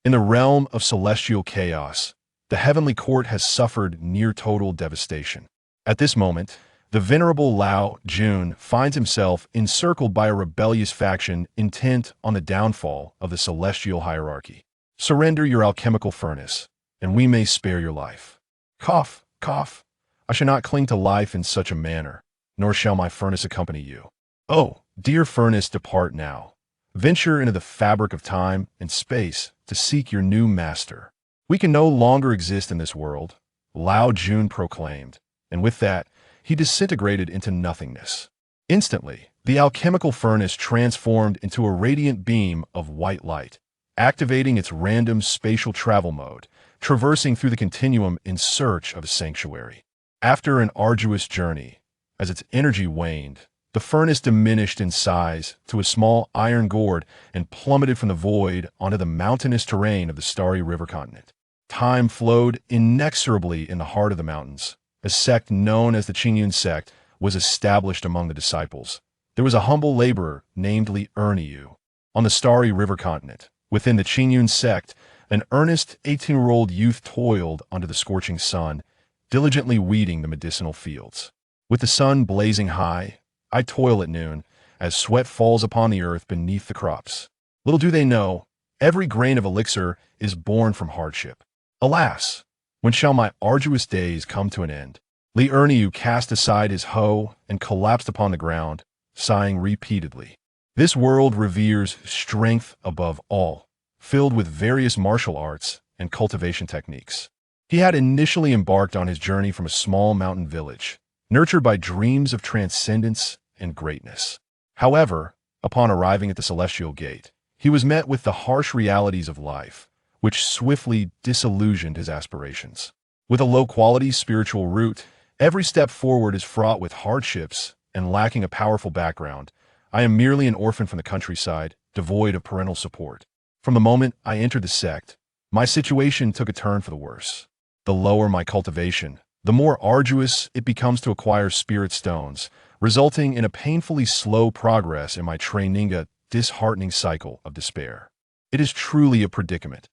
In the realm of celestial chaos, the heavenly court has suffered near total devastation. At this moment, the venerable Laojun finds himself encircled by a rebellious faction intent on the downfall of the celestial hierarchy. Surrender your alchemical furnace, and we may spare your life. Cough, cough. I shall not cling to life in such a manner, nor shall my furnace accompany you. Oh, dear furnace, depart now. Venture into the fabric of time and space to seek your new master. We can no longer exist in this world, Laojun proclaimed, and with that, he disintegrated into nothingness. Instantly, the alchemical furnace transformed into a radiant beam of white light, activating its random spatial travel mode, traversing through the continuum in search of a sanctuary. After an arduous journey, as its energy waned, the furnace diminished in size to a small iron gourd and plummeted from the void onto the mountainous terrain of the starry river continent. Time flowed inexorably in the heart of the mountains. A sect known as the Qingyun sect was established among the disciples. There was a humble laborer named Li Erniu. On the starry river continent, within the Qingyun sect, an earnest 18-year-old youth toiled under the scorching sun, diligently weeding the medicinal fields. With the sun blazing high, I toil at noon, as sweat falls upon the earth beneath the crops. Little do they know, every grain of elixir is born from hardship. Alas, when shall my arduous days come to an end? Li Erniu cast aside his hoe and collapsed upon the ground, sighing repeatedly. This world reveres strength above all, filled with various martial arts and cultivation techniques. He had initially embarked on his journey from a small mountain village, nurtured by dreams of transcendence and greatness. However, upon arriving at the celestial gate, he was met with the harsh realities of life, which swiftly disillusioned his aspirations. With a low-quality spiritual root, every step forward is fraught with hardships, and lacking a powerful background, I am merely an orphan from the countryside, devoid of parental support. From the moment I entered the sect, my situation took a turn for the worse. The lower my cultivation, the more arduous it becomes to acquire spirit stones, resulting in a painfully slow progress in my training, a disheartening cycle of despair. It is truly a predicament.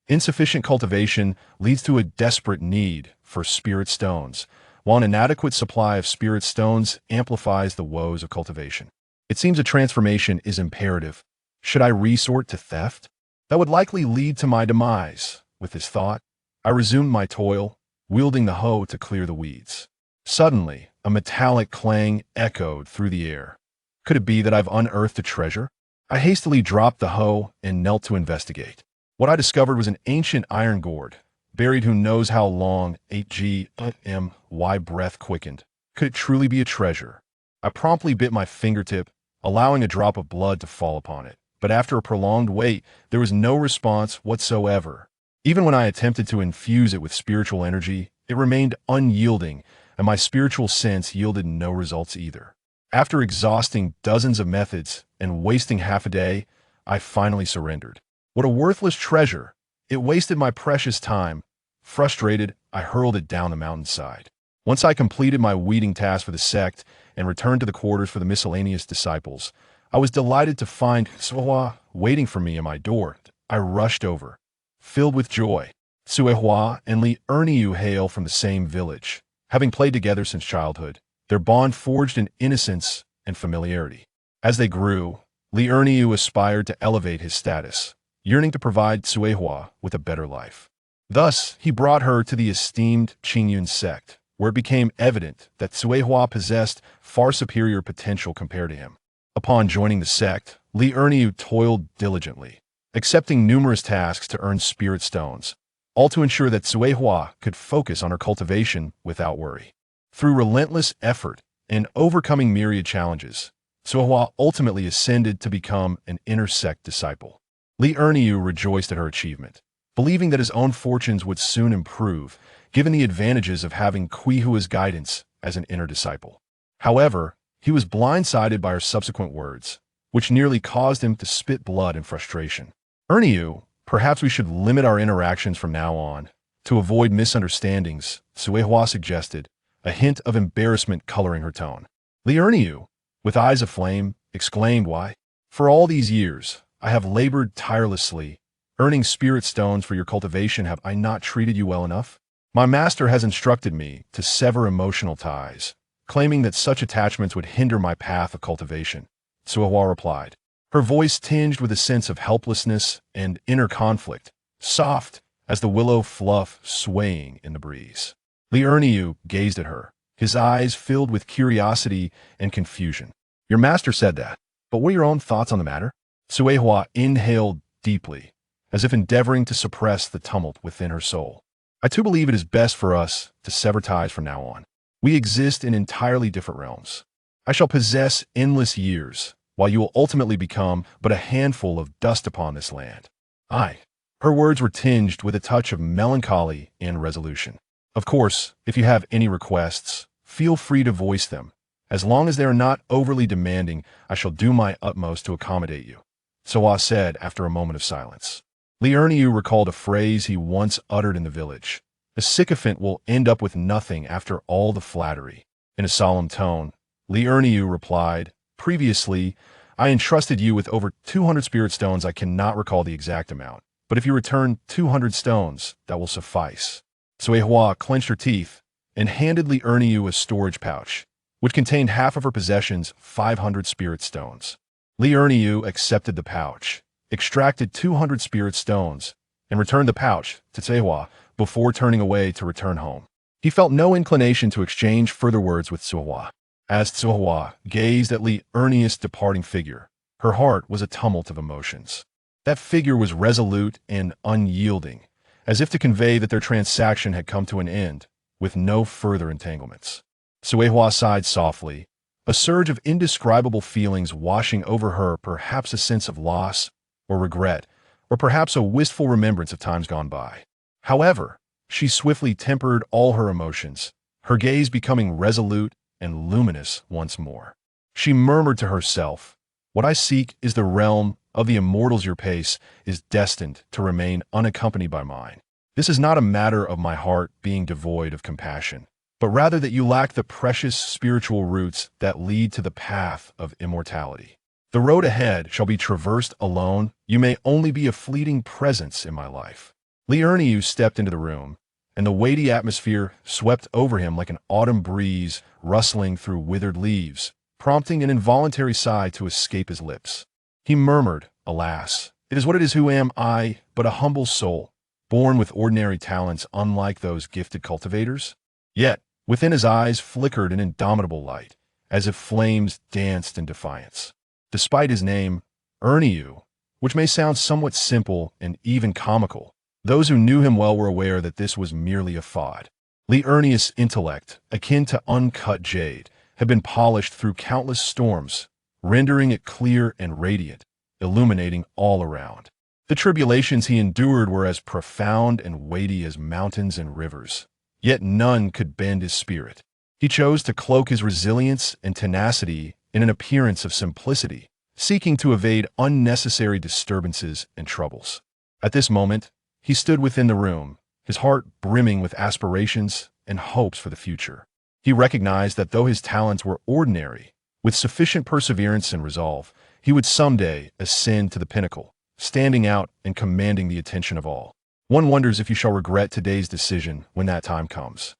Insufficient cultivation leads to a desperate need for spirit stones, while an inadequate supply of spirit stones amplifies the woes of cultivation. It seems a transformation is imperative. Should I resort to theft? That would likely lead to my demise. With this thought, I resumed my toil, wielding the hoe to clear the weeds. Suddenly, a metallic clang echoed through the air. Could it be that I've unearthed a treasure? I hastily dropped the hoe and knelt to investigate. What I discovered was an ancient iron gourd, buried who knows how long. 8G.my breath quickened. Could it truly be a treasure? I promptly bit my fingertip, allowing a drop of blood to fall upon it. But after a prolonged wait, there was no response whatsoever. Even when I attempted to infuse it with spiritual energy, it remained unyielding, and my spiritual sense yielded no results either. After exhausting dozens of methods and wasting half a day, I finally surrendered. What a worthless treasure! It wasted my precious time. Frustrated, I hurled it down the mountainside. Once I completed my weeding task for the sect and returned to the quarters for the miscellaneous disciples, I was delighted to find Suehua waiting for me at my door. I rushed over, filled with joy. Suehua and Li Erniu hail from the same village. Having played together since childhood, their bond forged in innocence and familiarity. As they grew, Li Erniu aspired to elevate his status, yearning to provide Suehua with a better life. Thus, he brought her to the esteemed Qingyun sect, where it became evident that Suehua possessed far superior potential compared to him. Upon joining the sect, Li Erniu toiled diligently, accepting numerous tasks to earn spirit stones, all to ensure that Suehua could focus on her cultivation without worry. Through relentless effort and overcoming myriad challenges, Suehua ultimately ascended to become an inner sect disciple. Li Erniu rejoiced at her achievement, believing that his own fortunes would soon improve, given the advantages of having Kuihua's guidance as an inner disciple. However, he was blindsided by her subsequent words, which nearly caused him to spit blood in frustration. Erniu, perhaps we should limit our interactions from now on, to avoid misunderstandings, Suehua suggested, a hint of embarrassment coloring her tone. Li Erniu, with eyes aflame, exclaimed, "Why? For all these years, I have labored tirelessly, earning spirit stones for your cultivation. Have I not treated you well enough? My master has instructed me to sever emotional ties, claiming that such attachments would hinder my path of cultivation. Suihua replied, her voice tinged with a sense of helplessness and inner conflict, soft as the willow fluff swaying in the breeze. Li Erniu gazed at her, his eyes filled with curiosity and confusion. Your master said that, but what are your own thoughts on the matter? Suihua inhaled deeply, as if endeavoring to suppress the tumult within her soul. I too believe it is best for us to sever ties from now on. We exist in entirely different realms. I shall possess endless years, while you will ultimately become but a handful of dust upon this land. Her words were tinged with a touch of melancholy and resolution. Of course, if you have any requests, feel free to voice them. As long as they are not overly demanding, I shall do my utmost to accommodate you, Suihua said after a moment of silence. Li Erniu recalled a phrase he once uttered in the village. A sycophant will end up with nothing after all the flattery. In a solemn tone, Li Erniu replied, previously, I entrusted you with over 200 spirit stones. I cannot recall the exact amount, but if you return 200 stones, that will suffice. Suihua clenched her teeth and handed Li Erniu a storage pouch, which contained half of her possessions, 500 spirit stones. Li Erniu accepted the pouch, extracted 200 spirit stones, and returned the pouch to Suihua before turning away to return home. He felt no inclination to exchange further words with Suihua. As Suihua gazed at Li Erniu's departing figure, her heart was a tumult of emotions. That figure was resolute and unyielding, as if to convey that their transaction had come to an end, with no further entanglements. Suihua sighed softly, a surge of indescribable feelings washing over her, perhaps a sense of loss or regret, or perhaps a wistful remembrance of times gone by. However, she swiftly tempered all her emotions, her gaze becoming resolute and luminous once more. She murmured to herself, what I seek is the realm of the immortals. Your pace is destined to remain unaccompanied by mine. This is not a matter of my heart being devoid of compassion, but rather that you lack the precious spiritual roots that lead to the path of immortality. The road ahead shall be traversed alone. You may only be a fleeting presence in my life. Li Erniu stepped into the room, and the weighty atmosphere swept over him like an autumn breeze rustling through withered leaves, prompting an involuntary sigh to escape his lips. He murmured, alas, it is what it is. Who am I but a humble soul, born with ordinary talents unlike those gifted cultivators? Yet, within his eyes flickered an indomitable light, as if flames danced in defiance. Despite his name, Erniu, which may sound somewhat simple and even comical, those who knew him well were aware that this was merely a fraud. Li Ernius' intellect, akin to uncut jade, had been polished through countless storms, rendering it clear and radiant, illuminating all around. The tribulations he endured were as profound and weighty as mountains and rivers, yet none could bend his spirit. He chose to cloak his resilience and tenacity in an appearance of simplicity, seeking to evade unnecessary disturbances and troubles. At this moment, he stood within the room, his heart brimming with aspirations and hopes for the future. He recognized that though his talents were ordinary, with sufficient perseverance and resolve, he would someday ascend to the pinnacle, standing out and commanding the attention of all. One wonders if you shall regret today's decision when that time comes.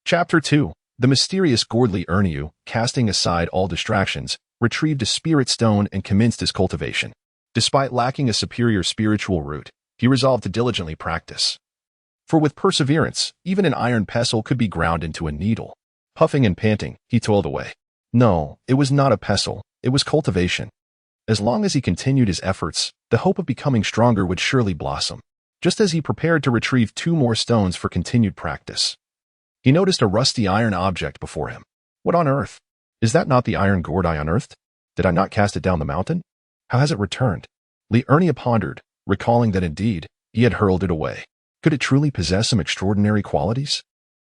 Chapter 2. The mysterious Li Erniu, casting aside all distractions, retrieved a spirit stone and commenced his cultivation. Despite lacking a superior spiritual root, he resolved to diligently practice. For with perseverance, even an iron pestle could be ground into a needle. Puffing and panting, he toiled away. No, it was not a pestle, it was cultivation. As long as he continued his efforts, the hope of becoming stronger would surely blossom. Just as he prepared to retrieve 2 more stones for continued practice, he noticed a rusty iron object before him. What on earth? Is that not the iron gourd I unearthed? Did I not cast it down the mountain? How has it returned? Li Erniu pondered, recalling that indeed, he had hurled it away. Could it truly possess some extraordinary qualities?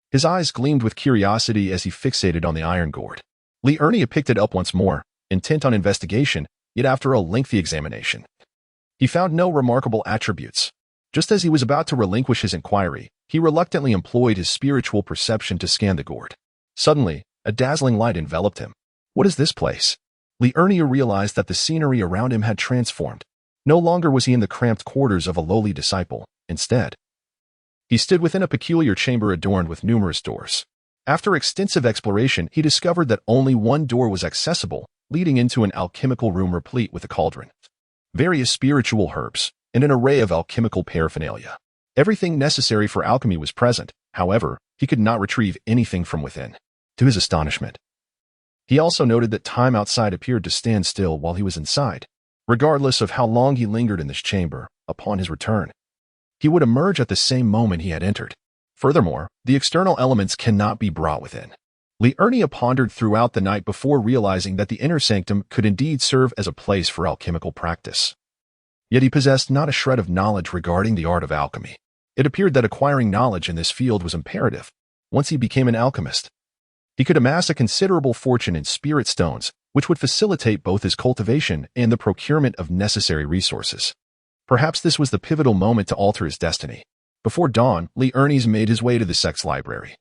His eyes gleamed with curiosity as he fixated on the iron gourd. Li Erniu picked it up once more, intent on investigation, yet after a lengthy examination, he found no remarkable attributes. Just as he was about to relinquish his inquiry, he reluctantly employed his spiritual perception to scan the gourd. Suddenly, a dazzling light enveloped him. What is this place? Li Erniu realized that the scenery around him had transformed. No longer was he in the cramped quarters of a lowly disciple. Instead, he stood within a peculiar chamber adorned with numerous doors. After extensive exploration, he discovered that only one door was accessible, leading into an alchemical room replete with a cauldron, various spiritual herbs, and an array of alchemical paraphernalia. Everything necessary for alchemy was present. However, he could not retrieve anything from within. To his astonishment, he also noted that time outside appeared to stand still while he was inside. Regardless of how long he lingered in this chamber, upon his return, he would emerge at the same moment he had entered. Furthermore, the external elements cannot be brought within. Liurnia pondered throughout the night before realizing that the inner sanctum could indeed serve as a place for alchemical practice. Yet he possessed not a shred of knowledge regarding the art of alchemy. It appeared that acquiring knowledge in this field was imperative. Once he became an alchemist, he could amass a considerable fortune in spirit stones, which would facilitate both his cultivation and the procurement of necessary resources. Perhaps this was the pivotal moment to alter his destiny. Before dawn, Liurnia made his way to the sect's library,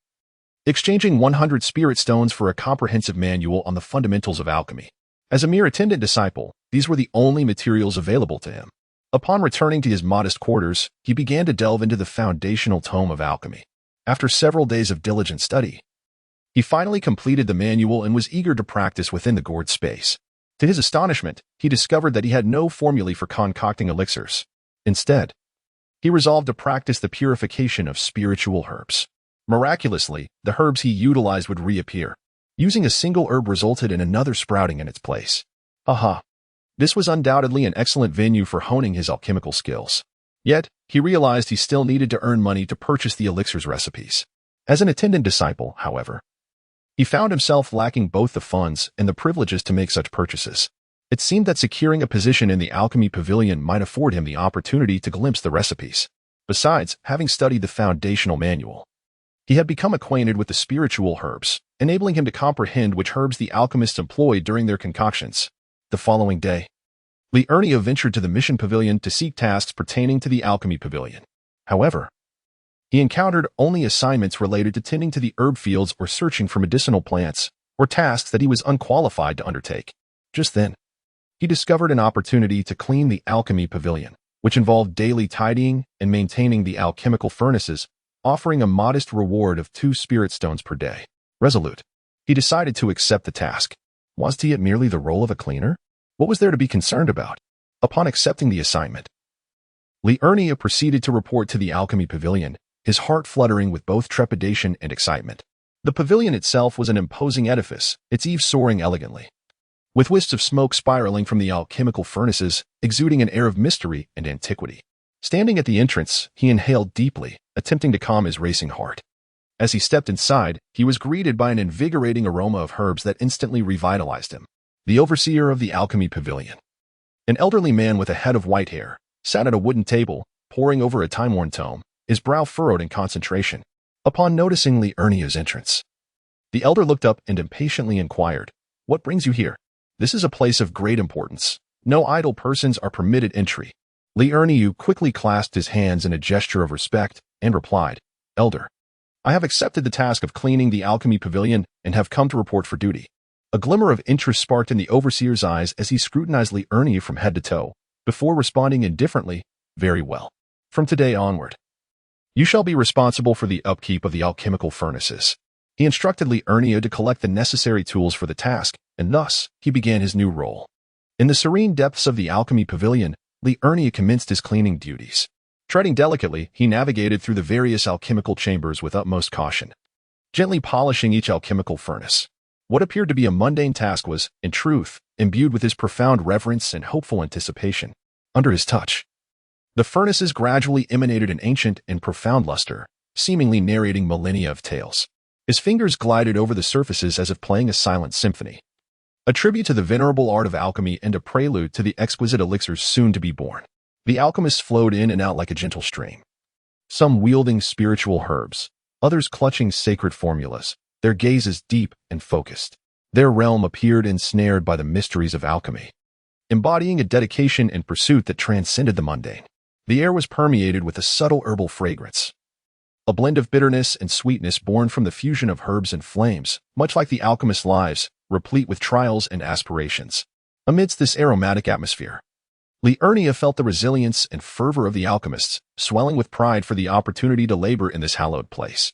exchanging 100 spirit stones for a comprehensive manual on the fundamentals of alchemy. As a mere attendant disciple, these were the only materials available to him. Upon returning to his modest quarters, he began to delve into the foundational tome of alchemy. After several days of diligent study, he finally completed the manual and was eager to practice within the gourd space. To his astonishment, he discovered that he had no formulae for concocting elixirs. Instead, he resolved to practice the purification of spiritual herbs. Miraculously, the herbs he utilized would reappear. Using a single herb resulted in another sprouting in its place. Aha! This was undoubtedly an excellent venue for honing his alchemical skills. Yet, he realized he still needed to earn money to purchase the elixir's recipes. As an attendant disciple, however, he found himself lacking both the funds and the privileges to make such purchases. It seemed that securing a position in the alchemy pavilion might afford him the opportunity to glimpse the recipes. Besides, having studied the foundational manual, he had become acquainted with the spiritual herbs, enabling him to comprehend which herbs the alchemists employed during their concoctions. The following day, Liurnia ventured to the mission pavilion to seek tasks pertaining to the alchemy pavilion. However, he encountered only assignments related to tending to the herb fields or searching for medicinal plants, or tasks that he was unqualified to undertake. Just then, he discovered an opportunity to clean the alchemy pavilion, which involved daily tidying and maintaining the alchemical furnaces, offering a modest reward of 2 spirit stones per day. Resolute, he decided to accept the task. Was he at merely the role of a cleaner? What was there to be concerned about? Upon accepting the assignment, Liurnia proceeded to report to the alchemy pavilion, his heart fluttering with both trepidation and excitement. The pavilion itself was an imposing edifice, its eaves soaring elegantly, with wisps of smoke spiraling from the alchemical furnaces, exuding an air of mystery and antiquity. Standing at the entrance, he inhaled deeply, attempting to calm his racing heart. As he stepped inside, he was greeted by an invigorating aroma of herbs that instantly revitalized him. The overseer of the alchemy pavilion, an elderly man with a head of white hair, sat at a wooden table, poring over a time-worn tome, his brow furrowed in concentration. Upon noticing Liurnia's entrance, the elder looked up and impatiently inquired, "What brings you here? This is a place of great importance. No idle persons are permitted entry." Liurnia quickly clasped his hands in a gesture of respect and replied, "Elder, I have accepted the task of cleaning the alchemy pavilion and have come to report for duty." A glimmer of interest sparked in the overseer's eyes as he scrutinized Liurnia from head to toe, before responding indifferently, "Very well. From today onward, you shall be responsible for the upkeep of the alchemical furnaces." He instructed Liurnia to collect the necessary tools for the task, and thus, he began his new role. In the serene depths of the alchemy pavilion, Liurnia commenced his cleaning duties. Treading delicately, he navigated through the various alchemical chambers with utmost caution, gently polishing each alchemical furnace. What appeared to be a mundane task was, in truth, imbued with his profound reverence and hopeful anticipation. Under his touch, the furnaces gradually emanated an ancient and profound luster, seemingly narrating millennia of tales. His fingers glided over the surfaces as if playing a silent symphony, a tribute to the venerable art of alchemy and a prelude to the exquisite elixirs soon to be born. The alchemists flowed in and out like a gentle stream, some wielding spiritual herbs, others clutching sacred formulas, their gazes deep and focused. Their realm appeared ensnared by the mysteries of alchemy, embodying a dedication and pursuit that transcended the mundane. The air was permeated with a subtle herbal fragrance, a blend of bitterness and sweetness born from the fusion of herbs and flames, much like the alchemist's lives, replete with trials and aspirations. Amidst this aromatic atmosphere, Liurnia felt the resilience and fervor of the alchemists, swelling with pride for the opportunity to labor in this hallowed place.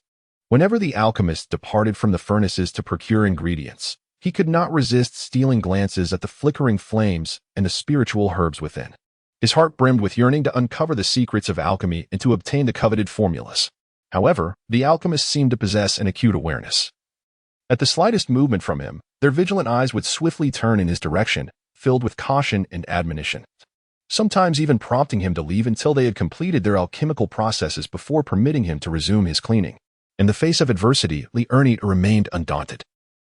Whenever the alchemist departed from the furnaces to procure ingredients, he could not resist stealing glances at the flickering flames and the spiritual herbs within. His heart brimmed with yearning to uncover the secrets of alchemy and to obtain the coveted formulas. However, the alchemists seemed to possess an acute awareness. At the slightest movement from him, their vigilant eyes would swiftly turn in his direction, filled with caution and admonition, sometimes even prompting him to leave until they had completed their alchemical processes before permitting him to resume his cleaning. In the face of adversity, Liurnia remained undaunted.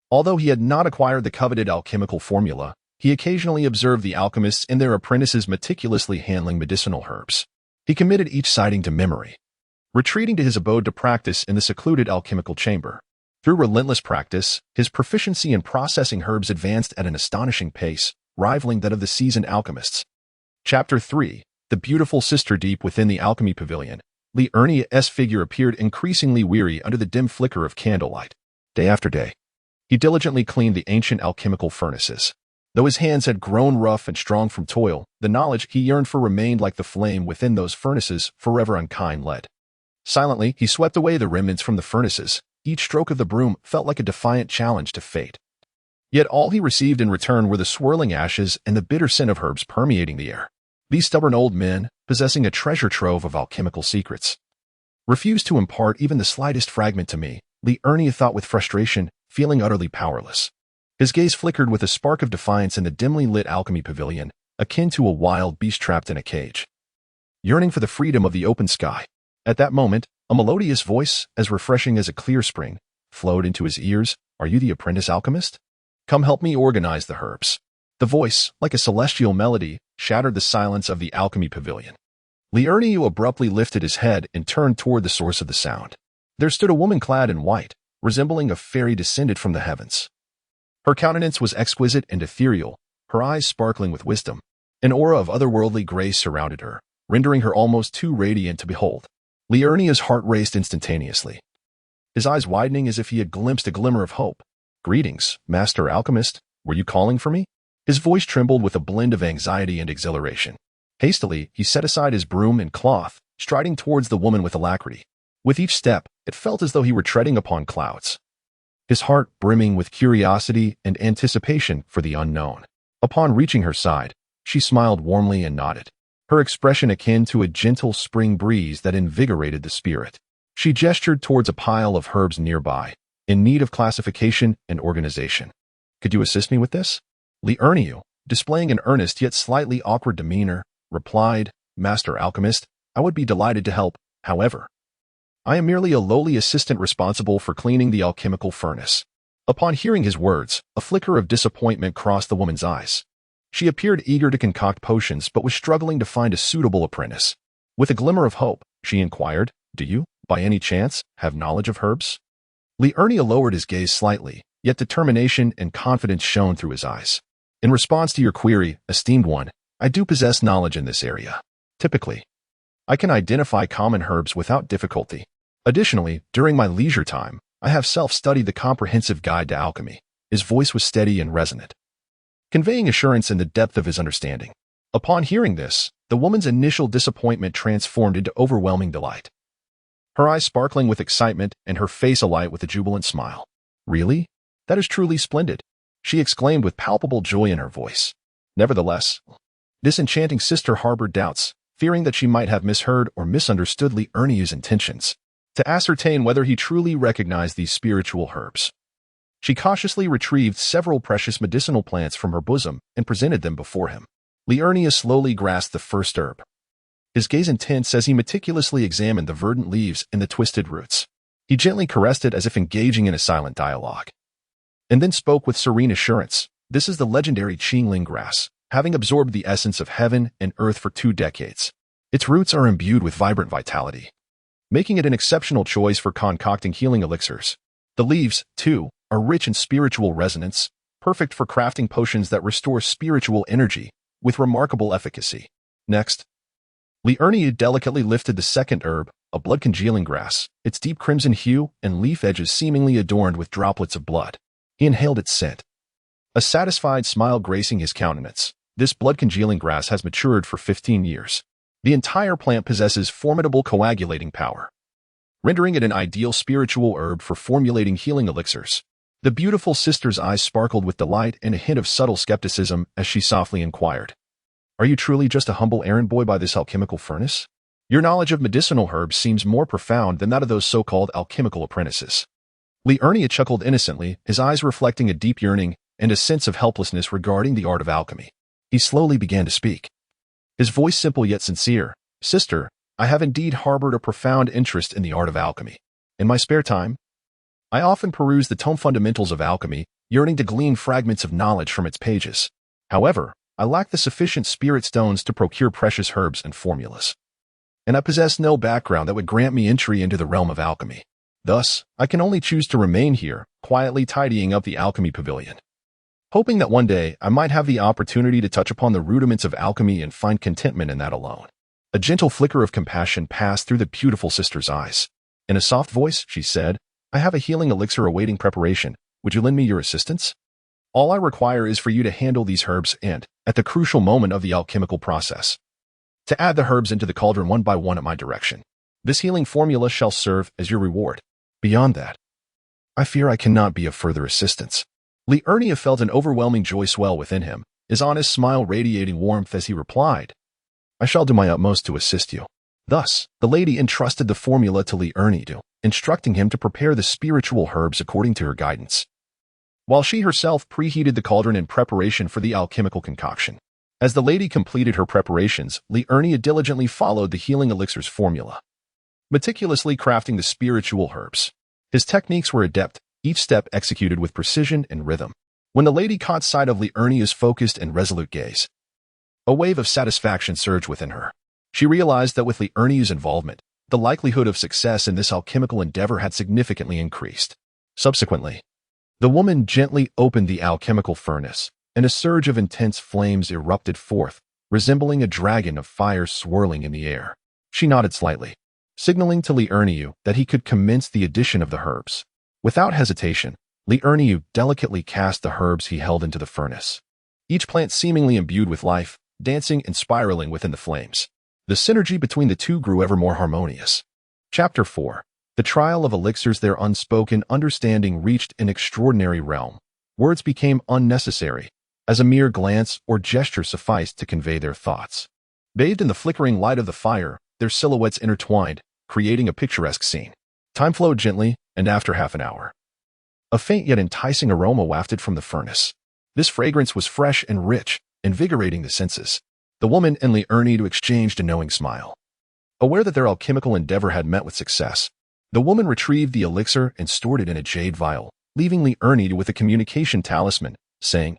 Although he had not acquired the coveted alchemical formula, he occasionally observed the alchemists and their apprentices meticulously handling medicinal herbs. He committed each sighting to memory, retreating to his abode to practice in the secluded alchemical chamber. Through relentless practice, his proficiency in processing herbs advanced at an astonishing pace, rivaling that of the seasoned alchemists. Chapter 3. The beautiful sister. Deep within the alchemy pavilion, Liurnia's figure appeared increasingly weary under the dim flicker of candlelight. Day after day, he diligently cleaned the ancient alchemical furnaces. Though his hands had grown rough and strong from toil, the knowledge he yearned for remained like the flame within those furnaces, forever unkind lead. Silently, he swept away the remnants from the furnaces. Each stroke of the broom felt like a defiant challenge to fate. Yet all he received in return were the swirling ashes and the bitter scent of herbs permeating the air. These stubborn old men, possessing a treasure trove of alchemical secrets, refused to impart even the slightest fragment to me, Liurnia thought with frustration, feeling utterly powerless. His gaze flickered with a spark of defiance in the dimly lit alchemy pavilion, akin to a wild beast trapped in a cage, yearning for the freedom of the open sky. At that moment, a melodious voice, as refreshing as a clear spring, flowed into his ears. Are you the apprentice alchemist? Come help me organize the herbs. The voice, like a celestial melody, shattered the silence of the alchemy pavilion. Liurnia abruptly lifted his head and turned toward the source of the sound. There stood a woman clad in white, resembling a fairy descended from the heavens. Her countenance was exquisite and ethereal, her eyes sparkling with wisdom. An aura of otherworldly grace surrounded her, rendering her almost too radiant to behold. Liurnia's heart raced instantaneously, his eyes widening as if he had glimpsed a glimmer of hope. Greetings, Master Alchemist. Were you calling for me? His voice trembled with a blend of anxiety and exhilaration. Hastily, he set aside his broom and cloth, striding towards the woman with alacrity. With each step, it felt as though he were treading upon clouds, his heart brimming with curiosity and anticipation for the unknown. Upon reaching her side, she smiled warmly and nodded, her expression akin to a gentle spring breeze that invigorated the spirit. She gestured towards a pile of herbs nearby, in need of classification and organization. Could you assist me with this? Liurnia, displaying an earnest yet slightly awkward demeanor, replied, Master Alchemist, I would be delighted to help. However, I am merely a lowly assistant responsible for cleaning the alchemical furnace. Upon hearing his words, a flicker of disappointment crossed the woman's eyes. She appeared eager to concoct potions but was struggling to find a suitable apprentice. With a glimmer of hope, she inquired, Do you, by any chance, have knowledge of herbs? Liurnia lowered his gaze slightly, yet determination and confidence shone through his eyes. In response to your query, esteemed one, I do possess knowledge in this area. Typically, I can identify common herbs without difficulty. Additionally, during my leisure time, I have self-studied the comprehensive guide to alchemy. His voice was steady and resonant, conveying assurance in the depth of his understanding. Upon hearing this, the woman's initial disappointment transformed into overwhelming delight, her eyes sparkling with excitement and her face alight with a jubilant smile. Really? That is truly splendid, she exclaimed with palpable joy in her voice. Nevertheless, this enchanting sister harbored doubts, fearing that she might have misheard or misunderstood Liurnia's intentions. To ascertain whether he truly recognized these spiritual herbs, she cautiously retrieved several precious medicinal plants from her bosom and presented them before him. Liurnia slowly grasped the first herb, his gaze intense as he meticulously examined the verdant leaves and the twisted roots. He gently caressed it as if engaging in a silent dialogue, and then spoke with serene assurance. This is the legendary Qingling grass, having absorbed the essence of heaven and earth for 2 decades. Its roots are imbued with vibrant vitality, making it an exceptional choice for concocting healing elixirs. The leaves, too, are rich in spiritual resonance, perfect for crafting potions that restore spiritual energy with remarkable efficacy. Next, Liurnia delicately lifted the second herb, a blood-congealing grass, its deep crimson hue and leaf edges seemingly adorned with droplets of blood. He inhaled its scent, a satisfied smile gracing his countenance. This blood-congealing grass has matured for 15 years. The entire plant possesses formidable coagulating power, rendering it an ideal spiritual herb for formulating healing elixirs. The beautiful sister's eyes sparkled with delight and a hint of subtle skepticism as she softly inquired, "Are you truly just a humble errand boy by this alchemical furnace? Your knowledge of medicinal herbs seems more profound than that of those so-called alchemical apprentices." Liurnia chuckled innocently, his eyes reflecting a deep yearning and a sense of helplessness regarding the art of alchemy. He slowly began to speak, his voice simple yet sincere. "Sister, I have indeed harbored a profound interest in the art of alchemy. In my spare time, I often peruse the tome Fundamentals of Alchemy, yearning to glean fragments of knowledge from its pages. However, I lack the sufficient spirit stones to procure precious herbs and formulas, and I possess no background that would grant me entry into the realm of alchemy. Thus, I can only choose to remain here, quietly tidying up the alchemy pavilion, hoping that one day I might have the opportunity to touch upon the rudiments of alchemy and find contentment in that alone." A gentle flicker of compassion passed through the beautiful sister's eyes. In a soft voice, she said, "I have a healing elixir awaiting preparation. Would you lend me your assistance? All I require is for you to handle these herbs and, at the crucial moment of the alchemical process, to add the herbs into the cauldron one by one at my direction. This healing formula shall serve as your reward. Beyond that, I fear I cannot be of further assistance." Liurnia felt an overwhelming joy swell within him, his honest smile radiating warmth as he replied, "I shall do my utmost to assist you." Thus, the lady entrusted the formula to Liurnia, instructing him to prepare the spiritual herbs according to her guidance, while she herself preheated the cauldron in preparation for the alchemical concoction. As the lady completed her preparations, Liurnia diligently followed the healing elixir's formula, meticulously crafting the spiritual herbs. His techniques were adept, each step executed with precision and rhythm. When the lady caught sight of Liurnia's focused and resolute gaze, a wave of satisfaction surged within her. She realized that with Liurnia's involvement, the likelihood of success in this alchemical endeavor had significantly increased. Subsequently, the woman gently opened the alchemical furnace, and a surge of intense flames erupted forth, resembling a dragon of fire swirling in the air. She nodded slightly, signaling to Liurnia that he could commence the addition of the herbs. Without hesitation, Liurnia delicately cast the herbs he held into the furnace, each plant seemingly imbued with life, dancing and spiraling within the flames. The synergy between the two grew ever more harmonious. Chapter 4. The Trial of Elixirs. Their unspoken understanding reached an extraordinary realm. Words became unnecessary, as a mere glance or gesture sufficed to convey their thoughts. Bathed in the flickering light of the fire, their silhouettes intertwined, creating a picturesque scene. Time flowed gently, and after half an hour, a faint yet enticing aroma wafted from the furnace. This fragrance was fresh and rich, invigorating the senses. The woman and Liurnia exchanged a knowing smile. Aware that their alchemical endeavor had met with success, the woman retrieved the elixir and stored it in a jade vial, leaving Liurnia with a communication talisman, saying,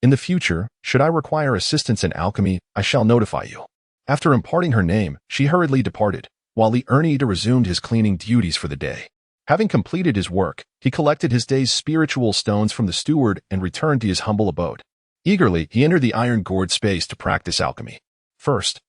"In the future, should I require assistance in alchemy, I shall notify you." After imparting her name, she hurriedly departed, while Liurnia resumed his cleaning duties for the day. Having completed his work, he collected his day's spiritual stones from the steward and returned to his humble abode. Eagerly, he entered the iron-gored space to practice alchemy. First,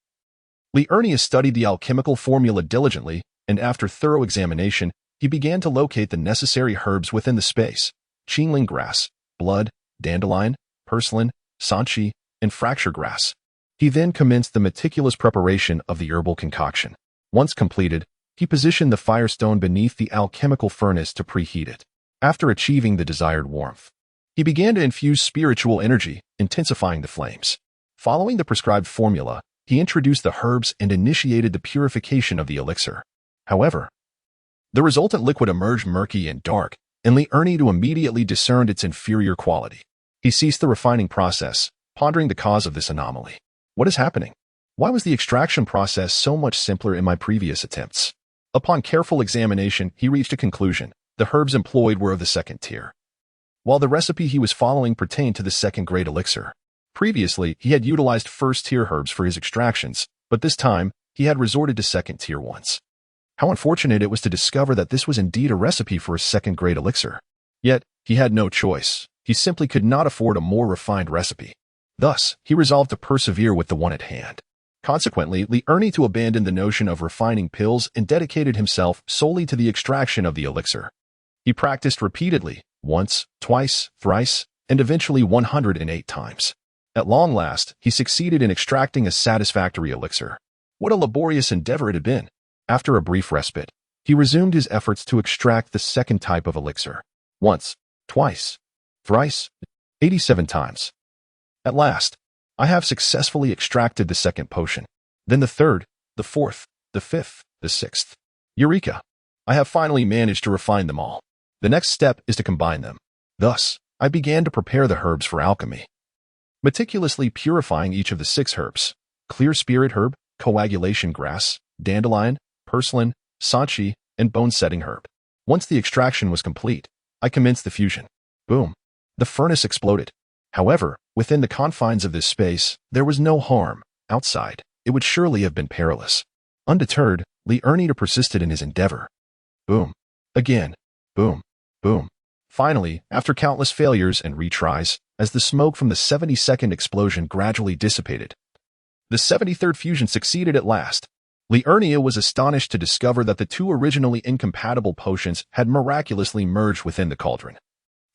Liurnia studied the alchemical formula diligently, and after thorough examination, he began to locate the necessary herbs within the space: qingling grass, blood, dandelion, purslane, sanchi, and fracture grass. He then commenced the meticulous preparation of the herbal concoction. Once completed, he positioned the firestone beneath the alchemical furnace to preheat it. After achieving the desired warmth, he began to infuse spiritual energy, intensifying the flames. Following the prescribed formula, he introduced the herbs and initiated the purification of the elixir. However, the resultant liquid emerged murky and dark, and Liurnia immediately discerned its inferior quality. He ceased the refining process, pondering the cause of this anomaly. What is happening? Why was the extraction process so much simpler in my previous attempts? Upon careful examination, he reached a conclusion. The herbs employed were of the second tier, while the recipe he was following pertained to the second-grade elixir. Previously, he had utilized first-tier herbs for his extractions, but this time, he had resorted to second-tier ones. How unfortunate it was to discover that this was indeed a recipe for a second-grade elixir. Yet, he had no choice. He simply could not afford a more refined recipe. Thus, he resolved to persevere with the one at hand. Consequently, Liurnia abandoned the notion of refining pills and dedicated himself solely to the extraction of the elixir. He practiced repeatedly, once, twice, thrice, and eventually 108 times. At long last, he succeeded in extracting a satisfactory elixir. What a laborious endeavor it had been! After a brief respite, he resumed his efforts to extract the second type of elixir. Once, twice, thrice, 87 times. At last, I have successfully extracted the second potion. Then the third, the fourth, the fifth, the sixth. Eureka! I have finally managed to refine them all. The next step is to combine them. Thus, I began to prepare the herbs for alchemy, meticulously purifying each of the 6 herbs: clear spirit herb, coagulation grass, dandelion, purslane, sanchi, and bone-setting herb. Once the extraction was complete, I commenced the fusion. Boom! The furnace exploded. However, within the confines of this space, there was no harm. Outside, it would surely have been perilous. Undeterred, Liurnia persisted in his endeavor. Boom. Again. Boom. Boom. Finally, after countless failures and retries, as the smoke from the 72nd explosion gradually dissipated, the 73rd fusion succeeded at last. Liurnia was astonished to discover that the 2 originally incompatible potions had miraculously merged within the cauldron,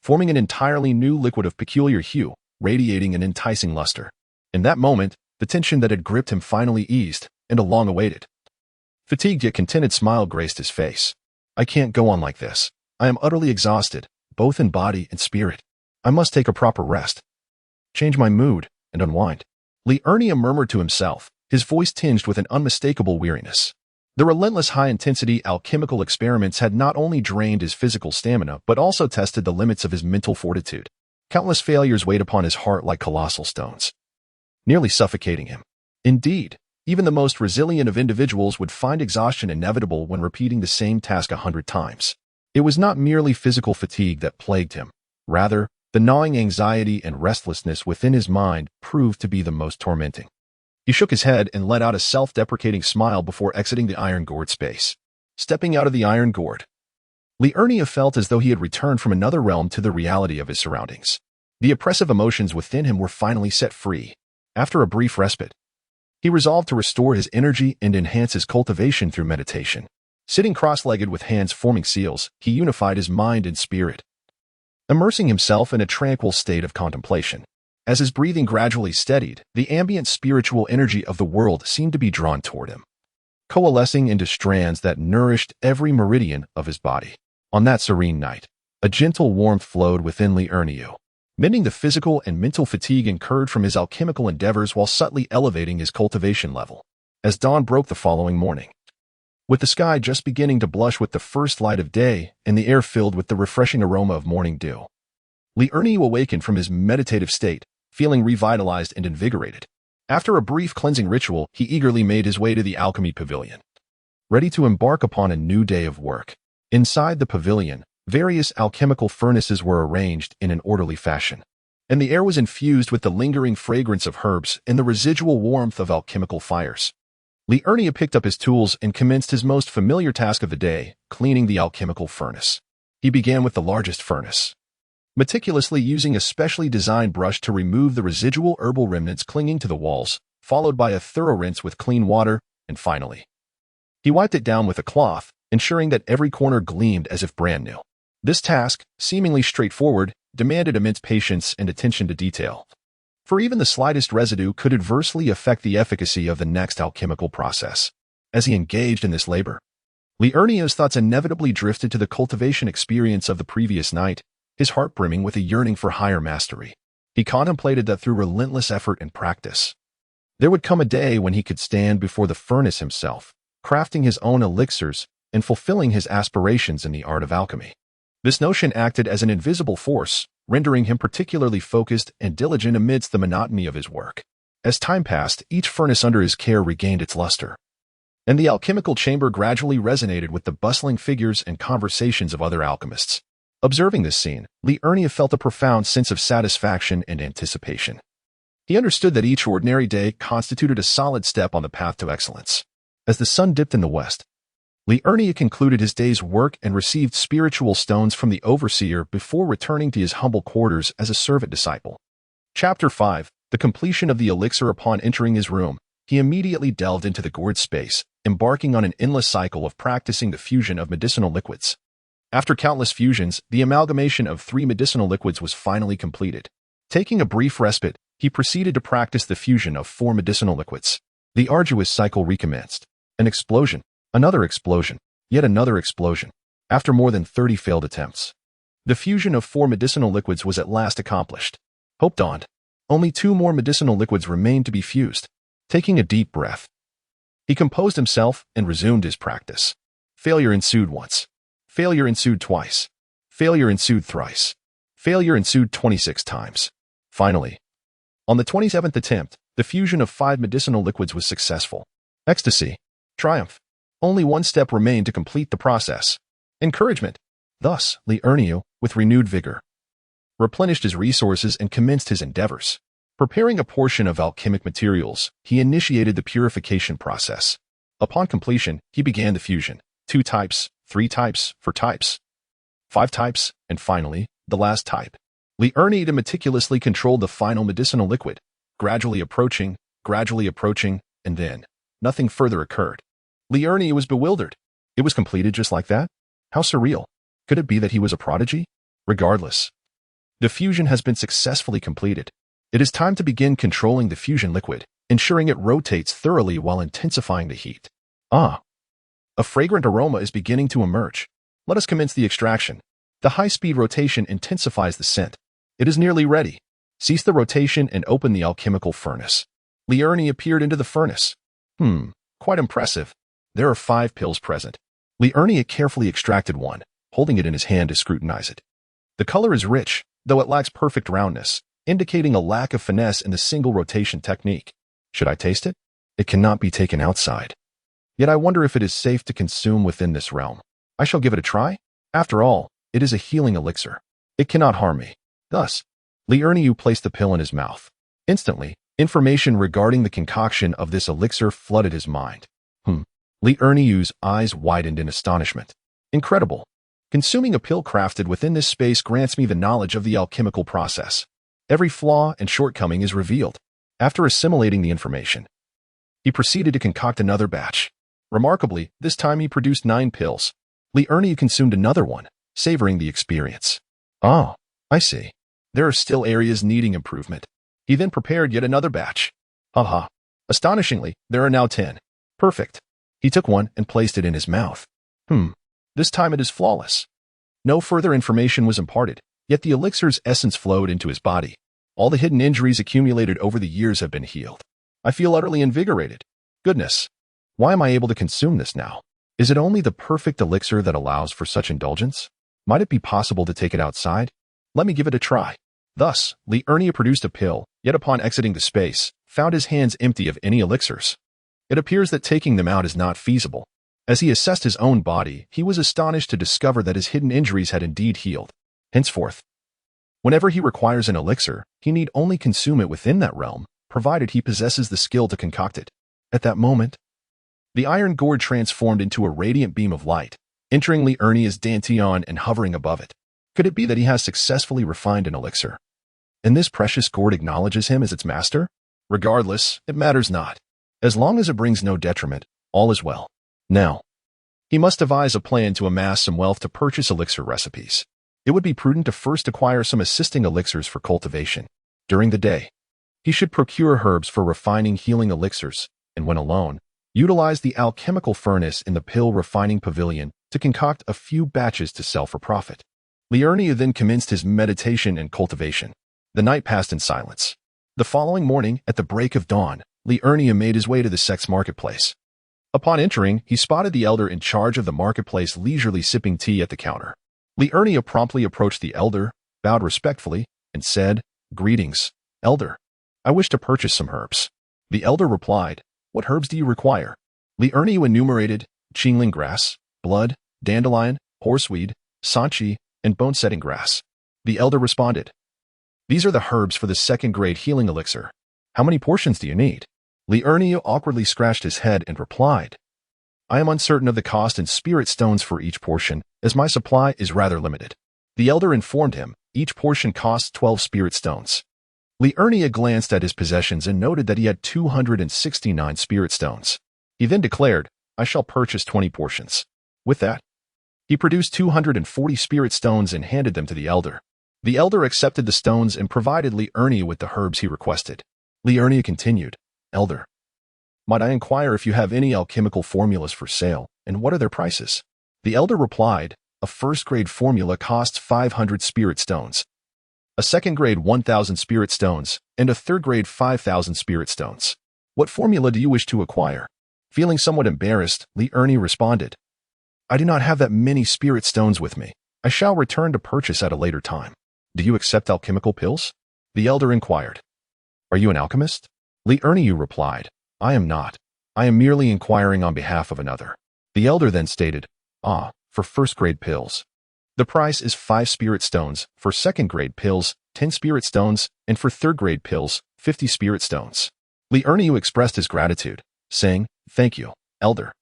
forming an entirely new liquid of peculiar hue, radiating an enticing luster. In that moment, the tension that had gripped him finally eased, and a long-awaited, fatigued yet contented smile graced his face. I can't go on like this. I am utterly exhausted, both in body and spirit. I must take a proper rest, change my mood, and unwind. Liurnia murmured to himself, his voice tinged with an unmistakable weariness. The relentless high-intensity alchemical experiments had not only drained his physical stamina but also tested the limits of his mental fortitude. Countless failures weighed upon his heart like colossal stones, nearly suffocating him. Indeed, even the most resilient of individuals would find exhaustion inevitable when repeating the same task 100 times. It was not merely physical fatigue that plagued him. Rather, the gnawing anxiety and restlessness within his mind proved to be the most tormenting. He shook his head and let out a self-deprecating smile before exiting the iron gourd space. Stepping out of the iron gourd, Liurnia felt as though he had returned from another realm to the reality of his surroundings. The oppressive emotions within him were finally set free. After a brief respite, he resolved to restore his energy and enhance his cultivation through meditation. Sitting cross-legged with hands forming seals, he unified his mind and spirit, immersing himself in a tranquil state of contemplation. As his breathing gradually steadied, the ambient spiritual energy of the world seemed to be drawn toward him, coalescing into strands that nourished every meridian of his body. On that serene night, a gentle warmth flowed within Liurnia, mending the physical and mental fatigue incurred from his alchemical endeavors while subtly elevating his cultivation level. As dawn broke the following morning, with the sky just beginning to blush with the first light of day and the air filled with the refreshing aroma of morning dew, Liurnia awakened from his meditative state, feeling revitalized and invigorated. After a brief cleansing ritual, he eagerly made his way to the alchemy pavilion, ready to embark upon a new day of work. Inside the pavilion, various alchemical furnaces were arranged in an orderly fashion, and the air was infused with the lingering fragrance of herbs and the residual warmth of alchemical fires. Liurnia picked up his tools and commenced his most familiar task of the day, cleaning the alchemical furnace. He began with the largest furnace, meticulously using a specially designed brush to remove the residual herbal remnants clinging to the walls, followed by a thorough rinse with clean water, and finally, he wiped it down with a cloth, ensuring that every corner gleamed as if brand new. This task, seemingly straightforward, demanded immense patience and attention to detail, for even the slightest residue could adversely affect the efficacy of the next alchemical process. As he engaged in this labor, Liurnia's thoughts inevitably drifted to the cultivation experience of the previous night, his heart brimming with a yearning for higher mastery. He contemplated that through relentless effort and practice, there would come a day when he could stand before the furnace himself, crafting his own elixirs and fulfilling his aspirations in the art of alchemy. This notion acted as an invisible force, rendering him particularly focused and diligent amidst the monotony of his work. As time passed, each furnace under his care regained its luster, and the alchemical chamber gradually resonated with the bustling figures and conversations of other alchemists. Observing this scene, Liurnia felt a profound sense of satisfaction and anticipation. He understood that each ordinary day constituted a solid step on the path to excellence. As the sun dipped in the west, Liurnia concluded his day's work and received spiritual stones from the overseer before returning to his humble quarters as a servant disciple. Chapter 5. The completion of the elixir. Upon entering his room, he immediately delved into the gourd space, embarking on an endless cycle of practicing the fusion of medicinal liquids. After countless fusions, the amalgamation of 3 medicinal liquids was finally completed. Taking a brief respite, He proceeded to practice the fusion of 4 medicinal liquids. The arduous cycle recommenced. An explosion, another explosion, yet another explosion. After more than 30 failed attempts, the fusion of 4 medicinal liquids was at last accomplished. Hope dawned. Only 2 more medicinal liquids remained to be fused. Taking a deep breath, he composed himself and resumed his practice. Failure ensued once. Failure ensued twice. Failure ensued thrice. Failure ensued 26 times. Finally, on the 27th attempt, the fusion of 5 medicinal liquids was successful. Ecstasy. Triumph. Only one step remained to complete the process. Encouragement. Thus, Li Erniu, with renewed vigor, replenished his resources and commenced his endeavors. Preparing a portion of alchemic materials, he initiated the purification process. Upon completion, he began the fusion. 2 types, 3 types, 4 types, 5 types, and finally, the last type. Li Erniu meticulously controlled the final medicinal liquid, gradually approaching, and then nothing further occurred. Li Erniu was bewildered. It was completed just like that? How surreal. Could it be that he was a prodigy? Regardless, the fusion has been successfully completed. It is time to begin controlling the fusion liquid, ensuring it rotates thoroughly while intensifying the heat. Ah! A fragrant aroma is beginning to emerge. Let us commence the extraction. The high-speed rotation intensifies the scent. It is nearly ready. Cease the rotation and open the alchemical furnace. Li Erniu appeared into the furnace. Quite impressive. There are 5 pills present. Li Erniu carefully extracted one, holding it in his hand to scrutinize it. The color is rich, though it lacks perfect roundness, indicating a lack of finesse in the single rotation technique. Should I taste it? It cannot be taken outside. Yet I wonder if it is safe to consume within this realm. I shall give it a try. After all, it is a healing elixir. It cannot harm me. Thus, Li Erniu placed the pill in his mouth. Instantly, information regarding the concoction of this elixir flooded his mind. Li Erniu's eyes widened in astonishment. Incredible. Consuming a pill crafted within this space grants me the knowledge of the alchemical process. Every flaw and shortcoming is revealed. After assimilating the information, he proceeded to concoct another batch. Remarkably, this time he produced 9 pills. Li Erniu consumed another one, savoring the experience. Oh, I see. There are still areas needing improvement. He then prepared yet another batch. Haha. Astonishingly, there are now 10. Perfect. He took one and placed it in his mouth. This time it is flawless. No further information was imparted, yet the elixir's essence flowed into his body. All the hidden injuries accumulated over the years have been healed. I feel utterly invigorated. Goodness. Why am I able to consume this now? Is it only the perfect elixir that allows for such indulgence? Might it be possible to take it outside? Let me give it a try. Thus, Li Erniu produced a pill, yet upon exiting the space, found his hands empty of any elixirs. It appears that taking them out is not feasible. As he assessed his own body, he was astonished to discover that his hidden injuries had indeed healed. Henceforth, whenever he requires an elixir, he need only consume it within that realm, provided he possesses the skill to concoct it. At that moment, the iron gourd transformed into a radiant beam of light, entering Li Erniu's dantian and hovering above it. Could it be that he has successfully refined an elixir, and this precious gourd acknowledges him as its master? Regardless, it matters not. As long as it brings no detriment, all is well. Now, he must devise a plan to amass some wealth to purchase elixir recipes. It would be prudent to first acquire some assisting elixirs for cultivation. During the day, he should procure herbs for refining healing elixirs, and when alone, utilize the alchemical furnace in the pill refining pavilion to concoct a few batches to sell for profit. Li Erniu then commenced his meditation and cultivation. The night passed in silence. The following morning, at the break of dawn, Li Erniu made his way to the sex marketplace. Upon entering, he spotted the elder in charge of the marketplace leisurely sipping tea at the counter. Li Erniu promptly approached the elder, bowed respectfully, and said, "Greetings, elder. I wish to purchase some herbs." The elder replied, "What herbs do you require?" Li Erniu enumerated Qingling grass, blood, dandelion, horseweed, sanchi, and bone-setting grass. The elder responded, "These are the herbs for the second-grade healing elixir. How many portions do you need?" Li Erniu awkwardly scratched his head and replied, "I am uncertain of the cost in spirit stones for each portion, as my supply is rather limited." The elder informed him, each portion costs 12 spirit stones. Li Erniu glanced at his possessions and noted that he had 269 spirit stones. He then declared, "I shall purchase 20 portions." With that, he produced 240 spirit stones and handed them to the elder. The elder accepted the stones and provided Li Ernie with the herbs he requested. Li Ernie continued, "Elder, might I inquire if you have any alchemical formulas for sale, and what are their prices?" The elder replied, "A first-grade formula costs 500 spirit stones, a second-grade 1,000 spirit stones, and a third-grade 5,000 spirit stones. What formula do you wish to acquire?" Feeling somewhat embarrassed, Li Ernie responded, "I do not have that many spirit stones with me. I shall return to purchase at a later time." "Do you accept alchemical pills?" the elder inquired. "Are you an alchemist?" Li Ernie replied, "I am not. I am merely inquiring on behalf of another." The elder then stated, "For first-grade pills, the price is 5 spirit stones, for second-grade pills, 10 spirit stones, and for third-grade pills, 50 spirit stones." Li Ernie expressed his gratitude, saying, "Thank you, elder."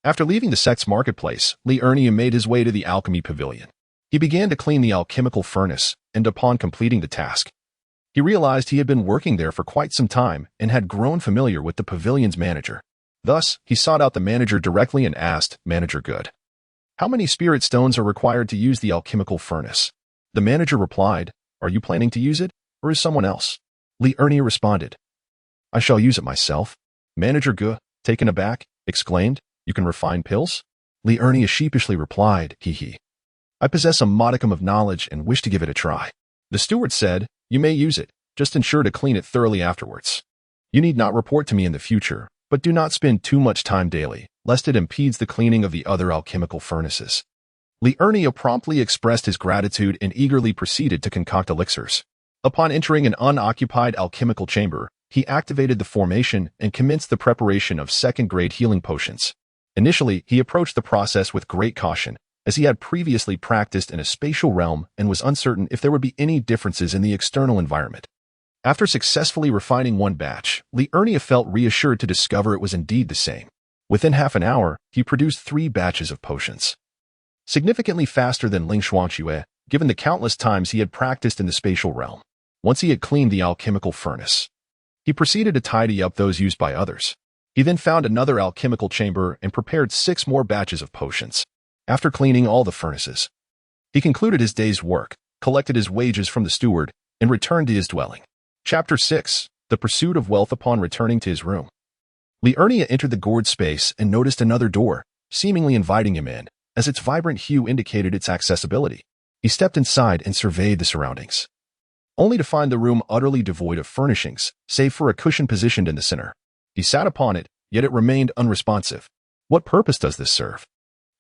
After leaving the sect's marketplace, Li Ernie made his way to the alchemy pavilion. He began to clean the alchemical furnace, and upon completing the task, he realized he had been working there for quite some time and had grown familiar with the pavilion's manager. Thus, he sought out the manager directly and asked, "Manager Good, how many spirit stones are required to use the alchemical furnace?" The manager replied, "Are you planning to use it, or is someone else?" Li Ernie responded, "I shall use it myself." Manager Gu, taken aback, exclaimed, "You can refine pills?" Li Ernie sheepishly replied, "Hee. I possess a modicum of knowledge and wish to give it a try." The steward said, "You may use it, just ensure to clean it thoroughly afterwards. You need not report to me in the future, but do not spend too much time daily, lest it impedes the cleaning of the other alchemical furnaces." Li Ernie promptly expressed his gratitude and eagerly proceeded to concoct elixirs. Upon entering an unoccupied alchemical chamber, he activated the formation and commenced the preparation of second-grade healing potions. Initially, he approached the process with great caution, as he had previously practiced in a spatial realm and was uncertain if there would be any differences in the external environment. After successfully refining one batch, Li Ernie felt reassured to discover it was indeed the same. Within half an hour, he produced 3 batches of potions, significantly faster than Ling Xuanxue, given the countless times he had practiced in the spatial realm. Once he had cleaned the alchemical furnace, he proceeded to tidy up those used by others. He then found another alchemical chamber and prepared 6 more batches of potions. After cleaning all the furnaces, he concluded his day's work, collected his wages from the steward, and returned to his dwelling. Chapter 6. The Pursuit of Wealth. Upon returning to his room, Li Ernie entered the gourd space and noticed another door, seemingly inviting him in, as its vibrant hue indicated its accessibility. He stepped inside and surveyed the surroundings, only to find the room utterly devoid of furnishings, save for a cushion positioned in the center. He sat upon it, yet it remained unresponsive. What purpose does this serve?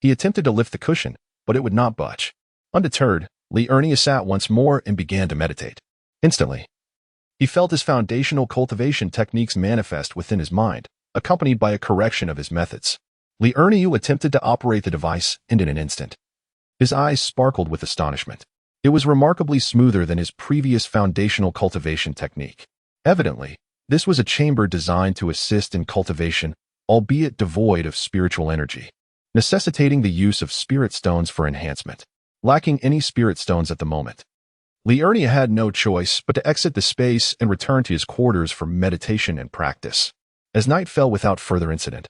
He attempted to lift the cushion, but it would not budge. Undeterred, Li Ernie sat once more and began to meditate. Instantly, he felt his foundational cultivation techniques manifest within his mind, accompanied by a correction of his methods. Li Ernie attempted to operate the device, and in an instant, his eyes sparkled with astonishment. It was remarkably smoother than his previous foundational cultivation technique. Evidently, this was a chamber designed to assist in cultivation, albeit devoid of spiritual energy, necessitating the use of spirit stones for enhancement. Lacking any spirit stones at the moment, Li Ernie had no choice but to exit the space and return to his quarters for meditation and practice. As night fell without further incident,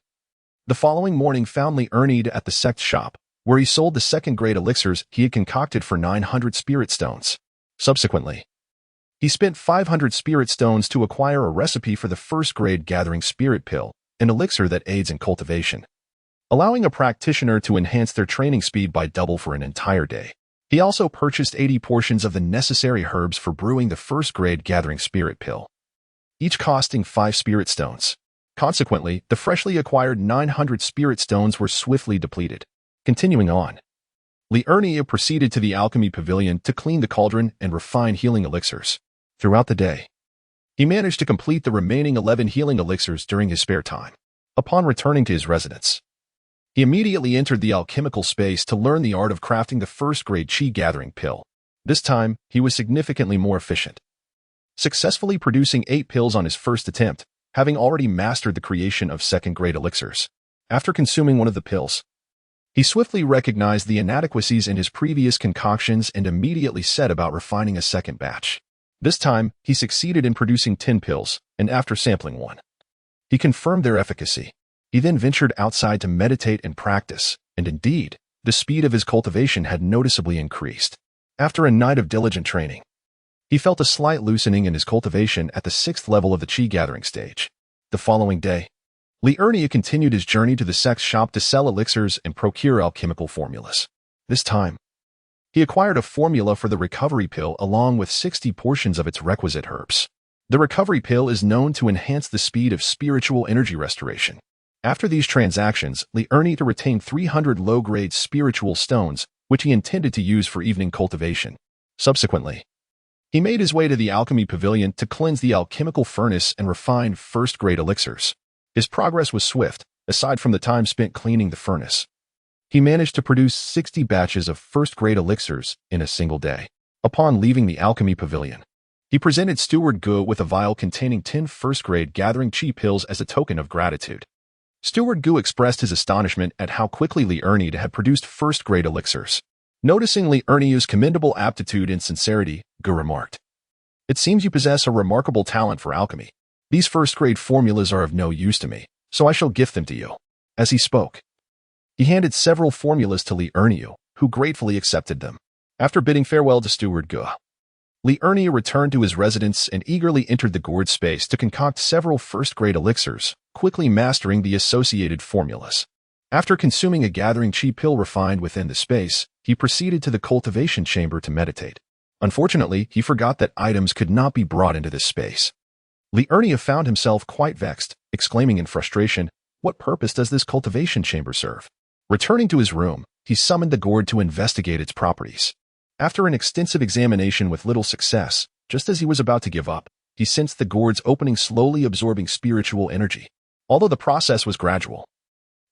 the following morning found Li Ernie at the sect shop, where he sold the second-grade elixirs he had concocted for 900 spirit stones. Subsequently, he spent 500 spirit stones to acquire a recipe for the first-grade gathering spirit pill, an elixir that aids in cultivation, allowing a practitioner to enhance their training speed by double for an entire day. He also purchased 80 portions of the necessary herbs for brewing the first-grade gathering spirit pill, each costing 5 spirit stones. Consequently, the freshly acquired 900 spirit stones were swiftly depleted. Continuing on, Li Ernie proceeded to the alchemy pavilion to clean the cauldron and refine healing elixirs. Throughout the day, he managed to complete the remaining 11 healing elixirs during his spare time. Upon returning to his residence, he immediately entered the alchemical space to learn the art of crafting the first-grade qi gathering pill. This time, he was significantly more efficient, successfully producing 8 pills on his first attempt, having already mastered the creation of second-grade elixirs. After consuming one of the pills, he swiftly recognized the inadequacies in his previous concoctions and immediately set about refining a second batch. This time, he succeeded in producing 10 pills, and after sampling one, he confirmed their efficacy. He then ventured outside to meditate and practice, and indeed, the speed of his cultivation had noticeably increased. After a night of diligent training, he felt a slight loosening in his cultivation at the 6th level of the qi gathering stage. The following day, Li Ernia continued his journey to the sect's shop to sell elixirs and procure alchemical formulas. This time, he acquired a formula for the recovery pill along with 60 portions of its requisite herbs. The recovery pill is known to enhance the speed of spiritual energy restoration. After these transactions, Li Ernia retained 300 low-grade spiritual stones, which he intended to use for evening cultivation. Subsequently, he made his way to the alchemy pavilion to cleanse the alchemical furnace and refine first-grade elixirs. His progress was swift, aside from the time spent cleaning the furnace. He managed to produce 60 batches of first-grade elixirs in a single day. Upon leaving the alchemy pavilion, he presented Steward Gu with a vial containing 10 first-grade gathering qi pills as a token of gratitude. Steward Gu expressed his astonishment at how quickly Li Ernia had produced first-grade elixirs. Noticing Li Ernia's commendable aptitude and sincerity, Gu remarked, "It seems you possess a remarkable talent for alchemy. These first-grade formulas are of no use to me, so I shall gift them to you." As he spoke, he handed several formulas to Li Ernia, who gratefully accepted them. After bidding farewell to Steward Gu, Li Ernia returned to his residence and eagerly entered the gourd space to concoct several first-grade elixirs, quickly mastering the associated formulas. After consuming a gathering qi pill refined within the space, he proceeded to the cultivation chamber to meditate. Unfortunately, he forgot that items could not be brought into this space. Li Ernia found himself quite vexed, exclaiming in frustration, "What purpose does this cultivation chamber serve?" Returning to his room, he summoned the gourd to investigate its properties. After an extensive examination with little success, just as he was about to give up, he sensed the gourd's opening slowly absorbing spiritual energy. Although the process was gradual,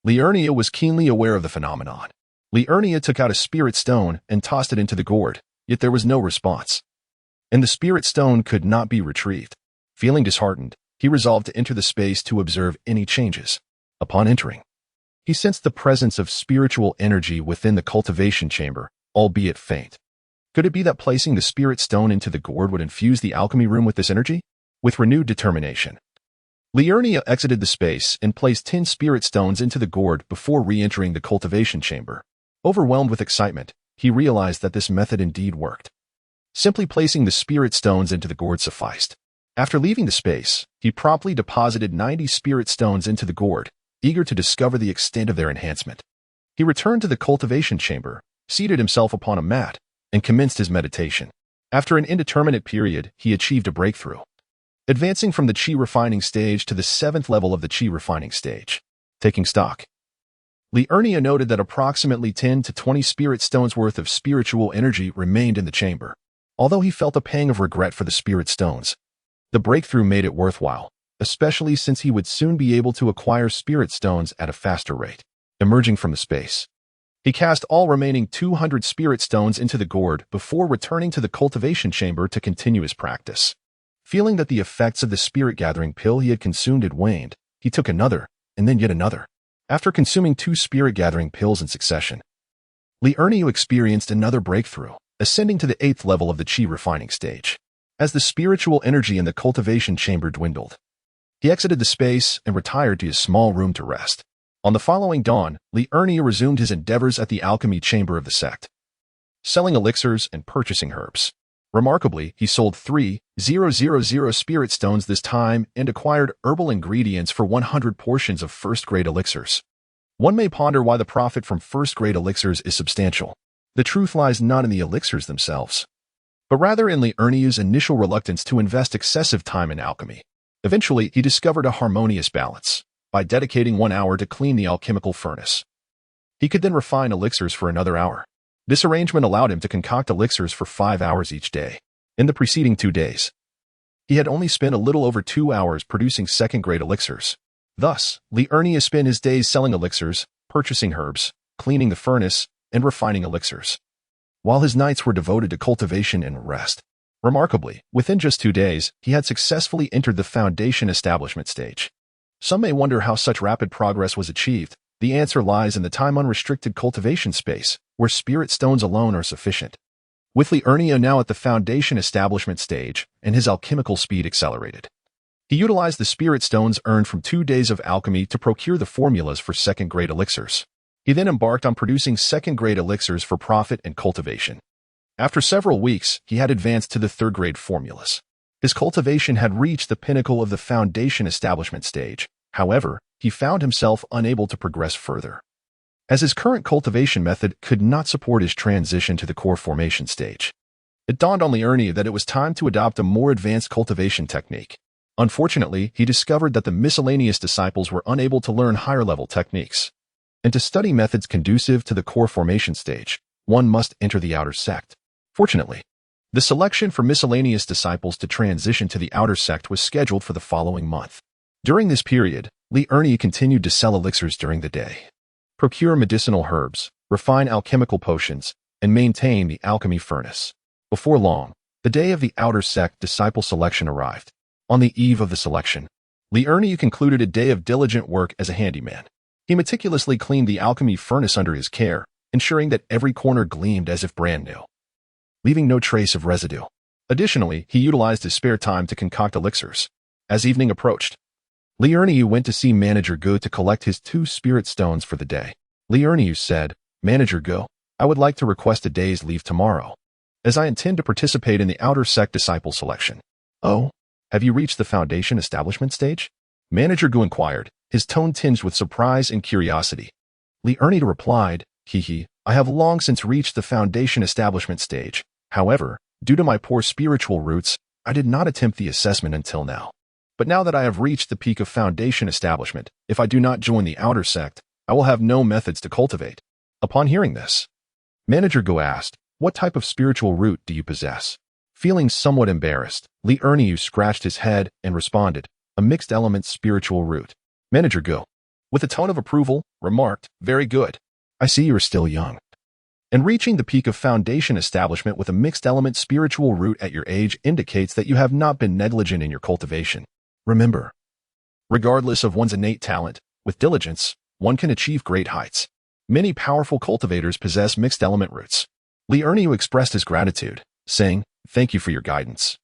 Li Ernia was keenly aware of the phenomenon. Li Ernia took out a spirit stone and tossed it into the gourd, yet there was no response, and the spirit stone could not be retrieved. Feeling disheartened, he resolved to enter the space to observe any changes. Upon entering, he sensed the presence of spiritual energy within the cultivation chamber, albeit faint. Could it be that placing the spirit stone into the gourd would infuse the alchemy room with this energy? With renewed determination, Li Ernia exited the space and placed 10 spirit stones into the gourd before re-entering the cultivation chamber. Overwhelmed with excitement, he realized that this method indeed worked. Simply placing the spirit stones into the gourd sufficed. After leaving the space, he promptly deposited 90 spirit stones into the gourd, eager to discover the extent of their enhancement. He returned to the cultivation chamber, seated himself upon a mat, and commenced his meditation. After an indeterminate period, he achieved a breakthrough, advancing from the qi refining stage to the 7th level of the qi refining stage. Taking stock, Li Ernia noted that approximately 10 to 20 spirit stones worth of spiritual energy remained in the chamber. Although he felt a pang of regret for the spirit stones, the breakthrough made it worthwhile, especially since he would soon be able to acquire spirit stones at a faster rate. Emerging from the space, he cast all remaining 200 spirit stones into the gourd before returning to the cultivation chamber to continue his practice. Feeling that the effects of the spirit-gathering pill he had consumed had waned, he took another, and then yet another. After consuming 2 spirit-gathering pills in succession, Li Ernia experienced another breakthrough, ascending to the 8th level of the qi refining stage. As the spiritual energy in the cultivation chamber dwindled, he exited the space and retired to his small room to rest. On the following dawn, Li Ernia resumed his endeavors at the alchemy chamber of the sect, selling elixirs and purchasing herbs. Remarkably, he sold 3,000 spirit stones this time and acquired herbal ingredients for 100 portions of first-grade elixirs. One may ponder why the profit from first-grade elixirs is substantial. The truth lies not in the elixirs themselves, but rather in Li Ernia's initial reluctance to invest excessive time in alchemy. Eventually, he discovered a harmonious balance. By dedicating 1 hour to clean the alchemical furnace, he could then refine elixirs for another hour. This arrangement allowed him to concoct elixirs for 5 hours each day. In the preceding 2 days, he had only spent a little over 2 hours producing second-grade elixirs. Thus, Li Ernia spent his days selling elixirs, purchasing herbs, cleaning the furnace, and refining elixirs, while his nights were devoted to cultivation and rest. Remarkably, within just 2 days, he had successfully entered the foundation establishment stage. Some may wonder how such rapid progress was achieved. The answer lies in the time-unrestricted cultivation space, where spirit stones alone are sufficient. With Li Ernia now at the foundation establishment stage, and his alchemical speed accelerated, he utilized the spirit stones earned from 2 days of alchemy to procure the formulas for second-grade elixirs. He then embarked on producing second-grade elixirs for profit and cultivation. After several weeks, he had advanced to the third-grade formulas. His cultivation had reached the pinnacle of the foundation establishment stage. However, he found himself unable to progress further, as his current cultivation method could not support his transition to the core formation stage. It dawned on Ernie that it was time to adopt a more advanced cultivation technique. Unfortunately, he discovered that the miscellaneous disciples were unable to learn higher-level techniques. And to study methods conducive to the core formation stage, one must enter the outer sect. Fortunately, the selection for miscellaneous disciples to transition to the outer sect was scheduled for the following month. During this period, Ernie continued to sell elixirs during the day, procure medicinal herbs, refine alchemical potions, and maintain the alchemy furnace. Before long, the day of the outer sect disciple selection arrived. On the eve of the selection, Ernie concluded a day of diligent work as a handyman. He meticulously cleaned the alchemy furnace under his care, ensuring that every corner gleamed as if brand new, leaving no trace of residue. Additionally, he utilized his spare time to concoct elixirs. As evening approached, Ernie went to see Manager Gu to collect his 2 spirit stones for the day. Ernie said, "Manager Gu, I would like to request a day's leave tomorrow, as I intend to participate in the outer sect disciple selection." "Oh, have you reached the foundation establishment stage?" Manager Gu inquired, his tone tinged with surprise and curiosity. Ernie replied, I have long since reached the foundation establishment stage. However, due to my poor spiritual roots, I did not attempt the assessment until now. But now that I have reached the peak of foundation establishment, if I do not join the outer sect, I will have no methods to cultivate." Upon hearing this, Manager Gu asked, "What type of spiritual root do you possess?" Feeling somewhat embarrassed, Ernie scratched his head and responded, "A mixed element spiritual root." Manager Gu, with a tone of approval, remarked, "Very good. I see you are still young. And reaching the peak of foundation establishment with a mixed element spiritual root at your age indicates that you have not been negligent in your cultivation. Remember, regardless of one's innate talent, with diligence, one can achieve great heights. Many powerful cultivators possess mixed element roots." Ernie expressed his gratitude, saying, "Thank you for your guidance,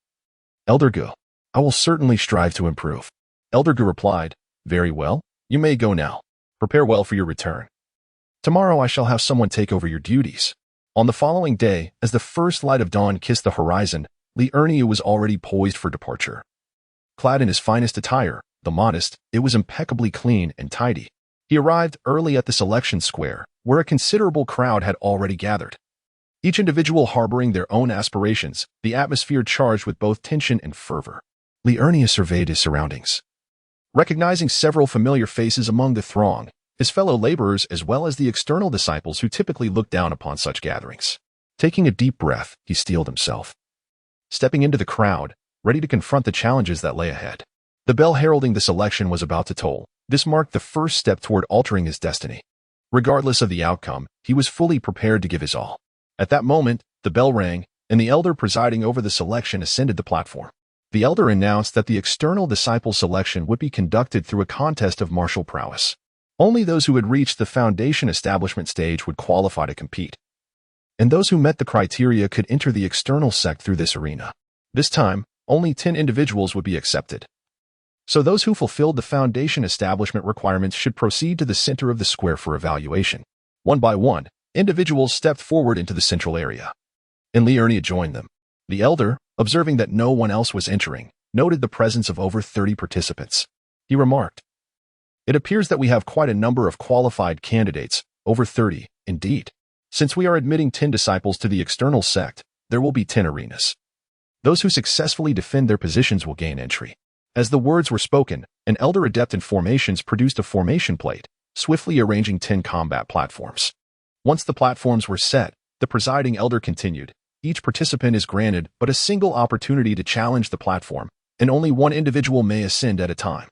Elder Gu. I will certainly strive to improve." Elder Gu replied, "Very well. You may go now. Prepare well for your return. Tomorrow I shall have someone take over your duties." On the following day, as the first light of dawn kissed the horizon, Ernie was already poised for departure. Clad in his finest attire, the modest, it was impeccably clean and tidy. He arrived early at the selection square, where a considerable crowd had already gathered. Each individual harboring their own aspirations, the atmosphere charged with both tension and fervor. Ernie surveyed his surroundings, recognizing several familiar faces among the throng, his fellow laborers as well as the external disciples who typically looked down upon such gatherings. Taking a deep breath, he steeled himself, stepping into the crowd, ready to confront the challenges that lay ahead. The bell heralding the selection was about to toll. This marked the first step toward altering his destiny. Regardless of the outcome, he was fully prepared to give his all. At that moment, the bell rang, and the elder presiding over the selection ascended the platform. The elder announced that the external disciple selection would be conducted through a contest of martial prowess. Only those who had reached the foundation establishment stage would qualify to compete, and those who met the criteria could enter the external sect through this arena. This time, only 10 individuals would be accepted. So those who fulfilled the foundation establishment requirements should proceed to the center of the square for evaluation. One by one, individuals stepped forward into the central area, and Ernie joined them. The elder, observing that no one else was entering, noted the presence of over 30 participants. He remarked, "It appears that we have quite a number of qualified candidates, over 30, indeed. Since we are admitting 10 disciples to the external sect, there will be 10 arenas. Those who successfully defend their positions will gain entry." As the words were spoken, an elder adept in formations produced a formation plate, swiftly arranging 10 combat platforms. Once the platforms were set, the presiding elder continued, "Each participant is granted but a single opportunity to challenge the platform, and only one individual may ascend at a time.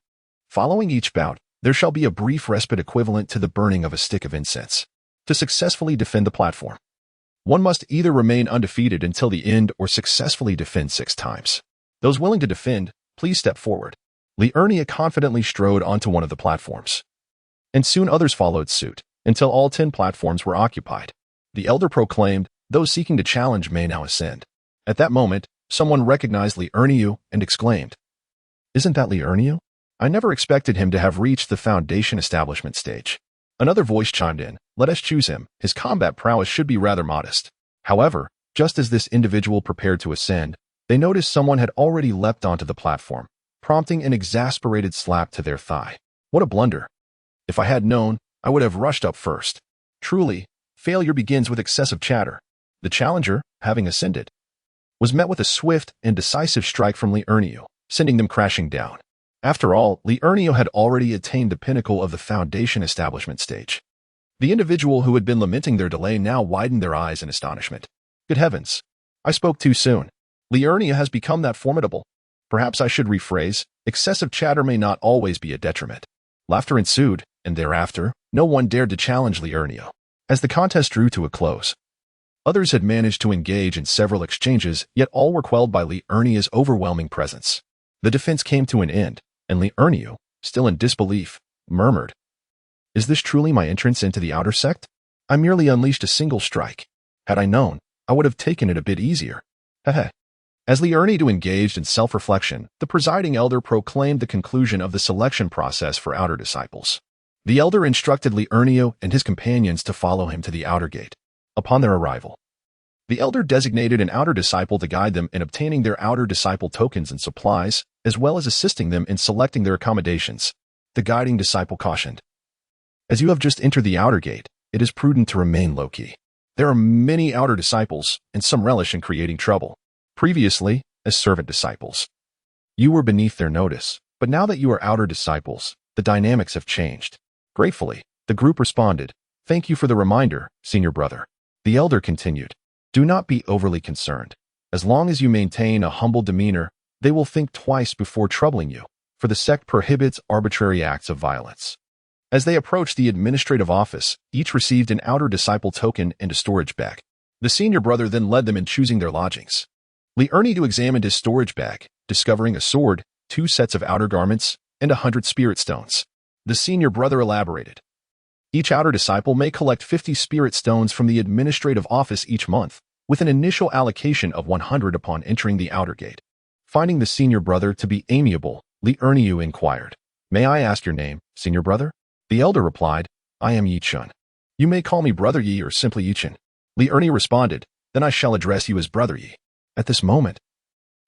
Following each bout, there shall be a brief respite equivalent to the burning of a stick of incense. To successfully defend the platform, one must either remain undefeated until the end or successfully defend 6 times. Those willing to defend, please step forward." Ernie confidently strode onto one of the platforms, and soon others followed suit, until all 10 platforms were occupied. The elder proclaimed, "Those seeking to challenge may now ascend." At that moment, someone recognized Ernie and exclaimed, "Isn't that Ernie? I never expected him to have reached the foundation establishment stage." Another voice chimed in, "Let us choose him. His combat prowess should be rather modest. However, Just as this individual prepared to ascend, they noticed someone had already leapt onto the platform, prompting an exasperated slap to their thigh. What a blunder! If I had known, I would have rushed up first. Truly, failure begins with excessive chatter. The challenger, having ascended, was met with a swift and decisive strike from Li Ernio, sending them crashing down. After all, Li Ernio had already attained the pinnacle of the foundation establishment stage. The individual who had been lamenting their delay now widened their eyes in astonishment. Good heavens! I spoke too soon. Li Ernio has become that formidable. Perhaps I should rephrase, excessive chatter may not always be a detriment. Laughter ensued, and thereafter, no one dared to challenge Li Ernio. As the contest drew to a close, others had managed to engage in several exchanges, yet all were quelled by Li Ernio's overwhelming presence. The defense came to an end, and Li Ernio, still in disbelief, murmured, "Is this truly my entrance into the outer sect? I merely unleashed a single strike. Had I known, I would have taken it a bit easier." Heh. As Li Ernio engaged in self-reflection, the presiding elder proclaimed the conclusion of the selection process for outer disciples. The elder instructed Li Ernio and his companions to follow him to the outer gate. Upon their arrival, the elder designated an outer disciple to guide them in obtaining their outer disciple tokens and supplies, as well as assisting them in selecting their accommodations. The guiding disciple cautioned, "As you have just entered the outer gate, it is prudent to remain low-key. There are many outer disciples, and some relish in creating trouble. Previously, as servant disciples, you were beneath their notice, but now that you are outer disciples, the dynamics have changed." Gratefully, the group responded, "Thank you for the reminder, senior brother." The elder continued, "Do not be overly concerned. As long as you maintain a humble demeanor, they will think twice before troubling you, for the sect prohibits arbitrary acts of violence." As they approached the administrative office, each received an outer disciple token and a storage bag. The senior brother then led them in choosing their lodgings. Li Ernio examined his storage bag, discovering a sword, 2 sets of outer garments, and 100 spirit stones. The senior brother elaborated, "Each outer disciple may collect 50 spirit stones from the administrative office each month, with an initial allocation of 100 upon entering the outer gate." Finding the senior brother to be amiable, Li Ernio inquired, "May I ask your name, senior brother?" The elder replied, "I am Yichun. You may call me Brother Yi or simply Yichun." Li Ernio responded, "Then I shall address you as Brother Yi." At this moment,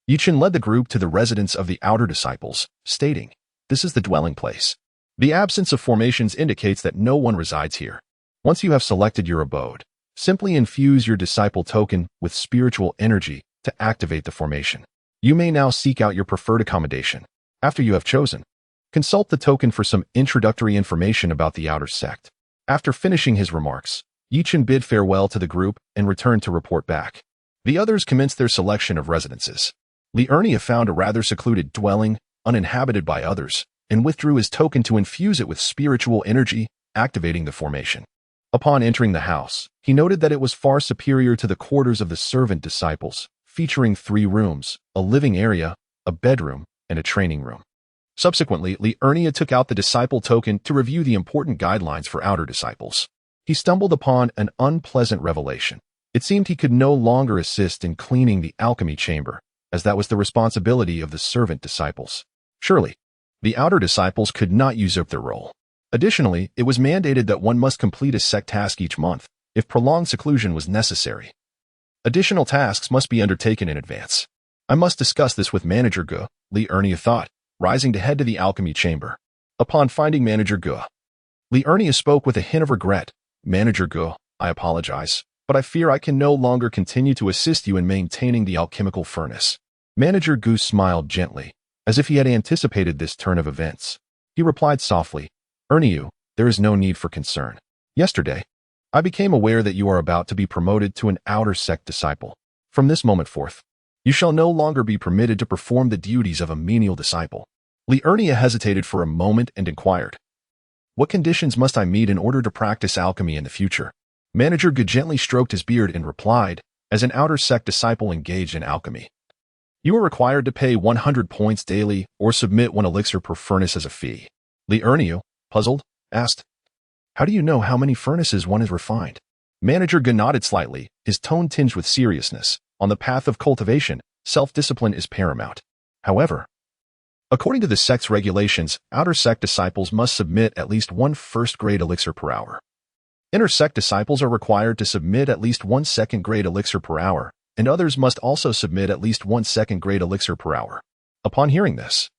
Yichun led the group to the residence of the outer disciples, stating, "This is the dwelling place. The absence of formations indicates that no one resides here. Once you have selected your abode, simply infuse your disciple token with spiritual energy to activate the formation. You may now seek out your preferred accommodation. After you have chosen, consult the token for some introductory information about the outer sect." After finishing his remarks, Yichun bid farewell to the group and returned to report back. The others commenced their selection of residences. Li Ernio found a rather secluded dwelling, uninhabited by others, and withdrew his token to infuse it with spiritual energy, activating the formation. Upon entering the house, he noted that it was far superior to the quarters of the servant disciples, featuring 3 rooms, a living area, a bedroom, and a training room. Subsequently, Li Ernio took out the disciple token to review the important guidelines for outer disciples. He stumbled upon an unpleasant revelation. It seemed he could no longer assist in cleaning the alchemy chamber, as that was the responsibility of the servant disciples. Surely, the outer disciples could not usurp their role. Additionally, it was mandated that one must complete a sect task each month, if prolonged seclusion was necessary. Additional tasks must be undertaken in advance. "I must discuss this with Manager Gu," Li Ernio thought, rising to head to the alchemy chamber. Upon finding Manager Gu, Li Ernio spoke with a hint of regret. "Manager Gu, I apologize, but I fear I can no longer continue to assist you in maintaining the alchemical furnace." Manager Gu smiled gently, as if he had anticipated this turn of events. He replied softly, "Ernio, there is no need for concern. Yesterday, I became aware that you are about to be promoted to an outer sect disciple. From this moment forth, you shall no longer be permitted to perform the duties of a menial disciple." Li Ernio hesitated for a moment and inquired, "What conditions must I meet in order to practice alchemy in the future?" Manager Gu gently stroked his beard and replied, "As an outer sect disciple engaged in alchemy, you are required to pay 100 points daily or submit 1 elixir per furnace as a fee." Li Ernio, puzzled, asked, "How do you know how many furnaces one has refined?" Manager Gu nodded slightly, his tone tinged with seriousness. "On the path of cultivation, self-discipline is paramount. However, according to the sect's regulations, outer sect disciples must submit at least 1 first-grade elixir per hour. Inner sect disciples are required to submit at least 1 second-grade elixir per hour, and others must also submit at least 1 second-grade elixir per hour. Upon hearing this,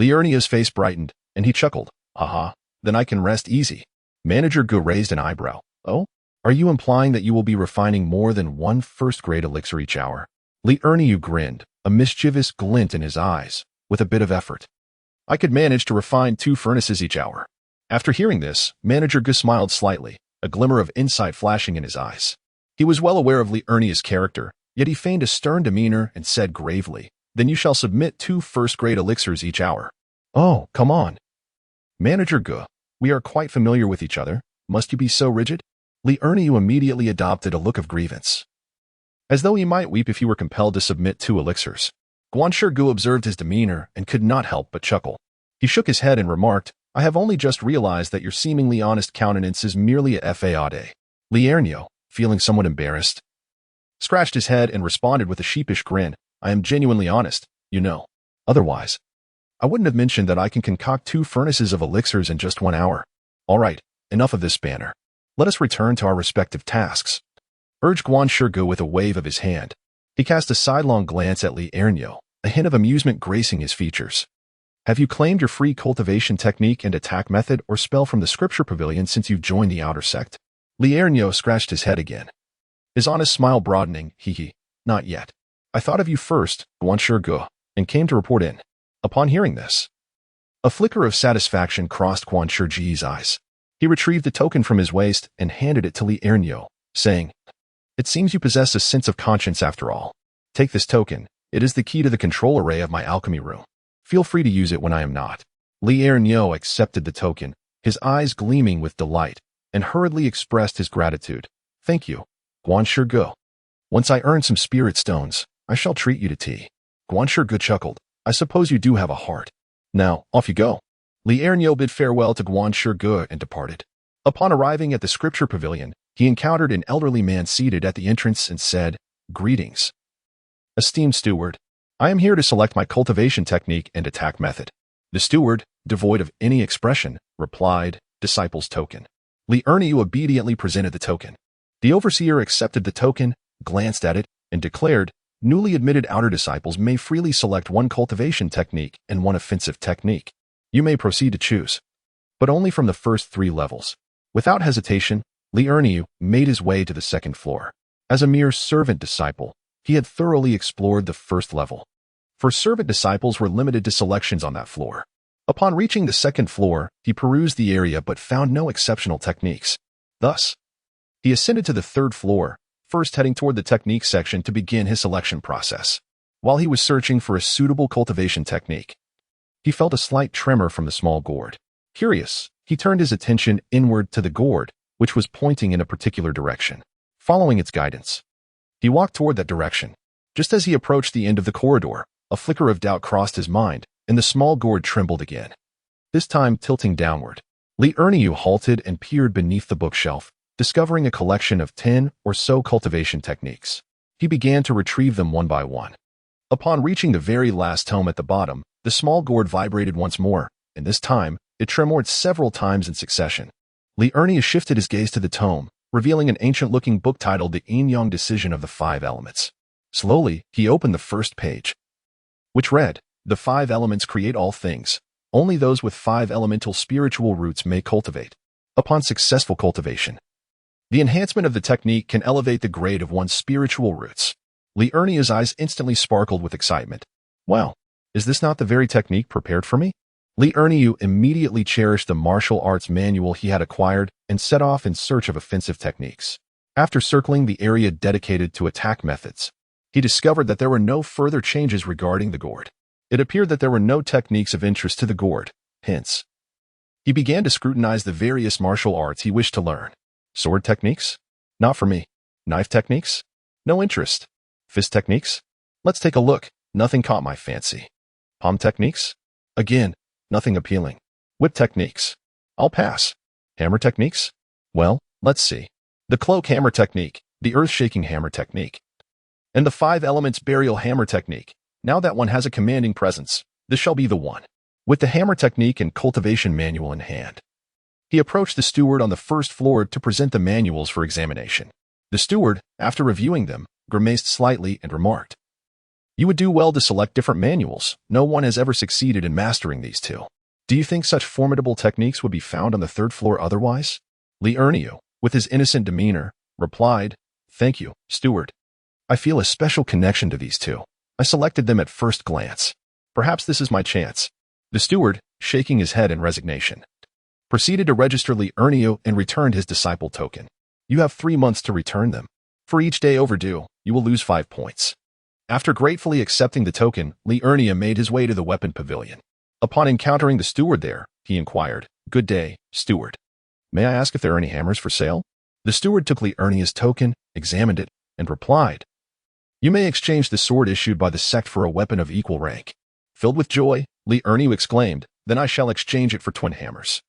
Liurnia's face brightened, and he chuckled. Haha, then I can rest easy. Manager Gu raised an eyebrow. Oh? Are you implying that you will be refining more than 1 first-grade elixir each hour? Liurnia grinned, a mischievous glint in his eyes, with a bit of effort. I could manage to refine 2 furnaces each hour. After hearing this, Manager Gu smiled slightly, a glimmer of insight flashing in his eyes. He was well aware of Liurnia's character, yet he feigned a stern demeanor and said gravely, Then you shall submit 2 first-grade elixirs each hour. Oh, come on. Manager Gu, we are quite familiar with each other. Must you be so rigid? Liurnia immediately adopted a look of grievance, as though he might weep if he were compelled to submit 2 elixirs. Guanshi Gu observed his demeanor and could not help but chuckle. He shook his head and remarked, I have only just realized that your seemingly honest countenance is merely a facade. Liurnia, feeling somewhat embarrassed, scratched his head and responded with a sheepish grin, I am genuinely honest, you know. Otherwise, I wouldn't have mentioned that I can concoct 2 furnaces of elixirs in just 1 hour. All right, enough of this banter. Let us return to our respective tasks, urged Guanshi Gu with a wave of his hand. He cast a sidelong glance at Liurnia, a hint of amusement gracing his features. Have you claimed your free cultivation technique and attack method or spell from the scripture pavilion since you've joined the outer sect? Liurnia scratched his head again, his honest smile broadening. Hee, not yet. I thought of you first, Guanshi Gu, and came to report in. Upon hearing this, a flicker of satisfaction crossed Guanshi Gu's eyes. He retrieved the token from his waist and handed it to Liurnia, saying, It seems you possess a sense of conscience after all. Take this token. It is the key to the control array of my alchemy room. Feel free to use it when I am not. Liurnia accepted the token, his eyes gleaming with delight, and hurriedly expressed his gratitude. Thank you, Guanshi Gu. Once I earn some spirit stones, I shall treat you to tea. Guanshi Gu chuckled. I suppose you do have a heart. Now, off you go. Liurnia bid farewell to Guanshi Gu and departed. Upon arriving at the scripture pavilion, he encountered an elderly man seated at the entrance and said, Greetings. Esteemed steward, I am here to select my cultivation technique and attack method. The steward, devoid of any expression, replied, Disciple's token. Liurnia obediently presented the token. The overseer accepted the token, glanced at it, and declared, Newly admitted outer disciples may freely select 1 cultivation technique and 1 offensive technique. You may proceed to choose, but only from the first 3 levels. Without hesitation, Liurnia made his way to the 2nd floor. As a mere servant disciple, he had thoroughly explored the 1st level, for servant disciples were limited to selections on that floor. Upon reaching the 2nd floor, he perused the area but found no exceptional techniques. Thus, he ascended to the 3rd floor, first heading toward the technique section to begin his selection process. While he was searching for a suitable cultivation technique, he felt a slight tremor from the small gourd. Curious, he turned his attention inward to the gourd, which was pointing in a particular direction. Following its guidance, he walked toward that direction. Just as he approached the end of the corridor, a flicker of doubt crossed his mind, and the small gourd trembled again, this time tilting downward. Liurnia halted and peered beneath the bookshelf, discovering a collection of 10 or so cultivation techniques. He began to retrieve them one by one. Upon reaching the very last tome at the bottom, the small gourd vibrated once more, and this time, it tremored several times in succession. Liurnia shifted his gaze to the tome, revealing an ancient-looking book titled The Yin-Yang Decision of the 5 Elements. Slowly, he opened the first page, which read, The 5 elements create all things. Only those with 5 elemental spiritual roots may cultivate. Upon successful cultivation, the enhancement of the technique can elevate the grade of one's spiritual roots. Liurnia's eyes instantly sparkled with excitement. Wow, is this not the very technique prepared for me? Liurnia immediately cherished the martial arts manual he had acquired and set off in search of offensive techniques. After circling the area dedicated to attack methods, he discovered that there were no further changes regarding the gourd. It appeared that there were no techniques of interest to the gourd. Hence, he began to scrutinize the various martial arts he wished to learn. Sword techniques? Not for me. Knife techniques? No interest. Fist techniques? Let's take a look. Nothing caught my fancy. Palm techniques? Again, nothing appealing. Whip techniques? I'll pass. Hammer techniques? Well, let's see. The cloak hammer technique, the earth-shaking hammer technique, and the 5 elements burial hammer technique. Now that one has a commanding presence, this shall be the one. With the hammer technique and cultivation manual in hand, He approached the steward on the first floor to present the manuals for examination. The steward, after reviewing them, grimaced slightly and remarked, "You would do well to select different manuals. No one has ever succeeded in mastering these two. Do you think such formidable techniques would be found on the third floor otherwise?" Li Erniu, with his innocent demeanor, replied, "Thank you, steward. I feel a special connection to these two. I selected them at first glance. Perhaps this is my chance." The steward, shaking his head in resignation, proceeded to register Li Erniu and returned his disciple token. "You have 3 months to return them. For each day overdue, you will lose 5 points." After gratefully accepting the token, Li Erniu made his way to the weapon pavilion. Upon encountering the steward there, he inquired, "Good day, steward. May I ask if there are any hammers for sale?" The steward took Li Erniu's token, examined it, and replied, "You may exchange the sword issued by the sect for a weapon of equal rank." Filled with joy, Li Erniu exclaimed, "Then I shall exchange it for twin hammers."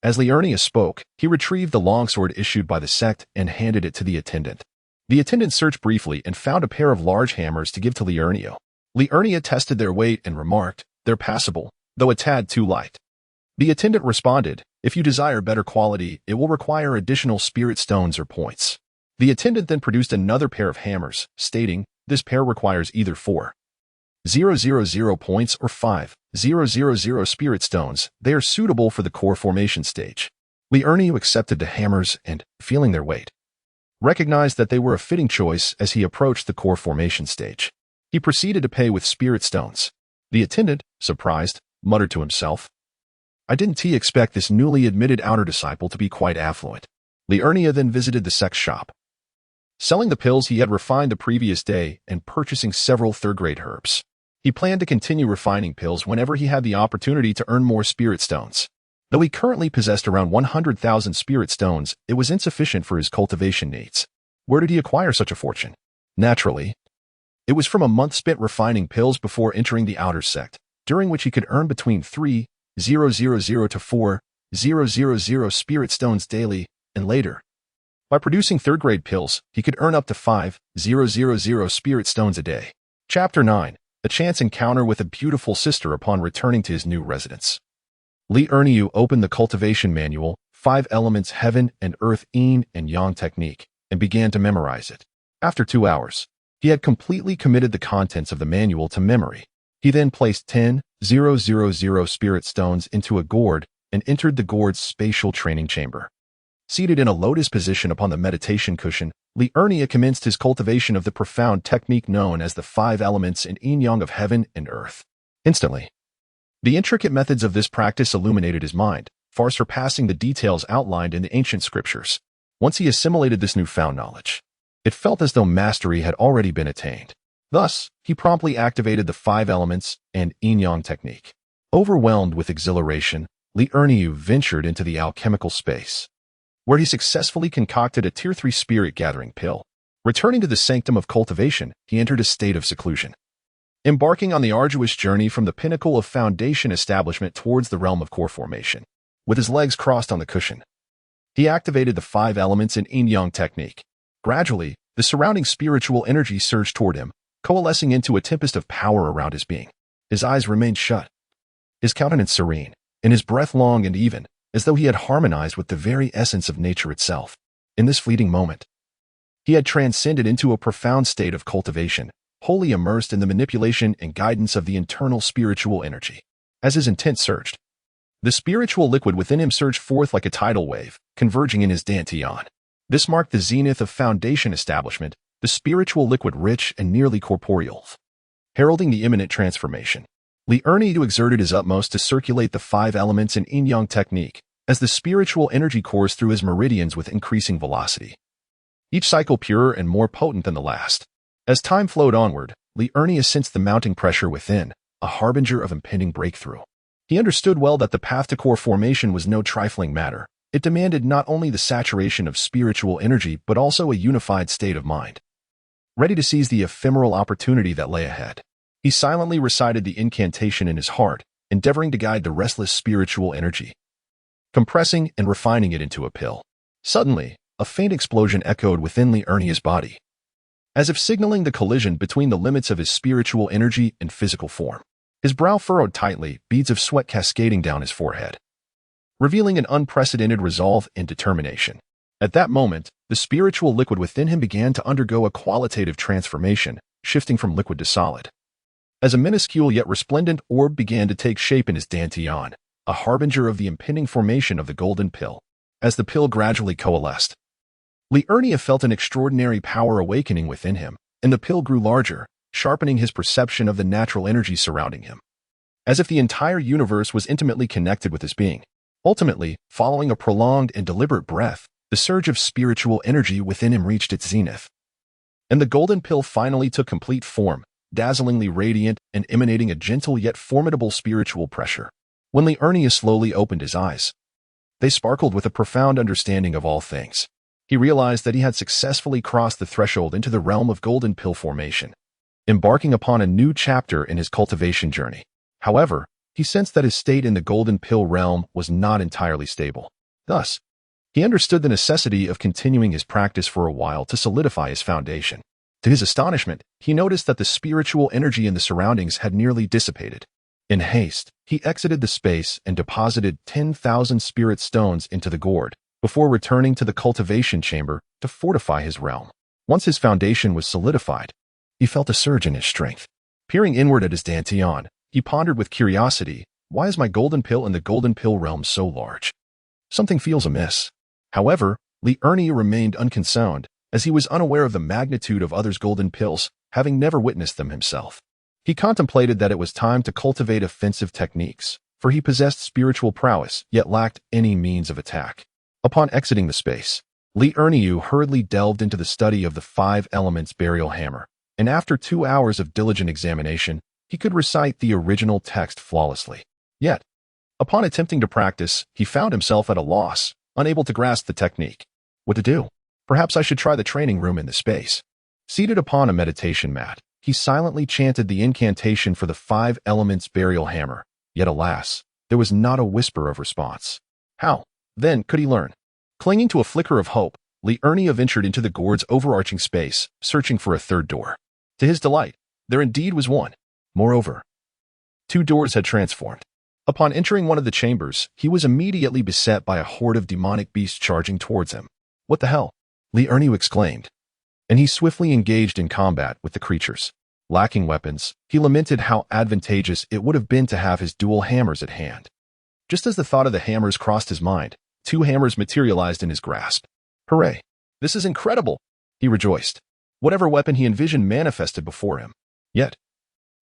As Li Erniu spoke, he retrieved the longsword issued by the sect and handed it to the attendant. The attendant searched briefly and found a pair of large hammers to give to Li Erniu. Li Erniu tested their weight and remarked, "They're passable, though a tad too light." The attendant responded, "If you desire better quality, it will require additional spirit stones or points." The attendant then produced another pair of hammers, stating, "This pair requires either 4,000 points or 5,000 spirit stones. They are suitable for the core formation stage." Li Erniu accepted the hammers and, feeling their weight, recognized that they were a fitting choice as he approached the core formation stage. He proceeded to pay with spirit stones. The attendant, surprised, muttered to himself, "I didn't expect this newly admitted outer disciple to be quite affluent." Li Erniu then visited the sect's shop, selling the pills he had refined the previous day and purchasing several third-grade herbs. He planned to continue refining pills whenever he had the opportunity to earn more spirit stones. Though he currently possessed around 100,000 spirit stones, it was insufficient for his cultivation needs. Where did he acquire such a fortune? Naturally, it was from a month spent refining pills before entering the outer sect, during which he could earn between 3,000 to 4,000 spirit stones daily, and later, by producing third-grade pills, he could earn up to 5,000 spirit stones a day. Chapter 9. A chance encounter with a beautiful sister upon returning to his new residence. Li Erniu opened the cultivation manual, 5 elements heaven and earth yin and yang technique, and began to memorize it. After 2 hours, he had completely committed the contents of the manual to memory. He then placed 10,000 spirit stones into a gourd and entered the gourd's spatial training chamber. Seated in a lotus position upon the meditation cushion, Li Erniu commenced his cultivation of the profound technique known as the 5 elements and yin-yang of heaven and earth. Instantly, the intricate methods of this practice illuminated his mind, far surpassing the details outlined in the ancient scriptures. Once he assimilated this newfound knowledge, it felt as though mastery had already been attained. Thus, he promptly activated the 5 elements and yin-yang technique. Overwhelmed with exhilaration, Li Erniu ventured into the alchemical space, where he successfully concocted a Tier 3 spirit-gathering pill. Returning to the sanctum of cultivation, he entered a state of seclusion, embarking on the arduous journey from the pinnacle of foundation establishment towards the realm of core formation. With his legs crossed on the cushion, he activated the 5 elements in yin-yang technique. Gradually, the surrounding spiritual energy surged toward him, coalescing into a tempest of power around his being. His eyes remained shut, his countenance serene, and his breath long and even, as though he had harmonized with the very essence of nature itself. In this fleeting moment, he had transcended into a profound state of cultivation, wholly immersed in the manipulation and guidance of the internal spiritual energy. As his intent surged, the spiritual liquid within him surged forth like a tidal wave, converging in his dantian. This marked the zenith of foundation establishment, the spiritual liquid rich and nearly corporeal, heralding the imminent transformation. Li Erniu exerted his utmost to circulate the 5 elements in yin-yang technique, as the spiritual energy coursed through his meridians with increasing velocity, each cycle purer and more potent than the last. As time flowed onward, Li Erniu sensed the mounting pressure within, a harbinger of impending breakthrough. He understood well that the path to core formation was no trifling matter. It demanded not only the saturation of spiritual energy but also a unified state of mind, ready to seize the ephemeral opportunity that lay ahead. He silently recited the incantation in his heart, endeavoring to guide the restless spiritual energy, compressing and refining it into a pill. Suddenly, a faint explosion echoed within Li Erniu's body, as if signaling the collision between the limits of his spiritual energy and physical form. His brow furrowed tightly, beads of sweat cascading down his forehead. revealing an unprecedented resolve and determination. At that moment, the spiritual liquid within him began to undergo a qualitative transformation, shifting from liquid to solid. As a minuscule yet resplendent orb began to take shape in his dantian, a harbinger of the impending formation of the golden pill. As the pill gradually coalesced, Liurnia felt an extraordinary power awakening within him, and the pill grew larger, sharpening his perception of the natural energy surrounding him, as if the entire universe was intimately connected with his being. Ultimately, following a prolonged and deliberate breath, the surge of spiritual energy within him reached its zenith, and the golden pill finally took complete form, dazzlingly radiant and emanating a gentle yet formidable spiritual pressure. When Liurnia slowly opened his eyes, they sparkled with a profound understanding of all things. He realized that he had successfully crossed the threshold into the realm of golden pill formation, embarking upon a new chapter in his cultivation journey. However, he sensed that his state in the golden pill realm was not entirely stable. Thus, he understood the necessity of continuing his practice for a while to solidify his foundation. To his astonishment, he noticed that the spiritual energy in the surroundings had nearly dissipated. In haste, he exited the space and deposited 10,000 spirit stones into the gourd, before returning to the cultivation chamber to fortify his realm. Once his foundation was solidified, he felt a surge in his strength. Peering inward at his dantian, he pondered with curiosity, why is my golden pill in the golden pill realm so large? Something feels amiss. However, Liurnia remained unconcerned, as he was unaware of the magnitude of others' golden pills, having never witnessed them himself. He contemplated that it was time to cultivate offensive techniques, for he possessed spiritual prowess, yet lacked any means of attack. Upon exiting the space, Liurnia hurriedly delved into the study of the 5 elements burial hammer, and after 2 hours of diligent examination, he could recite the original text flawlessly. Yet, upon attempting to practice, he found himself at a loss, unable to grasp the technique. What to do? Perhaps I should try the training room in the space. Seated upon a meditation mat, he silently chanted the incantation for the 5 elements burial hammer, yet alas, there was not a whisper of response. How, then, could he learn? Clinging to a flicker of hope, Liurnia ventured into the gourd's overarching space, searching for a third door. To his delight, there indeed was one. Moreover, 2 doors had transformed. Upon entering one of the chambers, he was immediately beset by a horde of demonic beasts charging towards him. What the hell? Liurnia exclaimed, and he swiftly engaged in combat with the creatures. Lacking weapons, he lamented how advantageous it would have been to have his dual hammers at hand. Just as the thought of the hammers crossed his mind, 2 hammers materialized in his grasp. Hooray! This is incredible! He rejoiced. Whatever weapon he envisioned manifested before him. Yet,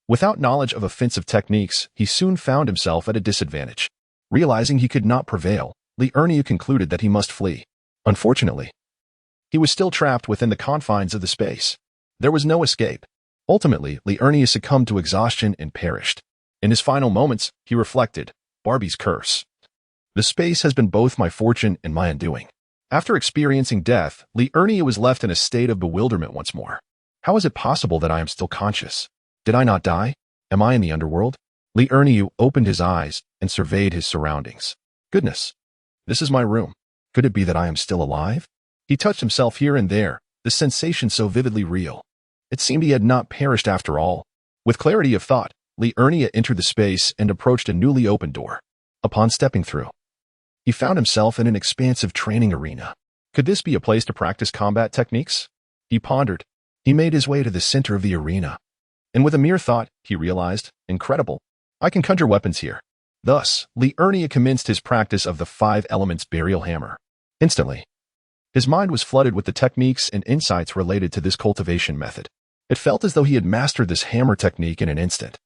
without knowledge of offensive techniques, he soon found himself at a disadvantage. Realizing he could not prevail, Liurnia concluded that he must flee. Unfortunately, he was still trapped within the confines of the space. There was no escape. Ultimately, Liurnia succumbed to exhaustion and perished. In his final moments, he reflected, Barbie's curse. The space has been both my fortune and my undoing. After experiencing death, Liurnia was left in a state of bewilderment once more. How is it possible that I am still conscious? Did I not die? Am I in the underworld? Liurnia opened his eyes and surveyed his surroundings. Goodness, this is my room. Could it be that I am still alive? He touched himself here and there, the sensation so vividly real. It seemed he had not perished after all. With clarity of thought, Liurnia entered the space and approached a newly opened door. Upon stepping through, he found himself in an expansive training arena. Could this be a place to practice combat techniques? He pondered. He made his way to the center of the arena. And with a mere thought, he realized, incredible, I can conjure weapons here. Thus, Liurnia commenced his practice of the 5 elements burial hammer. Instantly, his mind was flooded with the techniques and insights related to this cultivation method. It felt as though he had mastered this hammer technique in an instant.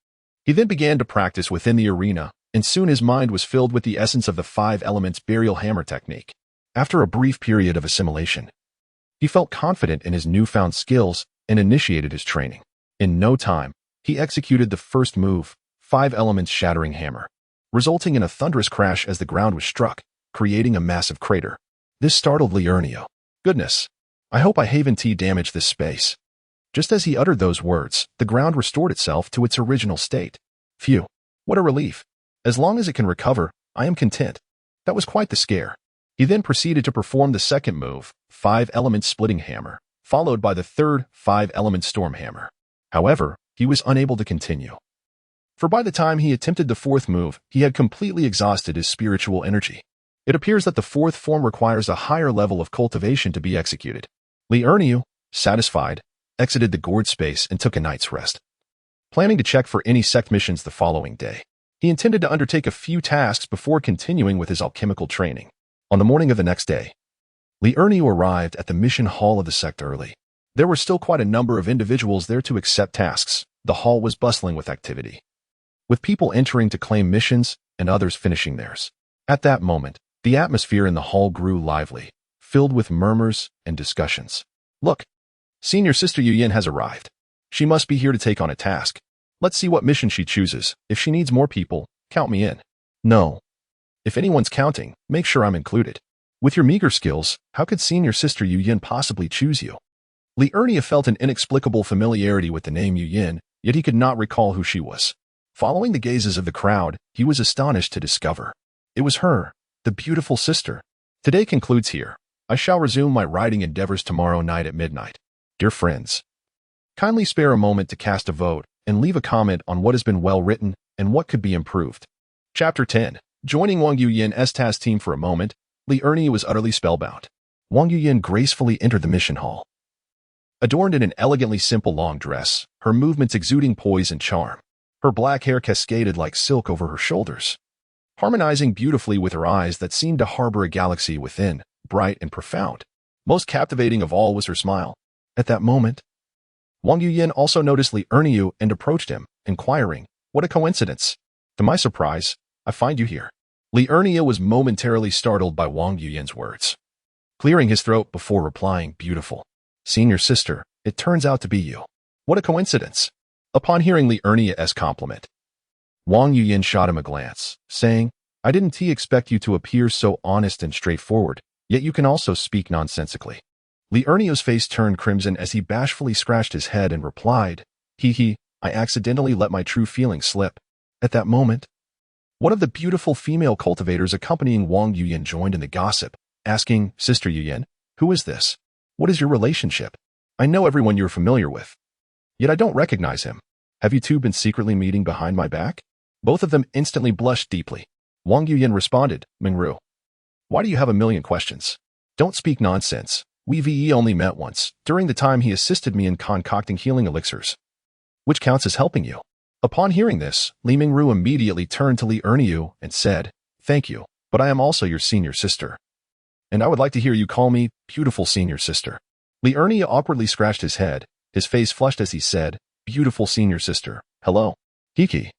He then began to practice within the arena, and soon his mind was filled with the essence of the 5 elements burial hammer technique. After a brief period of assimilation, he felt confident in his newfound skills and initiated his training. In no time, he executed the first move, 5 elements shattering hammer, resulting in a thunderous crash as the ground was struck, creating a massive crater. This startled Liurnia. Goodness, I hope I haven't damaged this space. Just as he uttered those words, the ground restored itself to its original state. Phew, what a relief. As long as it can recover, I am content. That was quite the scare. He then proceeded to perform the second move, 5 elements splitting hammer, followed by the third 5 elements storm hammer. However, he was unable to continue. For by the time he attempted the 4th move, he had completely exhausted his spiritual energy. It appears that the fourth form requires a higher level of cultivation to be executed. Li Erniu, satisfied, exited the gourd space and took a night's rest. Planning to check for any sect missions the following day, he intended to undertake a few tasks before continuing with his alchemical training. On the morning of the next day, Li Erniu arrived at the mission hall of the sect early. There were still quite a number of individuals there to accept tasks. The hall was bustling with activity, with people entering to claim missions and others finishing theirs. At that moment, the atmosphere in the hall grew lively, filled with murmurs and discussions. Look, Senior Sister Yu Yin has arrived. She must be here to take on a task. Let's see what mission she chooses. If she needs more people, count me in. No. If anyone's counting, make sure I'm included. With your meager skills, how could Senior Sister Yu Yin possibly choose you? Li Erniu felt an inexplicable familiarity with the name Yu Yin, yet he could not recall who she was. Following the gazes of the crowd, he was astonished to discover it was her, the beautiful sister. Today concludes here. I shall resume my writing endeavors tomorrow night at midnight. Dear friends, kindly spare a moment to cast a vote and leave a comment on what has been well written and what could be improved. Chapter 10. Joining Wang Yuyin's task team for a moment, Li Erniu was utterly spellbound. Wang Yuyin gracefully entered the mission hall. Adorned in an elegantly simple long dress, her movements exuding poise and charm, her black hair cascaded like silk over her shoulders, harmonizing beautifully with her eyes that seemed to harbor a galaxy within, bright and profound. Most captivating of all was her smile. At that moment, Wang Yuyin also noticed Li Erniu and approached him, inquiring, "What a coincidence! To my surprise, I find you here." Li Erniu was momentarily startled by Wang Yuyin's words, clearing his throat before replying, "Beautiful Senior Sister, it turns out to be you. What a coincidence." Upon hearing Li Erniu's compliment, Wang Yuyin shot him a glance, saying, "I didn't expect you to appear so honest and straightforward, yet you can also speak nonsensically." Li Erniu's face turned crimson as he bashfully scratched his head and replied, "Hee, I accidentally let my true feelings slip." At that moment, one of the beautiful female cultivators accompanying Wang Yuyin joined in the gossip, asking, "Sister Yuyin, who is this? What is your relationship? I know everyone you're familiar with, yet I don't recognize him. Have you two been secretly meeting behind my back?" Both of them instantly blushed deeply. Wang Yuyin responded, "Mingru, why do you have a million questions? Don't speak nonsense. We only met once, during the time he assisted me in concocting healing elixirs, which counts as helping you." Upon hearing this, Li Mingru immediately turned to Li Erniu and said, "Thank you, but I am also your senior sister, and I would like to hear you call me beautiful senior sister." Li Erniu awkwardly scratched his head, his face flushed as he said, "Beautiful senior sister, hello." Hiki.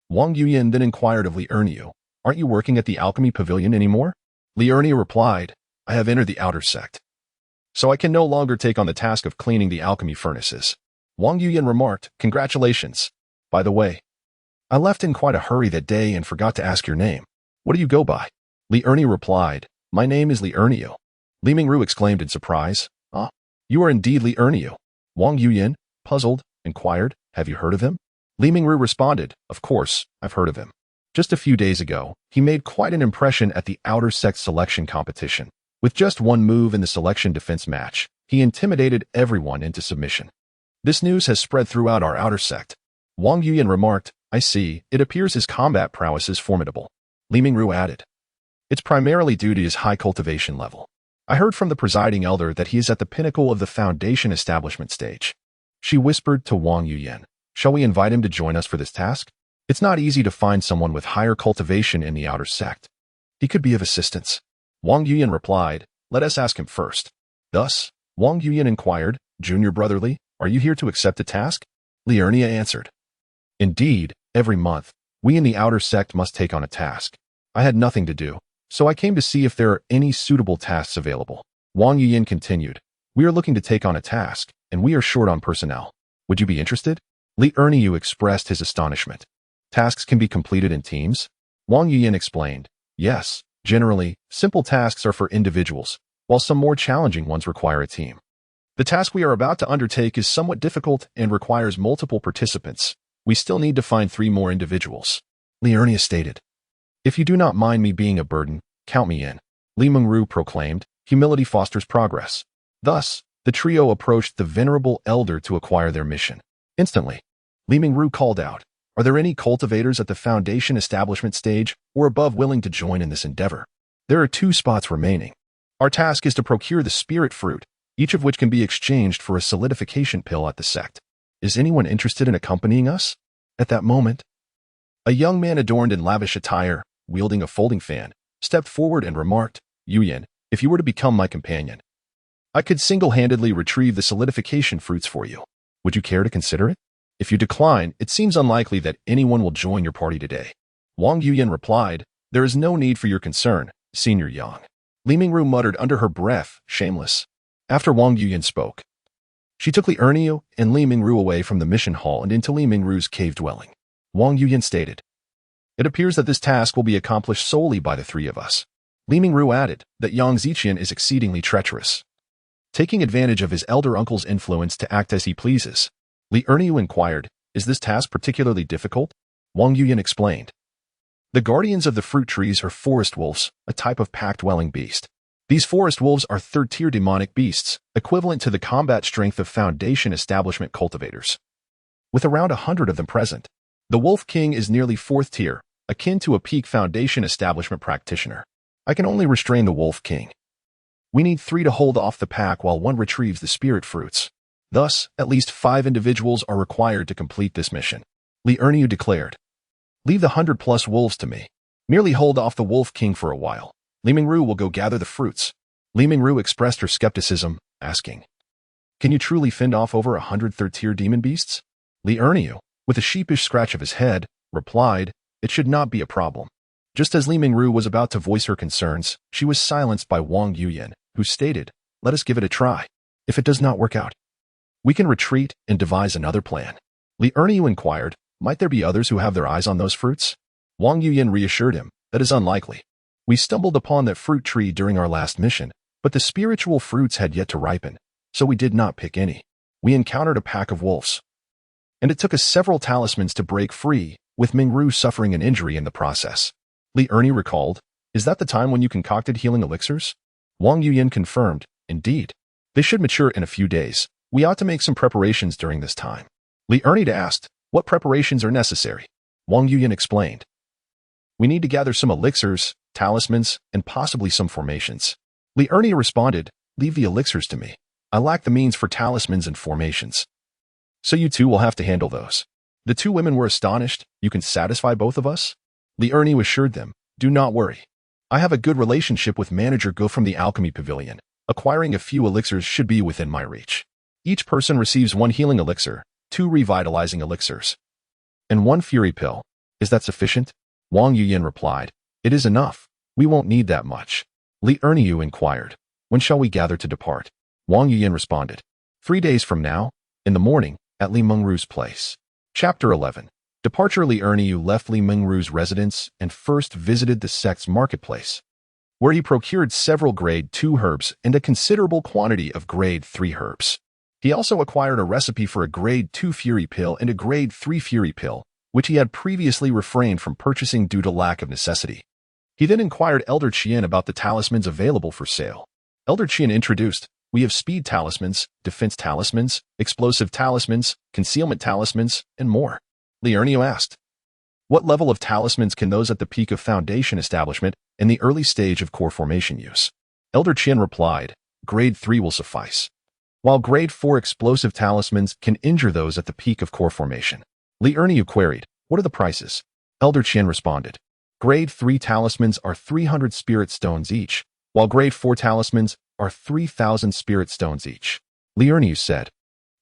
Wang Yuyin then inquired of Li Erniu, "Aren't you working at the alchemy pavilion anymore?" Li Erniu replied, "I have entered the outer sect, so I can no longer take on the task of cleaning the alchemy furnaces." Wang Yuyin remarked, "Congratulations. By the way, I left in quite a hurry that day and forgot to ask your name. What do you go by?" Li Erniu replied, "My name is Li Erniu." Li Mingru exclaimed in surprise, "Ah, you are indeed Li Erniu." Wang Yuyin, puzzled, inquired, "Have you heard of him?" Li Mingru responded, "Of course, I've heard of him. Just a few days ago, he made quite an impression at the outer sect selection competition. With just one move in the selection defense match, he intimidated everyone into submission. This news has spread throughout our outer sect." Wang Yuyin remarked, "I see, it appears his combat prowess is formidable." Li Mingru added, "It's primarily due to his high cultivation level. I heard from the presiding elder that he is at the pinnacle of the foundation establishment stage." She whispered to Wang Yuyin, "Shall we invite him to join us for this task? It's not easy to find someone with higher cultivation in the outer sect. He could be of assistance." Wang Yuyin replied, "Let us ask him first." Thus, Wang Yuyin inquired, "Junior brother Li, are you here to accept a task?" Li Erniu answered, "Indeed, every month, we in the outer sect must take on a task. I had nothing to do, so I came to see if there are any suitable tasks available." Wang Yuyin continued, "We are looking to take on a task, and we are short on personnel. Would you be interested?" Li Erniu expressed his astonishment. "Tasks can be completed in teams?" Wang Yuyin explained, "Yes, generally, simple tasks are for individuals, while some more challenging ones require a team. The task we are about to undertake is somewhat difficult and requires multiple participants. We still need to find 3 more individuals." Li Erniu stated, "If you do not mind me being a burden, count me in." Li Mingru proclaimed, "Humility fosters progress." Thus, the trio approached the venerable elder to acquire their mission. Instantly, Li Mingru called out, Are there any cultivators at the foundation establishment stage or above willing to join in this endeavor? There are 2 spots remaining. Our task is to procure the spirit fruit, each of which can be exchanged for a solidification pill at the sect. Is anyone interested in accompanying us? At that moment, a young man adorned in lavish attire, wielding a folding fan, stepped forward and remarked, "Yuyin, if you were to become my companion, I could single-handedly retrieve the solidification fruits for you. Would you care to consider it? If you decline, it seems unlikely that anyone will join your party today." Wang Yuyin replied, "There is no need for your concern, Senior Yang." Li Mingru muttered under her breath, "Shameless." After Wang Yuyin spoke, she took Li Erniu and Li Mingru away from the mission hall and into Li Mingru's cave dwelling. Wang Yuyin stated, "It appears that this task will be accomplished solely by the 3 of us." Li Mingru added that Yang Ziqian is exceedingly treacherous, taking advantage of his elder uncle's influence to act as he pleases. Li Erniu inquired, "Is this task particularly difficult?" Wang Yuyin explained, "The guardians of the fruit trees are forest wolves, a type of pack-dwelling beast. These forest wolves are 3rd-tier demonic beasts, equivalent to the combat strength of Foundation establishment cultivators. With around 100 of them present, the Wolf King is nearly 4th tier, akin to a peak Foundation establishment practitioner. I can only restrain the Wolf King. We need 3 to hold off the pack while 1 retrieves the spirit fruits. Thus, at least 5 individuals are required to complete this mission." Li Erniu declared, "Leave the 100+ wolves to me. Merely hold off the Wolf King for a while. Li Mingru will go gather the fruits." Li Mingru expressed her skepticism, asking, "Can you truly fend off over 100 3rd-tier demon beasts?" Li Erniu, with a sheepish scratch of his head, replied, "It should not be a problem." Just as Li Mingru was about to voice her concerns, she was silenced by Wang Yuyin, who stated, "Let us give it a try. If it does not work out, we can retreat and devise another plan." Li Erniu inquired, "Might there be others who have their eyes on those fruits?" Wang Yuyin reassured him, "That is unlikely. We stumbled upon that fruit tree during our last mission, but the spiritual fruits had yet to ripen, so we did not pick any. We encountered a pack of wolves, and it took us several talismans to break free, with Mingru suffering an injury in the process." Li Erniu recalled, "Is that the time when you concocted healing elixirs?" Wang Yuyin confirmed, "Indeed. They should mature in a few days. We ought to make some preparations during this time." Li Erniu asked, "What preparations are necessary?" Wang Yuyin explained, "We need to gather some elixirs, talismans, and possibly some formations." Li Erniu responded, "Leave the elixirs to me. I lack the means for talismans and formations. So you 2 will have to handle those." The 2 women were astonished. "You can satisfy both of us?" Li Erniu assured them, "Do not worry. I have a good relationship with Manager Go from the Alchemy Pavilion. Acquiring a few elixirs should be within my reach. Each person receives 1 healing elixir, 2 revitalizing elixirs, and 1 fury pill. Is that sufficient?" Wang Yuyin replied, "It is enough. We won't need that much." Li Erniu inquired, "When shall we gather to depart?" Wang Yuyin responded, 3 days from now, in the morning, at Li Mingru's place. Chapter 11. Departure. Li Erniu left Li Mingru's residence and first visited the sect's marketplace, where he procured several grade 2 herbs and a considerable quantity of grade 3 herbs. He also acquired a recipe for a grade 2 fury pill and a grade 3 fury pill, which he had previously refrained from purchasing due to lack of necessity. He then inquired Elder Qian about the talismans available for sale. Elder Qian introduced, "We have speed talismans, defense talismans, explosive talismans, concealment talismans, and more." Li Erniu asked, "What level of talismans can those at the peak of Foundation establishment and the early stage of core formation use?" Elder Qian replied, "Grade 3 will suffice, while grade 4 explosive talismans can injure those at the peak of core formation." Li Erniu queried, "What are the prices?" Elder Qian responded, "Grade 3 talismans are 300 spirit stones each, while grade 4 talismans are 3,000 spirit stones each." Li Erniu said,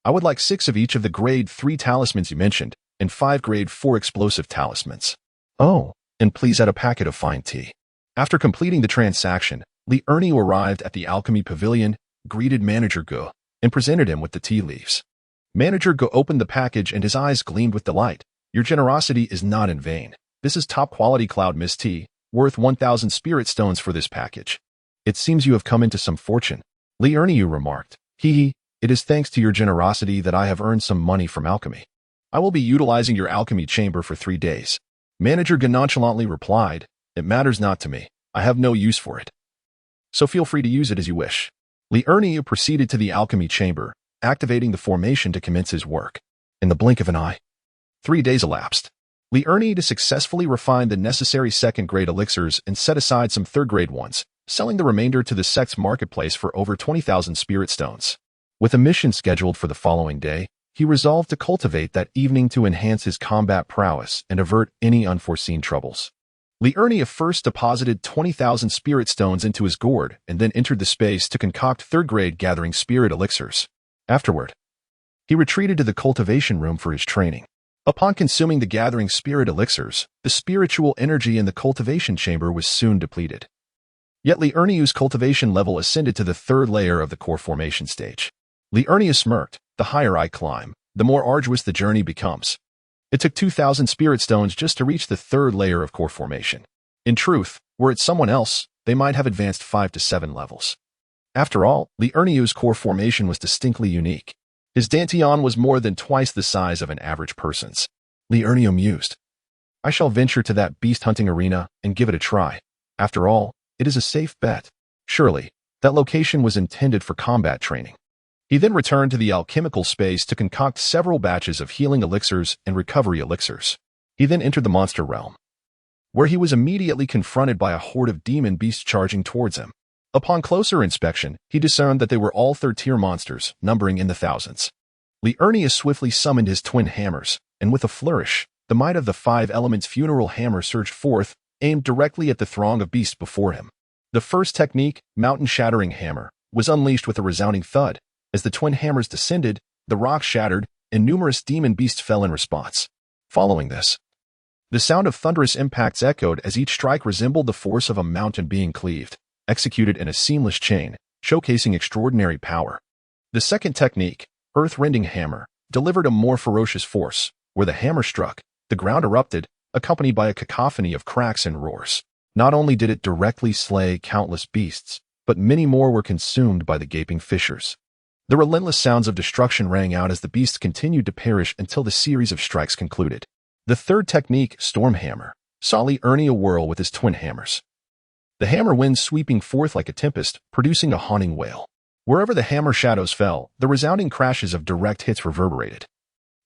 "I would like 6 of each of the grade 3 talismans you mentioned, and 5 grade 4 explosive talismans. Oh, and please add a packet of fine tea." After completing the transaction, Li Erniu arrived at the Alchemy Pavilion, greeted Manager Go, and presented him with the tea leaves. Manager Go opened the package and his eyes gleamed with delight. "Your generosity is not in vain. This is top-quality cloud mist tea, worth 1,000 spirit stones for this package. It seems you have come into some fortune." Li Erniu remarked, "Hee, it is thanks to your generosity that I have earned some money from alchemy. I will be utilizing your alchemy chamber for 3 days." Manager Go nonchalantly replied, "It matters not to me. I have no use for it. So feel free to use it as you wish." Li Erniu proceeded to the alchemy chamber, activating the formation to commence his work. In the blink of an eye, 3 days elapsed. Li Ernie successfully refined the necessary second-grade elixirs and set aside some third-grade ones, selling the remainder to the sect's marketplace for over 20,000 spirit stones. With a mission scheduled for the following day, he resolved to cultivate that evening to enhance his combat prowess and avert any unforeseen troubles. Li Ernie first deposited 20,000 spirit stones into his gourd and then entered the space to concoct third-grade gathering spirit elixirs. Afterward, he retreated to the cultivation room for his training. Upon consuming the gathering spirit elixirs, the spiritual energy in the cultivation chamber was soon depleted. Yet Li Ernie's cultivation level ascended to the third layer of the core formation stage. Li Ernie smirked. The higher I climb, the more arduous the journey becomes. It took 2,000 spirit stones just to reach the third layer of core formation. In truth, were it someone else, they might have advanced 5 to 7 levels. After all, Li Ernie's core formation was distinctly unique. His dantian was more than twice the size of an average person's. Li Ernie mused. I shall venture to that beast-hunting arena and give it a try. After all, it is a safe bet. Surely, that location was intended for combat training. He then returned to the alchemical space to concoct several batches of healing elixirs and recovery elixirs. He then entered the monster realm, where he was immediately confronted by a horde of demon beasts charging towards him. Upon closer inspection, he discerned that they were all third-tier monsters, numbering in the thousands. Li Ernie swiftly summoned his twin hammers, and with a flourish, the might of the 5 elements funeral hammer surged forth, aimed directly at the throng of beasts before him. The first technique, mountain-shattering hammer, was unleashed with a resounding thud. As the twin hammers descended, the rock shattered, and numerous demon beasts fell in response. Following this, the sound of thunderous impacts echoed as each strike resembled the force of a mountain being cleaved, executed in a seamless chain, showcasing extraordinary power. The second technique, earth-rending hammer, delivered a more ferocious force. Where the hammer struck, the ground erupted, accompanied by a cacophony of cracks and roars. Not only did it directly slay countless beasts, but many more were consumed by the gaping fissures. The relentless sounds of destruction rang out as the beasts continued to perish until the series of strikes concluded. The third technique, Storm Hammer, saw Li Ernie whirl with his twin hammers. The hammer winds sweeping forth like a tempest, producing a haunting wail. Wherever the hammer shadows fell, the resounding crashes of direct hits reverberated,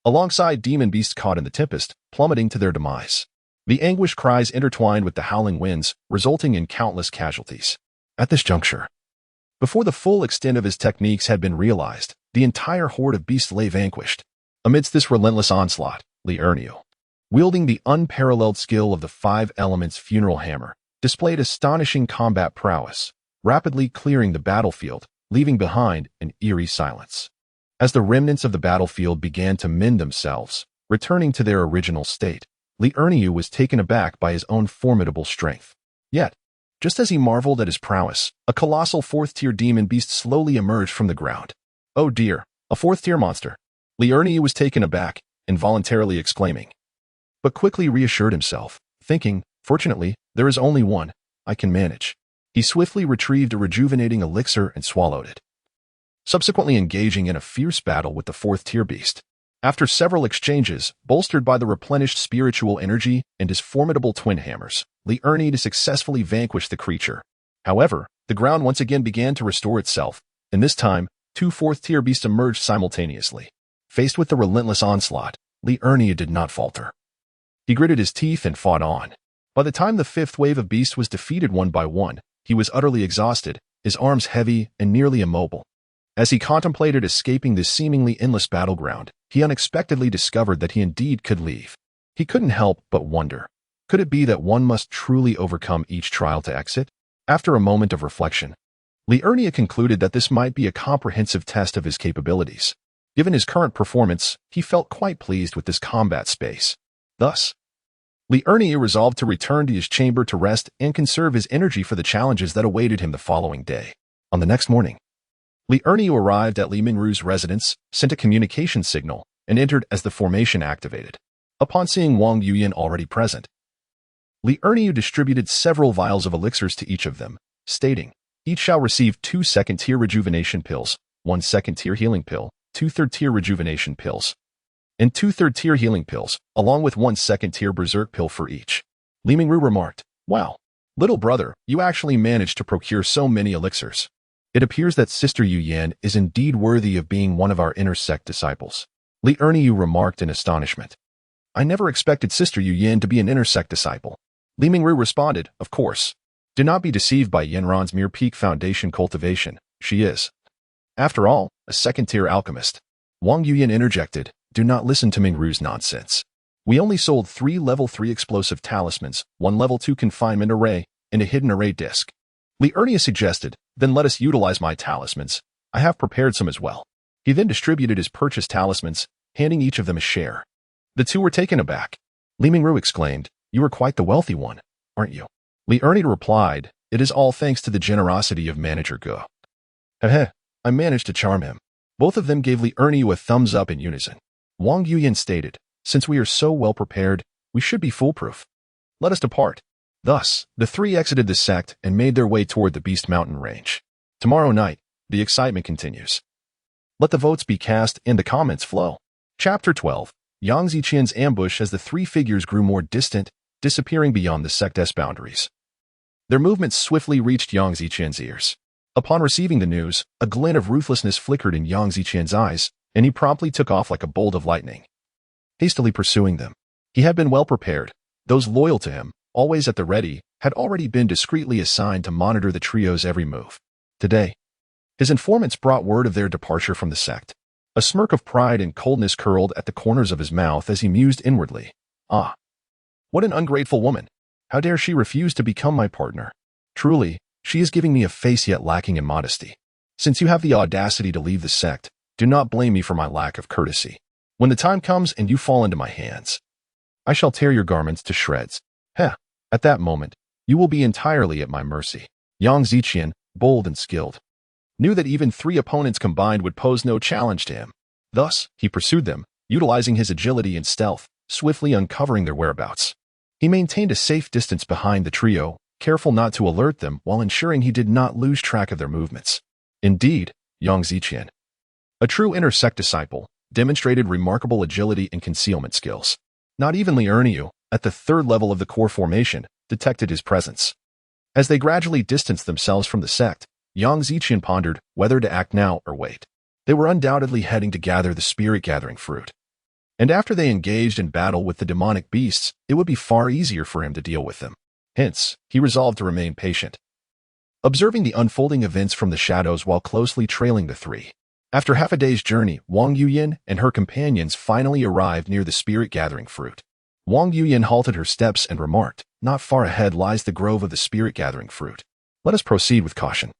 alongside demon beasts caught in the tempest, plummeting to their demise. The anguished cries intertwined with the howling winds, resulting in countless casualties. At this juncture, before the full extent of his techniques had been realized, the entire horde of beasts lay vanquished. Amidst this relentless onslaught, Li Ernie, wielding the unparalleled skill of the 5 elements funeral hammer, displayed astonishing combat prowess, rapidly clearing the battlefield, leaving behind an eerie silence. As the remnants of the battlefield began to mend themselves, returning to their original state, Li Ernie was taken aback by his own formidable strength. Yet, just as he marveled at his prowess, a colossal 4th-tier demon beast slowly emerged from the ground. Oh dear, a 4th-tier monster. Li Ernie was taken aback, involuntarily exclaiming, but quickly reassured himself, thinking, fortunately, there is only one. I can manage. He swiftly retrieved a rejuvenating elixir and swallowed it, subsequently engaging in a fierce battle with the 4th-tier beast. After several exchanges, bolstered by the replenished spiritual energy and his formidable twin hammers, Li Ernie successfully vanquished the creature. However, the ground once again began to restore itself, and this time, 2 4th-tier beasts emerged simultaneously. Faced with the relentless onslaught, Li Ernie did not falter. He gritted his teeth and fought on. By the time the 5th wave of beasts was defeated one by one, he was utterly exhausted, his arms heavy and nearly immobile. As he contemplated escaping this seemingly endless battleground, he unexpectedly discovered that he indeed could leave. He couldn't help but wonder, could it be that one must truly overcome each trial to exit? After a moment of reflection, Li Ernie concluded that this might be a comprehensive test of his capabilities. Given his current performance, he felt quite pleased with this combat space. Thus, Li Ernie resolved to return to his chamber to rest and conserve his energy for the challenges that awaited him the following day. On the next morning, Li Ernie arrived at Li Minru's residence, sent a communication signal, and entered as the formation activated. Upon seeing Wang Yuyan already present, Li Ernie distributed several vials of elixirs to each of them, stating, each shall receive 2 second-tier rejuvenation pills, 1 second-tier healing pill, 2 third-tier rejuvenation pills, and 2 third-tier healing pills, along with 1 second-tier berserk pill for each. Li Minru remarked, wow, little brother, you actually managed to procure so many elixirs. It appears that Sister Yu Yan is indeed worthy of being one of our inner sect disciples. Li Ernie remarked in astonishment. I never expected Sister Yu Yin to be an intersect disciple. Li Mingru responded, of course. Do not be deceived by Yanran's mere peak foundation cultivation. She is, after all, a second-tier alchemist. Wang Yuyin interjected, do not listen to Mingru's nonsense. We only sold 3 level 3 explosive talismans, 1 level 2 confinement array, and a hidden array disc. Li Ernia suggested, then let us utilize my talismans. I have prepared some as well. He then distributed his purchased talismans, handing each of them a share. The two were taken aback. Li Mingru exclaimed, you are quite the wealthy one, aren't you? Li Ernia replied, it is all thanks to the generosity of Manager Ge. Heh, I managed to charm him. Both of them gave Li Ernia a thumbs up in unison. Wang Yuyin stated, since we are so well prepared, we should be foolproof. Let us depart. Thus, the three exited the sect and made their way toward the Beast Mountain range. Tomorrow night, the excitement continues. Let the votes be cast and the comments flow. Chapter 12. Yang Ziqian's ambush as the three figures grew more distant, disappearing beyond the sect's boundaries. Their movements swiftly reached Yang Ziqian's ears. Upon receiving the news, a glint of ruthlessness flickered in Yang Ziqian's eyes, and he promptly took off like a bolt of lightning, hastily pursuing them. He had been well prepared. Those loyal to him, always at the ready, had already been discreetly assigned to monitor the trio's every move. Today, his informants brought word of their departure from the sect. A smirk of pride and coldness curled at the corners of his mouth as he mused inwardly. Ah, what an ungrateful woman. How dare she refuse to become my partner? Truly, she is giving me a face yet lacking in modesty. Since you have the audacity to leave the sect, do not blame me for my lack of courtesy. When the time comes and you fall into my hands, I shall tear your garments to shreds. Heh, at that moment, you will be entirely at my mercy. Yang Ziqian, bold and skilled, knew that even 3 opponents combined would pose no challenge to him. Thus, he pursued them, utilizing his agility and stealth, swiftly uncovering their whereabouts. He maintained a safe distance behind the trio, careful not to alert them while ensuring he did not lose track of their movements. Indeed, Yang Ziqian, a true intersect disciple, demonstrated remarkable agility and concealment skills. Not even Li Erniu, at the 3rd level of the core formation, detected his presence. As they gradually distanced themselves from the sect, Yang Ziqian pondered whether to act now or wait. They were undoubtedly heading to gather the spirit-gathering fruit. And after they engaged in battle with the demonic beasts, it would be far easier for him to deal with them. Hence, he resolved to remain patient, observing the unfolding events from the shadows while closely trailing the three. After half a day's journey, Wang Yuyin and her companions finally arrived near the spirit-gathering fruit. Wang Yuyin halted her steps and remarked, not far ahead lies the grove of the spirit-gathering fruit. Let us proceed with caution.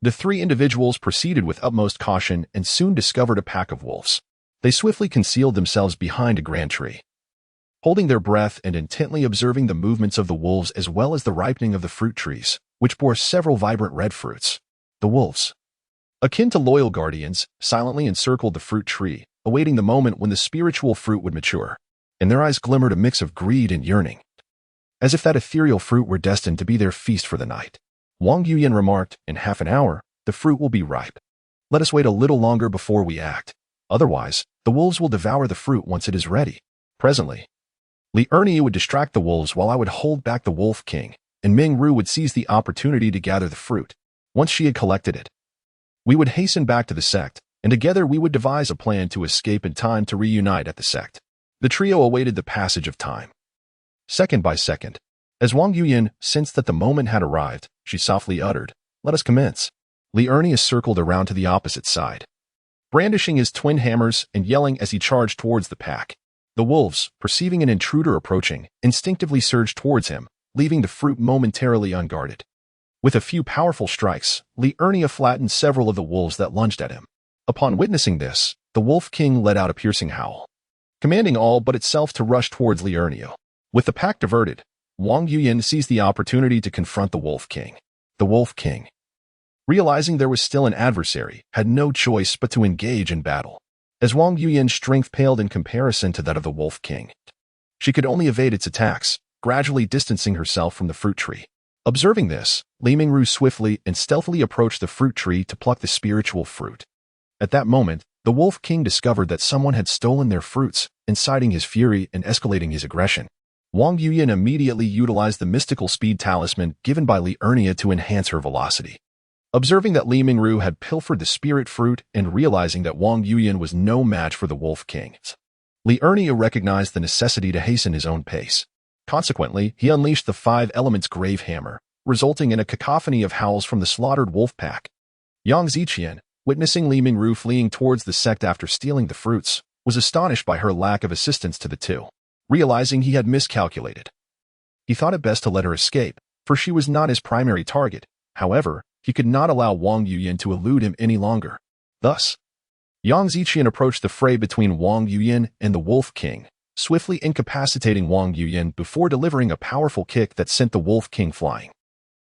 The 3 individuals proceeded with utmost caution and soon discovered a pack of wolves. They swiftly concealed themselves behind a grand tree, holding their breath and intently observing the movements of the wolves as well as the ripening of the fruit trees, which bore several vibrant red fruits. The wolves, akin to loyal guardians, silently encircled the fruit tree, awaiting the moment when the spiritual fruit would mature. In their eyes glimmered a mix of greed and yearning, as if that ethereal fruit were destined to be their feast for the night. Wang Yuyin remarked, in half an hour, the fruit will be ripe. Let us wait a little longer before we act. Otherwise, the wolves will devour the fruit once it is ready. Presently, Li Erniu would distract the wolves while I would hold back the Wolf King, and Ming Ru would seize the opportunity to gather the fruit. Once she had collected it, we would hasten back to the sect, and together we would devise a plan to escape in time to reunite at the sect. The trio awaited the passage of time, second by second. As Wang Yuyin sensed that the moment had arrived, she softly uttered, let us commence. Li Erniu circled around to the opposite side, brandishing his twin hammers and yelling as he charged towards the pack. The wolves, perceiving an intruder approaching, instinctively surged towards him, leaving the fruit momentarily unguarded. With a few powerful strikes, Li Erniu flattened several of the wolves that lunged at him. Upon witnessing this, the Wolf King let out a piercing howl, commanding all but itself to rush towards Li Erniu. With the pack diverted, Wang Yuyin seized the opportunity to confront the Wolf King. The Wolf King, realizing there was still an adversary, had no choice but to engage in battle. As Wang Yuyin's strength paled in comparison to that of the Wolf King, she could only evade its attacks, gradually distancing herself from the fruit tree. Observing this, Li Mingru swiftly and stealthily approached the fruit tree to pluck the spiritual fruit. At that moment, the Wolf King discovered that someone had stolen their fruits, inciting his fury and escalating his aggression. Wang Yuyin immediately utilized the mystical speed talisman given by Li Erniu to enhance her velocity. Observing that Li Mingru had pilfered the spirit fruit and realizing that Wang Yuyin was no match for the Wolf King, Li Ernie recognized the necessity to hasten his own pace. Consequently, he unleashed the five elements grave hammer, resulting in a cacophony of howls from the slaughtered wolf pack. Yang Ziqian, witnessing Li Mingru fleeing towards the sect after stealing the fruits, was astonished by her lack of assistance to the two. Realizing he had miscalculated, he thought it best to let her escape, for she was not his primary target. However, he could not allow Wang Yuyan to elude him any longer. Thus, Yang Ziqian approached the fray between Wang Yuyan and the Wolf King, swiftly incapacitating Wang Yuyan before delivering a powerful kick that sent the Wolf King flying.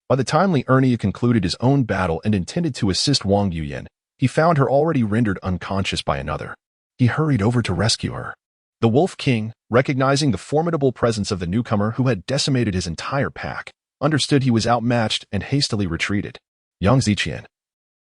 By the time Li Ernie concluded his own battle and intended to assist Wang Yuyan, he found her already rendered unconscious by another. He hurried over to rescue her. The Wolf King, recognizing the formidable presence of the newcomer who had decimated his entire pack, understood he was outmatched and hastily retreated. Yang Ziqian,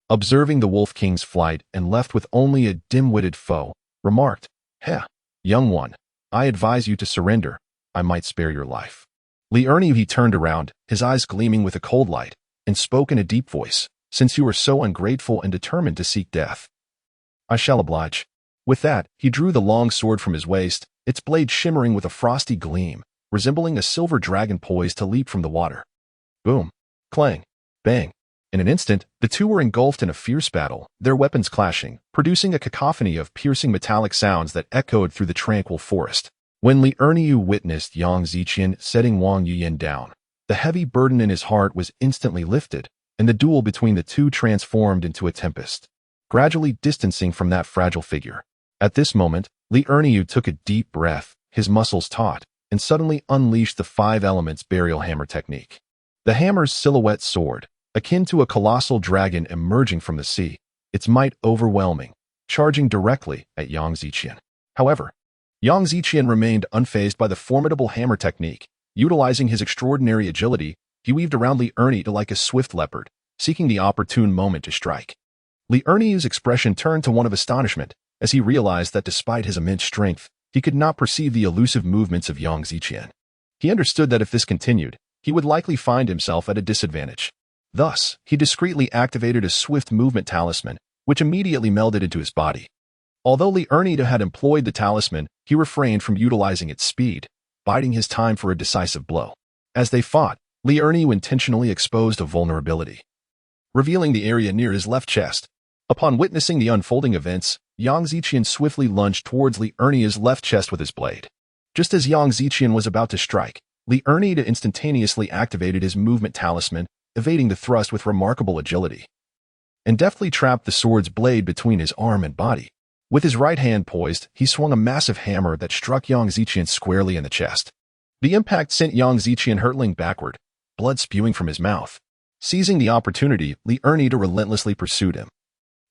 observing the Wolf King's flight and left with only a dim-witted foe, remarked, "Heh, young one, I advise you to surrender. I might spare your life." Li Ernie he turned around, his eyes gleaming with a cold light, and spoke in a deep voice, "Since you are so ungrateful and determined to seek death, I shall oblige." With that, he drew the long sword from his waist, its blade shimmering with a frosty gleam, resembling a silver dragon poised to leap from the water. Boom, clang, bang. In an instant, the two were engulfed in a fierce battle, their weapons clashing, producing a cacophony of piercing metallic sounds that echoed through the tranquil forest. When Li Ernie witnessed Yang Ziqian setting Wang Yuyan down, the heavy burden in his heart was instantly lifted, and the duel between the two transformed into a tempest, gradually distancing from that fragile figure. At this moment, Li Ernie took a deep breath, his muscles taut, and suddenly unleashed the five elements burial hammer technique. The hammer's silhouette soared, akin to a colossal dragon emerging from the sea, its might overwhelming, charging directly at Yang Ziqian. However, Yang Ziqian remained unfazed by the formidable hammer technique. Utilizing his extraordinary agility, he weaved around Li Ernie like a swift leopard, seeking the opportune moment to strike. Li Ernie's expression turned to one of astonishment, as he realized that despite his immense strength, he could not perceive the elusive movements of Yang Ziqian. He understood that if this continued, he would likely find himself at a disadvantage. Thus, he discreetly activated a swift movement talisman, which immediately melded into his body. Although Li Ernie had employed the talisman, he refrained from utilizing its speed, biding his time for a decisive blow. As they fought, Li Ernie intentionally exposed a vulnerability, revealing the area near his left chest. Upon witnessing the unfolding events, Yang Ziqian swiftly lunged towards Li Ernie's left chest with his blade. Just as Yang Ziqian was about to strike, Li Ernie instantaneously activated his movement talisman, evading the thrust with remarkable agility, and deftly trapped the sword's blade between his arm and body. With his right hand poised, he swung a massive hammer that struck Yang Ziqian squarely in the chest. The impact sent Yang Ziqian hurtling backward, blood spewing from his mouth. Seizing the opportunity, Li Ernie relentlessly pursued him,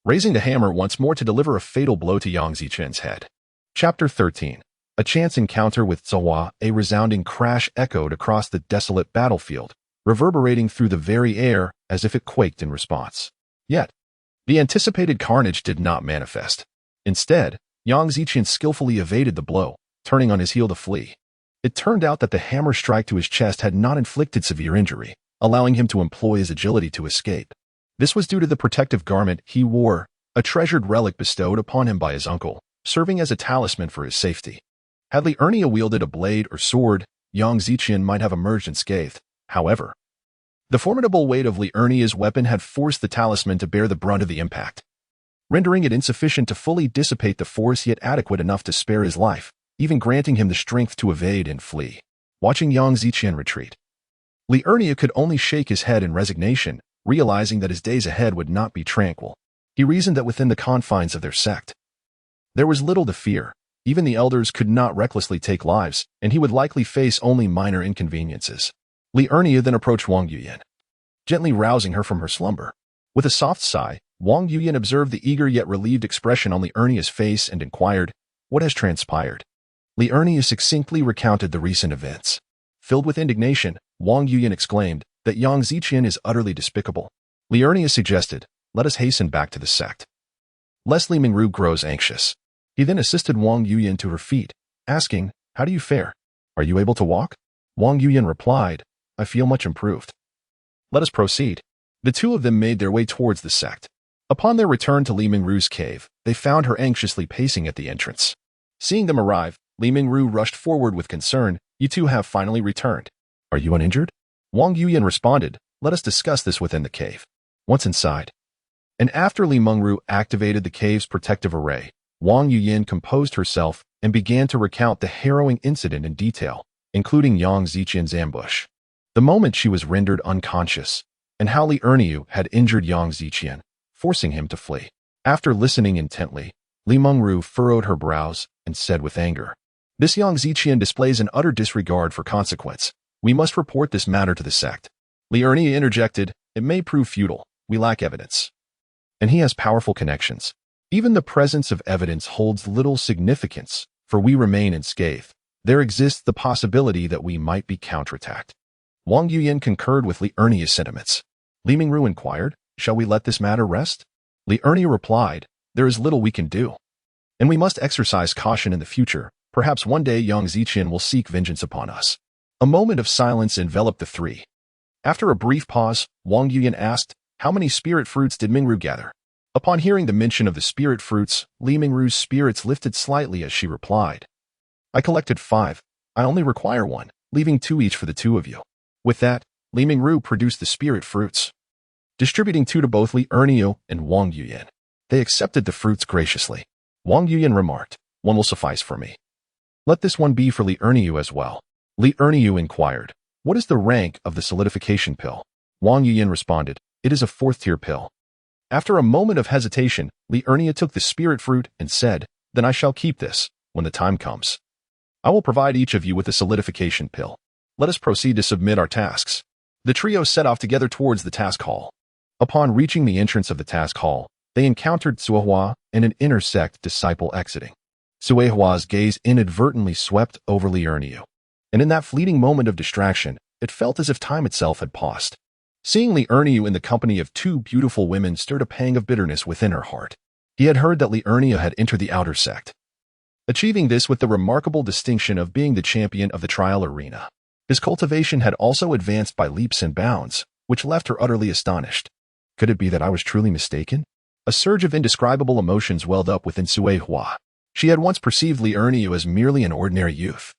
raising the hammer once more to deliver a fatal blow to Yang Ziqian's head. Chapter 13. A chance encounter with Zhua. A resounding crash echoed across the desolate battlefield, reverberating through the very air as if it quaked in response. Yet, the anticipated carnage did not manifest. Instead, Yang Ziqian skillfully evaded the blow, turning on his heel to flee. It turned out that the hammer strike to his chest had not inflicted severe injury, allowing him to employ his agility to escape. This was due to the protective garment he wore, a treasured relic bestowed upon him by his uncle, serving as a talisman for his safety. Had Li Ernie wielded a blade or sword, Yang Ziqian might have emerged unscathed. However, the formidable weight of Li Ernie's weapon had forced the talisman to bear the brunt of the impact, rendering it insufficient to fully dissipate the force yet adequate enough to spare his life, even granting him the strength to evade and flee. Watching Yang Ziqian retreat, Li Ernie could only shake his head in resignation, realizing that his days ahead would not be tranquil. He reasoned that within the confines of their sect, there was little to fear. Even the elders could not recklessly take lives, and he would likely face only minor inconveniences. Li Ernie then approached Wang Yuyan, gently rousing her from her slumber. With a soft sigh, Wang Yuyan observed the eager yet relieved expression on Li Ernie's face and inquired, "What has transpired?" Li Ernie succinctly recounted the recent events. Filled with indignation, Wang Yuyan exclaimed that Yang Ziqian is utterly despicable. Li Ernie suggested, "Let us hasten back to the sect, lest Li Mingru grows anxious." He then assisted Wang Yuyan to her feet, asking, "How do you fare? Are you able to walk?" Wang Yuyan replied, "I feel much improved. Let us proceed." The two of them made their way towards the sect. Upon their return to Li Mingru's cave, they found her anxiously pacing at the entrance. Seeing them arrive, Li Mingru rushed forward with concern. You two have finally returned. Are you uninjured? Wang Yuyan responded, let us discuss this within the cave. Once inside. And after Li Mingru activated the cave's protective array, Wang Yuyan composed herself and began to recount the harrowing incident in detail, including Yang Ziqian's ambush. The moment she was rendered unconscious, and how Li Erniu had injured Yang Ziqian, forcing him to flee. After listening intently, Li Mingru furrowed her brows and said with anger, This Yang Ziqian displays an utter disregard for consequence. We must report this matter to the sect. Li Erniu interjected, It may prove futile. We lack evidence. And he has powerful connections. Even the presence of evidence holds little significance, for we remain unscathed. There exists the possibility that we might be counterattacked. Wang Yuyan concurred with Li Erniu's sentiments. Li Mingru inquired, Shall we let this matter rest? Li Erniu replied, There is little we can do. And we must exercise caution in the future. Perhaps one day Yang Ziqian will seek vengeance upon us. A moment of silence enveloped the three. After a brief pause, Wang Yuyan asked, How many spirit fruits did Mingru gather? Upon hearing the mention of the spirit fruits, Li Mingru's spirits lifted slightly as she replied, I collected 5. I only require 1, leaving 2 each for the 2 of you. With that, Li Mingru produced the spirit fruits, distributing 2 to both Li Erniu and Wang Yuyan. They accepted the fruits graciously. Wang Yuyan remarked, 1 will suffice for me. Let this one be for Li Erniu as well. Li Erniu inquired, What is the rank of the solidification pill? Wang Yuyan responded, It is a 4th-tier pill. After a moment of hesitation, Li Erniu took the spirit fruit and said, Then I shall keep this, when the time comes. I will provide each of you with a solidification pill. Let us proceed to submit our tasks. The trio set off together towards the task hall. Upon reaching the entrance of the task hall, they encountered Suehua and an inner sect disciple exiting. Suehua's gaze inadvertently swept over Li Erniu. And in that fleeting moment of distraction, it felt as if time itself had paused. Seeing Li Erniu in the company of 2 beautiful women stirred a pang of bitterness within her heart. He had heard that Li Erniu had entered the outer sect, achieving this with the remarkable distinction of being the champion of the trial arena. His cultivation had also advanced by leaps and bounds, which left her utterly astonished. Could it be that I was truly mistaken? A surge of indescribable emotions welled up within Suehua. She had once perceived Li Erniu as merely an ordinary youth,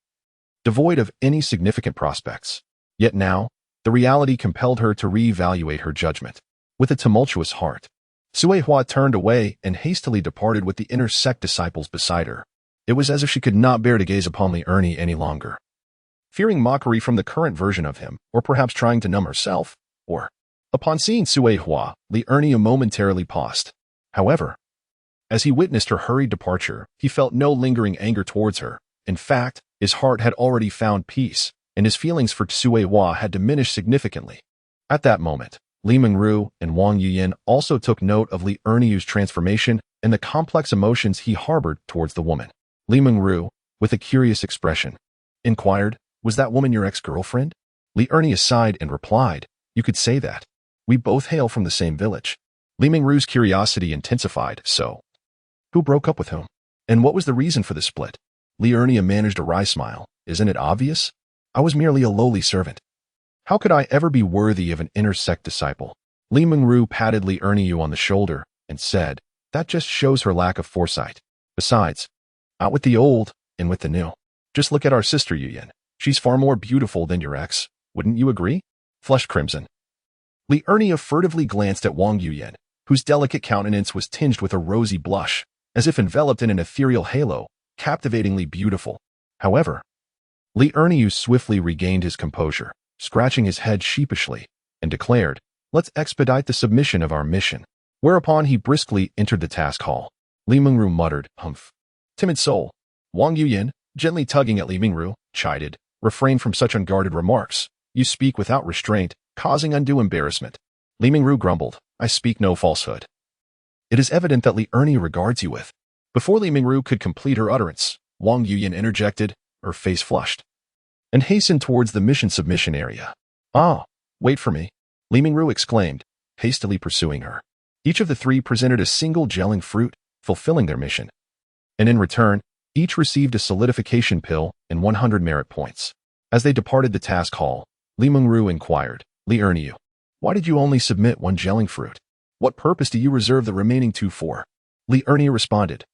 devoid of any significant prospects. Yet now, the reality compelled her to reevaluate her judgment. With a tumultuous heart, Suehua turned away and hastily departed with the inner sect disciples beside her. It was as if she could not bear to gaze upon Li Erniu any longer. Fearing mockery from the current version of him, or perhaps trying to numb herself, or... Upon seeing Suehua, Li Erniu momentarily paused. However, as he witnessed her hurried departure, he felt no lingering anger towards her. In fact, his heart had already found peace, and his feelings for Suehua had diminished significantly. At that moment, Li Mingru and Wang Yuyan also took note of Li Erniu's transformation and the complex emotions he harbored towards the woman. Li Mingru, with a curious expression, inquired, Was that woman your ex-girlfriend? Li Erniu sighed and replied, You could say that. We both hail from the same village. Li Mingru's curiosity intensified, so. Who broke up with whom? And what was the reason for the split? Li Erniu managed a wry smile. Isn't it obvious? I was merely a lowly servant. How could I ever be worthy of an inner sect disciple? Li Mingru patted Li Erniu on the shoulder and said, That just shows her lack of foresight. Besides, out with the old, in with the new. Just look at our sister Yuyan. She's far more beautiful than your ex. Wouldn't you agree? Flushed crimson, Li Erniu furtively glanced at Wang Yuyan, whose delicate countenance was tinged with a rosy blush, as if enveloped in an ethereal halo, captivatingly beautiful. However, Li Erniu swiftly regained his composure, scratching his head sheepishly, and declared, Let's expedite the submission of our mission. Whereupon he briskly entered the task hall. Li Mingru muttered, Humph. Timid soul. Wang Yuyan, gently tugging at Li Mingru, chided, Refrain from such unguarded remarks. You speak without restraint, causing undue embarrassment. Li Mingru grumbled, I speak no falsehood. It is evident that Li Erniu regards you with. Before Li Mingru could complete her utterance, Wang Yuyan interjected, her face flushed, and hastened towards the mission submission area. Ah, wait for me, Li Mingru exclaimed, hastily pursuing her. Each of the 3 presented a single gelling fruit, fulfilling their mission. And in return, each received a solidification pill and 100 merit points. As they departed the task hall, Li Mingru inquired, Li Erniu, why did you only submit 1 gelling fruit? What purpose do you reserve the remaining 2 for? Li Erniu responded,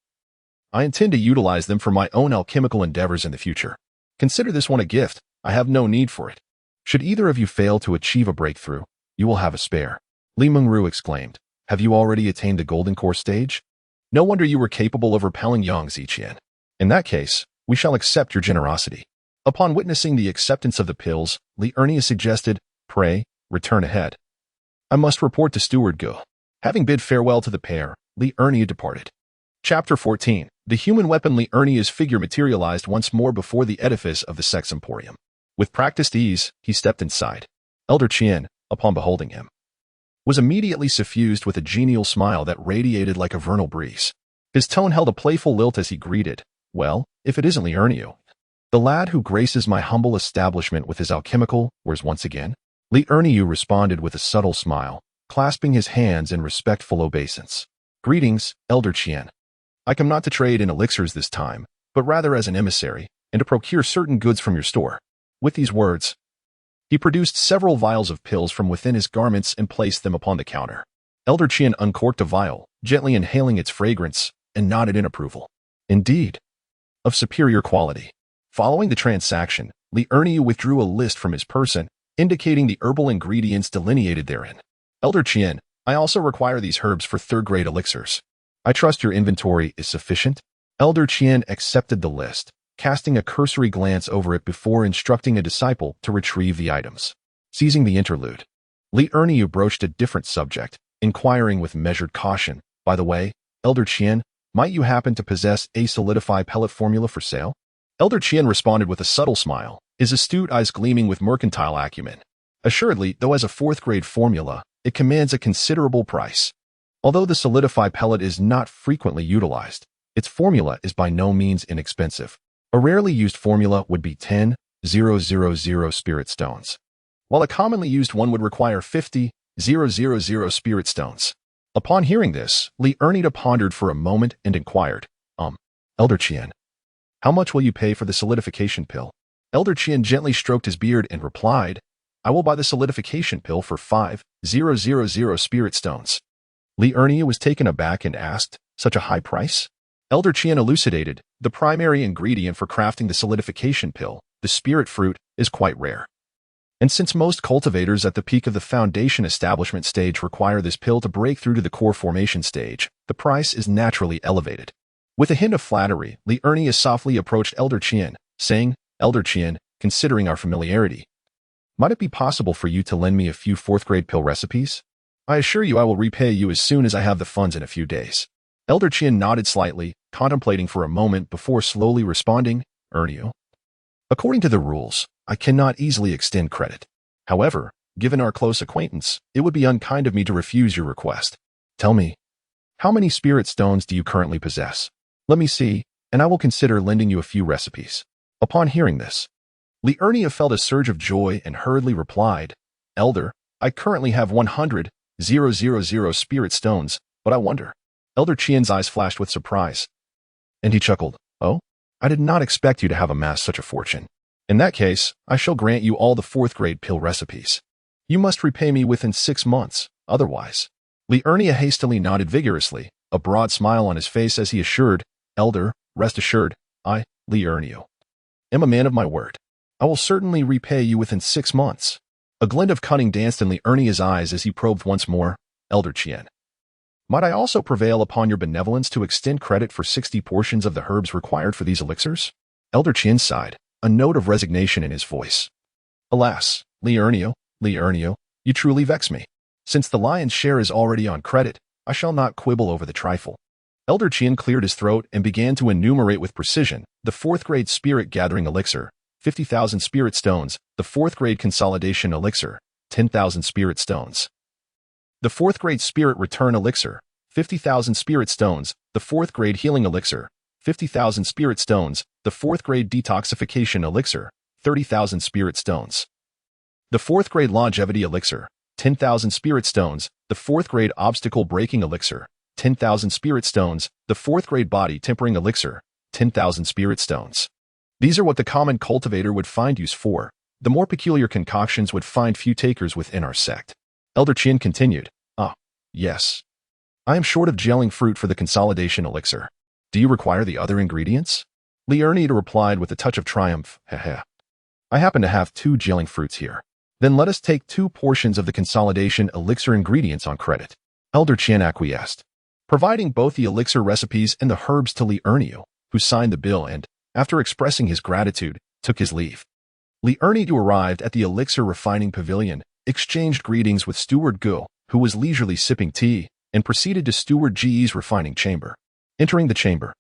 I intend to utilize them for my own alchemical endeavors in the future. Consider this one a gift. I have no need for it. Should either of you fail to achieve a breakthrough, you will have a spare. Li Mengru exclaimed. Have you already attained the golden core stage? No wonder you were capable of repelling Yang Ziqian. In that case, we shall accept your generosity. Upon witnessing the acceptance of the pills, Li Ernie suggested, pray, return ahead. I must report to Steward Gu. Having bid farewell to the pair, Li Ernie departed. Chapter 14. The human weapon Li Ernie's figure materialized once more before the edifice of the Sex Emporium. With practiced ease, he stepped inside. Elder Qian, upon beholding him, was immediately suffused with a genial smile that radiated like a vernal breeze. His tone held a playful lilt as he greeted, well, if it isn't Li Ernie, the lad who graces my humble establishment with his alchemical wares once again? Li Ernie responded with a subtle smile, clasping his hands in respectful obeisance. Greetings, Elder Qian. I come not to trade in elixirs this time, but rather as an emissary, and to procure certain goods from your store. With these words, he produced several vials of pills from within his garments and placed them upon the counter. Elder Qian uncorked a vial, gently inhaling its fragrance, and nodded in approval. Indeed, of superior quality. Following the transaction, Li Ernie withdrew a list from his person, indicating the herbal ingredients delineated therein. Elder Qian, I also require these herbs for third-grade elixirs. I trust your inventory is sufficient? Elder Qian accepted the list, casting a cursory glance over it before instructing a disciple to retrieve the items. Seizing the interlude, Li Ernie broached a different subject, inquiring with measured caution, by the way, Elder Qian, might you happen to possess a solidify pellet formula for sale? Elder Qian responded with a subtle smile, his astute eyes gleaming with mercantile acumen. Assuredly, though as a fourth-grade formula, it commands a considerable price. Although the solidify pellet is not frequently utilized, its formula is by no means inexpensive. A rarely used formula would be 10,000 spirit stones, while a commonly used one would require 50,000 spirit stones. Upon hearing this, Li Ernie pondered for a moment and inquired, Elder Qian, how much will you pay for the solidification pill? Elder Qian gently stroked his beard and replied, I will buy the solidification pill for 5,000 spirit stones. Li Ernie was taken aback and asked, such a high price? Elder Qian elucidated, the primary ingredient for crafting the solidification pill, the spirit fruit, is quite rare. And since most cultivators at the peak of the foundation establishment stage require this pill to break through to the core formation stage, the price is naturally elevated. With a hint of flattery, Li Ernie softly approached Elder Qian, saying, Elder Qian, considering our familiarity, might it be possible for you to lend me a few fourth-grade pill recipes? I assure you I will repay you as soon as I have the funds in a few days. Elder Qian nodded slightly, contemplating for a moment before slowly responding, Ernie. According to the rules, I cannot easily extend credit. However, given our close acquaintance, it would be unkind of me to refuse your request. Tell me, how many spirit stones do you currently possess? Let me see, and I will consider lending you a few recipes. Upon hearing this, Li Ernie felt a surge of joy and hurriedly replied, Elder, I currently have 100,000 spirit stones, but I wonder. Elder Qian's eyes flashed with surprise, and he chuckled, Oh, I did not expect you to have amassed such a fortune. In that case, I shall grant you all the fourth-grade pill recipes. You must repay me within 6 months, otherwise. Li Ernie hastily nodded vigorously, a broad smile on his face as he assured, Elder, rest assured, I, Li Ernie, am a man of my word. I will certainly repay you within 6 months. A glint of cunning danced in Li Ernie's eyes as he probed once more, Elder Qian. Might I also prevail upon your benevolence to extend credit for 60 portions of the herbs required for these elixirs? Elder Qian sighed, a note of resignation in his voice. Alas, Li Ernie, you truly vex me. Since the lion's share is already on credit, I shall not quibble over the trifle. Elder Qian cleared his throat and began to enumerate with precision the fourth-grade spirit gathering elixir, 50,000 spirit stones, the fourth-grade consolidation elixir, 10,000 spirit stones. The fourth-grade spirit return elixir, 50,000 spirit stones, the fourth-grade healing elixir, 50,000 spirit stones, the fourth-grade detoxification elixir, 30,000 spirit stones. The fourth-grade longevity elixir, 10,000 spirit stones, the fourth-grade obstacle breaking elixir, 10,000 spirit stones, the fourth-grade body tempering elixir, 10,000 spirit stones. These are what the common cultivator would find use for. The more peculiar concoctions would find few takers within our sect. Elder Qian continued, yes. I am short of gelling fruit for the consolidation elixir. Do you require the other ingredients? Li Ernie replied with a touch of triumph, heh. I happen to have 2 gelling fruits here. Then let us take 2 portions of the consolidation elixir ingredients on credit. Elder Qian acquiesced, providing both the elixir recipes and the herbs to Li Ernie, who signed the bill and, after expressing his gratitude, took his leave. Li Ernie arrived at the elixir refining pavilion, exchanged greetings with Steward Gu, who was leisurely sipping tea, and proceeded to Steward Ji's refining chamber. Entering the chamber,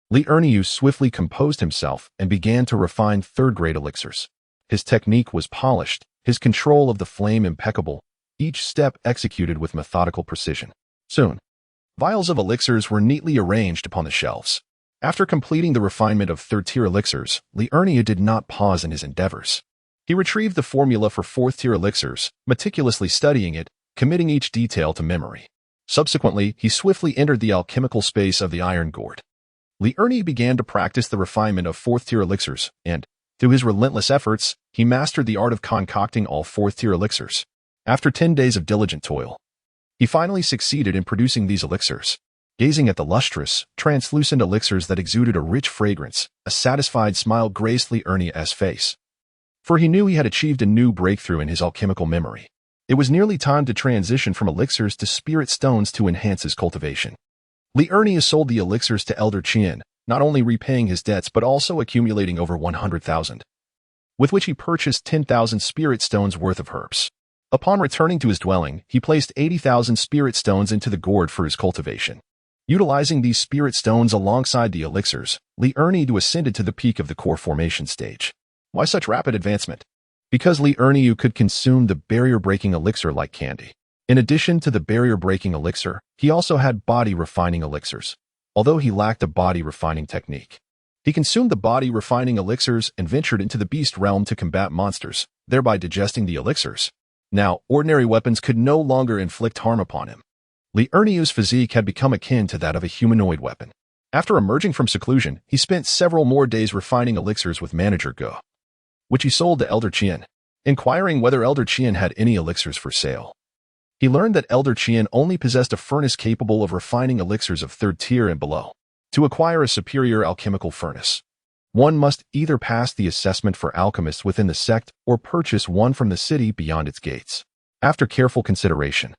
Li Ernie swiftly composed himself and began to refine third-grade elixirs. His technique was polished, his control of the flame impeccable, each step executed with methodical precision. Soon, vials of elixirs were neatly arranged upon the shelves. After completing the refinement of third-tier elixirs, Li Ernie did not pause in his endeavors. He retrieved the formula for fourth-tier elixirs, meticulously studying it, committing each detail to memory. Subsequently, he swiftly entered the alchemical space of the iron gourd. Li Ernie began to practice the refinement of fourth-tier elixirs, and, through his relentless efforts, he mastered the art of concocting all fourth-tier elixirs. After 10 days of diligent toil, he finally succeeded in producing these elixirs. Gazing at the lustrous, translucent elixirs that exuded a rich fragrance, a satisfied smile graced Li Ernie's face. For he knew he had achieved a new breakthrough in his alchemical memory. It was nearly time to transition from elixirs to spirit stones to enhance his cultivation. Li Ernie sold the elixirs to Elder Qian, not only repaying his debts but also accumulating over 100,000, with which he purchased 10,000 spirit stones worth of herbs. Upon returning to his dwelling, he placed 80,000 spirit stones into the gourd for his cultivation. Utilizing these spirit stones alongside the elixirs, Li Ernie ascended to the peak of the core formation stage. Why such rapid advancement? Because Li Ernie could consume the barrier-breaking elixir like candy. In addition to the barrier-breaking elixir, he also had body-refining elixirs. Although he lacked a body-refining technique, he consumed the body-refining elixirs and ventured into the beast realm to combat monsters, thereby digesting the elixirs. Now, ordinary weapons could no longer inflict harm upon him. Li Ernie's physique had become akin to that of a humanoid weapon. After emerging from seclusion, he spent several more days refining elixirs with Manager Go, which he sold to Elder Qian, inquiring whether Elder Qian had any elixirs for sale. He learned that Elder Qian only possessed a furnace capable of refining elixirs of 3rd tier and below. To acquire a superior alchemical furnace, one must either pass the assessment for alchemists within the sect or purchase one from the city beyond its gates. After careful consideration,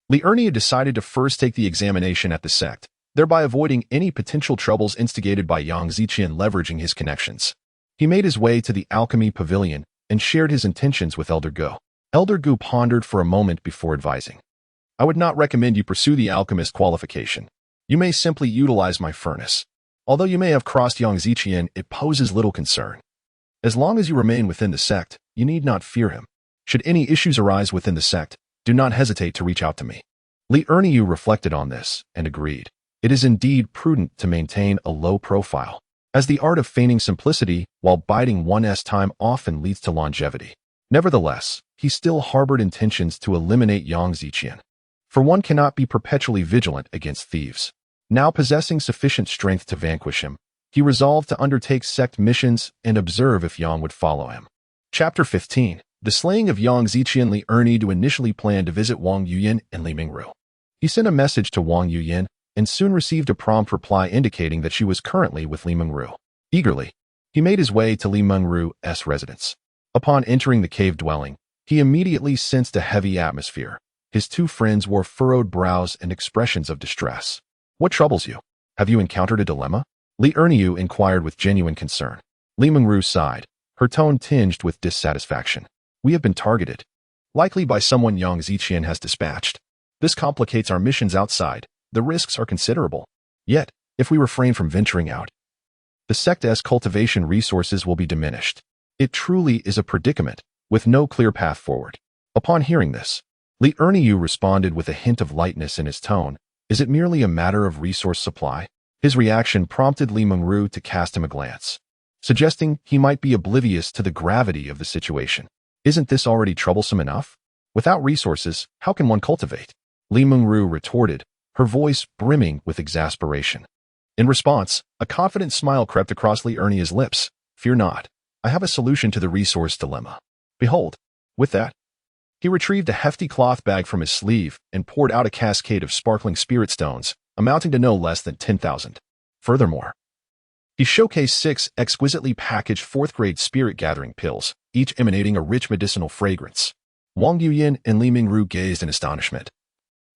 Li Ernie decided to first take the examination at the sect, thereby avoiding any potential troubles instigated by Yang Ziqian leveraging his connections. He made his way to the alchemy pavilion and shared his intentions with Elder Gu. Elder Gu pondered for a moment before advising. I would not recommend you pursue the alchemist qualification. You may simply utilize my furnace. Although you may have crossed Yang Ziqian, it poses little concern. As long as you remain within the sect, you need not fear him. Should any issues arise within the sect, do not hesitate to reach out to me. Li Ernie reflected on this and agreed. It is indeed prudent to maintain a low profile, as the art of feigning simplicity while biding one's time often leads to longevity. Nevertheless, he still harbored intentions to eliminate Yang Ziqian, for one cannot be perpetually vigilant against thieves. Now possessing sufficient strength to vanquish him, he resolved to undertake sect missions and observe if Yang would follow him. Chapter 15. The slaying of Yang Ziqian. Li Ernie initially planned to visit Wang Yuyan and Li Mingru. He sent a message to Wang Yuyan and soon received a prompt reply indicating that she was currently with Li Mingru. Eagerly, he made his way to Li Mingru's residence. Upon entering the cave dwelling, he immediately sensed a heavy atmosphere. His 2 friends wore furrowed brows and expressions of distress. What troubles you? Have you encountered a dilemma? Li Ernie inquired with genuine concern. Li Mingru sighed, her tone tinged with dissatisfaction. We have been targeted, likely by someone Yang Ziqian has dispatched. This complicates our missions outside. The risks are considerable. Yet, if we refrain from venturing out, the sect's cultivation resources will be diminished. It truly is a predicament, with no clear path forward. Upon hearing this, Li Ernie responded with a hint of lightness in his tone. Is it merely a matter of resource supply? His reaction prompted Li Mingru to cast him a glance, suggesting he might be oblivious to the gravity of the situation. Isn't this already troublesome enough? Without resources, how can one cultivate? Li Mingru retorted, her voice brimming with exasperation. In response, a confident smile crept across Li Ernie's lips. Fear not. I have a solution to the resource dilemma. Behold. With that, he retrieved a hefty cloth bag from his sleeve and poured out a cascade of sparkling spirit stones, amounting to no less than 10,000. Furthermore, he showcased 6 exquisitely packaged 4th-grade spirit-gathering pills, each emanating a rich medicinal fragrance. Wang Yuyin and Li Mingru gazed in astonishment,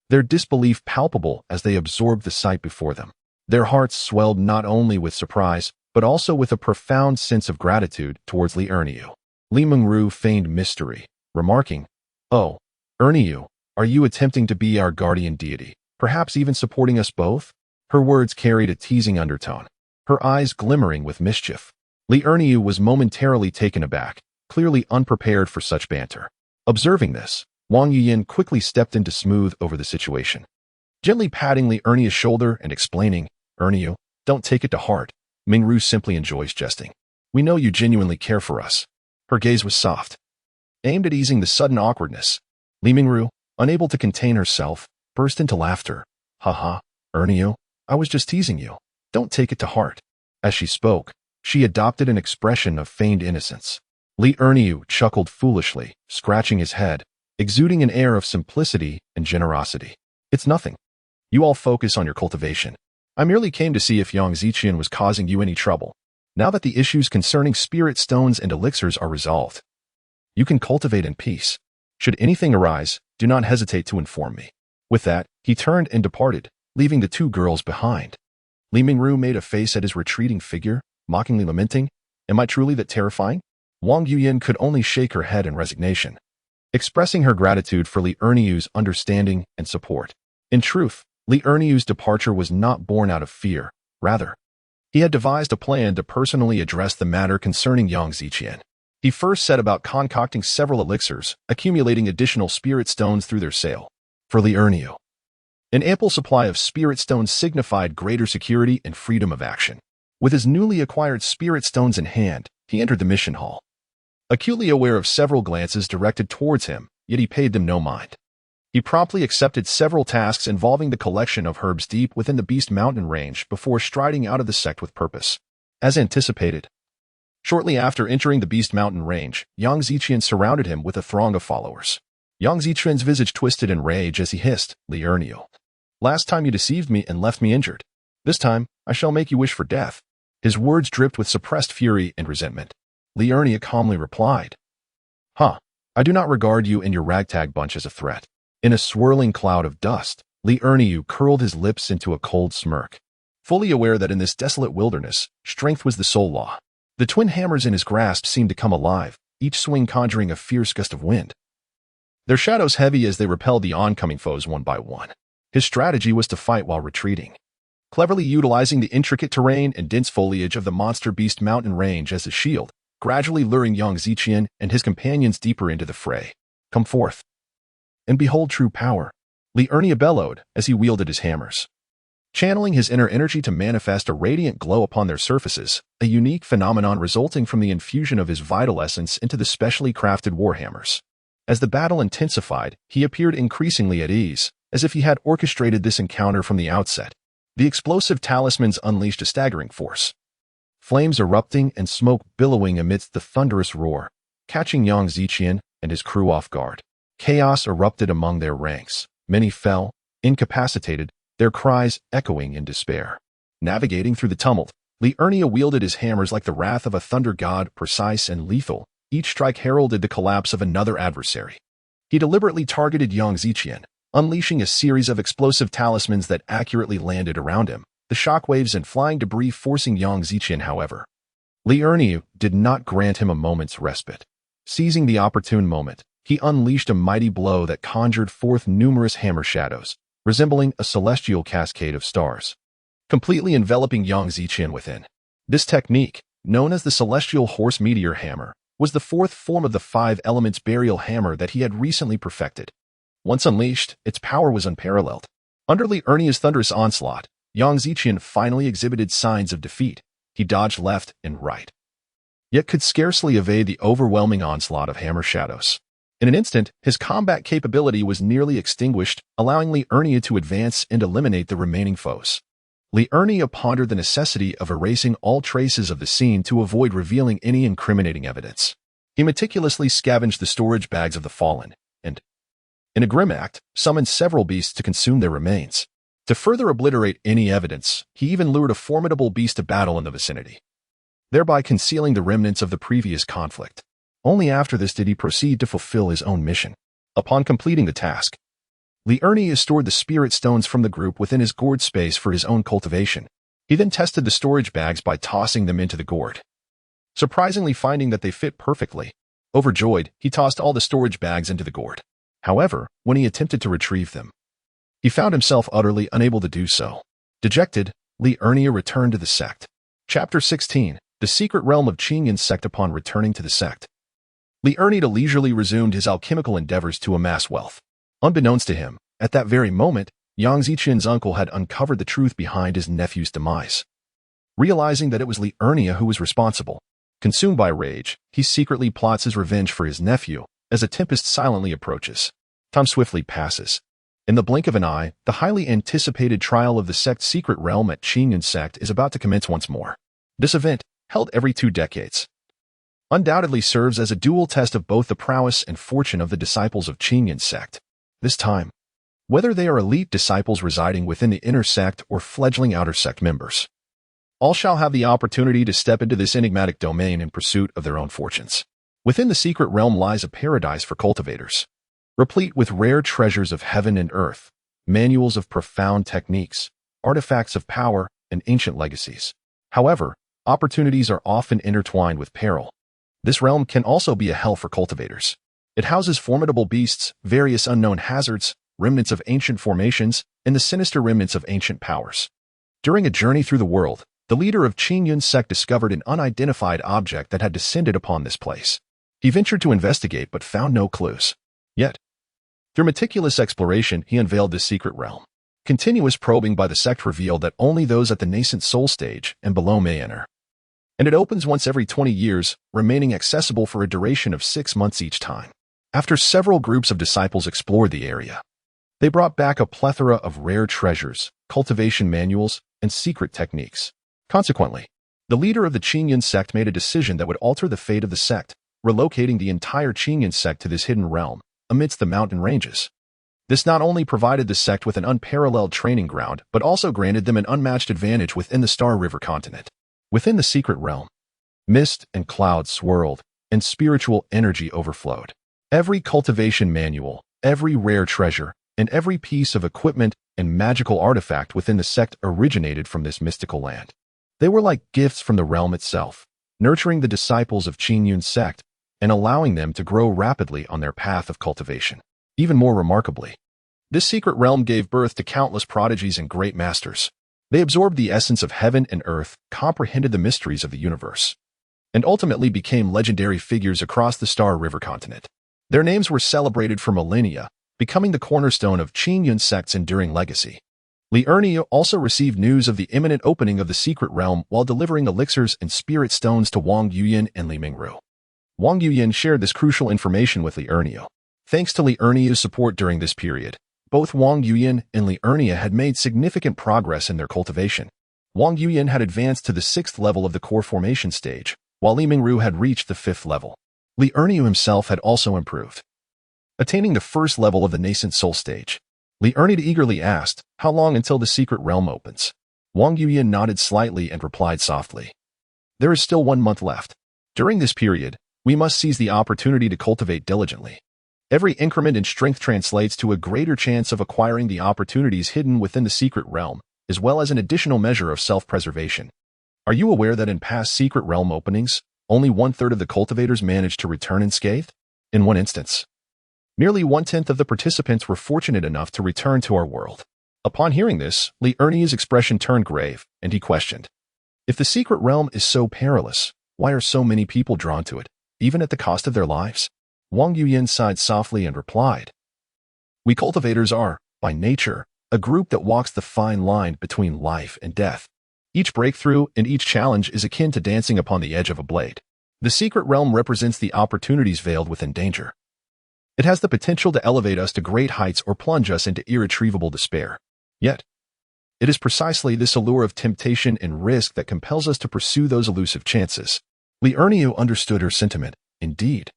their disbelief palpable as they absorbed the sight before them. Their hearts swelled not only with surprise, but also with a profound sense of gratitude towards Li Erniu. Li Mingru feigned mystery, remarking, "Oh, Erniu, are you attempting to be our guardian deity, perhaps even supporting us both?" Her words carried a teasing undertone, her eyes glimmering with mischief. Li Erniu was momentarily taken aback, clearly unprepared for such banter. Observing this, Wang Yuyin quickly stepped in to smooth over the situation, gently patting Li Erniu's shoulder and explaining, "Erniu, don't take it to heart. Mingru simply enjoys jesting. We know you genuinely care for us." Her gaze was soft, aimed at easing the sudden awkwardness. Li Mingru, unable to contain herself, burst into laughter. "Haha, Erniu, I was just teasing you. Don't take it to heart." As she spoke, she adopted an expression of feigned innocence. Li Erniu chuckled foolishly, scratching his head, exuding an air of simplicity and generosity. "It's nothing. You all focus on your cultivation. I merely came to see if Yang Ziqian was causing you any trouble. Now that the issues concerning spirit stones and elixirs are resolved, you can cultivate in peace. Should anything arise, do not hesitate to inform me." With that, he turned and departed, leaving the 2 girls behind. Li Mingru made a face at his retreating figure, mockingly lamenting, "Am I truly that terrifying?" Wang Yuyin could only shake her head in resignation, expressing her gratitude for Li Erniu's understanding and support. In truth, Li Erniu's departure was not born out of fear. Rather, he had devised a plan to personally address the matter concerning Yang Ziqian. He first set about concocting several elixirs, accumulating additional spirit stones through their sale. For Li Erniu, an ample supply of spirit stones signified greater security and freedom of action. With his newly acquired spirit stones in hand, he entered the mission hall, acutely aware of several glances directed towards him, yet he paid them no mind. He promptly accepted several tasks involving the collection of herbs deep within the Beast Mountain range before striding out of the sect with purpose. As anticipated, shortly after entering the Beast Mountain range, Yang Ziqian surrounded him with a throng of followers. Yang Ziqian's visage twisted in rage as he hissed, "Li Erniu, last time you deceived me and left me injured. This time, I shall make you wish for death." His words dripped with suppressed fury and resentment. Li Erniu calmly replied, "Huh, I do not regard you and your ragtag bunch as a threat." In a swirling cloud of dust, Li Erniu curled his lips into a cold smirk, fully aware that in this desolate wilderness, strength was the sole law. The twin hammers in his grasp seemed to come alive, each swing conjuring a fierce gust of wind, their shadows heavy as they repelled the oncoming foes one by one. His strategy was to fight while retreating, cleverly utilizing the intricate terrain and dense foliage of the monster Beast Mountain range as a shield, gradually luring Yang Ziqian and his companions deeper into the fray. "Come forth and behold true power," Li Erniu bellowed as he wielded his hammers, channeling his inner energy to manifest a radiant glow upon their surfaces, a unique phenomenon resulting from the infusion of his vital essence into the specially crafted warhammers. As the battle intensified, he appeared increasingly at ease, as if he had orchestrated this encounter from the outset. The explosive talismans unleashed a staggering force, flames erupting and smoke billowing amidst the thunderous roar, catching Yang Ziqian and his crew off guard. Chaos erupted among their ranks. Many fell, incapacitated, their cries echoing in despair. Navigating through the tumult, Li Erniu wielded his hammers like the wrath of a thunder god, precise and lethal. Each strike heralded the collapse of another adversary. He deliberately targeted Yang Ziqian, unleashing a series of explosive talismans that accurately landed around him, the shockwaves and flying debris forcing Yang Ziqian, however. Li Erniu did not grant him a moment's respite. Seizing the opportune moment, he unleashed a mighty blow that conjured forth numerous hammer shadows, resembling a celestial cascade of stars, completely enveloping Yang Ziqian within. This technique, known as the Celestial Horse Meteor Hammer, was the 4th form of the 5 elements burial hammer that he had recently perfected. Once unleashed, its power was unparalleled. Under Li Erniu's thunderous onslaught, Yang Ziqian finally exhibited signs of defeat. He dodged left and right, yet could scarcely evade the overwhelming onslaught of hammer shadows. In an instant, his combat capability was nearly extinguished, allowing Li Erniu to advance and eliminate the remaining foes. Li Erniu pondered the necessity of erasing all traces of the scene to avoid revealing any incriminating evidence. He meticulously scavenged the storage bags of the fallen, and, in a grim act, summoned several beasts to consume their remains. To further obliterate any evidence, he even lured a formidable beast to battle in the vicinity, thereby concealing the remnants of the previous conflict. Only after this did he proceed to fulfill his own mission. Upon completing the task, Liurnia stored the spirit stones from the group within his gourd space for his own cultivation. He then tested the storage bags by tossing them into the gourd, surprisingly finding that they fit perfectly. Overjoyed, he tossed all the storage bags into the gourd. However, when he attempted to retrieve them, he found himself utterly unable to do so. Dejected, Liurnia returned to the sect. Chapter 16. The Secret Realm of Qingyun's Sect. Upon returning to the sect, Liurnia leisurely resumed his alchemical endeavors to amass wealth. Unbeknownst to him, at that very moment, Yang Ziqian's uncle had uncovered the truth behind his nephew's demise. Realizing that it was Liurnia who was responsible, consumed by rage, he secretly plots his revenge for his nephew as a tempest silently approaches. Time swiftly passes. In the blink of an eye, the highly anticipated trial of the sect's secret realm at Qingyun's sect is about to commence once more. This event, held every 2 decades, undoubtedly serves as a dual test of both the prowess and fortune of the disciples of Qingyun's sect. This time, whether they are elite disciples residing within the inner sect or fledgling outer sect members, all shall have the opportunity to step into this enigmatic domain in pursuit of their own fortunes. Within the secret realm lies a paradise for cultivators, replete with rare treasures of heaven and earth, manuals of profound techniques, artifacts of power, and ancient legacies. However, opportunities are often intertwined with peril. This realm can also be a hell for cultivators. It houses formidable beasts, various unknown hazards, remnants of ancient formations, and the sinister remnants of ancient powers. During a journey through the world, the leader of Qingyun's sect discovered an unidentified object that had descended upon this place. He ventured to investigate but found no clues. Yet, through meticulous exploration, he unveiled this secret realm. Continuous probing by the sect revealed that only those at the nascent soul stage and below may enter. And it opens once every 20 years, remaining accessible for a duration of 6 months each time. After several groups of disciples explored the area, they brought back a plethora of rare treasures, cultivation manuals, and secret techniques. Consequently, the leader of the Qingyun sect made a decision that would alter the fate of the sect, relocating the entire Qingyun sect to this hidden realm, amidst the mountain ranges. This not only provided the sect with an unparalleled training ground, but also granted them an unmatched advantage within the Star River continent. Within the secret realm, mist and clouds swirled, and spiritual energy overflowed. Every cultivation manual, every rare treasure, and every piece of equipment and magical artifact within the sect originated from this mystical land. They were like gifts from the realm itself, nurturing the disciples of Qingyun's sect and allowing them to grow rapidly on their path of cultivation. Even more remarkably, this secret realm gave birth to countless prodigies and great masters. They absorbed the essence of heaven and earth, comprehended the mysteries of the universe, and ultimately became legendary figures across the Star River continent. Their names were celebrated for millennia, becoming the cornerstone of Qingyun's sect's enduring legacy. Liurnia also received news of the imminent opening of the secret realm while delivering elixirs and spirit stones to Wang Yuyan and Li Mingru. Wang Yuyan shared this crucial information with Liurnia. Thanks to Liurnia's support during this period, both Wang Yuyan and Liurnia had made significant progress in their cultivation. Wang Yuyan had advanced to the 6th level of the core formation stage, while Li Mingru had reached the 5th level. Liurnia himself had also improved, attaining the 1st level of the nascent soul stage. Liurnia eagerly asked, "How long until the secret realm opens?" Wang Yuyan nodded slightly and replied softly, "There is still 1 month left. During this period, we must seize the opportunity to cultivate diligently. Every increment in strength translates to a greater chance of acquiring the opportunities hidden within the secret realm, as well as an additional measure of self-preservation. Are you aware that in past secret realm openings, only 1/3 of the cultivators managed to return unscathed? In one instance, nearly 1/10 of the participants were fortunate enough to return to our world." Upon hearing this, Liurnia's expression turned grave, and he questioned, "If the secret realm is so perilous, why are so many people drawn to it, even at the cost of their lives?" Wang Yuyan sighed softly and replied, "We cultivators are, by nature, a group that walks the fine line between life and death. Each breakthrough and each challenge is akin to dancing upon the edge of a blade. The secret realm represents the opportunities veiled within danger. It has the potential to elevate us to great heights or plunge us into irretrievable despair. Yet, it is precisely this allure of temptation and risk that compels us to pursue those elusive chances." Liurnia understood her sentiment. Indeed,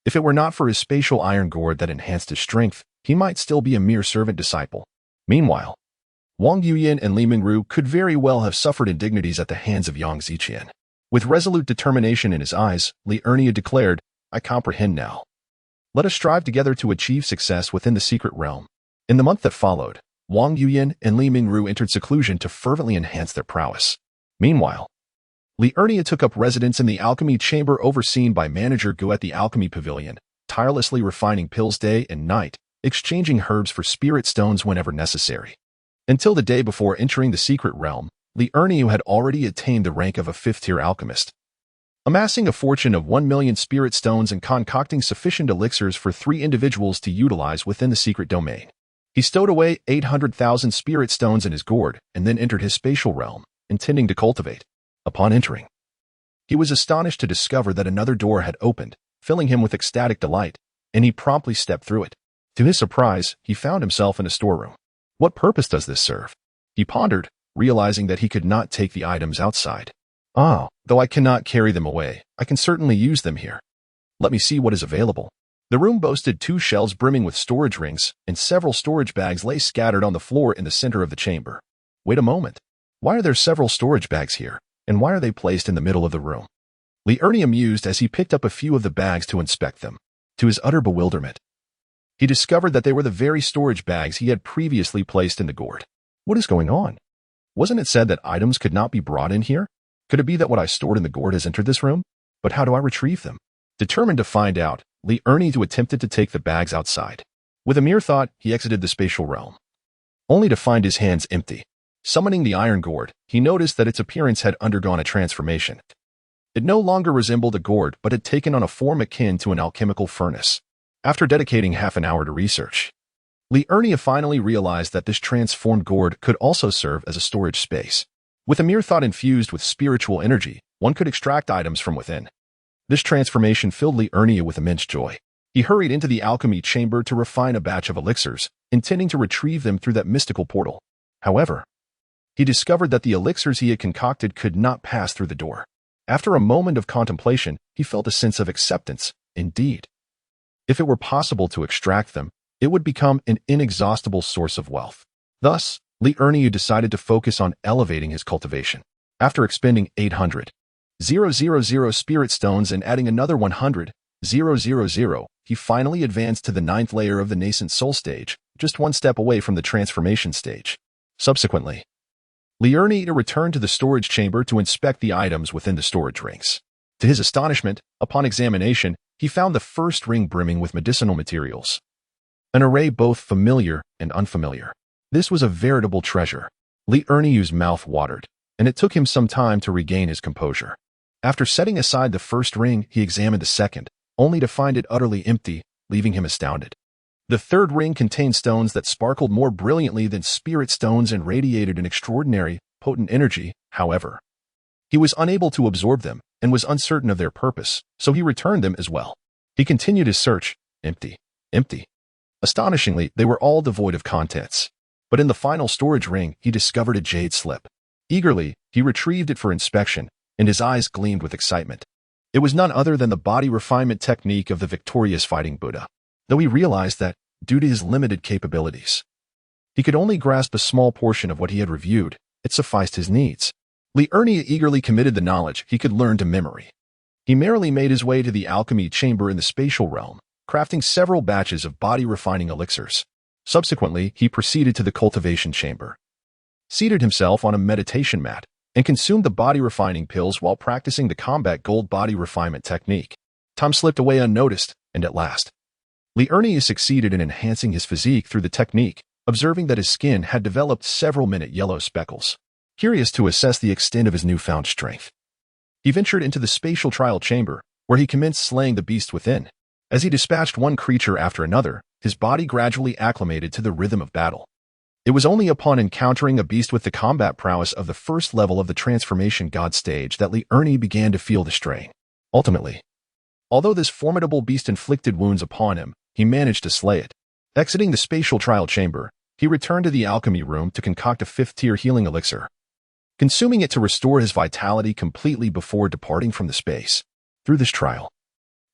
if it were not for his spatial iron gourd that enhanced his strength, he might still be a mere servant disciple. Meanwhile, Wang Yuyan and Li Mingru could very well have suffered indignities at the hands of Yang Ziqian. With resolute determination in his eyes, Li Ernia declared, "I comprehend now. Let us strive together to achieve success within the secret realm." In the month that followed, Wang Yuyan and Li Mingru entered seclusion to fervently enhance their prowess. Meanwhile, Li Ernia took up residence in the alchemy chamber overseen by Manager Gu at the alchemy pavilion, tirelessly refining pills day and night, exchanging herbs for spirit stones whenever necessary. Until the day before entering the secret realm, Li Ernia had already attained the rank of a fifth-tier alchemist. Amassing a fortune of 1 million spirit stones and concocting sufficient elixirs for 3 individuals to utilize within the secret domain. He stowed away 800,000 spirit stones in his gourd and then entered his spatial realm, intending to cultivate. Upon entering, he was astonished to discover that another door had opened, filling him with ecstatic delight, and he promptly stepped through it. To his surprise, he found himself in a storeroom. What purpose does this serve? He pondered, realizing that he could not take the items outside. Though I cannot carry them away, I can certainly use them here. Let me see what is available. The room boasted 2 shelves brimming with storage rings, and several storage bags lay scattered on the floor in the center of the chamber. Wait a moment. Why are there several storage bags here, and why are they placed in the middle of the room? Li Ernia mused as he picked up a few of the bags to inspect them. To his utter bewilderment, he discovered that they were the very storage bags he had previously placed in the gourd. What is going on? Wasn't it said that items could not be brought in here? Could it be that what I stored in the gourd has entered this room? But how do I retrieve them? Determined to find out, Li Ernia attempted to take the bags outside. With a mere thought, he exited the spatial realm, only to find his hands empty. Summoning the iron gourd, he noticed that its appearance had undergone a transformation. It no longer resembled a gourd, but had taken on a form akin to an alchemical furnace. After dedicating half an hour to research, Li Ernia finally realized that this transformed gourd could also serve as a storage space. With a mere thought infused with spiritual energy, one could extract items from within. This transformation filled Li Ernia with immense joy. He hurried into the alchemy chamber to refine a batch of elixirs, intending to retrieve them through that mystical portal. However, he discovered that the elixirs he had concocted could not pass through the door. After a moment of contemplation, he felt a sense of acceptance. Indeed, if it were possible to extract them, it would become an inexhaustible source of wealth. Thus, Li Ernia decided to focus on elevating his cultivation. After expending 800,000 spirit stones and adding another 100,000, he finally advanced to the 9th layer of the nascent soul stage, just one step away from the transformation stage. Subsequently, Li Ernia returned to the storage chamber to inspect the items within the storage rings. To his astonishment, upon examination, he found the first ring brimming with medicinal materials. An array both familiar and unfamiliar. This was a veritable treasure. Li Ernia's mouth watered, and it took him some time to regain his composure. After setting aside the first ring, he examined the second, only to find it utterly empty, leaving him astounded. The third ring contained stones that sparkled more brilliantly than spirit stones and radiated an extraordinary, potent energy. However, he was unable to absorb them and was uncertain of their purpose, so he returned them as well. He continued his search. Empty. Astonishingly, they were all devoid of contents. But in the final storage ring, he discovered a jade slip. Eagerly, he retrieved it for inspection, and his eyes gleamed with excitement. It was none other than the body refinement technique of the victorious fighting Buddha. Though he realized that, due to his limited capabilities, he could only grasp a small portion of what he had reviewed, it sufficed his needs. Li Ernia eagerly committed the knowledge he could learn to memory. He merrily made his way to the alchemy chamber in the spatial realm, crafting several batches of body-refining elixirs. Subsequently, he proceeded to the cultivation chamber, seated himself on a meditation mat, and consumed the body-refining pills while practicing the combat gold body refinement technique. Time slipped away unnoticed, and at last, Li Ernia succeeded in enhancing his physique through the technique, observing that his skin had developed several minute yellow speckles. Curious to assess the extent of his newfound strength, he ventured into the spatial trial chamber, where he commenced slaying the beast within. As he dispatched one creature after another, his body gradually acclimated to the rhythm of battle. It was only upon encountering a beast with the combat prowess of the first level of the transformation god stage that Li Ernia began to feel the strain. Ultimately, although this formidable beast inflicted wounds upon him, he managed to slay it. Exiting the spatial trial chamber, he returned to the alchemy room to concoct a 5th-tier healing elixir, consuming it to restore his vitality completely before departing from the space. Through this trial,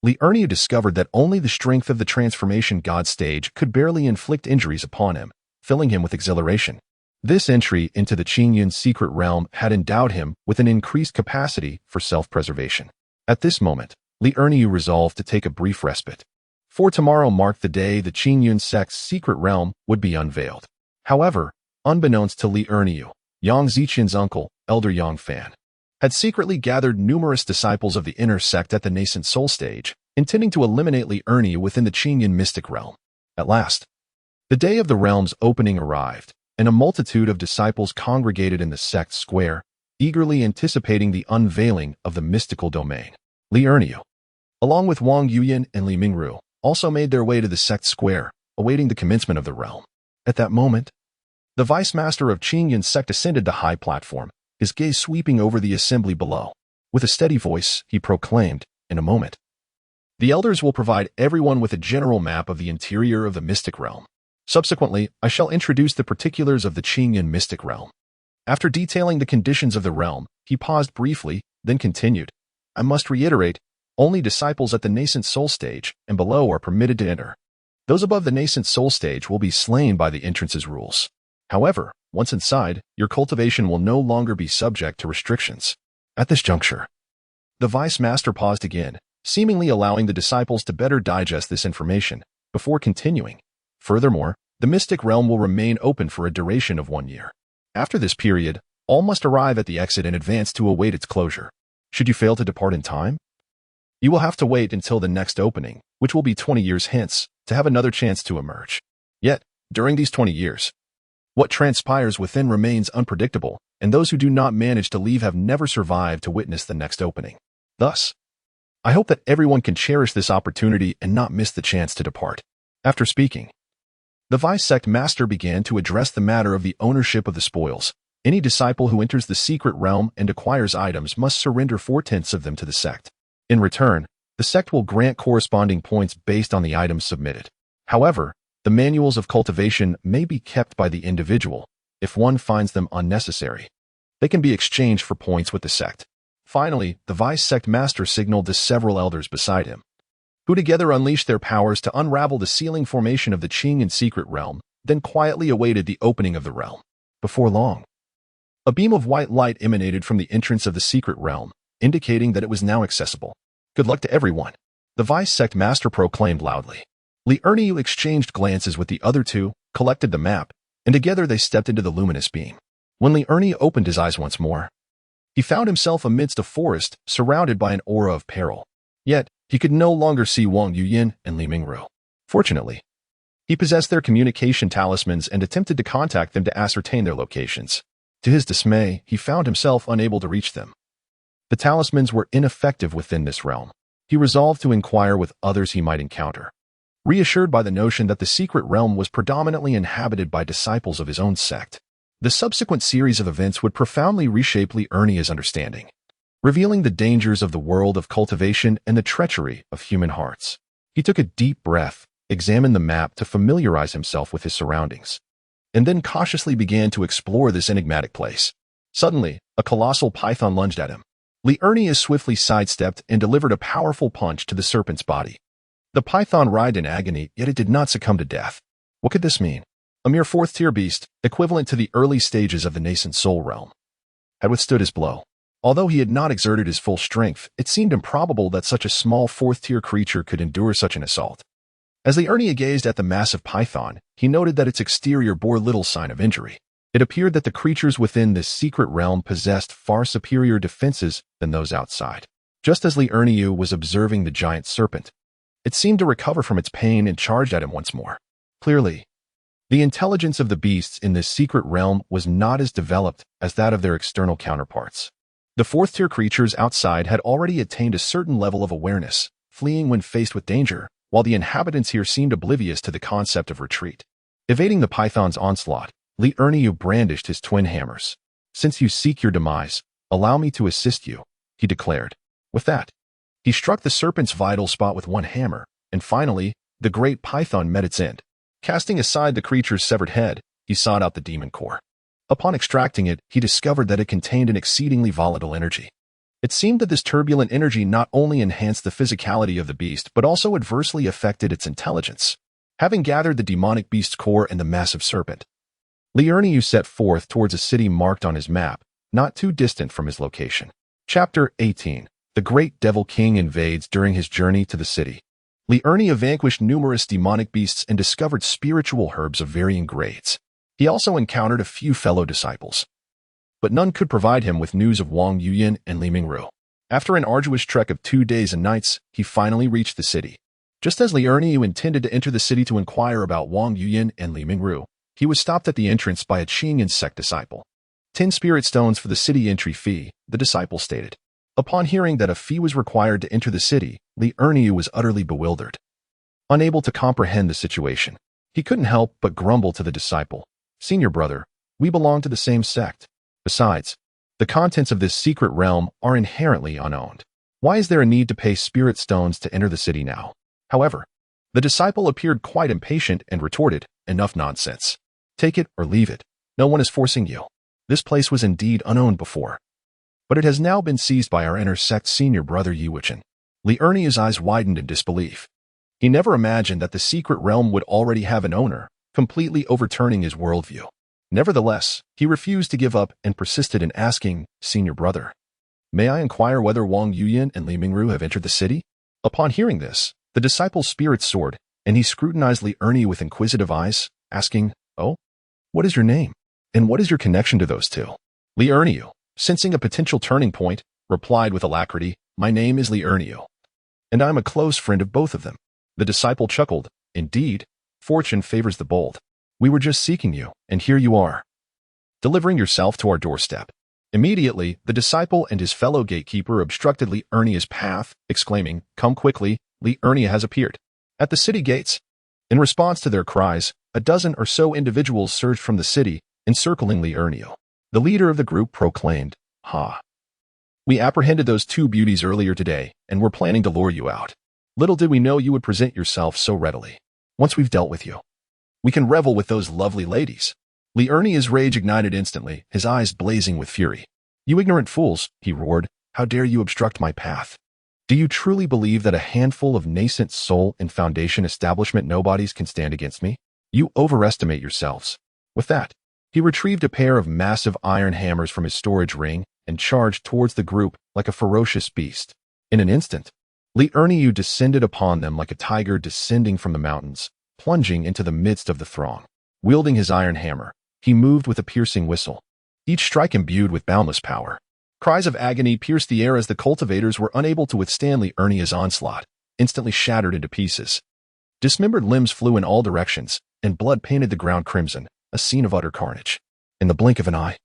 Li Ernia discovered that only the strength of the transformation god stage could barely inflict injuries upon him, filling him with exhilaration. This entry into the Qingyun's secret realm had endowed him with an increased capacity for self-preservation. At this moment, Li Erniu resolved to take a brief respite. For tomorrow marked the day the Qingyun sect's secret realm would be unveiled. However, unbeknownst to Li Erniu, Yang Ziqian's uncle, Elder Yang Fan, had secretly gathered numerous disciples of the inner sect at the nascent soul stage, intending to eliminate Li Erniu within the Qingyun mystic realm. At last, the day of the realm's opening arrived, and a multitude of disciples congregated in the sect square, eagerly anticipating the unveiling of the mystical domain. Li Erniu, along with Wang Yuyan and Li Mingru, also made their way to the sect square, awaiting the commencement of the realm. At that moment, the vice master of Qingyun's sect ascended the high platform, his gaze sweeping over the assembly below. With a steady voice, he proclaimed, "In a moment, the elders will provide everyone with a general map of the interior of the mystic realm. Subsequently, I shall introduce the particulars of the Qingyun mystic realm." After detailing the conditions of the realm, he paused briefly, then continued, "I must reiterate, only disciples at the nascent soul stage and below are permitted to enter. Those above the nascent soul stage will be slain by the entrance's rules. However, once inside, your cultivation will no longer be subject to restrictions." At this juncture, the vice master paused again, seemingly allowing the disciples to better digest this information, before continuing. "Furthermore, the mystic realm will remain open for a duration of 1 year. After this period, all must arrive at the exit in advance to await its closure. Should you fail to depart in time, you will have to wait until the next opening, which will be 20 years hence, to have another chance to emerge. Yet, during these 20 years, what transpires within remains unpredictable, and those who do not manage to leave have never survived to witness the next opening. Thus, I hope that everyone can cherish this opportunity and not miss the chance to depart." After speaking, the vice sect master began to address the matter of the ownership of the spoils. Any disciple who enters the secret realm and acquires items must surrender 4/10 of them to the sect. In return, the sect will grant corresponding points based on the items submitted. However, the manuals of cultivation may be kept by the individual. If one finds them unnecessary, they can be exchanged for points with the sect. Finally, the vice sect master signaled to several elders beside him, who together unleashed their powers to unravel the sealing formation of the Qingyun secret realm, then quietly awaited the opening of the realm. Before long, a beam of white light emanated from the entrance of the secret realm, indicating that it was now accessible. "Good luck to everyone," the vice sect master proclaimed loudly. Li Erniu exchanged glances with the other two, collected the map, and together they stepped into the luminous beam. When Li Erniu opened his eyes once more, he found himself amidst a forest surrounded by an aura of peril. Yet, he could no longer see Wang Yuyan and Li Mingru. Fortunately, he possessed their communication talismans and attempted to contact them to ascertain their locations. To his dismay, he found himself unable to reach them. The talismans were ineffective within this realm. He resolved to inquire with others he might encounter, reassured by the notion that the secret realm was predominantly inhabited by disciples of his own sect. The subsequent series of events would profoundly reshape Li Erniu's understanding, revealing the dangers of the world of cultivation and the treachery of human hearts. He took a deep breath, examined the map to familiarize himself with his surroundings, and then cautiously began to explore this enigmatic place. Suddenly, a colossal python lunged at him. Li Erniu swiftly sidestepped and delivered a powerful punch to the serpent's body. The python writhed in agony, yet it did not succumb to death. What could this mean? A mere fourth-tier beast, equivalent to the early stages of the nascent soul realm, had withstood his blow. Although he had not exerted his full strength, it seemed improbable that such a small fourth-tier creature could endure such an assault. As Li Erniu gazed at the massive python, he noted that its exterior bore little sign of injury. It appeared that the creatures within this secret realm possessed far superior defenses than those outside. Just as Li Erniu was observing the giant serpent, it seemed to recover from its pain and charged at him once more. Clearly, the intelligence of the beasts in this secret realm was not as developed as that of their external counterparts. The fourth-tier creatures outside had already attained a certain level of awareness, fleeing when faced with danger, while the inhabitants here seemed oblivious to the concept of retreat. Evading the python's onslaught, Li Erniu brandished his twin hammers. "Since you seek your demise, allow me to assist you," he declared. With that, he struck the serpent's vital spot with one hammer, and finally, the great python met its end. Casting aside the creature's severed head, he sought out the demon core. Upon extracting it, he discovered that it contained an exceedingly volatile energy. It seemed that this turbulent energy not only enhanced the physicality of the beast, but also adversely affected its intelligence. Having gathered the demonic beast's core and the massive serpent, Li Erniu set forth towards a city marked on his map, not too distant from his location. Chapter 18. The Great Devil King invades during his journey to the city. Li Erniu vanquished numerous demonic beasts and discovered spiritual herbs of varying grades. He also encountered a few fellow disciples, but none could provide him with news of Wang Yuyan and Li Mingru. After an arduous trek of 2 days and nights, he finally reached the city. Just as Li Erniu intended to enter the city to inquire about Wang Yuyan and Li Mingru, he was stopped at the entrance by a Qing insect disciple. 10 spirit stones for the city entry fee, the disciple stated. Upon hearing that a fee was required to enter the city, Li Erniu was utterly bewildered. Unable to comprehend the situation, he couldn't help but grumble to the disciple, "Senior brother, we belong to the same sect. Besides, the contents of this secret realm are inherently unowned. Why is there a need to pay spirit stones to enter the city now?" However, the disciple appeared quite impatient and retorted, "Enough nonsense. Take it or leave it. No one is forcing you. This place was indeed unowned before, but it has now been seized by our inner-sect senior brother Yi Wuchen." Li Erniu's eyes widened in disbelief. He never imagined that the secret realm would already have an owner, completely overturning his worldview. Nevertheless, he refused to give up and persisted in asking, "Senior brother, may I inquire whether Wang Yuyan and Li Mingru have entered the city?" Upon hearing this, the disciple's spirit soared, and he scrutinized Li Erniu with inquisitive eyes, asking, "Oh, what is your name? And what is your connection to those two?" Li Erniu, sensing a potential turning point, replied with alacrity, "My name is Li Erniu, and I am a close friend of both of them." The disciple chuckled, "Indeed, fortune favors the bold. We were just seeking you, and here you are, delivering yourself to our doorstep." Immediately, the disciple and his fellow gatekeeper obstructed Li Erniu's path, exclaiming, "Come quickly, Li Erniu has appeared." At the city gates, in response to their cries, a dozen or so individuals surged from the city, encircling Li Erniu. The leader of the group proclaimed, "Ha! We apprehended those 2 beauties earlier today, and were planning to lure you out. Little did we know you would present yourself so readily. Once we've dealt with you, we can revel with those lovely ladies." Li Erniu's rage ignited instantly, his eyes blazing with fury. "You ignorant fools," he roared, "how dare you obstruct my path? Do you truly believe that a handful of nascent soul and foundation establishment nobodies can stand against me? You overestimate yourselves." With that, he retrieved a pair of massive iron hammers from his storage ring and charged towards the group like a ferocious beast. In an instant, Li Erniu descended upon them like a tiger descending from the mountains, plunging into the midst of the throng. Wielding his iron hammer, he moved with a piercing whistle, each strike imbued with boundless power. Cries of agony pierced the air as the cultivators were unable to withstand Li Erniu's onslaught, instantly shattered into pieces. Dismembered limbs flew in all directions, and blood painted the ground crimson, a scene of utter carnage. In the blink of an eye,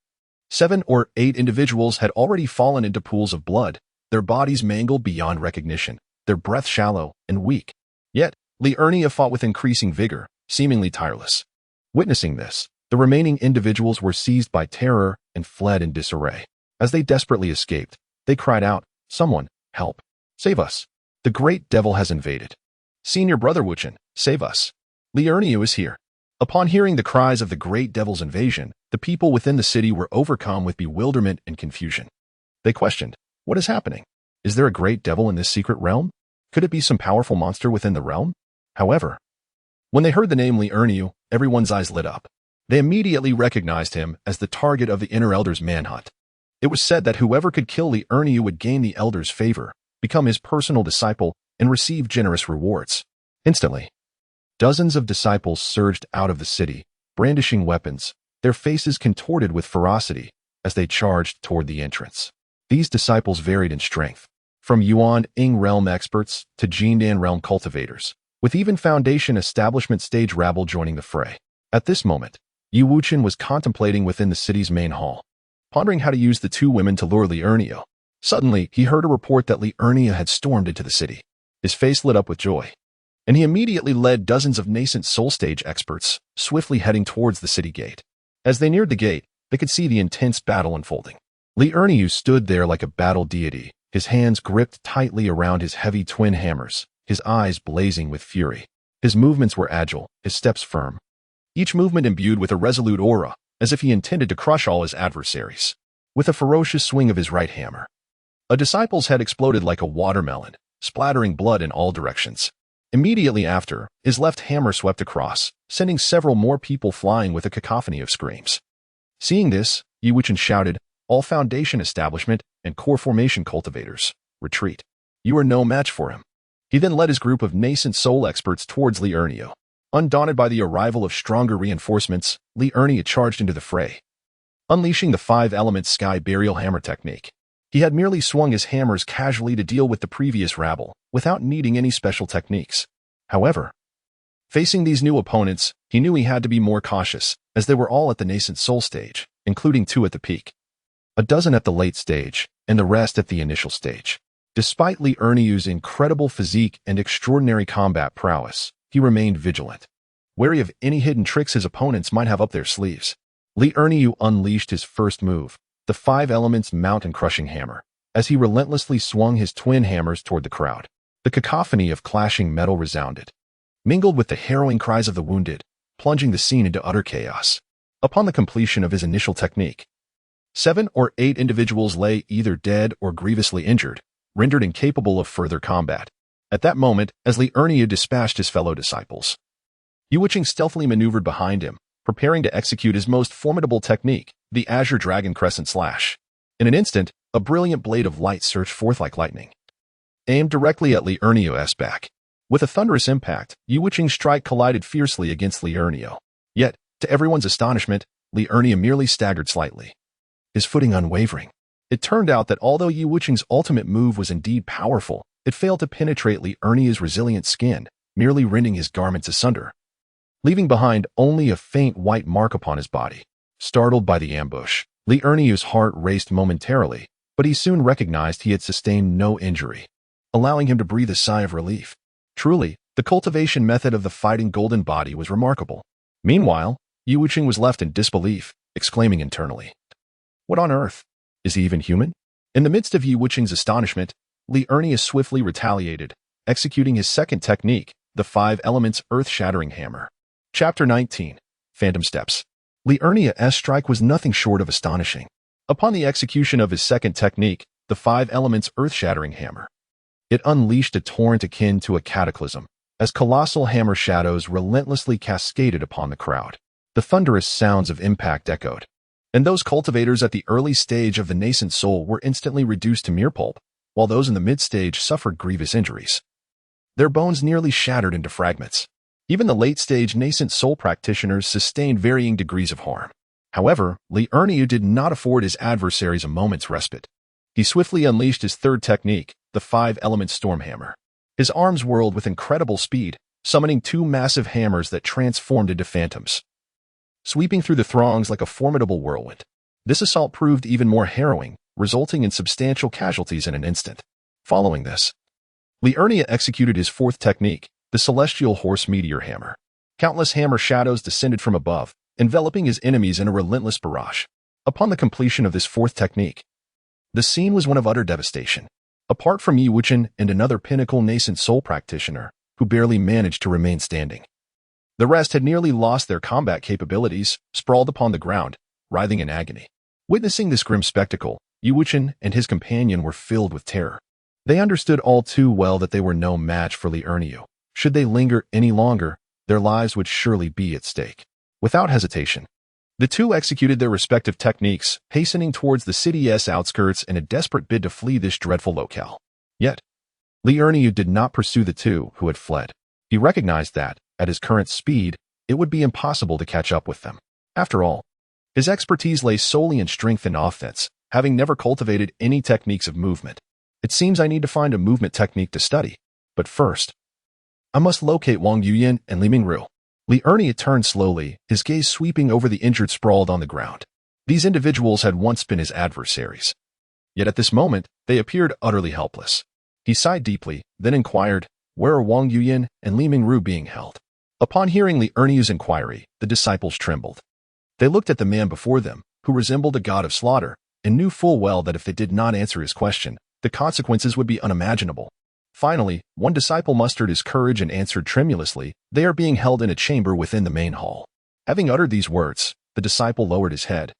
7 or 8 individuals had already fallen into pools of blood, their bodies mangled beyond recognition, their breath shallow and weak. Yet, Li Erniu fought with increasing vigor, seemingly tireless. Witnessing this, the remaining individuals were seized by terror and fled in disarray. As they desperately escaped, they cried out, "Someone, help! Save us! The great devil has invaded! Senior brother Wuchen, save us! Li Erniu is here!" Upon hearing the cries of the great devil's invasion, the people within the city were overcome with bewilderment and confusion. They questioned, "What is happening? Is there a great devil in this secret realm? Could it be some powerful monster within the realm?" However, when they heard the name Li Erniu, everyone's eyes lit up. They immediately recognized him as the target of the inner elder's manhunt. It was said that whoever could kill Li Erniu would gain the elder's favor, become his personal disciple, and receive generous rewards. Instantly, dozens of disciples surged out of the city, brandishing weapons, their faces contorted with ferocity as they charged toward the entrance. These disciples varied in strength, from Yuan-Ing realm experts to Jindan realm cultivators, with even Foundation establishment stage rabble joining the fray. At this moment, Yi Wuchen was contemplating within the city's main hall, pondering how to use the 2 women to lure Li Erniu. Suddenly, he heard a report that Li Erniu had stormed into the city. His face lit up with joy, and he immediately led dozens of nascent soul stage experts, swiftly heading towards the city gate. As they neared the gate, they could see the intense battle unfolding. Li Erniu stood there like a battle deity, his hands gripped tightly around his heavy twin hammers, his eyes blazing with fury. His movements were agile, his steps firm, each movement imbued with a resolute aura, as if he intended to crush all his adversaries. With a ferocious swing of his right hammer, a disciple's head exploded like a watermelon, splattering blood in all directions. Immediately after, his left hammer swept across, sending several more people flying with a cacophony of screams. Seeing this, Yi Wuchen shouted, "All Foundation establishment and core formation cultivators, retreat. You are no match for him." He then led his group of nascent soul experts towards Li Erniu. Undaunted by the arrival of stronger reinforcements, Li Erniu charged into the fray. Unleashing the 5-element sky burial hammer technique, he had merely swung his hammers casually to deal with the previous rabble, without needing any special techniques. However, facing these new opponents, he knew he had to be more cautious, as they were all at the nascent soul stage, including 2 at the peak, a dozen at the late stage, and the rest at the initial stage. Despite Li Erniu's incredible physique and extraordinary combat prowess, he remained vigilant, wary of any hidden tricks his opponents might have up their sleeves. Li Erniu unleashed his first move, the 5-elements mountain-crushing hammer, as he relentlessly swung his twin hammers toward the crowd. The cacophony of clashing metal resounded, mingled with the harrowing cries of the wounded, plunging the scene into utter chaos. Upon the completion of his initial technique, 7 or 8 individuals lay either dead or grievously injured, rendered incapable of further combat. At that moment, as Li Erniu dispatched his fellow disciples, Yi Wuchen stealthily maneuvered behind him, preparing to execute his most formidable technique, the Azure Dragon Crescent Slash. In an instant, a brilliant blade of light surged forth like lightning, aimed directly at Li Erniu's back. With a thunderous impact, Yi Wuchen's strike collided fiercely against Li Erniu. Yet, to everyone's astonishment, Li Erniu merely staggered slightly, his footing unwavering. It turned out that although Yi Wuchen's ultimate move was indeed powerful, it failed to penetrate Li Erniu's resilient skin, merely rending his garments asunder, leaving behind only a faint white mark upon his body. Startled by the ambush, Li Erniu's heart raced momentarily, but he soon recognized he had sustained no injury, allowing him to breathe a sigh of relief. Truly, the cultivation method of the fighting golden body was remarkable. Meanwhile, Yi Wuchen was left in disbelief, exclaiming internally, "What on earth? Is he even human?" In the midst of Yi Wuchen's astonishment, Li Erniu swiftly retaliated, executing his second technique, the 5-elements earth-shattering hammer. Chapter 19. Phantom Steps. Li Erniu's strike was nothing short of astonishing. Upon the execution of his second technique, the 5-elements earth-shattering hammer, it unleashed a torrent akin to a cataclysm, as colossal hammer shadows relentlessly cascaded upon the crowd. The thunderous sounds of impact echoed, and those cultivators at the early stage of the nascent soul were instantly reduced to mere pulp, while those in the mid-stage suffered grievous injuries, their bones nearly shattered into fragments. Even the late-stage nascent soul practitioners sustained varying degrees of harm. However, Li Erniu did not afford his adversaries a moment's respite. He swiftly unleashed his third technique, the 5-element storm hammer. His arms whirled with incredible speed, summoning 2 massive hammers that transformed into phantoms, sweeping through the throngs like a formidable whirlwind. This assault proved even more harrowing, resulting in substantial casualties in an instant. Following this, Li Erniu executed his fourth technique, the celestial horse meteor hammer. Countless hammer shadows descended from above, enveloping his enemies in a relentless barrage. Upon the completion of this fourth technique, the scene was one of utter devastation. Apart from Yi Wuchen and another pinnacle nascent soul practitioner, who barely managed to remain standing, the rest had nearly lost their combat capabilities, sprawled upon the ground, writhing in agony. Witnessing this grim spectacle, Yi Wuchen and his companion were filled with terror. They understood all too well that they were no match for Li Erniu. Should they linger any longer, their lives would surely be at stake. Without hesitation, the two executed their respective techniques, hastening towards the city's outskirts in a desperate bid to flee this dreadful locale. Yet, Li Erniu did not pursue the two who had fled. He recognized that, at his current speed, it would be impossible to catch up with them. After all, his expertise lay solely in strength and offense, having never cultivated any techniques of movement. It seems I need to find a movement technique to study. But first, I must locate Wang Yuyan and Li Mingru. Li Erniu turned slowly, his gaze sweeping over the injured sprawled on the ground. These individuals had once been his adversaries. Yet at this moment, they appeared utterly helpless. He sighed deeply, then inquired, where are Wang Yuyan and Li Mingru being held? Upon hearing Li Erniu's inquiry, the disciples trembled. They looked at the man before them, who resembled a god of slaughter, and knew full well that if they did not answer his question, the consequences would be unimaginable. Finally, one disciple mustered his courage and answered tremulously, they are being held in a chamber within the main hall. Having uttered these words, the disciple lowered his head,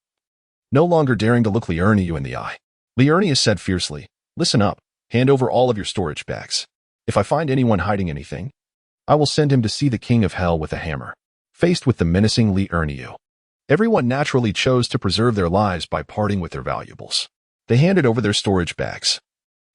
no longer daring to look Li Erniu in the eye. Li Erniu said fiercely, listen up, hand over all of your storage bags. If I find anyone hiding anything, I will send him to see the king of hell with a hammer. Faced with the menacing Li Erniu, everyone naturally chose to preserve their lives by parting with their valuables. They handed over their storage bags.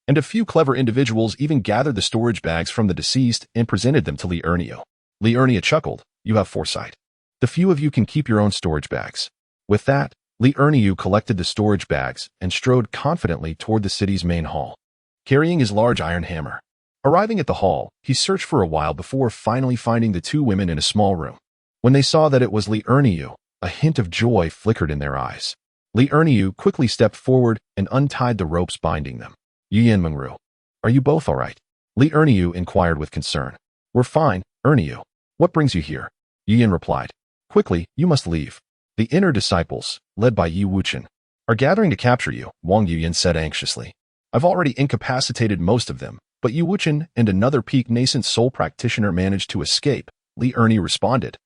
And a few clever individuals even gathered the storage bags from the deceased and presented them to Li Erniu. Li Erniu chuckled, "You have foresight. The few of you can keep your own storage bags." With that, Li Erniu collected the storage bags and strode confidently toward the city's main hall, carrying his large iron hammer. Arriving at the hall, he searched for a while before finally finding the two women in a small room. When they saw that it was Li Erniu, a hint of joy flickered in their eyes. Li Erniu quickly stepped forward and untied the ropes binding them. "Yiyan Mengru, are you both all right?" Li Erniu inquired with concern. "We're fine, Erniu. What brings you here?" Yiyan replied. "Quickly, you must leave. The inner disciples, led by Yi Wuchen, are gathering to capture you," Wang Yuyan said anxiously. "I've already incapacitated most of them, but Yi Wuchen and another peak nascent soul practitioner managed to escape," Li Erniu responded.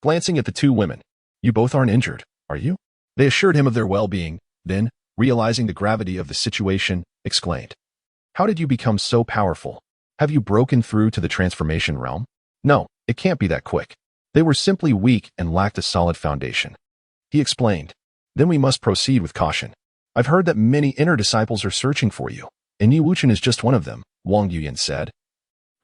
Glancing at the two women, "You both aren't injured, are you?" They assured him of their well-being, then, realizing the gravity of the situation, exclaimed, "How did you become so powerful? Have you broken through to the transformation realm?" "No, it can't be that quick. They were simply weak and lacked a solid foundation," he explained. "Then we must proceed with caution. I've heard that many inner disciples are searching for you, and Yi Wuchen is just one of them," Wang Yuyan said.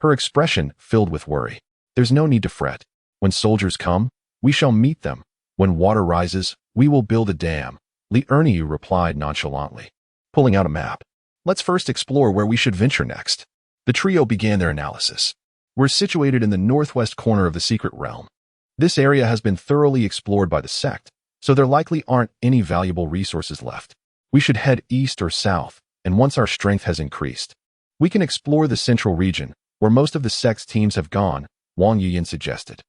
Her expression filled with worry. "There's no need to fret. When soldiers come, we shall meet them. When water rises, we will build a dam," Li Erniu replied nonchalantly, pulling out a map. "Let's first explore where we should venture next." The trio began their analysis. "We're situated in the northwest corner of the secret realm. This area has been thoroughly explored by the sect, so there likely aren't any valuable resources left. We should head east or south, and once our strength has increased, we can explore the central region, where most of the sect's teams have gone," Wang Yuyan suggested.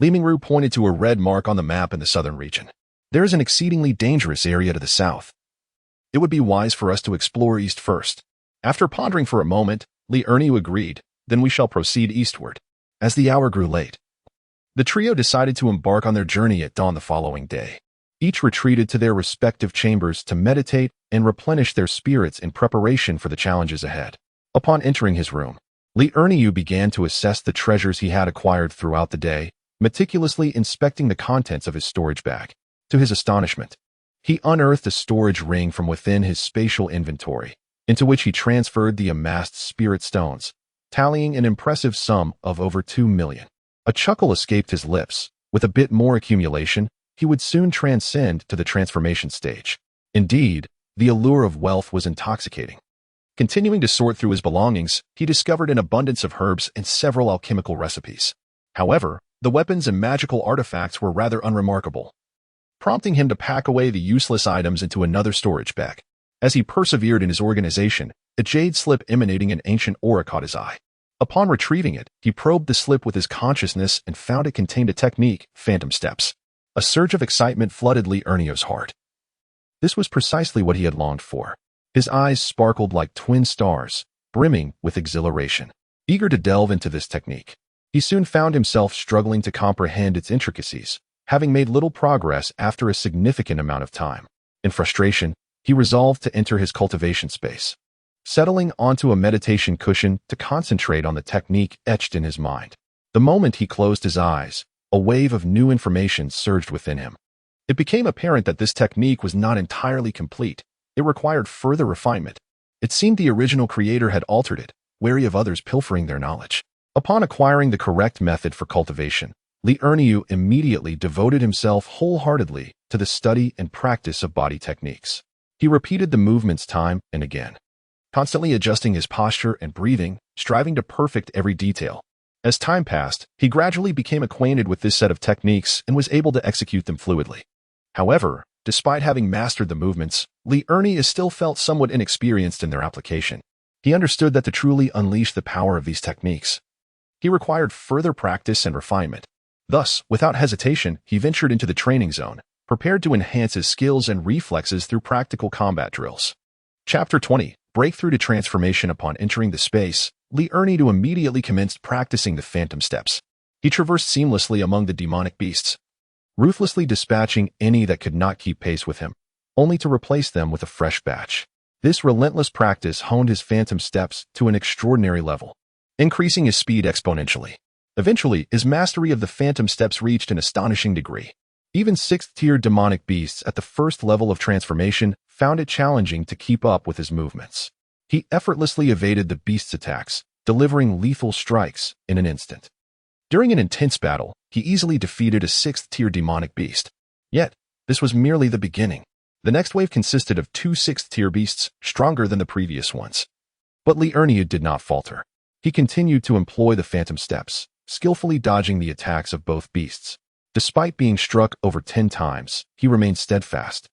Li Mingru pointed to a red mark on the map in the southern region. "There is an exceedingly dangerous area to the south. It would be wise for us to explore east first." After pondering for a moment, Li Erniu agreed, "Then we shall proceed eastward." As the hour grew late, the trio decided to embark on their journey at dawn the following day. Each retreated to their respective chambers to meditate and replenish their spirits in preparation for the challenges ahead. Upon entering his room, Li Erniu began to assess the treasures he had acquired throughout the day, meticulously inspecting the contents of his storage bag. To his astonishment, he unearthed a storage ring from within his spatial inventory, into which he transferred the amassed spirit stones, tallying an impressive sum of over 2 million. A chuckle escaped his lips. With a bit more accumulation, he would soon transcend to the transformation stage. Indeed, the allure of wealth was intoxicating. Continuing to sort through his belongings, he discovered an abundance of herbs and several alchemical recipes. However, the weapons and magical artifacts were rather unremarkable, prompting him to pack away the useless items into another storage bag. As he persevered in his organization, a jade slip emanating an ancient aura caught his eye. Upon retrieving it, he probed the slip with his consciousness and found it contained a technique, phantom steps. A surge of excitement flooded Li Erniu's heart. This was precisely what he had longed for. His eyes sparkled like twin stars, brimming with exhilaration. Eager to delve into this technique, he soon found himself struggling to comprehend its intricacies, having made little progress after a significant amount of time. In frustration, he resolved to enter his cultivation space, settling onto a meditation cushion to concentrate on the technique etched in his mind. The moment he closed his eyes, a wave of new information surged within him. It became apparent that this technique was not entirely complete. It required further refinement. It seemed the original creator had altered it, wary of others pilfering their knowledge. Upon acquiring the correct method for cultivation, Li Erniu immediately devoted himself wholeheartedly to the study and practice of body techniques. He repeated the movements time and again, constantly adjusting his posture and breathing, striving to perfect every detail. As time passed, he gradually became acquainted with this set of techniques and was able to execute them fluidly. However, despite having mastered the movements, Li Erniu still felt somewhat inexperienced in their application. He understood that to truly unleash the power of these techniques, he required further practice and refinement. Thus, without hesitation, he ventured into the training zone, prepared to enhance his skills and reflexes through practical combat drills. Chapter 20. Breakthrough to Transformation. Upon entering the space, Li Erniu immediately commenced practicing the phantom steps. He traversed seamlessly among the demonic beasts, ruthlessly dispatching any that could not keep pace with him, only to replace them with a fresh batch. This relentless practice honed his phantom steps to an extraordinary level, increasing his speed exponentially. Eventually, his mastery of the phantom steps reached an astonishing degree. Even 6th-tier demonic beasts at the first level of transformation found it challenging to keep up with his movements. He effortlessly evaded the beast's attacks, delivering lethal strikes in an instant. During an intense battle, he easily defeated a 6th-tier demonic beast. Yet, this was merely the beginning. The next wave consisted of 2 6th-tier beasts, stronger than the previous ones. But Li Erniu did not falter. He continued to employ the phantom steps, skillfully dodging the attacks of both beasts. Despite being struck over 10 times, he remained steadfast,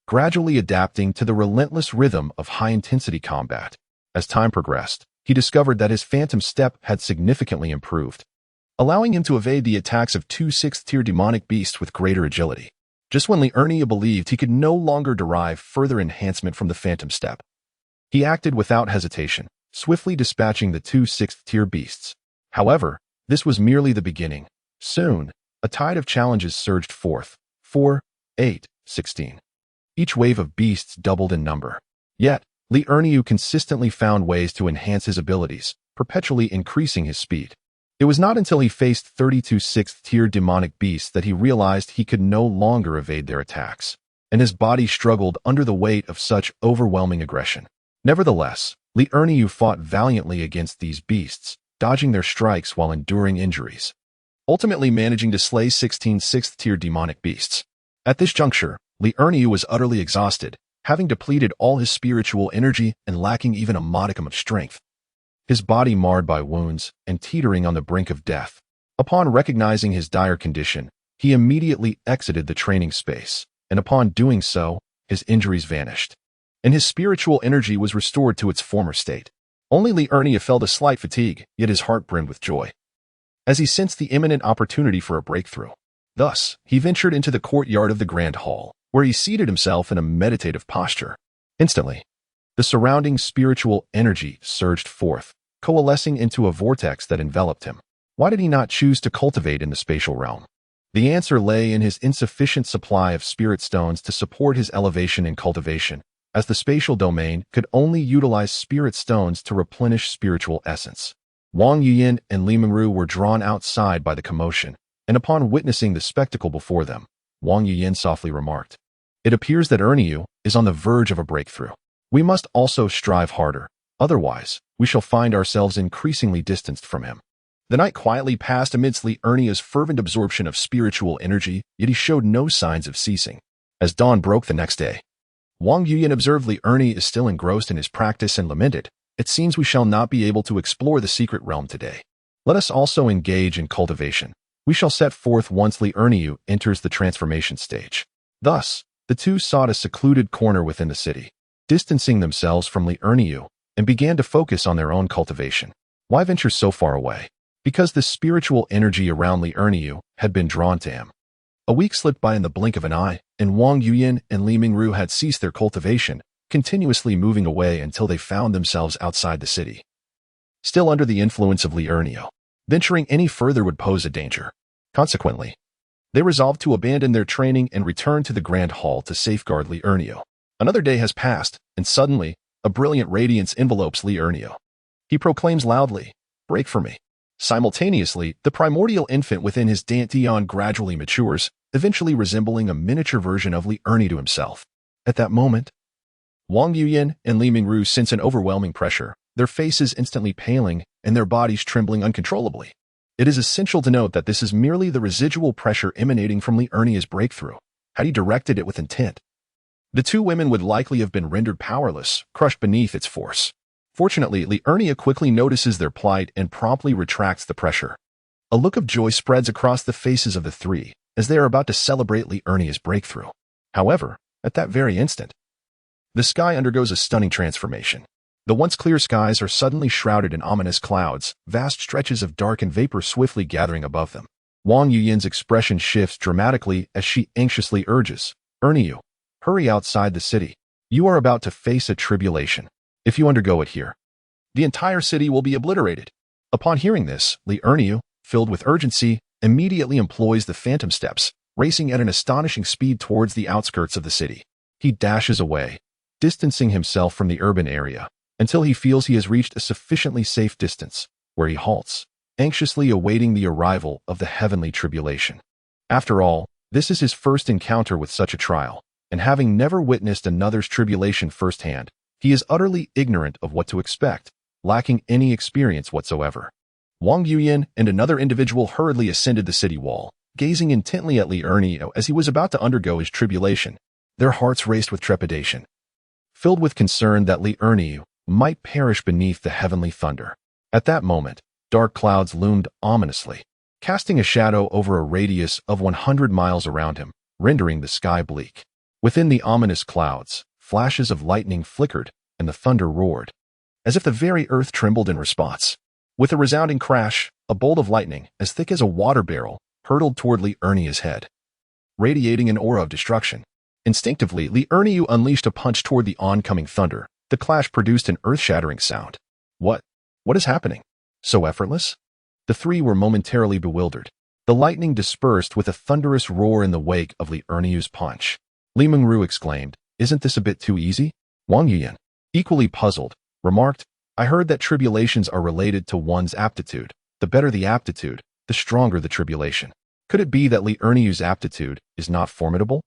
gradually adapting to the relentless rhythm of high-intensity combat. As time progressed, he discovered that his phantom step had significantly improved, allowing him to evade the attacks of 2 6th-tier demonic beasts with greater agility. Just when Li Erniu believed he could no longer derive further enhancement from the phantom step, he acted without hesitation, swiftly dispatching the 2 6th-tier beasts. However, this was merely the beginning. Soon, a tide of challenges surged forth. 4, 8, 16. Each wave of beasts doubled in number. Yet, Li Erniu consistently found ways to enhance his abilities, perpetually increasing his speed. It was not until he faced 32 6th-tier demonic beasts that he realized he could no longer evade their attacks, and his body struggled under the weight of such overwhelming aggression. Nevertheless, Li Erniu fought valiantly against these beasts, dodging their strikes while enduring injuries, ultimately managing to slay 16 6th-tier demonic beasts. At this juncture, Li Erniu was utterly exhausted, having depleted all his spiritual energy and lacking even a modicum of strength. His body marred by wounds and teetering on the brink of death. Upon recognizing his dire condition, he immediately exited the training space, and upon doing so, his injuries vanished, and his spiritual energy was restored to its former state. Only Li Erniu felt a slight fatigue, yet his heart brimmed with joy, as he sensed the imminent opportunity for a breakthrough. Thus, he ventured into the courtyard of the Grand Hall, where he seated himself in a meditative posture. Instantly, the surrounding spiritual energy surged forth, coalescing into a vortex that enveloped him. Why did he not choose to cultivate in the spatial realm? The answer lay in his insufficient supply of spirit stones to support his elevation in cultivation, as the spatial domain could only utilize spirit stones to replenish spiritual essence. Wang Yuyin and Li Mingru were drawn outside by the commotion, and upon witnessing the spectacle before them, Wang Yuyin softly remarked, "It appears that Erniu is on the verge of a breakthrough. We must also strive harder, otherwise we shall find ourselves increasingly distanced from him." The night quietly passed amidst Li Erniu's fervent absorption of spiritual energy, yet he showed no signs of ceasing. As dawn broke the next day, Wang Yuyin observed Li Erniu is still engrossed in his practice and lamented, "It seems we shall not be able to explore the secret realm today. Let us also engage in cultivation. We shall set forth once Li Erniu enters the transformation stage." Thus, the two sought a secluded corner within the city, distancing themselves from Li Erniu, and began to focus on their own cultivation. Why venture so far away? Because the spiritual energy around Li Erniu had been drawn to him. A week slipped by in the blink of an eye, and Wang Yuyin and Li Mingru had ceased their cultivation, continuously moving away until they found themselves outside the city. Still under the influence of Li Erniu, venturing any further would pose a danger. Consequently, they resolved to abandon their training and return to the Grand Hall to safeguard Li Erniu. Another day has passed, and suddenly, a brilliant radiance envelopes Li Erniu. He proclaims loudly, "Break for me." Simultaneously, the primordial infant within his Dantian gradually matures, eventually resembling a miniature version of Li Erniu himself. At that moment, Wang Yuyin and Li Mingru sense an overwhelming pressure, their faces instantly paling and their bodies trembling uncontrollably. It is essential to note that this is merely the residual pressure emanating from Li Erniu's breakthrough. Had he directed it with intent, the two women would likely have been rendered powerless, crushed beneath its force. Fortunately, Li Erniu quickly notices their plight and promptly retracts the pressure. A look of joy spreads across the faces of the three, as they are about to celebrate Li Erniu's breakthrough. However, at that very instant, the sky undergoes a stunning transformation. The once clear skies are suddenly shrouded in ominous clouds, vast stretches of dark and vapor swiftly gathering above them. Wang Yuyin's expression shifts dramatically as she anxiously urges, "Erniu, hurry outside the city. You are about to face a tribulation. If you undergo it here, the entire city will be obliterated." Upon hearing this, Li Erniu, filled with urgency, immediately employs the phantom steps, racing at an astonishing speed towards the outskirts of the city. He dashes away, distancing himself from the urban area, until he feels he has reached a sufficiently safe distance, where he halts. anxiously awaiting the arrival of the heavenly tribulation. After all, this is his first encounter with such a trial, and having never witnessed another's tribulation firsthand, he is utterly ignorant of what to expect, lacking any experience whatsoever. Wang Yuyan and another individual hurriedly ascended the city wall, gazing intently at Li Erniu as he was about to undergo his tribulation. Their hearts raced with trepidation, filled with concern that Li Erniu might perish beneath the heavenly thunder. At that moment, dark clouds loomed ominously, casting a shadow over a radius of 100 miles around him, rendering the sky bleak. Within the ominous clouds, flashes of lightning flickered and the thunder roared, as if the very earth trembled in response. With a resounding crash, a bolt of lightning, as thick as a water barrel, hurtled toward Li Erniu's head, radiating an aura of destruction. Instinctively, Li Erniu unleashed a punch toward the oncoming thunder. The clash produced an earth-shattering sound. What is happening? So effortless? The three were momentarily bewildered. The lightning dispersed with a thunderous roar in the wake of Li Erniu's punch. Li Mengru exclaimed, "Isn't this a bit too easy?" Wang Yuyan, equally puzzled, remarked, "I heard that tribulations are related to one's aptitude. The better the aptitude, the stronger the tribulation. Could it be that Li Erniu's aptitude is not formidable?"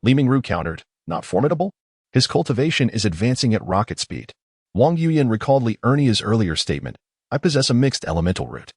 Li Mengru countered, "Not formidable? His cultivation is advancing at rocket speed." Wang Yuyan recalled Li Erniu's earlier statement, "I possess a mixed elemental root."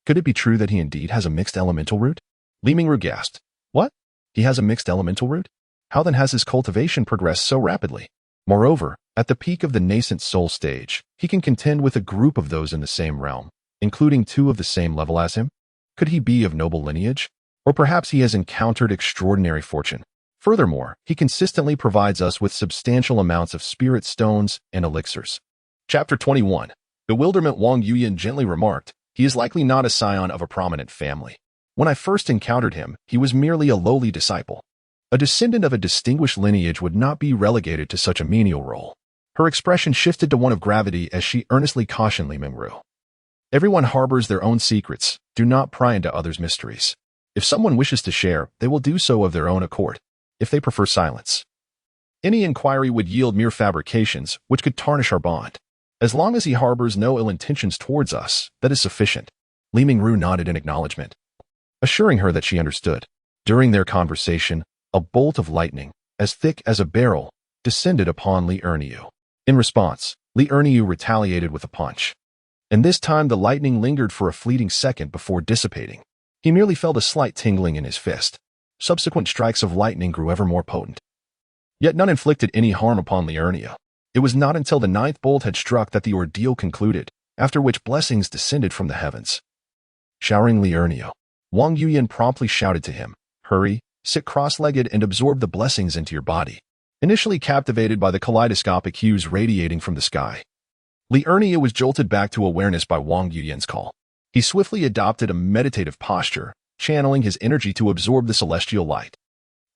Could it be true that he indeed has a mixed elemental root? Li Mengru gasped, "What? He has a mixed elemental root? How then has his cultivation progressed so rapidly? Moreover, at the peak of the nascent soul stage, he can contend with a group of those in the same realm, including two of the same level as him? Could he be of noble lineage? Or perhaps he has encountered extraordinary fortune. Furthermore, he consistently provides us with substantial amounts of spirit stones and elixirs." Chapter 21. Bewilderment. Wang Yuyan gently remarked, "He is likely not a scion of a prominent family. When I first encountered him, he was merely a lowly disciple. A descendant of a distinguished lineage would not be relegated to such a menial role." Her expression shifted to one of gravity as she earnestly cautioned Li Mengru. "Everyone harbors their own secrets. Do not pry into others' mysteries. If someone wishes to share, they will do so of their own accord. If they prefer silence, any inquiry would yield mere fabrications which could tarnish our bond. As long as he harbors no ill intentions towards us, that is sufficient." Li Mengru nodded in acknowledgement, assuring her that she understood. During their conversation, a bolt of lightning, as thick as a barrel, descended upon Li Erniu. In response, Li Erniu retaliated with a punch. And this time the lightning lingered for a fleeting second before dissipating. He merely felt a slight tingling in his fist. Subsequent strikes of lightning grew ever more potent. Yet none inflicted any harm upon Li Erniu. It was not until the ninth bolt had struck that the ordeal concluded, after which blessings descended from the heavens, showering Li Erniu. Wang Yuyan promptly shouted to him, "Hurry, sit cross-legged and absorb the blessings into your body." Initially captivated by the kaleidoscopic hues radiating from the sky, Li Erniu was jolted back to awareness by Wang Yuyan's call. He swiftly adopted a meditative posture, channeling his energy to absorb the celestial light.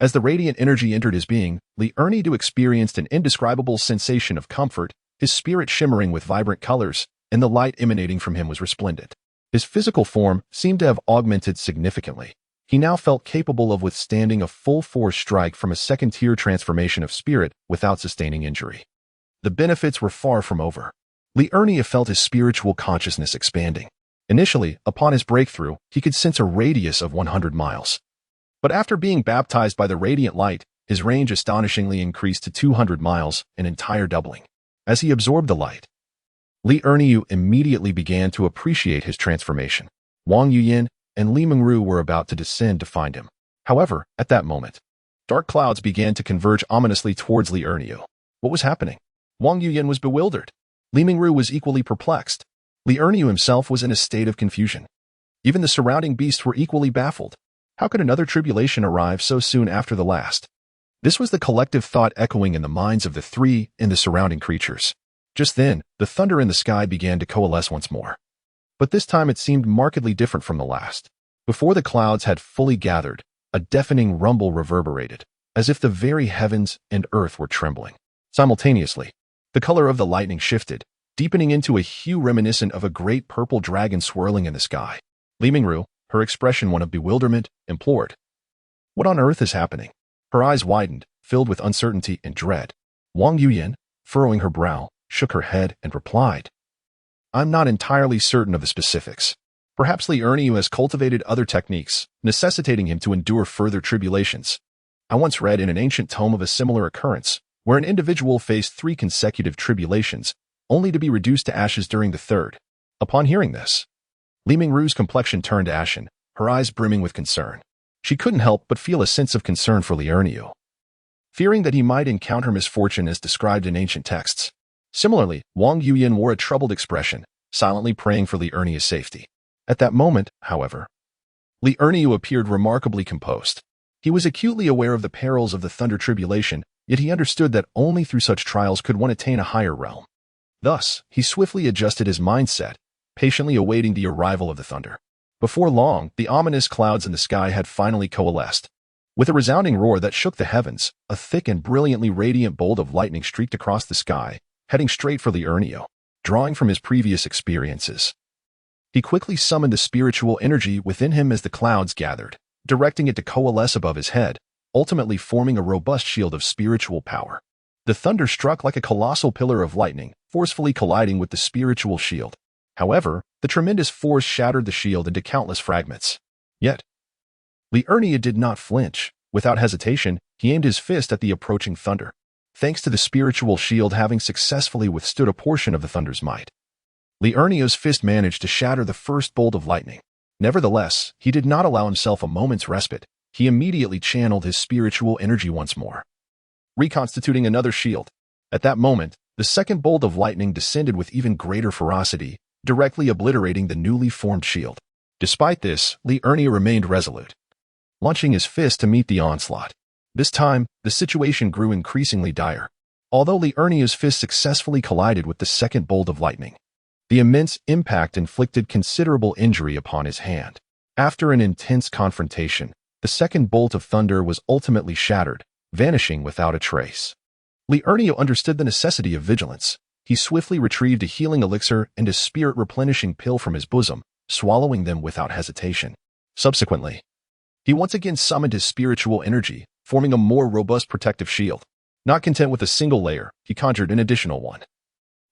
As the radiant energy entered his being, Li Erniu experienced an indescribable sensation of comfort, his spirit shimmering with vibrant colors, and the light emanating from him was resplendent. His physical form seemed to have augmented significantly. He now felt capable of withstanding a full-force strike from a second-tier transformation of spirit without sustaining injury. The benefits were far from over. Li Erniu felt his spiritual consciousness expanding. Initially, upon his breakthrough, he could sense a radius of 100 miles. But after being baptized by the radiant light, his range astonishingly increased to 200 miles, an entire doubling. As he absorbed the light, Li Erniu immediately began to appreciate his transformation. Wang Yuyan and Li Mengru were about to descend to find him. However, at that moment, dark clouds began to converge ominously towards Li Erniu. What was happening? Wang Yuyan was bewildered. Li Mengru was equally perplexed. Li Erniu himself was in a state of confusion. Even the surrounding beasts were equally baffled. How could another tribulation arrive so soon after the last? This was the collective thought echoing in the minds of the three and the surrounding creatures. Just then, the thunder in the sky began to coalesce once more. But this time it seemed markedly different from the last. Before the clouds had fully gathered, a deafening rumble reverberated, as if the very heavens and earth were trembling. Simultaneously, the color of the lightning shifted, deepening into a hue reminiscent of a great purple dragon swirling in the sky. Li Mengru, her expression one of bewilderment, implored, "What on earth is happening?" Her eyes widened, filled with uncertainty and dread. Wang Yuyan, furrowing her brow, shook her head and replied, "I'm not entirely certain of the specifics. Perhaps Li Erniu has cultivated other techniques, necessitating him to endure further tribulations. I once read in an ancient tome of a similar occurrence, where an individual faced 3 consecutive tribulations, only to be reduced to ashes during the third. Upon hearing this, Li Mingru's complexion turned ashen, her eyes brimming with concern. She couldn't help but feel a sense of concern for Li Erniu, fearing that he might encounter misfortune as described in ancient texts. Similarly, Wang Yuyan wore a troubled expression, silently praying for Li Erniu's safety. At that moment, however, Li Erniu appeared remarkably composed. He was acutely aware of the perils of the thunder tribulation, yet he understood that only through such trials could one attain a higher realm. Thus, he swiftly adjusted his mindset, patiently awaiting the arrival of the thunder. Before long, the ominous clouds in the sky had finally coalesced. With a resounding roar that shook the heavens, a thick and brilliantly radiant bolt of lightning streaked across the sky, heading straight for Li Erniu. Drawing from his previous experiences, he quickly summoned the spiritual energy within him as the clouds gathered, directing it to coalesce above his head, ultimately forming a robust shield of spiritual power. The thunder struck like a colossal pillar of lightning, forcefully colliding with the spiritual shield. However, the tremendous force shattered the shield into countless fragments. Yet, Li Erniu did not flinch. Without hesitation, he aimed his fist at the approaching thunder. Thanks to the spiritual shield having successfully withstood a portion of the thunder's might, Li Erniu's fist managed to shatter the first bolt of lightning. Nevertheless, he did not allow himself a moment's respite. He immediately channeled his spiritual energy once more, reconstituting another shield. At that moment, the second bolt of lightning descended with even greater ferocity, directly obliterating the newly formed shield. Despite this, Li Erniu remained resolute, launching his fist to meet the onslaught. This time, the situation grew increasingly dire. Although Li Erniu's fist successfully collided with the second bolt of lightning, the immense impact inflicted considerable injury upon his hand. After an intense confrontation, the second bolt of thunder was ultimately shattered, vanishing without a trace. Li Erniu understood the necessity of vigilance. He swiftly retrieved a healing elixir and a spirit-replenishing pill from his bosom, swallowing them without hesitation. Subsequently, he once again summoned his spiritual energy, forming a more robust protective shield. Not content with a single layer, he conjured an additional one,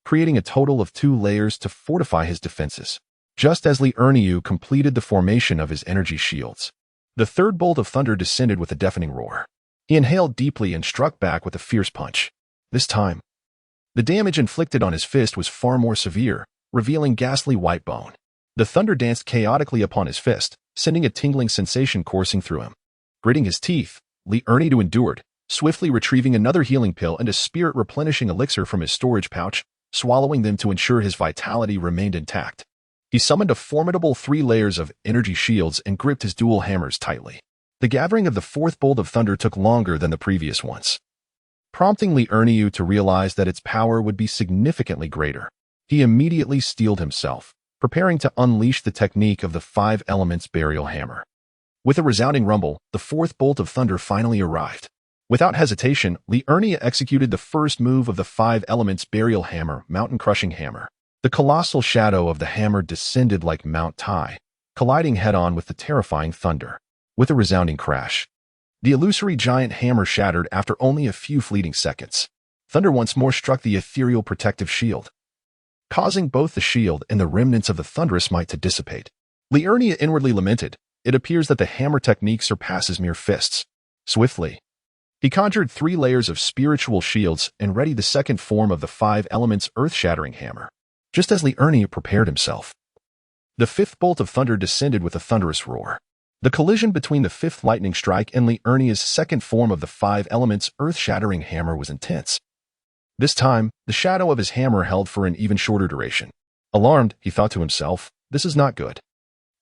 creating a total of 2 layers to fortify his defenses. Just as Li Erniu completed the formation of his energy shields, the third bolt of thunder descended with a deafening roar. He inhaled deeply and struck back with a fierce punch. This time, the damage inflicted on his fist was far more severe, revealing ghastly white bone. The thunder danced chaotically upon his fist, sending a tingling sensation coursing through him. Gritting his teeth, Li Erniu endured, swiftly retrieving another healing pill and a spirit-replenishing elixir from his storage pouch, swallowing them to ensure his vitality remained intact. He summoned a formidable 3 layers of energy shields and gripped his dual hammers tightly. The gathering of the fourth bolt of thunder took longer than the previous ones, prompting Li Erniu to realize that its power would be significantly greater. He immediately steeled himself, preparing to unleash the technique of the 5 elements burial hammer. With a resounding rumble, the fourth bolt of thunder finally arrived. Without hesitation, Li Erniu executed the first move of the 5 elements burial hammer, mountain-crushing hammer. The colossal shadow of the hammer descended like Mount Tai, colliding head-on with the terrifying thunder. With a resounding crash, the illusory giant hammer shattered after only a few fleeting seconds. Thunder once more struck the ethereal protective shield, causing both the shield and the remnants of the thunderous might to dissipate. Li Erniu inwardly lamented. It appears that the hammer technique surpasses mere fists. Swiftly, he conjured 3 layers of spiritual shields and readied the second form of the 5 elements earth-shattering hammer. Just as Li Erniu prepared himself, the 5th bolt of thunder descended with a thunderous roar. The collision between the 5th lightning strike and Li Erniu's second form of the 5 elements earth-shattering hammer was intense. This time, the shadow of his hammer held for an even shorter duration. Alarmed, he thought to himself, this is not good.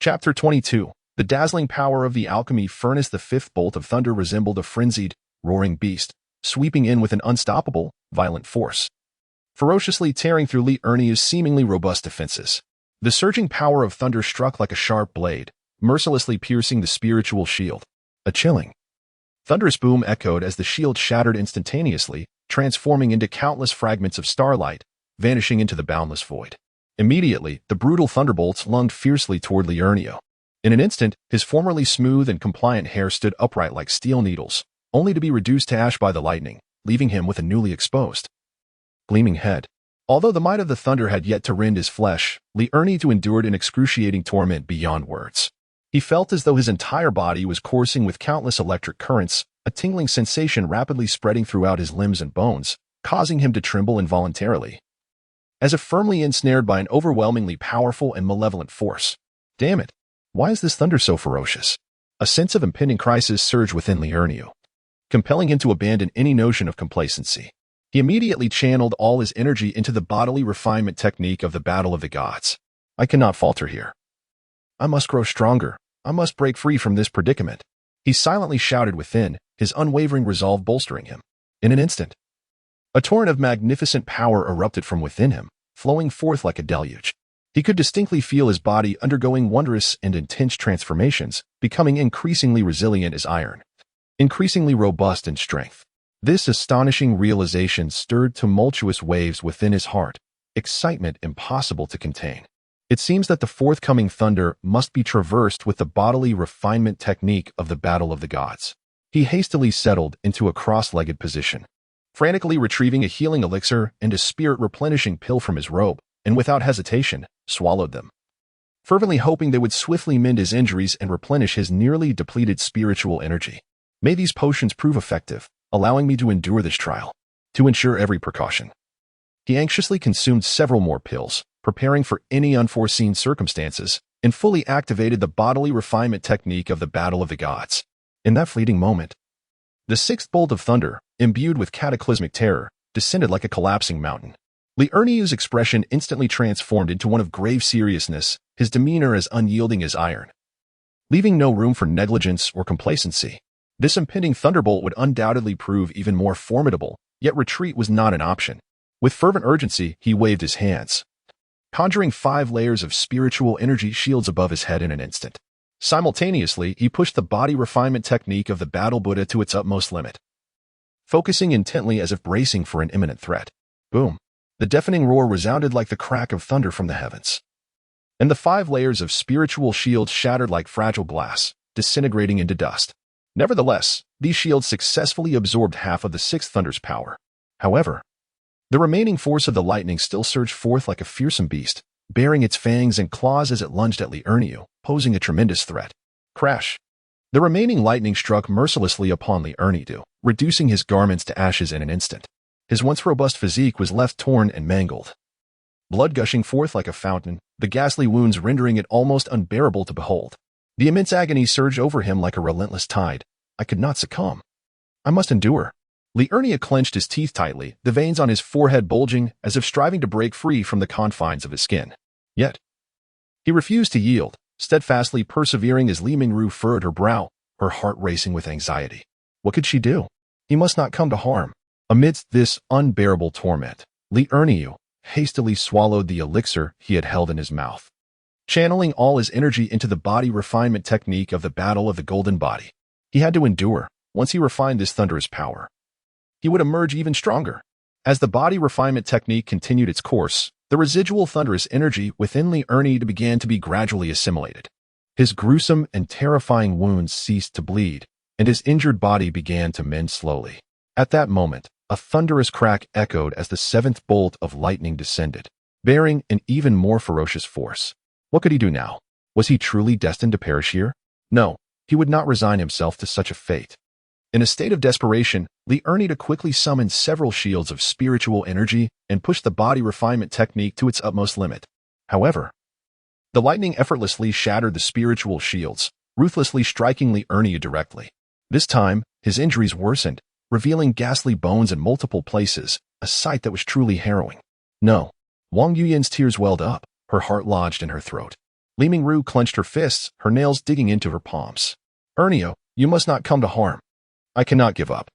Chapter 22. The dazzling power of the alchemy furnace. The 5th bolt of thunder resembled a frenzied, roaring beast, sweeping in with an unstoppable, violent force, ferociously tearing through Li Erniu's seemingly robust defenses. The surging power of thunder struck like a sharp blade, mercilessly piercing the spiritual shield. A chilling, thunderous boom echoed as the shield shattered instantaneously, transforming into countless fragments of starlight, vanishing into the boundless void. Immediately, the brutal thunderbolts lunged fiercely toward Li Erniu. In an instant, his formerly smooth and compliant hair stood upright like steel needles, only to be reduced to ash by the lightning, leaving him with a newly exposed, gleaming head. Although the might of the thunder had yet to rend his flesh, Li Ernie endured an excruciating torment beyond words. He felt as though his entire body was coursing with countless electric currents, a tingling sensation rapidly spreading throughout his limbs and bones, causing him to tremble involuntarily, as if firmly ensnared by an overwhelmingly powerful and malevolent force. Damn it! Why is this thunder so ferocious? A sense of impending crisis surged within Li Ernie, compelling him to abandon any notion of complacency. He immediately channeled all his energy into the bodily refinement technique of the battle of the gods. I cannot falter here. I must grow stronger. I must break free from this predicament. He silently shouted within, his unwavering resolve bolstering him. In an instant, a torrent of magnificent power erupted from within him, flowing forth like a deluge. He could distinctly feel his body undergoing wondrous and intense transformations, becoming increasingly resilient as iron, increasingly robust in strength. This astonishing realization stirred tumultuous waves within his heart, excitement impossible to contain. It seems that the forthcoming thunder must be traversed with the bodily refinement technique of the battle of the gods. He hastily settled into a cross-legged position, frantically retrieving a healing elixir and a spirit-replenishing pill from his robe, and without hesitation, swallowed them, fervently hoping they would swiftly mend his injuries and replenish his nearly depleted spiritual energy. May these potions prove effective, allowing me to endure this trial. To ensure every precaution, he anxiously consumed several more pills, preparing for any unforeseen circumstances, and fully activated the bodily refinement technique of the battle of the gods. In that fleeting moment, the sixth bolt of thunder, imbued with cataclysmic terror, descended like a collapsing mountain. Li Ernie's expression instantly transformed into one of grave seriousness, his demeanor as unyielding as iron, leaving no room for negligence or complacency. This impending thunderbolt would undoubtedly prove even more formidable, yet retreat was not an option. With fervent urgency, he waved his hands, conjuring 5 layers of spiritual energy shields above his head in an instant. Simultaneously, he pushed the body refinement technique of the battle Buddha to its utmost limit, focusing intently as if bracing for an imminent threat. Boom! The deafening roar resounded like the crack of thunder from the heavens, and the 5 layers of spiritual shields shattered like fragile glass, disintegrating into dust. Nevertheless, these shields successfully absorbed half of the sixth thunder's power. However, the remaining force of the lightning still surged forth like a fearsome beast, baring its fangs and claws as it lunged at Li Ernie, posing a tremendous threat. Crash! The remaining lightning struck mercilessly upon Li Ernie, reducing his garments to ashes in an instant. His once robust physique was left torn and mangled, blood gushing forth like a fountain, the ghastly wounds rendering it almost unbearable to behold. The immense agony surged over him like a relentless tide. I could not succumb. I must endure. Li Ernie clenched his teeth tightly, the veins on his forehead bulging as if striving to break free from the confines of his skin. Yet, he refused to yield, steadfastly persevering as Li Mingru furrowed her brow, her heart racing with anxiety. What could she do? He must not come to harm. Amidst this unbearable torment, Li Ernie hastily swallowed the elixir he had held in his mouth, channeling all his energy into the body refinement technique of the battle of the golden body. He had to endure. Once he refined this thunderous power, he would emerge even stronger. As the body refinement technique continued its course, the residual thunderous energy within Li Ernie began to be gradually assimilated. His gruesome and terrifying wounds ceased to bleed, and his injured body began to mend slowly. At that moment, a thunderous crack echoed as the 7th bolt of lightning descended, bearing an even more ferocious force. What could he do now? Was he truly destined to perish here? No, he would not resign himself to such a fate. In a state of desperation, Li Ernie quickly summoned several shields of spiritual energy and pushed the body refinement technique to its utmost limit. However, the lightning effortlessly shattered the spiritual shields, ruthlessly striking Li Ernie directly. This time, his injuries worsened, revealing ghastly bones in multiple places, a sight that was truly harrowing. No. Wang Yuyan's tears welled up, her heart lodged in her throat. Li Mingru clenched her fists, her nails digging into her palms. Ernie, you must not come to harm. I cannot give up.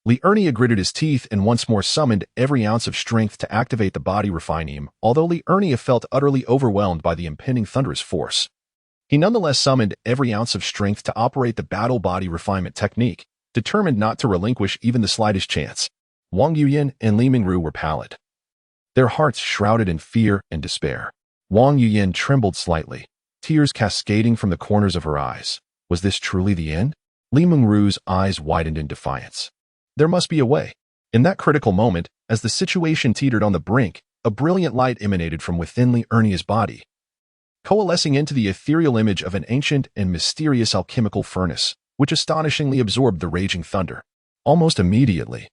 Li Ernie gritted his teeth and once more summoned every ounce of strength to activate the body refining. Although Li Ernie felt utterly overwhelmed by the impending thunderous force, he nonetheless summoned every ounce of strength to operate the battle body refinement technique, determined not to relinquish even the slightest chance. Wang Yuyan and Li Mingru were pallid, their hearts shrouded in fear and despair. Wang Yuyan trembled slightly, tears cascading from the corners of her eyes. Was this truly the end? Li Mingru's eyes widened in defiance. There must be a way. In that critical moment, as the situation teetered on the brink, a brilliant light emanated from within Li Ernia's body, coalescing into the ethereal image of an ancient and mysterious alchemical furnace, which astonishingly absorbed the raging thunder. Almost immediately,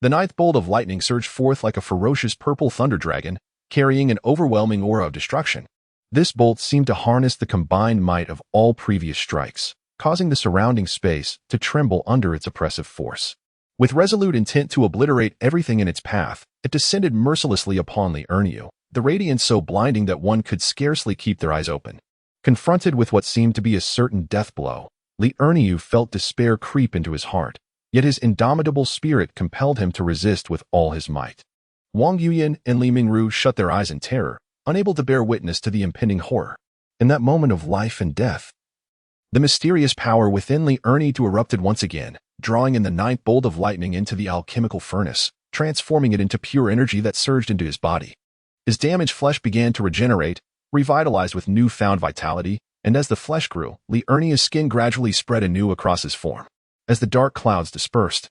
the ninth bolt of lightning surged forth like a ferocious purple thunder dragon, carrying an overwhelming aura of destruction. This bolt seemed to harness the combined might of all previous strikes, causing the surrounding space to tremble under its oppressive force. With resolute intent to obliterate everything in its path, it descended mercilessly upon Li Erniu, the radiance so blinding that one could scarcely keep their eyes open. Confronted with what seemed to be a certain death blow, Li Erniu felt despair creep into his heart, yet his indomitable spirit compelled him to resist with all his might. Wang Yuyan and Li Mingru shut their eyes in terror, unable to bear witness to the impending horror. In that moment of life and death, the mysterious power within Li Erniu erupted once again, drawing in the ninth bolt of lightning into the alchemical furnace, transforming it into pure energy that surged into his body. His damaged flesh began to regenerate, revitalized with newfound vitality, and as the flesh grew, Li Erniu's skin gradually spread anew across his form. As the dark clouds dispersed,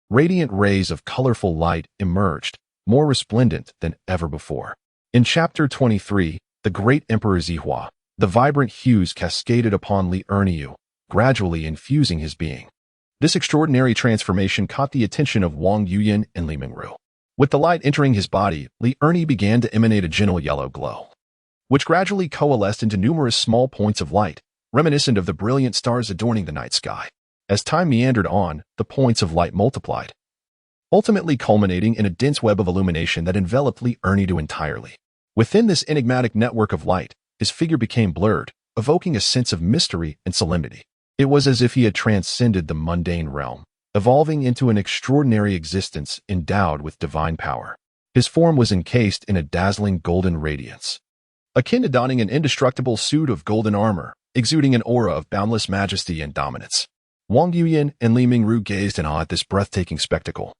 radiant rays of colorful light emerged, more resplendent than ever before. In Chapter 23, The Great Emperor Zihua, the vibrant hues cascaded upon Li Erniu, gradually infusing his being. This extraordinary transformation caught the attention of Wang Yuyan and Li Mingru. With the light entering his body, Li Erniu began to emanate a gentle yellow glow, which gradually coalesced into numerous small points of light, reminiscent of the brilliant stars adorning the night sky. As time meandered on, the points of light multiplied, ultimately culminating in a dense web of illumination that enveloped Li Erniu entirely. Within this enigmatic network of light, his figure became blurred, evoking a sense of mystery and solemnity. It was as if he had transcended the mundane realm, evolving into an extraordinary existence endowed with divine power. His form was encased in a dazzling golden radiance, akin to donning an indestructible suit of golden armor, exuding an aura of boundless majesty and dominance. Wang Yuyan and Li Mingru gazed in awe at this breathtaking spectacle,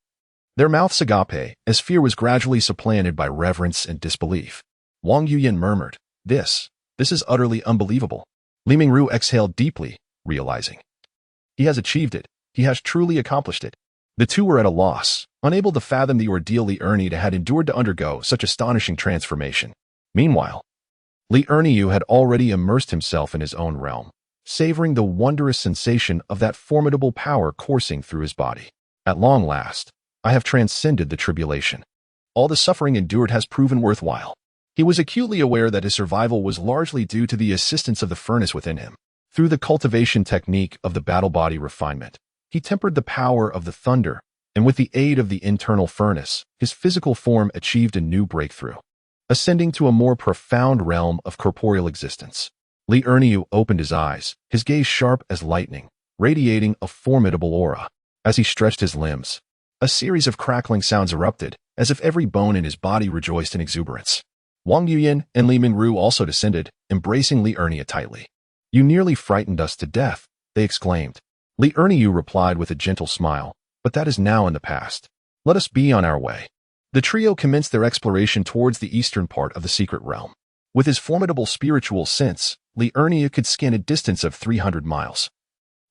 their mouths agape, as fear was gradually supplanted by reverence and disbelief. Wang Yuyan murmured, This is utterly unbelievable." Li Mingru exhaled deeply, realizing, he has achieved it. He has truly accomplished it. The two were at a loss, unable to fathom the ordeal Li Erniu had endured to undergo such astonishing transformation. Meanwhile, Li Erniu had already immersed himself in his own realm, savoring the wondrous sensation of that formidable power coursing through his body. At long last, I have transcended the tribulation. All the suffering endured has proven worthwhile. He was acutely aware that his survival was largely due to the assistance of the furnace within him. Through the cultivation technique of the battle body refinement, he tempered the power of the thunder, and with the aid of the internal furnace, his physical form achieved a new breakthrough, ascending to a more profound realm of corporeal existence. Li Erniu opened his eyes, his gaze sharp as lightning, radiating a formidable aura. As he stretched his limbs, a series of crackling sounds erupted, as if every bone in his body rejoiced in exuberance. Wang Yuyan and Li Mingru also descended, embracing Li Erniu tightly. "You nearly frightened us to death," they exclaimed. Li Erniu replied with a gentle smile, "But that is now in the past. Let us be on our way." The trio commenced their exploration towards the eastern part of the secret realm. With his formidable spiritual sense, Li Erniu could scan a distance of 300 miles,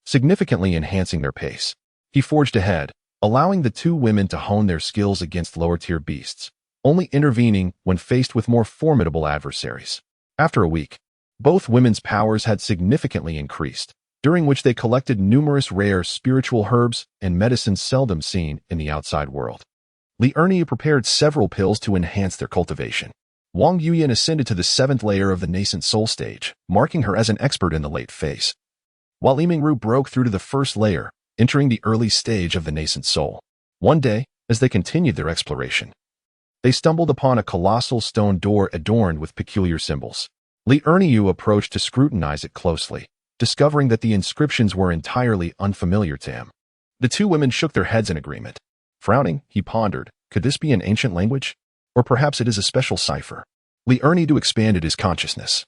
significantly enhancing their pace. He forged ahead, allowing the two women to hone their skills against lower-tier beasts, only intervening when faced with more formidable adversaries. After a week, both women's powers had significantly increased, during which they collected numerous rare spiritual herbs and medicines seldom seen in the outside world. Li Erniu prepared several pills to enhance their cultivation. Wang Yuyan ascended to the 7th layer of the nascent soul stage, marking her as an expert in the late phase, while Li Mingru broke through to the 1st layer, entering the early stage of the nascent soul. One day, as they continued their exploration, they stumbled upon a colossal stone door adorned with peculiar symbols. Li Erniu approached to scrutinize it closely, discovering that the inscriptions were entirely unfamiliar to him. The two women shook their heads in agreement. Frowning, he pondered, could this be an ancient language? Or perhaps it is a special cipher. Li Erniu expanded his consciousness,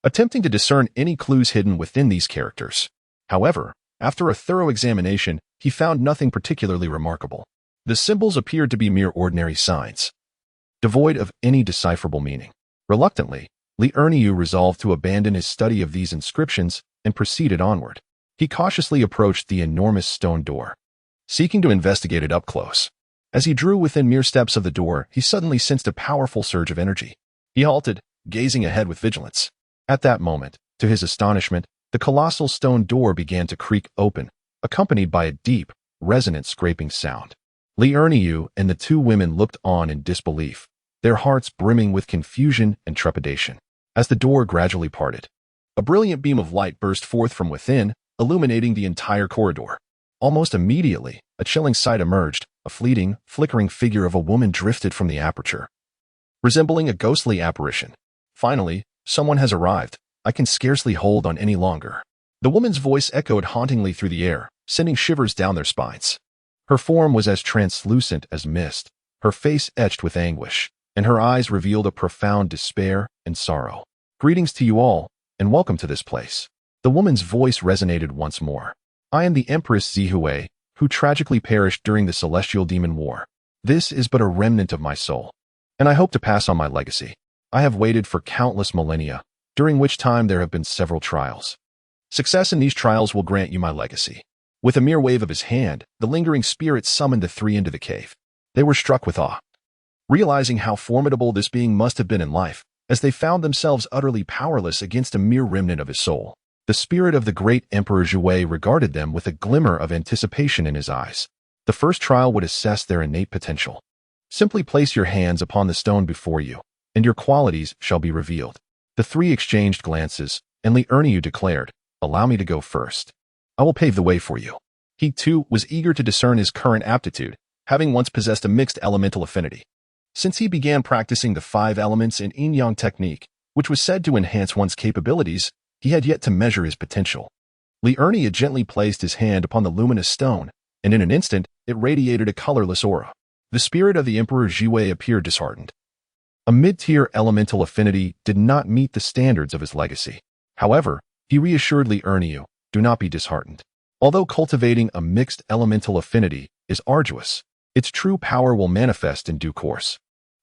attempting to discern any clues hidden within these characters. However, after a thorough examination, he found nothing particularly remarkable. The symbols appeared to be mere ordinary signs, devoid of any decipherable meaning. Reluctantly, Li Erniu resolved to abandon his study of these inscriptions and proceeded onward. He cautiously approached the enormous stone door, seeking to investigate it up close. As he drew within mere steps of the door, he suddenly sensed a powerful surge of energy. He halted, gazing ahead with vigilance. At that moment, to his astonishment, the colossal stone door began to creak open, accompanied by a deep, resonant scraping sound. Li Erniu and the two women looked on in disbelief, their hearts brimming with confusion and trepidation. As the door gradually parted, a brilliant beam of light burst forth from within, illuminating the entire corridor. Almost immediately, a chilling sight emerged. A fleeting, flickering figure of a woman drifted from the aperture, resembling a ghostly apparition. Finally, someone has arrived. I can scarcely hold on any longer. The woman's voice echoed hauntingly through the air, sending shivers down their spines. Her form was as translucent as mist, her face etched with anguish, and her eyes revealed a profound despair and sorrow. Greetings to you all, and welcome to this place. The woman's voice resonated once more. I am the Empress Zihui, who tragically perished during the Celestial Demon War. This is but a remnant of my soul, and I hope to pass on my legacy. I have waited for countless millennia, during which time there have been several trials. Success in these trials will grant you my legacy. With a mere wave of his hand, the lingering spirit summoned the three into the cave. They were struck with awe, realizing how formidable this being must have been in life, as they found themselves utterly powerless against a mere remnant of his soul. The spirit of the great Emperor Zhui regarded them with a glimmer of anticipation in his eyes. The first trial would assess their innate potential. Simply place your hands upon the stone before you, and your qualities shall be revealed. The three exchanged glances, and Li Erniu declared, "Allow me to go first. I will pave the way for you." He, too, was eager to discern his current aptitude, having once possessed a mixed elemental affinity. Since he began practicing the 5 elements in yin-yang technique, which was said to enhance one's capabilities, he had yet to measure his potential. Li Erniu gently placed his hand upon the luminous stone, and in an instant, it radiated a colorless aura. The spirit of the Emperor Zhui appeared disheartened. A mid-tier elemental affinity did not meet the standards of his legacy. However, he reassured Li Erniu, do not be disheartened. Although cultivating a mixed elemental affinity is arduous, its true power will manifest in due course.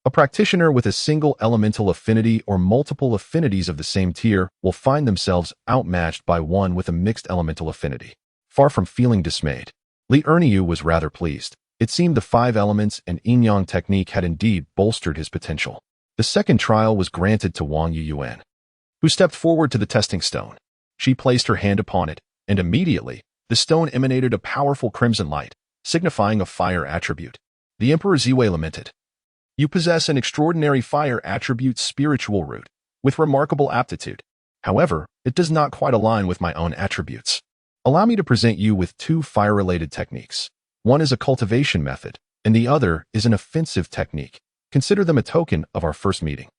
A practitioner with a single elemental affinity or multiple affinities of the same tier will find themselves outmatched by one with a mixed elemental affinity. Far from feeling dismayed, Li Erniu was rather pleased. It seemed the 5 elements and yin-yang technique had indeed bolstered his potential. The second trial was granted to Wang Yuyuan, who stepped forward to the testing stone. She placed her hand upon it, and immediately, the stone emanated a powerful crimson light, signifying a fire attribute. The Emperor Zhui lamented, "You possess an extraordinary fire attribute spiritual root, with remarkable aptitude. However, it does not quite align with my own attributes. Allow me to present you with 2 fire-related techniques. One is a cultivation method, and the other is an offensive technique. Consider them a token of our first meeting."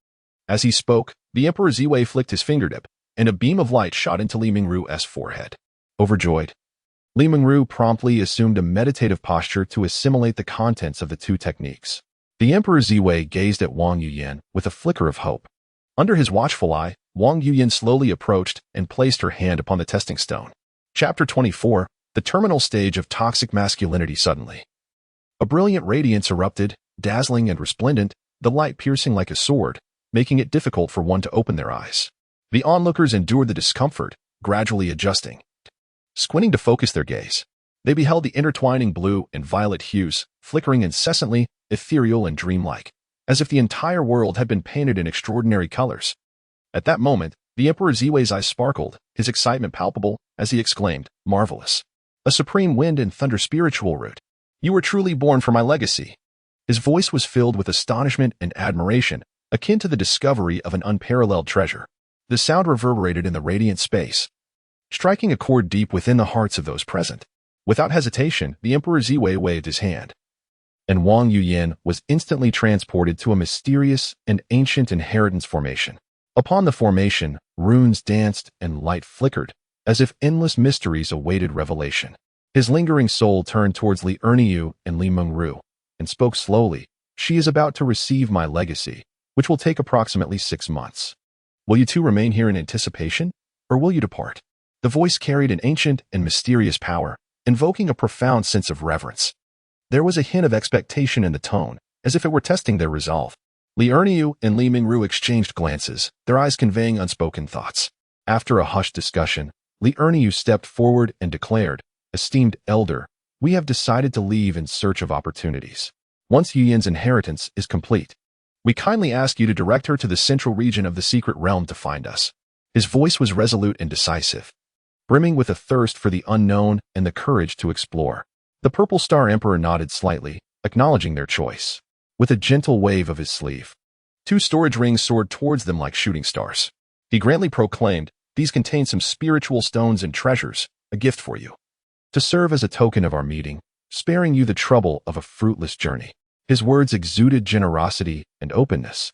As he spoke, the Emperor Zhui flicked his fingertip, and a beam of light shot into Li Mingru's forehead. Overjoyed, Li Mingru promptly assumed a meditative posture to assimilate the contents of the 2 techniques. The Emperor Zhui gazed at Wang Yuyan with a flicker of hope. Under his watchful eye, Wang Yuyan slowly approached and placed her hand upon the testing stone. Chapter 24, the terminal stage of toxic masculinity. Suddenly, a brilliant radiance erupted, dazzling and resplendent, the light piercing like a sword, making it difficult for one to open their eyes. The onlookers endured the discomfort, gradually adjusting. Squinting to focus their gaze, they beheld the intertwining blue and violet hues, flickering incessantly, ethereal and dreamlike, as if the entire world had been painted in extraordinary colors. At that moment, the Emperor Ziwei's eyes sparkled, his excitement palpable, as he exclaimed, "Marvelous! A supreme wind and thunder spiritual root. You were truly born for my legacy." His voice was filled with astonishment and admiration, akin to the discovery of an unparalleled treasure. The sound reverberated in the radiant space, striking a chord deep within the hearts of those present. Without hesitation, the Emperor Ziwei waved his hand, and Wang Yuyan was instantly transported to a mysterious and ancient inheritance formation. Upon the formation, runes danced and light flickered, as if endless mysteries awaited revelation. His lingering soul turned towards Li Erniu and Li Mingru, and spoke slowly, "She is about to receive my legacy, which will take approximately 6 months. Will you two remain here in anticipation, or will you depart?" The voice carried an ancient and mysterious power, invoking a profound sense of reverence. There was a hint of expectation in the tone, as if it were testing their resolve. Li Erniu and Li Mingru exchanged glances, their eyes conveying unspoken thoughts. After a hushed discussion, Li Erniu stepped forward and declared, "Esteemed elder, we have decided to leave in search of opportunities. Once Yuyan's inheritance is complete, we kindly ask you to direct her to the central region of the secret realm to find us. His voice was resolute and decisive, brimming with a thirst for the unknown and the courage to explore. The Purple Star Emperor nodded slightly, acknowledging their choice. With a gentle wave of his sleeve, 2 storage rings soared towards them like shooting stars. He grandly proclaimed, "These contain some spiritual stones and treasures, a gift for you, to serve as a token of our meeting, sparing you the trouble of a fruitless journey." His words exuded generosity and openness,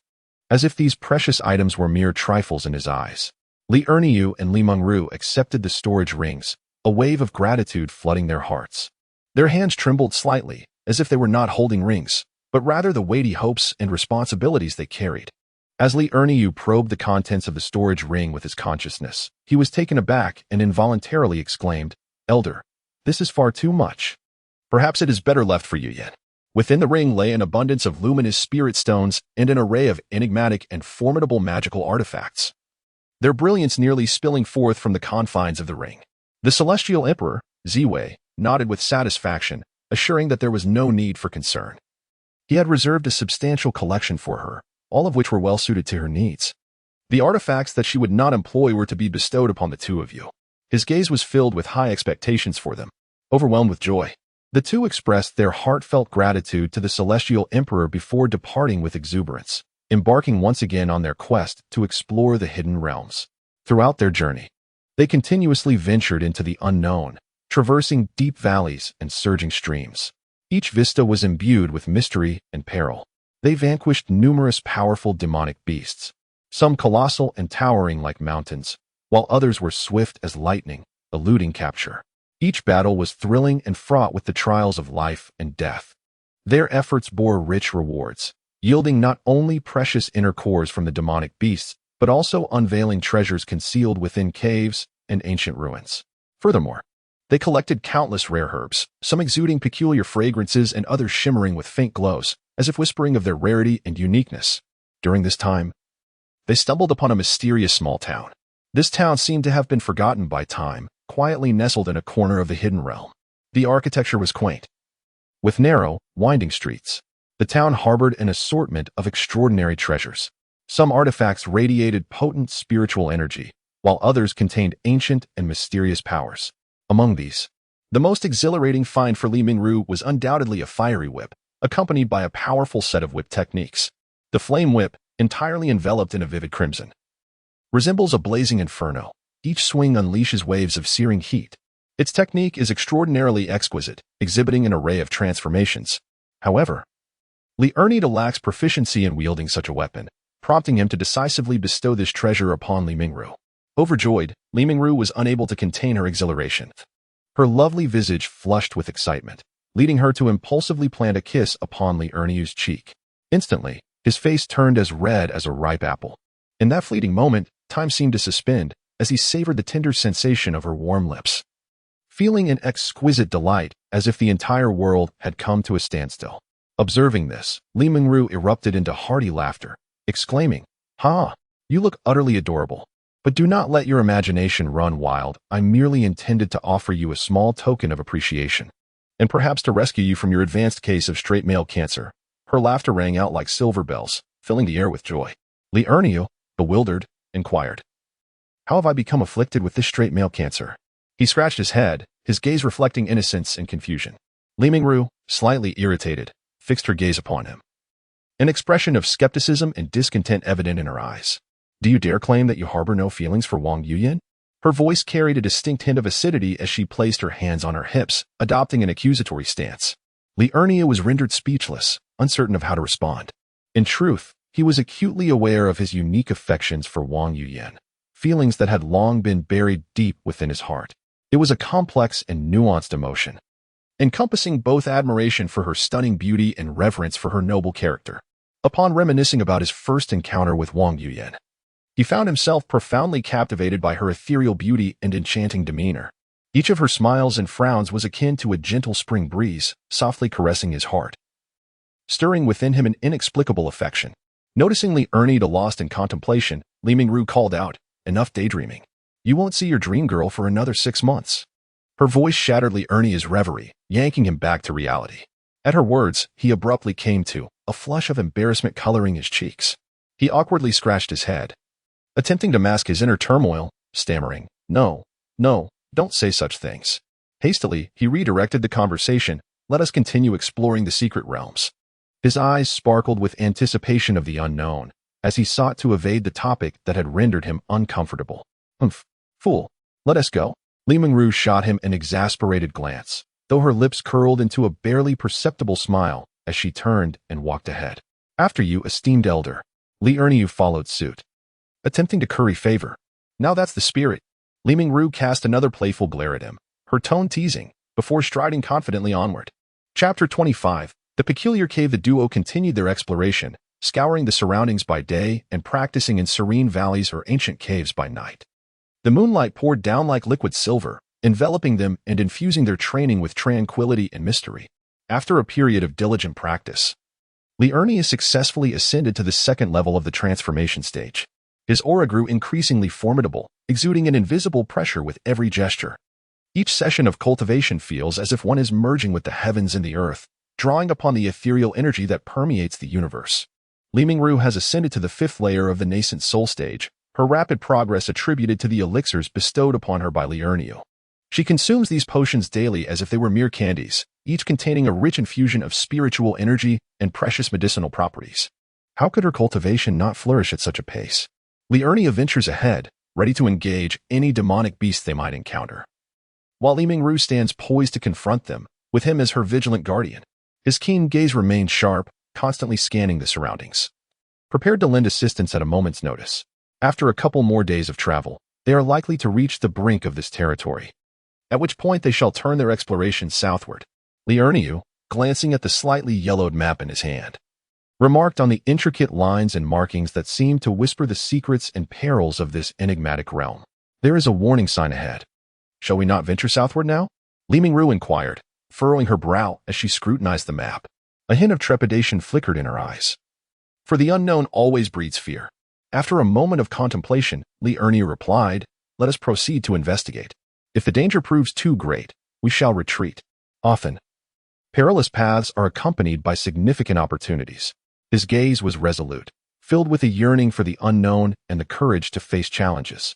as if these precious items were mere trifles in his eyes. Li Erniu and Li Mengru accepted the storage rings, a wave of gratitude flooding their hearts. Their hands trembled slightly, as if they were not holding rings, but rather the weighty hopes and responsibilities they carried. As Li Erniu probed the contents of the storage ring with his consciousness, he was taken aback and involuntarily exclaimed, "Elder, this is far too much. Perhaps it is better left for Yuyan." Within the ring lay an abundance of luminous spirit stones and an array of enigmatic and formidable magical artifacts, their brilliance nearly spilling forth from the confines of the ring. The Celestial Emperor, Ziwei, nodded with satisfaction, assuring that there was no need for concern. He had reserved a substantial collection for her, all of which were well suited to her needs. The artifacts that she would not employ were to be bestowed upon the 2 of you. His gaze was filled with high expectations for them. Overwhelmed with joy, the 2 expressed their heartfelt gratitude to the Celestial Emperor before departing with exuberance, embarking once again on their quest to explore the hidden realms. Throughout their journey, they continuously ventured into the unknown, traversing deep valleys and surging streams. Each vista was imbued with mystery and peril. They vanquished numerous powerful demonic beasts, some colossal and towering like mountains, while others were swift as lightning, eluding capture. Each battle was thrilling and fraught with the trials of life and death. Their efforts bore rich rewards, yielding not only precious inner cores from the demonic beasts, but also unveiling treasures concealed within caves and ancient ruins. Furthermore, they collected countless rare herbs, some exuding peculiar fragrances and others shimmering with faint glows, as if whispering of their rarity and uniqueness. During this time, they stumbled upon a mysterious small town. This town seemed to have been forgotten by time, quietly nestled in a corner of the hidden realm. The architecture was quaint, with narrow, winding streets. The town harbored an assortment of extraordinary treasures. Some artifacts radiated potent spiritual energy, while others contained ancient and mysterious powers. Among these, the most exhilarating find for Li Mingru was undoubtedly a fiery whip, accompanied by a powerful set of whip techniques. The flame whip, entirely enveloped in a vivid crimson, resembles a blazing inferno. Each swing unleashes waves of searing heat. Its technique is extraordinarily exquisite, exhibiting an array of transformations. However, Li Erniu lacks proficiency in wielding such a weapon, prompting him to decisively bestow this treasure upon Li Mingru. Overjoyed, Li Mingru was unable to contain her exhilaration. Her lovely visage flushed with excitement, leading her to impulsively plant a kiss upon Li Erniu's cheek. Instantly, his face turned as red as a ripe apple. In that fleeting moment, time seemed to suspend, as he savored the tender sensation of her warm lips, feeling an exquisite delight, as if the entire world had come to a standstill. Observing this, Li Mingru erupted into hearty laughter, exclaiming, "Ha! You look utterly adorable. But do not let your imagination run wild. I merely intended to offer you a small token of appreciation, and perhaps to rescue you from your advanced case of straight male cancer." Her laughter rang out like silver bells, filling the air with joy. Li Erniu, bewildered, inquired, "How have I become afflicted with this straight male cancer?" He scratched his head, his gaze reflecting innocence and confusion. Li Mingru, slightly irritated, fixed her gaze upon him, an expression of skepticism and discontent evident in her eyes. "Do you dare claim that you harbor no feelings for Wang Yuyan?" Her voice carried a distinct hint of acidity as she placed her hands on her hips, adopting an accusatory stance. Li Erniu was rendered speechless, uncertain of how to respond. In truth, he was acutely aware of his unique affections for Wang Yuyan, feelings that had long been buried deep within his heart. It was a complex and nuanced emotion, encompassing both admiration for her stunning beauty and reverence for her noble character. Upon reminiscing about his first encounter with Wang Yuyan, he found himself profoundly captivated by her ethereal beauty and enchanting demeanor. Each of her smiles and frowns was akin to a gentle spring breeze, softly caressing his heart, stirring within him an inexplicable affection. Noticing Li Erniu lost in contemplation, Li Mingru called out, "Enough daydreaming. You won't see your dream girl for another 6 months." Her voice shattered Li Erniu's reverie, yanking him back to reality. At her words, he abruptly came to, a flush of embarrassment coloring his cheeks. He awkwardly scratched his head, attempting to mask his inner turmoil, stammering, "No, no, don't say such things." Hastily, he redirected the conversation. "Let us continue exploring the secret realms." His eyes sparkled with anticipation of the unknown, as he sought to evade the topic that had rendered him uncomfortable. "Humph, fool. Let us go." Li Mingru shot him an exasperated glance, though her lips curled into a barely perceptible smile as she turned and walked ahead. "After you, esteemed elder." Li Erniu followed suit, attempting to curry favor. "Now that's the spirit." Li Mingru cast another playful glare at him, her tone teasing, before striding confidently onward. Chapter 25. The peculiar cave. The duo continued their exploration, scouring the surroundings by day and practicing in serene valleys or ancient caves by night. The moonlight poured down like liquid silver, enveloping them and infusing their training with tranquility and mystery. After a period of diligent practice, Li Erniu successfully ascended to the second level of the transformation stage. His aura grew increasingly formidable, exuding an invisible pressure with every gesture. Each session of cultivation feels as if one is merging with the heavens and the earth, drawing upon the ethereal energy that permeates the universe. Li Mingru has ascended to the fifth layer of the nascent soul stage, her rapid progress attributed to the elixirs bestowed upon her by Li Erniu. She consumes these potions daily as if they were mere candies, each containing a rich infusion of spiritual energy and precious medicinal properties. How could her cultivation not flourish at such a pace? Li Erniu ventures ahead, ready to engage any demonic beast they might encounter, while Li Mingru stands poised to confront them, with him as her vigilant guardian. His keen gaze remains sharp, constantly scanning the surroundings, prepared to lend assistance at a moment's notice. After a couple more days of travel, they are likely to reach the brink of this territory, at which point they shall turn their exploration southward. Li Erniu, glancing at the slightly yellowed map in his hand, remarked on the intricate lines and markings that seemed to whisper the secrets and perils of this enigmatic realm. "There is a warning sign ahead. Shall we not venture southward now?" Li Mingru inquired, furrowing her brow as she scrutinized the map. A hint of trepidation flickered in her eyes, for the unknown always breeds fear. After a moment of contemplation, Li Erniu replied, "Let us proceed to investigate. If the danger proves too great, we shall retreat." Often, perilous paths are accompanied by significant opportunities. His gaze was resolute, filled with a yearning for the unknown and the courage to face challenges.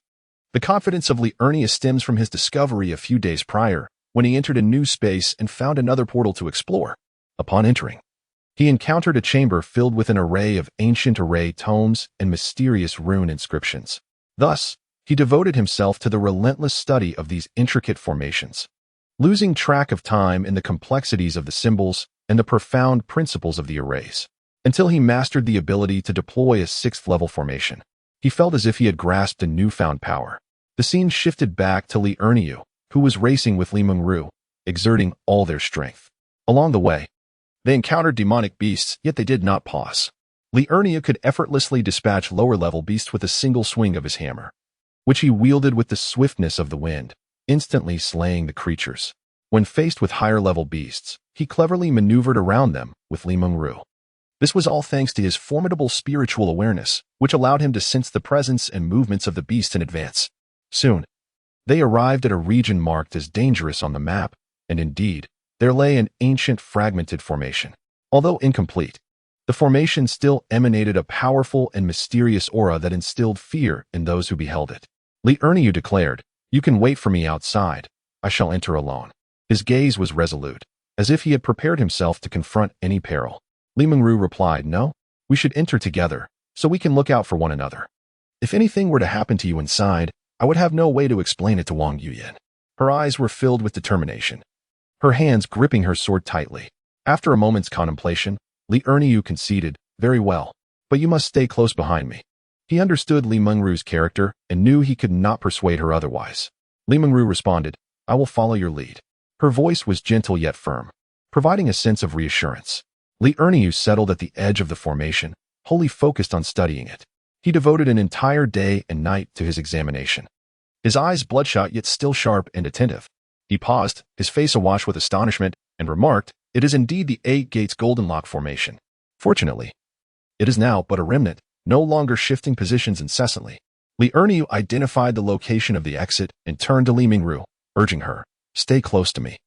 The confidence of Li Erniu stems from his discovery a few days prior, when he entered a new space and found another portal to explore. Upon entering, he encountered a chamber filled with an array of ancient tomes and mysterious rune inscriptions. Thus, he devoted himself to the relentless study of these intricate formations, losing track of time in the complexities of the symbols and the profound principles of the arrays, until he mastered the ability to deploy a sixth-level formation. He felt as if he had grasped a newfound power. The scene shifted back to Li Erniu, who was racing with Li Mingru, exerting all their strength. Along the way, they encountered demonic beasts, yet they did not pause. Li Erniu could effortlessly dispatch lower-level beasts with a single swing of his hammer, which he wielded with the swiftness of the wind, instantly slaying the creatures. When faced with higher-level beasts, he cleverly maneuvered around them with Li Mingru. This was all thanks to his formidable spiritual awareness, which allowed him to sense the presence and movements of the beast in advance. Soon, they arrived at a region marked as dangerous on the map, and indeed, there lay an ancient fragmented formation. Although incomplete, the formation still emanated a powerful and mysterious aura that instilled fear in those who beheld it. Li Erniu declared, "You can wait for me outside. I shall enter alone." His gaze was resolute, as if he had prepared himself to confront any peril. Li Mingru replied, "No, we should enter together, so we can look out for one another. If anything were to happen to you inside, I would have no way to explain it to Wang Yuyan." Her eyes were filled with determination, her hands gripping her sword tightly. After a moment's contemplation, Li Erniu conceded, "Very well, but you must stay close behind me." He understood Li Mingru's character and knew he could not persuade her otherwise. Li Mingru responded, "I will follow your lead." Her voice was gentle yet firm, providing a sense of reassurance. Li Erniu settled at the edge of the formation, wholly focused on studying it. He devoted an entire day and night to his examination, his eyes bloodshot yet still sharp and attentive. He paused, his face awash with astonishment, and remarked, "It is indeed the Eight Gates Golden Lock formation. Fortunately, it is now but a remnant, no longer shifting positions incessantly." Li Erniu identified the location of the exit and turned to Li Mingru, urging her, "Stay close to me."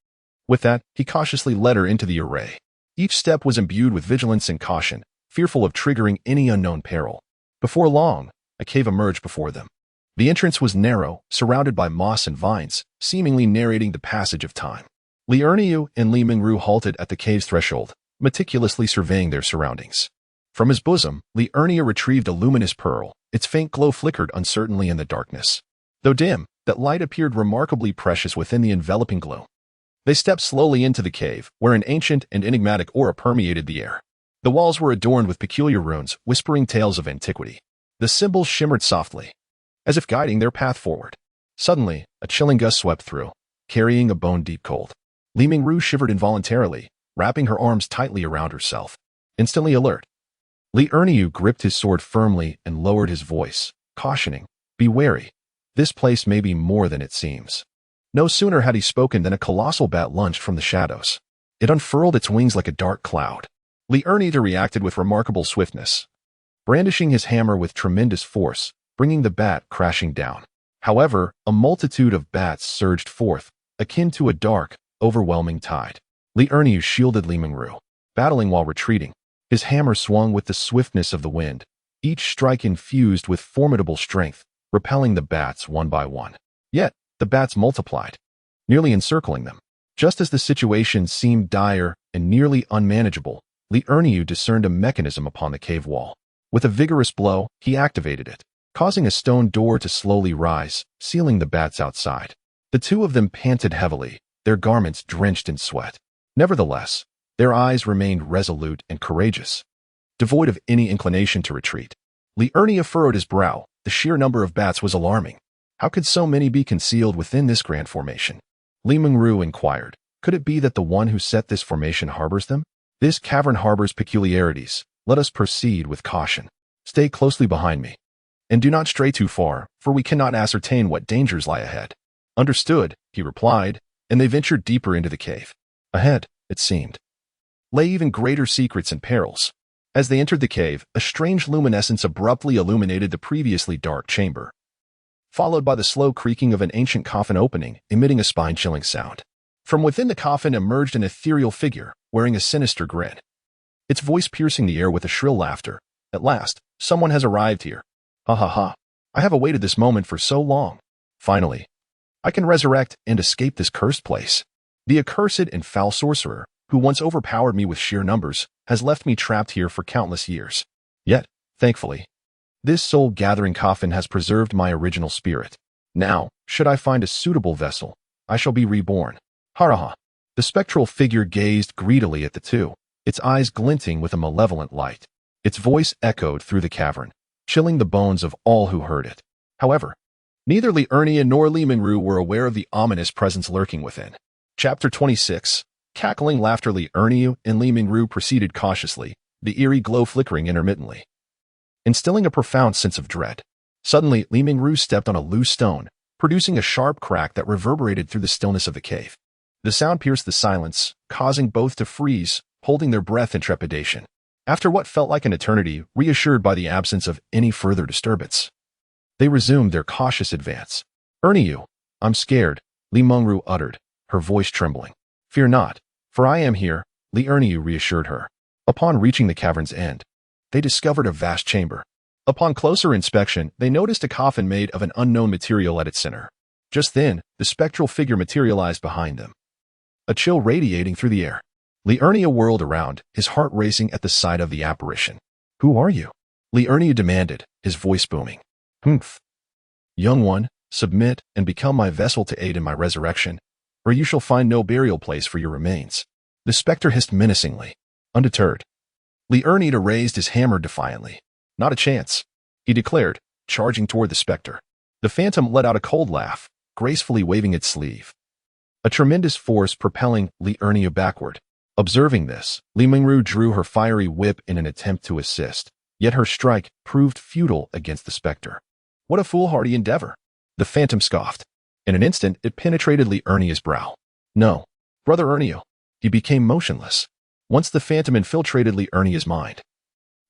With that, he cautiously led her into the array. Each step was imbued with vigilance and caution, fearful of triggering any unknown peril. Before long, a cave emerged before them. The entrance was narrow, surrounded by moss and vines, seemingly narrating the passage of time. Li Erniu and Li Mingru halted at the cave's threshold, meticulously surveying their surroundings. From his bosom, Li Erniu retrieved a luminous pearl. Its faint glow flickered uncertainly in the darkness. Though dim, that light appeared remarkably precious within the enveloping glow. They stepped slowly into the cave, where an ancient and enigmatic aura permeated the air. The walls were adorned with peculiar runes, whispering tales of antiquity. The symbols shimmered softly, as if guiding their path forward. Suddenly, a chilling gust swept through, carrying a bone-deep cold. Li Mingru shivered involuntarily, wrapping her arms tightly around herself. Instantly alert, Li Erniu gripped his sword firmly and lowered his voice, cautioning, "Be wary. This place may be more than it seems." No sooner had he spoken than a colossal bat lunged from the shadows. It unfurled its wings like a dark cloud. Li Erniu reacted with remarkable swiftness, brandishing his hammer with tremendous force, bringing the bat crashing down. However, a multitude of bats surged forth, akin to a dark, overwhelming tide. Li Erniu shielded Li Mingru, battling while retreating. His hammer swung with the swiftness of the wind, each strike infused with formidable strength, repelling the bats one by one. Yet, the bats multiplied, nearly encircling them. Just as the situation seemed dire and nearly unmanageable, Li Erniu discerned a mechanism upon the cave wall. With a vigorous blow, he activated it, causing a stone door to slowly rise, sealing the bats outside. The two of them panted heavily, their garments drenched in sweat. Nevertheless, their eyes remained resolute and courageous, devoid of any inclination to retreat. Li Erniu furrowed his brow. The sheer number of bats was alarming. How could so many be concealed within this grand formation? Li Mingru inquired. Could it be that the one who set this formation harbors them? This cavern harbors peculiarities. Let us proceed with caution. Stay closely behind me, and do not stray too far, for we cannot ascertain what dangers lie ahead. Understood, he replied, and they ventured deeper into the cave. Ahead, it seemed, lay even greater secrets and perils. As they entered the cave, a strange luminescence abruptly illuminated the previously dark chamber, followed by the slow creaking of an ancient coffin opening, emitting a spine-chilling sound. From within the coffin emerged an ethereal figure, wearing a sinister grin, its voice piercing the air with a shrill laughter. At last, someone has arrived here. Ha ha ha. I have awaited this moment for so long. Finally, I can resurrect and escape this cursed place. The accursed and foul sorcerer, who once overpowered me with sheer numbers, has left me trapped here for countless years. Yet, thankfully, this soul-gathering coffin has preserved my original spirit. Now, should I find a suitable vessel, I shall be reborn. Haraha. The spectral figure gazed greedily at the two, its eyes glinting with a malevolent light. Its voice echoed through the cavern, chilling the bones of all who heard it. However, neither Li Erniu nor Li Mingru were aware of the ominous presence lurking within. Chapter 26. Cackling laughter. Li Erniu and Li Mingru proceeded cautiously, the eerie glow flickering intermittently, instilling a profound sense of dread. Suddenly, Li Mingru stepped on a loose stone, producing a sharp crack that reverberated through the stillness of the cave. The sound pierced the silence, causing both to freeze, holding their breath in trepidation. After what felt like an eternity, reassured by the absence of any further disturbance, they resumed their cautious advance. Erniu, I'm scared, Li Mingru uttered, her voice trembling. Fear not, for I am here, Li Erniu reassured her. Upon reaching the cavern's end, they discovered a vast chamber. Upon closer inspection, they noticed a coffin made of an unknown material at its center. Just then, the spectral figure materialized behind them, a chill radiating through the air. Li Erniu whirled around, his heart racing at the sight of the apparition. Who are you? Li Erniu demanded, his voice booming. Humph. Young one, submit and become my vessel to aid in my resurrection, or you shall find no burial place for your remains. The spectre hissed menacingly. Undeterred, Li Erniu raised his hammer defiantly. Not a chance, he declared, charging toward the spectre. The phantom let out a cold laugh, gracefully waving its sleeve, a tremendous force propelling Li Erniu backward. Observing this, Li Mingru drew her fiery whip in an attempt to assist, yet her strike proved futile against the spectre. What a foolhardy endeavor! The phantom scoffed. In an instant, it penetrated Li Erniu's brow. No, brother Erniu. He became motionless. Once the phantom infiltrated Li Erniu's mind,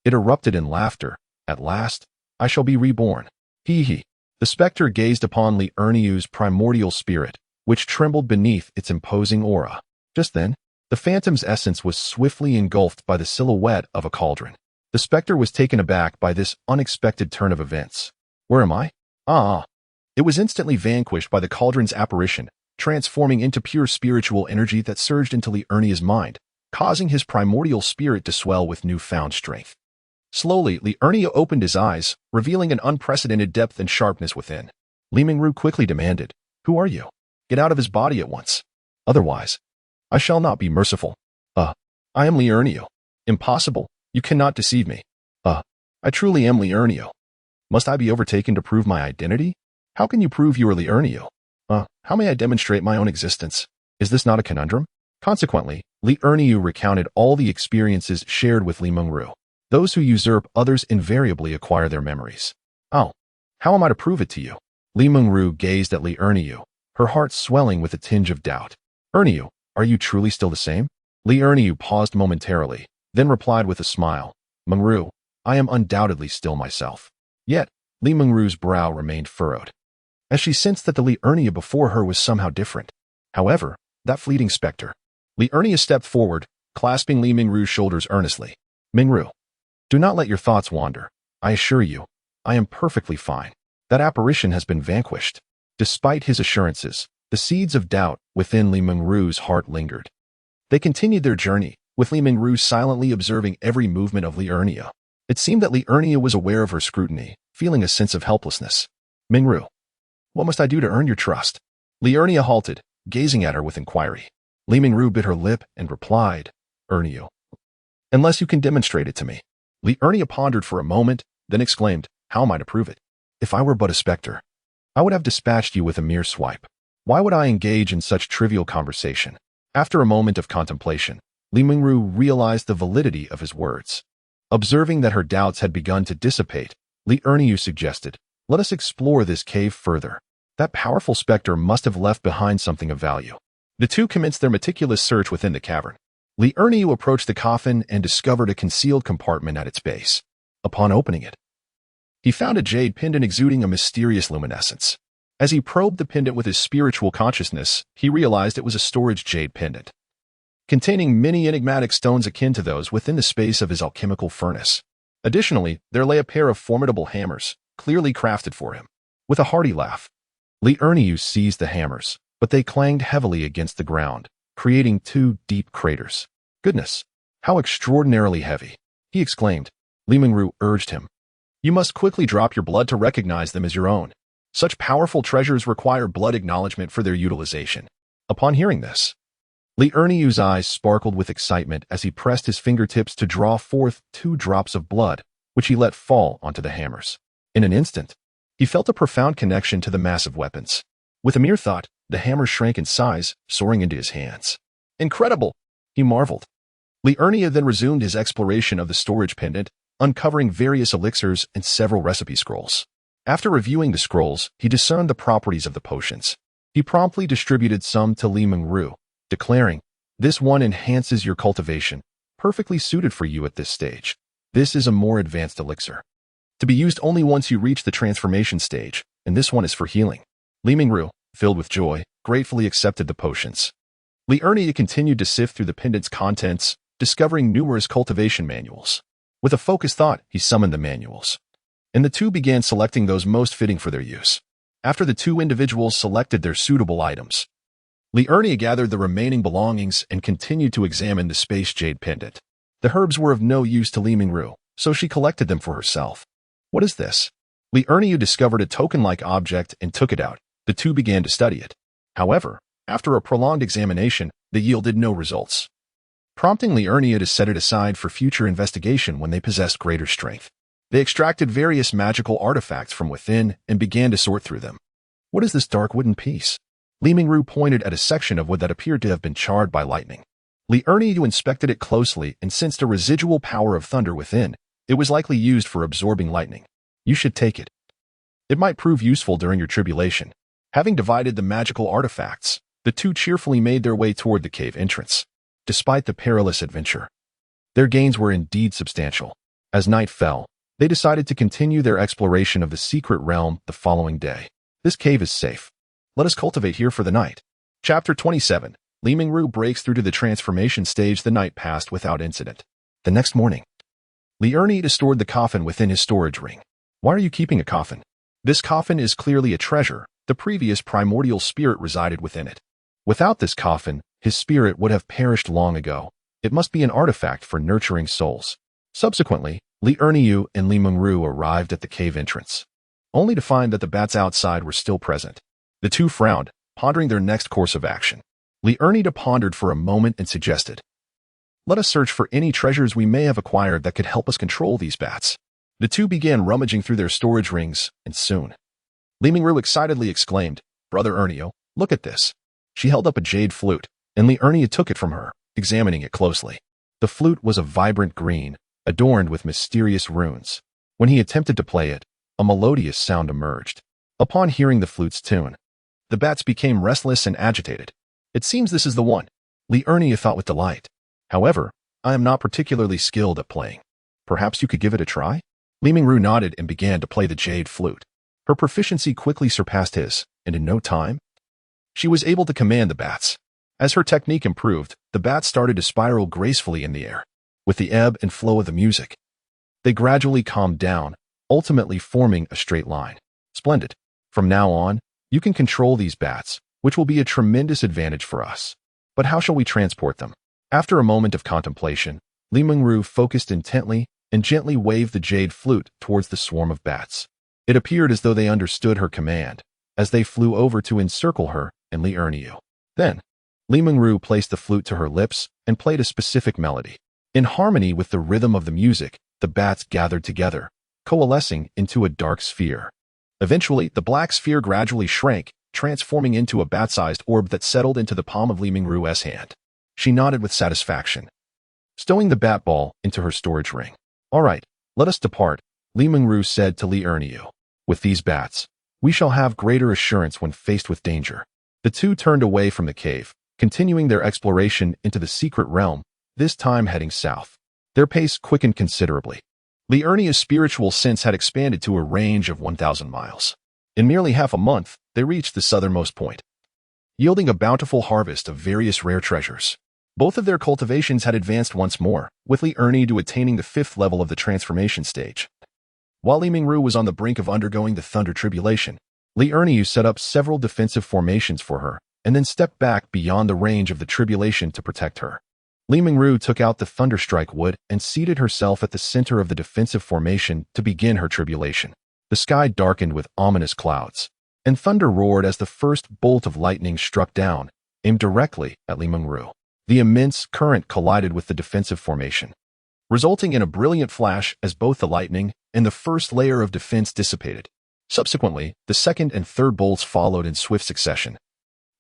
it erupted in laughter. At last, I shall be reborn. Hee hee. The spectre gazed upon Li Erniu's primordial spirit, which trembled beneath its imposing aura. Just then, The phantom's essence was swiftly engulfed by the silhouette of a cauldron. The specter was taken aback by this unexpected turn of events. Where am I? Ah! It was instantly vanquished by the cauldron's apparition, transforming into pure spiritual energy that surged into Liurnia's mind, causing his primordial spirit to swell with newfound strength. Slowly, Liurnia opened his eyes, revealing an unprecedented depth and sharpness within. Li Mingru quickly demanded, "Who are you? Get out of his body at once. Otherwise, I shall not be merciful." I am Liurnia. Impossible. You cannot deceive me. I truly am Liurnia. Must I be overtaken to prove my identity? How can you prove you are Liurnia? How may I demonstrate my own existence? Is this not a conundrum? Consequently, Liurnia recounted all the experiences shared with Li Mingru. Those who usurp others invariably acquire their memories. How am I to prove it to you? Li Mingru gazed at Liurnia, her heart swelling with a tinge of doubt. Erniu, are you truly still the same? Liurnia paused momentarily, then replied with a smile. Mingru, I am undoubtedly still myself. Yet, Li Mingru's brow remained furrowed, as she sensed that the Liurnia before her was somehow different. However, that fleeting specter. Liurnia stepped forward, clasping Li Mingru's shoulders earnestly. Mingru, do not let your thoughts wander. I assure you, I am perfectly fine. That apparition has been vanquished. Despite his assurances, the seeds of doubt within Li Mingru's heart lingered. They continued their journey, with Li Mingru silently observing every movement of Liurnia. It seemed that Liurnia was aware of her scrutiny, feeling a sense of helplessness. Mingru, what must I do to earn your trust? Liurnia halted, gazing at her with inquiry. Li Mingru bit her lip and replied, Erniu, unless you can demonstrate it to me. Liurnia pondered for a moment, then exclaimed, how am I to prove it? If I were but a specter, I would have dispatched you with a mere swipe. Why would I engage in such trivial conversation? After a moment of contemplation, Li Mingru realized the validity of his words. Observing that her doubts had begun to dissipate, Liurnia suggested, let us explore this cave further. That powerful specter must have left behind something of value. The two commenced their meticulous search within the cavern. Liurnia approached the coffin and discovered a concealed compartment at its base. Upon opening it, he found a jade pendant exuding a mysterious luminescence. As he probed the pendant with his spiritual consciousness, he realized it was a storage jade pendant, containing many enigmatic stones akin to those within the space of his alchemical furnace. Additionally, there lay a pair of formidable hammers, clearly crafted for him. With a hearty laugh, Liurnia seized the hammers, but they clanged heavily against the ground, creating two deep craters. Goodness, how extraordinarily heavy, he exclaimed. Li Mingru urged him. You must quickly drop your blood to recognize them as your own. Such powerful treasures require blood acknowledgement for their utilization. Upon hearing this, Liurnia's eyes sparkled with excitement as he pressed his fingertips to draw forth 2 drops of blood, which he let fall onto the hammers. In an instant, he felt a profound connection to the massive weapons. With a mere thought, the hammers shrank in size, soaring into his hands. Incredible! He marveled. Liurnia then resumed his exploration of the storage pendant, uncovering various elixirs and several recipe scrolls. After reviewing the scrolls, he discerned the properties of the potions. He promptly distributed some to Li Mingru, declaring, this one enhances your cultivation, perfectly suited for you at this stage. This is a more advanced elixir, to be used only once you reach the transformation stage, and this one is for healing. Li Mingru, filled with joy, gratefully accepted the potions. Liurnia continued to sift through the pendant's contents, discovering numerous cultivation manuals. With a focused thought, he summoned the manuals, and the two began selecting those most fitting for their use. After the two individuals selected their suitable items, Liurnia gathered the remaining belongings and continued to examine the space jade pendant. The herbs were of no use to Li Mingru, so she collected them for herself. What is this? Liurnia discovered a token-like object and took it out. The two began to study it. However, after a prolonged examination, they yielded no results, prompting Liurnia to set it aside for future investigation when they possessed greater strength. They extracted various magical artifacts from within and began to sort through them. What is this dark wooden piece? Li Mingru pointed at a section of wood that appeared to have been charred by lightning. Liurnia inspected it closely and sensed a residual power of thunder within. It was likely used for absorbing lightning. You should take it. It might prove useful during your tribulation. Having divided the magical artifacts, the two cheerfully made their way toward the cave entrance. Despite the perilous adventure, their gains were indeed substantial. As night fell, they decided to continue their exploration of the secret realm the following day. This cave is safe. Let us cultivate here for the night. Chapter 27. Li Mingru breaks through to the transformation stage. The night passed without incident. The next morning, Li Ernie stored the coffin within his storage ring. Why are you keeping a coffin? This coffin is clearly a treasure. The previous primordial spirit resided within it. Without this coffin, his spirit would have perished long ago. It must be an artifact for nurturing souls. Subsequently, Li Ernie and Li Mingru arrived at the cave entrance, only to find that the bats outside were still present. The two frowned, pondering their next course of action. Li Ernie pondered for a moment and suggested, "Let us search for any treasures we may have acquired that could help us control these bats." The two began rummaging through their storage rings, and soon, Li Mingru excitedly exclaimed, "Brother Ernio, look at this." She held up a jade flute, and Li Ernie took it from her, examining it closely. The flute was a vibrant green, adorned with mysterious runes. When he attempted to play it, a melodious sound emerged. Upon hearing the flute's tune, the bats became restless and agitated. "It seems this is the one," Li Ernie thought with delight. "However, I am not particularly skilled at playing. Perhaps you could give it a try?" Li Mingru nodded and began to play the jade flute. Her proficiency quickly surpassed his, and in no time, she was able to command the bats. As her technique improved, the bats started to spiral gracefully in the air. With the ebb and flow of the music, they gradually calmed down, ultimately forming a straight line. "Splendid. From now on, you can control these bats, which will be a tremendous advantage for us. But how shall we transport them?" After a moment of contemplation, Li Mingru focused intently and gently waved the jade flute towards the swarm of bats. It appeared as though they understood her command, as they flew over to encircle her and Li Ernie. Then, Li Mingru placed the flute to her lips and played a specific melody. In harmony with the rhythm of the music, the bats gathered together, coalescing into a dark sphere. Eventually, the black sphere gradually shrank, transforming into a bat-sized orb that settled into the palm of Li Mingru's hand. She nodded with satisfaction, stowing the bat ball into her storage ring. "All right, let us depart," Li Mingru said to Li Ernie. "With these bats, we shall have greater assurance when faced with danger." The two turned away from the cave, continuing their exploration into the secret realm, this time heading south. Their pace quickened considerably. Li Ernie's spiritual sense had expanded to a range of 1,000 miles. In merely half a month, they reached the southernmost point, yielding a bountiful harvest of various rare treasures. Both of their cultivations had advanced once more, with Li Ernie attaining the 5th level of the transformation stage. While Li Mingru was on the brink of undergoing the Thunder Tribulation, Li Ernie set up several defensive formations for her, and then stepped back beyond the range of the tribulation to protect her. Li Mingru took out the Thunderstrike wood and seated herself at the center of the defensive formation to begin her tribulation. The sky darkened with ominous clouds, and thunder roared as the first bolt of lightning struck down, aimed directly at Li Mingru. The immense current collided with the defensive formation, resulting in a brilliant flash as both the lightning and the first layer of defense dissipated. Subsequently, the second and third bolts followed in swift succession,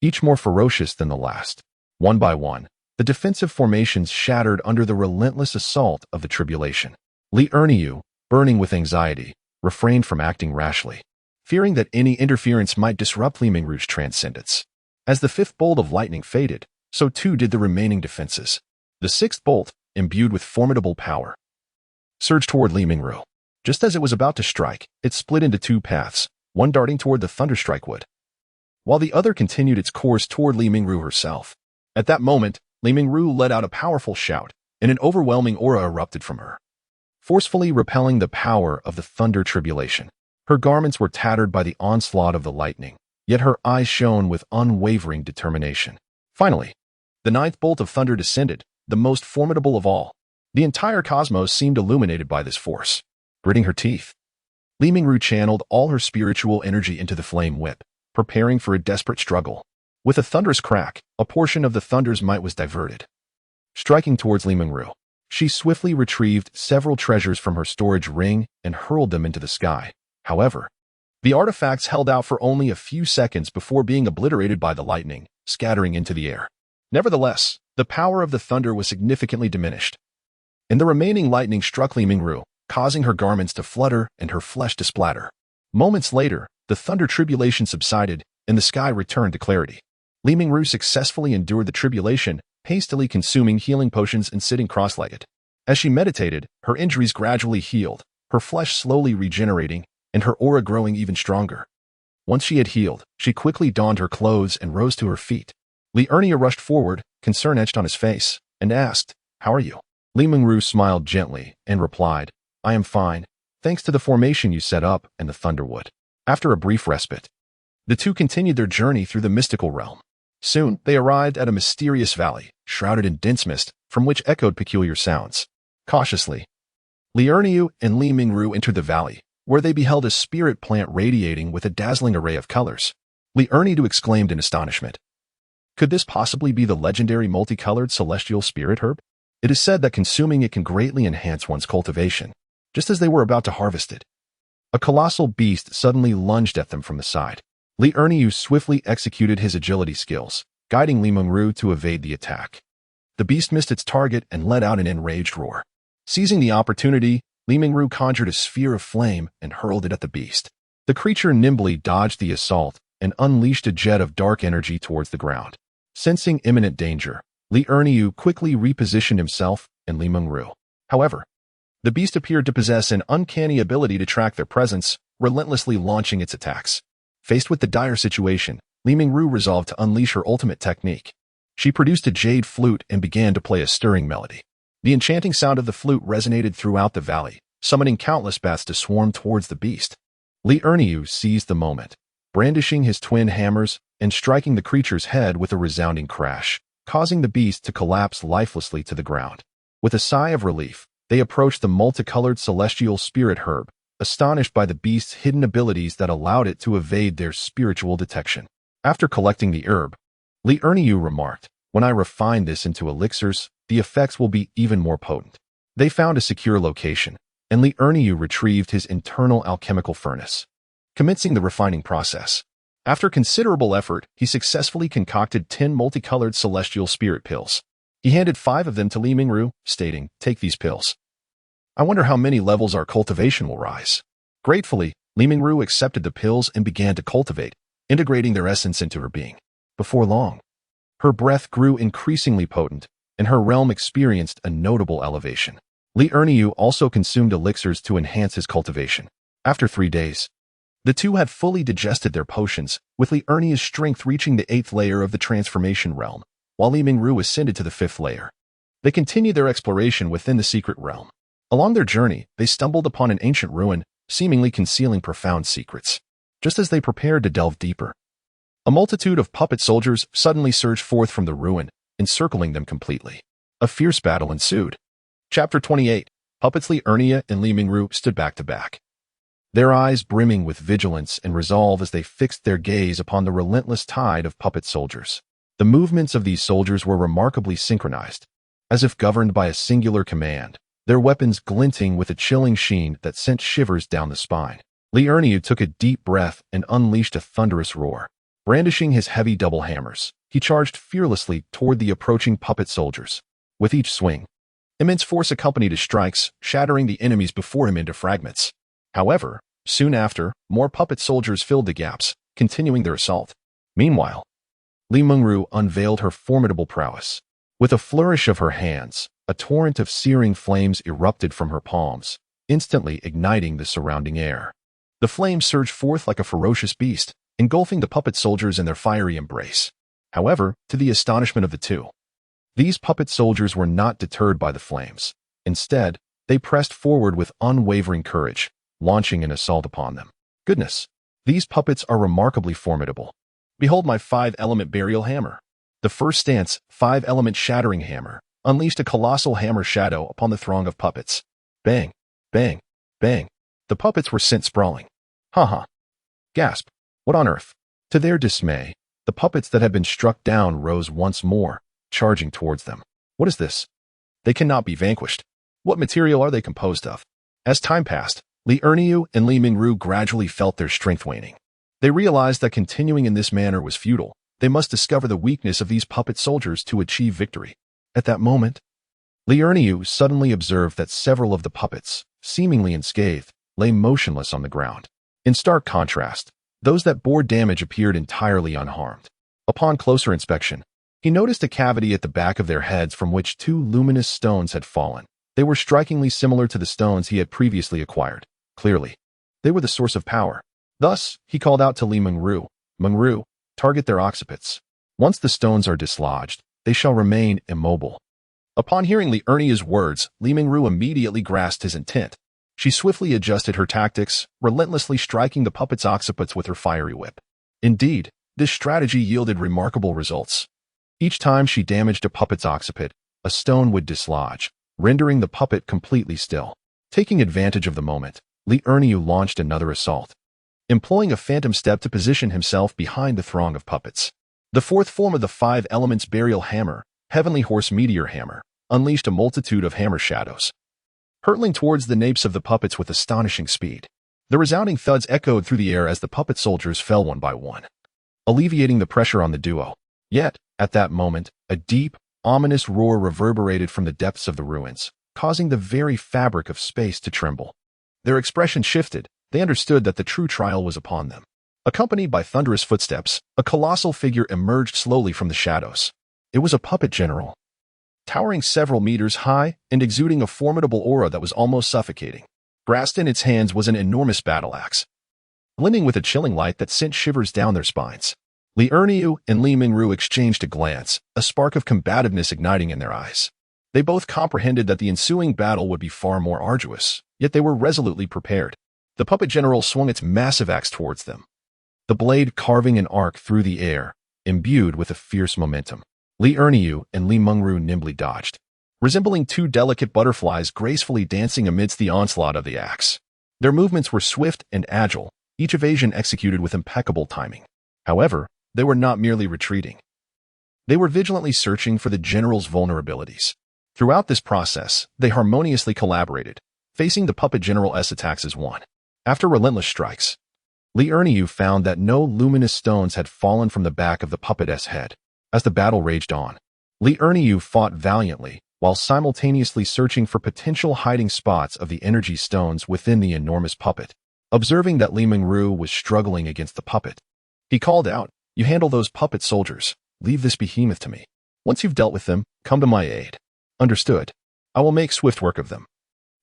each more ferocious than the last. One by one, the defensive formations shattered under the relentless assault of the tribulation. Li Ernie, burning with anxiety, refrained from acting rashly, fearing that any interference might disrupt Li Mingru's transcendence. As the 5th bolt of lightning faded, so too did the remaining defenses. The 6th bolt, imbued with formidable power, surged toward Li Mingru. Just as it was about to strike, it split into two paths, one darting toward the Thunderstrike wood, while the other continued its course toward Li Mingru herself. At that moment, Li Mingru let out a powerful shout, and an overwhelming aura erupted from her, forcefully repelling the power of the Thunder Tribulation. Her garments were tattered by the onslaught of the lightning, yet her eyes shone with unwavering determination. Finally, the 9th bolt of thunder descended, the most formidable of all. The entire cosmos seemed illuminated by this force. Gritting her teeth, Li Mingru channeled all her spiritual energy into the flame whip, preparing for a desperate struggle. With a thunderous crack, a portion of the thunder's might was diverted. Striking towards Li Mingru, she swiftly retrieved several treasures from her storage ring and hurled them into the sky. However, the artifacts held out for only a few seconds before being obliterated by the lightning, scattering into the air. Nevertheless, the power of the thunder was significantly diminished, and the remaining lightning struck Li Mingru, causing her garments to flutter and her flesh to splatter. Moments later, the thunder tribulation subsided, and the sky returned to clarity. Li Mingru successfully endured the tribulation, hastily consuming healing potions and sitting cross-legged. As she meditated, her injuries gradually healed, her flesh slowly regenerating, and her aura growing even stronger. Once she had healed, she quickly donned her clothes and rose to her feet. Li Ernia rushed forward, concern etched on his face, and asked, "How are you?" Li Mengru smiled gently and replied, "I am fine, thanks to the formation you set up and the Thunderwood." After a brief respite, the two continued their journey through the mystical realm. Soon, they arrived at a mysterious valley, shrouded in dense mist, from which echoed peculiar sounds. Cautiously, Li Erniu and Li Mingru entered the valley, where they beheld a spirit plant radiating with a dazzling array of colors. Li Erniu exclaimed in astonishment, "Could this possibly be the legendary multicolored celestial spirit herb? It is said that consuming it can greatly enhance one's cultivation." Just as they were about to harvest it, a colossal beast suddenly lunged at them from the side. Li Erniu swiftly executed his agility skills, guiding Li Mengru to evade the attack. The beast missed its target and let out an enraged roar. Seizing the opportunity, Li Mengru conjured a sphere of flame and hurled it at the beast. The creature nimbly dodged the assault and unleashed a jet of dark energy towards the ground. Sensing imminent danger, Li Erniu quickly repositioned himself and Li Mengru. However, the beast appeared to possess an uncanny ability to track their presence, relentlessly launching its attacks. Faced with the dire situation, Li Mingru resolved to unleash her ultimate technique. She produced a jade flute and began to play a stirring melody. The enchanting sound of the flute resonated throughout the valley, summoning countless bats to swarm towards the beast. Li Erniu seized the moment, brandishing his twin hammers and striking the creature's head with a resounding crash, causing the beast to collapse lifelessly to the ground. With a sigh of relief, they approached the multicolored celestial spirit herb, astonished by the beast's hidden abilities that allowed it to evade their spiritual detection. After collecting the herb, Li Erniu remarked, "When I refine this into elixirs, the effects will be even more potent." They found a secure location, and Li Erniu retrieved his internal alchemical furnace, commencing the refining process. After considerable effort, he successfully concocted 10 multicolored celestial spirit pills. He handed 5 of them to Li Mingru, stating, "Take these pills. I wonder how many levels our cultivation will rise." Gratefully, Li Mingru accepted the pills and began to cultivate, integrating their essence into her being. Before long, her breath grew increasingly potent, and her realm experienced a notable elevation. Li Erniu also consumed elixirs to enhance his cultivation. After 3 days, the two had fully digested their potions, with Li Erniu's strength reaching the 8th layer of the transformation realm, while Li Mingru ascended to the 5th layer. They continued their exploration within the secret realm. Along their journey, they stumbled upon an ancient ruin, seemingly concealing profound secrets. Just as they prepared to delve deeper, a multitude of puppet soldiers suddenly surged forth from the ruin, encircling them completely. A fierce battle ensued. Chapter 28. Puppets. Li Ernia and Li Mingru stood back to back, their eyes brimming with vigilance and resolve as they fixed their gaze upon the relentless tide of puppet soldiers. The movements of these soldiers were remarkably synchronized, as if governed by a singular command, their weapons glinting with a chilling sheen that sent shivers down the spine. Li Erniu took a deep breath and unleashed a thunderous roar. Brandishing his heavy double hammers, he charged fearlessly toward the approaching puppet soldiers. With each swing, immense force accompanied his strikes, shattering the enemies before him into fragments. However, soon after, more puppet soldiers filled the gaps, continuing their assault. Meanwhile, Li Mingru unveiled her formidable prowess. With a flourish of her hands, a torrent of searing flames erupted from her palms, instantly igniting the surrounding air. The flames surged forth like a ferocious beast, engulfing the puppet soldiers in their fiery embrace. However, to the astonishment of the two, these puppet soldiers were not deterred by the flames. Instead, they pressed forward with unwavering courage, launching an assault upon them. Goodness, these puppets are remarkably formidable. Behold my 5-element burial hammer. The first stance, 5-element shattering hammer, unleashed a colossal hammer shadow upon the throng of puppets. Bang, bang, bang. The puppets were sent sprawling. Ha! Gasp. What on earth? To their dismay, the puppets that had been struck down rose once more, charging towards them. What is this? They cannot be vanquished. What material are they composed of? As time passed, Li Erniu and Li Mingru gradually felt their strength waning. They realized that continuing in this manner was futile. They must discover the weakness of these puppet soldiers to achieve victory. At that moment, Li Erniu suddenly observed that several of the puppets, seemingly unscathed, lay motionless on the ground. In stark contrast, those that bore damage appeared entirely unharmed. Upon closer inspection, he noticed a cavity at the back of their heads from which 2 luminous stones had fallen. They were strikingly similar to the stones he had previously acquired. Clearly, they were the source of power. Thus, he called out to Li Mingru, "Mingru, target their occipits." Once the stones are dislodged, they shall remain immobile. Upon hearing Li Ernia's words, Li Mingru immediately grasped his intent. She swiftly adjusted her tactics, relentlessly striking the puppet's occipits with her fiery whip. Indeed, this strategy yielded remarkable results. Each time she damaged a puppet's occipit, a stone would dislodge, rendering the puppet completely still. Taking advantage of the moment, Li Erniu launched another assault, employing a phantom step to position himself behind the throng of puppets. The fourth form of the five elements burial hammer, Heavenly Horse Meteor Hammer, unleashed a multitude of hammer shadows, hurtling towards the napes of the puppets with astonishing speed. The resounding thuds echoed through the air as the puppet soldiers fell one by one, alleviating the pressure on the duo. Yet, at that moment, a deep, ominous roar reverberated from the depths of the ruins, causing the very fabric of space to tremble. Their expression shifted. They understood that the true trial was upon them. Accompanied by thunderous footsteps, a colossal figure emerged slowly from the shadows. It was a puppet general, towering several meters high and exuding a formidable aura that was almost suffocating. Grasped in its hands was an enormous battle axe, glinting with a chilling light that sent shivers down their spines. Li Erniu and Li Mingru exchanged a glance, a spark of combativeness igniting in their eyes. They both comprehended that the ensuing battle would be far more arduous, yet they were resolutely prepared. The puppet general swung its massive axe towards them, the blade carving an arc through the air, imbued with a fierce momentum. Li Erniu and Li Mingru nimbly dodged, resembling two delicate butterflies gracefully dancing amidst the onslaught of the axe. Their movements were swift and agile, each evasion executed with impeccable timing. However, they were not merely retreating. They were vigilantly searching for the general's vulnerabilities. Throughout this process, they harmoniously collaborated, facing the puppet general's attacks as one. After relentless strikes, Li Erniu found that no luminous stones had fallen from the back of the puppet's head. As the battle raged on, Li Erniu fought valiantly, while simultaneously searching for potential hiding spots of the energy stones within the enormous puppet. Observing that Li Mingru was struggling against the puppet, he called out, "You handle those puppet soldiers. Leave this behemoth to me. Once you've dealt with them, come to my aid." "Understood. I will make swift work of them,"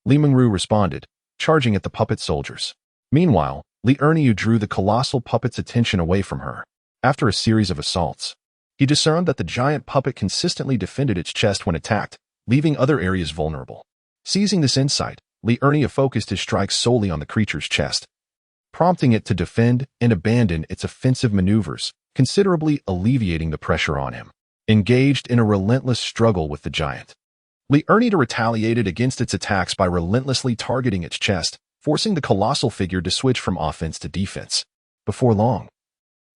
Li Mingru responded, charging at the puppet soldiers. Meanwhile, Li Erniu drew the colossal puppet's attention away from her. After a series of assaults, he discerned that the giant puppet consistently defended its chest when attacked, leaving other areas vulnerable. Seizing this insight, Li Erniu focused his strikes solely on the creature's chest, prompting it to defend and abandon its offensive maneuvers, considerably alleviating the pressure on him. Engaged in a relentless struggle with the giant, Li Erniu retaliated against its attacks by relentlessly targeting its chest, forcing the colossal figure to switch from offense to defense. Before long,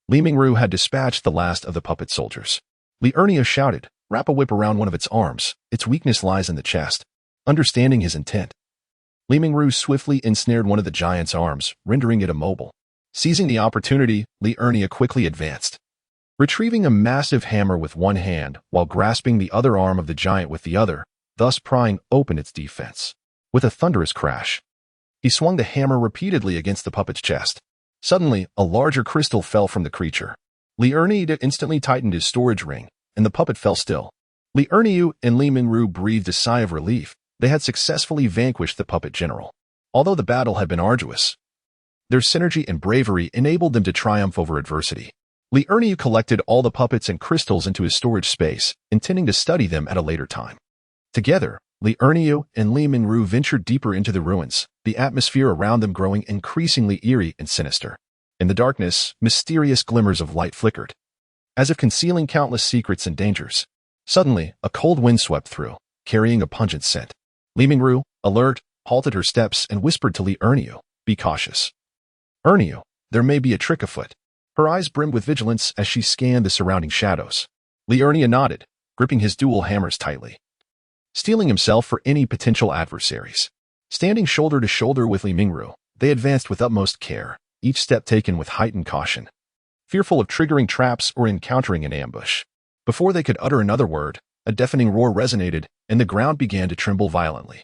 Li Mingru had dispatched the last of the puppet soldiers. Li Erniu shouted, "Wrap a whip around one of its arms. Its weakness lies in the chest." Understanding his intent, Li Mingru swiftly ensnared one of the giant's arms, rendering it immobile. Seizing the opportunity, Li Erniu quickly advanced, retrieving a massive hammer with one hand while grasping the other arm of the giant with the other, thus prying open its defense. With a thunderous crash, he swung the hammer repeatedly against the puppet's chest. Suddenly, a larger crystal fell from the creature. Li Erniu instantly tightened his storage ring, and the puppet fell still. Li Erniu and Li Mingru breathed a sigh of relief. They had successfully vanquished the puppet general. Although the battle had been arduous, their synergy and bravery enabled them to triumph over adversity. Li Erniu collected all the puppets and crystals into his storage space, intending to study them at a later time. Together, Li Erniu and Li Mingru ventured deeper into the ruins, the atmosphere around them growing increasingly eerie and sinister. In the darkness, mysterious glimmers of light flickered, as if concealing countless secrets and dangers. Suddenly, a cold wind swept through, carrying a pungent scent. Li Mingru, alert, halted her steps and whispered to Li Erniu, "Be cautious. Erniu, there may be a trick afoot." Her eyes brimmed with vigilance as she scanned the surrounding shadows. Li Erniu nodded, gripping his dual hammers tightly, steeling himself for any potential adversaries. Standing shoulder to shoulder with Li Mingru, they advanced with utmost care, each step taken with heightened caution, fearful of triggering traps or encountering an ambush. Before they could utter another word, a deafening roar resonated, and the ground began to tremble violently,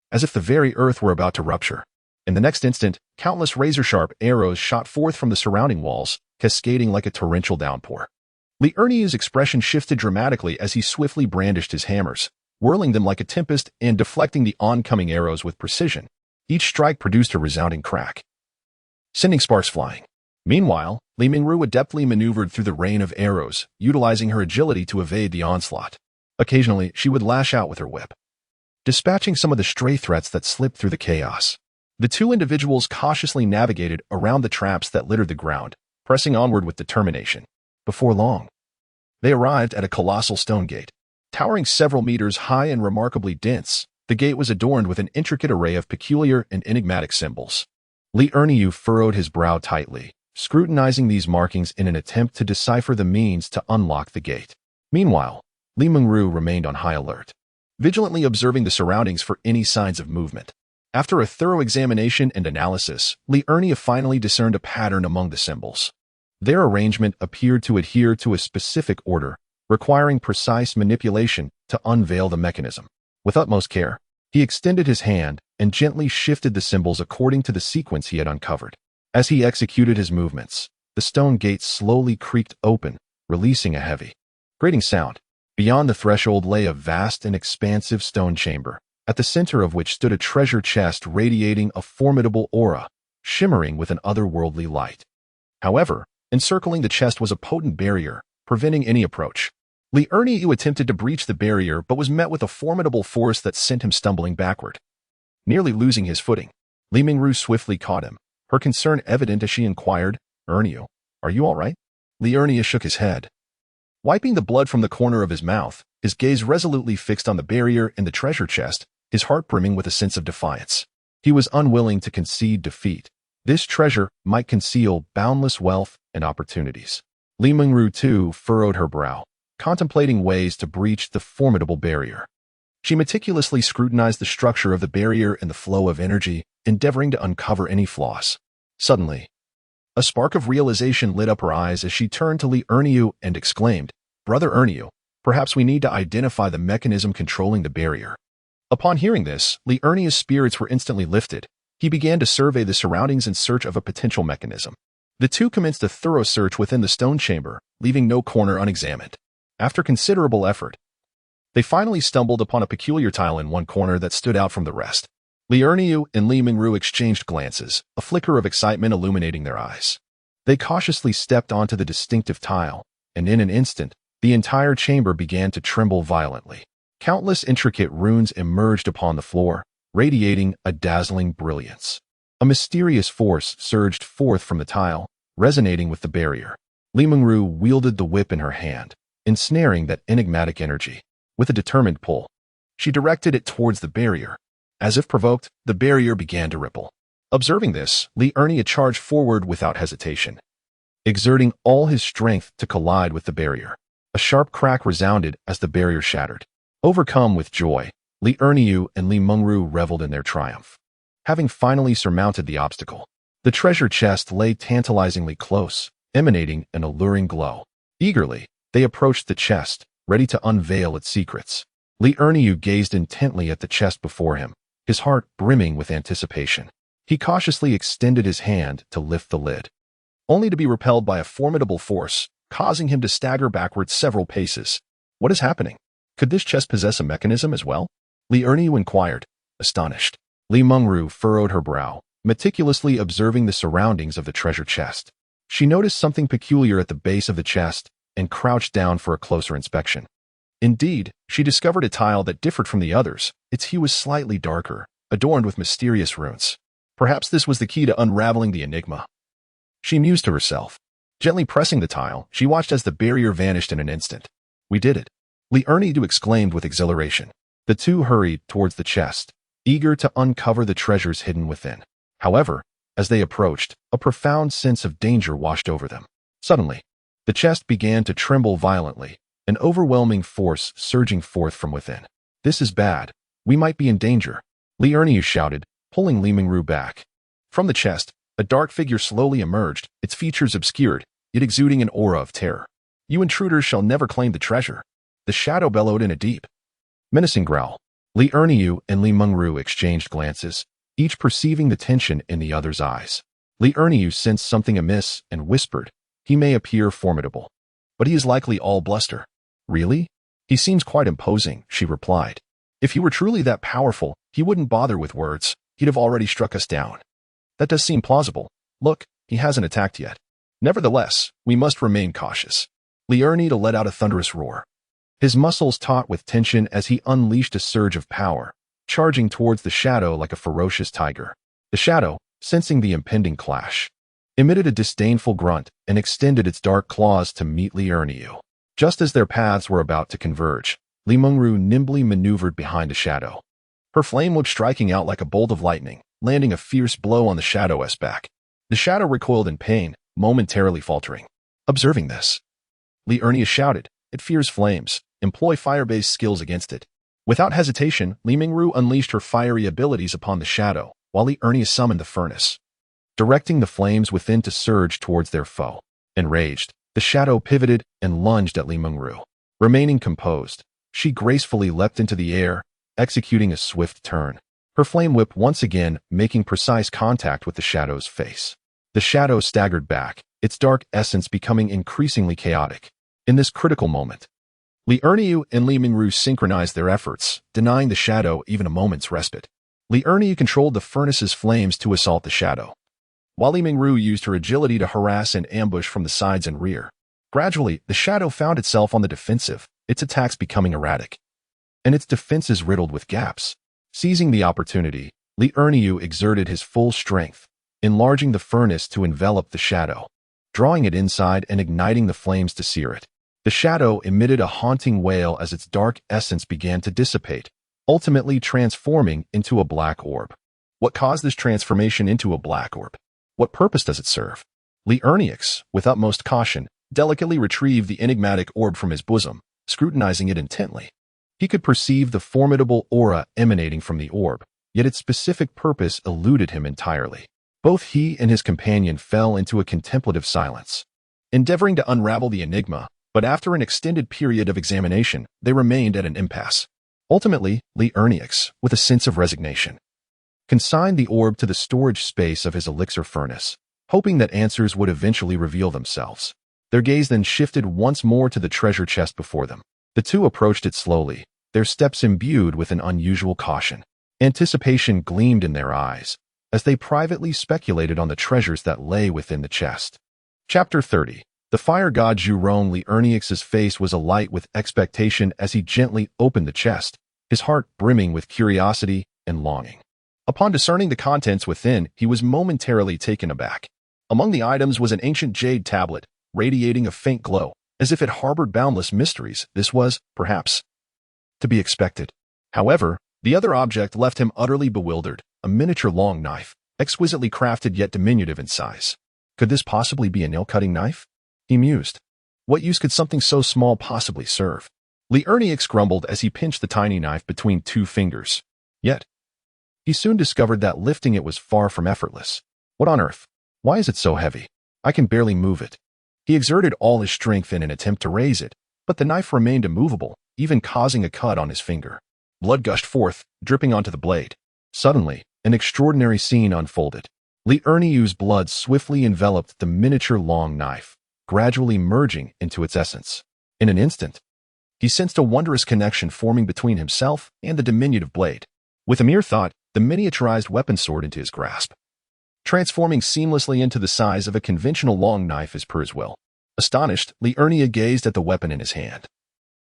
as if the very earth were about to rupture. In the next instant, countless razor-sharp arrows shot forth from the surrounding walls, cascading like a torrential downpour. Li Erniu's expression shifted dramatically as he swiftly brandished his hammers, whirling them like a tempest and deflecting the oncoming arrows with precision. Each strike produced a resounding crack, sending sparks flying. Meanwhile, Li Mingru adeptly maneuvered through the rain of arrows, utilizing her agility to evade the onslaught. Occasionally, she would lash out with her whip, dispatching some of the stray threats that slipped through the chaos. The two individuals cautiously navigated around the traps that littered the ground, pressing onward with determination. Before long, they arrived at a colossal stone gate. Towering several meters high and remarkably dense, the gate was adorned with an intricate array of peculiar and enigmatic symbols. Li Erniu furrowed his brow tightly, scrutinizing these markings in an attempt to decipher the means to unlock the gate. Meanwhile, Li Mingru remained on high alert, vigilantly observing the surroundings for any signs of movement. After a thorough examination and analysis, Li Erniu finally discerned a pattern among the symbols. Their arrangement appeared to adhere to a specific order, requiring precise manipulation to unveil the mechanism. With utmost care, he extended his hand and gently shifted the symbols according to the sequence he had uncovered. As he executed his movements, the stone gate slowly creaked open, releasing a heavy, grating sound. Beyond the threshold lay a vast and expansive stone chamber, at the center of which stood a treasure chest radiating a formidable aura, shimmering with an otherworldly light. However, encircling the chest was a potent barrier, preventing any approach. Li Erniu attempted to breach the barrier but was met with a formidable force that sent him stumbling backward. Nearly losing his footing, Li Mingru swiftly caught him, her concern evident as she inquired, "Erniu, are you all right?" Li Erniu shook his head. Wiping the blood from the corner of his mouth, his gaze resolutely fixed on the barrier in the treasure chest, his heart brimming with a sense of defiance. He was unwilling to concede defeat. This treasure might conceal boundless wealth and opportunities. Li Mingru, too, furrowed her brow, contemplating ways to breach the formidable barrier. She meticulously scrutinized the structure of the barrier and the flow of energy, endeavoring to uncover any flaws. Suddenly, a spark of realization lit up her eyes as she turned to Li Erniu and exclaimed, "Brother Erniu, perhaps we need to identify the mechanism controlling the barrier." Upon hearing this, Li Erniu's spirits were instantly lifted. He began to survey the surroundings in search of a potential mechanism. The two commenced a thorough search within the stone chamber, leaving no corner unexamined. After considerable effort, they finally stumbled upon a peculiar tile in one corner that stood out from the rest. Li Erniu and Li Mingru exchanged glances, a flicker of excitement illuminating their eyes. They cautiously stepped onto the distinctive tile, and in an instant, the entire chamber began to tremble violently. Countless intricate runes emerged upon the floor, radiating a dazzling brilliance. A mysterious force surged forth from the tile, resonating with the barrier. Li Mingru wielded the whip in her hand, ensnaring that enigmatic energy. With a determined pull, she directed it towards the barrier. As if provoked, the barrier began to ripple. Observing this, Li Erniu charged forward without hesitation, exerting all his strength to collide with the barrier. A sharp crack resounded as the barrier shattered. Overcome with joy, Li Erniu and Li Mingru reveled in their triumph. Having finally surmounted the obstacle, the treasure chest lay tantalizingly close, emanating an alluring glow. Eagerly, they approached the chest, ready to unveil its secrets. Li Erniu gazed intently at the chest before him, his heart brimming with anticipation. He cautiously extended his hand to lift the lid, only to be repelled by a formidable force, causing him to stagger backwards several paces. "What is happening? Could this chest possess a mechanism as well?" Li Erniu inquired, astonished. Li Mingru furrowed her brow, meticulously observing the surroundings of the treasure chest. She noticed something peculiar at the base of the chest and crouched down for a closer inspection. Indeed, she discovered a tile that differed from the others. Its hue was slightly darker, adorned with mysterious runes. Perhaps this was the key to unraveling the enigma. She mused to herself. Gently pressing the tile, she watched as the barrier vanished in an instant. "We did it!" Li Erniu exclaimed with exhilaration. The two hurried towards the chest, eager to uncover the treasures hidden within. However, as they approached, a profound sense of danger washed over them. Suddenly, the chest began to tremble violently, an overwhelming force surging forth from within. "This is bad. We might be in danger," Li Erniu shouted, pulling Li Mingru back. From the chest, a dark figure slowly emerged, its features obscured, yet exuding an aura of terror. "You intruders shall never claim the treasure," the shadow bellowed in a deep, menacing growl. Li Erniu and Li Mingru exchanged glances, each perceiving the tension in the other's eyes. Li Erniu sensed something amiss and whispered, "He may appear formidable, but he is likely all bluster." "Really? He seems quite imposing," she replied. "If he were truly that powerful, he wouldn't bother with words. He'd have already struck us down." "That does seem plausible. Look, he hasn't attacked yet." Nevertheless, we must remain cautious. Li Ernie let out a thunderous roar. His muscles taut with tension as he unleashed a surge of power, charging towards the shadow like a ferocious tiger. The shadow, sensing the impending clash, emitted a disdainful grunt and extended its dark claws to meet Li Ernie. Just as their paths were about to converge, Li Mengru nimbly maneuvered behind the shadow. Her flame whip striking out like a bolt of lightning, landing a fierce blow on the shadow's back. The shadow recoiled in pain, momentarily faltering. Observing this, Li Ernie shouted, "It fears flames. Employ fire-based skills against it." Without hesitation, Li Mengru unleashed her fiery abilities upon the shadow, while Li Ernie summoned the furnace, directing the flames within to surge towards their foe. Enraged, the shadow pivoted and lunged at Li Mengru. Remaining composed, she gracefully leapt into the air, executing a swift turn, her flame whip once again making precise contact with the shadow's face. The shadow staggered back, its dark essence becoming increasingly chaotic. In this critical moment, Li Ernie and Li Mengru synchronized their efforts, denying the shadow even a moment's respite. Li Ernie controlled the furnace's flames to assault the shadow, while Li Mengru used her agility to harass and ambush from the sides and rear. Gradually, the shadow found itself on the defensive, its attacks becoming erratic, and its defenses riddled with gaps. Seizing the opportunity, Li Ernie exerted his full strength, enlarging the furnace to envelop the shadow, drawing it inside and igniting the flames to sear it. The shadow emitted a haunting wail as its dark essence began to dissipate, ultimately transforming into a black orb. What caused this transformation into a black orb? What purpose does it serve? Li Ernie, with utmost caution, delicately retrieved the enigmatic orb from his bosom, scrutinizing it intently. He could perceive the formidable aura emanating from the orb, yet its specific purpose eluded him entirely. Both he and his companion fell into a contemplative silence, endeavoring to unravel the enigma, but after an extended period of examination, they remained at an impasse. Ultimately, Li Ernie, with a sense of resignation, consigned the orb to the storage space of his elixir furnace, hoping that answers would eventually reveal themselves. Their gaze then shifted once more to the treasure chest before them. The two approached it slowly, their steps imbued with an unusual caution. Anticipation gleamed in their eyes, as they privately speculated on the treasures that lay within the chest. Chapter 30. The fire god Zhurong. Li Ernie's face was alight with expectation as he gently opened the chest, his heart brimming with curiosity and longing. Upon discerning the contents within, he was momentarily taken aback. Among the items was an ancient jade tablet, radiating a faint glow, as if it harbored boundless mysteries. This was, perhaps, to be expected. However, the other object left him utterly bewildered, a miniature long knife, exquisitely crafted yet diminutive in size. Could this possibly be a nail-cutting knife? He mused. What use could something so small possibly serve? Li Ernie grumbled as he pinched the tiny knife between two fingers. Yet, he soon discovered that lifting it was far from effortless. What on earth? Why is it so heavy? I can barely move it. He exerted all his strength in an attempt to raise it, but the knife remained immovable, even causing a cut on his finger. Blood gushed forth, dripping onto the blade. Suddenly, an extraordinary scene unfolded. Li Ernie's blood swiftly enveloped the miniature long knife, gradually merging into its essence. In an instant, he sensed a wondrous connection forming between himself and the diminutive blade. With a mere thought, the miniaturized weapon soared into his grasp, transforming seamlessly into the size of a conventional long knife as per his will. Astonished, Li Ernie gazed at the weapon in his hand.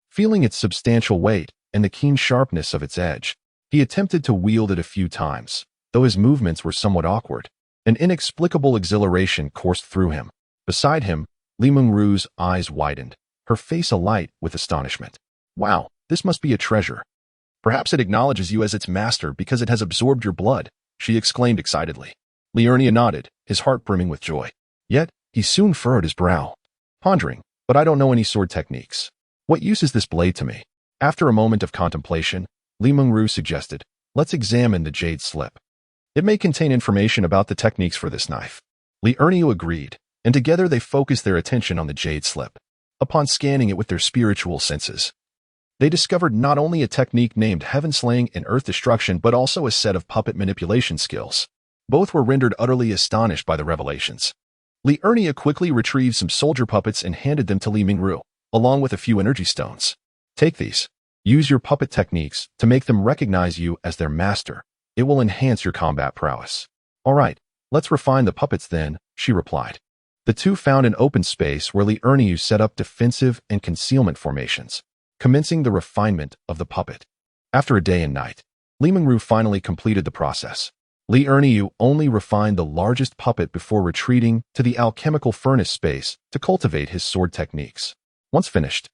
Feeling its substantial weight and the keen sharpness of its edge, he attempted to wield it a few times, though his movements were somewhat awkward. An inexplicable exhilaration coursed through him. Beside him, Li Mengru's eyes widened, her face alight with astonishment. Wow, this must be a treasure. Perhaps it acknowledges you as its master because it has absorbed your blood, she exclaimed excitedly. Li Ernie nodded, his heart brimming with joy. Yet, he soon furrowed his brow, pondering, but I don't know any sword techniques. What use is this blade to me? After a moment of contemplation, Li Mengru suggested, let's examine the jade slip. It may contain information about the techniques for this knife. Li Ernie agreed, and together they focused their attention on the jade slip. Upon scanning it with their spiritual senses, they discovered not only a technique named Heaven Slaying and Earth Destruction, but also a set of puppet manipulation skills. Both were rendered utterly astonished by the revelations. Li Ernie quickly retrieved some soldier puppets and handed them to Li Mengru, along with a few energy stones. Take these. Use your puppet techniques to make them recognize you as their master. It will enhance your combat prowess. All right, let's refine the puppets then, she replied. The two found an open space where Li Erniu set up defensive and concealment formations, commencing the refinement of the puppet. After a day and night, Li Mingru finally completed the process. Li Erniu only refined the largest puppet before retreating to the alchemical furnace space to cultivate his sword techniques. Once finished,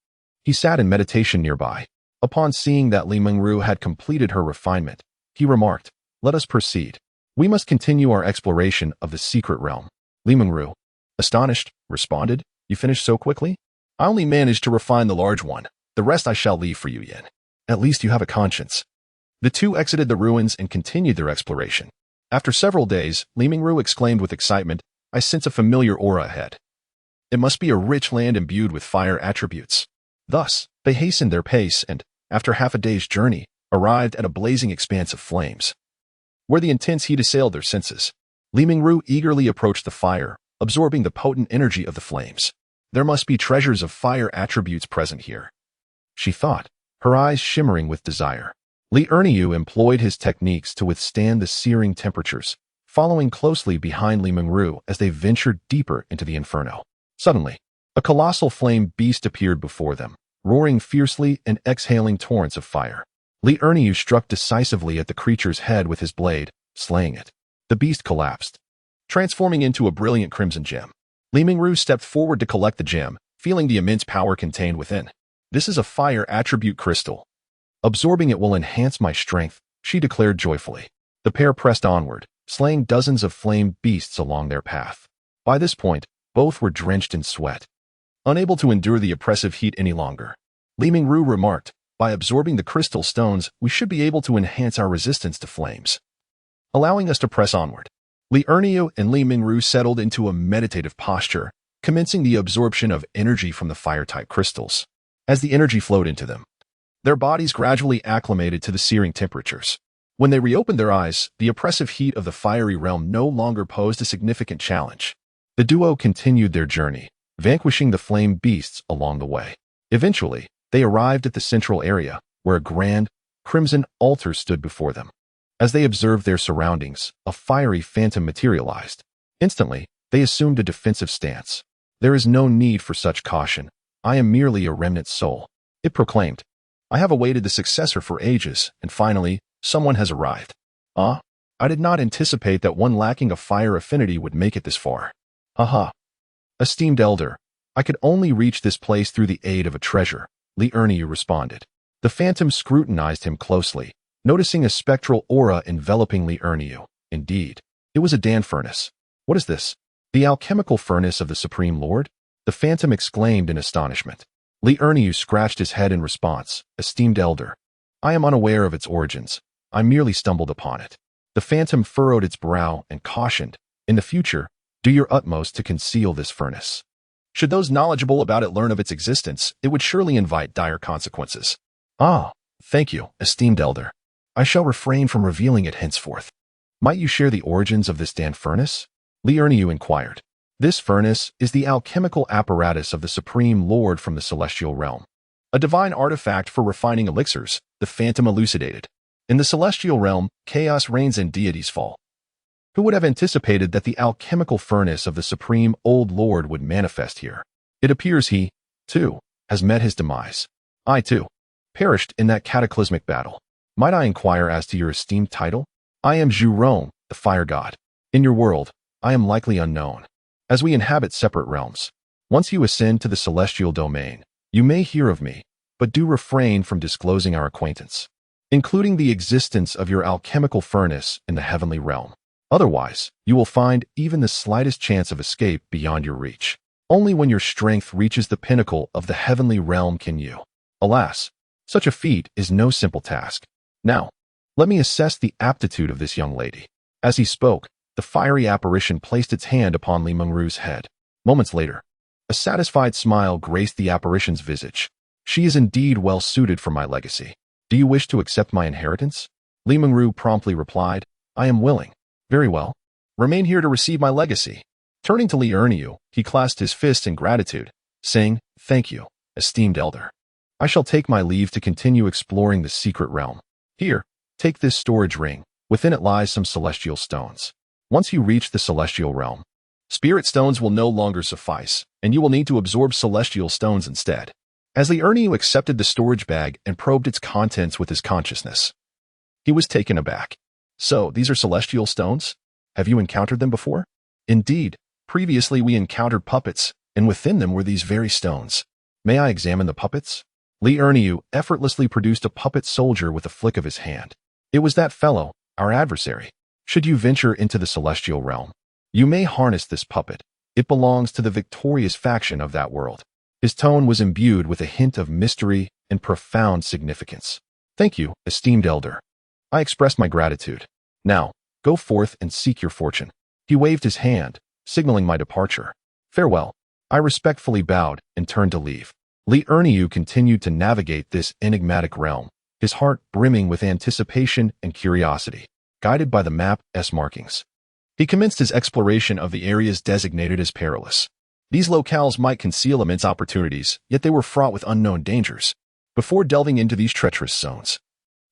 he sat in meditation nearby. Upon seeing that Li Mingru had completed her refinement, he remarked, "Let us proceed. We must continue our exploration of the secret realm." Li Mingru, astonished, responded, "You finished so quickly? I only managed to refine the large one. The rest I shall leave for you, Yin. At least you have a conscience." The two exited the ruins and continued their exploration. After several days, Li Mingru exclaimed with excitement, "I sense a familiar aura ahead. It must be a rich land imbued with fire attributes." Thus, they hastened their pace and, after half a day's journey, arrived at a blazing expanse of flames. Where the intense heat assailed their senses, Li Mingru eagerly approached the fire, absorbing the potent energy of the flames. There must be treasures of fire attributes present here, she thought, her eyes shimmering with desire. Li Erniu employed his techniques to withstand the searing temperatures, following closely behind Li Mingru as they ventured deeper into the inferno. Suddenly, a colossal flame beast appeared before them, roaring fiercely and exhaling torrents of fire. Li Erniu struck decisively at the creature's head with his blade, slaying it. The beast collapsed, transforming into a brilliant crimson gem. Li Mingru stepped forward to collect the gem, feeling the immense power contained within. "This is a fire attribute crystal. Absorbing it will enhance my strength," she declared joyfully. The pair pressed onward, slaying dozens of flame beasts along their path. By this point, both were drenched in sweat. Unable to endure the oppressive heat any longer, Li Mingru remarked, "By absorbing the crystal stones, we should be able to enhance our resistance to flames, allowing us to press onward." Li Erniu and Li Mingru settled into a meditative posture, commencing the absorption of energy from the fire-type crystals. As the energy flowed into them, their bodies gradually acclimated to the searing temperatures. When they reopened their eyes, the oppressive heat of the fiery realm no longer posed a significant challenge. The duo continued their journey, vanquishing the flame beasts along the way. Eventually, they arrived at the central area, where a grand, crimson altar stood before them. As they observed their surroundings, a fiery phantom materialized. Instantly, they assumed a defensive stance. "There is no need for such caution. I am merely a remnant soul," it proclaimed. "I have awaited the successor for ages, and finally, someone has arrived." "Ah, I did not anticipate that one lacking a fire affinity would make it this far." "Aha. Esteemed elder, I could only reach this place through the aid of a treasure," Li Erniu responded. The phantom scrutinized him closely, noticing a spectral aura enveloping Li Erniu. Indeed, it was a Dan furnace. "What is this? The alchemical furnace of the Supreme Lord?" the phantom exclaimed in astonishment. Li Erniu scratched his head in response. "Esteemed elder, I am unaware of its origins. I merely stumbled upon it." The phantom furrowed its brow and cautioned, "In the future, do your utmost to conceal this furnace. Should those knowledgeable about it learn of its existence, it would surely invite dire consequences." "Ah, thank you, esteemed elder. I shall refrain from revealing it henceforth." "Might you share the origins of this Dan furnace?" Li Erniu inquired. "This furnace is the alchemical apparatus of the Supreme Lord from the celestial realm. A divine artifact for refining elixirs," the phantom elucidated. "In the celestial realm, chaos reigns and deities fall. Who would have anticipated that the alchemical furnace of the Supreme Old Lord would manifest here? It appears he, too, has met his demise. I, too, perished in that cataclysmic battle. Might I inquire as to your esteemed title?" "I am Zhu Rong, the fire god. In your world, I am likely unknown, as we inhabit separate realms. Once you ascend to the celestial domain, you may hear of me, but do refrain from disclosing our acquaintance, including the existence of your alchemical furnace in the heavenly realm. Otherwise, you will find even the slightest chance of escape beyond your reach. Only when your strength reaches the pinnacle of the heavenly realm can you. Alas, such a feat is no simple task. Now, let me assess the aptitude of this young lady." As he spoke, the fiery apparition placed its hand upon Li Mingru's head. Moments later, a satisfied smile graced the apparition's visage. "She is indeed well suited for my legacy. Do you wish to accept my inheritance?" Li Mingru promptly replied, "I am willing." "Very well. Remain here to receive my legacy." Turning to Li Erniu, he clasped his fists in gratitude, saying, "Thank you, esteemed elder. I shall take my leave to continue exploring the secret realm. Here, take this storage ring. Within it lies some celestial stones. Once you reach the celestial realm, Spirit stones will no longer suffice, and you will need to absorb celestial stones instead. As Li Erniu accepted the storage bag and probed its contents with his consciousness, he was taken aback. So, these are celestial stones? Have you encountered them before? Indeed, previously we encountered puppets, and within them were these very stones. May I examine the puppets? Li Erniu effortlessly produced a puppet soldier with a flick of his hand. It was that fellow, our adversary. Should you venture into the celestial realm, you may harness this puppet. It belongs to the victorious faction of that world. His tone was imbued with a hint of mystery and profound significance. Thank you, esteemed elder. I express my gratitude. Now, go forth and seek your fortune. He waved his hand, signaling my departure. Farewell. I respectfully bowed and turned to leave. Li Erniu continued to navigate this enigmatic realm, his heart brimming with anticipation and curiosity, guided by the map's markings. He commenced his exploration of the areas designated as perilous. These locales might conceal immense opportunities, yet they were fraught with unknown dangers. Before delving into these treacherous zones,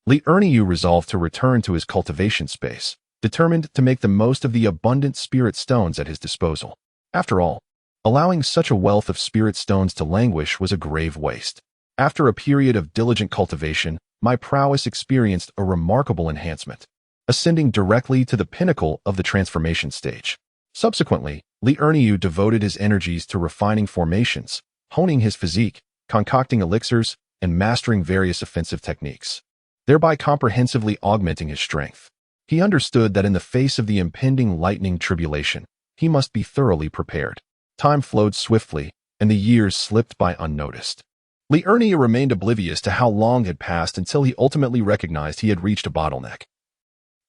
Li Erniu resolved to return to his cultivation space, determined to make the most of the abundant spirit stones at his disposal. After all, allowing such a wealth of spirit stones to languish was a grave waste. After a period of diligent cultivation, my prowess experienced a remarkable enhancement, ascending directly to the pinnacle of the transformation stage. Subsequently, Li Erniu devoted his energies to refining formations, honing his physique, concocting elixirs, and mastering various offensive techniques, thereby comprehensively augmenting his strength. He understood that in the face of the impending lightning tribulation, he must be thoroughly prepared. Time flowed swiftly, and the years slipped by unnoticed. Li Erniu remained oblivious to how long had passed until he ultimately recognized he had reached a bottleneck,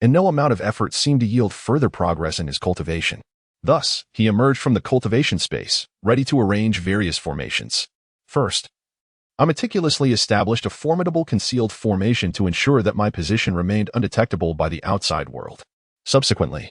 and no amount of effort seemed to yield further progress in his cultivation. Thus, he emerged from the cultivation space, ready to arrange various formations. First, I meticulously established a formidable concealed formation to ensure that my position remained undetectable by the outside world. Subsequently,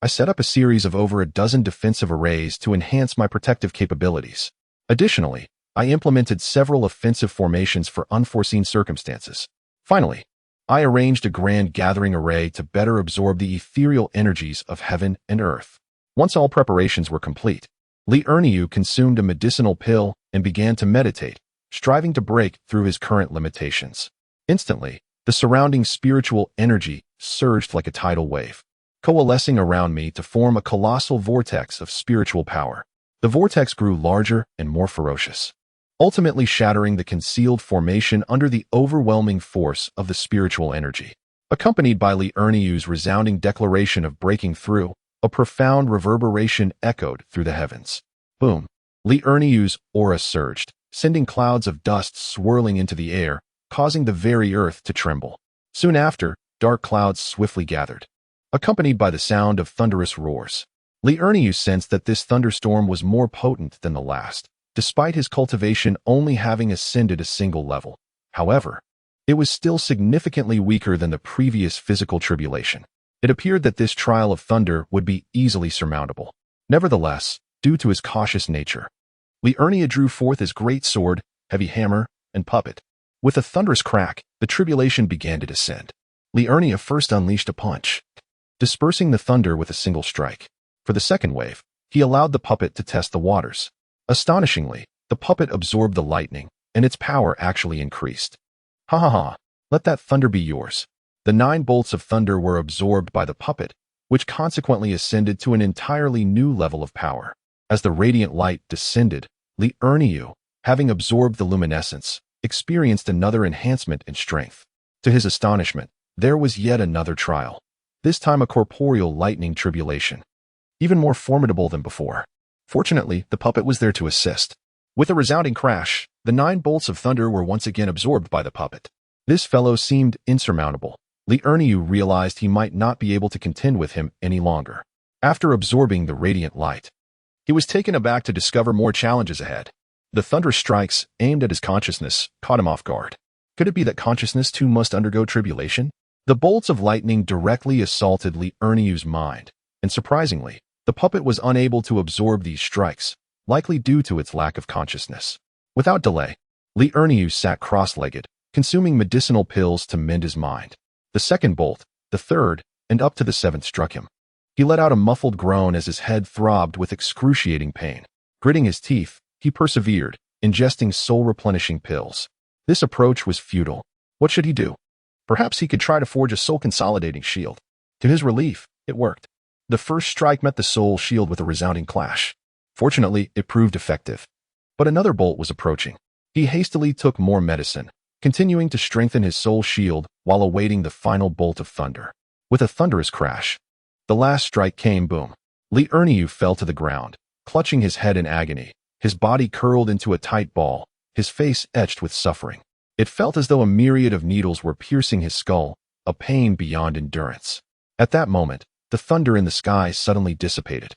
I set up a series of over a dozen defensive arrays to enhance my protective capabilities. Additionally, I implemented several offensive formations for unforeseen circumstances. Finally, I arranged a grand gathering array to better absorb the ethereal energies of heaven and earth. Once all preparations were complete, Li Erniu consumed a medicinal pill and began to meditate, striving to break through his current limitations. Instantly, the surrounding spiritual energy surged like a tidal wave, coalescing around me to form a colossal vortex of spiritual power. The vortex grew larger and more ferocious, ultimately shattering the concealed formation under the overwhelming force of the spiritual energy. Accompanied by Li Erniu's resounding declaration of breaking through, a profound reverberation echoed through the heavens. Boom! Li Erniu's aura surged, sending clouds of dust swirling into the air, causing the very earth to tremble. Soon after, dark clouds swiftly gathered, accompanied by the sound of thunderous roars. Li Erniu sensed that this thunderstorm was more potent than the last, despite his cultivation only having ascended a single level. However, it was still significantly weaker than the previous physical tribulation. It appeared that this trial of thunder would be easily surmountable. Nevertheless, due to his cautious nature, Li Erniu drew forth his great sword, heavy hammer, and puppet. With a thunderous crack, the tribulation began to descend. Li Erniu first unleashed a punch, dispersing the thunder with a single strike. For the second wave, he allowed the puppet to test the waters. Astonishingly, the puppet absorbed the lightning, and its power actually increased. Ha ha ha, let that thunder be yours. The 9 bolts of thunder were absorbed by the puppet, which consequently ascended to an entirely new level of power. As the radiant light descended, Li Erniu, having absorbed the luminescence, experienced another enhancement in strength. To his astonishment, there was yet another trial, this time a corporeal lightning tribulation, even more formidable than before. Fortunately, the puppet was there to assist. With a resounding crash, the 9 bolts of thunder were once again absorbed by the puppet. This fellow seemed insurmountable. Li Erniu realized he might not be able to contend with him any longer. After absorbing the radiant light, he was taken aback to discover more challenges ahead. The thunderous strikes, aimed at his consciousness, caught him off guard. Could it be that consciousness too must undergo tribulation? The bolts of lightning directly assaulted Li Erniu's mind, and surprisingly, the puppet was unable to absorb these strikes, likely due to its lack of consciousness. Without delay, Li Erniu sat cross-legged, consuming medicinal pills to mend his mind. The second bolt, the third, and up to the 7th struck him. He let out a muffled groan as his head throbbed with excruciating pain. Gritting his teeth, he persevered, ingesting soul-replenishing pills. This approach was futile. What should he do? Perhaps he could try to forge a soul-consolidating shield. To his relief, it worked. The first strike met the soul shield with a resounding clash. Fortunately, it proved effective. But another bolt was approaching. He hastily took more medicine, continuing to strengthen his soul shield while awaiting the final bolt of thunder. With a thunderous crash, the last strike came. Boom. Li Erniu fell to the ground, clutching his head in agony, his body curled into a tight ball, his face etched with suffering. It felt as though a myriad of needles were piercing his skull, a pain beyond endurance. At that moment, the thunder in the sky suddenly dissipated,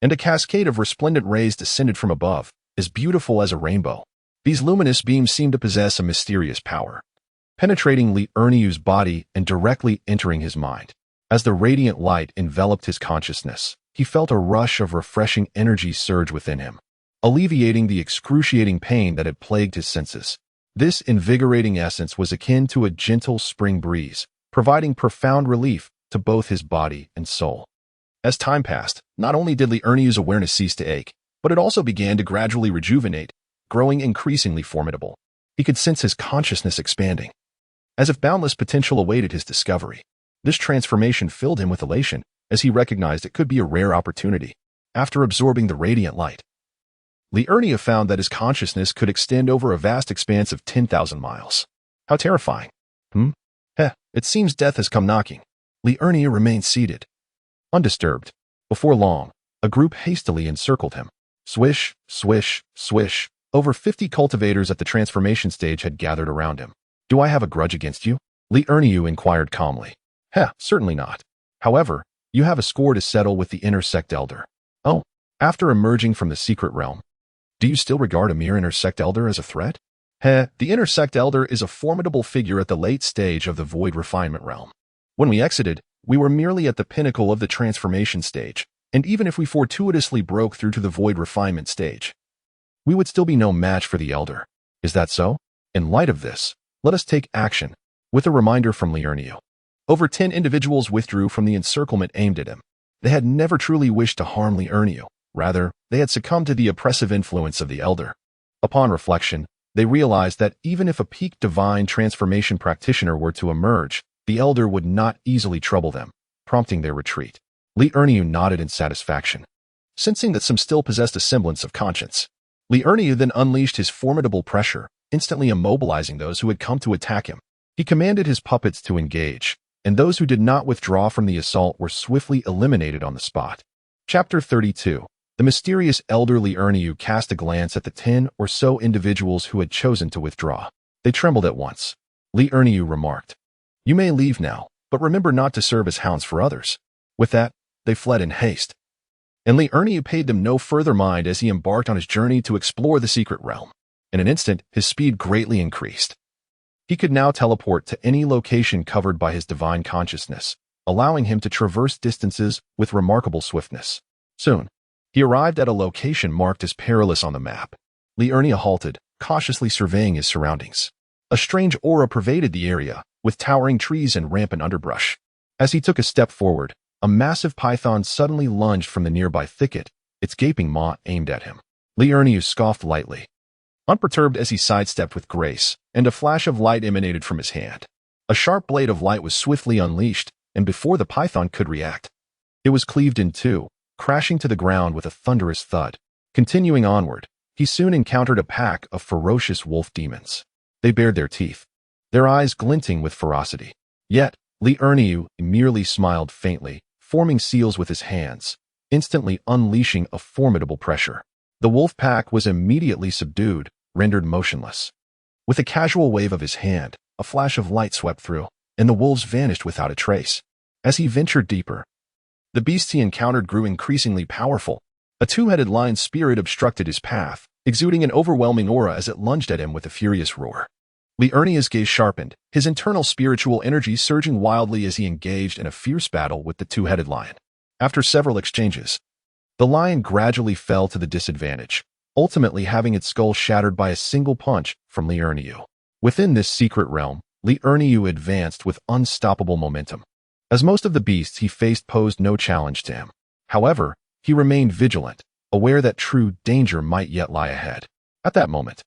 and a cascade of resplendent rays descended from above, as beautiful as a rainbow. These luminous beams seemed to possess a mysterious power, penetrating Li Erniu's body and directly entering his mind. As the radiant light enveloped his consciousness, he felt a rush of refreshing energy surge within him, alleviating the excruciating pain that had plagued his senses. This invigorating essence was akin to a gentle spring breeze, providing profound relief to both his body and soul. As time passed, not only did Li Erniu's awareness cease to ache, but it also began to gradually rejuvenate, growing increasingly formidable. He could sense his consciousness expanding, as if boundless potential awaited his discovery. This transformation filled him with elation, as he recognized it could be a rare opportunity. After absorbing the radiant light, Li Erniu found that his consciousness could extend over a vast expanse of 10,000 miles. How terrifying. It seems death has come knocking. Li Erniu remained seated, undisturbed. Before long, a group hastily encircled him. Swish, swish, swish. Over 50 cultivators at the transformation stage had gathered around him. Do I have a grudge against you? Li Erniu inquired calmly. Certainly not. However, you have a score to settle with the inner sect elder. Oh, after emerging from the secret realm, do you still regard a mere inner sect elder as a threat? The inner sect elder is a formidable figure at the late stage of the void refinement realm. When we exited, we were merely at the pinnacle of the transformation stage, and even if we fortuitously broke through to the void refinement stage, we would still be no match for the elder. Is that so? In light of this, let us take action. With a reminder from Li Erniu. Over 10 individuals withdrew from the encirclement aimed at him. They had never truly wished to harm Li Erniu. Rather, they had succumbed to the oppressive influence of the elder. Upon reflection, they realized that even if a peak divine transformation practitioner were to emerge, the elder would not easily trouble them, prompting their retreat. Li Erniu nodded in satisfaction, sensing that some still possessed a semblance of conscience. Li Erniu then unleashed his formidable pressure, instantly immobilizing those who had come to attack him. He commanded his puppets to engage, and those who did not withdraw from the assault were swiftly eliminated on the spot. Chapter 32. The mysterious elder Li Erniu cast a glance at the 10 or so individuals who had chosen to withdraw. They trembled at once. Li Erniu remarked, "You may leave now, but remember not to serve as hounds for others." With that, they fled in haste. And Li Erniu paid them no further mind as he embarked on his journey to explore the secret realm. In an instant, his speed greatly increased. He could now teleport to any location covered by his divine consciousness, allowing him to traverse distances with remarkable swiftness. Soon, he arrived at a location marked as perilous on the map. Li Erniu halted, cautiously surveying his surroundings. A strange aura pervaded the area, with towering trees and rampant underbrush. As he took a step forward, a massive python suddenly lunged from the nearby thicket, its gaping maw aimed at him. Li Erniu scoffed lightly, unperturbed as he sidestepped with grace, and a flash of light emanated from his hand. A sharp blade of light was swiftly unleashed, and before the python could react, it was cleaved in two, crashing to the ground with a thunderous thud. Continuing onward, he soon encountered a pack of ferocious wolf demons. They bared their teeth, their eyes glinting with ferocity. Yet, Li Erniu merely smiled faintly, forming seals with his hands, instantly unleashing a formidable pressure. The wolf pack was immediately subdued, rendered motionless. With a casual wave of his hand, a flash of light swept through, and the wolves vanished without a trace. As he ventured deeper, the beasts he encountered grew increasingly powerful. A two-headed lion spirit obstructed his path, exuding an overwhelming aura as it lunged at him with a furious roar. Li Erniu's gaze sharpened, his internal spiritual energy surging wildly as he engaged in a fierce battle with the two-headed lion. After several exchanges, the lion gradually fell to the disadvantage, ultimately having its skull shattered by a single punch from Li Erniu. Within this secret realm, Li Erniu advanced with unstoppable momentum. as most of the beasts he faced posed no challenge to him. However, he remained vigilant, aware that true danger might yet lie ahead. At that moment,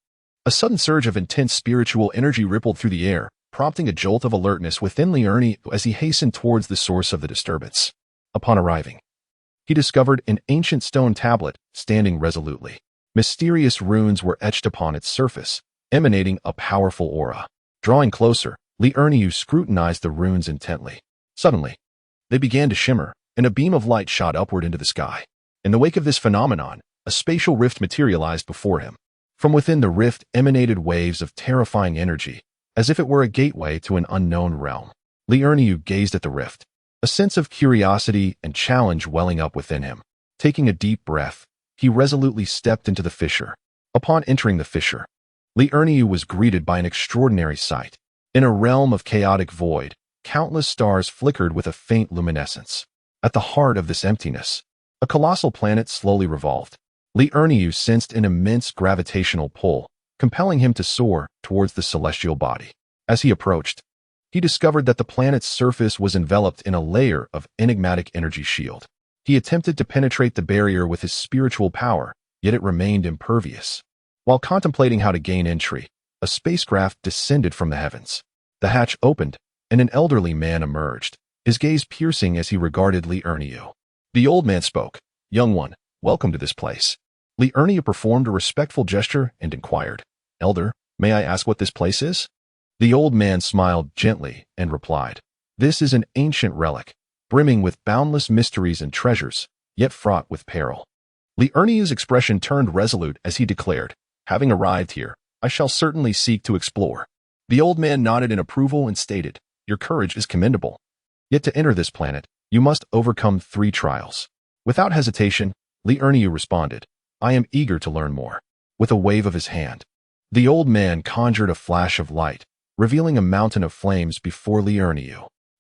a sudden surge of intense spiritual energy rippled through the air, prompting a jolt of alertness within Li Ernie as he hastened towards the source of the disturbance. Upon arriving, he discovered an ancient stone tablet standing resolutely. Mysterious runes were etched upon its surface, emanating a powerful aura. Drawing closer, Li Ernie scrutinized the runes intently. Suddenly, they began to shimmer, and a beam of light shot upward into the sky. In the wake of this phenomenon, a spatial rift materialized before him. From within the rift emanated waves of terrifying energy, as if it were a gateway to an unknown realm. Li Ernie gazed at the rift, a sense of curiosity and challenge welling up within him. Taking a deep breath, he resolutely stepped into the fissure. Upon entering the fissure, Li Ernie was greeted by an extraordinary sight. In a realm of chaotic void, countless stars flickered with a faint luminescence. At the heart of this emptiness, a colossal planet slowly revolved. Li Ernie sensed an immense gravitational pull, compelling him to soar towards the celestial body. As he approached, he discovered that the planet's surface was enveloped in a layer of enigmatic energy shield. He attempted to penetrate the barrier with his spiritual power, yet it remained impervious. While contemplating how to gain entry, a spacecraft descended from the heavens. The hatch opened, and an elderly man emerged, his gaze piercing as he regarded Li Ernie. The old man spoke. "Young one, welcome to this place." Li Ernie performed a respectful gesture and inquired, "Elder, may I ask what this place is?" The old man smiled gently and replied, "This is an ancient relic, brimming with boundless mysteries and treasures, yet fraught with peril." Li Ernie's expression turned resolute as he declared, "Having arrived here, I shall certainly seek to explore." The old man nodded in approval and stated, "Your courage is commendable. Yet to enter this planet, you must overcome 3 trials." Without hesitation, Li Ernie responded, "I am eager to learn more." With a wave of his hand, the old man conjured a flash of light, revealing a mountain of flames before Li Ernie.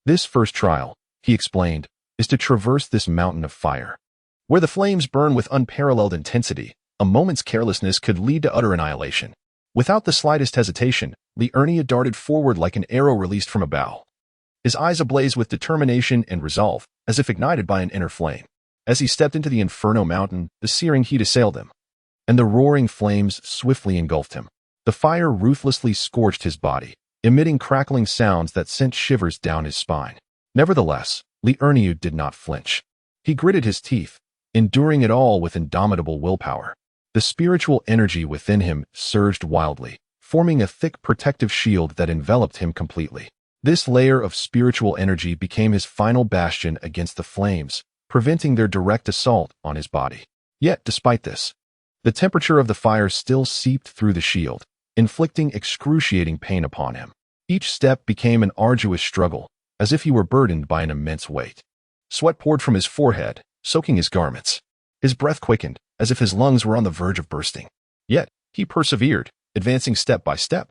"This first trial," he explained, "is to traverse this mountain of fire. Where the flames burn with unparalleled intensity, a moment's carelessness could lead to utter annihilation." Without the slightest hesitation, Li Ernie darted forward like an arrow released from a bow, his eyes ablaze with determination and resolve, as if ignited by an inner flame. As he stepped into the Inferno Mountain, the searing heat assailed him, and the roaring flames swiftly engulfed him. The fire ruthlessly scorched his body, emitting crackling sounds that sent shivers down his spine. Nevertheless, Li Ernie did not flinch. He gritted his teeth, enduring it all with indomitable willpower. The spiritual energy within him surged wildly, forming a thick protective shield that enveloped him completely. This layer of spiritual energy became his final bastion against the flames, preventing their direct assault on his body. Yet, despite this, the temperature of the fire still seeped through the shield, inflicting excruciating pain upon him. Each step became an arduous struggle, as if he were burdened by an immense weight. Sweat poured from his forehead, soaking his garments. His breath quickened, as if his lungs were on the verge of bursting. Yet, he persevered, advancing step by step.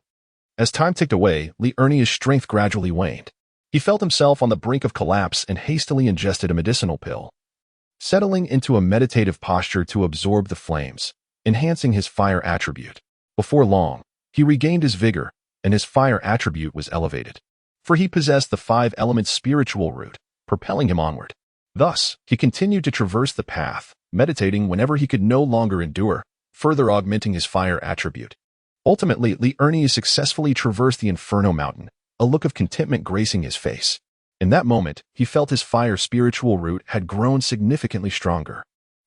As time ticked away, Li Ernie's strength gradually waned. He felt himself on the brink of collapse and hastily ingested a medicinal pill, settling into a meditative posture to absorb the flames, enhancing his fire attribute. Before long, he regained his vigor, and his fire attribute was elevated, for he possessed the 5-element spiritual root, propelling him onward. Thus, he continued to traverse the path, meditating whenever he could no longer endure, further augmenting his fire attribute. Ultimately, Li Ernie successfully traversed the Inferno Mountain, a look of contentment gracing his face. In that moment, he felt his fire spiritual root had grown significantly stronger.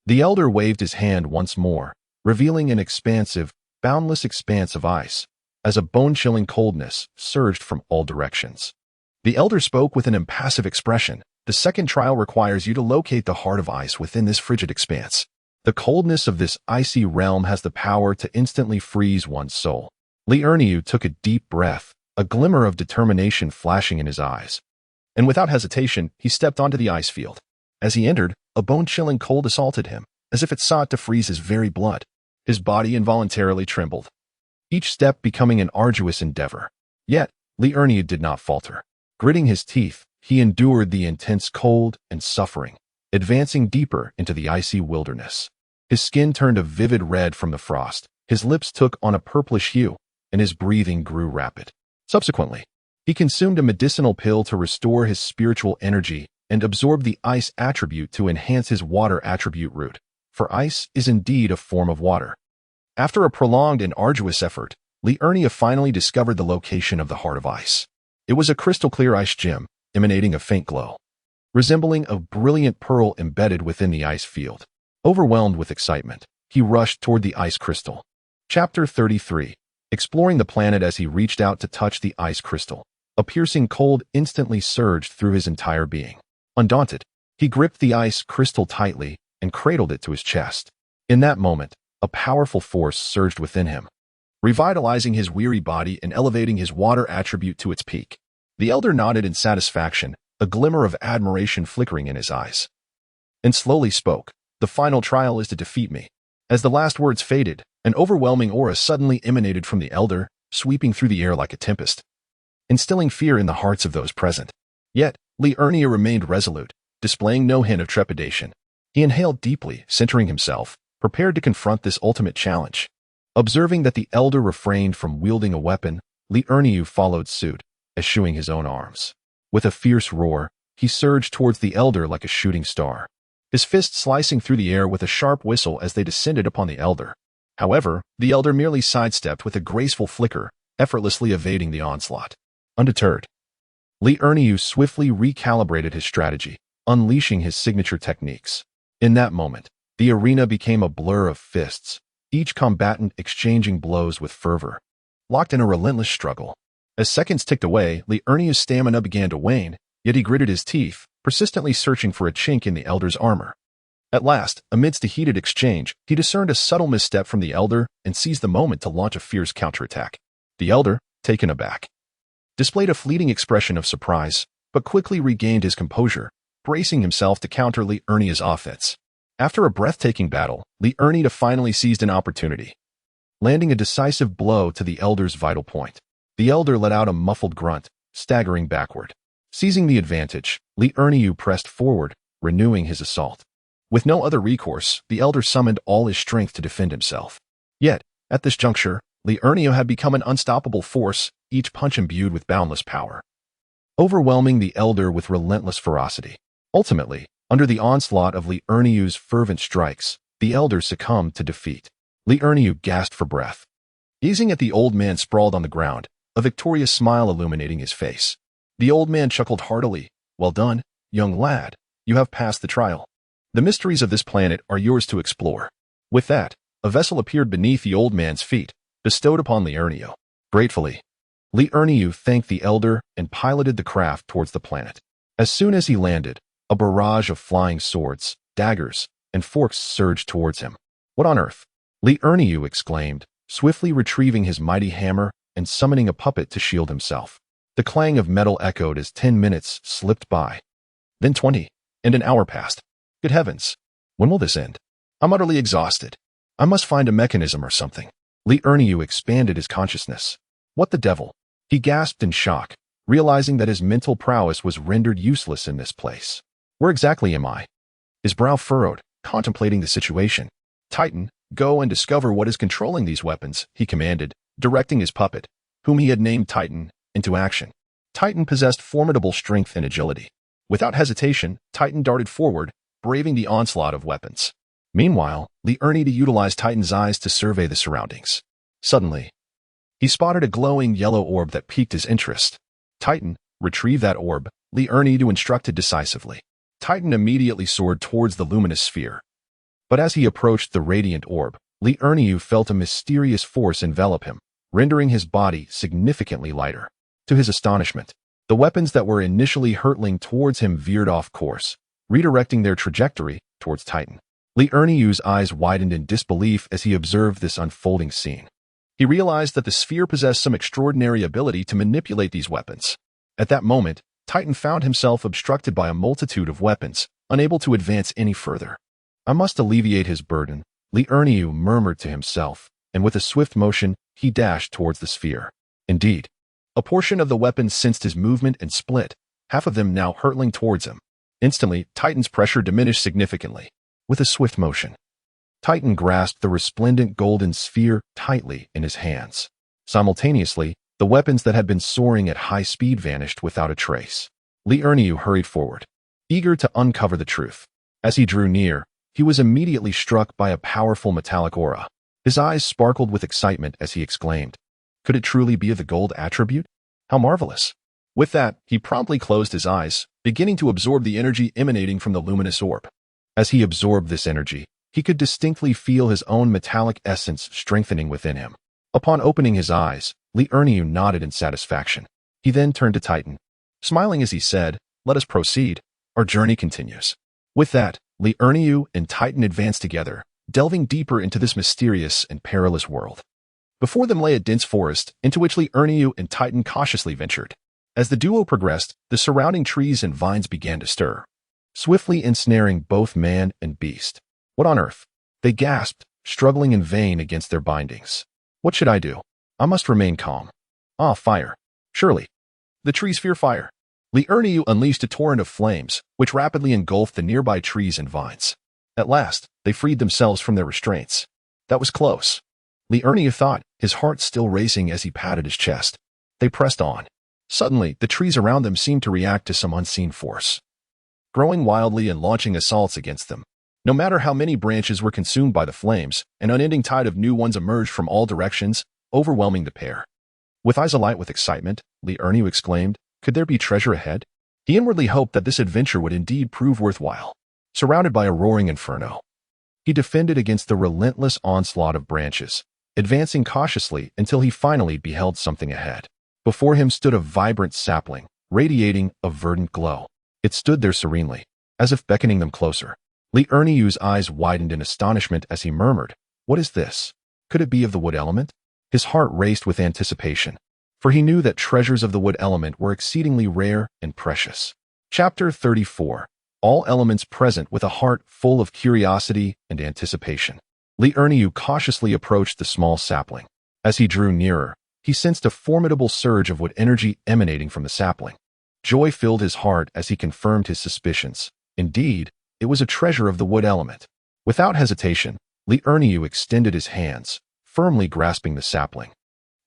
The elder waved his hand once more, revealing an expansive, boundless expanse of ice, as a bone-chilling coldness surged from all directions. The elder spoke with an impassive expression. "The second trial requires you to locate the heart of ice within this frigid expanse. The coldness of this icy realm has the power to instantly freeze one's soul." Li Ernie took a deep breath, a glimmer of determination flashing in his eyes. And without hesitation, he stepped onto the ice field. As he entered, a bone-chilling cold assaulted him, as if it sought to freeze his very blood. His body involuntarily trembled, each step becoming an arduous endeavor. Yet, Li Ernie did not falter. Gritting his teeth, he endured the intense cold and suffering, advancing deeper into the icy wilderness. His skin turned a vivid red from the frost, his lips took on a purplish hue, and his breathing grew rapid. Subsequently, He consumed a medicinal pill to restore his spiritual energy and absorbed the ice attribute to enhance his water attribute root, for ice is indeed a form of water. After a prolonged and arduous effort, Liurnia finally discovered the location of the Heart of Ice. It was a crystal-clear ice gem, emanating a faint glow, resembling a brilliant pearl embedded within the ice field. Overwhelmed with excitement, he rushed toward the ice crystal. Chapter 33. Exploring the planet. As he reached out to touch the ice crystal, a piercing cold instantly surged through his entire being. Undaunted, he gripped the ice crystal tightly and cradled it to his chest. In that moment, a powerful force surged within him, revitalizing his weary body and elevating his water attribute to its peak. The elder nodded in satisfaction, a glimmer of admiration flickering in his eyes, and slowly spoke, "The final trial is to defeat me." As the last words faded, an overwhelming aura suddenly emanated from the elder, sweeping through the air like a tempest, instilling fear in the hearts of those present. Yet, Liurnia remained resolute, displaying no hint of trepidation. He inhaled deeply, centering himself, prepared to confront this ultimate challenge. Observing that the elder refrained from wielding a weapon, Liurnia followed suit, eschewing his own arms. With a fierce roar, he surged towards the elder like a shooting star, his fist slicing through the air with a sharp whistle as they descended upon the elder. However, the elder merely sidestepped with a graceful flicker, effortlessly evading the onslaught. Undeterred, Liurnia swiftly recalibrated his strategy, unleashing his signature techniques. In that moment, the arena became a blur of fists, each combatant exchanging blows with fervor, locked in a relentless struggle. As seconds ticked away, Liurnia's stamina began to wane, yet he gritted his teeth, persistently searching for a chink in the elder's armor. At last, amidst a heated exchange, he discerned a subtle misstep from the elder and seized the moment to launch a fierce counterattack. The elder, taken aback, displayed a fleeting expression of surprise, but quickly regained his composure, bracing himself to counter Liurnia's offense. After a breathtaking battle, Liurnia finally seized an opportunity, landing a decisive blow to the elder's vital point. The elder let out a muffled grunt, staggering backward. Seizing the advantage, Liurnia pressed forward, renewing his assault. With no other recourse, the elder summoned all his strength to defend himself. Yet, at this juncture, Liurnia had become an unstoppable force, each punch imbued with boundless power, overwhelming the elder with relentless ferocity. Ultimately, under the onslaught of Liurnia's fervent strikes, the elder succumbed to defeat. Liurnia gasped for breath, gazing at the old man sprawled on the ground, a victorious smile illuminating his face. The old man chuckled heartily. "Well done, young lad. You have passed the trial. The mysteries of this planet are yours to explore." With that, a vessel appeared beneath the old man's feet, bestowed upon Liurnia. Gratefully, Liurnia thanked the elder and piloted the craft towards the planet. As soon as he landed, a barrage of flying swords, daggers, and forks surged towards him. "What on earth?" Liurnia exclaimed, swiftly retrieving his mighty hammer and summoning a puppet to shield himself. The clang of metal echoed as 10 minutes slipped by. Then 20, and an hour passed. Good heavens, when will this end? I'm utterly exhausted. I must find a mechanism or something. Liurnia expanded his consciousness. What the devil? He gasped in shock, realizing that his mental prowess was rendered useless in this place. Where exactly am I? His brow furrowed, contemplating the situation. "Titan, go and discover what is controlling these weapons," he commanded, directing his puppet, whom he had named Titan, into action. Titan possessed formidable strength and agility. Without hesitation, Titan darted forward, braving the onslaught of weapons. Meanwhile, Liurnia utilized Titan's eyes to survey the surroundings. Suddenly, he spotted a glowing yellow orb that piqued his interest. "Titan, retrieve that orb," Liurnia instructed decisively. Titan immediately soared towards the luminous sphere. But as he approached the radiant orb, Liurnia felt a mysterious force envelop him, rendering his body significantly lighter. To his astonishment, the weapons that were initially hurtling towards him veered off course, redirecting their trajectory towards Titan. Liurnia's eyes widened in disbelief as he observed this unfolding scene. He realized that the sphere possessed some extraordinary ability to manipulate these weapons. At that moment, Titan found himself obstructed by a multitude of weapons, unable to advance any further. "I must alleviate his burden," Liurnia murmured to himself, and with a swift motion, he dashed towards the sphere. Indeed, a portion of the weapons sensed his movement and split, half of them now hurtling towards him. Instantly, Titan's pressure diminished significantly. With a swift motion, Titan grasped the resplendent golden sphere tightly in his hands. Simultaneously, The weapons that had been soaring at high speed vanished without a trace. Li Erniu hurried forward, eager to uncover the truth. As he drew near, he was immediately struck by a powerful metallic aura. His eyes sparkled with excitement as he exclaimed, "Could it truly be of the gold attribute? How marvelous!" With that, he promptly closed his eyes, beginning to absorb the energy emanating from the luminous orb. As he absorbed this energy, he could distinctly feel his own metallic essence strengthening within him. Upon opening his eyes, Li Erniu nodded in satisfaction. He then turned to Titan, smiling as he said, "Let us proceed. Our journey continues." With that, Li Erniu and Titan advanced together, delving deeper into this mysterious and perilous world. Before them lay a dense forest, into which Li Erniu and Titan cautiously ventured. As the duo progressed, the surrounding trees and vines began to stir, swiftly ensnaring both man and beast. "What on earth?" they gasped, struggling in vain against their bindings. "What should I do? I must remain calm. Ah, fire. Surely. The trees fear fire." Li Erniu unleashed a torrent of flames, which rapidly engulfed the nearby trees and vines. At last, they freed themselves from their restraints. That was close. Li Erniu thought, his heart still racing as he patted his chest. They pressed on. Suddenly, the trees around them seemed to react to some unseen force, growing wildly and launching assaults against them. No matter how many branches were consumed by the flames, an unending tide of new ones emerged from all directions, overwhelming the pair. With eyes alight with excitement, Li Erniu exclaimed, could there be treasure ahead? He inwardly hoped that this adventure would indeed prove worthwhile. Surrounded by a roaring inferno, he defended against the relentless onslaught of branches, advancing cautiously until he finally beheld something ahead. Before him stood a vibrant sapling, radiating a verdant glow. It stood there serenely, as if beckoning them closer. Li Erniu's eyes widened in astonishment as he murmured, "What is this? Could it be of the wood element?" His heart raced with anticipation, for he knew that treasures of the wood element were exceedingly rare and precious. Chapter 34. All elements present with a heart full of curiosity and anticipation. Li Erniu cautiously approached the small sapling. As he drew nearer, he sensed a formidable surge of wood energy emanating from the sapling. Joy filled his heart as he confirmed his suspicions. Indeed, it was a treasure of the wood element. Without hesitation, Li Erniu extended his hands, firmly grasping the sapling,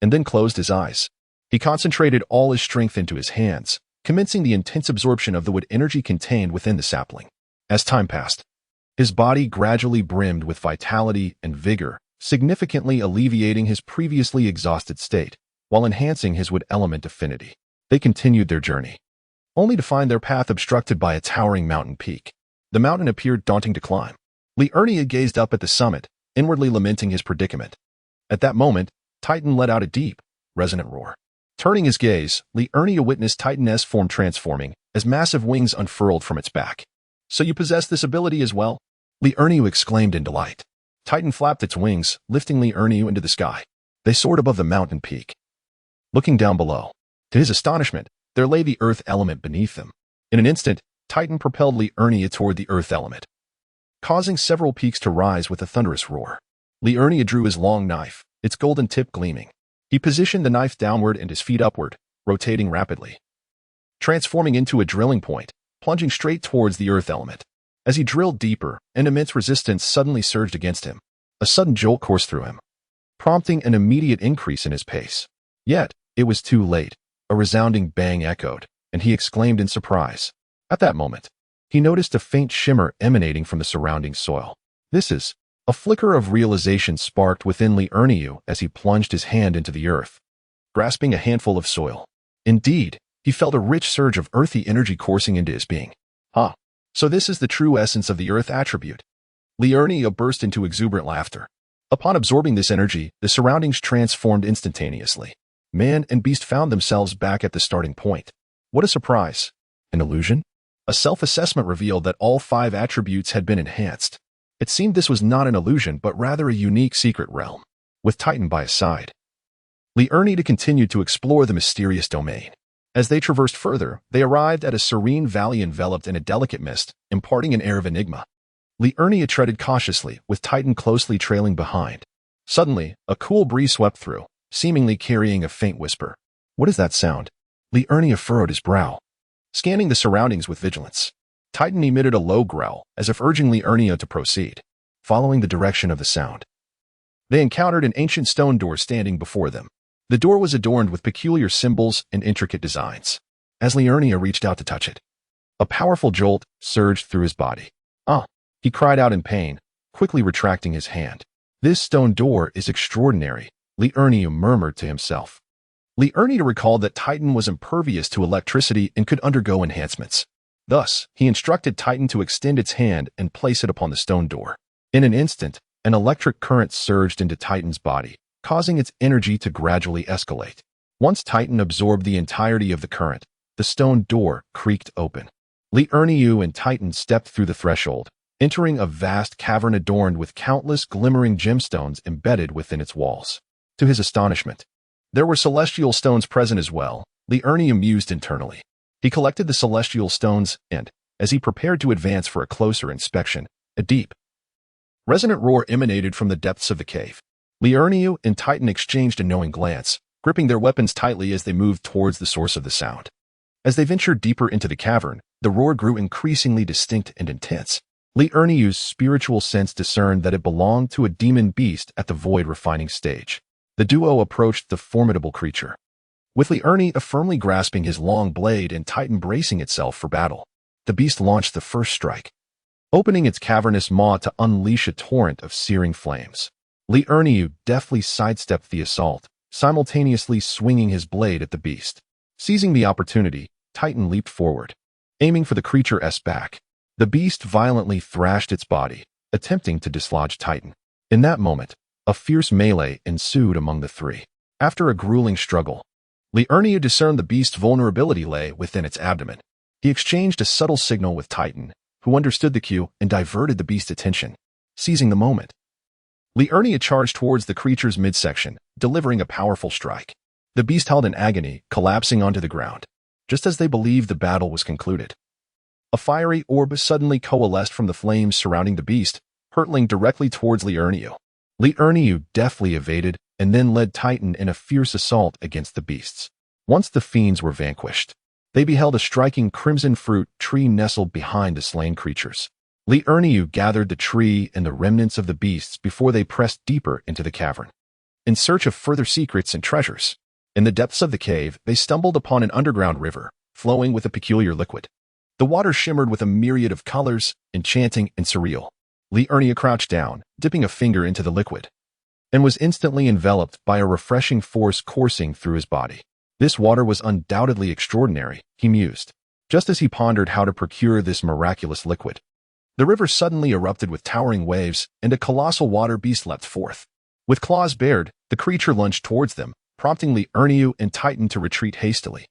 and then closed his eyes. He concentrated all his strength into his hands, commencing the intense absorption of the wood energy contained within the sapling. As time passed, his body gradually brimmed with vitality and vigor, significantly alleviating his previously exhausted state, while enhancing his wood element affinity. They continued their journey, only to find their path obstructed by a towering mountain peak. The mountain appeared daunting to climb. Li Erniu gazed up at the summit, inwardly lamenting his predicament. At that moment, Titan let out a deep, resonant roar. Turning his gaze, Li Erniu witnessed Titan's form transforming, as massive wings unfurled from its back. "So you possess this ability as well?" Li Erniu exclaimed in delight. Titan flapped its wings, lifting Li Erniu into the sky. They soared above the mountain peak. Looking down below, to his astonishment, there lay the earth element beneath them. In an instant, Titan propelled Li Erniu toward the earth element, causing several peaks to rise with a thunderous roar. Li Erniu drew his long knife, its golden tip gleaming. He positioned the knife downward and his feet upward, rotating rapidly, transforming into a drilling point, plunging straight towards the earth element. As he drilled deeper, an immense resistance suddenly surged against him. A sudden jolt coursed through him, prompting an immediate increase in his pace. Yet, it was too late. A resounding bang echoed, and he exclaimed in surprise. At that moment, he noticed a faint shimmer emanating from the surrounding soil. This is... A flicker of realization sparked within Li Erniu as he plunged his hand into the earth, grasping a handful of soil. Indeed, he felt a rich surge of earthy energy coursing into his being. So this is the true essence of the earth attribute. Li Erniu burst into exuberant laughter. Upon absorbing this energy, the surroundings transformed instantaneously. Man and beast found themselves back at the starting point. What a surprise! An illusion? A self-assessment revealed that all 5 attributes had been enhanced. It seemed this was not an illusion, but rather a unique secret realm, with Titan by his side. Li Erniu continued to explore the mysterious domain. As they traversed further, they arrived at a serene valley enveloped in a delicate mist, imparting an air of enigma. Li Erniu treaded cautiously, with Titan closely trailing behind. Suddenly, a cool breeze swept through, seemingly carrying a faint whisper. What is that sound? Li Erniu furrowed his brow, scanning the surroundings with vigilance. Titan emitted a low growl, as if urging Li Erniu to proceed. Following the direction of the sound, they encountered an ancient stone door standing before them. The door was adorned with peculiar symbols and intricate designs. As Liurnia reached out to touch it, a powerful jolt surged through his body. "Ah!" he cried out in pain, quickly retracting his hand. "This stone door is extraordinary," Liurnia murmured to himself. Liurnia recalled that Titan was impervious to electricity and could undergo enhancements. Thus, he instructed Titan to extend its hand and place it upon the stone door. In an instant, an electric current surged into Titan's body, causing its energy to gradually escalate. Once Titan absorbed the entirety of the current, the stone door creaked open. Liurnia and Titan stepped through the threshold, entering a vast cavern adorned with countless glimmering gemstones embedded within its walls. To his astonishment, there were celestial stones present as well. Liurnia mused internally. He collected the celestial stones and, as he prepared to advance for a closer inspection, a deep, resonant roar emanated from the depths of the cave. Liurnia and Titan exchanged a knowing glance, gripping their weapons tightly as they moved towards the source of the sound. As they ventured deeper into the cavern, the roar grew increasingly distinct and intense. Liurnia's spiritual sense discerned that it belonged to a demon beast at the void refining stage. The duo approached the formidable creature, with Liurnia firmly grasping his long blade and Titan bracing itself for battle. The beast launched the first strike, opening its cavernous maw to unleash a torrent of searing flames. Liurnia deftly sidestepped the assault, simultaneously swinging his blade at the beast. Seizing the opportunity, Titan leaped forward, aiming for the creature's back. The beast violently thrashed its body, attempting to dislodge Titan. In that moment, a fierce melee ensued among the three. After a grueling struggle, Liurnia discerned the beast's vulnerability lay within its abdomen. He exchanged a subtle signal with Titan, who understood the cue and diverted the beast's attention. Seizing the moment, Liurnia charged towards the creature's midsection, delivering a powerful strike. The beast held in agony, collapsing onto the ground, just as they believed the battle was concluded. A fiery orb suddenly coalesced from the flames surrounding the beast, hurtling directly towards Liurnia. Liurnia deftly evaded and then led Titan in a fierce assault against the beasts. Once the fiends were vanquished, they beheld a striking crimson fruit tree nestled behind the slain creatures. Liurnia gathered the tree and the remnants of the beasts before they pressed deeper into the cavern, in search of further secrets and treasures. In the depths of the cave, they stumbled upon an underground river, flowing with a peculiar liquid. The water shimmered with a myriad of colors, enchanting and surreal. Liurnia crouched down, dipping a finger into the liquid, and was instantly enveloped by a refreshing force coursing through his body. This water was undoubtedly extraordinary, he mused, just as he pondered how to procure this miraculous liquid. The river suddenly erupted with towering waves, and a colossal water beast leapt forth. With claws bared, the creature lunged towards them, prompting Liurnia and Titan to retreat hastily.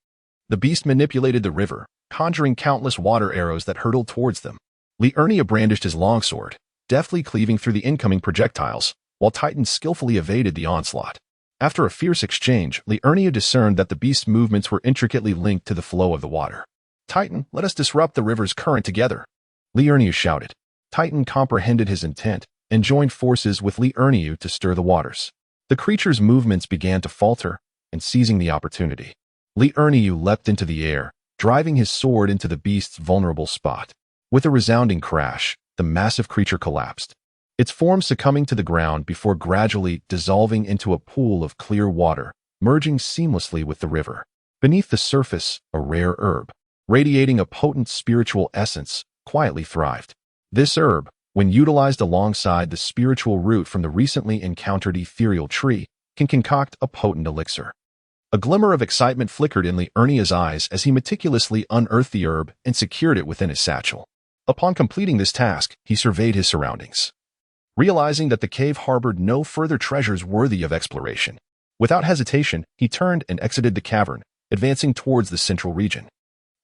The beast manipulated the river, conjuring countless water arrows that hurtled towards them. Liurnia brandished his longsword, deftly cleaving through the incoming projectiles, while Titan skillfully evaded the onslaught. After a fierce exchange, Liurnia discerned that the beast's movements were intricately linked to the flow of the water. "Titan, let us disrupt the river's current together," Liurnia shouted. Titan comprehended his intent and joined forces with Liurnia to stir the waters. The creature's movements began to falter, and seizing the opportunity, Liurnia leapt into the air, driving his sword into the beast's vulnerable spot. With a resounding crash, the massive creature collapsed, its form succumbing to the ground before gradually dissolving into a pool of clear water, merging seamlessly with the river. Beneath the surface, a rare herb, radiating a potent spiritual essence, quietly thrived. This herb, when utilized alongside the spiritual root from the recently encountered ethereal tree, can concoct a potent elixir. A glimmer of excitement flickered in Liurnia's eyes as he meticulously unearthed the herb and secured it within his satchel. Upon completing this task, he surveyed his surroundings, realizing that the cave harbored no further treasures worthy of exploration. Without hesitation, he turned and exited the cavern, advancing towards the central region.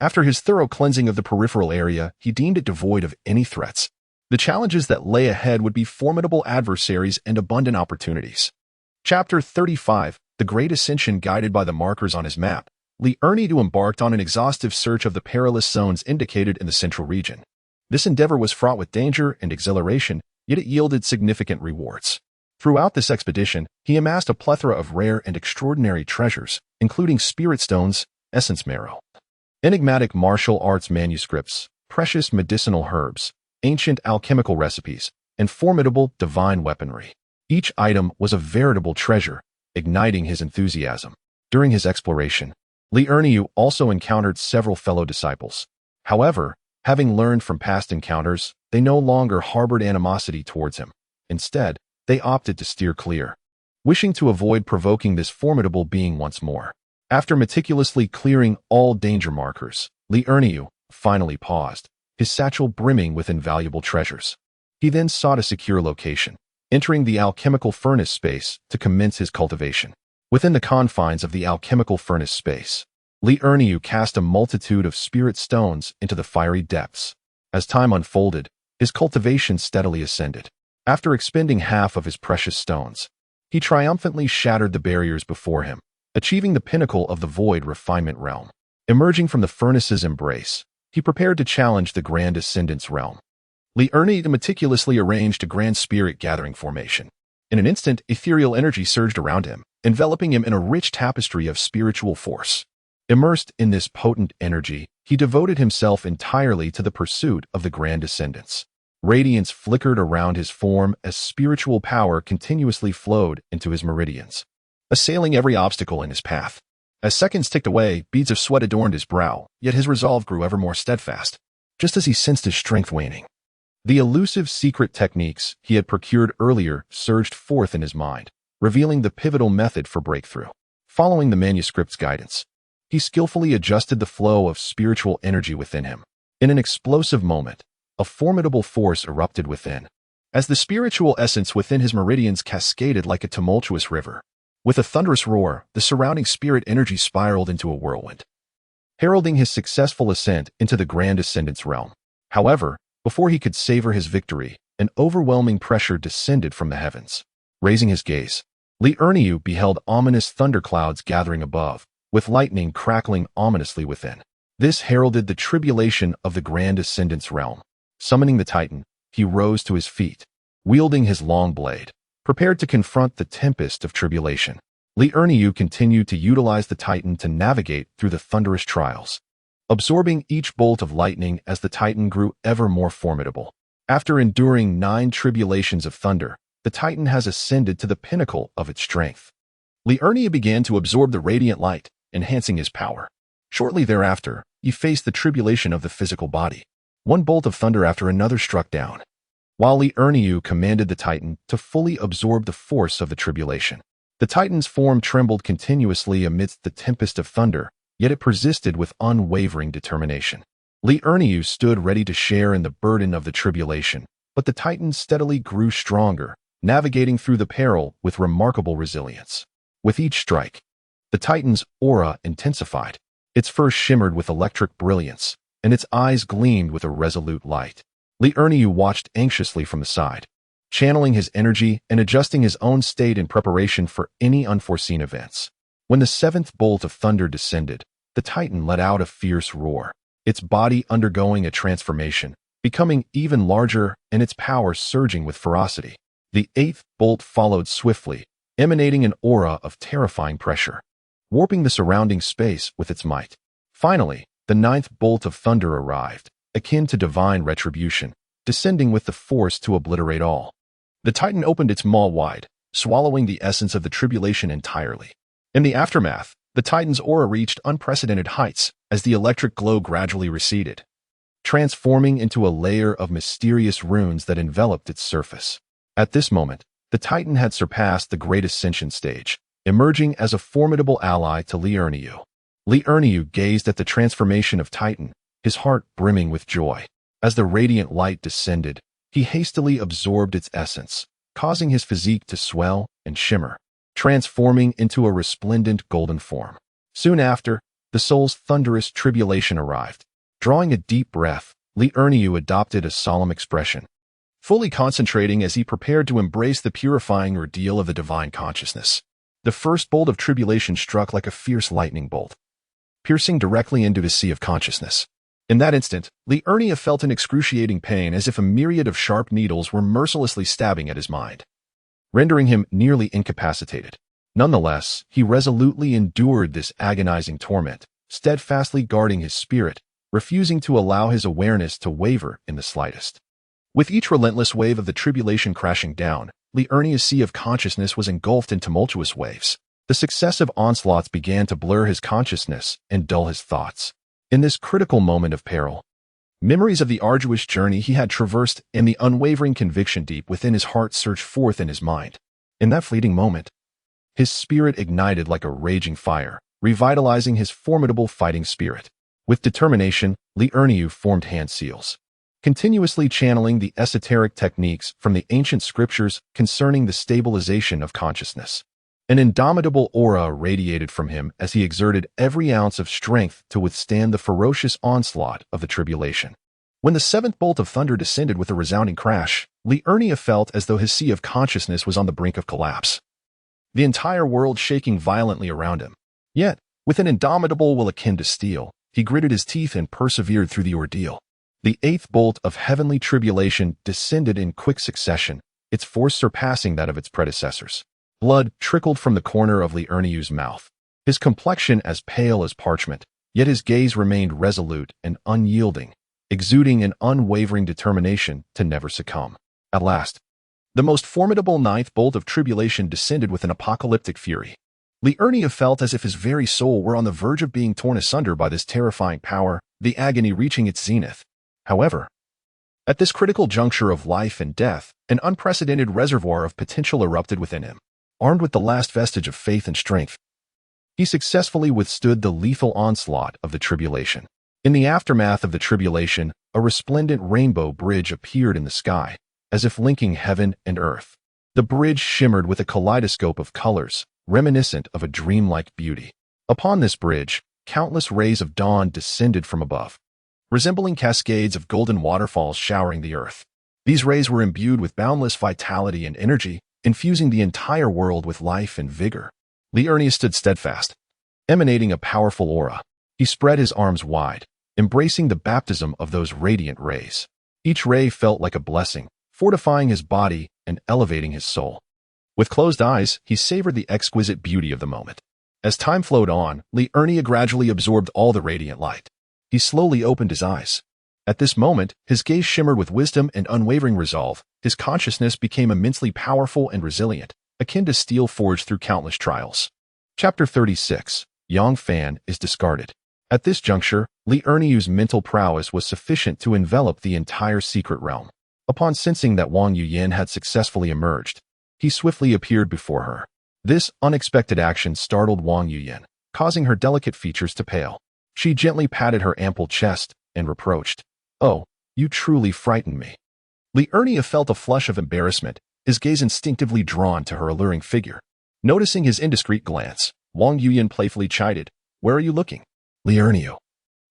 After his thorough cleansing of the peripheral area, he deemed it devoid of any threats. The challenges that lay ahead would be formidable adversaries and abundant opportunities. Chapter 35, The Great Ascension. Guided by the markers on his map, Liurnia embarked on an exhaustive search of the perilous zones indicated in the central region. This endeavor was fraught with danger and exhilaration, yet it yielded significant rewards. Throughout this expedition, he amassed a plethora of rare and extraordinary treasures, including spirit stones, essence marrow, enigmatic martial arts manuscripts, precious medicinal herbs, ancient alchemical recipes, and formidable divine weaponry. Each item was a veritable treasure, igniting his enthusiasm. During his exploration, Li Erniu also encountered several fellow disciples. However, having learned from past encounters, they no longer harbored animosity towards him. Instead, they opted to steer clear, wishing to avoid provoking this formidable being once more. After meticulously clearing all danger markers, Li Erniu finally paused, his satchel brimming with invaluable treasures. He then sought a secure location, entering the alchemical furnace space to commence his cultivation. Within the confines of the alchemical furnace space, Li Erniu cast a multitude of spirit stones into the fiery depths. As time unfolded, his cultivation steadily ascended. After expending half of his precious stones, he triumphantly shattered the barriers before him, achieving the pinnacle of the void refinement realm. Emerging from the furnace's embrace, he prepared to challenge the Grand Ascendance realm. Li Erniu meticulously arranged a grand spirit gathering formation. In an instant, ethereal energy surged around him, enveloping him in a rich tapestry of spiritual force. Immersed in this potent energy, he devoted himself entirely to the pursuit of the Grand Ascendance. Radiance flickered around his form as spiritual power continuously flowed into his meridians, assailing every obstacle in his path. As seconds ticked away, beads of sweat adorned his brow, yet his resolve grew ever more steadfast, just as he sensed his strength waning. The elusive secret techniques he had procured earlier surged forth in his mind, revealing the pivotal method for breakthrough. Following the manuscript's guidance, he skillfully adjusted the flow of spiritual energy within him. In an explosive moment, a formidable force erupted within, as the spiritual essence within his meridians cascaded like a tumultuous river. With a thunderous roar, the surrounding spirit energy spiraled into a whirlwind, heralding his successful ascent into the Grand Ascendance realm. However, before he could savor his victory, an overwhelming pressure descended from the heavens. Raising his gaze, Li Erniu beheld ominous thunderclouds gathering above, with lightning crackling ominously within. This heralded the tribulation of the Grand Ascendance realm. Summoning the Titan, he rose to his feet, wielding his long blade, prepared to confront the tempest of tribulation. Li Erniu continued to utilize the Titan to navigate through the thunderous trials, absorbing each bolt of lightning as the Titan grew ever more formidable. After enduring 9 tribulations of thunder, the Titan has ascended to the pinnacle of its strength. Li Erniu began to absorb the radiant light, enhancing his power. Shortly thereafter, he faced the tribulation of the physical body. One bolt of thunder after another struck down, while Li Erniu commanded the Titan to fully absorb the force of the tribulation. The Titan's form trembled continuously amidst the tempest of thunder, yet it persisted with unwavering determination. Li Erniu stood ready to share in the burden of the tribulation, but the Titan steadily grew stronger, navigating through the peril with remarkable resilience. With each strike, the Titan's aura intensified. Its fur shimmered with electric brilliance, and its eyes gleamed with a resolute light. Li Erniu watched anxiously from the side, channeling his energy and adjusting his own state in preparation for any unforeseen events. When the 7th bolt of thunder descended, the Titan let out a fierce roar, its body undergoing a transformation, becoming even larger and its power surging with ferocity. The 8th bolt followed swiftly, emanating an aura of terrifying pressure, warping the surrounding space with its might. Finally, the 9th bolt of thunder arrived, akin to divine retribution, descending with the force to obliterate all. The Titan opened its maw wide, swallowing the essence of the tribulation entirely. In the aftermath, the Titan's aura reached unprecedented heights as the electric glow gradually receded, transforming into a layer of mysterious runes that enveloped its surface. At this moment, the Titan had surpassed the Great Ascension stage, emerging as a formidable ally to Li Erniu. Li Erniu gazed at the transformation of Titan, his heart brimming with joy. As the radiant light descended, he hastily absorbed its essence, causing his physique to swell and shimmer, transforming into a resplendent golden form. Soon after, the soul's thunderous tribulation arrived. Drawing a deep breath, Li Erniu adopted a solemn expression, fully concentrating as he prepared to embrace the purifying ordeal of the divine consciousness. The first bolt of tribulation struck like a fierce lightning bolt, piercing directly into his sea of consciousness. In that instant, Li Erniu felt an excruciating pain as if a myriad of sharp needles were mercilessly stabbing at his mind, rendering him nearly incapacitated. Nonetheless, he resolutely endured this agonizing torment, steadfastly guarding his spirit, refusing to allow his awareness to waver in the slightest. With each relentless wave of the tribulation crashing down, Li Erniu's sea of consciousness was engulfed in tumultuous waves. The successive onslaughts began to blur his consciousness and dull his thoughts. In this critical moment of peril, memories of the arduous journey he had traversed and the unwavering conviction deep within his heart surged forth in his mind. In that fleeting moment, his spirit ignited like a raging fire, revitalizing his formidable fighting spirit. With determination, Li Erniu formed hand seals, continuously channeling the esoteric techniques from the ancient scriptures concerning the stabilization of consciousness. An indomitable aura radiated from him as he exerted every ounce of strength to withstand the ferocious onslaught of the tribulation. When the seventh bolt of thunder descended with a resounding crash, Li Erniu felt as though his sea of consciousness was on the brink of collapse, the entire world shaking violently around him. Yet, with an indomitable will akin to steel, he gritted his teeth and persevered through the ordeal. The eighth bolt of heavenly tribulation descended in quick succession, its force surpassing that of its predecessors. Blood trickled from the corner of Li Erniu's mouth, his complexion as pale as parchment, yet his gaze remained resolute and unyielding, exuding an unwavering determination to never succumb. At last, the most formidable ninth bolt of tribulation descended with an apocalyptic fury. Li Erniu felt as if his very soul were on the verge of being torn asunder by this terrifying power, the agony reaching its zenith. However, at this critical juncture of life and death, an unprecedented reservoir of potential erupted within him. Armed with the last vestige of faith and strength, he successfully withstood the lethal onslaught of the tribulation. In the aftermath of the tribulation, a resplendent rainbow bridge appeared in the sky, as if linking heaven and earth. The bridge shimmered with a kaleidoscope of colors, reminiscent of a dreamlike beauty. Upon this bridge, countless rays of dawn descended from above, resembling cascades of golden waterfalls showering the earth. These rays were imbued with boundless vitality and energy, infusing the entire world with life and vigor. Li Erniu stood steadfast, emanating a powerful aura. He spread his arms wide, embracing the baptism of those radiant rays. Each ray felt like a blessing, fortifying his body and elevating his soul. With closed eyes, he savored the exquisite beauty of the moment. As time flowed on, Li Erniu gradually absorbed all the radiant light. He slowly opened his eyes. At this moment, his gaze shimmered with wisdom and unwavering resolve. His consciousness became immensely powerful and resilient, akin to steel forged through countless trials. Chapter 36. Yang Fan is discarded. At this juncture, Li Erniu's mental prowess was sufficient to envelop the entire secret realm. Upon sensing that Wang Yuyan had successfully emerged, he swiftly appeared before her. This unexpected action startled Wang Yuyan, causing her delicate features to pale. She gently patted her ample chest and reproached, "Oh, you truly frightened me." Li Erniu felt a flush of embarrassment, his gaze instinctively drawn to her alluring figure. Noticing his indiscreet glance, Wang Yuyan playfully chided, "Where are you looking?" Li Erniu,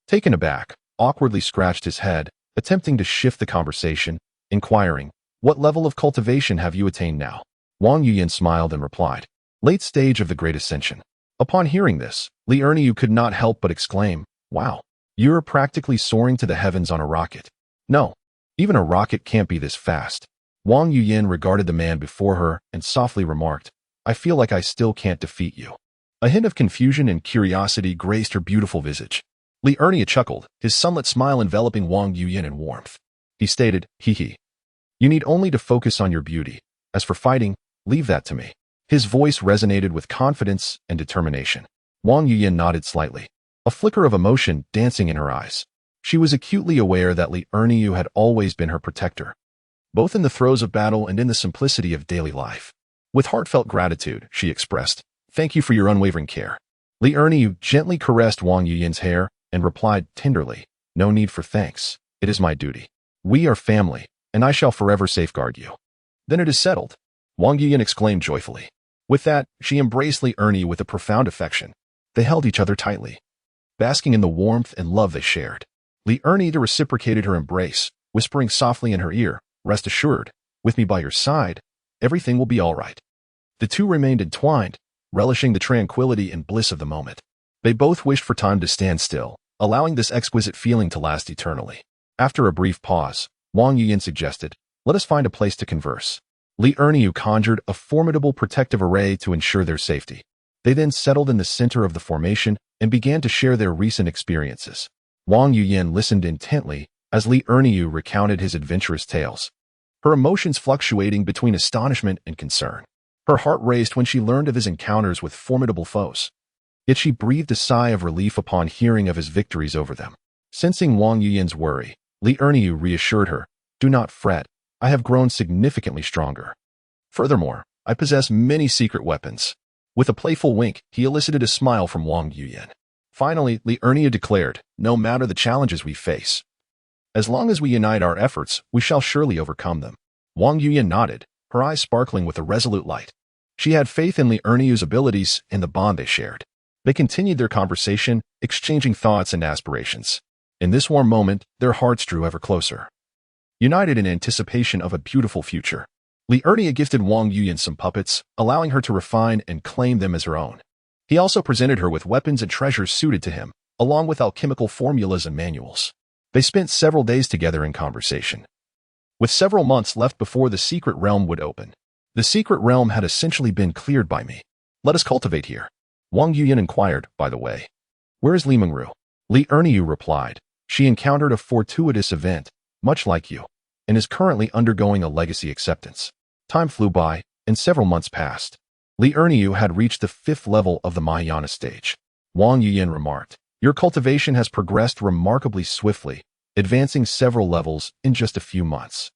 taken aback, awkwardly scratched his head, attempting to shift the conversation, inquiring, "What level of cultivation have you attained now?" Wang Yuyan smiled and replied, "Late stage of the Great Ascension." Upon hearing this, Li Erniu could not help but exclaim, "Wow, you're practically soaring to the heavens on a rocket." "No, even a rocket can't be this fast." Wang Yuyan regarded the man before her and softly remarked, "I feel like I still can't defeat you." A hint of confusion and curiosity graced her beautiful visage. Li Erniu chuckled, his sunlit smile enveloping Wang Yuyan in warmth. He stated, "Hee. You need only to focus on your beauty. As for fighting, leave that to me." His voice resonated with confidence and determination. Wang Yuyan nodded slightly, a flicker of emotion dancing in her eyes. She was acutely aware that Li Erniu had always been her protector, both in the throes of battle and in the simplicity of daily life. With heartfelt gratitude, she expressed, "Thank you for your unwavering care." Li Erniu gently caressed Wang Yuyan's hair and replied tenderly, "No need for thanks. It is my duty. We are family, and I shall forever safeguard you." "Then it is settled," Wang Yuyan exclaimed joyfully. With that, she embraced Li Erniu with a profound affection. They held each other tightly, basking in the warmth and love they shared. Li Erniu reciprocated her embrace, whispering softly in her ear, "Rest assured, with me by your side, everything will be all right." The two remained entwined, relishing the tranquility and bliss of the moment. They both wished for time to stand still, allowing this exquisite feeling to last eternally. After a brief pause, Wang Yuyan suggested, "Let us find a place to converse." Li Erniu conjured a formidable protective array to ensure their safety. They then settled in the center of the formation and began to share their recent experiences. Wang Yuyan listened intently as Li Erniu recounted his adventurous tales, her emotions fluctuating between astonishment and concern. Her heart raced when she learned of his encounters with formidable foes. Yet she breathed a sigh of relief upon hearing of his victories over them. Sensing Wang Yuyan's worry, Li Erniu reassured her, "Do not fret. I have grown significantly stronger. Furthermore, I possess many secret weapons." With a playful wink, he elicited a smile from Wang Yuyan. Finally, Li Erniu declared, "No matter the challenges we face, as long as we unite our efforts, we shall surely overcome them." Wang Yuyan nodded, her eyes sparkling with a resolute light. She had faith in Li Erniu's abilities and the bond they shared. They continued their conversation, exchanging thoughts and aspirations. In this warm moment, their hearts drew ever closer. United in anticipation of a beautiful future, Li Erniu gifted Wang Yuyan some puppets, allowing her to refine and claim them as her own. He also presented her with weapons and treasures suited to him, along with alchemical formulas and manuals. They spent several days together in conversation. With several months left before the secret realm would open, the secret realm had essentially been cleared by me. "Let us cultivate here." Wang Yuyan inquired, by the way. "Where is Li Mengru?" Li Erniu replied, "She encountered a fortuitous event, much like you, and is currently undergoing a legacy acceptance." Time flew by, and several months passed. Li Erniu had reached the 5th level of the Mahayana stage. Wang Yuyan remarked, "Your cultivation has progressed remarkably swiftly, advancing several levels in just a few months."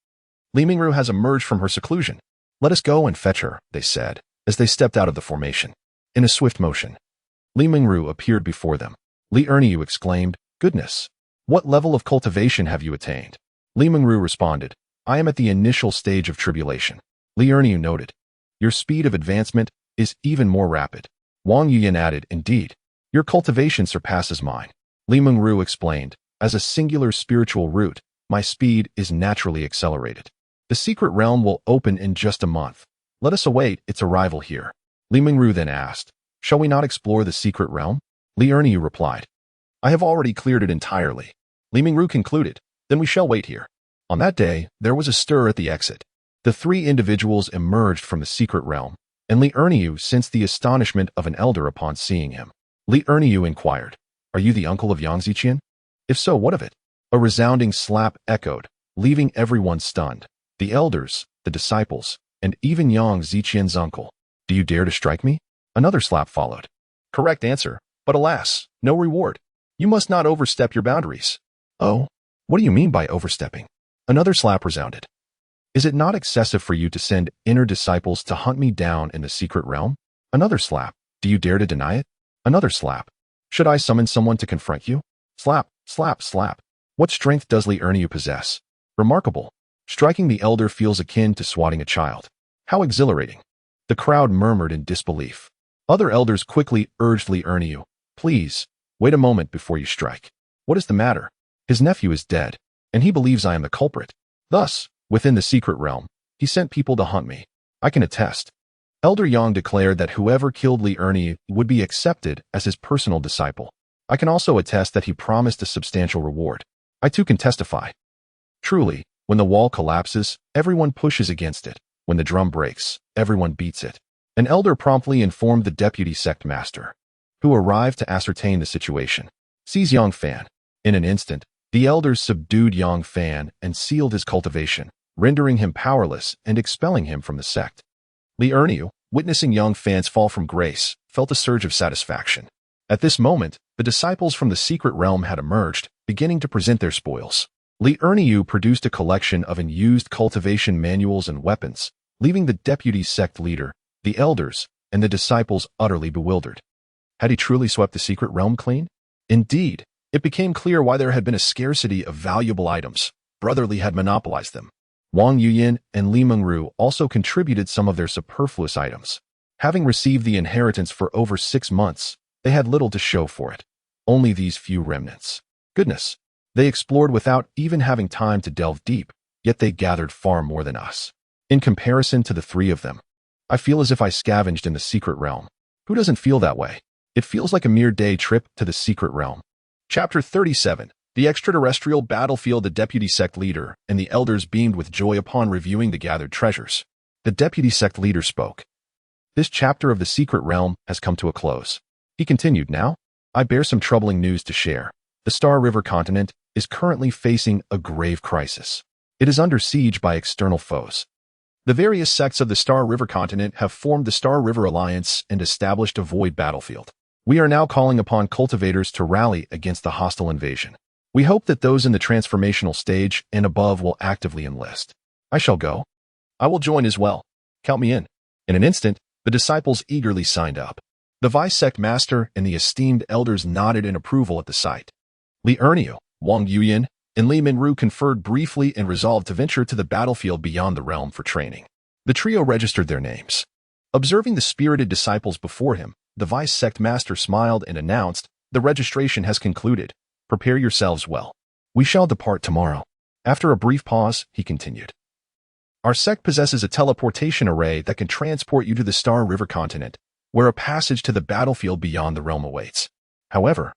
Li Mengru has emerged from her seclusion. "Let us go and fetch her," they said, as they stepped out of the formation. In a swift motion, Li Mengru appeared before them. Li Erniu exclaimed, "Goodness! What level of cultivation have you attained?" Li Mengru responded, "I am at the initial stage of tribulation." Li Erniu noted, "Your speed of advancement is even more rapid." Wang Yuyan added, "Indeed, your cultivation surpasses mine." Li Mengru explained, "As a singular spiritual root, my speed is naturally accelerated. The secret realm will open in just a month. Let us await its arrival here." Li Mengru then asked, "Shall we not explore the secret realm?" Li Erniu replied, "I have already cleared it entirely." Li Mengru concluded, "Then we shall wait here." On that day, there was a stir at the exit. The 3 individuals emerged from the secret realm, and Li Erniu sensed the astonishment of an elder upon seeing him. Li Erniu inquired, "Are you the uncle of Yang Ziqian? If so, what of it?" A resounding slap echoed, leaving everyone stunned. The elders, the disciples, and even Yang Ziqian's uncle. "Do you dare to strike me?" Another slap followed. "Correct answer, but alas, no reward. You must not overstep your boundaries." "Oh, what do you mean by overstepping?" Another slap resounded. "Is it not excessive for you to send inner disciples to hunt me down in the secret realm?" Another slap. "Do you dare to deny it?" Another slap. "Should I summon someone to confront you?" Slap, slap, slap. What strength does Li Erniu possess? Remarkable. Striking the elder feels akin to swatting a child. How exhilarating. The crowd murmured in disbelief. Other elders quickly urged Li Erniu, "Please, wait a moment before you strike. What is the matter? His nephew is dead, and he believes I am the culprit. Thus, within the secret realm, he sent people to hunt me. I can attest." Elder Yang declared that whoever killed Li Erniu would be accepted as his personal disciple. "I can also attest that he promised a substantial reward. I too can testify." Truly, when the wall collapses, everyone pushes against it. When the drum breaks, everyone beats it. An elder promptly informed the deputy sect master, who arrived to ascertain the situation. "Seize Yang Fan." In an instant, the elders subdued Yang Fan and sealed his cultivation, rendering him powerless and expelling him from the sect. Li Erniu, witnessing Yang Fan's fall from grace, felt a surge of satisfaction. At this moment, the disciples from the secret realm had emerged, beginning to present their spoils. Li Erniu produced a collection of unused cultivation manuals and weapons, leaving the deputy sect leader, the elders, and the disciples utterly bewildered. Had he truly swept the secret realm clean? Indeed, it became clear why there had been a scarcity of valuable items. Brotherly had monopolized them. Wang Yuyan and Li Mengru also contributed some of their superfluous items. Having received the inheritance for over 6 months, they had little to show for it. Only these few remnants. Goodness, they explored without even having time to delve deep, yet they gathered far more than us. In comparison to the 3 of them, I feel as if I scavenged in the secret realm. Who doesn't feel that way? It feels like a mere day trip to the secret realm. Chapter 37. The extraterrestrial battlefield. The deputy sect leader and the elders beamed with joy upon reviewing the gathered treasures. The deputy sect leader spoke. "This chapter of the secret realm has come to a close." He continued, "Now, I bear some troubling news to share. The Star River continent is currently facing a grave crisis. It is under siege by external foes. The various sects of the Star River continent have formed the Star River Alliance and established a void battlefield. We are now calling upon cultivators to rally against the hostile invasion. We hope that those in the transformational stage and above will actively enlist. I shall go. I will join as well. Count me in. In an instant, the disciples eagerly signed up. The vice sect master and the esteemed elders nodded in approval at the sight. Li Erniu, Wang Yuyin, and Li Minru conferred briefly and resolved to venture to the battlefield beyond the realm for training. The trio registered their names. Observing the spirited disciples before him, the vice sect master smiled and announced, "The registration has concluded. Prepare yourselves well. We shall depart tomorrow." After a brief pause, he continued. "Our sect possesses a teleportation array that can transport you to the Star River continent, where a passage to the battlefield beyond the realm awaits. However,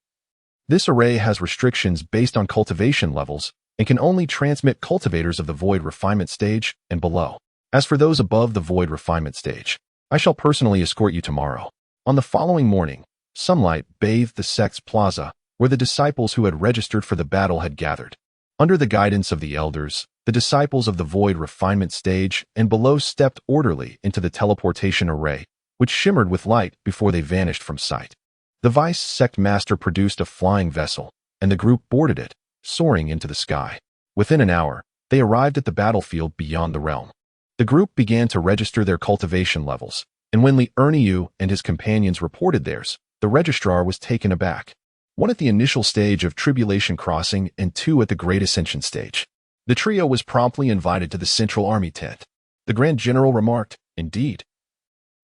this array has restrictions based on cultivation levels and can only transmit cultivators of the Void Refinement stage and below. As for those above the Void Refinement stage, I shall personally escort you tomorrow." On the following morning, sunlight bathed the sect's plaza, where the disciples who had registered for the battle had gathered. Under the guidance of the elders, the disciples of the Void Refinement stage and below stepped orderly into the teleportation array, which shimmered with light before they vanished from sight. The vice sect master produced a flying vessel, and the group boarded it, soaring into the sky. Within an hour, they arrived at the battlefield beyond the realm. The group began to register their cultivation levels, and when Li Erniu and his companions reported theirs, the registrar was taken aback. 1 at the initial stage of Tribulation Crossing and 2 at the Great Ascension stage. The trio was promptly invited to the Central Army tent. The Grand General remarked, "Indeed,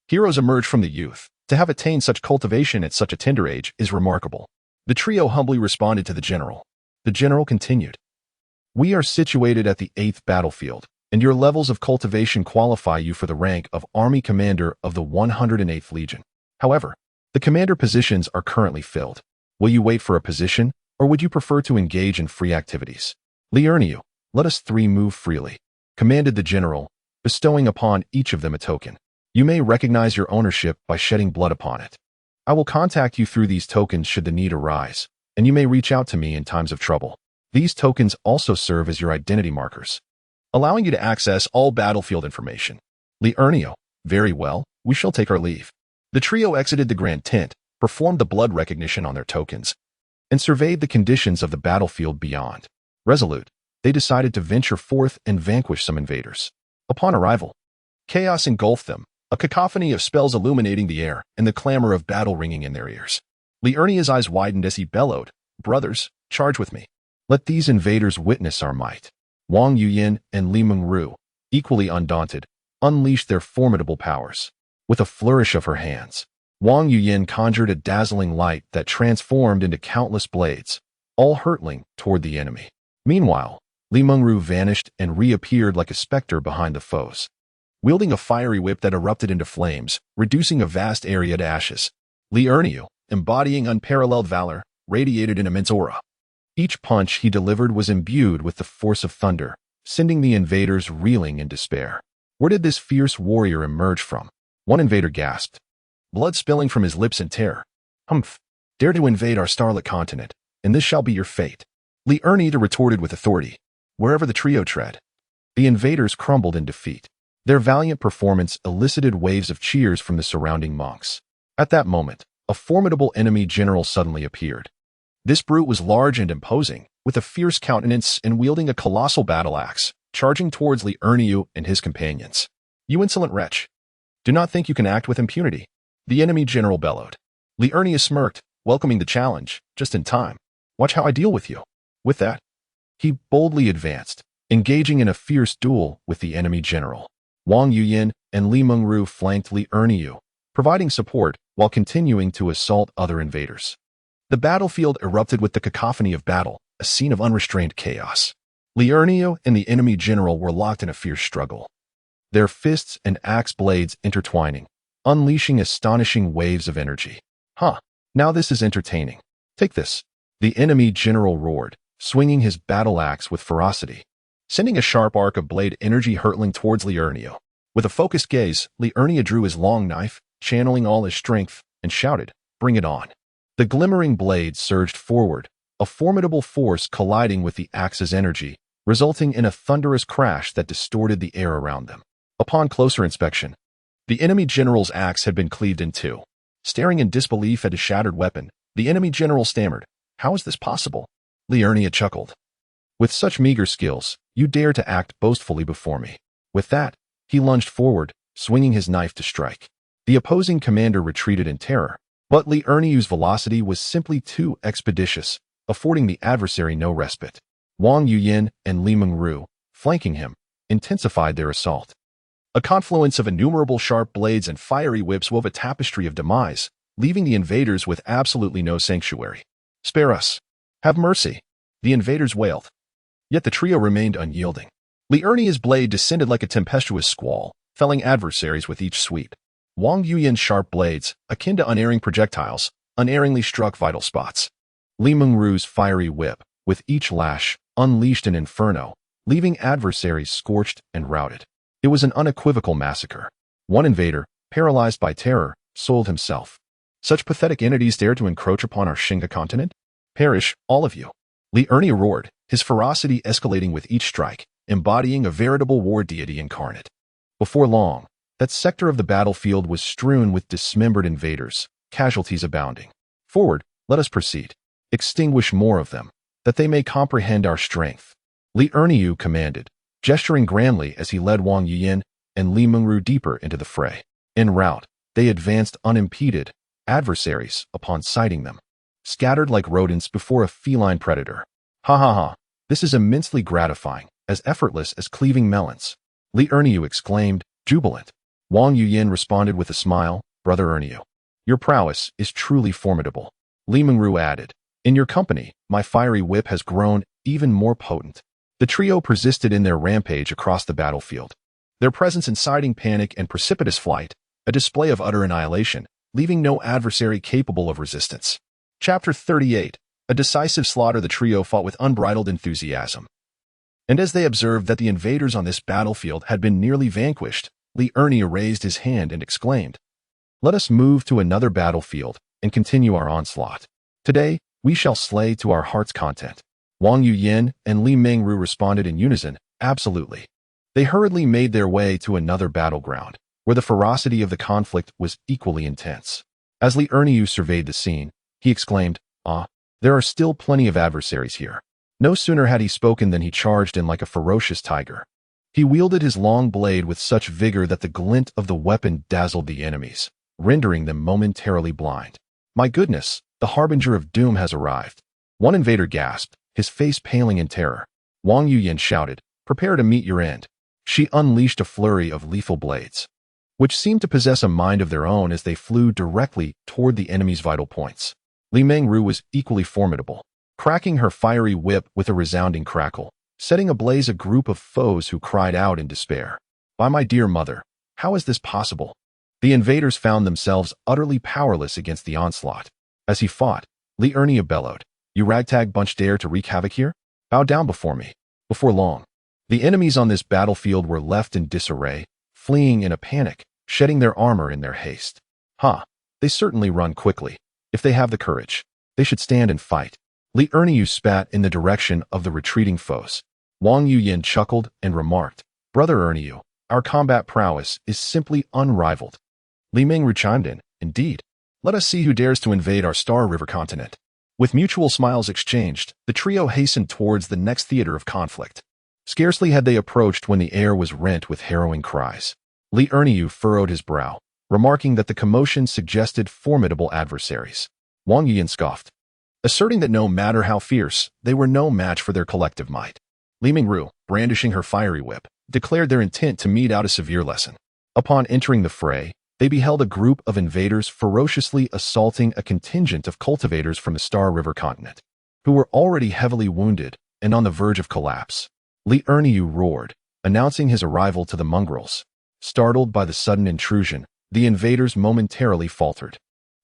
heroes emerge from the youth. To have attained such cultivation at such a tender age is remarkable." The trio humbly responded to the general. The general continued, "We are situated at the 8th battlefield, and your levels of cultivation qualify you for the rank of Army Commander of the 108th Legion. However, the commander positions are currently filled. Will you wait for a position, or would you prefer to engage in free activities? Li Erniu, let us 3 move freely," commanded the general, bestowing upon each of them a token. "You may recognize your ownership by shedding blood upon it. I will contact you through these tokens should the need arise, and you may reach out to me in times of trouble. These tokens also serve as your identity markers, allowing you to access all battlefield information." Li Erniu, "Very well, we shall take our leave." The trio exited the grand tent, performed the blood recognition on their tokens, and surveyed the conditions of the battlefield beyond. Resolute, they decided to venture forth and vanquish some invaders. Upon arrival, chaos engulfed them, a cacophony of spells illuminating the air and the clamor of battle ringing in their ears. Li Erniu's eyes widened as he bellowed, "Brothers, charge with me. Let these invaders witness our might." Wang Yuyin and Li Minru, equally undaunted, unleashed their formidable powers. With a flourish of her hands, Wang Yuyin conjured a dazzling light that transformed into countless blades, all hurtling toward the enemy. Meanwhile, Li Minru vanished and reappeared like a specter behind the foes, wielding a fiery whip that erupted into flames, reducing a vast area to ashes. Li Erniu, embodying unparalleled valor, radiated an immense aura. Each punch he delivered was imbued with the force of thunder, sending the invaders reeling in despair. Where did this fierce warrior emerge from? One invader gasped, blood spilling from his lips in terror. "Humph! Dare to invade our starlit continent, and this shall be your fate." Li Erniu retorted with authority, "Wherever the trio tread." The invaders crumbled in defeat. Their valiant performance elicited waves of cheers from the surrounding monks. At that moment, a formidable enemy general suddenly appeared. This brute was large and imposing, with a fierce countenance and wielding a colossal battle axe, charging towards Li Erniu and his companions. "You insolent wretch! Do not think you can act with impunity," the enemy general bellowed. Li Erniu smirked, welcoming the challenge, just in time. "Watch how I deal with you." With that, he boldly advanced, engaging in a fierce duel with the enemy general. Wang Yuyin and Li Minru flanked Li Erniu, providing support while continuing to assault other invaders. The battlefield erupted with the cacophony of battle, a scene of unrestrained chaos. Li Erniu and the enemy general were locked in a fierce struggle, their fists and axe blades intertwining, unleashing astonishing waves of energy. Now this is entertaining. Take this." The enemy general roared, swinging his battle axe with ferocity, sending a sharp arc of blade energy hurtling towards Li Erniu. With a focused gaze, Li Erniu drew his long knife, channeling all his strength, and shouted, "Bring it on." The glimmering blade surged forward, a formidable force colliding with the axe's energy, resulting in a thunderous crash that distorted the air around them. Upon closer inspection, the enemy general's axe had been cleaved in two. Staring in disbelief at his shattered weapon, the enemy general stammered, "How is this possible?" Liurnia chuckled. "With such meager skills, you dare to act boastfully before me." With that, he lunged forward, swinging his knife to strike. The opposing commander retreated in terror, but Liurniu's velocity was simply too expeditious, affording the adversary no respite. Wang Yuyin and Li Mengru, flanking him, intensified their assault. A confluence of innumerable sharp blades and fiery whips wove a tapestry of demise, leaving the invaders with absolutely no sanctuary. "Spare us! Have mercy!" the invaders wailed. Yet the trio remained unyielding. Liurnia's blade descended like a tempestuous squall, felling adversaries with each sweep. Wang Yuyin's sharp blades, akin to unerring projectiles, unerringly struck vital spots. Li Mengru's fiery whip, with each lash, unleashed an inferno, leaving adversaries scorched and routed. It was an unequivocal massacre. One invader, paralyzed by terror, soiled himself. "Such pathetic entities dare to encroach upon our Shinga continent? Perish, all of you!" Liurnia roared, his ferocity escalating with each strike, embodying a veritable war deity incarnate. Before long, that sector of the battlefield was strewn with dismembered invaders, casualties abounding. "Forward, let us proceed. Extinguish more of them, that they may comprehend our strength," Liurniu commanded, gesturing grandly as he led Wang Yuyin and Li Mengru deeper into the fray. En route, they advanced unimpeded, adversaries, upon sighting them, scattered like rodents before a feline predator. "Ha ha ha, this is immensely gratifying, as effortless as cleaving melons," Liurniu exclaimed, jubilant. Wang Yuyin responded with a smile, "Brother Erniu, your prowess is truly formidable." Li Mengru added, "In your company, my fiery whip has grown even more potent." The trio persisted in their rampage across the battlefield, their presence inciting panic and precipitous flight, a display of utter annihilation, leaving no adversary capable of resistance. Chapter 38. A decisive slaughter. The trio fought with unbridled enthusiasm. And as they observed that the invaders on this battlefield had been nearly vanquished, Liurnia raised his hand and exclaimed, "Let us move to another battlefield and continue our onslaught. Today, we shall slay to our heart's content." Wang Yuyin and Li Mengru responded in unison, "Absolutely." They hurriedly made their way to another battleground, where the ferocity of the conflict was equally intense. As Liurniu surveyed the scene, he exclaimed, "Ah, there are still plenty of adversaries here." No sooner had he spoken than he charged in like a ferocious tiger. He wielded his long blade with such vigor that the glint of the weapon dazzled the enemies, rendering them momentarily blind. "My goodness, the harbinger of doom has arrived." One invader gasped, his face paling in terror. Wang Yuyin shouted, "Prepare to meet your end." She unleashed a flurry of lethal blades, which seemed to possess a mind of their own as they flew directly toward the enemy's vital points. Li Mengru was equally formidable, cracking her fiery whip with a resounding crackle, setting ablaze a group of foes who cried out in despair. "By my dear mother, how is this possible?" The invaders found themselves utterly powerless against the onslaught. As he fought, Liurnia bellowed, "You ragtag bunch dare to wreak havoc here? Bow down before me." Before long, the enemies on this battlefield were left in disarray, fleeing in a panic, shedding their armor in their haste. "Ha, they certainly run quickly. If they have the courage, they should stand and fight." Liurniu spat in the direction of the retreating foes. Wang Yuyin chuckled and remarked, "Brother Erniu, our combat prowess is simply unrivaled." Li Mengru chimed in, "Indeed. Let us see who dares to invade our Star River continent." With mutual smiles exchanged, the trio hastened towards the next theater of conflict. Scarcely had they approached when the air was rent with harrowing cries. Liurniu furrowed his brow, remarking that the commotion suggested formidable adversaries. Wang Yuyin scoffed, asserting that no matter how fierce, they were no match for their collective might. Li Mengru, brandishing her fiery whip, declared their intent to mete out a severe lesson. Upon entering the fray, they beheld a group of invaders ferociously assaulting a contingent of cultivators from the Star River continent, who were already heavily wounded and on the verge of collapse. Liurniu roared, announcing his arrival to the mongrels. Startled by the sudden intrusion, the invaders momentarily faltered.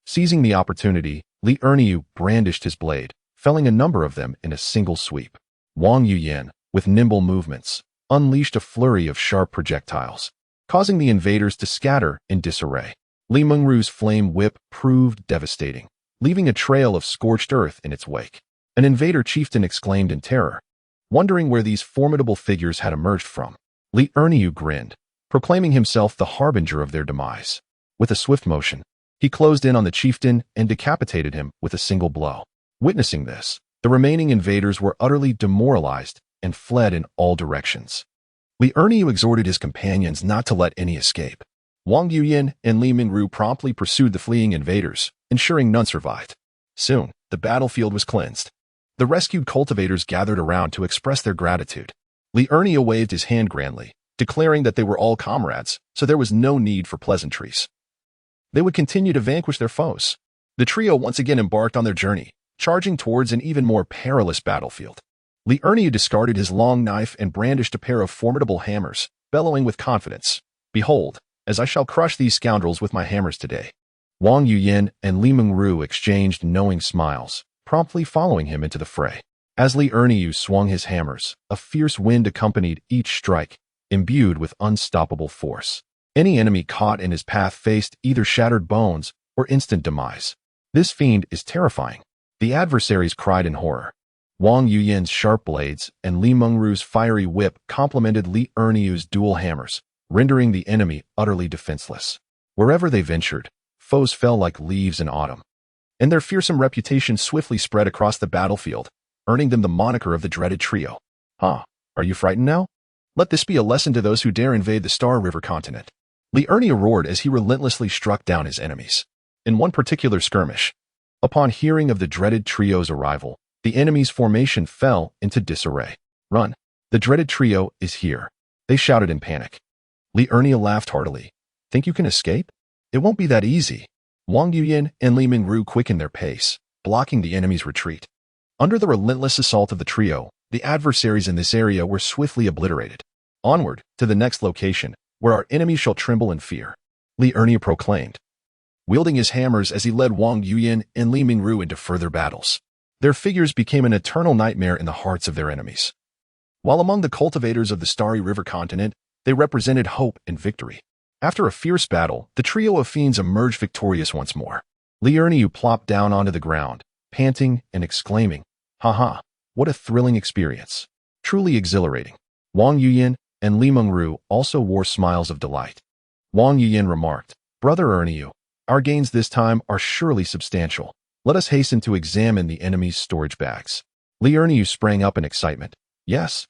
Seizing the opportunity, Liurniu brandished his blade, felling a number of them in a single sweep. Wang Yuyin, with nimble movements, unleashed a flurry of sharp projectiles, causing the invaders to scatter in disarray. Li Mengru's flame whip proved devastating, leaving a trail of scorched earth in its wake. An invader chieftain exclaimed in terror, wondering where these formidable figures had emerged from. Liurniu grinned, proclaiming himself the harbinger of their demise. With a swift motion, he closed in on the chieftain and decapitated him with a single blow. Witnessing this, the remaining invaders were utterly demoralized and fled in all directions. Li Erniu exhorted his companions not to let any escape. Wang Yuyin and Li Mingru promptly pursued the fleeing invaders, ensuring none survived. Soon, the battlefield was cleansed. The rescued cultivators gathered around to express their gratitude. Li Erniu waved his hand grandly, declaring that they were all comrades, so there was no need for pleasantries. They would continue to vanquish their foes. The trio once again embarked on their journey, charging towards an even more perilous battlefield. Li Erniu discarded his long knife and brandished a pair of formidable hammers, bellowing with confidence, "Behold, as I shall crush these scoundrels with my hammers today." Wang Yuyin and Li Mingru exchanged knowing smiles, promptly following him into the fray. As Li Erniu swung his hammers, a fierce wind accompanied each strike, imbued with unstoppable force. Any enemy caught in his path faced either shattered bones or instant demise. "This fiend is terrifying," the adversaries cried in horror. Wang Yuyin's sharp blades and Li Mingru's fiery whip complemented Li Erniu's dual hammers, rendering the enemy utterly defenseless. Wherever they ventured, foes fell like leaves in autumn, and their fearsome reputation swiftly spread across the battlefield, earning them the moniker of the dreaded trio. Are you frightened now? Let this be a lesson to those who dare invade the Star River continent. Li Erniu roared as he relentlessly struck down his enemies. In one particular skirmish, upon hearing of the dreaded trio's arrival, the enemy's formation fell into disarray. "Run! The dreaded trio is here," they shouted in panic. Li Erniu laughed heartily. "Think you can escape? It won't be that easy." Wang Yuyin and Li Mingru quickened their pace, blocking the enemy's retreat. Under the relentless assault of the trio, the adversaries in this area were swiftly obliterated. "Onward, to the next location, where our enemies shall tremble in fear," Li Erniu proclaimed, wielding his hammers as he led Wang Yuyin and Li Mingru into further battles. Their figures became an eternal nightmare in the hearts of their enemies. While among the cultivators of the Starry River continent, they represented hope and victory. After a fierce battle, the trio of fiends emerged victorious once more. Li Erniu plopped down onto the ground, panting and exclaiming, "Ha! What a thrilling experience. Truly exhilarating." Wang Yuyin and Li Mingru also wore smiles of delight. Wang Yuyin remarked, "Brother Erniu, our gains this time are surely substantial. Let us hasten to examine the enemy's storage bags." Li Erniu sprang up in excitement. Yes.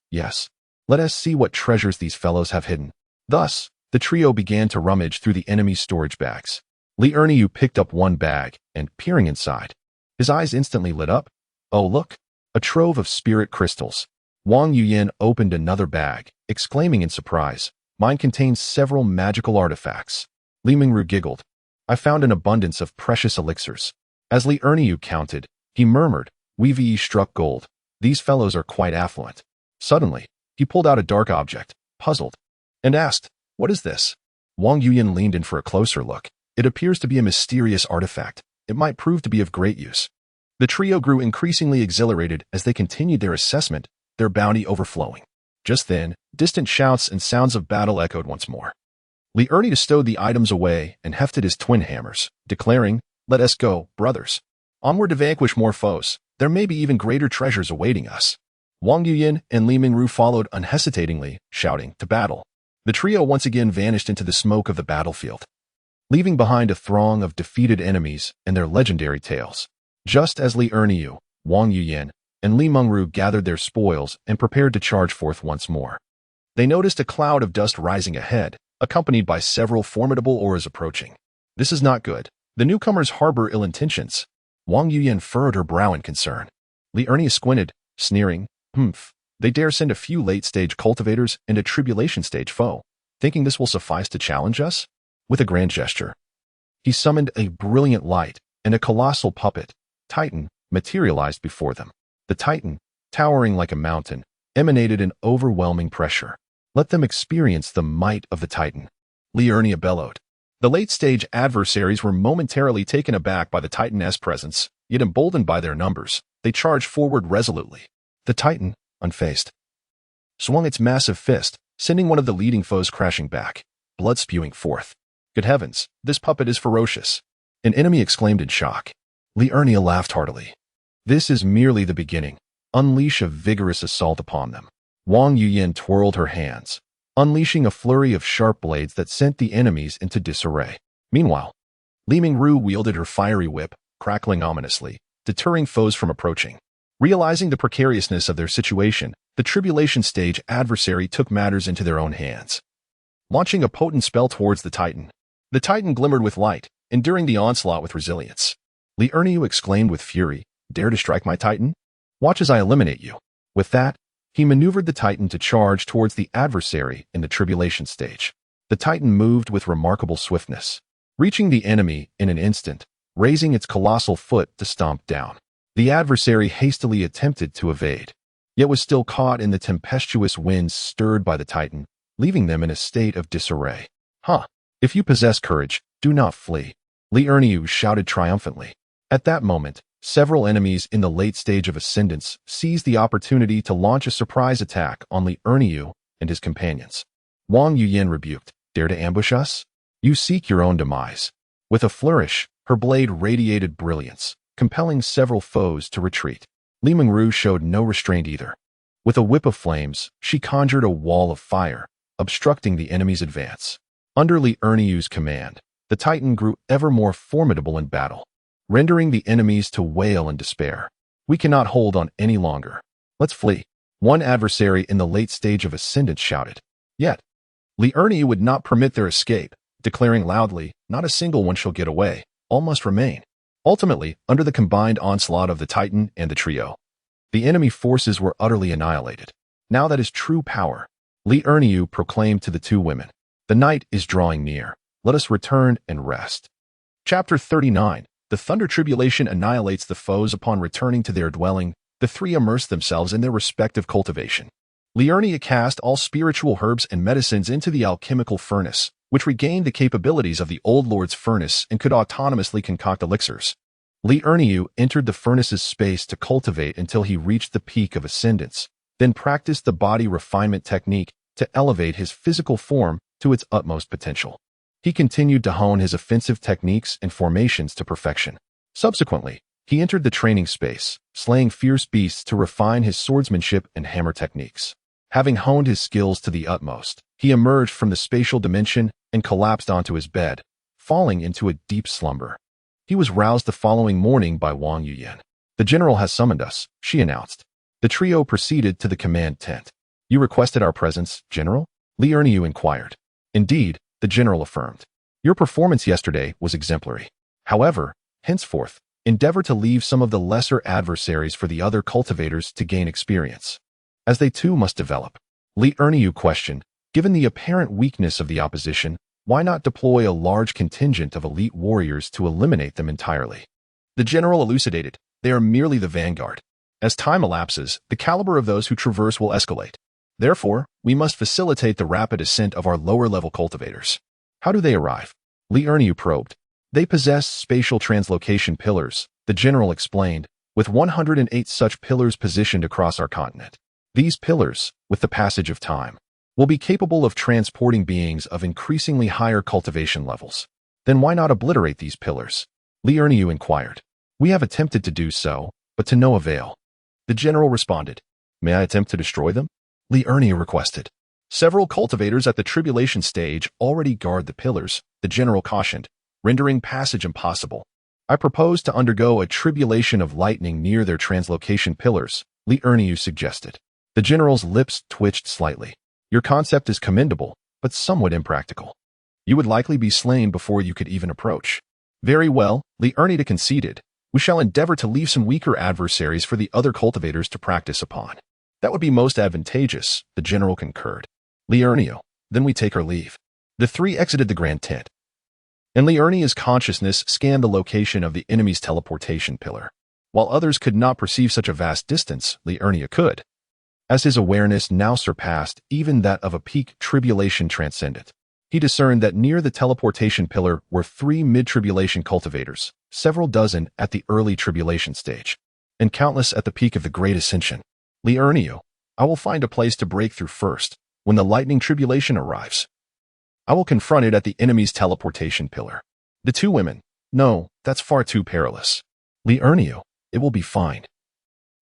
Let us see what treasures these fellows have hidden." Thus, the trio began to rummage through the enemy's storage bags. Li Erniu picked up one bag and, peering inside, his eyes instantly lit up. "Oh, look, a trove of spirit crystals." Wang Yuyin opened another bag, exclaiming in surprise, "Mine contains several magical artifacts." Li Mingru giggled. "I found an abundance of precious elixirs." As Li Erniu counted, he murmured, "We've struck gold. These fellows are quite affluent." Suddenly, he pulled out a dark object, puzzled, and asked, "What is this?" Wang Yuyin leaned in for a closer look. "It appears to be a mysterious artifact. It might prove to be of great use." The trio grew increasingly exhilarated as they continued their assessment, their bounty overflowing. Just then, distant shouts and sounds of battle echoed once more. Li Erniu stowed the items away and hefted his twin hammers, declaring, "Let us go, brothers. Onward to vanquish more foes. There may be even greater treasures awaiting us." Wang Yuyin and Li Mingru followed unhesitatingly, shouting, "To battle." The trio once again vanished into the smoke of the battlefield, leaving behind a throng of defeated enemies and their legendary tales. Just as Li Erniu, Wang Yuyin, and Li Mingru gathered their spoils and prepared to charge forth once more, they noticed a cloud of dust rising ahead, accompanied by several formidable auras approaching. "This is not good. The newcomers harbor ill intentions." Wang Yuyin furrowed her brow in concern. Li Erniu squinted, sneering, "They dare send a few late-stage cultivators and a tribulation-stage foe, thinking this will suffice to challenge us?" With a grand gesture, he summoned a brilliant light, and a colossal puppet, Titan, materialized before them. The Titan, towering like a mountain, emanated an overwhelming pressure. "Let them experience the might of the Titan," Li Erniu bellowed. The late-stage adversaries were momentarily taken aback by the Titan's presence, yet emboldened by their numbers, they charged forward resolutely. The Titan, unfazed, swung its massive fist, sending one of the leading foes crashing back, blood spewing forth. "Good heavens, this puppet is ferocious," an enemy exclaimed in shock. Li Erniu laughed heartily. "This is merely the beginning. Unleash a vigorous assault upon them." Wang Yuyin twirled her hands, unleashing a flurry of sharp blades that sent the enemies into disarray. Meanwhile, Li Mingru wielded her fiery whip, crackling ominously, deterring foes from approaching. Realizing the precariousness of their situation, the tribulation stage adversary took matters into their own hands. Launching a potent spell towards the Titan glimmered with light, enduring the onslaught with resilience. Li Erniu exclaimed with fury, "Dare to strike my Titan? Watch as I eliminate you." With that, he maneuvered the Titan to charge towards the adversary in the tribulation stage. The Titan moved with remarkable swiftness, reaching the enemy in an instant, raising its colossal foot to stomp down. The adversary hastily attempted to evade, yet was still caught in the tempestuous winds stirred by the Titan, leaving them in a state of disarray. If you possess courage, do not flee," Li Erniu shouted triumphantly. At that moment, several enemies in the late stage of ascendance seized the opportunity to launch a surprise attack on Li Erniu and his companions. Wang Yuyan rebuked, "Dare to ambush us? You seek your own demise." With a flourish, her blade radiated brilliance, compelling several foes to retreat. Li Mingru showed no restraint either. With a whip of flames, she conjured a wall of fire, obstructing the enemy's advance. Under Li Erniu's command, the Titan grew ever more formidable in battle, rendering the enemies to wail in despair. "We cannot hold on any longer. Let's flee," one adversary in the late stage of ascendance shouted. Yet, Li Erniu would not permit their escape, declaring loudly, "Not a single one shall get away. All must remain." Ultimately, under the combined onslaught of the Titan and the trio, the enemy forces were utterly annihilated. Now that is true power, Li Erniu proclaimed to the two women. "The night is drawing near. Let us return and rest." Chapter 39. The Thunder Tribulation annihilates the foes upon returning to their dwelling. The three immerse themselves in their respective cultivation. Li Erniu cast all spiritual herbs and medicines into the alchemical furnace, which regained the capabilities of the Old Lord's furnace and could autonomously concoct elixirs. Li Erniu entered the furnace's space to cultivate until he reached the peak of ascendance, then practiced the body refinement technique to elevate his physical form to its utmost potential. He continued to hone his offensive techniques and formations to perfection. Subsequently, he entered the training space, slaying fierce beasts to refine his swordsmanship and hammer techniques. Having honed his skills to the utmost, he emerged from the spatial dimension and collapsed onto his bed, falling into a deep slumber. He was roused the following morning by Wang Yuyan. "The general has summoned us," she announced. The trio proceeded to the command tent. "You requested our presence, General?" Li Erniu inquired. "Indeed," the general affirmed. "Your performance yesterday was exemplary. However, henceforth, endeavor to leave some of the lesser adversaries for the other cultivators to gain experience, as they too must develop." Li Erniu questioned, "Given the apparent weakness of the opposition, why not deploy a large contingent of elite warriors to eliminate them entirely?" The general elucidated, "They are merely the vanguard. As time elapses, the caliber of those who traverse will escalate. Therefore, we must facilitate the rapid ascent of our lower-level cultivators." "How do they arrive?" Li Erniu probed. "They possess spatial translocation pillars," the general explained, "with 108 such pillars positioned across our continent. These pillars, with the passage of time, will be capable of transporting beings of increasingly higher cultivation levels." "Then why not obliterate these pillars?" Li Erniu inquired. "We have attempted to do so, but to no avail." The general responded. "May I attempt to destroy them?" Li Erniu requested. "Several cultivators at the tribulation stage already guard the pillars," the general cautioned, rendering passage impossible. "I propose to undergo a tribulation of lightning near their translocation pillars," Li Erniu suggested. The general's lips twitched slightly. "Your concept is commendable, but somewhat impractical. You would likely be slain before you could even approach." "Very well," Li Erniu conceded. "We shall endeavor to leave some weaker adversaries for the other cultivators to practice upon." "That would be most advantageous," the general concurred. "Li Erniu, then we take our leave." The three exited the grand tent, and Li Erniu's consciousness scanned the location of the enemy's teleportation pillar. While others could not perceive such a vast distance, Li Erniu could, as his awareness now surpassed even that of a peak tribulation transcendent. He discerned that near the teleportation pillar were 3 mid-tribulation cultivators, several dozen at the early tribulation stage, and countless at the peak of the Great Ascension. "Li Erniu, I will find a place to break through first. When the lightning tribulation arrives, I will confront it at the enemy's teleportation pillar." The two women, "No, that's far too perilous." "Li Erniu, it will be fine.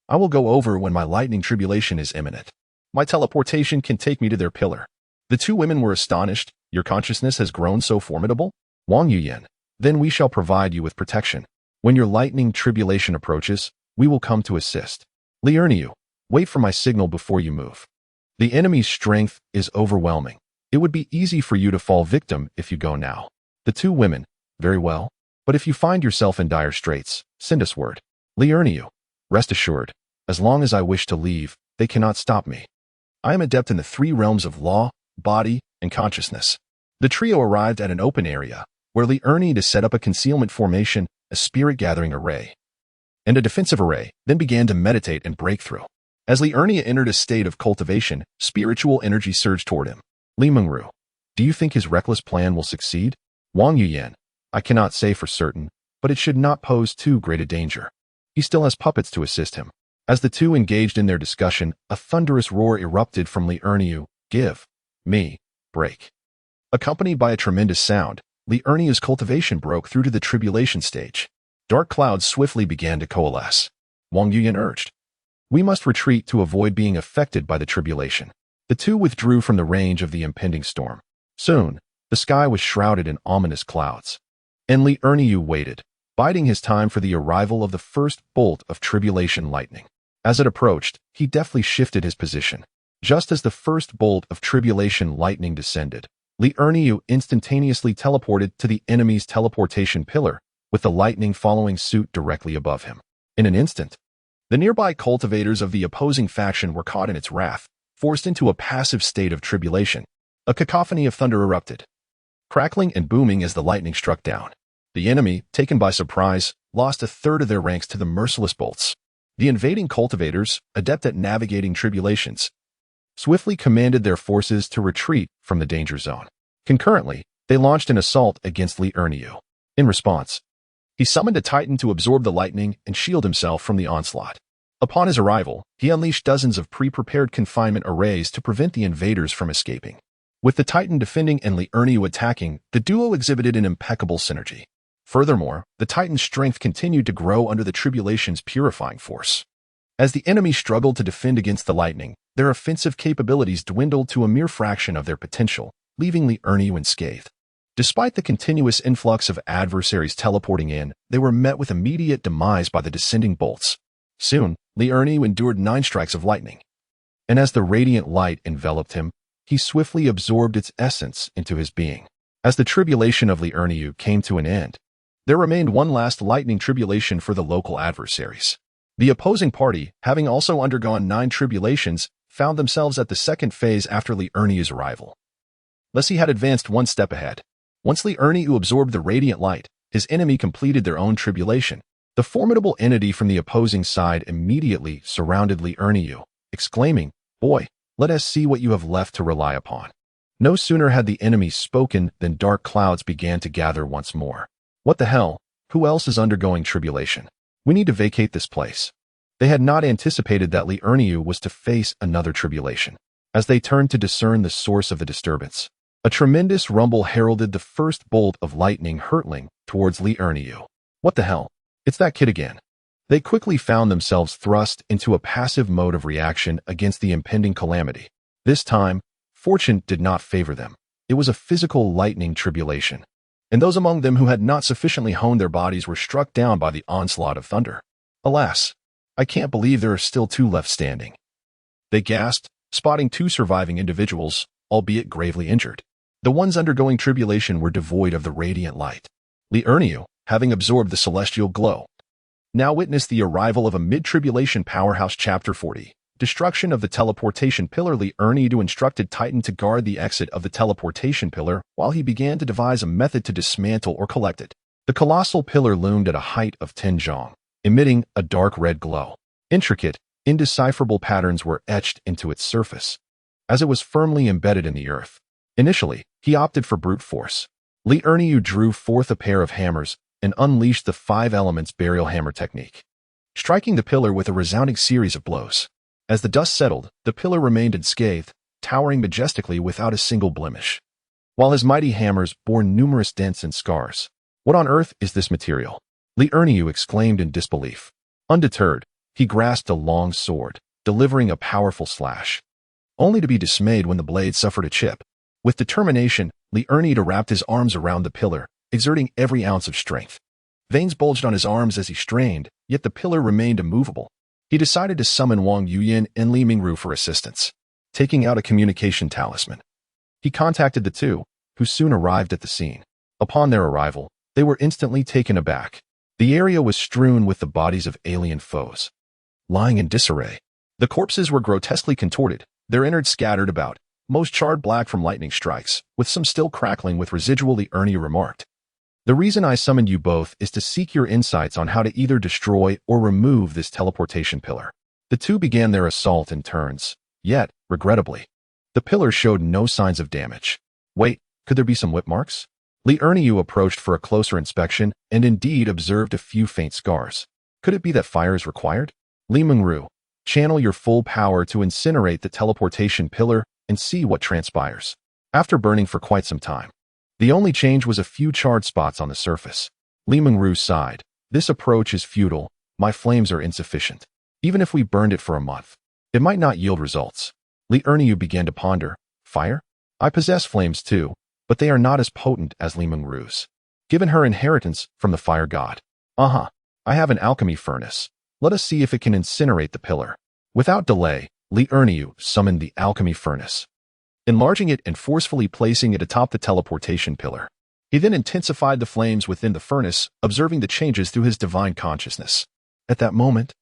I will go over when my lightning tribulation is imminent. My teleportation can take me to their pillar." The two women were astonished. Your consciousness has grown so formidable? Wang Yuyan, then we shall provide you with protection. When your lightning tribulation approaches, we will come to assist. Li Erniu, wait for my signal before you move. The enemy's strength is overwhelming. It would be easy for you to fall victim if you go now. The two women, very well. But if you find yourself in dire straits, send us word. Li Erniu, rest assured, as long as I wish to leave, they cannot stop me. I am adept in the three realms of law, body, and consciousness. The trio arrived at an open area, where Li Erniu set up a concealment formation, a spirit-gathering array, and a defensive array, then began to meditate and break through. As Li Erniu entered a state of cultivation, spiritual energy surged toward him. Li Mengru, do you think his reckless plan will succeed? Wang Yuyan, I cannot say for certain, but it should not pose too great a danger. He still has puppets to assist him. As the two engaged in their discussion, a thunderous roar erupted from Li Erniu. Give me break. Accompanied by a tremendous sound, Li Erniu's cultivation broke through to the tribulation stage. Dark clouds swiftly began to coalesce. Wang Yuyan urged, we must retreat to avoid being affected by the tribulation. The two withdrew from the range of the impending storm. Soon, the sky was shrouded in ominous clouds. And Li Erniu waited, biding his time for the arrival of the first bolt of tribulation lightning. As it approached, he deftly shifted his position. Just as the first bolt of tribulation lightning descended, Li Erniu instantaneously teleported to the enemy's teleportation pillar, with the lightning following suit directly above him. In an instant, the nearby cultivators of the opposing faction were caught in its wrath, forced into a passive state of tribulation. A cacophony of thunder erupted, crackling and booming as the lightning struck down. The enemy, taken by surprise, lost a third of their ranks to the merciless bolts. The invading cultivators, adept at navigating tribulations, swiftly commanded their forces to retreat from the danger zone. Concurrently, they launched an assault against Li Erniu. In response, he summoned a titan to absorb the lightning and shield himself from the onslaught. Upon his arrival, he unleashed dozens of pre-prepared confinement arrays to prevent the invaders from escaping. With the titan defending and Li Erniu attacking, the duo exhibited an impeccable synergy. Furthermore, the titan's strength continued to grow under the tribulation's purifying force. As the enemy struggled to defend against the lightning, their offensive capabilities dwindled to a mere fraction of their potential, leaving Li Erniu unscathed. Despite the continuous influx of adversaries teleporting in, they were met with immediate demise by the descending bolts. Soon, Li Erniu endured 9 strikes of lightning. And as the radiant light enveloped him, he swiftly absorbed its essence into his being. As the tribulation of Li Erniu came to an end, there remained one last lightning tribulation for the local adversaries. The opposing party, having also undergone 9 tribulations, found themselves at the second phase after Li Erniu's arrival. Thus he had advanced one step ahead. Once Li Erniu absorbed the radiant light, his enemy completed their own tribulation. The formidable entity from the opposing side immediately surrounded Li Erniu, exclaiming, "Boy, let us see what you have left to rely upon." No sooner had the enemy spoken than dark clouds began to gather once more. What the hell? Who else is undergoing tribulation? We need to vacate this place. They had not anticipated that Li Erniu was to face another tribulation. As they turned to discern the source of the disturbance, a tremendous rumble heralded the first bolt of lightning hurtling towards Li Erniu. What the hell? It's that kid again. They quickly found themselves thrust into a passive mode of reaction against the impending calamity. This time, fortune did not favor them. It was a physical lightning tribulation, and those among them who had not sufficiently honed their bodies were struck down by the onslaught of thunder. Alas, I can't believe there are still 2 left standing. They gasped, spotting 2 surviving individuals, albeit gravely injured. The ones undergoing tribulation were devoid of the radiant light. Li Erniu, having absorbed the celestial glow, now witnessed the arrival of a mid-tribulation powerhouse. Chapter 40. Destruction of the teleportation pillar. Li Erniu instructed Titan to guard the exit of the teleportation pillar while he began to devise a method to dismantle or collect it. The colossal pillar loomed at a height of 10 zhong, emitting a dark red glow. Intricate, indecipherable patterns were etched into its surface, as it was firmly embedded in the earth. Initially, he opted for brute force. Li Erniu drew forth a pair of hammers and unleashed the 5 elements burial hammer technique, striking the pillar with a resounding series of blows. As the dust settled, the pillar remained unscathed, towering majestically without a single blemish, while his mighty hammers bore numerous dents and scars. What on earth is this material? Li Erniu exclaimed in disbelief. Undeterred, he grasped a long sword, delivering a powerful slash, only to be dismayed when the blade suffered a chip. With determination, Li Ernie wrapped his arms around the pillar, exerting every ounce of strength. Veins bulged on his arms as he strained, yet the pillar remained immovable. He decided to summon Wang Yuyan and Li Mingru for assistance. Taking out a communication talisman, he contacted the two, who soon arrived at the scene. Upon their arrival, they were instantly taken aback. The area was strewn with the bodies of alien foes, lying in disarray. The corpses were grotesquely contorted, their innards scattered about, most charred black from lightning strikes, with some still crackling with residual. Li Ernie remarked. The reason I summoned you both is to seek your insights on how to either destroy or remove this teleportation pillar. The two began their assault in turns, yet, regrettably, the pillar showed no signs of damage. Wait, could there be some whip marks? Li Ernie approached for a closer inspection and indeed observed a few faint scars. Could it be that fire is required? Li Mingru, channel your full power to incinerate the teleportation pillar and see what transpires. After burning for quite some time, the only change was a few charred spots on the surface. Li Mingru sighed. This approach is futile. My flames are insufficient. Even if we burned it for a month, it might not yield results. Li Ernie began to ponder. Fire? I possess flames too, but they are not as potent as Li Mingru's, given her inheritance from the fire god. I have an alchemy furnace. Let us see if it can incinerate the pillar. Without delay, Li Ernie summoned the alchemy furnace, enlarging it and forcefully placing it atop the teleportation pillar. He then intensified the flames within the furnace, observing the changes through his divine consciousness. At that moment,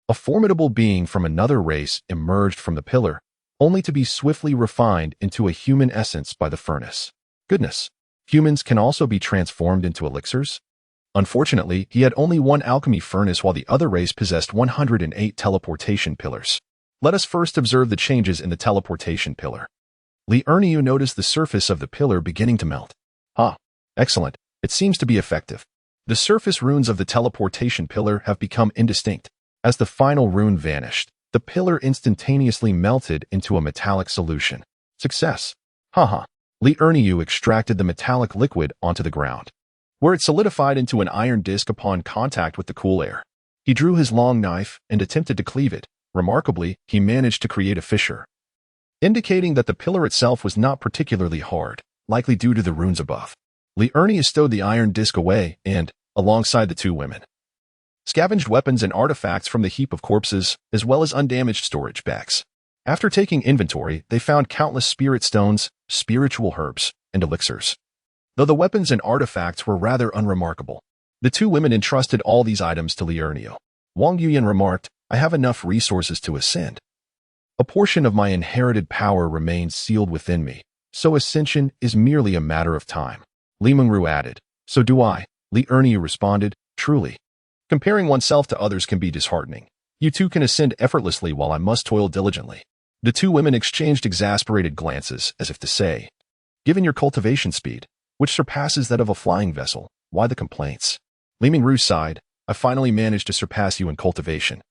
a formidable being from another race emerged from the pillar, only to be swiftly refined into a human essence by the furnace. Goodness, humans can also be transformed into elixirs? Unfortunately, he had only one alchemy furnace while the other race possessed 108 teleportation pillars. Let us first observe the changes in the teleportation pillar. Li Ernie noticed the surface of the pillar beginning to melt. Excellent. It seems to be effective. The surface runes of the teleportation pillar have become indistinct. As the final rune vanished, the pillar instantaneously melted into a metallic solution. Success. Li Ernie extracted the metallic liquid onto the ground, where it solidified into an iron disc upon contact with the cool air. He drew his long knife and attempted to cleave it. Remarkably, he managed to create a fissure, indicating that the pillar itself was not particularly hard, likely due to the runes above. Li Ernie stowed the iron disc away and, alongside the two women, scavenged weapons and artifacts from the heap of corpses, as well as undamaged storage bags. After taking inventory, they found countless spirit stones, spiritual herbs, and elixirs. Though the weapons and artifacts were rather unremarkable, the two women entrusted all these items to Li Ernie. Wang Yuyan remarked, I have enough resources to ascend. A portion of my inherited power remains sealed within me, so ascension is merely a matter of time. Li Mingru added, so do I. Li Ernie responded, truly. Comparing oneself to others can be disheartening. You too can ascend effortlessly while I must toil diligently. The two women exchanged exasperated glances, as if to say, given your cultivation speed, which surpasses that of a flying vessel, why the complaints? Li Mingru sighed, I finally managed to surpass you in cultivation,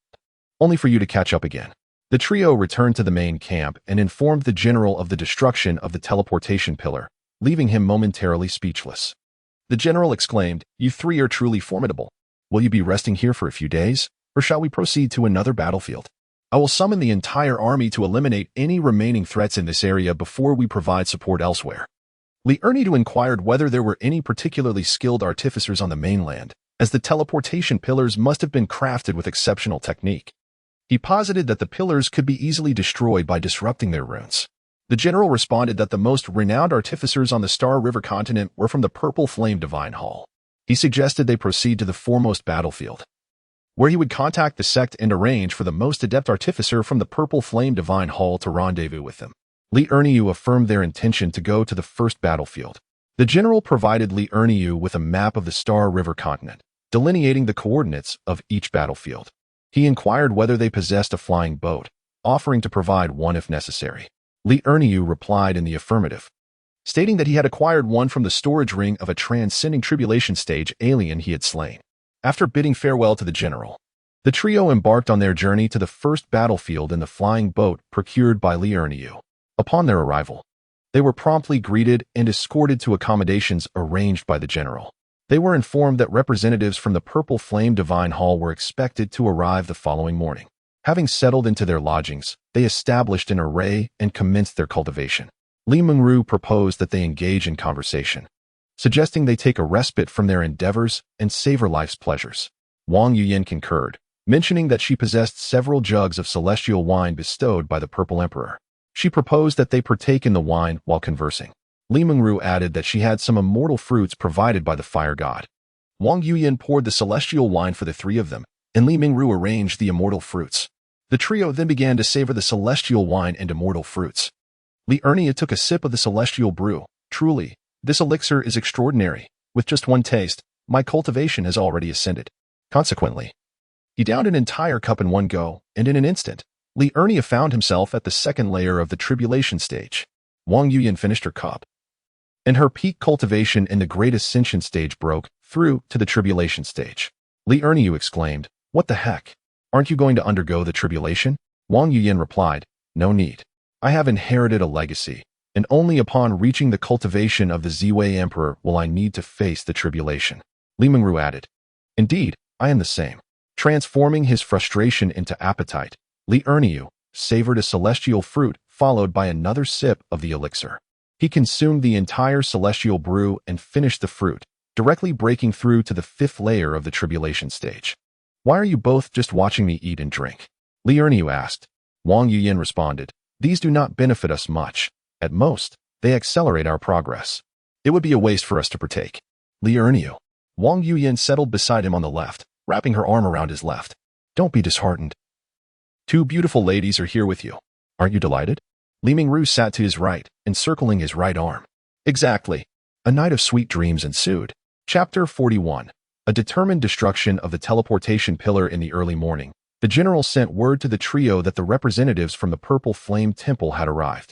only for you to catch up again. The trio returned to the main camp and informed the general of the destruction of the teleportation pillar, leaving him momentarily speechless. The general exclaimed, you three are truly formidable. Will you be resting here for a few days, or shall we proceed to another battlefield? I will summon the entire army to eliminate any remaining threats in this area before we provide support elsewhere. Li Ernie inquired whether there were any particularly skilled artificers on the mainland, as the teleportation pillars must have been crafted with exceptional technique. He posited that the pillars could be easily destroyed by disrupting their runes. The general responded that the most renowned artificers on the Star River continent were from the Purple Flame Divine Hall. He suggested they proceed to the foremost battlefield, where he would contact the sect and arrange for the most adept artificer from the Purple Flame Divine Hall to rendezvous with them. Li Ernie affirmed their intention to go to the first battlefield. The general provided Li Ernie with a map of the Star River continent, delineating the coordinates of each battlefield. He inquired whether they possessed a flying boat, offering to provide one if necessary. Li Ernie replied in the affirmative, stating that he had acquired one from the storage ring of a transcending tribulation stage alien he had slain. After bidding farewell to the general, the trio embarked on their journey to the first battlefield in the flying boat procured by Li Ernie. Upon their arrival, they were promptly greeted and escorted to accommodations arranged by the general. They were informed that representatives from the Purple Flame Divine Hall were expected to arrive the following morning. Having settled into their lodgings, they established an array and commenced their cultivation. Li Mengru proposed that they engage in conversation, suggesting they take a respite from their endeavors and savor life's pleasures. Wang Yuyan concurred, mentioning that she possessed several jugs of celestial wine bestowed by the Purple Emperor. She proposed that they partake in the wine while conversing. Li Mengru added that she had some immortal fruits provided by the fire god. Wang Yuyan poured the celestial wine for the three of them, and Li Mengru arranged the immortal fruits. The trio then began to savor the celestial wine and immortal fruits. Li Ernia took a sip of the celestial brew. Truly, this elixir is extraordinary. With just one taste, my cultivation has already ascended. Consequently, he downed an entire cup in one go, and in an instant, Li Ernia found himself at the second layer of the tribulation stage. Wang Yuyan finished her cup, and her peak cultivation in the great ascension stage broke through to the tribulation stage. Li Ernia exclaimed, "What the heck? Aren't you going to undergo the tribulation?" Wang Yuyan replied, "No need. I have inherited a legacy, and only upon reaching the cultivation of the Ziwei Emperor will I need to face the tribulation." Li Mengru added, "Indeed, I am the same." Transforming his frustration into appetite, Li Erniu savored a celestial fruit followed by another sip of the elixir. He consumed the entire celestial brew and finished the fruit, directly breaking through to the fifth layer of the tribulation stage. "Why are you both just watching me eat and drink?" Li Erniu asked. Wang Yuyan responded, "These do not benefit us much. At most, they accelerate our progress. It would be a waste for us to partake." Li Erniu. Wang Yuyan settled beside him on the left, wrapping her arm around his left. "Don't be disheartened. Two beautiful ladies are here with you. Aren't you delighted?" Li Mengru sat to his right, encircling his right arm. "Exactly." A night of sweet dreams ensued. Chapter 41. A determined destruction of the teleportation pillar. In the early morning, the general sent word to the trio that the representatives from the Purple Flame Temple had arrived.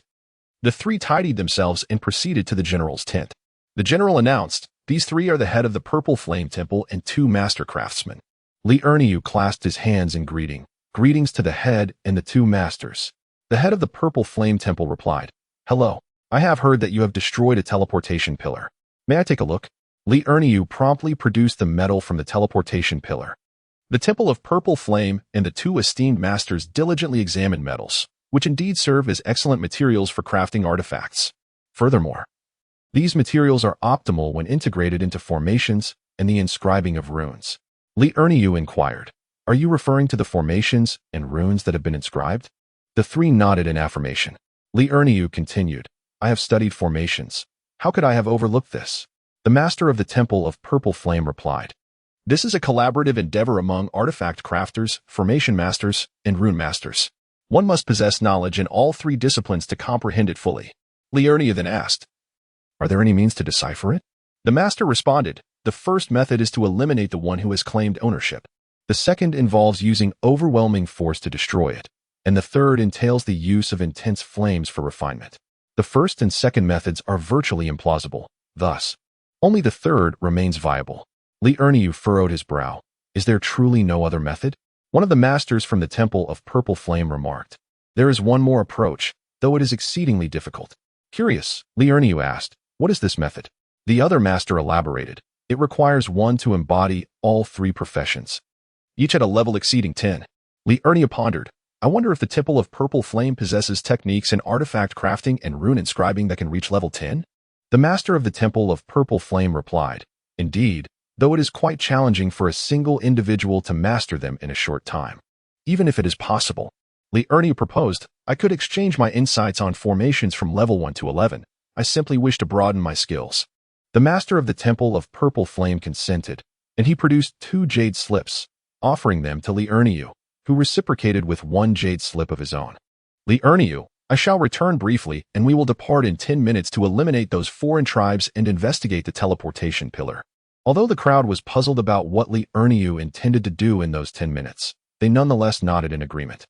The three tidied themselves and proceeded to the general's tent. The general announced, "These three are the head of the Purple Flame Temple and two master craftsmen." Li Erniu clasped his hands in greeting. "Greetings to the head and the two masters." The head of the Purple Flame Temple replied, "Hello. I have heard that you have destroyed a teleportation pillar. May I take a look?" Li Erniu promptly produced the metal from the teleportation pillar. The Temple of Purple Flame and the two esteemed masters diligently examined metals, which indeed serve as excellent materials for crafting artifacts. Furthermore, these materials are optimal when integrated into formations and the inscribing of runes. Li Erniu inquired, "Are you referring to the formations and runes that have been inscribed?" The three nodded in affirmation. Li Erniu continued, "I have studied formations. How could I have overlooked this?" The master of the Temple of Purple Flame replied, "This is a collaborative endeavor among artifact crafters, formation masters, and rune masters. One must possess knowledge in all three disciplines to comprehend it fully." Li Erniu then asked, "Are there any means to decipher it?" The master responded, "The first method is to eliminate the one who has claimed ownership. The second involves using overwhelming force to destroy it, and the third entails the use of intense flames for refinement. The first and second methods are virtually implausible. Thus, only the third remains viable." Li Erniu furrowed his brow. "Is there truly no other method?" One of the masters from the Temple of Purple Flame remarked, "There is one more approach, though it is exceedingly difficult." Curious, Li Erniu asked, "What is this method?" The other master elaborated, "It requires one to embody all three professions, each at a level exceeding 10. Li Erniu pondered, "I wonder if the Temple of Purple Flame possesses techniques in artifact crafting and rune inscribing that can reach level 10? The master of the Temple of Purple Flame replied, "Indeed, though it is quite challenging for a single individual to master them in a short time. Even if it is possible," Li Erniu proposed, "I could exchange my insights on formations from level 1 to 11. I simply wish to broaden my skills." The master of the Temple of Purple Flame consented, and he produced 2 jade slips, offering them to Li Erniu, who reciprocated with 1 jade slip of his own. "Li Erniu, I shall return briefly, and we will depart in 10 minutes to eliminate those foreign tribes and investigate the teleportation pillar." Although the crowd was puzzled about what Li Erniu intended to do in those 10 minutes, they nonetheless nodded in agreement.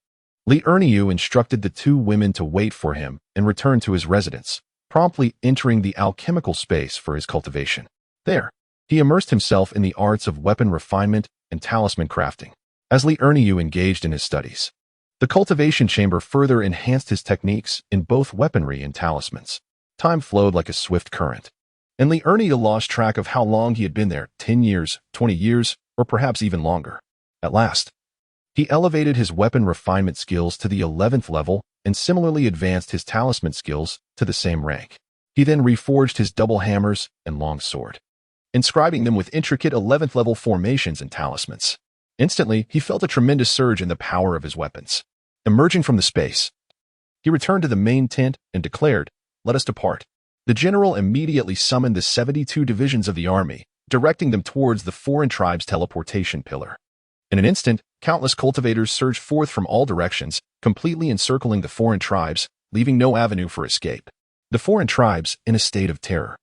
Li Erniu instructed the 2 women to wait for him and return to his residence, promptly entering the alchemical space for his cultivation. There, he immersed himself in the arts of weapon refinement and talisman crafting. As Li Erniu engaged in his studies, the cultivation chamber further enhanced his techniques in both weaponry and talismans. Time flowed like a swift current, and Li Erniu lost track of how long he had been there, 10 years, 20 years, or perhaps even longer. At last, He elevated his weapon refinement skills to the 11th level and similarly advanced his talisman skills to the same rank. He then reforged his double hammers and long sword, inscribing them with intricate 11th level formations and talismans. Instantly, he felt a tremendous surge in the power of his weapons. Emerging from the space, he returned to the main tent and declared, "Let us depart." The general immediately summoned the 72 divisions of the army, directing them towards the foreign tribe's teleportation pillar. In an instant, countless cultivators surged forth from all directions, completely encircling the foreign tribes, leaving no avenue for escape. The foreign tribes, in a state of terror,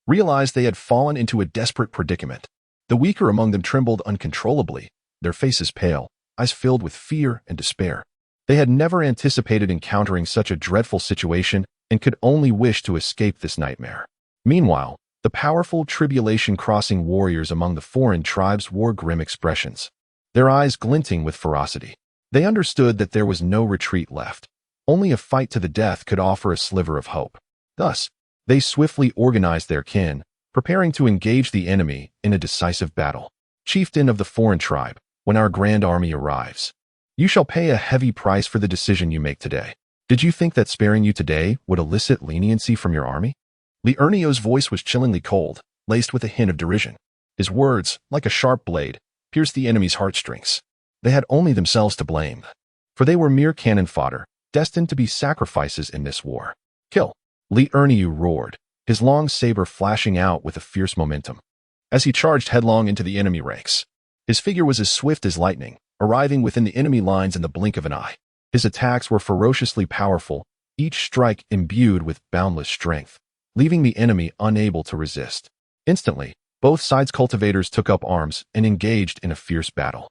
realized they had fallen into a desperate predicament. The weaker among them trembled uncontrollably, their faces pale, eyes filled with fear and despair. They had never anticipated encountering such a dreadful situation and could only wish to escape this nightmare. Meanwhile, the powerful tribulation-crossing warriors among the foreign tribes wore grim expressions, their eyes glinting with ferocity. They understood that there was no retreat left. Only a fight to the death could offer a sliver of hope. Thus, they swiftly organized their kin, preparing to engage the enemy in a decisive battle. "Chieftain of the foreign tribe, when our grand army arrives, you shall pay a heavy price for the decision you make today. Did you think that sparing you today would elicit leniency from your army?" Li Ernio's voice was chillingly cold, laced with a hint of derision. His words, like a sharp blade, pierced the enemy's heartstrings. They had only themselves to blame, for they were mere cannon fodder, destined to be sacrifices in this war. "Kill!" Li Ernio roared, his long saber flashing out with a fierce momentum. As he charged headlong into the enemy ranks, his figure was as swift as lightning, arriving within the enemy lines in the blink of an eye. His attacks were ferociously powerful, each strike imbued with boundless strength, leaving the enemy unable to resist. Instantly, both sides' cultivators took up arms and engaged in a fierce battle.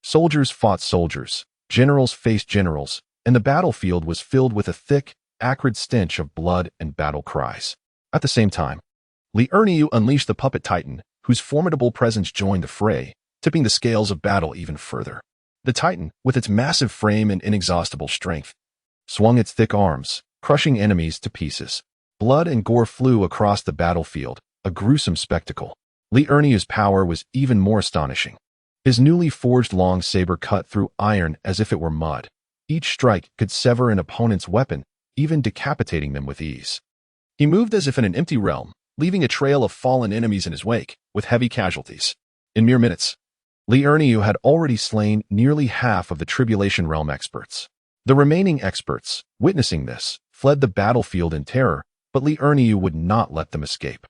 Soldiers fought soldiers, generals faced generals, and the battlefield was filled with a thick, acrid stench of blood and battle cries. At the same time, Li Ernio unleashed the puppet titan, whose formidable presence joined the fray, tipping the scales of battle even further. The titan, with its massive frame and inexhaustible strength, swung its thick arms, crushing enemies to pieces. Blood and gore flew across the battlefield, a gruesome spectacle. Li Ernio's power was even more astonishing. His newly forged long saber cut through iron as if it were mud. Each strike could sever an opponent's weapon, even decapitating them with ease. He moved as if in an empty realm, leaving a trail of fallen enemies in his wake, with heavy casualties. In mere minutes, Li Ernio had already slain nearly half of the Tribulation Realm experts. The remaining experts, witnessing this, fled the battlefield in terror, but Li Ernio would not let them escape.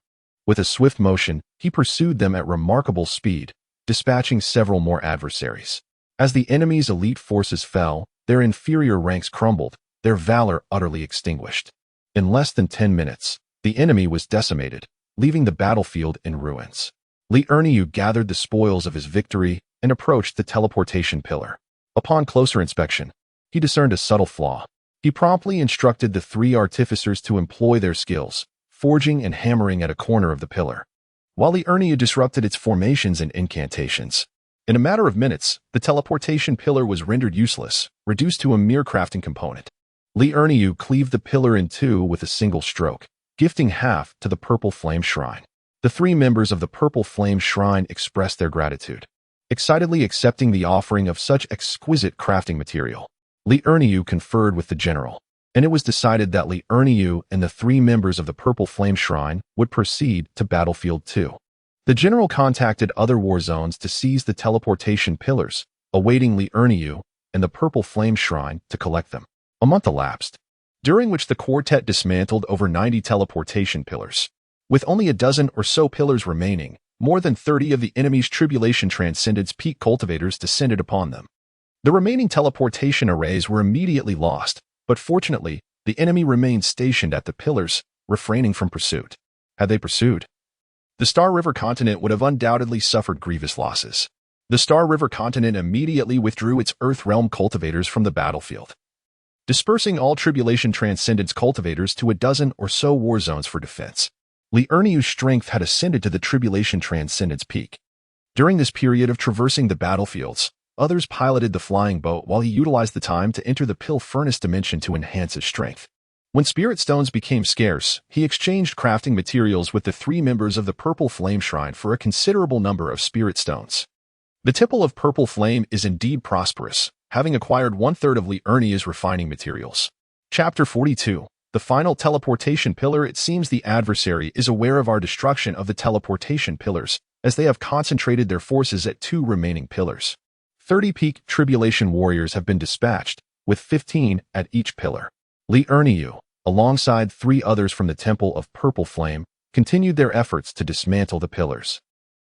With a swift motion, he pursued them at remarkable speed, dispatching several more adversaries. As the enemy's elite forces fell, their inferior ranks crumbled, their valor utterly extinguished. In less than 10 minutes, the enemy was decimated, leaving the battlefield in ruins. Li Ernio gathered the spoils of his victory and approached the teleportation pillar. Upon closer inspection, he discerned a subtle flaw. He promptly instructed the 3 artificers to employ their skills, forging and hammering at a corner of the pillar, while Li Ernio disrupted its formations and incantations. In a matter of minutes, the teleportation pillar was rendered useless, reduced to a mere crafting component. Li Ernio cleaved the pillar in two with a single stroke, gifting half to the Purple Flame Shrine. The 3 members of the Purple Flame Shrine expressed their gratitude, excitedly accepting the offering of such exquisite crafting material. Li Ernio conferred with the general, and it was decided that Li Ernio and the 3 members of the Purple Flame Shrine would proceed to Battlefield 2. The general contacted other war zones to seize the teleportation pillars, awaiting Li Ernio and the Purple Flame Shrine to collect them. A month elapsed, during which the quartet dismantled over 90 teleportation pillars. With only a dozen or so pillars remaining, more than 30 of the enemy's Tribulation Transcendence peak cultivators descended upon them. The remaining teleportation arrays were immediately lost, but fortunately, the enemy remained stationed at the pillars, refraining from pursuit. Had they pursued, the Star River continent would have undoubtedly suffered grievous losses. The Star River continent immediately withdrew its Earth Realm cultivators from the battlefield, dispersing all Tribulation Transcendence cultivators to a dozen or so war zones for defense. Li Ernio's strength had ascended to the Tribulation Transcendence peak. During this period of traversing the battlefields, others piloted the flying boat while he utilized the time to enter the Pill Furnace dimension to enhance his strength. When spirit stones became scarce, he exchanged crafting materials with the 3 members of the Purple Flame Shrine for a considerable number of spirit stones. The Temple of Purple Flame is indeed prosperous, having acquired one-third of Li Ernia's refining materials. Chapter 42. The final teleportation pillar. It seems the adversary is aware of our destruction of the teleportation pillars, as they have concentrated their forces at 2 remaining pillars. 30 peak tribulation warriors have been dispatched, with 15 at each pillar. Li Erniu, alongside 3 others from the Temple of Purple Flame, continued their efforts to dismantle the pillars.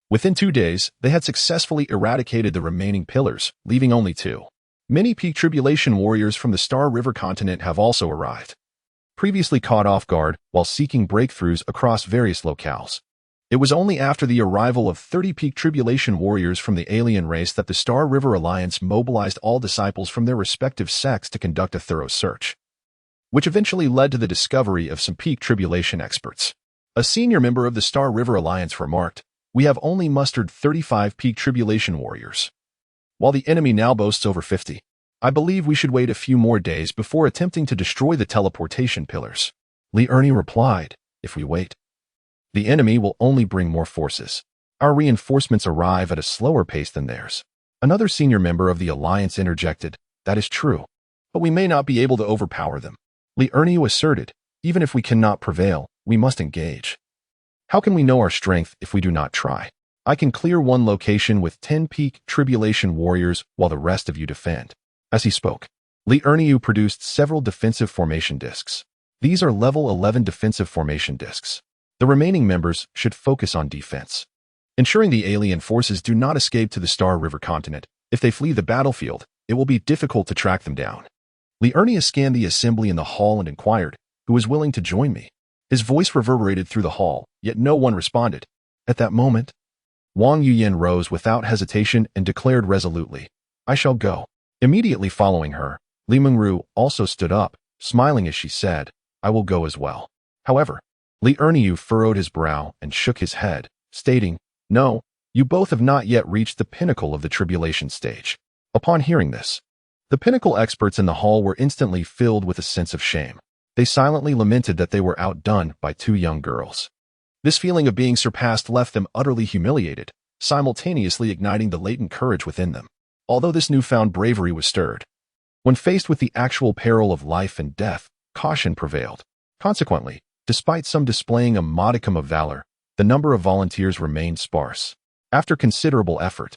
Within 2 days, they had successfully eradicated the remaining pillars, leaving only 2. Many peak tribulation warriors from the Star River continent have also arrived, previously caught off guard while seeking breakthroughs across various locales. It was only after the arrival of 30 peak tribulation warriors from the alien race that the Star River Alliance mobilized all disciples from their respective sects to conduct a thorough search, which eventually led to the discovery of some peak tribulation experts. A senior member of the Star River Alliance remarked, "We have only mustered 35 peak tribulation warriors, while the enemy now boasts over 50. I believe we should wait a few more days before attempting to destroy the teleportation pillars." Li Ernie replied, "If we wait, the enemy will only bring more forces. Our reinforcements arrive at a slower pace than theirs." Another senior member of the Alliance interjected, "That is true, but we may not be able to overpower them." Li Ernie asserted, "Even if we cannot prevail, we must engage. How can we know our strength if we do not try? I can clear one location with 10 peak tribulation warriors while the rest of you defend." As he spoke, Li Erniu produced several defensive formation discs. These are level 11 defensive formation discs. The remaining members should focus on defense, ensuring the alien forces do not escape to the Star River continent. If they flee the battlefield, it will be difficult to track them down. Li Ernie scanned the assembly in the hall and inquired, "Who was willing to join me?" His voice reverberated through the hall, yet no one responded. At that moment, Wang Yuyan rose without hesitation and declared resolutely, "I shall go." Immediately following her, Li Mengru also stood up, smiling as she said, "I will go as well." However, Li Erniu furrowed his brow and shook his head, stating, "No, you both have not yet reached the pinnacle of the tribulation stage." Upon hearing this, the pinnacle experts in the hall were instantly filled with a sense of shame. They silently lamented that they were outdone by 2 young girls. This feeling of being surpassed left them utterly humiliated, simultaneously igniting the latent courage within them. Although this newfound bravery was stirred, when faced with the actual peril of life and death, caution prevailed. Consequently, despite some displaying a modicum of valor, the number of volunteers remained sparse. After considerable effort,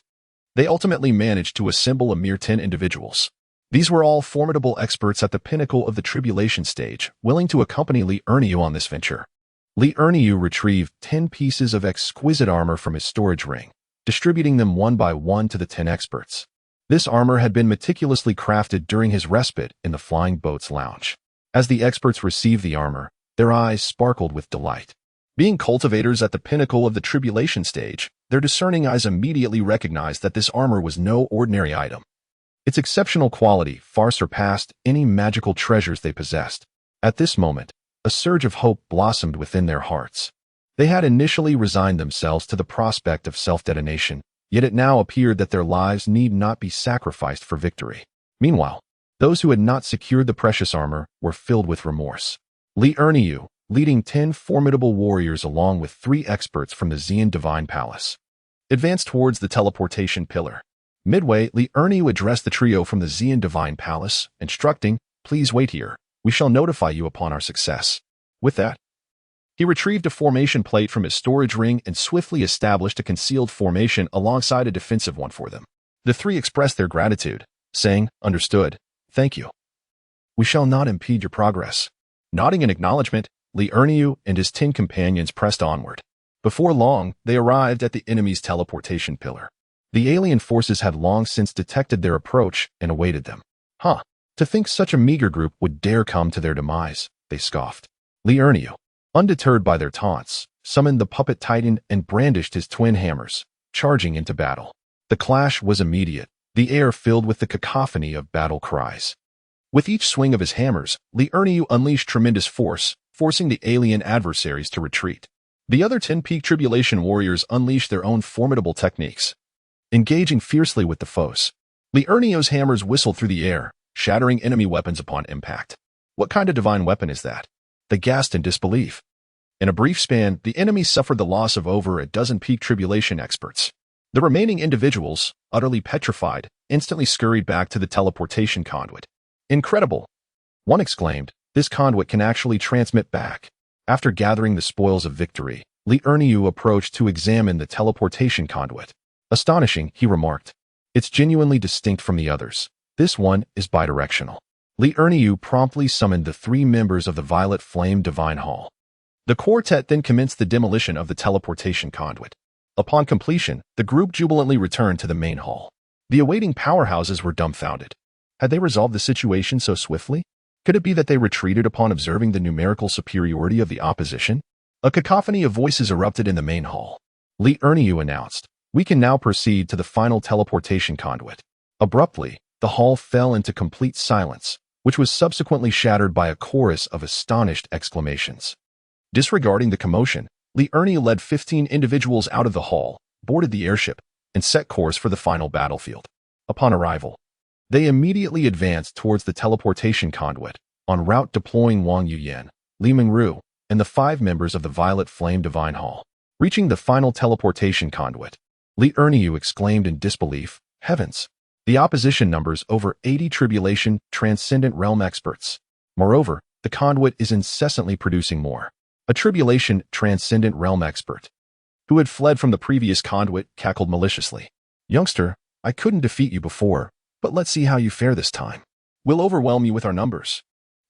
they ultimately managed to assemble a mere 10 individuals. These were all formidable experts at the pinnacle of the tribulation stage, willing to accompany Li Erniu on this venture. Li Erniu retrieved 10 pieces of exquisite armor from his storage ring, distributing them one by one to the 10 experts. This armor had been meticulously crafted during his respite in the Flying Boats Lounge. As the experts received the armor, their eyes sparkled with delight. Being cultivators at the pinnacle of the tribulation stage, their discerning eyes immediately recognized that this armor was no ordinary item. Its exceptional quality far surpassed any magical treasures they possessed. At this moment, a surge of hope blossomed within their hearts. They had initially resigned themselves to the prospect of self-detonation, yet it now appeared that their lives need not be sacrificed for victory. Meanwhile, those who had not secured the precious armor were filled with remorse. Li Erniu, leading 10 formidable warriors along with 3 experts from the Xian Divine Palace, advanced towards the teleportation pillar. Midway, Li Erniu addressed the trio from the Xian Divine Palace, instructing, "Please wait here. We shall notify you upon our success." With that, he retrieved a formation plate from his storage ring and swiftly established a concealed formation alongside a defensive one for them. The 3 expressed their gratitude, saying, "Understood. Thank you. We shall not impede your progress." Nodding in acknowledgement, Li Erniu and his 10 companions pressed onward. Before long, they arrived at the enemy's teleportation pillar. The alien forces had long since detected their approach and awaited them. To think such a meager group would dare come to their demise, they scoffed. Li Erniu, undeterred by their taunts, summoned the puppet titan and brandished his twin hammers, charging into battle. The clash was immediate, the air filled with the cacophony of battle cries. With each swing of his hammers, Li Erniu unleashed tremendous force, forcing the alien adversaries to retreat. The other 10 peak tribulation warriors unleashed their own formidable techniques, engaging fiercely with the foes. Li Erniu's hammers whistled through the air, shattering enemy weapons upon impact. What kind of divine weapon is that? They gasped in disbelief. In a brief span, the enemy suffered the loss of over a dozen peak tribulation experts. The remaining individuals, utterly petrified, instantly scurried back to the teleportation conduit. Incredible! One exclaimed, this conduit can actually transmit back. After gathering the spoils of victory, Li Erniu approached to examine the teleportation conduit. Astonishing, he remarked. It's genuinely distinct from the others. This one is bidirectional. Li Erniu promptly summoned the 3 members of the Violet Flame Divine Hall. The quartet then commenced the demolition of the teleportation conduit. Upon completion, the group jubilantly returned to the main hall. The awaiting powerhouses were dumbfounded. Had they resolved the situation so swiftly? Could it be that they retreated upon observing the numerical superiority of the opposition? A cacophony of voices erupted in the main hall. Li Erniu announced, we can now proceed to the final teleportation conduit. Abruptly, the hall fell into complete silence, which was subsequently shattered by a chorus of astonished exclamations. Disregarding the commotion, Li Erniu led 15 individuals out of the hall, boarded the airship, and set course for the final battlefield. Upon arrival, they immediately advanced towards the teleportation conduit, en route deploying Wang Yuyan, Li Mengru, and the 5 members of the Violet Flame Divine Hall. Reaching the final teleportation conduit, Li Erniu exclaimed in disbelief, heavens! The opposition numbers over 80 tribulation transcendent realm experts. Moreover, the conduit is incessantly producing more. A tribulation transcendent realm expert, who had fled from the previous conduit, cackled maliciously. Youngster, I couldn't defeat you before, but let's see how you fare this time. We'll overwhelm you with our numbers.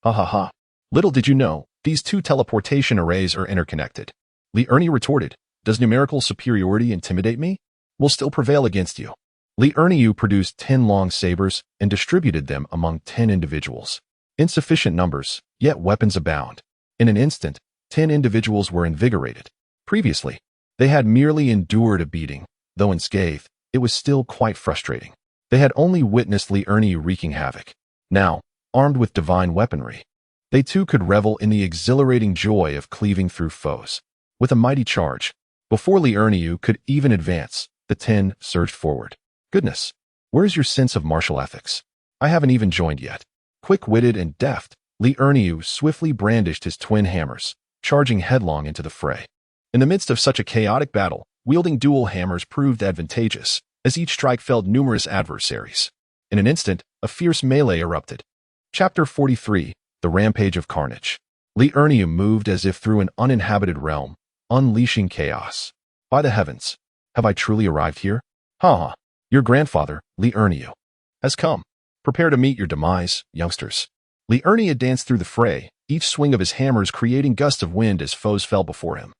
Ha ha ha. Little did you know, these 2 teleportation arrays are interconnected. Li Erniu retorted, does numerical superiority intimidate me? We'll still prevail against you. Li Erniu produced 10 long sabers and distributed them among 10 individuals. Insufficient numbers, yet weapons abound. In an instant, 10 individuals were invigorated. Previously, they had merely endured a beating, though unscathed, it was still quite frustrating. They had only witnessed Li Erniu wreaking havoc. Now, armed with divine weaponry, they too could revel in the exhilarating joy of cleaving through foes. With a mighty charge, before Li Erniu could even advance, the 10 surged forward. Goodness, where's your sense of martial ethics? I haven't even joined yet. Quick-witted and deft, Li Erniu swiftly brandished his twin hammers, charging headlong into the fray. In the midst of such a chaotic battle, wielding dual hammers proved advantageous, as each strike felled numerous adversaries. In an instant, a fierce melee erupted. Chapter 43, The Rampage of Carnage. Li Erniu moved as if through an uninhabited realm, unleashing chaos. By the heavens, have I truly arrived here? Ha ha, your grandfather, Li Erniu, has come. Prepare to meet your demise, youngsters. Li Erniu danced through the fray, each swing of his hammers creating gusts of wind as foes fell before him.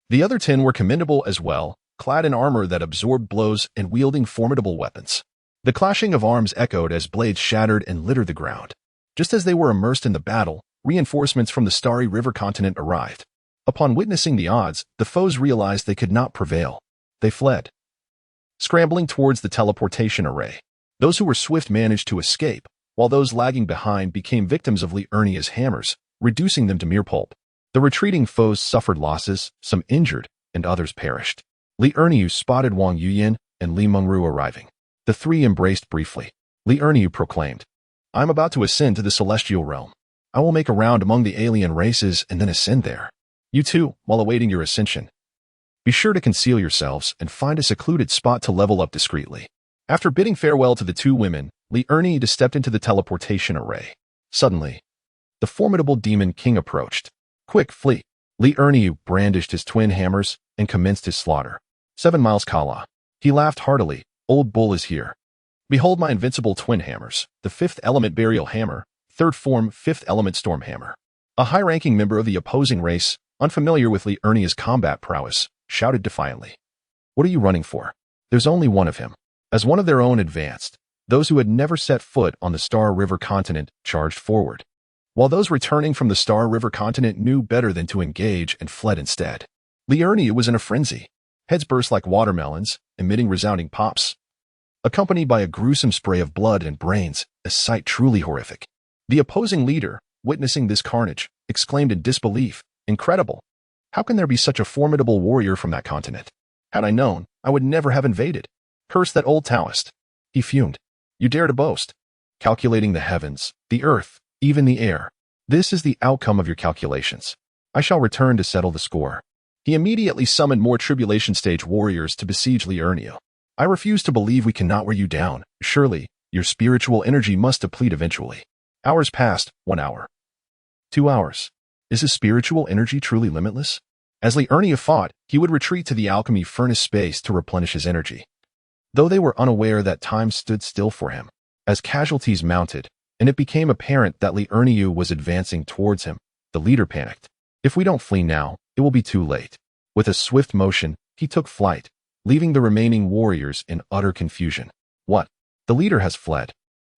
The other 10 were commendable as well, clad in armor that absorbed blows and wielding formidable weapons. The clashing of arms echoed as blades shattered and littered the ground. Just as they were immersed in the battle, reinforcements from the Starry River continent arrived. Upon witnessing the odds, the foes realized they could not prevail. They fled, scrambling towards the teleportation array. Those who were swift managed to escape, while those lagging behind became victims of Li Erniu's hammers, reducing them to mere pulp. The retreating foes suffered losses, some injured, and others perished. Li Erniu spotted Wang Yuyan and Li Mengru arriving. The 3 embraced briefly. Li Erniu proclaimed, I'm about to ascend to the celestial realm. I will make a round among the alien races and then ascend there. You too, while awaiting your ascension, be sure to conceal yourselves and find a secluded spot to level up discreetly. After bidding farewell to the 2 women, Li Erniu stepped into the teleportation array. Suddenly, the formidable demon king approached. Quick, flee! Li Erniu brandished his twin hammers and commenced his slaughter. 7 miles Kala. He laughed heartily. Old Bull is here. Behold my invincible twin hammers, the 5th element burial hammer, 3rd form 5th element storm hammer. A high-ranking member of the opposing race, unfamiliar with Li Erniu's combat prowess, shouted defiantly. What are you running for? There's only one of him. As one of their own advanced, those who had never set foot on the Star River continent charged forward, while those returning from the Star River continent knew better than to engage and fled instead. Li Erniu was in a frenzy. Heads burst like watermelons, emitting resounding pops, accompanied by a gruesome spray of blood and brains, a sight truly horrific. The opposing leader, witnessing this carnage, exclaimed in disbelief, incredible! How can there be such a formidable warrior from that continent? Had I known, I would never have invaded. Curse that old Taoist. He fumed. You dare to boast? Calculating the heavens, the earth, even the air. This is the outcome of your calculations. I shall return to settle the score. He immediately summoned more tribulation stage warriors to besiege Li Erniu. I refuse to believe we cannot wear you down. Surely, your spiritual energy must deplete eventually. Hours passed, 1 hour. 2 hours. Is his spiritual energy truly limitless? As Liurnia fought, he would retreat to the alchemy furnace space to replenish his energy. Though they were unaware that time stood still for him, as casualties mounted, and it became apparent that Liurnia was advancing towards him, the leader panicked. If we don't flee now, it will be too late. With a swift motion, he took flight, leaving the remaining warriors in utter confusion. What? The leader has fled.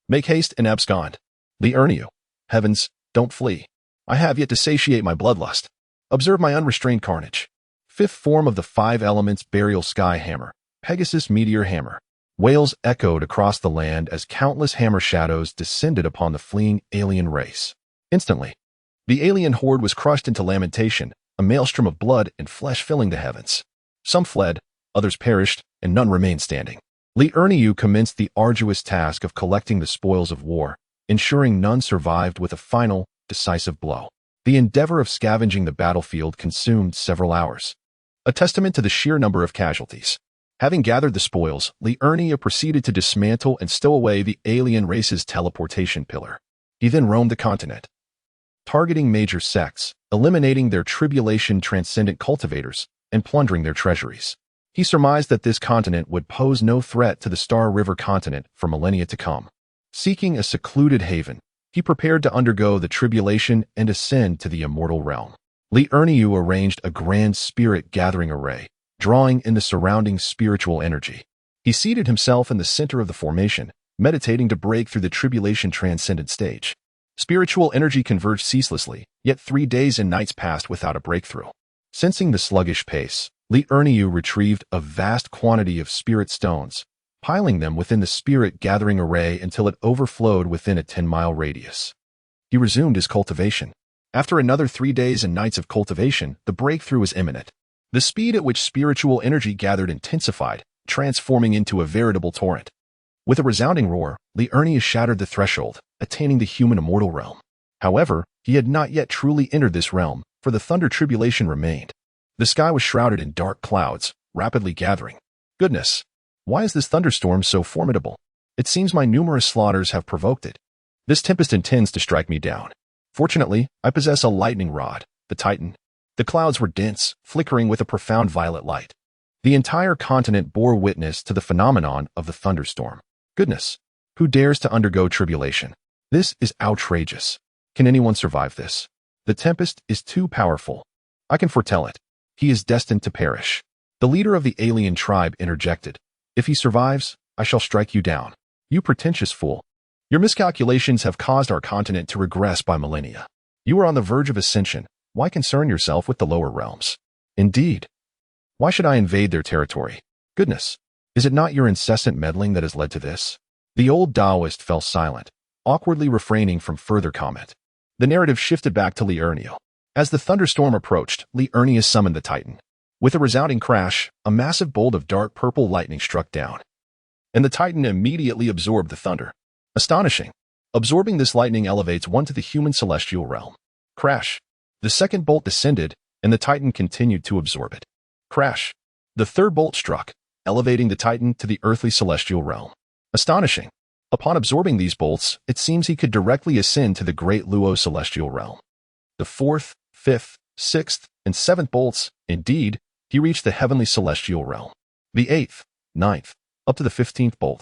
Make haste and abscond. Liurnia. Heavens, don't flee. I have yet to satiate my bloodlust. Observe my unrestrained carnage. Fifth form of the 5 elements burial sky hammer, Pegasus meteor hammer. Wails echoed across the land as countless hammer shadows descended upon the fleeing alien race. Instantly, the alien horde was crushed into lamentation, a maelstrom of blood and flesh filling the heavens. Some fled, others perished, and none remained standing. Liurnia commenced the arduous task of collecting the spoils of war, ensuring none survived with a final, decisive blow. The endeavor of scavenging the battlefield consumed several hours, a testament to the sheer number of casualties. Having gathered the spoils, Liurnia proceeded to dismantle and stow away the alien race's teleportation pillar. He then roamed the continent, targeting major sects, eliminating their tribulation-transcendent cultivators, and plundering their treasuries. He surmised that this continent would pose no threat to the Star River continent for millennia to come. Seeking a secluded haven, he prepared to undergo the tribulation and ascend to the immortal realm. Liurnia arranged a grand spirit-gathering array, drawing in the surrounding spiritual energy. He seated himself in the center of the formation, meditating to break through the tribulation-transcendent stage. Spiritual energy converged ceaselessly, yet 3 days and nights passed without a breakthrough. Sensing the sluggish pace, Liurnia retrieved a vast quantity of spirit stones, piling them within the spirit-gathering array until it overflowed within a 10-mile radius. He resumed his cultivation. After another 3 days and nights of cultivation, the breakthrough was imminent. The speed at which spiritual energy gathered intensified, transforming into a veritable torrent. With a resounding roar, Liurnia shattered the threshold, attaining the human immortal realm. However, he had not yet truly entered this realm, for the thunder tribulation remained. The sky was shrouded in dark clouds, rapidly gathering. Goodness! Why is this thunderstorm so formidable? It seems my numerous slaughters have provoked it. This tempest intends to strike me down. Fortunately, I possess a lightning rod, the Titan. The clouds were dense, flickering with a profound violet light. The entire continent bore witness to the phenomenon of the thunderstorm. Goodness! Who dares to undergo tribulation? This is outrageous. Can anyone survive this? The tempest is too powerful. I can foretell it. He is destined to perish. The leader of the alien tribe interjected. If he survives, I shall strike you down. You pretentious fool. Your miscalculations have caused our continent to regress by millennia. You are on the verge of ascension. Why concern yourself with the lower realms? Indeed. Why should I invade their territory? Goodness. Is it not your incessant meddling that has led to this? The old Taoist fell silent, awkwardly refraining from further comment. The narrative shifted back to Liurnia. As the thunderstorm approached, Liurnia summoned the Titan. With a resounding crash, a massive bolt of dark purple lightning struck down, and the Titan immediately absorbed the thunder. Astonishing. Absorbing this lightning elevates one to the human celestial realm. Crash. The second bolt descended, and the Titan continued to absorb it. Crash. The third bolt struck, elevating the Titan to the earthly celestial realm. Astonishing. Upon absorbing these bolts, it seems he could directly ascend to the great Luo celestial realm. The fourth, fifth, sixth, and seventh bolts, indeed, he reached the heavenly celestial realm. The eighth, ninth, up to the 15th bolt,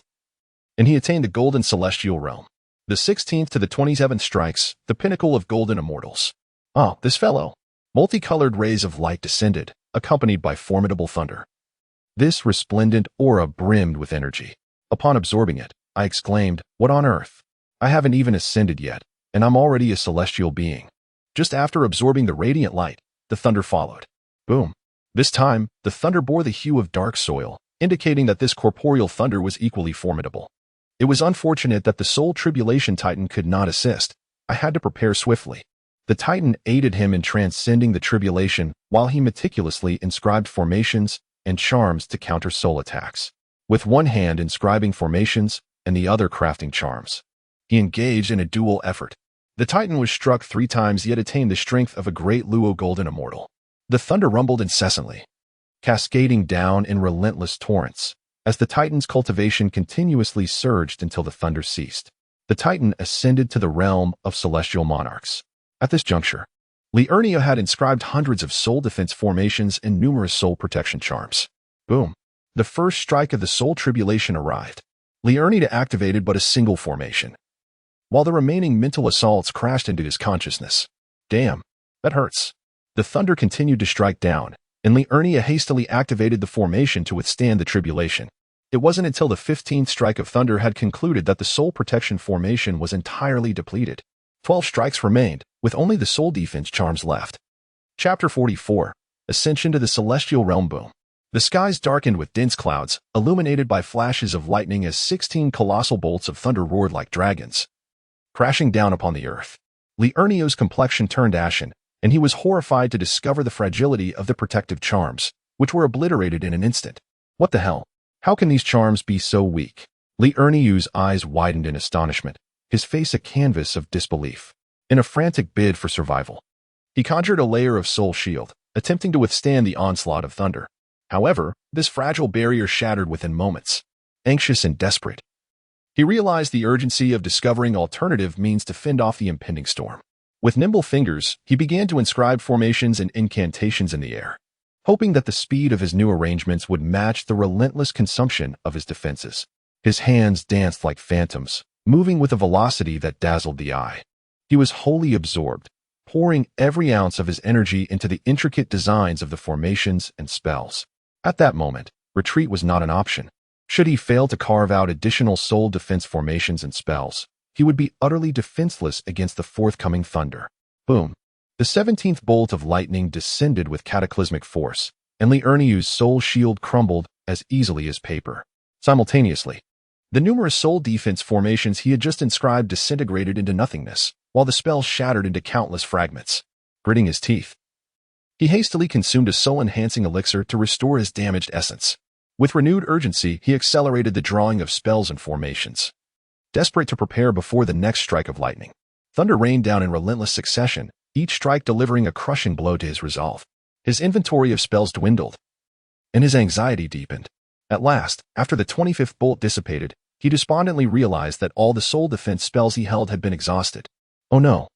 and he attained the golden celestial realm. The 16th to the 27th strikes, the pinnacle of golden immortals. Ah, this fellow! Multicolored rays of light descended, accompanied by formidable thunder. This resplendent aura brimmed with energy. Upon absorbing it, I exclaimed, what on earth? I haven't even ascended yet, and I'm already a celestial being. Just after absorbing the radiant light, the thunder followed. Boom. This time, the thunder bore the hue of dark soil, indicating that this corporeal thunder was equally formidable. It was unfortunate that the Soul Tribulation Titan could not assist. I had to prepare swiftly. The Titan aided him in transcending the tribulation while he meticulously inscribed formations and charms to counter soul attacks. With one hand inscribing formations and the other crafting charms, he engaged in a dual effort. The Titan was struck 3 times yet attained the strength of a great Luo golden immortal. The thunder rumbled incessantly, cascading down in relentless torrents, as the Titan's cultivation continuously surged until the thunder ceased. The Titan ascended to the realm of celestial monarchs. At this juncture, Liurnia had inscribed hundreds of soul defense formations and numerous soul protection charms. Boom. The first strike of the soul tribulation arrived. Liurnia activated but a single formation, while the remaining mental assaults crashed into his consciousness. Damn, that hurts. The thunder continued to strike down, and Liurnia hastily activated the formation to withstand the tribulation. It wasn't until the 15th strike of thunder had concluded that the soul protection formation was entirely depleted. 12 strikes remained, with only the soul defense charms left. Chapter 44. Ascension to the Celestial Realm. Boom. The skies darkened with dense clouds, illuminated by flashes of lightning as 16 colossal bolts of thunder roared like dragons, crashing down upon the earth. Liurnio's complexion turned ashen, and he was horrified to discover the fragility of the protective charms, which were obliterated in an instant. What the hell? How can these charms be so weak? Liurnio's eyes widened in astonishment, his face a canvas of disbelief. In a frantic bid for survival, he conjured a layer of soul shield, attempting to withstand the onslaught of thunder. However, this fragile barrier shattered within moments. Anxious and desperate, he realized the urgency of discovering alternative means to fend off the impending storm. With nimble fingers, he began to inscribe formations and incantations in the air, hoping that the speed of his new arrangements would match the relentless consumption of his defenses. His hands danced like phantoms, moving with a velocity that dazzled the eye. He was wholly absorbed, pouring every ounce of his energy into the intricate designs of the formations and spells. At that moment, retreat was not an option. Should he fail to carve out additional soul defense formations and spells, he would be utterly defenseless against the forthcoming thunder. Boom. The 17th bolt of lightning descended with cataclysmic force, and Liurnio's soul shield crumbled as easily as paper. Simultaneously, the numerous soul defense formations he had just inscribed disintegrated into nothingness, while the spell shattered into countless fragments. Gritting his teeth, he hastily consumed a soul-enhancing elixir to restore his damaged essence. With renewed urgency, he accelerated the drawing of spells and formations, desperate to prepare before the next strike of lightning. Thunder rained down in relentless succession, each strike delivering a crushing blow to his resolve. His inventory of spells dwindled, and his anxiety deepened. At last, after the 25th bolt dissipated, he despondently realized that all the soul defense spells he held had been exhausted. Oh no,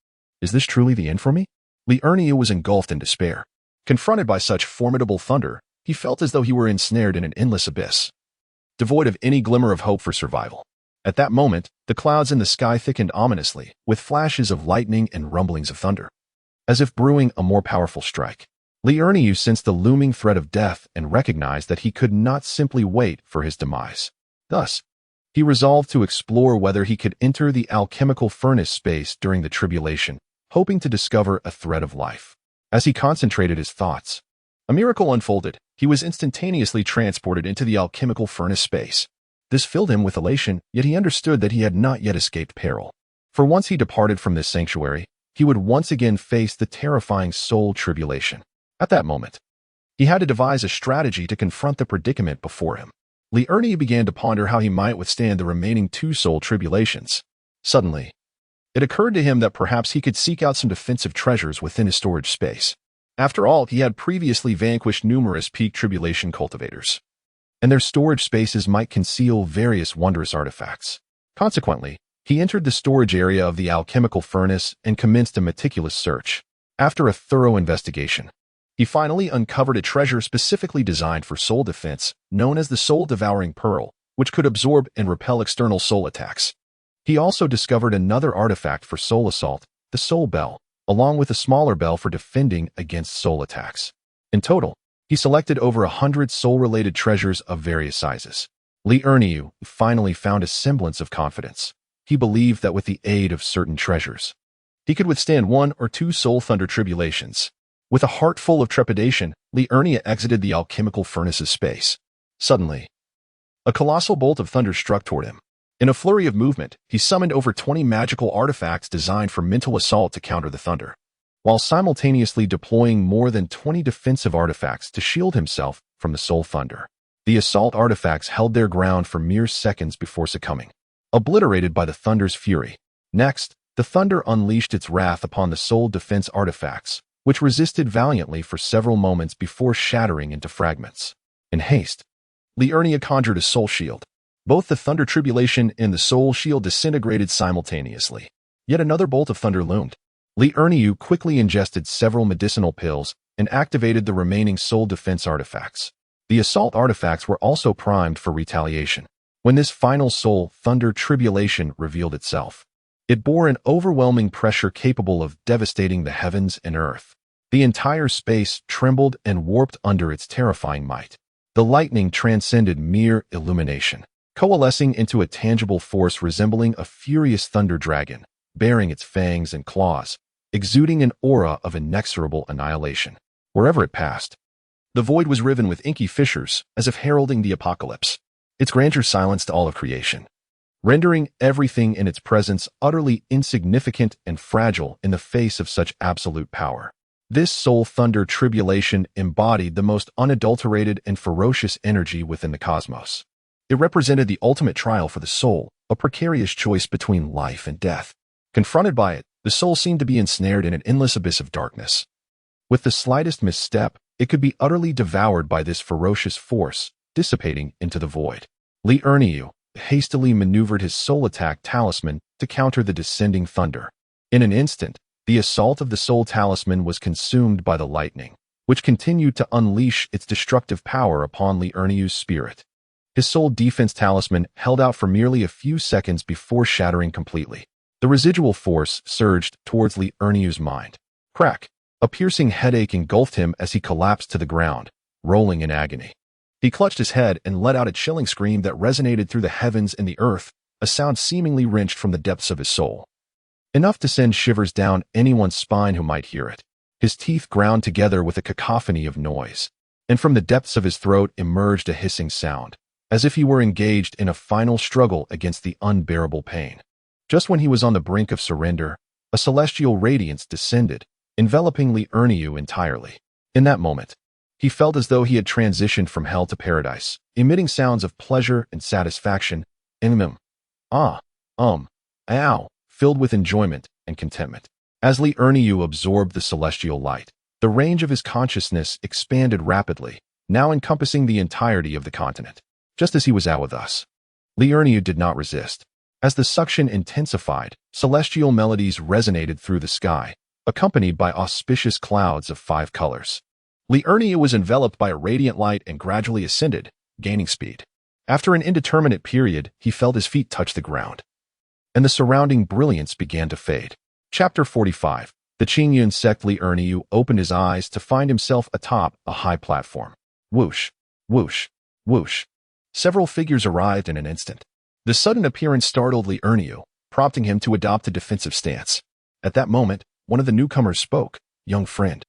is this truly the end for me? Liurnia was engulfed in despair. Confronted by such formidable thunder, he felt as though he were ensnared in an endless abyss, devoid of any glimmer of hope for survival. At that moment, the clouds in the sky thickened ominously, with flashes of lightning and rumblings of thunder, as if brewing a more powerful strike. Liurnia sensed the looming threat of death and recognized that he could not simply wait for his demise. Thus, he resolved to explore whether he could enter the alchemical furnace space during the tribulation, hoping to discover a thread of life. As he concentrated his thoughts, a miracle unfolded. He was instantaneously transported into the alchemical furnace space. This filled him with elation, yet he understood that he had not yet escaped peril. For once he departed from this sanctuary, he would once again face the terrifying soul tribulation. At that moment, he had to devise a strategy to confront the predicament before him. Liurnia began to ponder how he might withstand the remaining 2 soul tribulations. Suddenly, it occurred to him that perhaps he could seek out some defensive treasures within his storage space. After all, he had previously vanquished numerous peak tribulation cultivators, and their storage spaces might conceal various wondrous artifacts. Consequently, he entered the storage area of the alchemical furnace and commenced a meticulous search. After a thorough investigation, he finally uncovered a treasure specifically designed for soul defense, known as the soul-devouring pearl, which could absorb and repel external soul attacks. He also discovered another artifact for soul assault, the soul bell, along with a smaller bell for defending against soul attacks. In total, he selected over 100 soul-related treasures of various sizes. Liurnia finally found a semblance of confidence. He believed that with the aid of certain treasures, he could withstand 1 or 2 soul thunder tribulations. With a heart full of trepidation, Liurnia exited the alchemical furnace's space. Suddenly, a colossal bolt of thunder struck toward him. In a flurry of movement, he summoned over 20 magical artifacts designed for mental assault to counter the thunder, while simultaneously deploying more than 20 defensive artifacts to shield himself from the soul thunder. The assault artifacts held their ground for mere seconds before succumbing, obliterated by the thunder's fury. Next, the thunder unleashed its wrath upon the soul defense artifacts, which resisted valiantly for several moments before shattering into fragments. In haste, Li Ernia conjured a soul shield. Both the thunder tribulation and the soul shield disintegrated simultaneously. Yet another bolt of thunder loomed. Li Erniu quickly ingested several medicinal pills and activated the remaining soul defense artifacts. The assault artifacts were also primed for retaliation. When this final soul thunder tribulation revealed itself, it bore an overwhelming pressure capable of devastating the heavens and earth. The entire space trembled and warped under its terrifying might. The lightning transcended mere illumination, coalescing into a tangible force resembling a furious thunder dragon, bearing its fangs and claws, exuding an aura of inexorable annihilation. Wherever it passed, the void was riven with inky fissures, as if heralding the apocalypse. Its grandeur silenced all of creation, rendering everything in its presence utterly insignificant and fragile in the face of such absolute power. This soul thunder tribulation embodied the most unadulterated and ferocious energy within the cosmos. It represented the ultimate trial for the soul, a precarious choice between life and death. Confronted by it, the soul seemed to be ensnared in an endless abyss of darkness. With the slightest misstep, it could be utterly devoured by this ferocious force, dissipating into the void. Li Erniu hastily maneuvered his soul attack talisman to counter the descending thunder. In an instant, the assault of the soul talisman was consumed by the lightning, which continued to unleash its destructive power upon Li Erniu's spirit. His soul defense talisman held out for merely a few seconds before shattering completely. The residual force surged towards Li Erniu's mind. Crack! A piercing headache engulfed him as he collapsed to the ground, rolling in agony. He clutched his head and let out a chilling scream that resonated through the heavens and the earth, a sound seemingly wrenched from the depths of his soul. Enough to send shivers down anyone's spine who might hear it. His teeth ground together with a cacophony of noise, and from the depths of his throat emerged a hissing sound, as if he were engaged in a final struggle against the unbearable pain. Just when he was on the brink of surrender, a celestial radiance descended, enveloping Li Erniu entirely. In that moment, he felt as though he had transitioned from hell to paradise, emitting sounds of pleasure and satisfaction, ow, filled with enjoyment and contentment. As Li Erniu absorbed the celestial light, the range of his consciousness expanded rapidly, now encompassing the entirety of the continent. Just as he was out with us, Li Erniu did not resist. As the suction intensified, celestial melodies resonated through the sky, accompanied by auspicious clouds of 5 colors. Li Erniu was enveloped by a radiant light and gradually ascended, gaining speed. After an indeterminate period, he felt his feet touch the ground, and the surrounding brilliance began to fade. Chapter 45. The Qingyun sect. Li Erniu opened his eyes to find himself atop a high platform. Whoosh, whoosh, whoosh. Several figures arrived in an instant. The sudden appearance startled Li Erniu, prompting him to adopt a defensive stance. At that moment, one of the newcomers spoke. Young friend,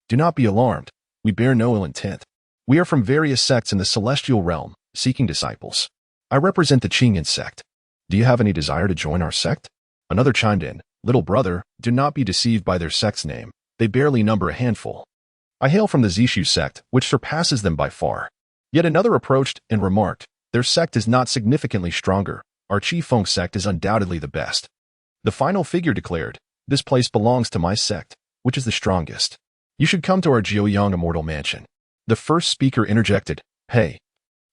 do not be alarmed. We bear no ill intent. We are from various sects in the celestial realm, seeking disciples. I represent the Qingyun sect. Do you have any desire to join our sect? Another chimed in. Little brother, do not be deceived by their sect's name. They barely number a handful. I hail from the Zishu sect, which surpasses them by far. Yet another approached and remarked, their sect is not significantly stronger. Our Qifeng sect is undoubtedly the best. The final figure declared, this place belongs to my sect, which is the strongest. You should come to our Jiuyang immortal mansion. The first speaker interjected, hey,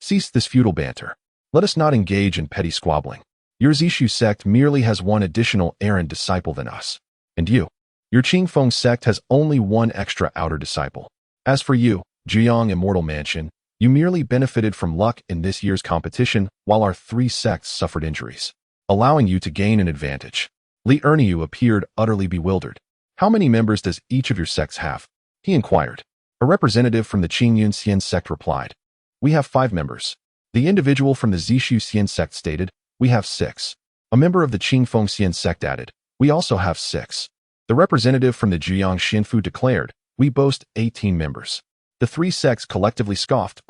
cease this futile banter. Let us not engage in petty squabbling. Your Zishu sect merely has one additional errand disciple than us. And you, your Qingfeng sect has only one extra outer disciple. As for you, Jiuyang immortal mansion, you merely benefited from luck in this year's competition while our 3 sects suffered injuries, allowing you to gain an advantage. Li Erniu appeared utterly bewildered. How many members does each of your sects have? He inquired. A representative from the Qingyun Xian sect replied. We have 5 members. The individual from the Zishu Xian sect stated, we have 6. A member of the Qingfeng Xian sect added, we also have 6. The representative from the Jiuyang Xinfu declared, we boast 18 members. The 3 sects collectively scoffed,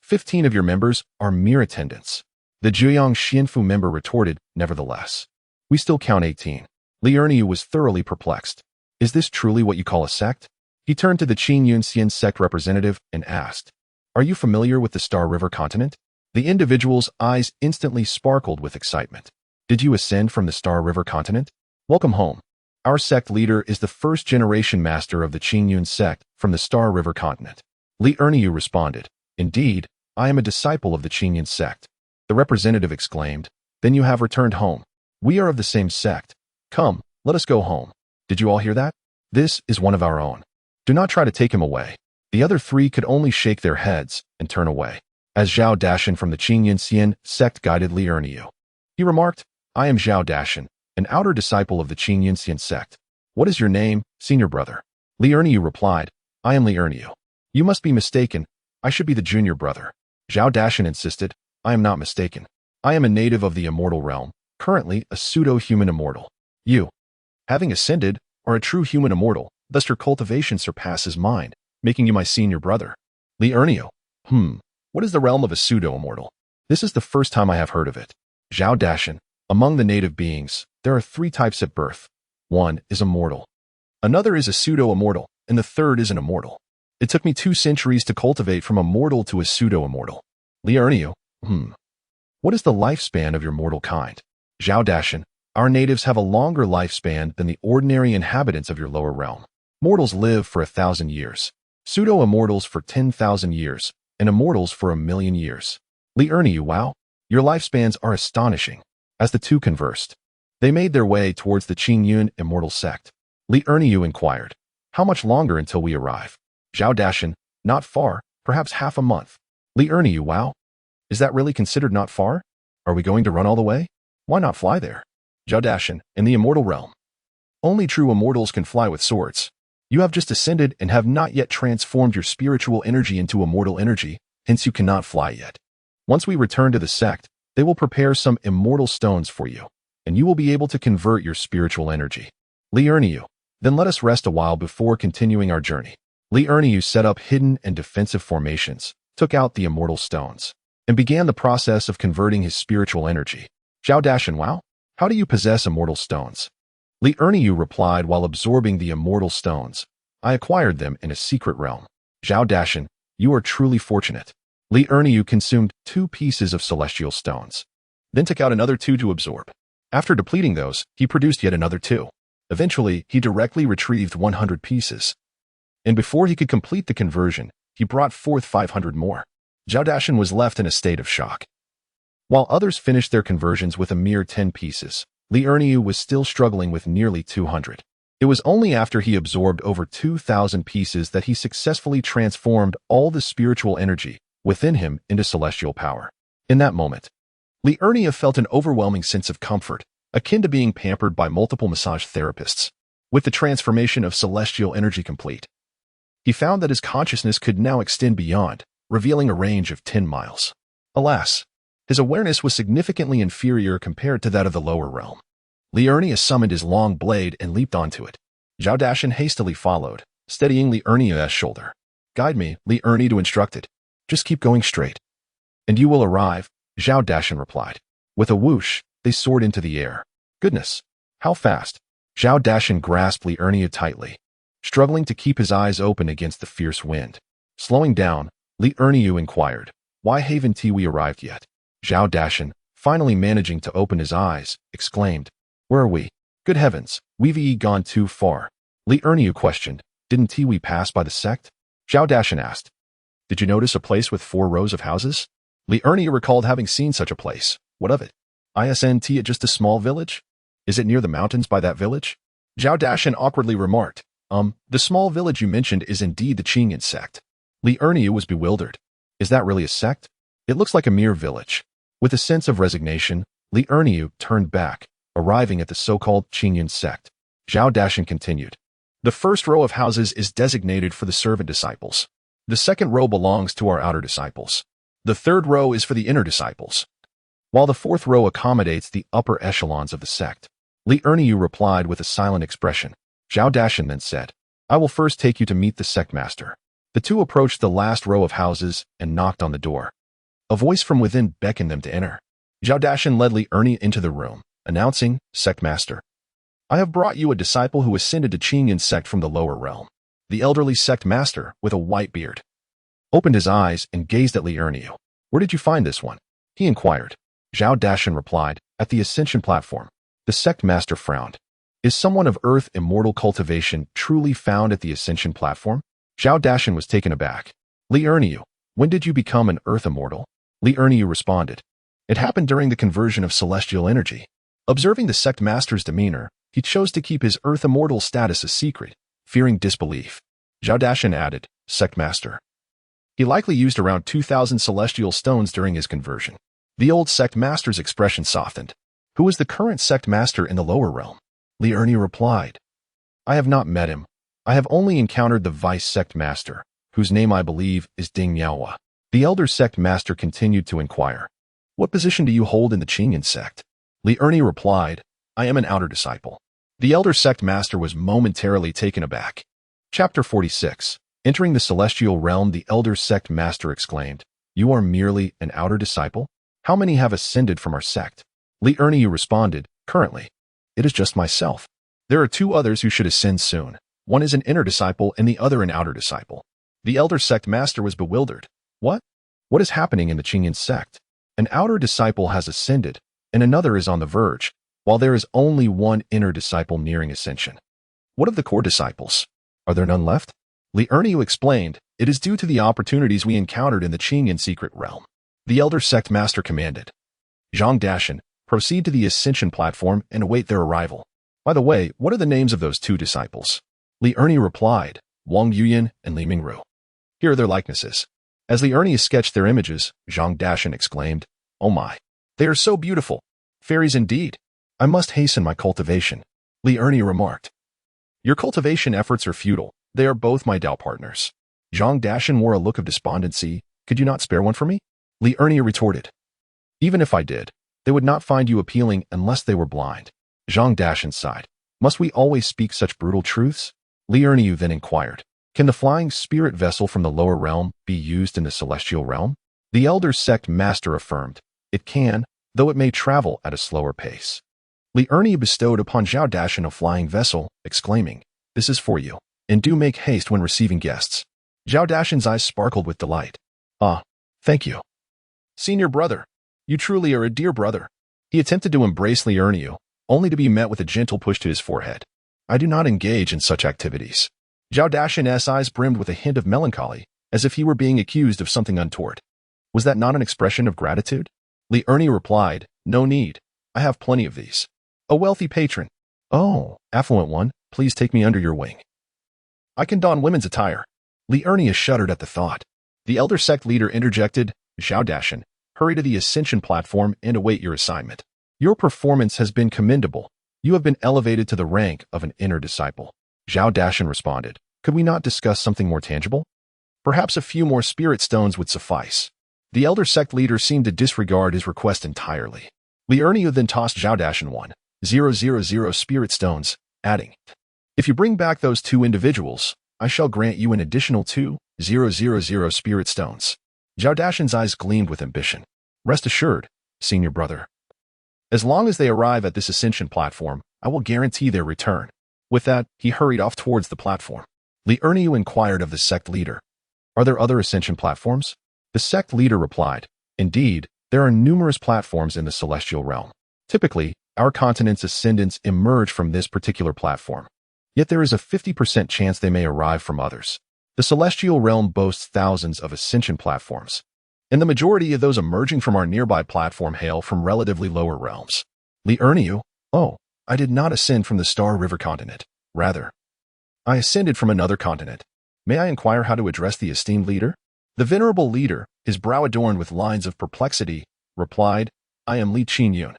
15 of your members are mere attendants. The Jiuyang Xinfu member retorted, nevertheless, we still count 18. Li Erniu was thoroughly perplexed. Is this truly what you call a sect? He turned to the Qingyun Xian sect representative and asked, are you familiar with the Star River continent? The individual's eyes instantly sparkled with excitement. Did you ascend from the Star River continent? Welcome home. Our sect leader is the first-generation master of the Qingyun sect from the Star River continent. Li Erniu responded, indeed, I am a disciple of the Qingyan sect. The representative exclaimed. Then you have returned home. We are of the same sect. Come, let us go home. Did you all hear that? This is one of our own. Do not try to take him away. The other three could only shake their heads and turn away, as Zhao Dashan from the Qingyan sect guided Li Erniu. He remarked, I am Zhao Dashan, an outer disciple of the Qingyan sect. What is your name, senior brother? Li Erniu replied, I am Li Erniu. You must be mistaken. I should be the junior brother. Zhao Dashan insisted, I am not mistaken. I am a native of the immortal realm, currently a pseudo-human immortal. You, having ascended, are a true human immortal, thus your cultivation surpasses mine, making you my senior brother. Li Erniu, what is the realm of a pseudo-immortal? This is the first time I have heard of it. Zhao Dashan, among the native beings, there are 3 types at birth. One is immortal. Another is a pseudo-immortal, and the third is an immortal. It took me 2 centuries to cultivate from a mortal to a pseudo-immortal. Li Erniu, what is the lifespan of your mortal kind? Zhao Dashan, our natives have a longer lifespan than the ordinary inhabitants of your lower realm. Mortals live for 1,000 years, pseudo-immortals for 10,000 years, and immortals for 1,000,000 years. Li Erniu, wow, your lifespans are astonishing. As the two conversed, they made their way towards the Qingyun immortal sect. Li Erniu inquired, how much longer until we arrive? Zhao Dashan, not far, perhaps half a month. Li Erniu, wow, is that really considered not far? Are we going to run all the way? Why not fly there? Zhao Dashan, in the immortal realm, only true immortals can fly with swords. You have just ascended and have not yet transformed your spiritual energy into immortal energy, hence you cannot fly yet. Once we return to the sect, they will prepare some immortal stones for you, and you will be able to convert your spiritual energy. Li Erniu, then let us rest a while before continuing our journey. Li Erniu set up hidden and defensive formations, took out the immortal stones, and began the process of converting his spiritual energy. Zhao Dashan, wow, how do you possess immortal stones? Li Erniu replied while absorbing the immortal stones. I acquired them in a secret realm. Zhao Dashan, you are truly fortunate. Li Erniu consumed 2 pieces of celestial stones, then took out another 2 to absorb. After depleting those, he produced yet another 2. Eventually, he directly retrieved 100 pieces. And before he could complete the conversion, he brought forth 500 more. Zhao Dashan was left in a state of shock. While others finished their conversions with a mere 10 pieces, Li Erniu was still struggling with nearly 200. It was only after he absorbed over 2,000 pieces that he successfully transformed all the spiritual energy within him into celestial power. In that moment, Li Erniu felt an overwhelming sense of comfort, akin to being pampered by multiple massage therapists. With the transformation of celestial energy complete, he found that his consciousness could now extend beyond, revealing a range of 10 miles. Alas, his awareness was significantly inferior compared to that of the lower realm. Li Erniu summoned his long blade and leaped onto it. Zhao Dashan hastily followed, steadying Li Erniu's shoulder. Guide me, Li Erniu instructed. Just keep going straight. And you will arrive, Zhao Dashan replied. With a whoosh, they soared into the air. Goodness, how fast! Zhao Dashan grasped Li Erniu tightly, struggling to keep his eyes open against the fierce wind. Slowing down, Li Erniu inquired, why haven't we arrived yet? Zhao Dashan, finally managing to open his eyes, exclaimed, where are we? Good heavens, we've gone too far. Li Erniu questioned, didn't we pass by the sect? Zhao Dashan asked, did you notice a place with 4 rows of houses? Li Erniu recalled having seen such a place. What of it? Isn't it just a small village? Is it near the mountains by that village? Zhao Dashan awkwardly remarked, the small village you mentioned is indeed the Qingyan sect. Li Erniu was bewildered. Is that really a sect? It looks like a mere village. With a sense of resignation, Li Erniu turned back, arriving at the so-called Qingyan sect. Zhao Dashan continued. The first row of houses is designated for the servant disciples. The second row belongs to our outer disciples. The third row is for the inner disciples, while the fourth row accommodates the upper echelons of the sect. Li Erniu replied with a silent expression. Zhao Dashan then said, I will first take you to meet the sect master. The two approached the last row of houses and knocked on the door. A voice from within beckoned them to enter. Zhao Dashan led Li Erniu into the room, announcing, Sect Master, I have brought you a disciple who ascended to Qingyan sect from the lower realm. The elderly sect master, with a white beard, opened his eyes and gazed at Li Erniu. Where did you find this one? He inquired. Zhao Dashan replied, at the ascension platform. The sect master frowned. Is someone of earth immortal cultivation truly found at the ascension platform? Zhao Dashan was taken aback. Li Erniu, When did you become an Earth Immortal? Li Erniu responded. It happened during the conversion of celestial energy. Observing the sect master's demeanor, he chose to keep his Earth Immortal status a secret, fearing disbelief. Zhao Dashan added, Sect Master. He likely used around 2,000 celestial stones during his conversion. The old sect master's expression softened. Who is the current sect master in the lower realm? Li Erniu replied. I have not met him. I have only encountered the vice sect master, whose name I believe is Ding Miaohua. The elder sect master continued to inquire. What position do you hold in the Qingyan sect? Li Erniu replied, I am an outer disciple. The elder sect master was momentarily taken aback. Chapter 46. Entering the celestial realm, the elder sect master exclaimed, You are merely an outer disciple? How many have ascended from our sect? Li Erniu responded, Currently, it is just myself. There are 2 others who should ascend soon. One is an inner disciple and the other an outer disciple. The elder sect master was bewildered. What? What is happening in the Qingyan sect? An outer disciple has ascended, and another is on the verge, while there is only one inner disciple nearing ascension. What of the core disciples? Are there none left? Li Erniu explained, It is due to the opportunities we encountered in the Qingyan secret realm. The elder sect master commanded. Zhang Dashan, proceed to the ascension platform and await their arrival. By the way, what are the names of those 2 disciples? Li Erniu replied, Wang Yuyan and Li Mingru. Here are their likenesses. As Li Erniu sketched their images, Zhang Dashan exclaimed, Oh my, they are so beautiful. Fairies indeed. I must hasten my cultivation. Li Erniu remarked. Your cultivation efforts are futile. They are both my Dao partners. Zhang Dashan wore a look of despondency. Could you not spare one for me? Li Erniu retorted. Even if I did, they would not find you appealing unless they were blind. Zhang Dashan sighed. Must we always speak such brutal truths? Li Erniu then inquired. Can the flying spirit vessel from the lower realm be used in the celestial realm? The elder sect master affirmed. It can, though it may travel at a slower pace. Li Erniu bestowed upon Zhao Dashan a flying vessel, exclaiming, This is for you, and do make haste when receiving guests. Zhao Dashan's eyes sparkled with delight. Ah, thank you. Senior brother, you truly are a dear brother. He attempted to embrace Li Erniu, only to be met with a gentle push to his forehead. I do not engage in such activities. Zhao Dashan's eyes brimmed with a hint of melancholy, as if he were being accused of something untoward. Was that not an expression of gratitude? Li Erniu replied, No need. I have plenty of these. A wealthy patron. Oh, affluent one, please take me under your wing. I can don women's attire. Li Erniu shuddered at the thought. The elder sect leader interjected, Zhao Dashan, hurry to the ascension platform and await your assignment. Your performance has been commendable. You have been elevated to the rank of an inner disciple. Zhao Dashan responded, Could we not discuss something more tangible? Perhaps a few more spirit stones would suffice. The elder sect leader seemed to disregard his request entirely. Li Erniu then tossed Zhao Dashan 1,000 spirit stones, adding, If you bring back those 2 individuals, I shall grant you an additional 2,000 spirit stones. Zhao Dashan's eyes gleamed with ambition. Rest assured, senior brother. As long as they arrive at this ascension platform, I will guarantee their return. With that, he hurried off towards the platform. Li Erniu inquired of the sect leader, Are there other ascension platforms? The sect leader replied, Indeed, there are numerous platforms in the celestial realm. Typically, our continent's ascendants emerge from this particular platform. Yet there is a 50% chance they may arrive from others. The celestial realm boasts thousands of ascension platforms, and the majority of those emerging from our nearby platform hail from relatively lower realms. Li Erniu, Oh, I did not ascend from the Star River continent. Rather, I ascended from another continent. May I inquire how to address the esteemed leader? The venerable leader, his brow adorned with lines of perplexity, replied, I am Li Qingyun,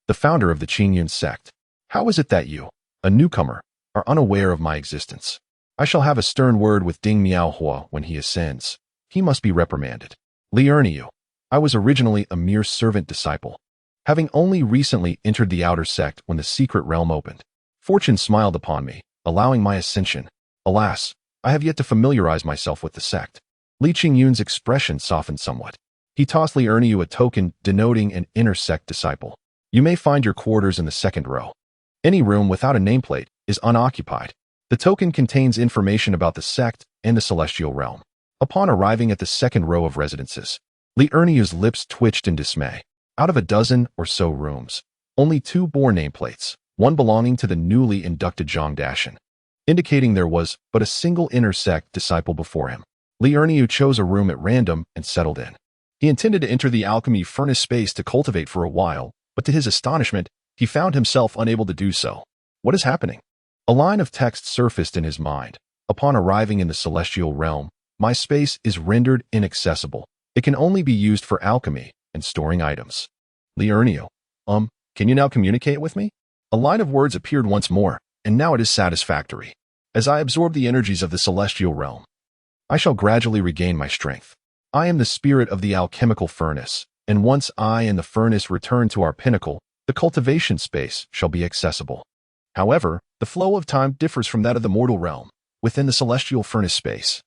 the founder of the Qingyun sect. How is it that you, a newcomer, are unaware of my existence? I shall have a stern word with Ding Miaohua when he ascends. He must be reprimanded. Li Erniu, I was originally a mere servant disciple, having only recently entered the outer sect when the secret realm opened. Fortune smiled upon me, allowing my ascension. Alas, I have yet to familiarize myself with the sect. Li Qingyun's expression softened somewhat. He tossed Li Erniu a token denoting an inner sect disciple. You may find your quarters in the 2nd row. Any room without a nameplate is unoccupied. The token contains information about the sect and the celestial realm. Upon arriving at the 2nd row of residences, Li Erniu's lips twitched in dismay. Out of a dozen or so rooms, only 2 bore nameplates, one belonging to the newly inducted Zhang Dashan, indicating there was but a single inner sect disciple before him. Li Erniu chose a room at random and settled in. He intended to enter the alchemy furnace space to cultivate for a while, but to his astonishment, he found himself unable to do so. What is happening? A line of text surfaced in his mind. Upon arriving in the celestial realm, my space is rendered inaccessible. It can only be used for alchemy and storing items. Li Erniu, can you now communicate with me? A line of words appeared once more, and now it is satisfactory. As I absorb the energies of the celestial realm, I shall gradually regain my strength. I am the spirit of the alchemical furnace, and once I and the furnace return to our pinnacle, the cultivation space shall be accessible. However, the flow of time differs from that of the mortal realm, within the celestial furnace space.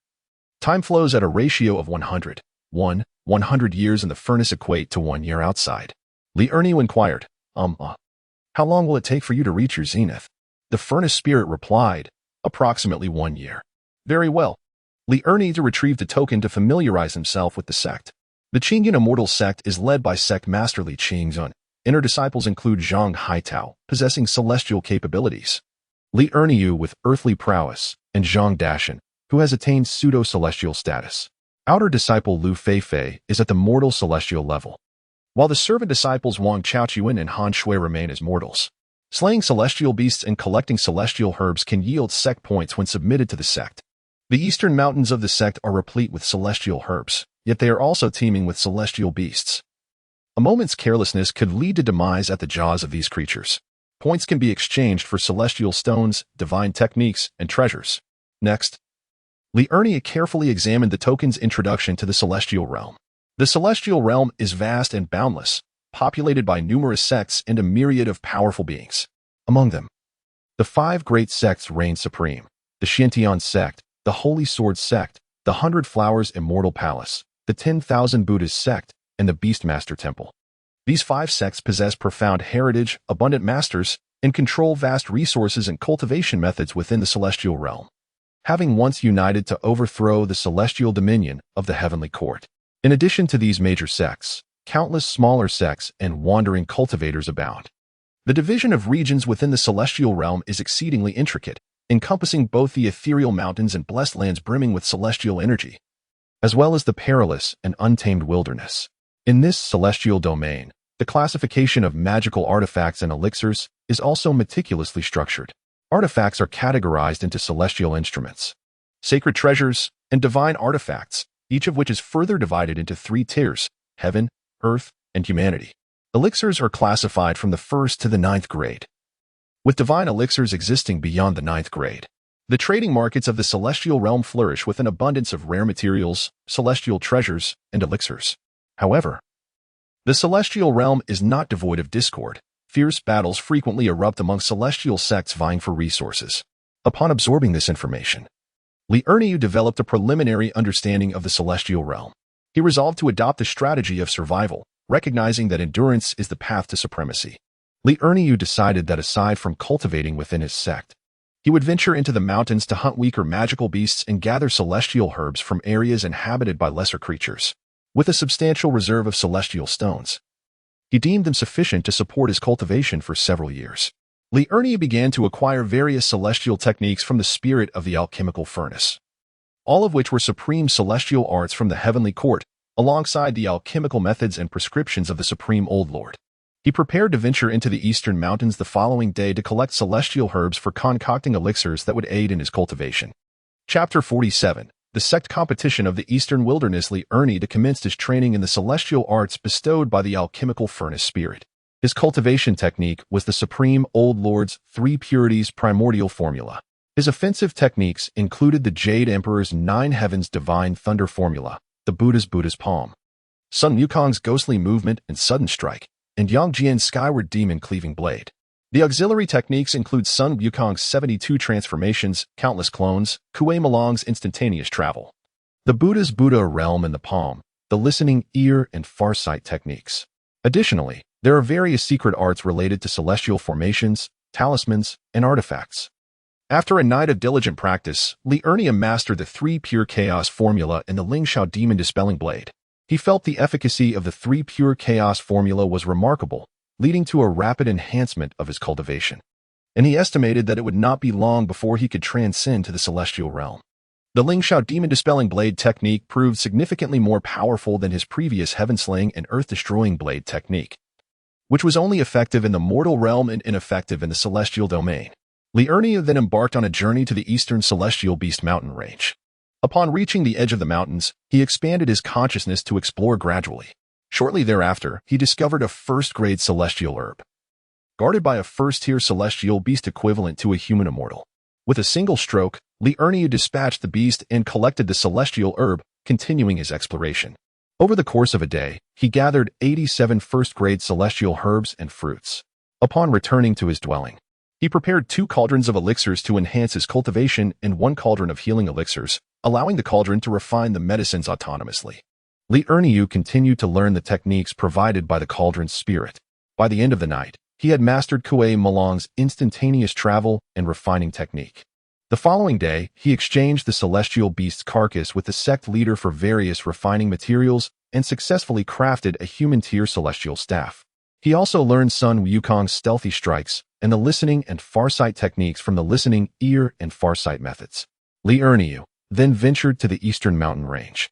Time flows at a ratio of 100. 100 years in the furnace equate to 1 year outside. Li Erniu inquired, how long will it take for you to reach your zenith? The furnace spirit replied, approximately 1 year. Very well. Li Erniu retrieved a token to familiarize himself with the sect. The Qingyun Immortal sect is led by sect master Li Qingzun. Inner disciples include Zhang Haitao, possessing celestial capabilities, Li Erniu with earthly prowess, and Zhang Dashan, who has attained pseudo-celestial status. Outer disciple Lu Feifei is at the mortal celestial level, while the servant disciples Wang Chaochuan and Han Shui remain as mortals. Slaying celestial beasts and collecting celestial herbs can yield sect points when submitted to the sect. The eastern mountains of the sect are replete with celestial herbs, yet they are also teeming with celestial beasts. A moment's carelessness could lead to demise at the jaws of these creatures. Points can be exchanged for celestial stones, divine techniques, and treasures. Next, Li Erniu carefully examined the token's introduction to the celestial realm. The celestial realm is vast and boundless, populated by numerous sects and a myriad of powerful beings. Among them, the 5 great sects reign supreme: the Xiantian sect, the Holy Sword sect, the 100 Flowers Immortal Palace, the 10,000 Buddhas sect, and the Beastmaster Temple. These 5 sects possess profound heritage, abundant masters, and control vast resources and cultivation methods within the celestial realm, having once united to overthrow the celestial dominion of the heavenly court. In addition to these major sects, countless smaller sects and wandering cultivators abound. The division of regions within the celestial realm is exceedingly intricate, encompassing both the ethereal mountains and blessed lands brimming with celestial energy, as well as the perilous and untamed wilderness. In this celestial domain, the classification of magical artifacts and elixirs is also meticulously structured. Artifacts are categorized into celestial instruments, sacred treasures, and divine artifacts, each of which is further divided into 3 tiers: heaven, earth, and humanity. Elixirs are classified from the 1st to the 9th grade, with divine elixirs existing beyond the 9th grade. The trading markets of the celestial realm flourish with an abundance of rare materials, celestial treasures, and elixirs. However, the celestial realm is not devoid of discord. Fierce battles frequently erupt among celestial sects vying for resources. Upon absorbing this information, Li Erniu developed a preliminary understanding of the celestial realm. He resolved to adopt the strategy of survival, recognizing that endurance is the path to supremacy. Li Erniu decided that aside from cultivating within his sect, he would venture into the mountains to hunt weaker magical beasts and gather celestial herbs from areas inhabited by lesser creatures. With a substantial reserve of celestial stones, he deemed them sufficient to support his cultivation for several years. Li Erniu began to acquire various celestial techniques from the spirit of the alchemical furnace, all of which were supreme celestial arts from the heavenly court, alongside the alchemical methods and prescriptions of the Supreme Old Lord. He prepared to venture into the eastern mountains the following day to collect celestial herbs for concocting elixirs that would aid in his cultivation. Chapter 47. The Sect Competition of the Eastern Wilderness. Li Erniu commenced his training in the celestial arts bestowed by the alchemical furnace spirit. His cultivation technique was the Supreme Old Lord's 3 Purities primordial formula. His offensive techniques included the Jade Emperor's 9 Heavens Divine Thunder formula, the Buddha's Palm, Sun Wukong's Ghostly Movement and Sudden Strike, and Yang Jian's Skyward Demon Cleaving Blade. The auxiliary techniques include Sun Wukong's 72 transformations, countless clones, Kuei Malong's instantaneous travel, the Buddha realm and the palm, the listening ear and farsight techniques. Additionally, there are various secret arts related to celestial formations, talismans, and artifacts. After a night of diligent practice, Li Erniu mastered the 3 Pure Chaos formula and the Lingxiao Demon Dispelling Blade. He felt the efficacy of the 3 Pure Chaos formula was remarkable, leading to a rapid enhancement of his cultivation. And he estimated that it would not be long before he could transcend to the celestial realm. The Lingxiao demon-dispelling blade technique proved significantly more powerful than his previous heaven-slaying and earth-destroying blade technique, which was only effective in the mortal realm and ineffective in the celestial domain. Li Erniu then embarked on a journey to the eastern celestial beast mountain range. Upon reaching the edge of the mountains, he expanded his consciousness to explore gradually. Shortly thereafter, he discovered a first-grade celestial herb, guarded by a first-tier celestial beast equivalent to a human immortal. With a single stroke, Li Erniu dispatched the beast and collected the celestial herb, continuing his exploration. Over the course of a day, he gathered 87 first-grade celestial herbs and fruits. Upon returning to his dwelling, he prepared 2 cauldrons of elixirs to enhance his cultivation and 1 cauldron of healing elixirs, allowing the cauldron to refine the medicines autonomously. Li Erniu continued to learn the techniques provided by the cauldron's spirit. By the end of the night, he had mastered Kuei Malong's instantaneous travel and refining technique. The following day, he exchanged the celestial beast's carcass with the sect leader for various refining materials and successfully crafted a human-tier celestial staff. He also learned Sun Wukong's stealthy strikes and the listening and farsight techniques from the listening, ear, and farsight methods. Li Erniu then ventured to the eastern mountain range.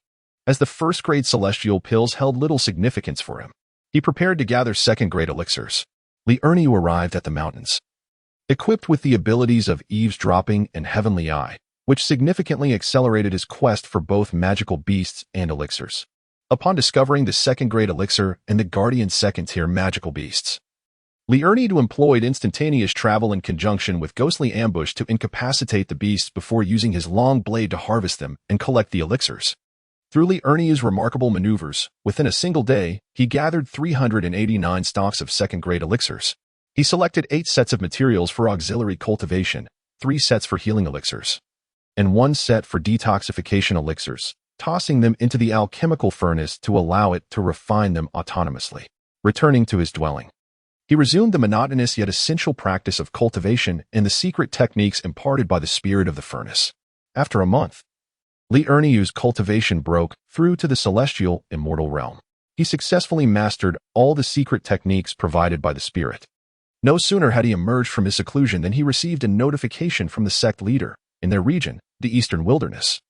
As the first-grade celestial pills held little significance for him, he prepared to gather second-grade elixirs. Li Erniu arrived at the mountains, equipped with the abilities of eavesdropping and heavenly eye, which significantly accelerated his quest for both magical beasts and elixirs. Upon discovering the second-grade elixir and the guardian second-tier magical beasts, Li Erniu employed instantaneous travel in conjunction with ghostly ambush to incapacitate the beasts before using his long blade to harvest them and collect the elixirs. Through Li Erniu's remarkable maneuvers, within a single day, he gathered 389 stalks of second-grade elixirs. He selected 8 sets of materials for auxiliary cultivation, 3 sets for healing elixirs, and 1 set for detoxification elixirs, tossing them into the alchemical furnace to allow it to refine them autonomously. Returning to his dwelling, he resumed the monotonous yet essential practice of cultivation and the secret techniques imparted by the spirit of the furnace. After a month, Li Erniu's cultivation broke through to the celestial immortal realm. He successfully mastered all the secret techniques provided by the spirit. No sooner had he emerged from his seclusion than he received a notification from the sect leader in their region, the Eastern Wilderness.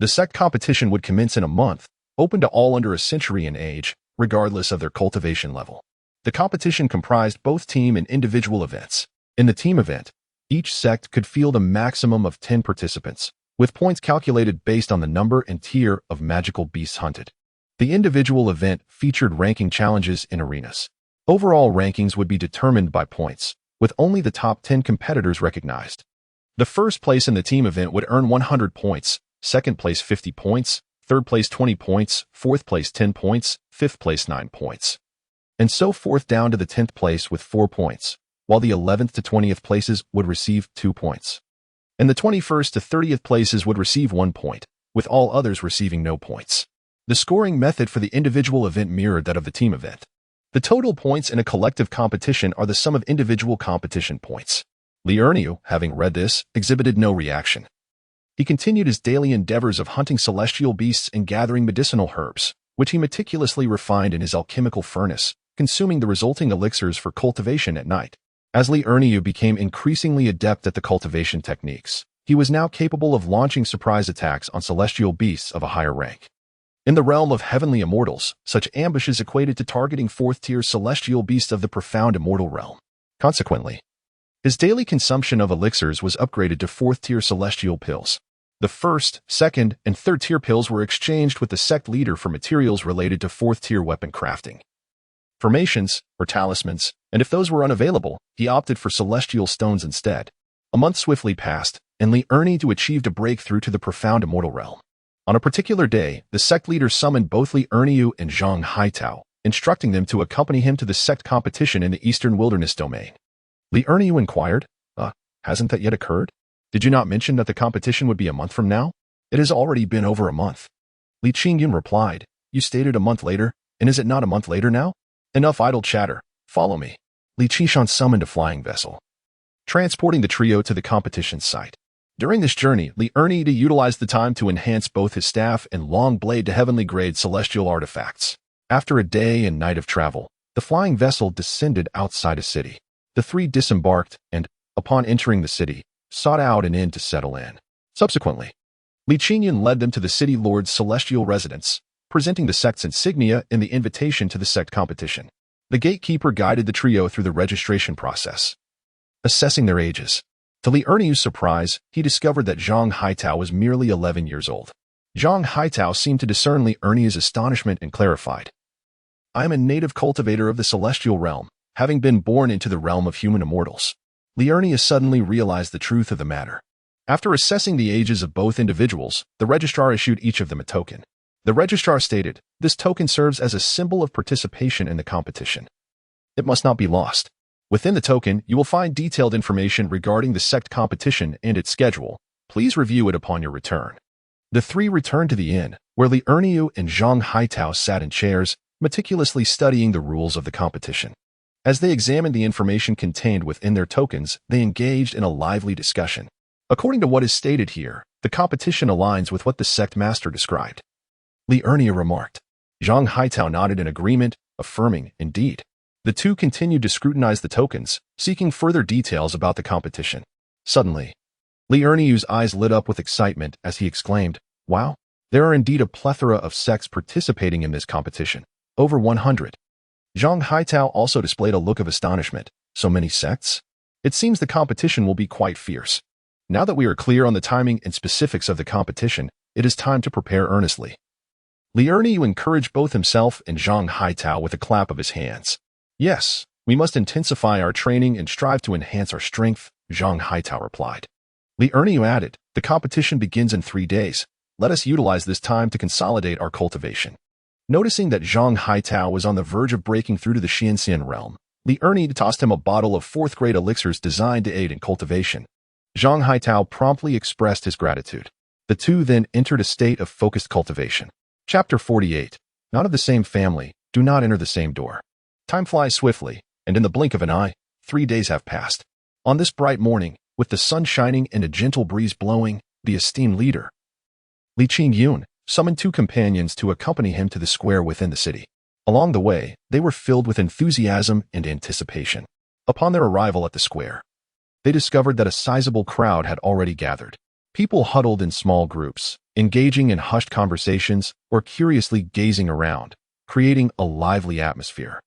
The sect competition would commence in a month, open to all under a century in age, regardless of their cultivation level. The competition comprised both team and individual events. In the team event, each sect could field a maximum of 10 participants, with points calculated based on the number and tier of magical beasts hunted. The individual event featured ranking challenges in arenas. Overall rankings would be determined by points, with only the top 10 competitors recognized. The first place in the team event would earn 100 points, second place 50 points, third place 20 points, fourth place 10 points, fifth place 9 points, and so forth down to the 10th place with 4 points, while the 11th to 20th places would receive 2 points. And the 21st to 30th places would receive 1 point, with all others receiving no points. The scoring method for the individual event mirrored that of the team event. The total points in a collective competition are the sum of individual competition points. Li Erniu, having read this, exhibited no reaction. He continued his daily endeavors of hunting celestial beasts and gathering medicinal herbs, which he meticulously refined in his alchemical furnace, consuming the resulting elixirs for cultivation at night. As Li Erniu became increasingly adept at the cultivation techniques, he was now capable of launching surprise attacks on celestial beasts of a higher rank. In the realm of heavenly immortals, such ambushes equated to targeting 4th-tier celestial beasts of the profound immortal realm. Consequently, his daily consumption of elixirs was upgraded to 4th-tier celestial pills. The 1st, 2nd, and 3rd-tier pills were exchanged with the sect leader for materials related to 4th-tier weapon crafting, formations, or talismans, and if those were unavailable, he opted for celestial stones instead. A month swiftly passed, and Li Erniu achieved a breakthrough to the profound immortal realm. On a particular day, the sect leader summoned both Li Erniu and Zhang Haitao, instructing them to accompany him to the sect competition in the Eastern Wilderness domain. Li Erniu inquired, hasn't that yet occurred? Did you not mention that the competition would be a month from now? It has already been over a month. Li Qingyun replied, you stated a month later, and is it not a month later now? Enough idle chatter, follow me. Li Qishan summoned a flying vessel, transporting the trio to the competition site. During this journey, Li Erniu utilized the time to enhance both his staff and long blade to heavenly grade celestial artifacts. After a day and night of travel, the flying vessel descended outside a city. The 3 disembarked and, upon entering the city, sought out an inn to settle in. Subsequently, Li Qingyun led them to the city lord's celestial residence, presenting the sect's insignia and the invitation to the sect competition. The gatekeeper guided the trio through the registration process, assessing their ages. To Li Erniu's surprise, he discovered that Zhang Haitao was merely 11 years old. Zhang Haitao seemed to discern Li Erniu's astonishment and clarified, "I am a native cultivator of the celestial realm, having been born into the realm of human immortals." Li Erniu suddenly realized the truth of the matter. After assessing the ages of both individuals, the registrar issued each of them a token. The registrar stated, "This token serves as a symbol of participation in the competition. It must not be lost. Within the token, you will find detailed information regarding the sect competition and its schedule. Please review it upon your return." The three returned to the inn, where Li Erniu and Zhang Haitao sat in chairs, meticulously studying the rules of the competition. As they examined the information contained within their tokens, they engaged in a lively discussion. According to what is stated here, the competition aligns with what the sect master described. Li Erniu remarked. Zhang Haitao nodded in agreement, affirming, "Indeed." The two continued to scrutinize the tokens, seeking further details about the competition. Suddenly, Li Erniu's eyes lit up with excitement as he exclaimed, "Wow, there are indeed a plethora of sects participating in this competition. Over 100. Zhang Haitao also displayed a look of astonishment. "So many sects? It seems the competition will be quite fierce." Now that we are clear on the timing and specifics of the competition, it is time to prepare earnestly. Li Erniu encouraged both himself and Zhang Haitao with a clap of his hands. "Yes, we must intensify our training and strive to enhance our strength," Zhang Haitao replied. Li Erniu added, "The competition begins in 3 days. Let us utilize this time to consolidate our cultivation." Noticing that Zhang Haitao was on the verge of breaking through to the Xianxian realm, Li Erniu tossed him a bottle of 4th-grade elixirs designed to aid in cultivation. Zhang Haitao promptly expressed his gratitude. The two then entered a state of focused cultivation. Chapter 48. Not of the same family, do not enter the same door. Time flies swiftly, and in the blink of an eye, 3 days have passed. On this bright morning, with the sun shining and a gentle breeze blowing, the esteemed leader, Li Qingyun, summoned 2 companions to accompany him to the square within the city. Along the way, they were filled with enthusiasm and anticipation. Upon their arrival at the square, they discovered that a sizable crowd had already gathered. People huddled in small groups, engaging in hushed conversations or curiously gazing around, creating a lively atmosphere.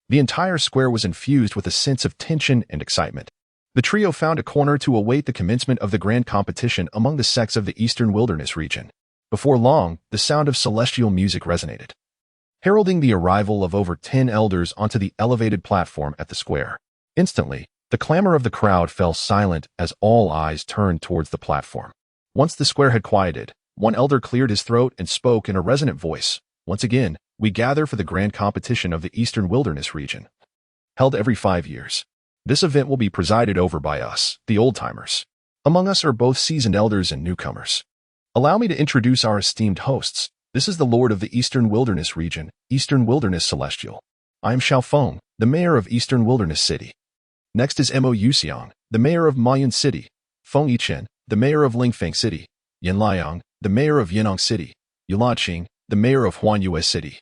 The entire square was infused with a sense of tension and excitement. The trio found a corner to await the commencement of the grand competition among the sects of the Eastern Wilderness region. Before long, the sound of celestial music resonated, heralding the arrival of over 10 elders onto the elevated platform at the square. Instantly, the clamor of the crowd fell silent as all eyes turned towards the platform. Once the square had quieted, one elder cleared his throat and spoke in a resonant voice. "Once again, we gather for the grand competition of the Eastern Wilderness region, held every 5 years. This event will be presided over by us, the old-timers. Among us are both seasoned elders and newcomers. Allow me to introduce our esteemed hosts. This is the Lord of the Eastern Wilderness region, Eastern Wilderness Celestial. I am Xiaofeng, the mayor of Eastern Wilderness City. Next is Mo Yuxiang, the mayor of Mayun City, Feng Yichen, the mayor of Lingfeng City, Yan Liang, the mayor of Yanong City, Yula Qing, the mayor of Huanyue City,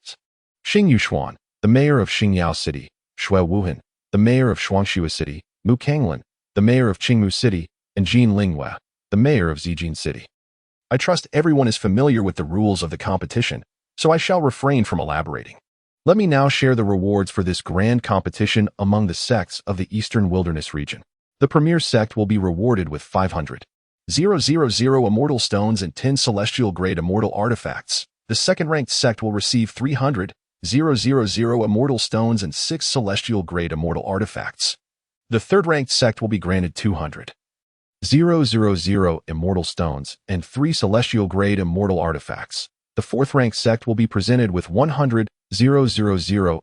Xing Yushuan, the mayor of Xingyao City, Shui Wuhan, the mayor of Shuangxue City, Mu Kanglan, the mayor of Qingmu City, and Jin Linghua, the mayor of Zijin City. I trust everyone is familiar with the rules of the competition, so I shall refrain from elaborating. Let me now share the rewards for this grand competition among the sects of the Eastern Wilderness region. The premier sect will be rewarded with 500,000 immortal stones and 10 celestial-grade immortal artifacts. The second-ranked sect will receive 300,000 immortal stones and 6 celestial-grade immortal artifacts. The third-ranked sect will be granted 200,000 immortal stones and 3 celestial-grade immortal artifacts. The fourth-ranked sect will be presented with 100,000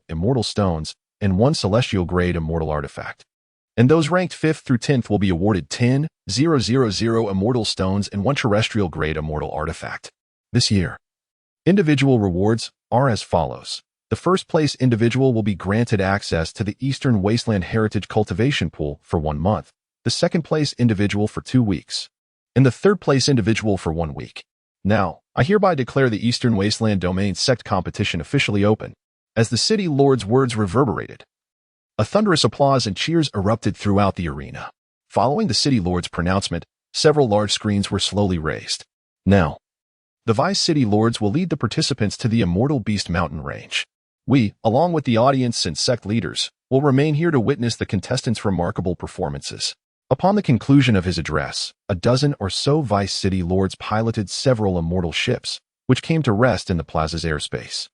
immortal stones and 1 celestial-grade immortal artifact. And those ranked 5th through 10th will be awarded 10,000 immortal stones and 1 terrestrial-grade immortal artifact. This year, individual rewards are as follows. The first-place individual will be granted access to the Eastern Wasteland Heritage Cultivation Pool for 1 month, the second-place individual for 2 weeks, and the third-place individual for 1 week. Now, I hereby declare the Eastern Wasteland Domain Sect Competition officially open. As the city lord's words reverberated, a thunderous applause and cheers erupted throughout the arena. Following the city lord's pronouncement, several large screens were slowly raised. Now, The Vice City Lords will lead the participants to the Immortal Beast mountain range. We, along with the audience and sect leaders, will remain here to witness the contestants' remarkable performances. Upon the conclusion of his address, a dozen or so Vice City Lords piloted several immortal ships, which came to rest in the plaza's airspace.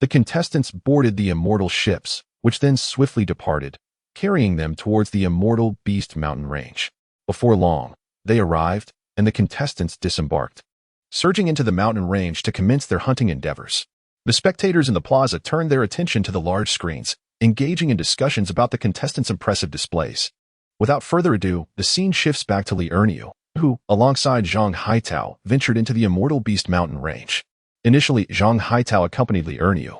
The contestants boarded the immortal ships, which then swiftly departed, carrying them towards the Immortal Beast mountain range. Before long, they arrived, and the contestants disembarked, surging into the mountain range to commence their hunting endeavors. The spectators in the plaza turned their attention to the large screens, engaging in discussions about the contestants' impressive displays. Without further ado, the scene shifts back to Li Erniu, who, alongside Zhang Haitao, ventured into the Immortal Beast mountain range. Initially, Zhang Haitao accompanied Li Erniu,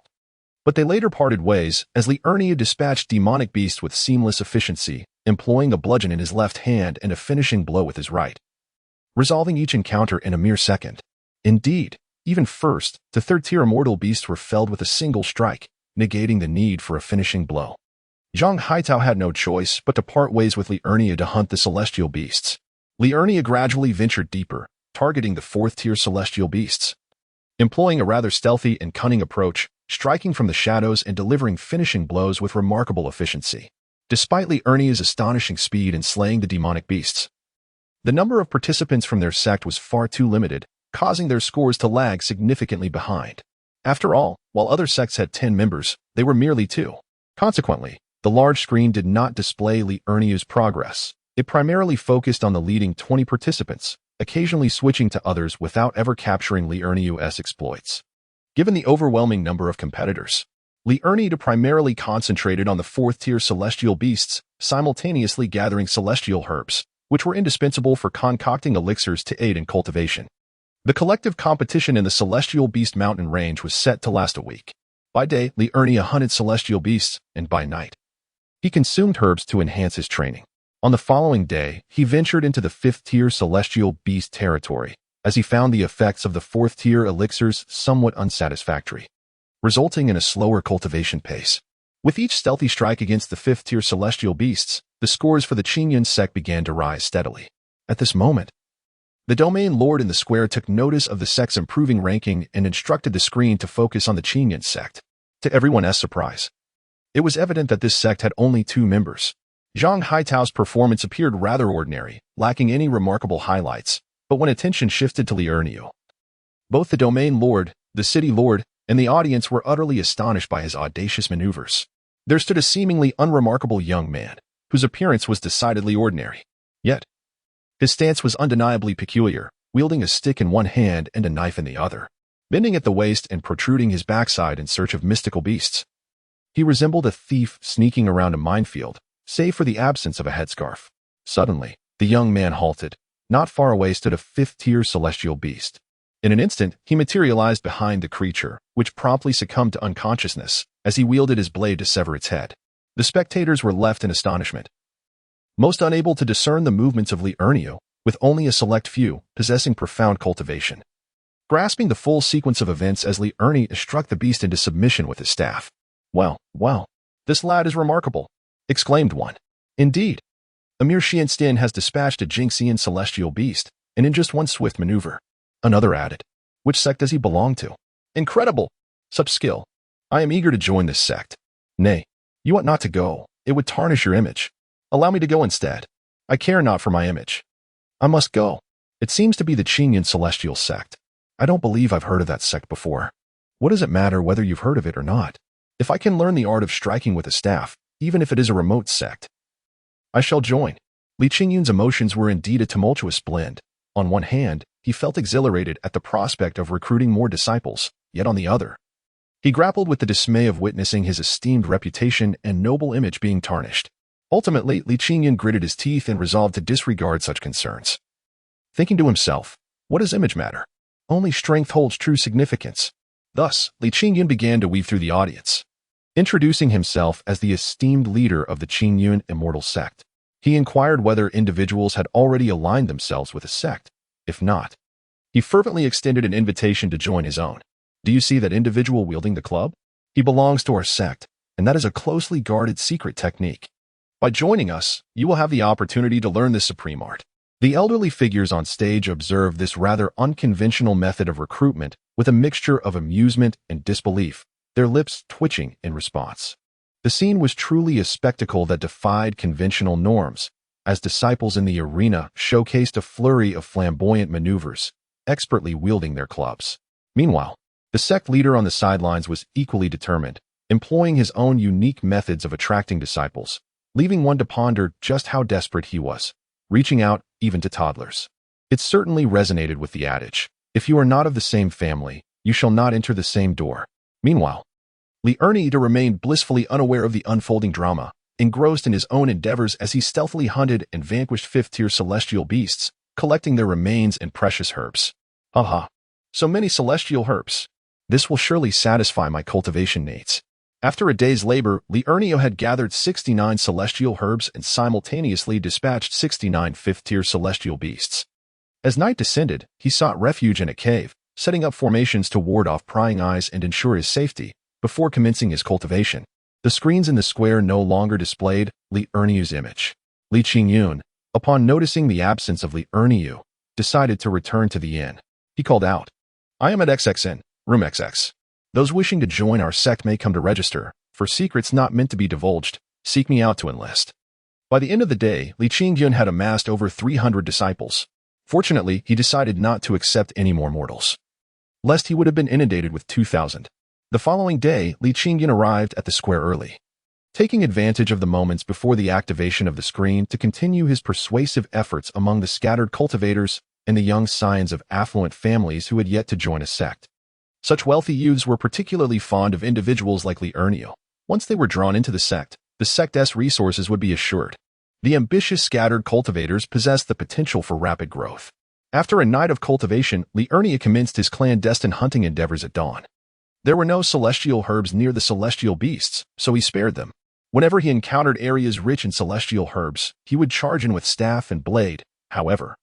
but they later parted ways as Li Erniu dispatched demonic beasts with seamless efficiency, employing a bludgeon in his left hand and a finishing blow with his right, resolving each encounter in a mere second. Indeed, even first to third-tier immortal beasts were felled with a single strike, negating the need for a finishing blow. Zhang Haitao had no choice but to part ways with Li Erniu to hunt the celestial beasts. Li Erniu gradually ventured deeper, targeting the fourth-tier celestial beasts, employing a rather stealthy and cunning approach, striking from the shadows and delivering finishing blows with remarkable efficiency. Despite Li Erniu's astonishing speed in slaying the demonic beasts, the number of participants from their sect was far too limited, causing their scores to lag significantly behind. After all, while other sects had 10 members, they were merely 2. Consequently, the large screen did not display Li Erniu's progress. It primarily focused on the leading 20 participants, occasionally switching to others without ever capturing Li Erniu's exploits. Given the overwhelming number of competitors, Li Erniu primarily concentrated on the fourth-tier celestial beasts, simultaneously gathering celestial herbs, which were indispensable for concocting elixirs to aid in cultivation. The collective competition in the Celestial Beast mountain range was set to last a week. By day, Li Erniu hunted celestial beasts, and by night, he consumed herbs to enhance his training. On the following day, he ventured into the fifth-tier celestial beast territory, as he found the effects of the fourth-tier elixirs somewhat unsatisfactory, resulting in a slower cultivation pace. With each stealthy strike against the fifth-tier celestial beasts, the scores for the Qingyun sect began to rise steadily. At this moment, the domain lord in the square took notice of the sect's improving ranking and instructed the screen to focus on the Qingyun sect. To everyone's surprise, it was evident that this sect had only 2 members. Zhang Haitao's performance appeared rather ordinary, lacking any remarkable highlights, but when attention shifted to Li Erniu, both the domain lord, the city lord, and the audience were utterly astonished by his audacious maneuvers. There stood a seemingly unremarkable young man, whose appearance was decidedly ordinary. Yet, his stance was undeniably peculiar, wielding a stick in one hand and a knife in the other, bending at the waist and protruding his backside in search of mystical beasts. He resembled a thief sneaking around a minefield, save for the absence of a headscarf. Suddenly, the young man halted. Not far away stood a fifth-tier celestial beast. In an instant, he materialized behind the creature, which promptly succumbed to unconsciousness as he wielded his blade to sever its head. The spectators were left in astonishment, most unable to discern the movements of Li Erniu, with only a select few possessing profound cultivation, grasping the full sequence of events as Li Erniu struck the beast into submission with his staff. Well, this lad is remarkable, exclaimed one. Indeed, Emir Xianstian has dispatched a Jingxian celestial beast, and in just one swift maneuver. Another added. Which sect does he belong to? Incredible! Such skill. I am eager to join this sect. Nay, you ought not to go. It would tarnish your image. Allow me to go instead. I care not for my image. I must go. It seems to be the Qingyun celestial sect. I don't believe I've heard of that sect before. What does it matter whether you've heard of it or not? If I can learn the art of striking with a staff, even if it is a remote sect, I shall join. Li Qingyun's emotions were indeed a tumultuous blend. On one hand, he felt exhilarated at the prospect of recruiting more disciples, yet on the other, he grappled with the dismay of witnessing his esteemed reputation and noble image being tarnished. Ultimately, Li Qingyun gritted his teeth and resolved to disregard such concerns. Thinking to himself, what does image matter? Only strength holds true significance. Thus, Li Qingyun began to weave through the audience, introducing himself as the esteemed leader of the Qingyun immortal sect. He inquired whether individuals had already aligned themselves with a sect. If not, he fervently extended an invitation to join his own. Do you see that individual wielding the club? He belongs to our sect, and that is a closely guarded secret technique. By joining us, you will have the opportunity to learn this supreme art. The elderly figures on stage observed this rather unconventional method of recruitment with a mixture of amusement and disbelief, their lips twitching in response. The scene was truly a spectacle that defied conventional norms, as disciples in the arena showcased a flurry of flamboyant maneuvers, expertly wielding their clubs. Meanwhile, the sect leader on the sidelines was equally determined, employing his own unique methods of attracting disciples, leaving one to ponder just how desperate he was, reaching out even to toddlers. It certainly resonated with the adage, "If you are not of the same family, you shall not enter the same door." Meanwhile, Li Ernie remained blissfully unaware of the unfolding drama, engrossed in his own endeavors as he stealthily hunted and vanquished fifth-tier celestial beasts, collecting their remains and precious herbs. Haha, so many celestial herbs. This will surely satisfy my cultivation needs. After a day's labor, Li Ernie had gathered 69 celestial herbs and simultaneously dispatched 69 fifth-tier celestial beasts. As night descended, he sought refuge in a cave, setting up formations to ward off prying eyes and ensure his safety, before commencing his cultivation. The screens in the square no longer displayed Li Ernie's image. Li Qingyun, upon noticing the absence of Li Ernie, decided to return to the inn. He called out, "I am at XXN, room XX. Those wishing to join our sect may come to register. For secrets not meant to be divulged, seek me out to enlist." By the end of the day, Li Qingyun had amassed over 300 disciples. Fortunately, he decided not to accept any more mortals, lest he would have been inundated with 2,000. The following day, Li Qingyun arrived at the square early, taking advantage of the moments before the activation of the screen to continue his persuasive efforts among the scattered cultivators and the young scions of affluent families who had yet to join a sect. Such wealthy youths were particularly fond of individuals like Li Ernie. Once they were drawn into the sect's resources would be assured. The ambitious scattered cultivators possessed the potential for rapid growth. After a night of cultivation, Li Ernie commenced his clandestine hunting endeavors at dawn. There were no celestial herbs near the celestial beasts, so he spared them. Whenever he encountered areas rich in celestial herbs, he would charge in with staff and blade. However,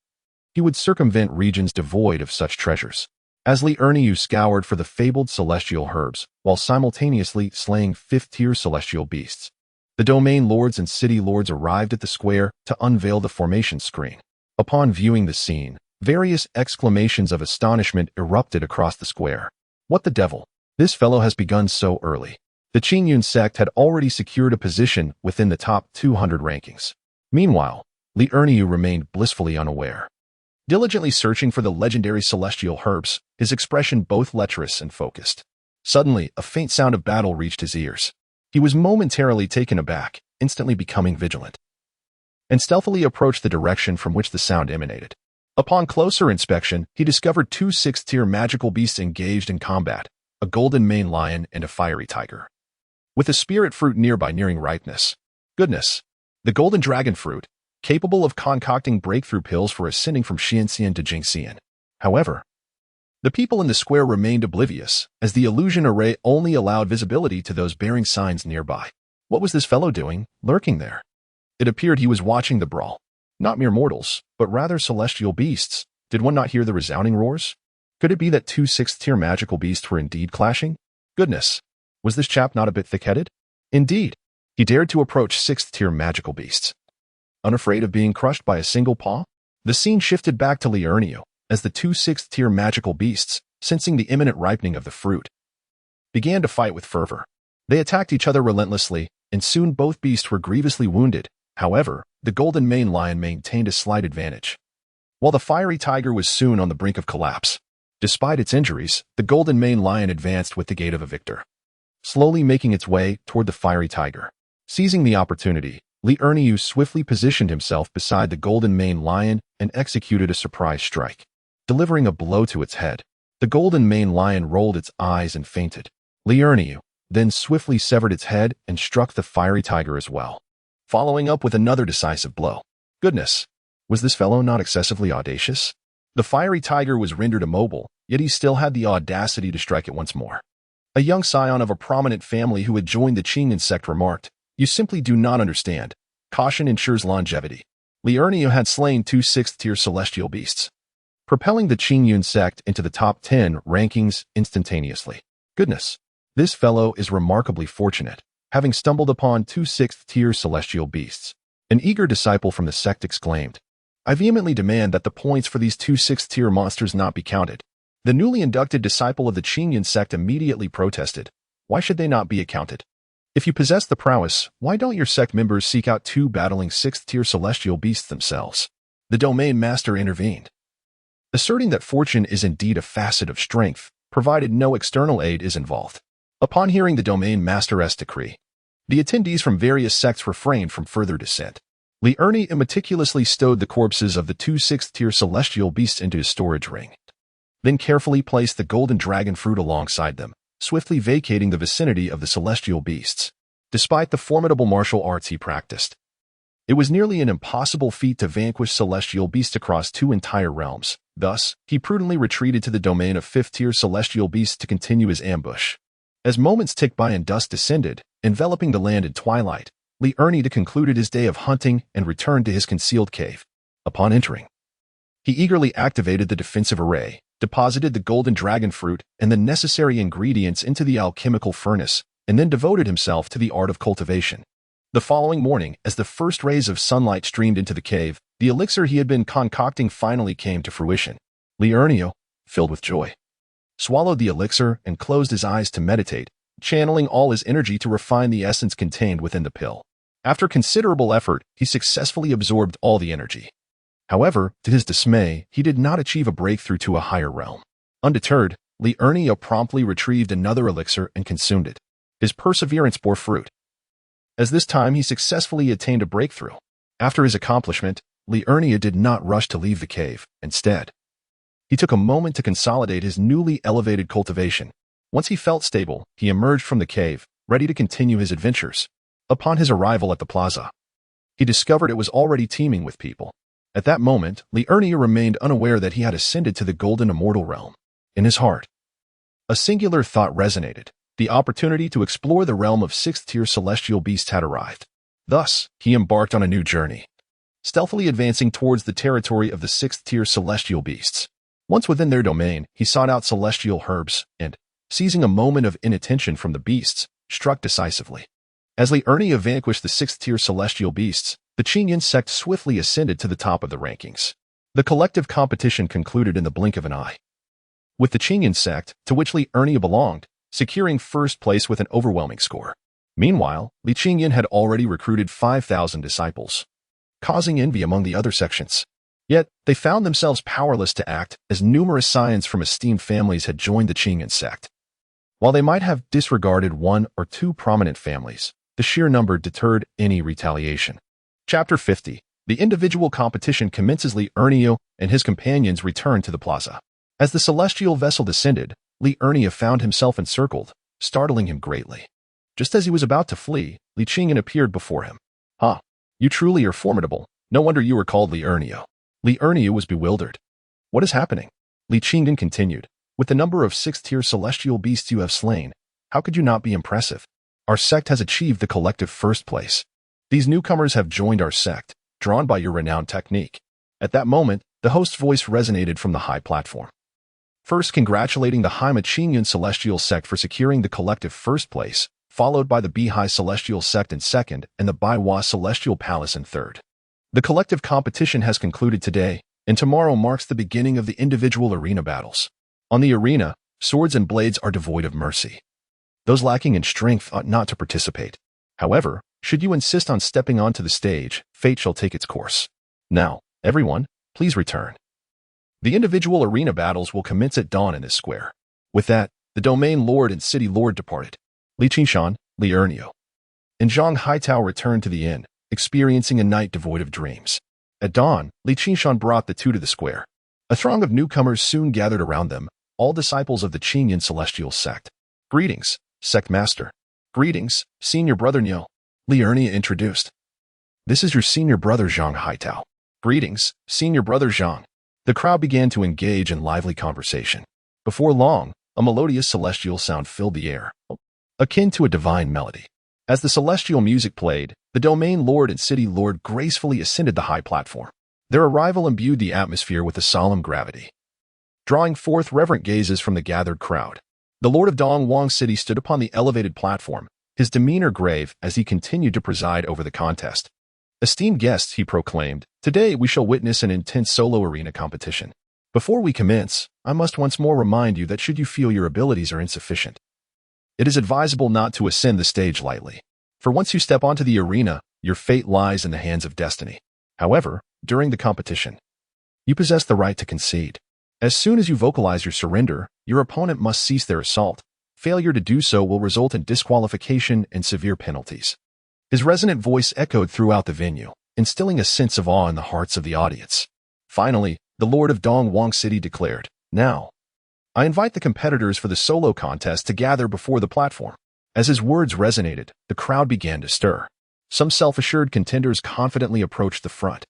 he would circumvent regions devoid of such treasures. As Li Ernie scoured for the fabled celestial herbs, while simultaneously slaying fifth-tier celestial beasts, the domain lords and city lords arrived at the square to unveil the formation screen. Upon viewing the scene, various exclamations of astonishment erupted across the square. What the devil? This fellow has begun so early. The Qingyun sect had already secured a position within the top 200 rankings. Meanwhile, Li Ernie remained blissfully unaware. Diligently searching for the legendary celestial herbs, his expression both lecherous and focused. Suddenly, a faint sound of battle reached his ears. He was momentarily taken aback, instantly becoming vigilant, and stealthily approached the direction from which the sound emanated. Upon closer inspection, he discovered two sixth-tier magical beasts engaged in combat, a golden maned lion and a fiery tiger, with a spirit fruit nearby nearing ripeness. Goodness! The golden dragon fruit, capable of concocting breakthrough pills for ascending from Xianxian to Jingxian. However, the people in the square remained oblivious, as the illusion array only allowed visibility to those bearing signs nearby. What was this fellow doing, lurking there? It appeared he was watching the brawl. Not mere mortals, but rather celestial beasts. Did one not hear the resounding roars? Could it be that two sixth-tier magical beasts were indeed clashing? Goodness! Was this chap not a bit thick-headed? Indeed, he dared to approach sixth-tier magical beasts, unafraid of being crushed by a single paw? The scene shifted back to Li Ernie, as the two sixth-tier magical beasts, sensing the imminent ripening of the fruit, began to fight with fervor. They attacked each other relentlessly, and soon both beasts were grievously wounded. However, the golden maned lion maintained a slight advantage, while the fiery tiger was soon on the brink of collapse. Despite its injuries, the golden maned lion advanced with the gait of a victor, slowly making its way toward the fiery tiger. Seizing the opportunity, Li Ernie swiftly positioned himself beside the golden maned lion and executed a surprise strike. Delivering a blow to its head, the golden maned lion rolled its eyes and fainted. Li Ernie then swiftly severed its head and struck the fiery tiger as well, following up with another decisive blow. Goodness! Was this fellow not excessively audacious? The fiery tiger was rendered immobile, yet he still had the audacity to strike it once more. A young scion of a prominent family who had joined the Qingyun sect remarked, "You simply do not understand. Caution ensures longevity." Li Ernie had slain two sixth-tier celestial beasts, propelling the Qingyun sect into the top 10 rankings instantaneously. Goodness! This fellow is remarkably fortunate, having stumbled upon two sixth-tier celestial beasts. An eager disciple from the sect exclaimed. I vehemently demand that the points for these two sixth-tier monsters not be counted. The newly inducted disciple of the Qingyan sect immediately protested. Why should they not be accounted? If you possess the prowess, why don't your sect members seek out two battling sixth-tier celestial beasts themselves? The domain master intervened, asserting that fortune is indeed a facet of strength, provided no external aid is involved. Upon hearing the domain master's decree, the attendees from various sects refrained from further dissent. Li Ernie meticulously stowed the corpses of the two sixth-tier celestial beasts into his storage ring, then carefully placed the golden dragon fruit alongside them, swiftly vacating the vicinity of the celestial beasts. Despite the formidable martial arts he practiced, it was nearly an impossible feat to vanquish celestial beasts across two entire realms. Thus, he prudently retreated to the domain of fifth-tier celestial beasts to continue his ambush. As moments ticked by and dusk descended, enveloping the land in twilight, Li Ernie concluded his day of hunting and returned to his concealed cave. Upon entering, he eagerly activated the defensive array, deposited the golden dragon fruit and the necessary ingredients into the alchemical furnace, and then devoted himself to the art of cultivation. The following morning, as the first rays of sunlight streamed into the cave, the elixir he had been concocting finally came to fruition. Li Ernie, filled with joy, swallowed the elixir and closed his eyes to meditate, channeling all his energy to refine the essence contained within the pill. After considerable effort, he successfully absorbed all the energy. However, to his dismay, he did not achieve a breakthrough to a higher realm. Undeterred, Li Ernie promptly retrieved another elixir and consumed it. His perseverance bore fruit, as this time he successfully attained a breakthrough. After his accomplishment, Li Ernie did not rush to leave the cave. Instead, he took a moment to consolidate his newly elevated cultivation. Once he felt stable, he emerged from the cave, ready to continue his adventures. Upon his arrival at the plaza, he discovered it was already teeming with people. At that moment, Li Ernie remained unaware that he had ascended to the golden immortal realm. In his heart, a singular thought resonated. The opportunity to explore the realm of sixth-tier celestial beasts had arrived. Thus, he embarked on a new journey, stealthily advancing towards the territory of the sixth-tier celestial beasts. Once within their domain, he sought out celestial herbs and, seizing a moment of inattention from the beasts, struck decisively. As Li Ernie vanquished the sixth-tier celestial beasts, the Qingyan sect swiftly ascended to the top of the rankings. The collective competition concluded in the blink of an eye, with the Qingyan sect, to which Li Ernie belonged, securing first place with an overwhelming score. Meanwhile, Li Qingyan had already recruited 5,000 disciples, causing envy among the other sections. Yet, they found themselves powerless to act, as numerous scions from esteemed families had joined the Qingyan sect. While they might have disregarded one or two prominent families, the sheer number deterred any retaliation. Chapter 50. The individual competition commences. Li Ernie and his companions returned to the plaza. As the celestial vessel descended, Li Ernie found himself encircled, startling him greatly. Just as he was about to flee, Li Qingyan appeared before him. "Ha! You truly are formidable. No wonder you were called Li Ernie." Li Ernie was bewildered. "What is happening?" Li Qingyan continued. "With the number of sixth-tier celestial beasts you have slain, how could you not be impressive? Our sect has achieved the collective first place. These newcomers have joined our sect, drawn by your renowned technique." At that moment, the host's voice resonated from the high platform, first congratulating the Haima Qingyan celestial sect for securing the collective first place, followed by the Bihai celestial sect in second and the Baiwa celestial palace in third. The collective competition has concluded today, and tomorrow marks the beginning of the individual arena battles. On the arena, swords and blades are devoid of mercy. Those lacking in strength ought not to participate. However, should you insist on stepping onto the stage, fate shall take its course. Now, everyone, please return. The individual arena battles will commence at dawn in this square. With that, the domain lord and city lord departed. Li Qingshan, Li Ernie, and Zhang Haitao returned to the inn, experiencing a night devoid of dreams. At dawn, Li Qingshan brought the two to the square. A throng of newcomers soon gathered around them, all disciples of the Qingyan celestial sect. "Greetings, sect master." "Greetings, senior brother Niu," Li Ernie introduced. "This is your senior brother Zhang Haitao." "Greetings, senior brother Zhang." The crowd began to engage in lively conversation. Before long, a melodious celestial sound filled the air, akin to a divine melody. As the celestial music played, the domain lord and city lord gracefully ascended the high platform. Their arrival imbued the atmosphere with a solemn gravity, drawing forth reverent gazes from the gathered crowd. The lord of Dongwang City stood upon the elevated platform, his demeanor grave as he continued to preside over the contest. Esteemed guests, he proclaimed, today we shall witness an intense solo arena competition. Before we commence, I must once more remind you that should you feel your abilities are insufficient, it is advisable not to ascend the stage lightly. For once you step onto the arena, your fate lies in the hands of destiny. However, during the competition, you possess the right to concede. As soon as you vocalize your surrender, your opponent must cease their assault. Failure to do so will result in disqualification and severe penalties. His resonant voice echoed throughout the venue, instilling a sense of awe in the hearts of the audience. Finally, the Lord of Dongwang City declared, "Now, I invite the competitors for the solo contest to gather before the platform." As his words resonated, the crowd began to stir. Some self-assured contenders confidently approached the front,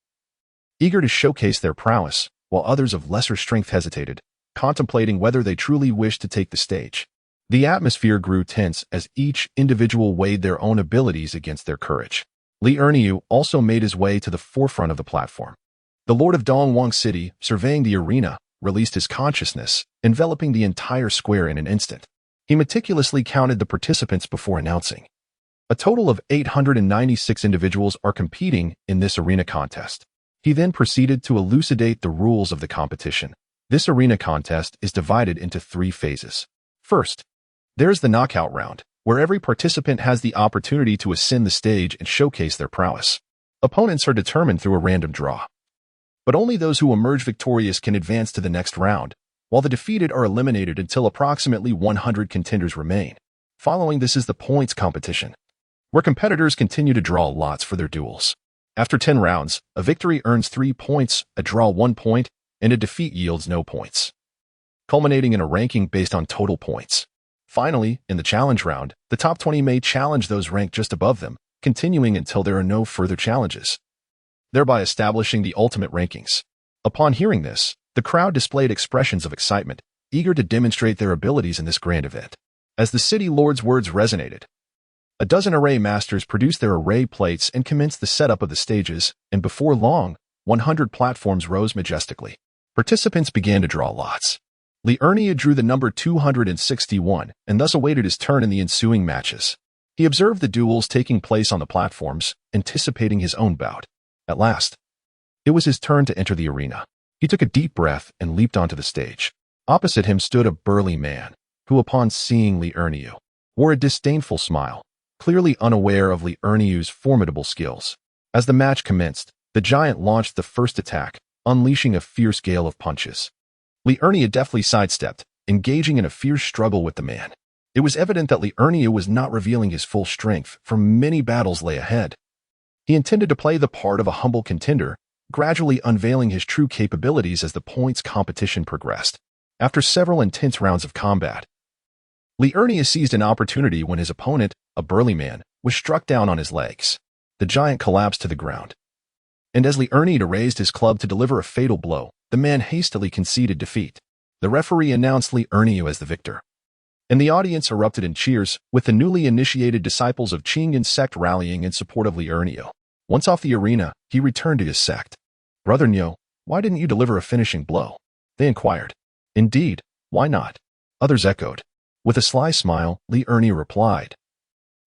eager to showcase their prowess, while others of lesser strength hesitated, contemplating whether they truly wished to take the stage. The atmosphere grew tense as each individual weighed their own abilities against their courage. Li Erniu also made his way to the forefront of the platform. The Lord of Dongwang City, surveying the arena, released his consciousness, enveloping the entire square in an instant. He meticulously counted the participants before announcing, "A total of 896 individuals are competing in this arena contest." He then proceeded to elucidate the rules of the competition. This arena contest is divided into 3 phases. First, there's the knockout round, where every participant has the opportunity to ascend the stage and showcase their prowess. Opponents are determined through a random draw, but only those who emerge victorious can advance to the next round, while the defeated are eliminated until approximately 100 contenders remain. Following this is the points competition, where competitors continue to draw lots for their duels. After 10 rounds, a victory earns 3 points, a draw 1 point, and a defeat yields no points, culminating in a ranking based on total points. Finally, in the challenge round, the top 20 may challenge those ranked just above them, continuing until there are no further challenges, thereby establishing the ultimate rankings. Upon hearing this, the crowd displayed expressions of excitement, eager to demonstrate their abilities in this grand event. As the city lord's words resonated, a dozen array masters produced their array plates and commenced the setup of the stages, and before long, 100 platforms rose majestically. Participants began to draw lots. Li Erniu drew the number 261 and thus awaited his turn in the ensuing matches. He observed the duels taking place on the platforms, anticipating his own bout. At last, it was his turn to enter the arena. He took a deep breath and leaped onto the stage. Opposite him stood a burly man, who upon seeing Li Erniu, wore a disdainful smile, clearly unaware of Li Erniu's formidable skills. As the match commenced, the giant launched the first attack, unleashing a fierce gale of punches. Li Erniu deftly sidestepped, engaging in a fierce struggle with the man. It was evident that Li Erniu was not revealing his full strength, for many battles lay ahead. He intended to play the part of a humble contender, gradually unveiling his true capabilities as the points competition progressed. After several intense rounds of combat, Li Erniu seized an opportunity when his opponent, a burly man, was struck down on his legs. The giant collapsed to the ground, and as Li Erniu raised his club to deliver a fatal blow, the man hastily conceded defeat. The referee announced Li Erniu as the victor, and the audience erupted in cheers, with the newly initiated disciples of Qingyan sect rallying in support of Li Erniu. Once off the arena, he returned to his sect. "Brother Nyo, why didn't you deliver a finishing blow?" they inquired. "Indeed, why not?" others echoed. With a sly smile, Li Erniu replied,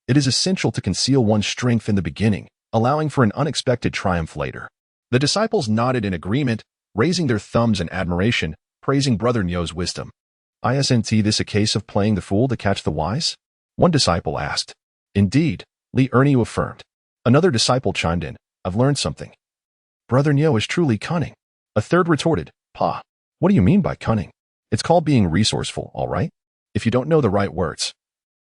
"It is essential to conceal one's strength in the beginning, allowing for an unexpected triumph later." The disciples nodded in agreement, raising their thumbs in admiration, praising Brother Nyo's wisdom. "Isn't this a case of playing the fool to catch the wise?" one disciple asked. "Indeed," Li Erniu affirmed. Another disciple chimed in, "I've learned something. Brother Nyo is truly cunning." A third retorted, "Pa, what do you mean by cunning? It's called being resourceful, all right? If you don't know the right words,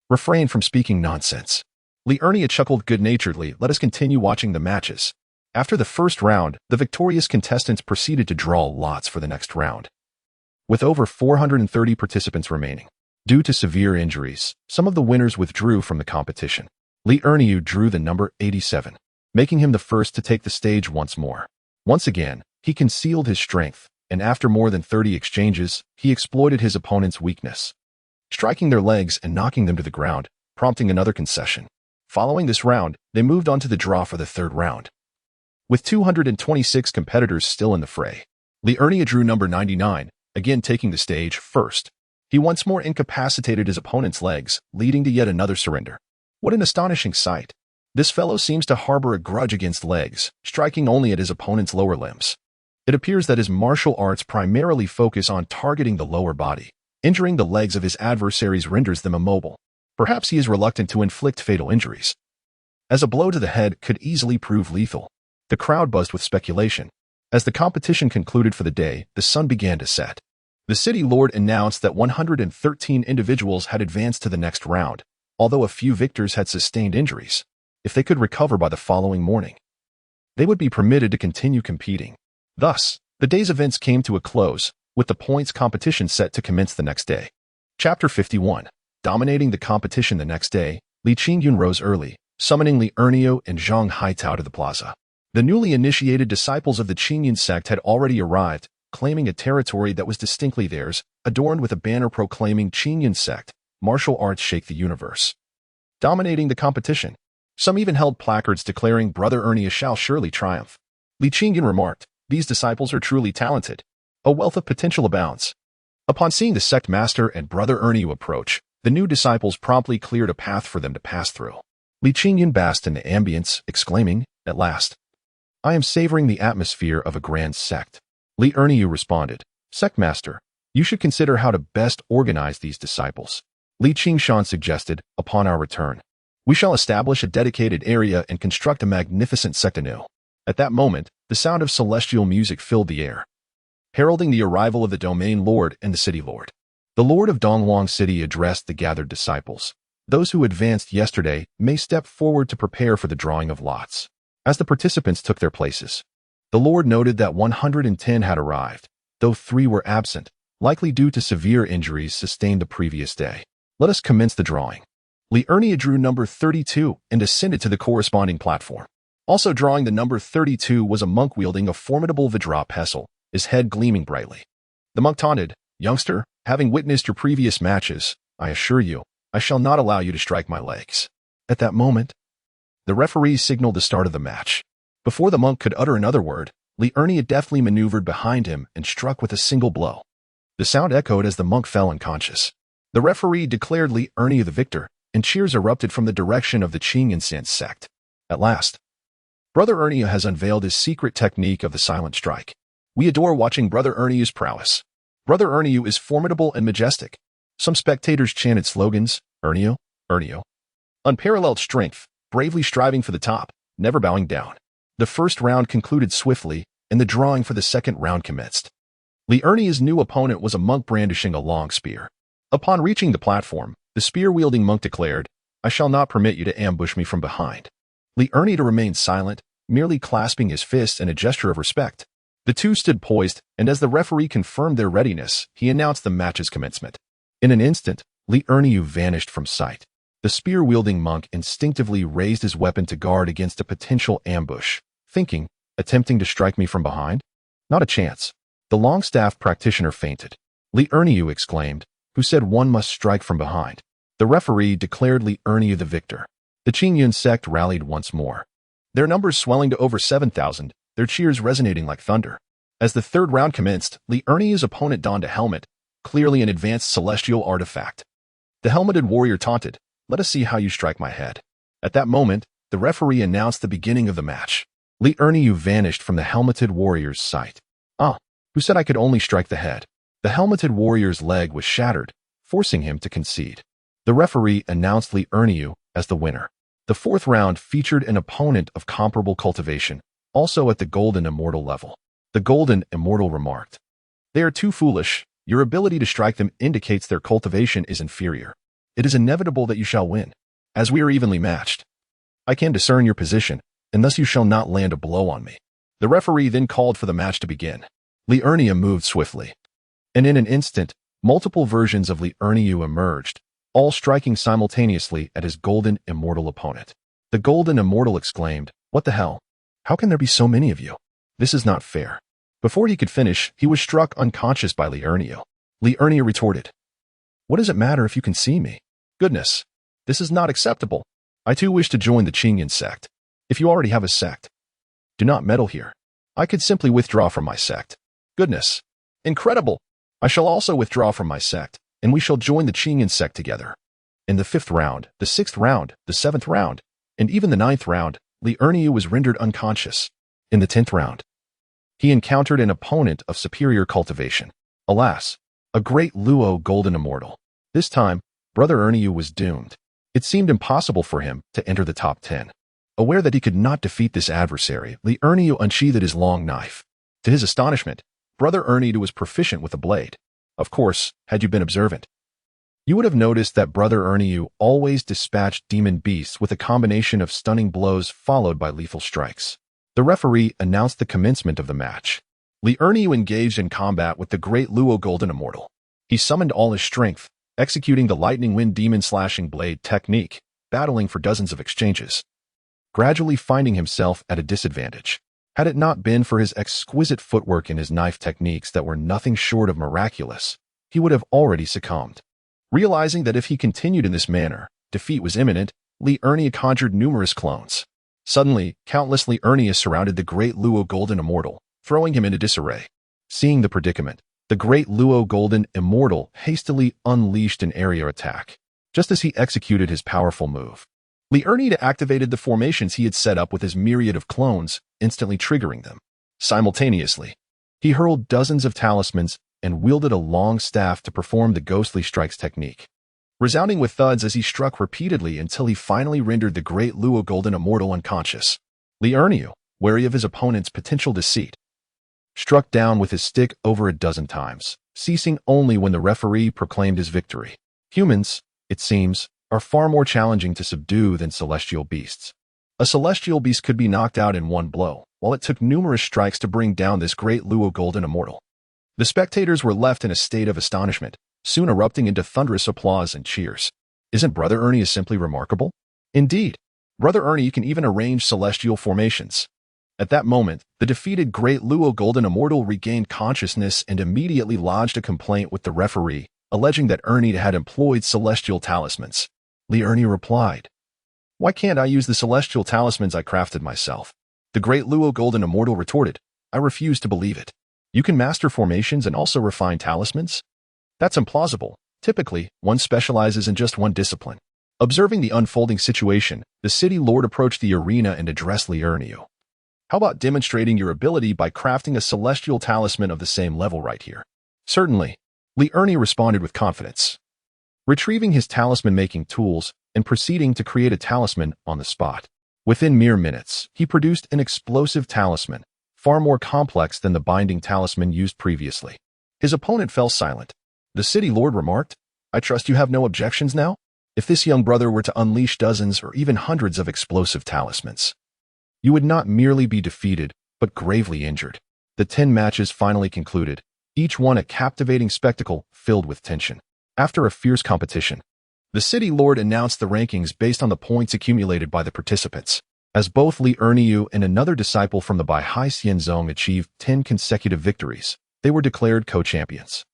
refrain from speaking nonsense." Li Erniu chuckled good-naturedly. "Let us continue watching the matches." After the first round, the victorious contestants proceeded to draw lots for the next round, with over 430 participants remaining. Due to severe injuries, some of the winners withdrew from the competition. Li Erniu drew the number 87, making him the first to take the stage once more. Once again, he concealed his strength, and after more than 30 exchanges, he exploited his opponent's weakness, striking their legs and knocking them to the ground, prompting another concession. Following this round, they moved on to the draw for the third round. With 226 competitors still in the fray, Li Erniu drew number 99, again taking the stage first. He once more incapacitated his opponent's legs, leading to yet another surrender. What an astonishing sight! This fellow seems to harbor a grudge against legs, striking only at his opponent's lower limbs. It appears that his martial arts primarily focus on targeting the lower body. Injuring the legs of his adversaries renders them immobile. Perhaps he is reluctant to inflict fatal injuries, as a blow to the head could easily prove lethal. The crowd buzzed with speculation. As the competition concluded for the day, the sun began to set. The city lord announced that 113 individuals had advanced to the next round, although a few victors had sustained injuries. If they could recover by the following morning, they would be permitted to continue competing. Thus, the day's events came to a close, with the points competition set to commence the next day. Chapter 51. Dominating the competition the next day, Li Qingyun rose early, summoning Li Ernio and Zhang Haitao to the plaza. The newly initiated disciples of the Qingyun sect had already arrived, claiming a territory that was distinctly theirs, adorned with a banner proclaiming Qingyun sect, martial arts shake the universe. Dominating the competition. Some even held placards declaring Brother Ernio shall surely triumph. Li Qingyun remarked, "These disciples are truly talented. A wealth of potential abounds." Upon seeing the sect master and Brother Ernio approach, the new disciples promptly cleared a path for them to pass through. Li Qingyun basked in the ambience, exclaiming, "At last, I am savoring the atmosphere of a grand sect." Li Ernio responded, "Sect master, you should consider how to best organize these disciples." Li Qingshan suggested, "Upon our return, we shall establish a dedicated area and construct a magnificent sect anew." At that moment, the sound of celestial music filled the air, heralding the arrival of the domain lord and the city lord. The lord of Dongwang City addressed the gathered disciples. "Those who advanced yesterday may step forward to prepare for the drawing of lots." As the participants took their places, the lord noted that 110 had arrived, though 3 were absent, likely due to severe injuries sustained the previous day. "Let us commence the drawing." Li Ernio drew number 32 and ascended to the corresponding platform. Also drawing the number 32 was a monk wielding a formidable Vajra pestle, his head gleaming brightly. The monk taunted, "Youngster, having witnessed your previous matches, I assure you, I shall not allow you to strike my legs." At that moment, the referee signaled the start of the match. Before the monk could utter another word, Li Ernio deftly maneuvered behind him and struck with a single blow. The sound echoed as the monk fell unconscious. The referee declared Li Ernio the victor, and cheers erupted from the direction of the Qingyun sect. At last, Brother Ernio has unveiled his secret technique of the silent strike. We adore watching Brother Ernio's prowess. Brother Ernio is formidable and majestic. Some spectators chanted slogans, "Ernio, Ernio." Unparalleled strength, bravely striving for the top, never bowing down. The first round concluded swiftly, and the drawing for the second round commenced. Li Ernio's new opponent was a monk brandishing a long spear. Upon reaching the platform, the spear-wielding monk declared, "I shall not permit you to ambush me from behind." Li Ernio remained silent, merely clasping his fists in a gesture of respect. The two stood poised, and as the referee confirmed their readiness, he announced the match's commencement. In an instant, Li Ernio vanished from sight. The spear-wielding monk instinctively raised his weapon to guard against a potential ambush, thinking, "Attempting to strike me from behind? Not a chance." The long-staff practitioner fainted. Li Ernio exclaimed, "Who said one must strike from behind?" The referee declared Li Ernio the victor. The Qingyun sect rallied once more, their numbers swelling to over 7,000, their cheers resonating like thunder. As the third round commenced, Li Ernio's opponent donned a helmet, clearly an advanced celestial artifact. The helmeted warrior taunted, "Let us see how you strike my head." At that moment, the referee announced the beginning of the match. Li Ernio vanished from the helmeted warrior's sight. "Ah, who said I could only strike the head?" The helmeted warrior's leg was shattered, forcing him to concede. The referee announced Li Ernio as the winner. The fourth round featured an opponent of comparable cultivation, also at the Golden Immortal level. The Golden Immortal remarked, "They are too foolish. Your ability to strike them indicates their cultivation is inferior. It is inevitable that you shall win, as we are evenly matched. I can discern your position, and thus you shall not land a blow on me." The referee then called for the match to begin. Li Ernio moved swiftly, and in an instant, multiple versions of Li Ernio emerged, all striking simultaneously at his Golden Immortal opponent. The Golden Immortal exclaimed, "What the hell? How can there be so many of you? This is not fair." Before he could finish, he was struck unconscious by Li Ernio. Li Ernio retorted, "What does it matter if you can see me? Goodness, this is not acceptable. I too wish to join the Qingyun sect. If you already have a sect, do not meddle here. I could simply withdraw from my sect." Goodness, incredible. I shall also withdraw from my sect, and we shall join the Qingyun sect together. In the fifth round, the sixth round, the seventh round, and even the 9th round, Li Erniu was rendered unconscious. In the 10th round, he encountered an opponent of superior cultivation. Alas, a great Luo golden immortal. This time, Brother Erniu was doomed. It seemed impossible for him to enter the top 10. Aware that he could not defeat this adversary, Li Erniu unsheathed his long knife. To his astonishment, Brother Erniu was proficient with a blade. Of course, had you been observant, you would have noticed that Brother Erniu always dispatched demon beasts with a combination of stunning blows followed by lethal strikes. The referee announced the commencement of the match. Li Erniu engaged in combat with the great Luo Golden Immortal. He summoned all his strength, executing the Lightning Wind Demon Slashing Blade technique, battling for dozens of exchanges, gradually finding himself at a disadvantage. Had it not been for his exquisite footwork and his knife techniques that were nothing short of miraculous, he would have already succumbed. Realizing that if he continued in this manner, defeat was imminent, Li Erniu conjured numerous clones. Suddenly, countless Li Erniu surrounded the great Luo Golden Immortal, throwing him into disarray. Seeing the predicament, the great Luo Golden Immortal hastily unleashed an area attack. Just as he executed his powerful move, Li Erniu activated the formations he had set up with his myriad of clones, instantly triggering them. Simultaneously, he hurled dozens of talismans and wielded a long staff to perform the ghostly strikes technique, resounding with thuds as he struck repeatedly until he finally rendered the great Luo Golden Immortal unconscious. Li Erniu, wary of his opponent's potential deceit, struck down with his stick over a dozen times, ceasing only when the referee proclaimed his victory. Humans, it seems, are far more challenging to subdue than celestial beasts. A celestial beast could be knocked out in one blow, while it took numerous strikes to bring down this great Luo Golden Immortal. The spectators were left in a state of astonishment, soon erupting into thunderous applause and cheers. Isn't Brother Ernie simply remarkable? Indeed, Brother Ernie can even arrange celestial formations. At that moment, the defeated great Luo Golden Immortal regained consciousness and immediately lodged a complaint with the referee, alleging that Ernie had employed celestial talismans. Li Ernie replied, "Why can't I use the celestial talismans I crafted myself?" The great Luo Golden Immortal retorted, "I refuse to believe it. You can master formations and also refine talismans? That's implausible. Typically, one specializes in just one discipline." Observing the unfolding situation, the city lord approached the arena and addressed Li Erniu. "How about demonstrating your ability by crafting a celestial talisman of the same level right here?" "Certainly," Li Erniu responded with confidence, retrieving his talisman-making tools and proceeding to create a talisman on the spot. Within mere minutes, he produced an explosive talisman, far more complex than the binding talisman used previously. His opponent fell silent. The city lord remarked, "I trust you have no objections now? If this young brother were to unleash dozens or even hundreds of explosive talismans, you would not merely be defeated, but gravely injured." The 10 matches finally concluded, each one a captivating spectacle filled with tension. After a fierce competition, the city lord announced the rankings based on the points accumulated by the participants. As both Li Erniu and another disciple from the Baihai Xianzong achieved 10 consecutive victories, they were declared co-champions.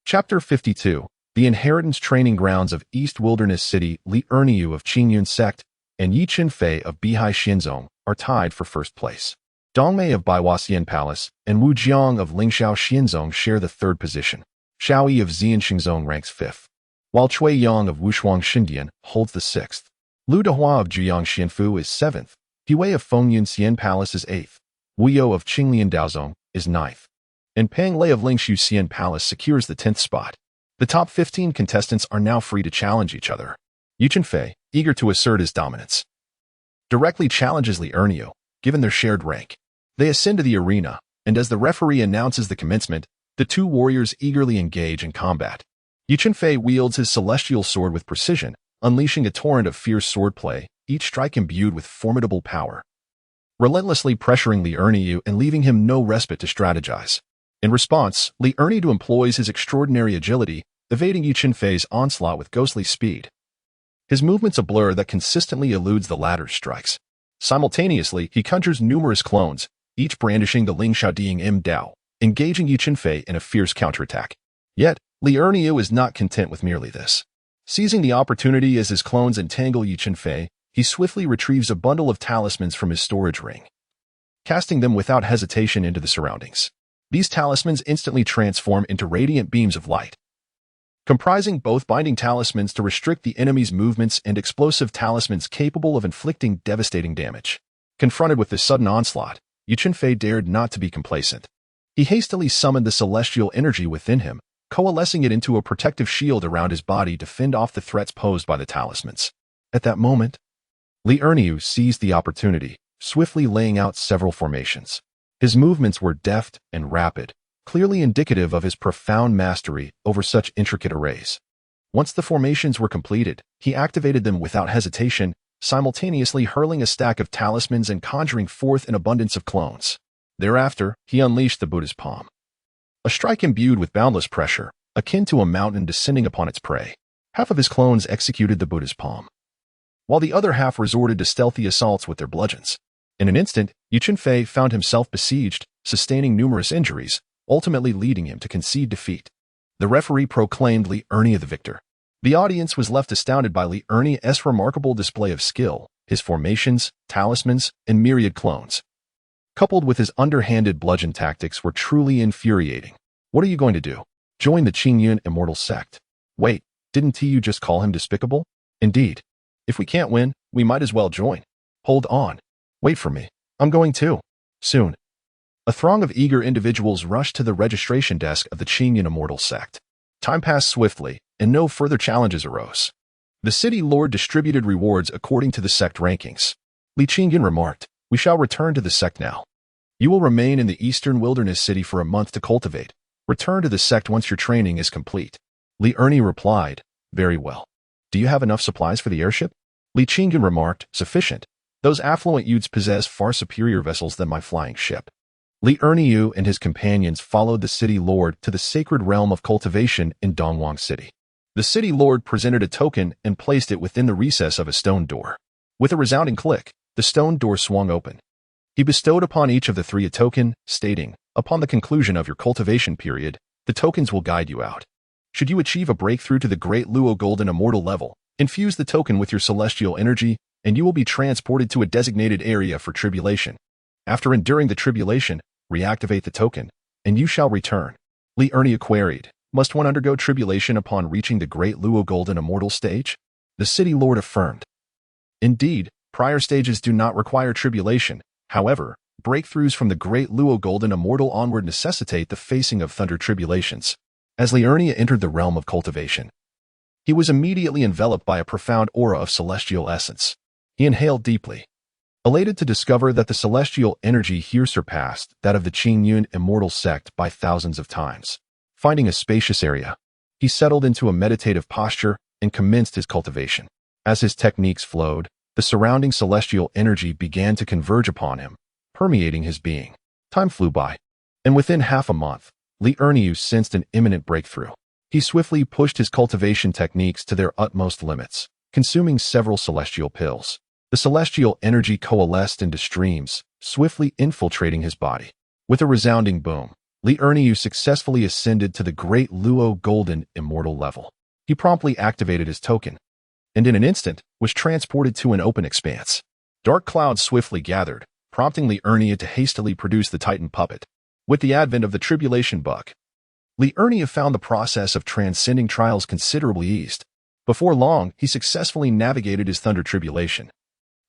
Chapter 52. The Inheritance Training Grounds of East Wilderness City. Li Erniu of Qingyun Sect and Yi Qinfei of Bihai Xianzong are tied for first place. Dongmei of Baihuaxian Palace and Wu Jiang of Lingxiao Xianzong share the third position. Xiao Yi of Xian Xingzong ranks 5th, while Cui Yang of Wushuang Xindian holds the 6th. Lu Dehua of Juyang Xianfu is 7th. Huey of Fengyun Xian Palace is 8th. Wu You of Qinglian Daozong is 9th. And Pang Lei of Lingxiu Xian Palace secures the 10th spot. The top 15 contestants are now free to challenge each other. Yu Qinfei, eager to assert his dominance, directly challenges Li Erniu, given their shared rank. They ascend to the arena, and as the referee announces the commencement, the two warriors eagerly engage in combat. Yu Qinfei wields his celestial sword with precision, unleashing a torrent of fierce swordplay, each strike imbued with formidable power, relentlessly pressuring Li Erniu and leaving him no respite to strategize. In response, Li Erniu employs his extraordinary agility, evading Yu Qinfei's onslaught with ghostly speed. His movement's a blur that consistently eludes the latter's strikes. Simultaneously, he conjures numerous clones, each brandishing the Ling Xiaoding Im Dao, engaging Yu Qinfei in a fierce counterattack. Yet, Li Erniu is not content with merely this. Seizing the opportunity as his clones entangle Yu Qinfei, he swiftly retrieves a bundle of talismans from his storage ring, casting them without hesitation into the surroundings. These talismans instantly transform into radiant beams of light, comprising both binding talismans to restrict the enemy's movements and explosive talismans capable of inflicting devastating damage. Confronted with this sudden onslaught, Yu Chunfei dared not to be complacent. He hastily summoned the celestial energy within him, coalescing it into a protective shield around his body to fend off the threats posed by the talismans. At that moment, Li Erniu seized the opportunity, swiftly laying out several formations. His movements were deft and rapid, clearly indicative of his profound mastery over such intricate arrays. Once the formations were completed, he activated them without hesitation, simultaneously hurling a stack of talismans and conjuring forth an abundance of clones. Thereafter, he unleashed the Buddha's palm. A strike imbued with boundless pressure, akin to a mountain descending upon its prey. Half of his clones executed the Buddha's palm, while the other half resorted to stealthy assaults with their bludgeons. In an instant, Yu Chunfei found himself besieged, sustaining numerous injuries, ultimately leading him to concede defeat. The referee proclaimed Li Ernie the victor. The audience was left astounded by Li Ernie's remarkable display of skill, his formations, talismans, and myriad clones. Coupled with his underhanded bludgeon tactics were truly infuriating. What are you going to do? Join the Qingyun Immortal Sect? Wait, didn't Tiyu just call him despicable? Indeed. If we can't win, we might as well join. Hold on. Wait for me. I'm going too. Soon. A throng of eager individuals rushed to the registration desk of the Qingyun Immortal Sect. Time passed swiftly, and no further challenges arose. The city lord distributed rewards according to the sect rankings. Li Qingyun remarked, "We shall return to the sect now. You will remain in the eastern wilderness city for a month to cultivate. Return to the sect once your training is complete." Li Ernie replied, "Very well. Do you have enough supplies for the airship?" Li Qingyun remarked, "Sufficient. Those affluent youths possess far superior vessels than my flying ship." Li Erniu and his companions followed the city lord to the sacred realm of cultivation in Dongwang City. The city lord presented a token and placed it within the recess of a stone door. With a resounding click, the stone door swung open. He bestowed upon each of the three a token, stating, "Upon the conclusion of your cultivation period, the tokens will guide you out. Should you achieve a breakthrough to the Great Luo Golden Immortal level, infuse the token with your celestial energy, and you will be transported to a designated area for tribulation. After enduring the tribulation, reactivate the token, and you shall return." Li Ernie queried, "Must one undergo tribulation upon reaching the Great Luo Golden Immortal stage?" The city lord affirmed, "Indeed, prior stages do not require tribulation. However, breakthroughs from the Great Luo Golden Immortal onward necessitate the facing of thunder tribulations." As Li Ernie entered the realm of cultivation, he was immediately enveloped by a profound aura of celestial essence. He inhaled deeply, elated to discover that the celestial energy here surpassed that of the Qingyun Immortal Sect by thousands of times. Finding a spacious area, he settled into a meditative posture and commenced his cultivation. As his techniques flowed, the surrounding celestial energy began to converge upon him, permeating his being. Time flew by, and within half a month, Li Erniu sensed an imminent breakthrough. He swiftly pushed his cultivation techniques to their utmost limits, consuming several celestial pills. The celestial energy coalesced into streams, swiftly infiltrating his body. With a resounding boom, Li Erniu successfully ascended to the Great Luo Golden Immortal level. He promptly activated his token, and in an instant was transported to an open expanse. Dark clouds swiftly gathered, prompting Li Erniu to hastily produce the Titan puppet. With the advent of the tribulation bug, Li Erniu found the process of transcending trials considerably eased. Before long, he successfully navigated his thunder tribulation,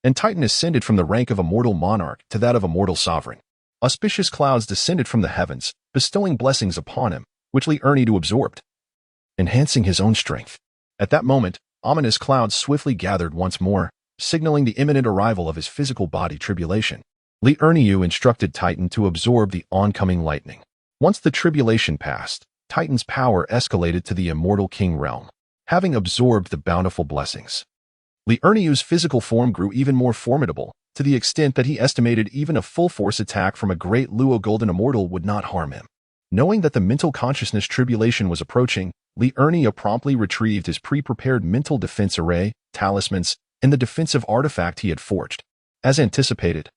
and Titan ascended from the rank of a mortal monarch to that of a mortal sovereign. Auspicious clouds descended from the heavens, bestowing blessings upon him, which Li Erniu absorbed, enhancing his own strength. At that moment, ominous clouds swiftly gathered once more, signaling the imminent arrival of his physical body tribulation. Li Erniu instructed Titan to absorb the oncoming lightning. Once the tribulation passed, Titan's power escalated to the immortal king realm. Having absorbed the bountiful blessings, Li Erniu's physical form grew even more formidable, to the extent that he estimated even a full-force attack from a Great Luo Golden Immortal would not harm him. Knowing that the mental consciousness tribulation was approaching, Li Erniu promptly retrieved his pre-prepared mental defense array, talismans, and the defensive artifact he had forged. As anticipated,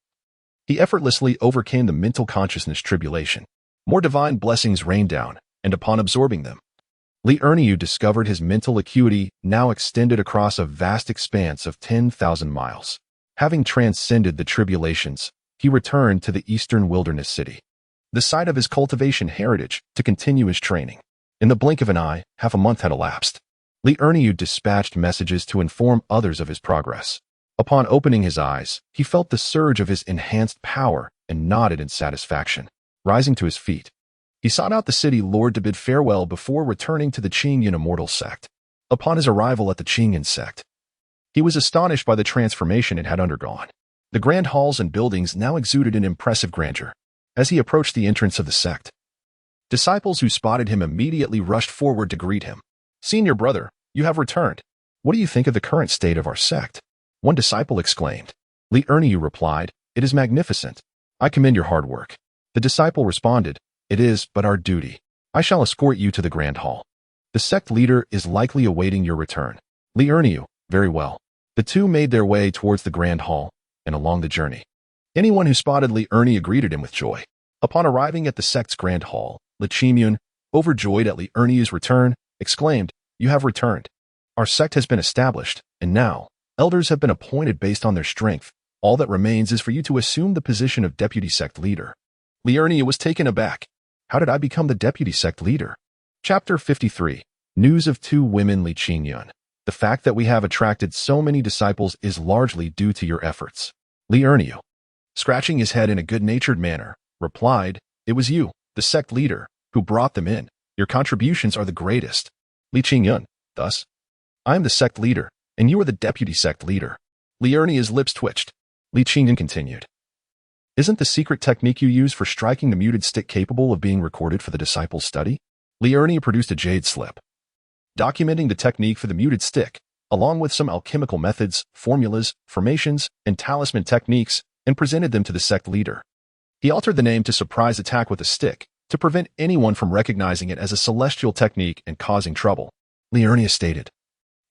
he effortlessly overcame the mental consciousness tribulation. More divine blessings rained down, and upon absorbing them, Li Erniu discovered his mental acuity now extended across a vast expanse of 10,000 miles. Having transcended the tribulations, he returned to the eastern wilderness city, the site of his cultivation heritage, to continue his training. In the blink of an eye, half a month had elapsed. Li Erniu dispatched messages to inform others of his progress. Upon opening his eyes, he felt the surge of his enhanced power and nodded in satisfaction. Rising to his feet, he sought out the city lord to bid farewell before returning to the Qingyan immortal sect. Upon his arrival at the Qingyan sect, he was astonished by the transformation it had undergone. The grand halls and buildings now exuded an impressive grandeur. As he approached the entrance of the sect, disciples who spotted him immediately rushed forward to greet him. "Senior brother, you have returned. What do you think of the current state of our sect?" one disciple exclaimed. Li Erniu replied, "It is magnificent. I commend your hard work." The disciple responded, "It is but our duty. I shall escort you to the grand hall. The sect leader is likely awaiting your return." Li Erniu, "Very well." The two made their way towards the grand hall, and along the journey, anyone who spotted Li Erniu greeted him with joy. Upon arriving at the sect's grand hall, Li Qingyun, overjoyed at Li Erniu's return, exclaimed, "You have returned. Our sect has been established, and now, elders have been appointed based on their strength. All that remains is for you to assume the position of deputy sect leader." Li Erniu was taken aback. "How did I become the deputy sect leader?" Chapter 53. News of two women. Li Qingyun, "The fact that we have attracted so many disciples is largely due to your efforts." Li Erniu, scratching his head in a good-natured manner, replied, "It was you, the sect leader, who brought them in. Your contributions are the greatest." Li Qingyun, "Thus, I am the sect leader, and you are the deputy sect leader." Li Erniu's lips twitched. Li Qingyun continued, "Isn't the secret technique you use for striking the muted stick capable of being recorded for the disciples' study?" Li Erniu produced a jade slip, documenting the technique for the muted stick, along with some alchemical methods, formulas, formations, and talisman techniques, and presented them to the sect leader. He altered the name to surprise attack with a stick, to prevent anyone from recognizing it as a celestial technique and causing trouble. Li Erniu stated,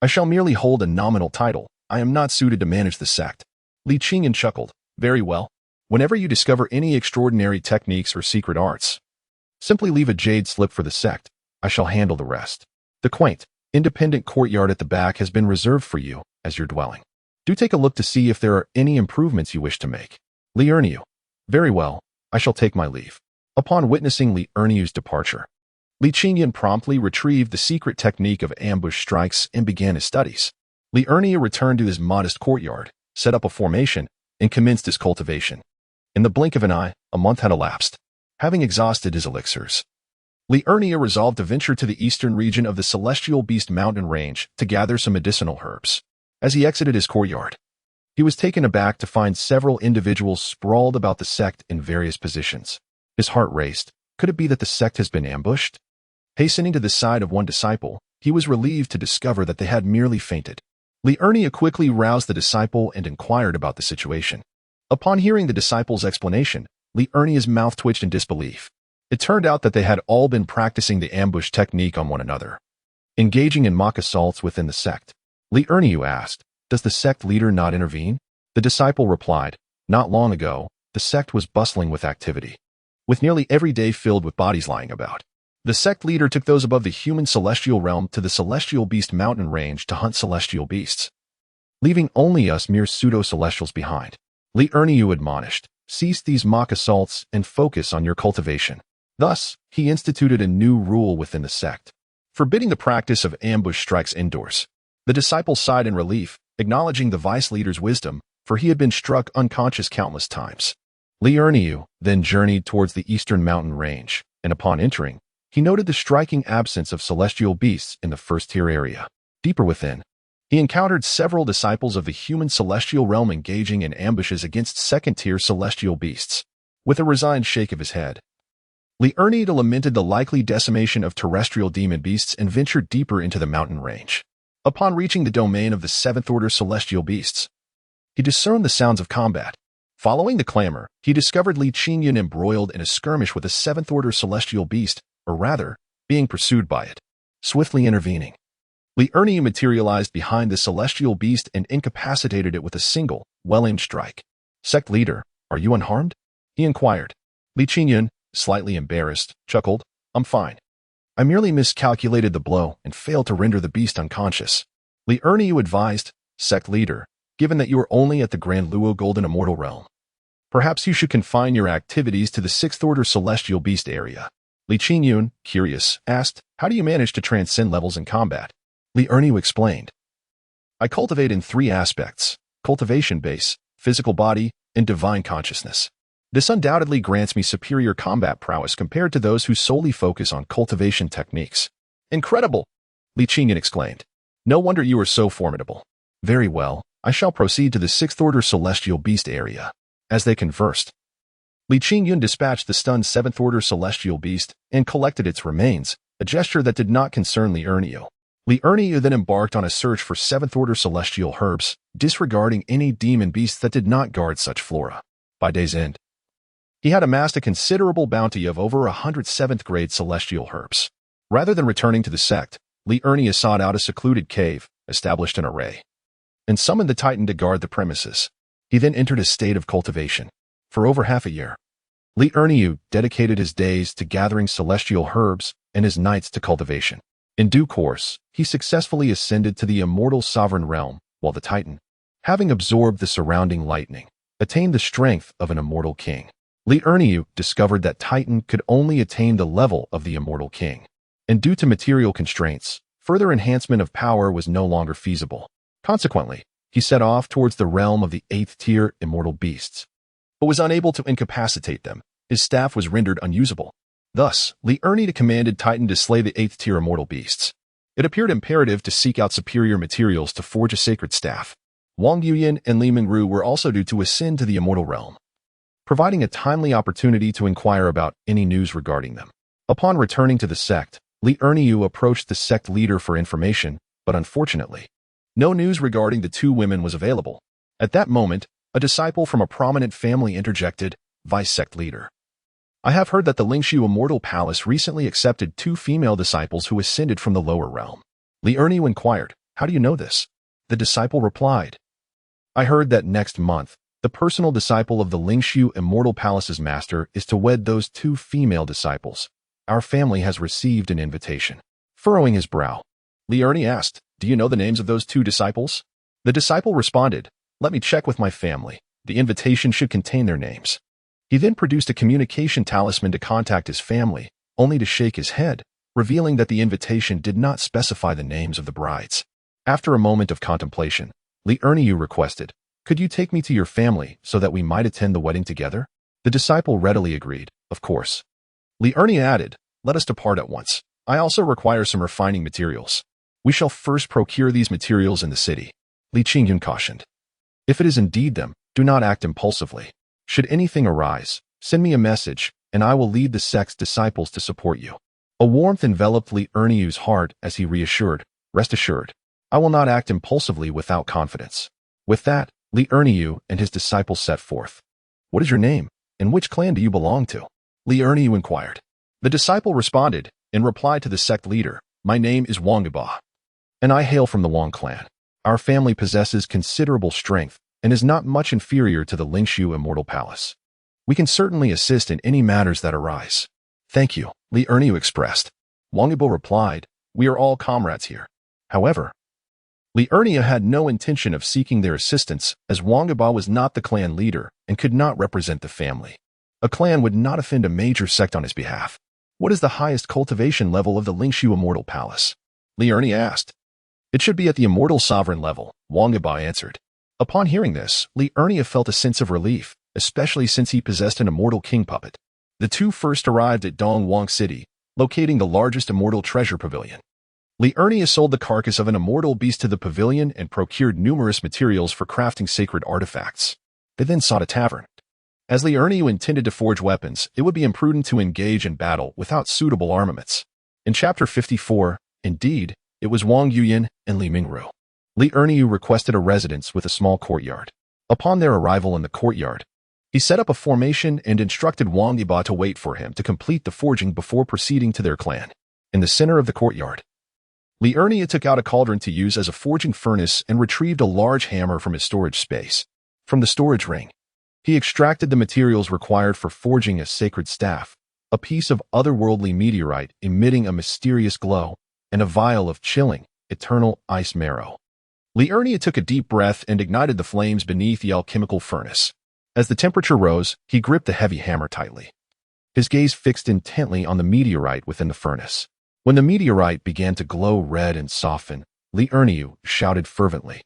"I shall merely hold a nominal title. I am not suited to manage the sect." Li Qingyun chuckled, "Very well. Whenever you discover any extraordinary techniques or secret arts, simply leave a jade slip for the sect. I shall handle the rest. The quaint, independent courtyard at the back has been reserved for you as your dwelling. Do take a look to see if there are any improvements you wish to make." Li Erniu, "Very well. I shall take my leave." Upon witnessing Li Erniu's departure, Li Qingyun promptly retrieved the secret technique of ambush strikes and began his studies. Li Erniu returned to his modest courtyard, set up a formation, and commenced his cultivation. In the blink of an eye, a month had elapsed. Having exhausted his elixirs, Li Erniu resolved to venture to the eastern region of the Celestial Beast mountain range to gather some medicinal herbs. As he exited his courtyard, he was taken aback to find several individuals sprawled about the sect in various positions. His heart raced. Could it be that the sect has been ambushed? Hastening to the side of one disciple, he was relieved to discover that they had merely fainted. Li Erniu quickly roused the disciple and inquired about the situation. Upon hearing the disciple's explanation, Li Erniu's mouth twitched in disbelief. It turned out that they had all been practicing the ambush technique on one another, engaging in mock assaults within the sect. Li Erniu asked, "Does the sect leader not intervene?" The disciple replied, "Not long ago, the sect was bustling with activity, with nearly every day filled with bodies lying about. The sect leader took those above the human celestial realm to the Celestial Beast mountain range to hunt celestial beasts, leaving only us mere pseudo-celestials behind." Li Erniu admonished, "Cease these mock assaults and focus on your cultivation." Thus, he instituted a new rule within the sect, forbidding the practice of ambush strikes indoors. The disciple sighed in relief, acknowledging the vice leader's wisdom, for he had been struck unconscious countless times. Li Erniu then journeyed towards the eastern mountain range, and upon entering, he noted the striking absence of celestial beasts in the first-tier area. Deeper within, he encountered several disciples of the human celestial realm engaging in ambushes against second-tier celestial beasts. With a resigned shake of his head, Li Erniu lamented the likely decimation of terrestrial demon beasts and ventured deeper into the mountain range. Upon reaching the domain of the seventh-order celestial beasts, he discerned the sounds of combat. Following the clamor, he discovered Li Qingyun embroiled in a skirmish with a seventh-order celestial beast, or rather, being pursued by it. Swiftly intervening, Li Erniu materialized behind the celestial beast and incapacitated it with a single, well-aimed strike. "Sect leader, are you unharmed?" he inquired. Li Qingyun, slightly embarrassed, chuckled, "I'm fine. I merely miscalculated the blow and failed to render the beast unconscious." Li Erniu advised, "Sect leader, given that you are only at the Grand Luo Golden Immortal Realm, perhaps you should confine your activities to the sixth-order celestial beast area." Li Qingyun, curious, asked, "How do you manage to transcend levels in combat?" Li Erniu explained, "I cultivate in three aspects: cultivation base, physical body, and divine consciousness. This undoubtedly grants me superior combat prowess compared to those who solely focus on cultivation techniques." "Incredible!" Li Qingyun exclaimed. "No wonder you are so formidable." "Very well, I shall proceed to the sixth-order celestial beast area." As they conversed, Li Qingyun dispatched the stunned seventh-order celestial beast and collected its remains, a gesture that did not concern Li Erniu. Li Erniu then embarked on a search for seventh-order celestial herbs, disregarding any demon beasts that did not guard such flora. By day's end, he had amassed a considerable bounty of over 100 7th-grade celestial herbs. Rather than returning to the sect, Li Erniu sought out a secluded cave, established an array, and summoned the Titan to guard the premises. He then entered a state of cultivation. For over half a year, Li Erniu dedicated his days to gathering celestial herbs and his nights to cultivation. In due course, he successfully ascended to the immortal sovereign realm, while the Titan, having absorbed the surrounding lightning, attained the strength of an immortal king. Li Erniu discovered that Titan could only attain the level of the immortal king, and due to material constraints, further enhancement of power was no longer feasible. Consequently, he set off towards the realm of the 8th-tier immortal beasts, but was unable to incapacitate them. His staff was rendered unusable. Thus, Li Erniu commanded Titan to slay the 8th-tier immortal beasts. It appeared imperative to seek out superior materials to forge a sacred staff. Wang Yuyan and Li Mingru were also due to ascend to the immortal realm, providing a timely opportunity to inquire about any news regarding them. Upon returning to the sect, Li Erniu approached the sect leader for information, but unfortunately, no news regarding the two women was available. At that moment, a disciple from a prominent family interjected, "Vice-sect leader, I have heard that the Lingshu Immortal Palace recently accepted two female disciples who ascended from the lower realm." Li Erniu inquired, "How do you know this?" The disciple replied, "I heard that next month, the personal disciple of the Lingshu Immortal Palace's master is to wed those two female disciples. Our family has received an invitation." Furrowing his brow, Li Erniu asked, "Do you know the names of those two disciples?" The disciple responded, "Let me check with my family. The invitation should contain their names." He then produced a communication talisman to contact his family, only to shake his head, revealing that the invitation did not specify the names of the brides. After a moment of contemplation, Li Erniu requested, "Could you take me to your family so that we might attend the wedding together?" The disciple readily agreed, "Of course." Li Erniu added, "Let us depart at once. I also require some refining materials. We shall first procure these materials in the city." Li Qingyun cautioned, "If it is indeed them, do not act impulsively. Should anything arise, send me a message, and I will lead the sect's disciples to support you." A warmth enveloped Li Erniu's heart as he reassured, "Rest assured, I will not act impulsively without confidence." With that, Li Erniu and his disciples set forth. "What is your name, and which clan do you belong to?" Li Erniu inquired. The disciple responded, in reply to the sect leader, "My name is Wang Yiba, and I hail from the Wang clan. Our family possesses considerable strength and is not much inferior to the Lingshu Immortal Palace. We can certainly assist in any matters that arise." "Thank you," Li Erniu expressed. Wang Yiba replied, "We are all comrades here." However, Li Erniu had no intention of seeking their assistance, as Wang Yiba was not the clan leader and could not represent the family. A clan would not offend a major sect on his behalf. "What is the highest cultivation level of the Lingshu Immortal Palace?" Li Erniu asked. "It should be at the immortal sovereign level," Wang Yiba answered. Upon hearing this, Li Erniu felt a sense of relief, especially since he possessed an immortal king puppet. The two first arrived at Dongwang City, locating the largest immortal treasure pavilion. Li Erniu sold the carcass of an immortal beast to the pavilion and procured numerous materials for crafting sacred artifacts. They then sought a tavern. As Li Erniu intended to forge weapons, it would be imprudent to engage in battle without suitable armaments. In Chapter 54, indeed, it was Wang Yuyan and Li Mingru. Li Erniu requested a residence with a small courtyard. Upon their arrival in the courtyard, he set up a formation and instructed Wang Yiba to wait for him to complete the forging before proceeding to their clan. In the center of the courtyard, Li Erniu took out a cauldron to use as a forging furnace and retrieved a large hammer from his storage space. From the storage ring, he extracted the materials required for forging a sacred staff, a piece of otherworldly meteorite emitting a mysterious glow, and a vial of chilling, eternal ice marrow. Li Erniu took a deep breath and ignited the flames beneath the alchemical furnace. As the temperature rose, he gripped the heavy hammer tightly. his gaze fixed intently on the meteorite within the furnace. When the meteorite began to glow red and soften, Li Erniu shouted fervently,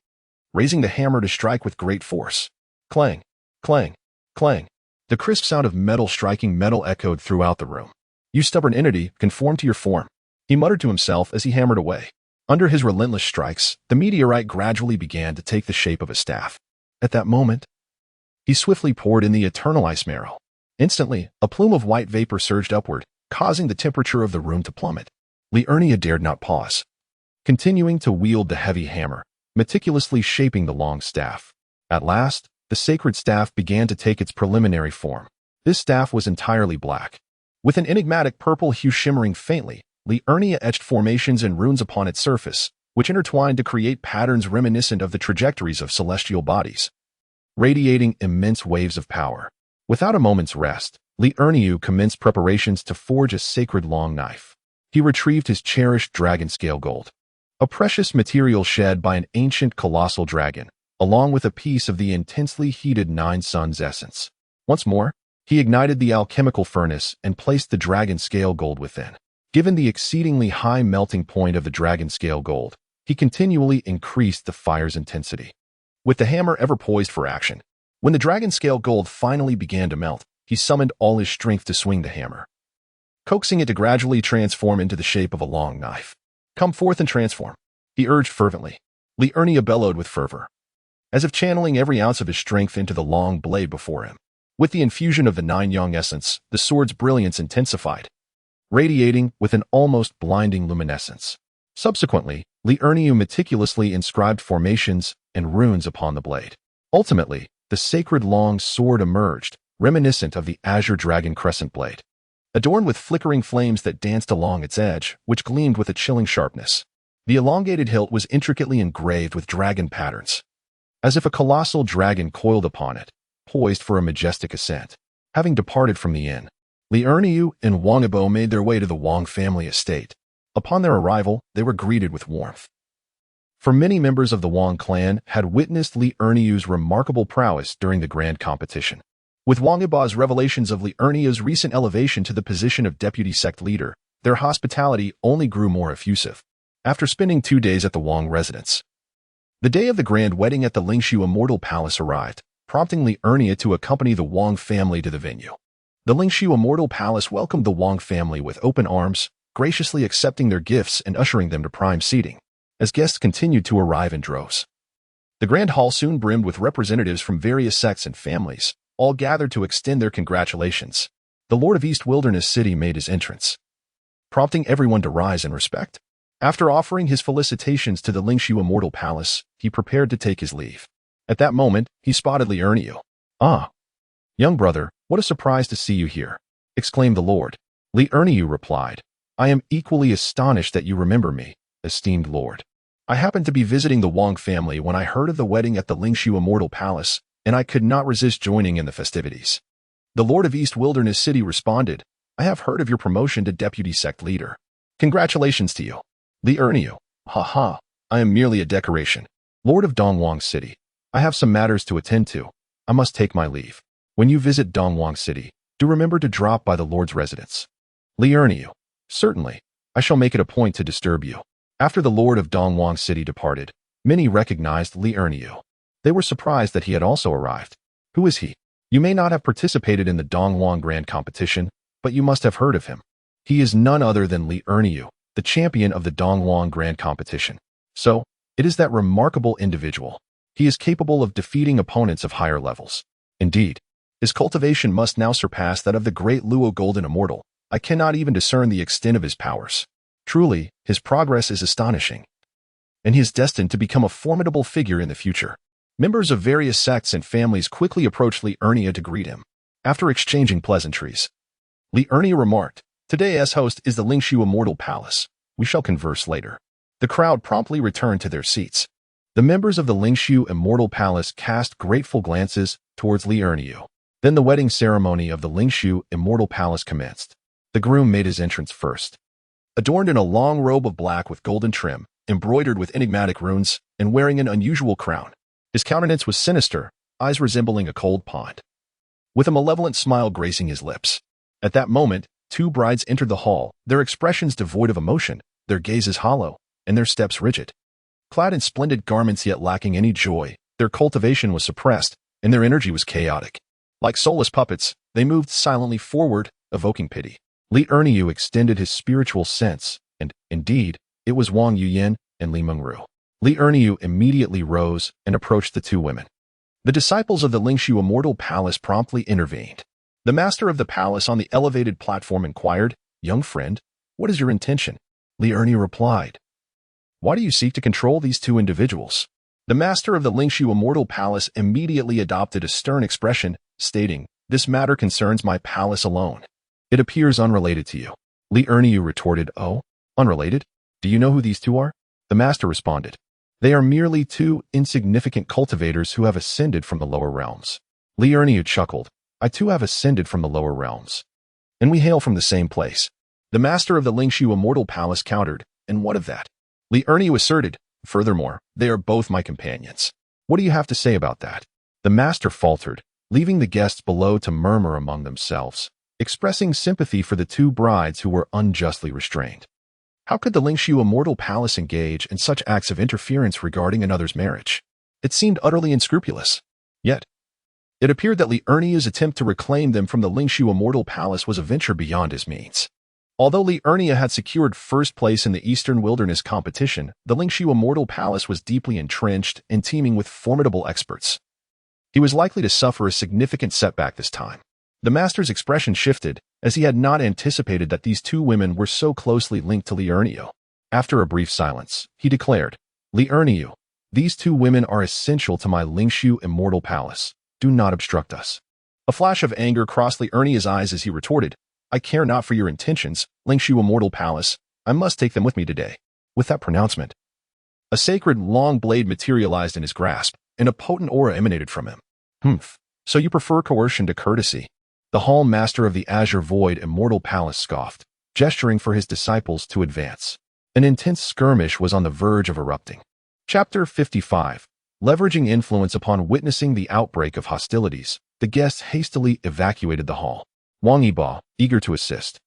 raising the hammer to strike with great force. Clang, clang, clang. The crisp sound of metal striking metal echoed throughout the room. You stubborn entity, conform to your form, he muttered to himself as he hammered away. Under his relentless strikes, the meteorite gradually began to take the shape of a staff. At that moment, he swiftly poured in the eternal ice marrow. Instantly, a plume of white vapor surged upward, causing the temperature of the room to plummet. Li Ernia dared not pause, continuing to wield the heavy hammer, meticulously shaping the long staff. At last, the sacred staff began to take its preliminary form. This staff was entirely black, with an enigmatic purple hue shimmering faintly. Li Ernia etched formations and runes upon its surface, which intertwined to create patterns reminiscent of the trajectories of celestial bodies, radiating immense waves of power. Without a moment's rest, Li Erniu commenced preparations to forge a sacred long knife. He retrieved his cherished dragon scale gold, a precious material shed by an ancient colossal dragon, along with a piece of the intensely heated Nine Suns essence. Once more, he ignited the alchemical furnace and placed the dragon scale gold within. Given the exceedingly high melting point of the dragon scale gold, he continually increased the fire's intensity. With the hammer ever poised for action, when the dragon scale gold finally began to melt, he summoned all his strength to swing the hammer, coaxing it to gradually transform into the shape of a long knife. Come forth and transform, he urged fervently. Li Ernia bellowed with fervor, as if channeling every ounce of his strength into the long blade before him. With the infusion of the Nine Yang essence, the sword's brilliance intensified, radiating with an almost blinding luminescence. Subsequently, Li Erniu meticulously inscribed formations and runes upon the blade. Ultimately, the sacred long sword emerged, reminiscent of the azure dragon crescent blade, adorned with flickering flames that danced along its edge, which gleamed with a chilling sharpness. The elongated hilt was intricately engraved with dragon patterns, as if a colossal dragon coiled upon it, poised for a majestic ascent. Having departed from the inn, Li Erniu and Wang Yibo made their way to the Wang family estate. Upon their arrival, they were greeted with warmth, for many members of the Wang clan had witnessed Li Erniu's remarkable prowess during the grand competition. With Wang Yibo's revelations of Li Erniu's recent elevation to the position of deputy sect leader, their hospitality only grew more effusive. After spending 2 days at the Wang residence, the day of the grand wedding at the Lingshu Immortal Palace arrived, prompting Li Ernia to accompany the Wang family to the venue. The Lingshu Immortal Palace welcomed the Wang family with open arms, graciously accepting their gifts and ushering them to prime seating, as guests continued to arrive in droves. The grand hall soon brimmed with representatives from various sects and families, all gathered to extend their congratulations. The Lord of East Wilderness City made his entrance, prompting everyone to rise in respect. After offering his felicitations to the Lingshu Immortal Palace, he prepared to take his leave. At that moment, he spotted Li Erniu. "Ah, young brother, what a surprise to see you here," exclaimed the Lord. Li Erniu replied, "I am equally astonished that you remember me, esteemed Lord. I happened to be visiting the Wang family when I heard of the wedding at the Lingshu Immortal Palace, and I could not resist joining in the festivities." The Lord of East Wilderness City responded, "I have heard of your promotion to deputy sect leader. Congratulations to you." Li Erniu, "Ha, I am merely a decoration. Lord of Dongwang City, I have some matters to attend to. I must take my leave. When you visit Dongwang City, do remember to drop by the Lord's residence." Li Erniu, "Certainly, I shall make it a point to disturb you." After the Lord of Dongwang City departed, many recognized Li Erniu. They were surprised that he had also arrived. Who is he? You may not have participated in the Dongwang Grand Competition, but you must have heard of him. He is none other than Li Erniu, the champion of the Dongwang Grand Competition. So, it is that remarkable individual. He is capable of defeating opponents of higher levels. Indeed, his cultivation must now surpass that of the great Luo Golden Immortal. I cannot even discern the extent of his powers. Truly, his progress is astonishing, and he is destined to become a formidable figure in the future. Members of various sects and families quickly approached Li Ernia to greet him. After exchanging pleasantries, Li Ernia remarked, "Today's host is the Lingshu Immortal Palace. We shall converse later." The crowd promptly returned to their seats. The members of the Lingshu Immortal Palace cast grateful glances towards Li Erniu. Then the wedding ceremony of the Lingshu Immortal Palace commenced. The groom made his entrance first. Adorned in a long robe of black with golden trim, embroidered with enigmatic runes, and wearing an unusual crown, his countenance was sinister, eyes resembling a cold pond, with a malevolent smile gracing his lips. At that moment, two brides entered the hall, their expressions devoid of emotion, their gazes hollow, and their steps rigid. Clad in splendid garments yet lacking any joy, their cultivation was suppressed, and their energy was chaotic. Like soulless puppets, they moved silently forward, evoking pity. Li Erniu extended his spiritual sense, and, indeed, it was Wang Yuyan and Li Mengru. Li Erniu immediately rose and approached the two women. The disciples of the Lingshu Immortal Palace promptly intervened. The master of the palace on the elevated platform inquired, "Young friend, what is your intention?" Li Erniu replied, "Why do you seek to control these two individuals?" The master of the Lingshu Immortal Palace immediately adopted a stern expression, stating, "This matter concerns my palace alone. It appears unrelated to you." Li Erniu retorted, "Oh, unrelated? Do you know who these two are?" The master responded, "They are merely two insignificant cultivators who have ascended from the lower realms." Li Erniu chuckled, "I too have ascended from the lower realms. And we hail from the same place." The master of the Lingshu Immortal Palace countered, "And what of that?" Li Erniu asserted, "Furthermore, they are both my companions. What do you have to say about that?" The master faltered, leaving the guests below to murmur among themselves, expressing sympathy for the two brides who were unjustly restrained. How could the Lingshu Immortal Palace engage in such acts of interference regarding another's marriage? It seemed utterly unscrupulous. Yet, it appeared that Li Erniu's attempt to reclaim them from the Lingshu Immortal Palace was a venture beyond his means. Although Li Erniu had secured first place in the Eastern Wilderness competition, the Lingshu Immortal Palace was deeply entrenched and teeming with formidable experts. He was likely to suffer a significant setback this time. The master's expression shifted, as he had not anticipated that these two women were so closely linked to Li Erniu. After a brief silence, he declared, "Li Erniu, these two women are essential to my Lingshu Immortal Palace. Do not obstruct us." A flash of anger crossed Li Erniu's eyes as he retorted, "I care not for your intentions, Lingshu Immortal Palace. I must take them with me today." With that pronouncement, a sacred long blade materialized in his grasp, and a potent aura emanated from him. "Humph, so you prefer coercion to courtesy?" The hall master of the Azure Void Immortal Palace scoffed, gesturing for his disciples to advance. An intense skirmish was on the verge of erupting. Chapter 55. Leveraging influence. Upon witnessing the outbreak of hostilities, the guests hastily evacuated the hall. Wang Yiba, eager to assist,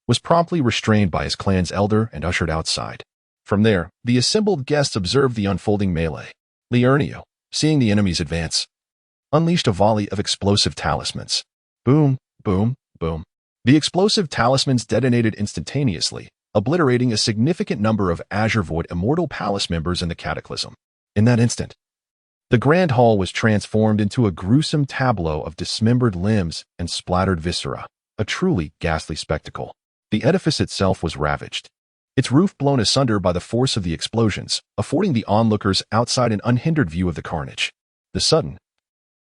was promptly restrained by his clan's elder and ushered outside. From there, the assembled guests observed the unfolding melee. Li Erniu, seeing the enemy's advance, unleashed a volley of explosive talismans. Boom, boom, boom. The explosive talismans detonated instantaneously, obliterating a significant number of Azure Void Immortal Palace members in the cataclysm. In that instant, the grand hall was transformed into a gruesome tableau of dismembered limbs and splattered viscera, a truly ghastly spectacle. The edifice itself was ravaged, its roof blown asunder by the force of the explosions, affording the onlookers outside an unhindered view of the carnage. The sudden,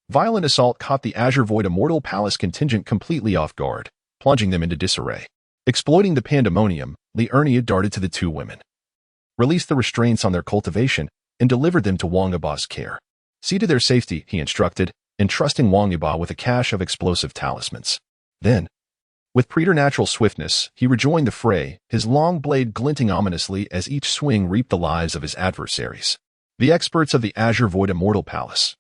violent assault caught the Azure Void Immortal Palace contingent completely off guard, plunging them into disarray. Exploiting the pandemonium, Li Erniu darted to the two women, released the restraints on their cultivation, and delivered them to Wang Yiba's care. "See to their safety," he instructed, entrusting Wang Yiba with a cache of explosive talismans. Then, with preternatural swiftness, he rejoined the fray, his long blade glinting ominously as each swing reaped the lives of his adversaries. The experts of the Azure Void Immortal Palace,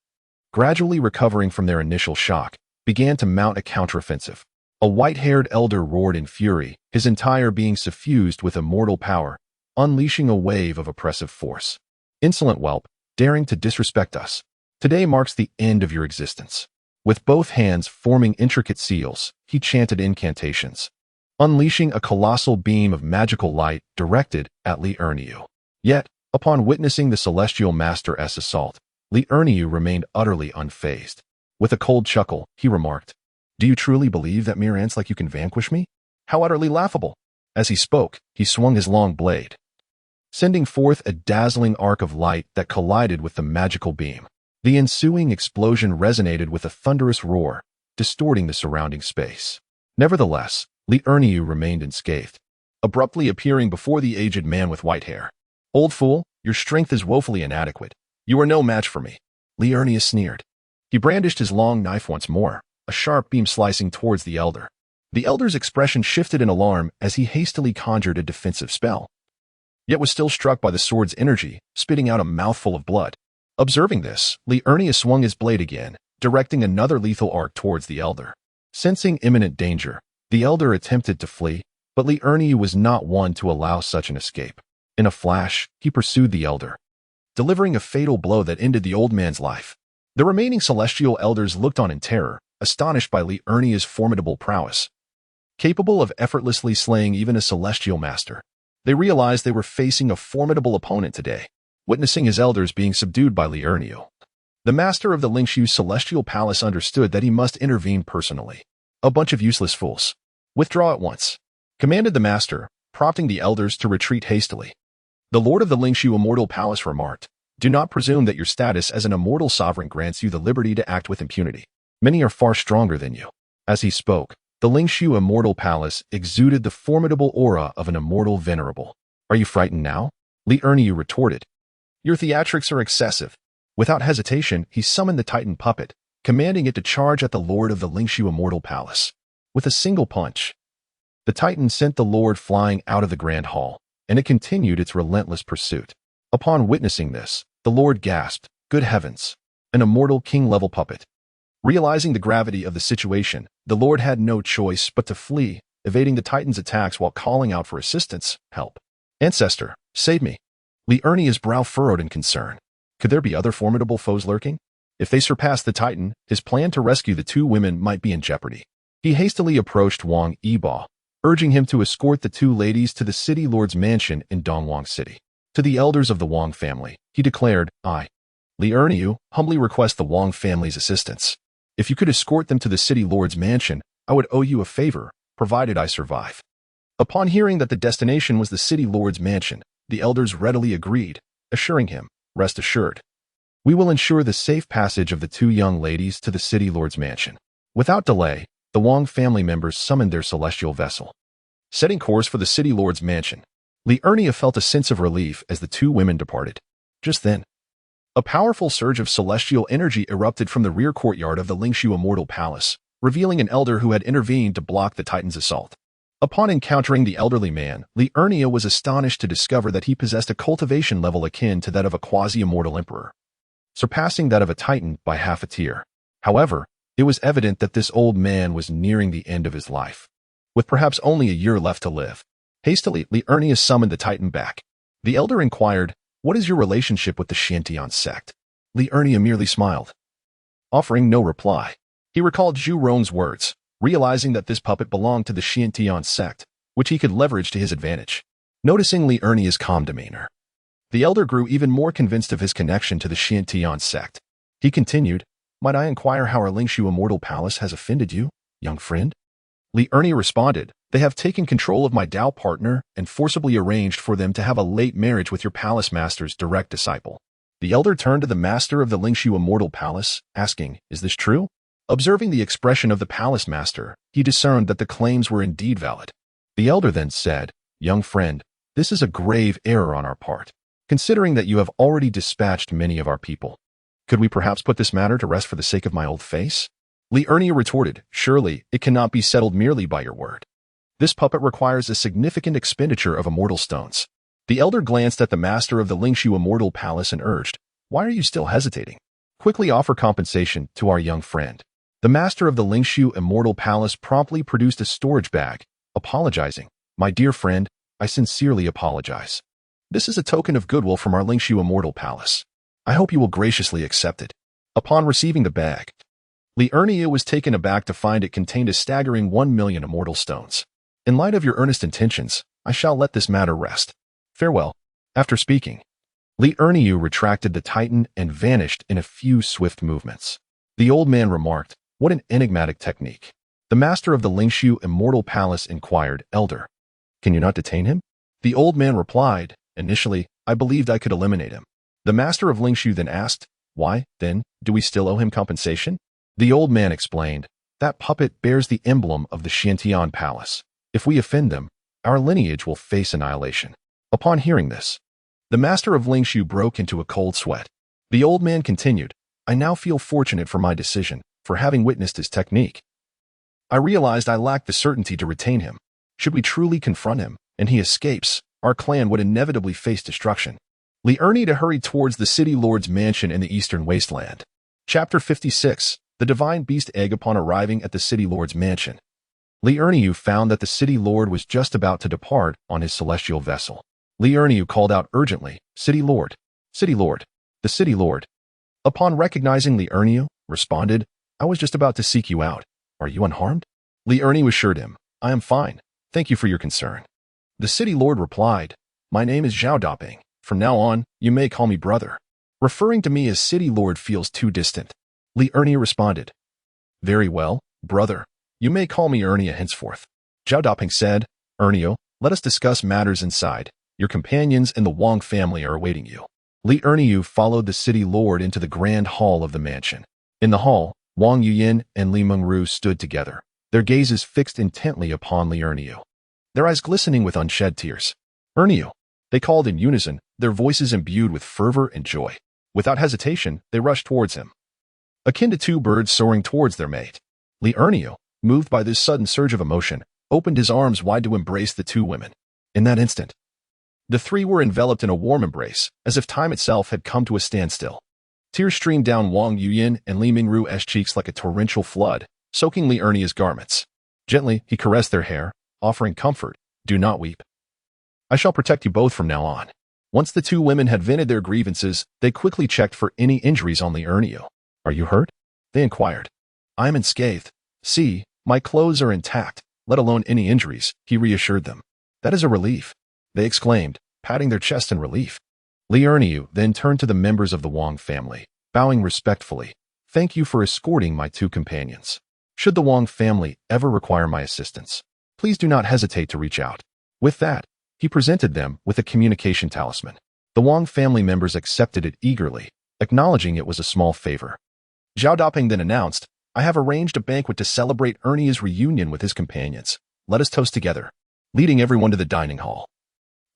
gradually recovering from their initial shock, began to mount a counteroffensive. A white-haired elder roared in fury, his entire being suffused with immortal power, unleashing a wave of oppressive force. "Insolent whelp, daring to disrespect us. Today marks the end of your existence." With both hands forming intricate seals, he chanted incantations, unleashing a colossal beam of magical light directed at Li Erniu. Yet, upon witnessing the Celestial Master's assault, Li Erniu remained utterly unfazed. With a cold chuckle, he remarked, "Do you truly believe that mere ants like you can vanquish me? How utterly laughable!" As he spoke, he swung his long blade, sending forth a dazzling arc of light that collided with the magical beam. The ensuing explosion resonated with a thunderous roar, distorting the surrounding space. Nevertheless, Li Erniu remained unscathed, abruptly appearing before the aged man with white hair. "Old fool, your strength is woefully inadequate. You are no match for me." Li Erniu sneered. He brandished his long knife once more, a sharp beam slicing towards the elder. The elder's expression shifted in alarm as he hastily conjured a defensive spell, yet was still struck by the sword's energy, spitting out a mouthful of blood. Observing this, Li Erniu swung his blade again, directing another lethal arc towards the elder. Sensing imminent danger, The elder attempted to flee, but Li Erniu was not one to allow such an escape. In a flash, he pursued the elder, delivering a fatal blow that ended the old man's life. The remaining celestial elders looked on in terror, astonished by Li Erniu's formidable prowess, capable of effortlessly slaying even a celestial master. They realized they were facing a formidable opponent today, witnessing his elders being subdued by Li Erniu. The master of the Lingshu celestial palace understood that he must intervene personally. A bunch of useless fools. Withdraw at once, commanded the master, prompting the elders to retreat hastily. The lord of the Lingshu immortal palace remarked, "Do not presume that your status as an immortal sovereign grants you the liberty to act with impunity. Many are far stronger than you." As he spoke, the Lingshu immortal palace exuded the formidable aura of an immortal venerable. "Are you frightened now?" Li Erniu retorted. "Your theatrics are excessive." Without hesitation, he summoned the Titan puppet, commanding it to charge at the lord of the Lingshu immortal palace. With a single punch, the Titan sent the lord flying out of the grand hall, and it continued its relentless pursuit. Upon witnessing this, the lord gasped, "Good heavens! An immortal king-level puppet." Realizing the gravity of the situation, the lord had no choice but to flee, evading the Titan's attacks while calling out for assistance. "Help! Ancestor, save me!" Li Erniu's brow furrowed in concern. Could there be other formidable foes lurking? If they surpassed the Titan, his plan to rescue the two women might be in jeopardy. He hastily approached Wang Yibo, urging him to escort the two ladies to the city lord's mansion in Dongwang City. To the elders of the Wang family, he declared, "I, Li Erniu, humbly request the Wang family's assistance. If you could escort them to the city lord's mansion, I would owe you a favor, provided I survive." Upon hearing that the destination was the city lord's mansion, the elders readily agreed, assuring him, "Rest assured, we will ensure the safe passage of the two young ladies to the city lord's mansion." Without delay, the Wang family members summoned their celestial vessel, setting course for the city lord's mansion. Li Erniu felt a sense of relief as the two women departed. Just then, a powerful surge of celestial energy erupted from the rear courtyard of the Lingshu immortal palace, revealing an elder who had intervened to block the Titan's assault. Upon encountering the elderly man, Li Erniu was astonished to discover that he possessed a cultivation level akin to that of a quasi-immortal emperor, surpassing that of a Titan by half a tier. However, it was evident that this old man was nearing the end of his life, with perhaps only a year left to live. Hastily, Li Erniu summoned the Titan back. The elder inquired, "What is your relationship with the Xiantian sect?" Li Erniu merely smiled, offering no reply. He recalled Zhu Rong's words, realizing that this puppet belonged to the Xiantian sect, which he could leverage to his advantage. Noticing Li Erniu's calm demeanor, the elder grew even more convinced of his connection to the Xiantian sect. He continued, "Might I inquire how our Lingshu immortal palace has offended you, young friend?" Li Erniu responded, "They have taken control of my Dao partner and forcibly arranged for them to have a late marriage with your palace master's direct disciple." The elder turned to the master of the Lingshu immortal palace, asking, "Is this true?" Observing the expression of the palace master, he discerned that the claims were indeed valid. The elder then said, "Young friend, this is a grave error on our part, considering that you have already dispatched many of our people. Could we perhaps put this matter to rest for the sake of my old face?" Li Erniu retorted, "Surely, it cannot be settled merely by your word. This puppet requires a significant expenditure of immortal stones." The elder glanced at the master of the Lingshu immortal palace and urged, "Why are you still hesitating? Quickly offer compensation to our young friend." The master of the Lingshu immortal palace promptly produced a storage bag, apologizing, "My dear friend, I sincerely apologize. This is a token of goodwill from our Lingshu immortal palace. I hope you will graciously accept it." Upon receiving the bag, Li Erniu was taken aback to find it contained a staggering 1,000,000 immortal stones. "In light of your earnest intentions, I shall let this matter rest. Farewell." After speaking, Li Erniu retracted the Titan and vanished in a few swift movements. The old man remarked, "What an enigmatic technique." The master of the Lingshu immortal palace inquired, "Elder, can you not detain him?" The old man replied, "Initially, I believed I could eliminate him." The master of Lingshu then asked, "Why, then, do we still owe him compensation?" The old man explained, "That puppet bears the emblem of the Xiantian palace. If we offend them, our lineage will face annihilation." Upon hearing this, the master of Lingshu broke into a cold sweat. The old man continued, "I now feel fortunate for my decision, for having witnessed his technique. I realized I lacked the certainty to retain him. Should we truly confront him, and he escapes, our clan would inevitably face destruction." Li Erniu hurried towards the city lord's mansion in the eastern wasteland. Chapter 56, The Divine Beast Egg. Upon arriving at the city lord's mansion, Li Erniu found that the city lord was just about to depart on his celestial vessel. Li Erniu called out urgently, "City lord! City lord! The city lord!" Upon recognizing Li Erniu, responded, "I was just about to seek you out. Are you unharmed?" Li Erniu assured him, "I am fine. Thank you for your concern." The city lord replied, "My name is Zhao Daping. From now on, you may call me brother. Referring to me as city lord feels too distant." Li Erniu responded, "Very well, brother. You may call me Ernia henceforth." Zhao Daping said, "Erniu, let us discuss matters inside. Your companions and the Wang family are awaiting you." Li Erniu followed the city lord into the grand hall of the mansion. In the hall, Wang Yuyin and Li Mengru stood together, their gazes fixed intently upon Li Erniu, their eyes glistening with unshed tears. "Erniu," they called in unison, their voices imbued with fervor and joy. Without hesitation, they rushed towards him, akin to two birds soaring towards their mate. Li Erniu, moved by this sudden surge of emotion, opened his arms wide to embrace the two women. In that instant, the three were enveloped in a warm embrace, as if time itself had come to a standstill. Tears streamed down Wang Yuyin and Li Mingru's cheeks like a torrential flood, soaking Li Erniu's garments. Gently, he caressed their hair, offering comfort. "Do not weep. I shall protect you both from now on." Once the two women had vented their grievances, they quickly checked for any injuries on Li Erniu. "Are you hurt?" they inquired. "I am unscathed. See, my clothes are intact, let alone any injuries," he reassured them. "That is a relief," they exclaimed, patting their chests in relief. Li Erniu then turned to the members of the Wang family, bowing respectfully. "Thank you for escorting my two companions. Should the Wang family ever require my assistance, please do not hesitate to reach out." With that, he presented them with a communication talisman. The Wang family members accepted it eagerly, acknowledging it was a small favor. Zhao Daping then announced, "I have arranged a banquet to celebrate Ernia's reunion with his companions. Let us toast together," leading everyone to the dining hall.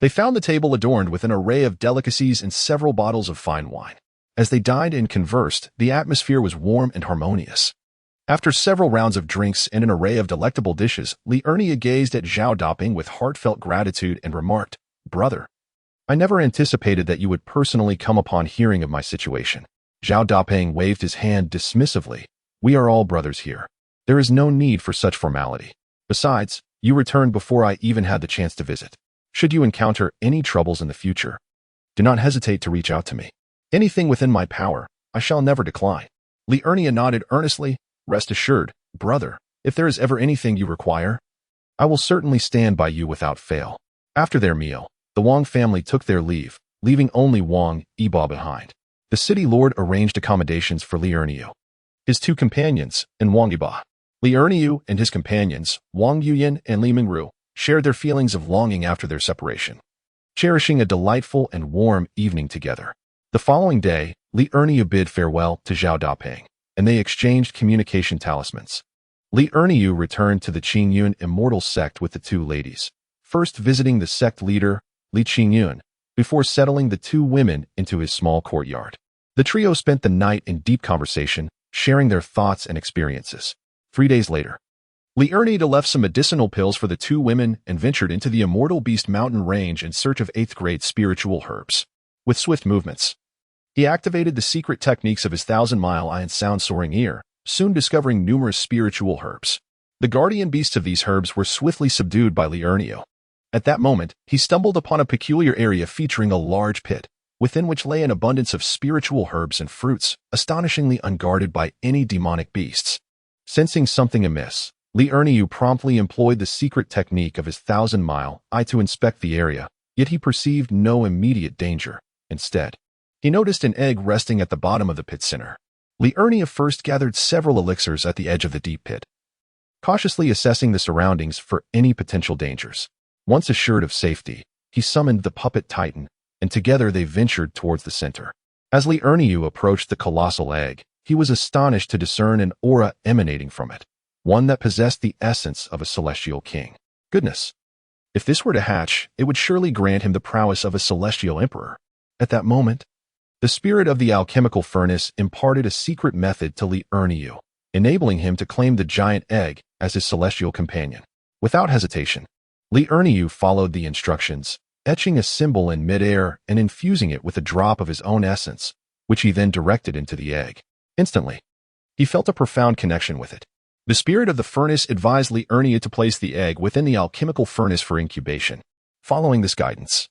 They found the table adorned with an array of delicacies and several bottles of fine wine. As they dined and conversed, the atmosphere was warm and harmonious. After several rounds of drinks and an array of delectable dishes, Li Ernia gazed at Zhao Daping with heartfelt gratitude and remarked, "Brother, I never anticipated that you would personally come upon hearing of my situation." Zhao Daping waved his hand dismissively. "We are all brothers here. There is no need for such formality. Besides, you returned before I even had the chance to visit. Should you encounter any troubles in the future, do not hesitate to reach out to me. Anything within my power, I shall never decline." Li Ernia nodded earnestly. "Rest assured, brother, if there is ever anything you require, I will certainly stand by you without fail." After their meal, the Wang family took their leave, leaving only Wang Yiba behind. The city lord arranged accommodations for Li Erniu, his two companions, and Wang Yiba. Li Erniu and his companions, Wang Yuyin and Li Mingru, shared their feelings of longing after their separation, cherishing a delightful and warm evening together. The following day, Li Erniu bid farewell to Zhao Daping, and they exchanged communication talismans. Li Erniu returned to the Qingyun immortal sect with the two ladies, first visiting the sect leader, Li Qingyun, before settling the two women into his small courtyard. The trio spent the night in deep conversation, sharing their thoughts and experiences. 3 days later, Li Erniu left some medicinal pills for the two women and ventured into the Immortal Beast mountain range in search of 8th-grade spiritual herbs. With swift movements, he activated the secret techniques of his 1,000-mile ion sound soaring ear, soon discovering numerous spiritual herbs. The guardian beasts of these herbs were swiftly subdued by Li Erniu. At that moment, he stumbled upon a peculiar area featuring a large pit, within which lay an abundance of spiritual herbs and fruits, astonishingly unguarded by any demonic beasts. Sensing something amiss, Li Erniu promptly employed the secret technique of his 1,000-mile eye to inspect the area, yet he perceived no immediate danger. Instead, he noticed an egg resting at the bottom of the pit center. Li Erniu first gathered several elixirs at the edge of the deep pit, cautiously assessing the surroundings for any potential dangers. Once assured of safety, he summoned the puppet titan, and together they ventured towards the center. As Li Erniu approached the colossal egg, he was astonished to discern an aura emanating from it, one that possessed the essence of a celestial king. Goodness! If this were to hatch, it would surely grant him the prowess of a celestial emperor. At that moment, the spirit of the alchemical furnace imparted a secret method to Li Erniu, enabling him to claim the giant egg as his celestial companion. Without hesitation, Li Erniu followed the instructions, etching a symbol in midair and infusing it with a drop of his own essence, which he then directed into the egg. Instantly, he felt a profound connection with it. The spirit of the furnace advised Li Ernia to place the egg within the alchemical furnace for incubation. Following this guidance,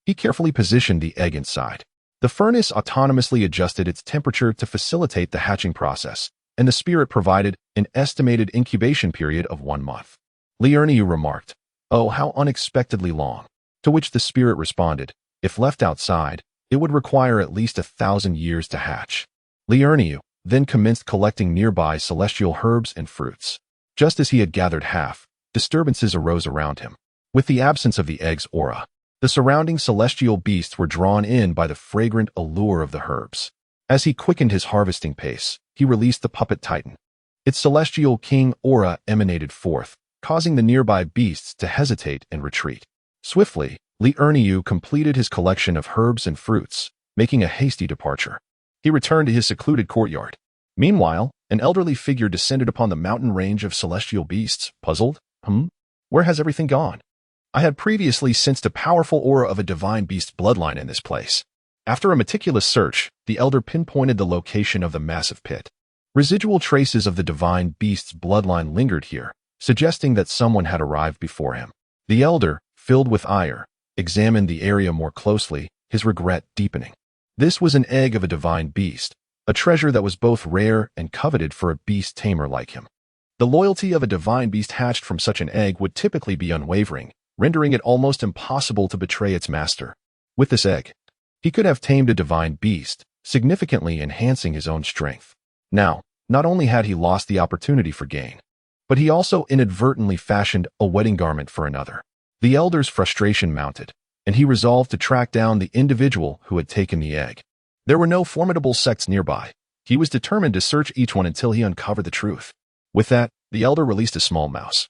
he carefully positioned the egg inside. The furnace autonomously adjusted its temperature to facilitate the hatching process, and the spirit provided an estimated incubation period of 1 month. Li Ernia remarked, "Oh, how unexpectedly long." To which the spirit responded, "If left outside, it would require at least 1,000 years to hatch." Li Ernia then commenced collecting nearby celestial herbs and fruits. Just as he had gathered half, disturbances arose around him. With the absence of the egg's aura, the surrounding celestial beasts were drawn in by the fragrant allure of the herbs. As he quickened his harvesting pace, he released the puppet titan. Its celestial king aura emanated forth, causing the nearby beasts to hesitate and retreat. Swiftly, Li Ernia completed his collection of herbs and fruits, making a hasty departure. He returned to his secluded courtyard. Meanwhile, an elderly figure descended upon the mountain range of celestial beasts, puzzled. Where has everything gone? I had previously sensed a powerful aura of a divine beast bloodline in this place. After a meticulous search, the elder pinpointed the location of the massive pit. Residual traces of the divine beast's bloodline lingered here, suggesting that someone had arrived before him. The elder, filled with ire, examined the area more closely, his regret deepening. This was an egg of a divine beast, a treasure that was both rare and coveted for a beast tamer like him. The loyalty of a divine beast hatched from such an egg would typically be unwavering, rendering it almost impossible to betray its master. With this egg, he could have tamed a divine beast, significantly enhancing his own strength. Now, not only had he lost the opportunity for gain, but he also inadvertently fashioned a wedding garment for another. The elder's frustration mounted, and he resolved to track down the individual who had taken the egg. There were no formidable sects nearby. He was determined to search each one until he uncovered the truth. With that, the elder released a small mouse.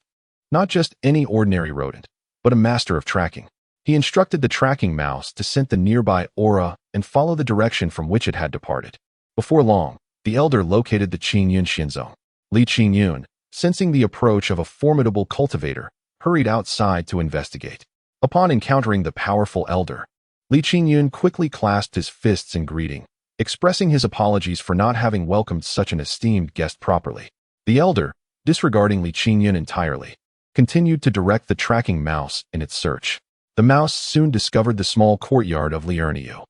Not just any ordinary rodent, but a master of tracking. He instructed the tracking mouse to scent the nearby aura and follow the direction from which it had departed. Before long, the elder located the Qingyun Xianzong. Li Qingyun, sensing the approach of a formidable cultivator, hurried outside to investigate. Upon encountering the powerful elder, Li Qingyun quickly clasped his fists in greeting, expressing his apologies for not having welcomed such an esteemed guest properly. The elder, disregarding Li Qingyun entirely, continued to direct the tracking mouse in its search. The mouse soon discovered the small courtyard of Li Ernia.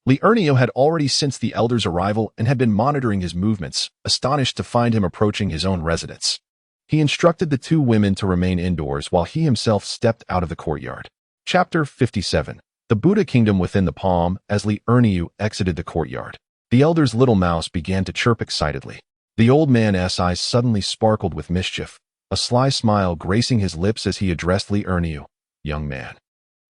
Li Ernia had already sensed the elder's arrival and had been monitoring his movements, astonished to find him approaching his own residence. He instructed the two women to remain indoors while he himself stepped out of the courtyard. Chapter 57. The Buddha Kingdom Within the Palm. As Li Ernia exited the courtyard, the elder's little mouse began to chirp excitedly. The old man's eyes suddenly sparkled with mischief, a sly smile gracing his lips as he addressed Li Ernia. "Young man,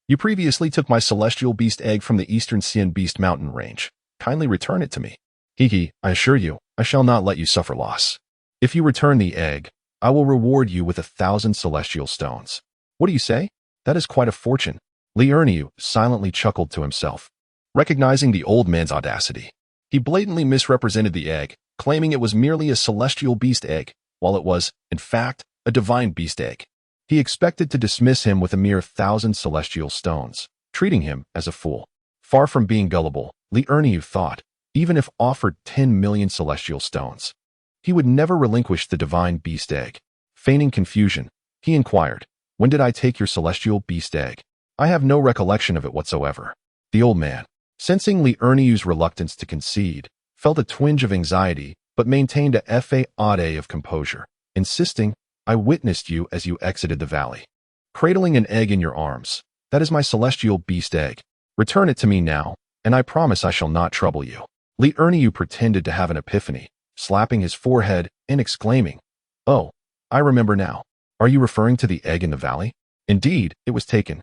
you previously took my celestial beast egg from the eastern Xian Beast mountain range. Kindly return it to me. I assure you, I shall not let you suffer loss. If you return the egg, I will reward you with 1,000 celestial stones." "What do you say? That is quite a fortune." Li Ernia silently chuckled to himself. Recognizing the old man's audacity, he blatantly misrepresented the egg, claiming it was merely a celestial beast egg, while it was, in fact, a divine beast egg. He expected to dismiss him with a mere 1,000 celestial stones, treating him as a fool. Far from being gullible, Li Ernia thought, even if offered 10 million celestial stones, he would never relinquish the divine beast egg. Feigning confusion, he inquired, "When did I take your celestial beast egg? I have no recollection of it whatsoever." The old man, sensing Li Ernia's reluctance to concede, felt a twinge of anxiety but maintained a facade of composure, insisting, "I witnessed you as you exited the valley, cradling an egg in your arms. That is my celestial beast egg. Return it to me now, and I promise I shall not trouble you." Li Ernia pretended to have an epiphany, slapping his forehead and exclaiming, "Oh, I remember now. Are you referring to the egg in the valley? Indeed, it was taken.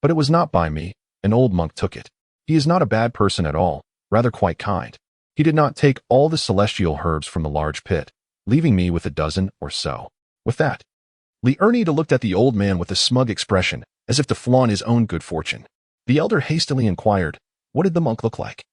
But it was not by me. An old monk took it. He is not a bad person at all, rather quite kind. He did not take all the celestial herbs from the large pit, leaving me with a dozen or so." With that, Li Ernia looked at the old man with a smug expression, as if to flaunt his own good fortune. The elder hastily inquired, "What did the monk look like?"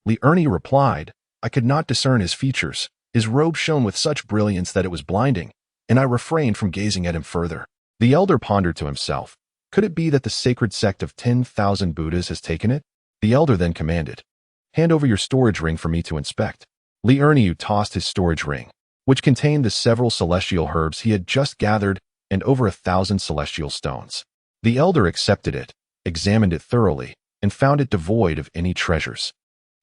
Li Ernia replied, "I could not discern his features. His robe shone with such brilliance that it was blinding, and I refrained from gazing at him further." The elder pondered to himself, could it be that the sacred sect of 10,000 Buddhas has taken it? The elder then commanded, "Hand over your storage ring for me to inspect." Li Ernia tossed his storage ring. which contained the several celestial herbs he had just gathered and over 1,000 celestial stones. The elder accepted it, examined it thoroughly, and found it devoid of any treasures.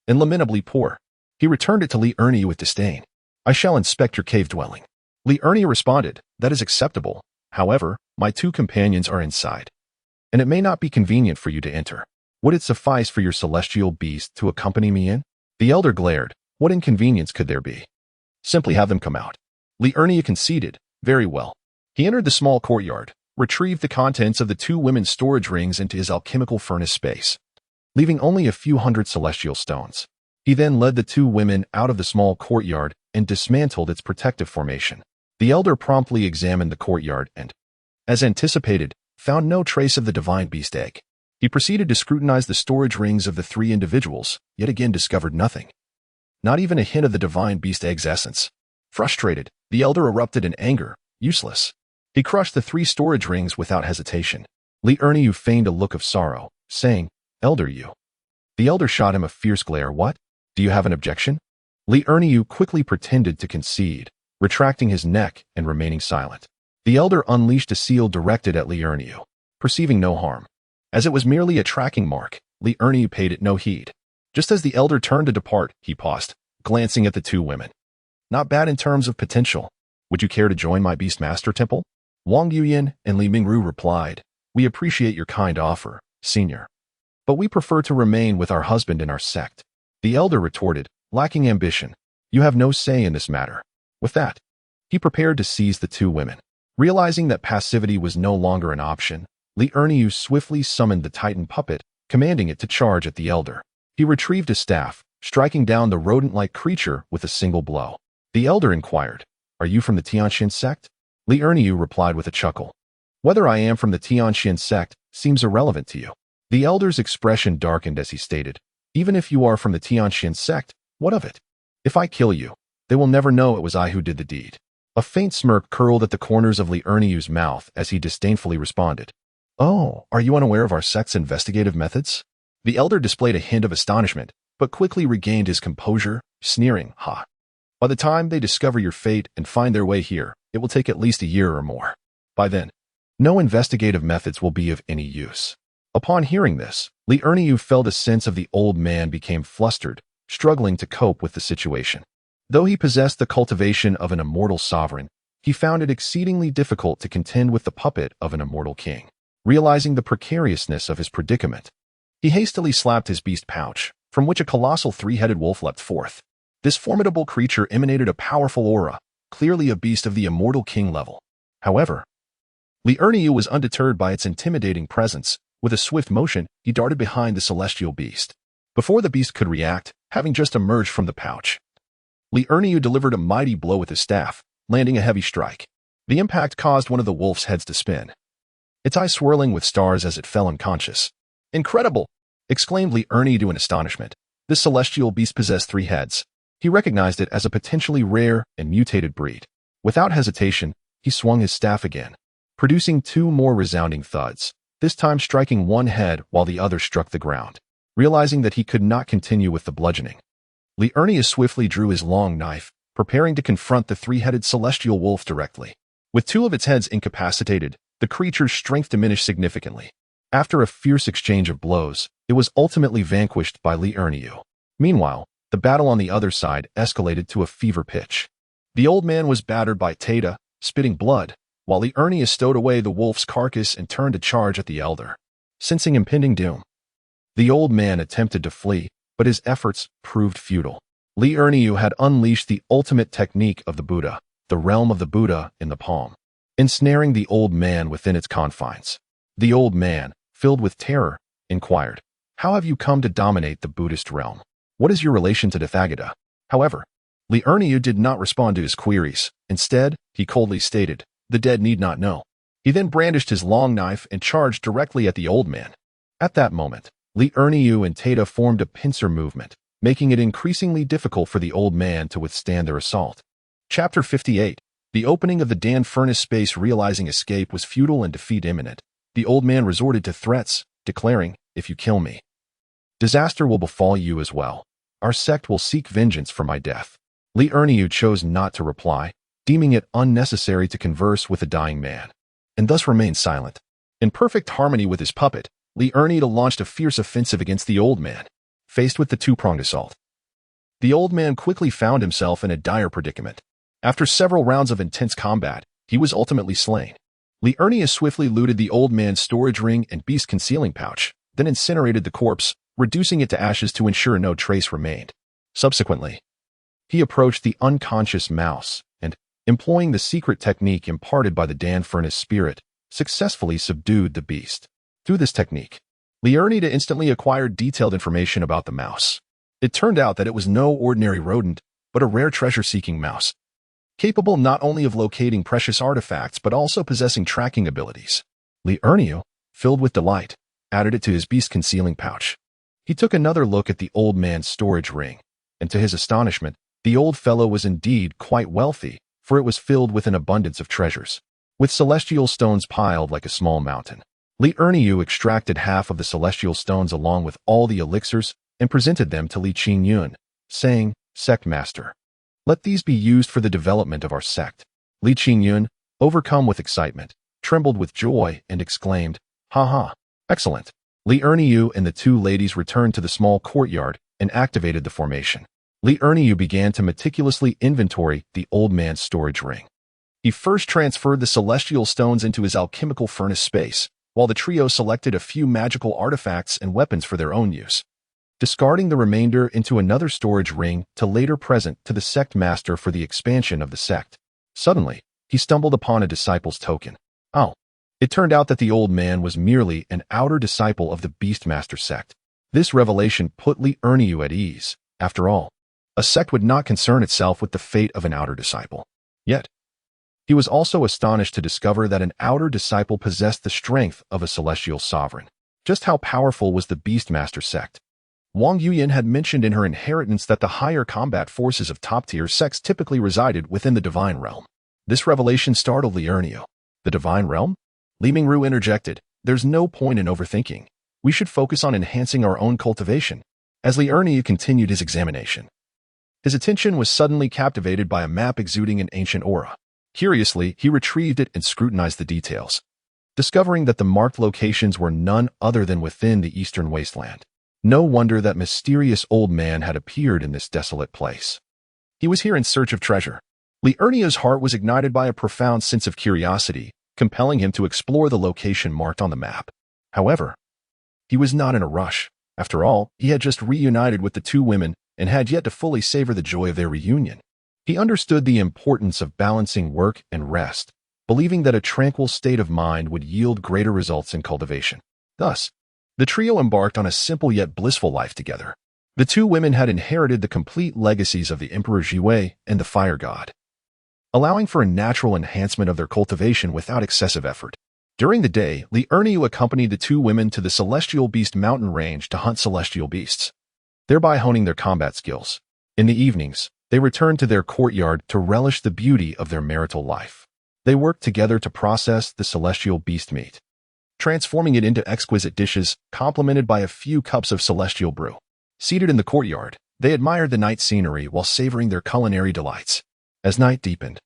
And lamentably poor. He returned it to Li Ernie with disdain. "I shall inspect your cave dwelling." Li Ernie responded, "That is acceptable. However, my 2 companions are inside, and it may not be convenient for you to enter. Would it suffice for your celestial beast to accompany me in?" The elder glared. What inconvenience could there be? Simply have them come out. Li Ernie conceded. Very well. He entered the small courtyard, retrieved the contents of the 2 women's storage rings into his alchemical furnace space, leaving only a few hundred celestial stones. He then led the 2 women out of the small courtyard and dismantled its protective formation. The elder promptly examined the courtyard and, as anticipated, found no trace of the divine beast egg. He proceeded to scrutinize the storage rings of the 3 individuals, yet again discovered nothing. Not even a hint of the divine beast egg's essence. Frustrated, the elder erupted in anger. Useless. He crushed the 3 storage rings without hesitation. Li Ernie feigned a look of sorrow, saying, "Elder you." The elder shot him a fierce glare. "What? Do you have an objection?" Li Ernie quickly pretended to concede, retracting his neck and remaining silent. The elder unleashed a seal directed at Li Ernie, perceiving no harm. As it was merely a tracking mark, Li Ernie paid it no heed. Just as the elder turned to depart, he paused, glancing at the 2 women. "Not bad in terms of potential. Would you care to join my Beastmaster Temple?" Wang Yuyan and Li Mingru replied, "We appreciate your kind offer, Senior. But we prefer to remain with our husband in our sect." The elder retorted, lacking ambition, "You have no say in this matter." With that, he prepared to seize the 2 women. Realizing that passivity was no longer an option, Li Ernie swiftly summoned the Titan puppet, commanding it to charge at the elder. He retrieved a staff, striking down the rodent-like creature with a single blow. The elder inquired, "Are you from the Tianxin sect?" Li Ernie replied with a chuckle, "Whether I am from the Tianxin sect seems irrelevant to you." The elder's expression darkened as he stated, "Even if you are from the Tianxin sect, what of it? If I kill you, they will never know it was I who did the deed." A faint smirk curled at the corners of Li Ernie's mouth as he disdainfully responded, "Oh, are you unaware of our sect's investigative methods?" The elder displayed a hint of astonishment, but quickly regained his composure, sneering, "Ha! By the time they discover your fate and find their way here, it will take at least a year or more. By then, no investigative methods will be of any use." Upon hearing this, Li Ernie felt a sense of the old man became flustered, struggling to cope with the situation. Though he possessed the cultivation of an immortal sovereign, he found it exceedingly difficult to contend with the puppet of an immortal king. Realizing the precariousness of his predicament, he hastily slapped his beast pouch, from which a colossal 3-headed wolf leapt forth. This formidable creature emanated a powerful aura, clearly a beast of the immortal king level. However, Li Ernie was undeterred by its intimidating presence. With a swift motion, he darted behind the celestial beast. Before the beast could react, having just emerged from the pouch, Li Ernie delivered a mighty blow with his staff, landing a heavy strike. The impact caused one of the wolf's heads to spin, its eye swirling with stars as it fell unconscious. "Incredible!" exclaimed Li Ernie in astonishment. This celestial beast possessed 3 heads. He recognized it as a potentially rare and mutated breed. Without hesitation, he swung his staff again, producing 2 more resounding thuds, this time striking one head while the other struck the ground. Realizing that he could not continue with the bludgeoning, Li Ernie swiftly drew his long knife, preparing to confront the 3-headed celestial wolf directly. With 2 of its heads incapacitated, the creature's strength diminished significantly. After a fierce exchange of blows, it was ultimately vanquished by Li Ernie. Meanwhile, the battle on the other side escalated to a fever pitch. The old man was battered by Taita, spitting blood, while Li Ernie stowed away the wolf's carcass and turned to charge at the elder. Sensing impending doom, the old man attempted to flee, but his efforts proved futile. Li Ernie had unleashed the ultimate technique of the Buddha, the realm of the Buddha in the palm, ensnaring the old man within its confines. The old man, filled with terror, inquired, "How have you come to dominate the Buddhist realm? What is your relation to the Tathagata?" However, Li Ernie did not respond to his queries. Instead, he coldly stated, "The dead need not know." He then brandished his long knife and charged directly at the old man. At that moment, Li Ernie and Taita formed a pincer movement, making it increasingly difficult for the old man to withstand their assault. Chapter 58. The opening of the Dan furnace space. Realizing escape was futile and defeat imminent, the old man resorted to threats, declaring, "If you kill me, disaster will befall you as well. Our sect will seek vengeance for my death." Li Erniu chose not to reply, deeming it unnecessary to converse with a dying man, and thus remained silent. In perfect harmony with his puppet, Li Erniu launched a fierce offensive against the old man. Faced with the two-pronged assault, the old man quickly found himself in a dire predicament. After several rounds of intense combat, he was ultimately slain. Li Erniu swiftly looted the old man's storage ring and beast concealing pouch, then incinerated the corpse, reducing it to ashes to ensure no trace remained. Subsequently, he approached the unconscious mouse and, employing the secret technique imparted by the Dan Furnace spirit, successfully subdued the beast. Through this technique, Li Erniu instantly acquired detailed information about the mouse. It turned out that it was no ordinary rodent, but a rare treasure-seeking mouse, capable not only of locating precious artifacts but also possessing tracking abilities. Li Erniu, filled with delight, added it to his beast concealing pouch. He took another look at the old man's storage ring, and to his astonishment, the old fellow was indeed quite wealthy, for it was filled with an abundance of treasures, with celestial stones piled like a small mountain. Li Erniu extracted half of the celestial stones along with all the elixirs and presented them to Li Qingyun, saying, "Sect Master, let these be used for the development of our sect." Li Qingyun, overcome with excitement, trembled with joy and exclaimed, "Ha ha, excellent." Li Erniu and the two ladies returned to the small courtyard and activated the formation. Li Erniu began to meticulously inventory the old man's storage ring. He first transferred the celestial stones into his alchemical furnace space, while the trio selected a few magical artifacts and weapons for their own use, discarding the remainder into another storage ring to later present to the sect master for the expansion of the sect. Suddenly, he stumbled upon a disciple's token. Oh, it turned out that the old man was merely an outer disciple of the Beastmaster sect. This revelation put Li Erniu at ease. After all, a sect would not concern itself with the fate of an outer disciple. Yet, he was also astonished to discover that an outer disciple possessed the strength of a celestial sovereign. Just how powerful was the Beastmaster sect? Wang Yuyan had mentioned in her inheritance that the higher combat forces of top-tier sects typically resided within the divine realm. This revelation startled Li Erniu. The divine realm? Li Mingru interjected, "There's no point in overthinking. We should focus on enhancing our own cultivation." As Li Erniu continued his examination, his attention was suddenly captivated by a map exuding an ancient aura. Curiously, he retrieved it and scrutinized the details, discovering that the marked locations were none other than within the eastern wasteland. No wonder that mysterious old man had appeared in this desolate place. He was here in search of treasure. Li Erniu's heart was ignited by a profound sense of curiosity, compelling him to explore the location marked on the map. However, he was not in a rush. After all, he had just reunited with the two women and had yet to fully savor the joy of their reunion. He understood the importance of balancing work and rest, believing that a tranquil state of mind would yield greater results in cultivation. Thus, the trio embarked on a simple yet blissful life together. The two women had inherited the complete legacies of the Emperor Jiwei and the Fire God, allowing for a natural enhancement of their cultivation without excessive effort. During the day, Li Erniu accompanied the two women to the Celestial Beast mountain range to hunt celestial beasts, thereby honing their combat skills. In the evenings, they returned to their courtyard to relish the beauty of their marital life. They worked together to process the celestial beast meat, transforming it into exquisite dishes, complemented by a few cups of celestial brew. Seated in the courtyard, they admired the night scenery while savoring their culinary delights. As night deepened,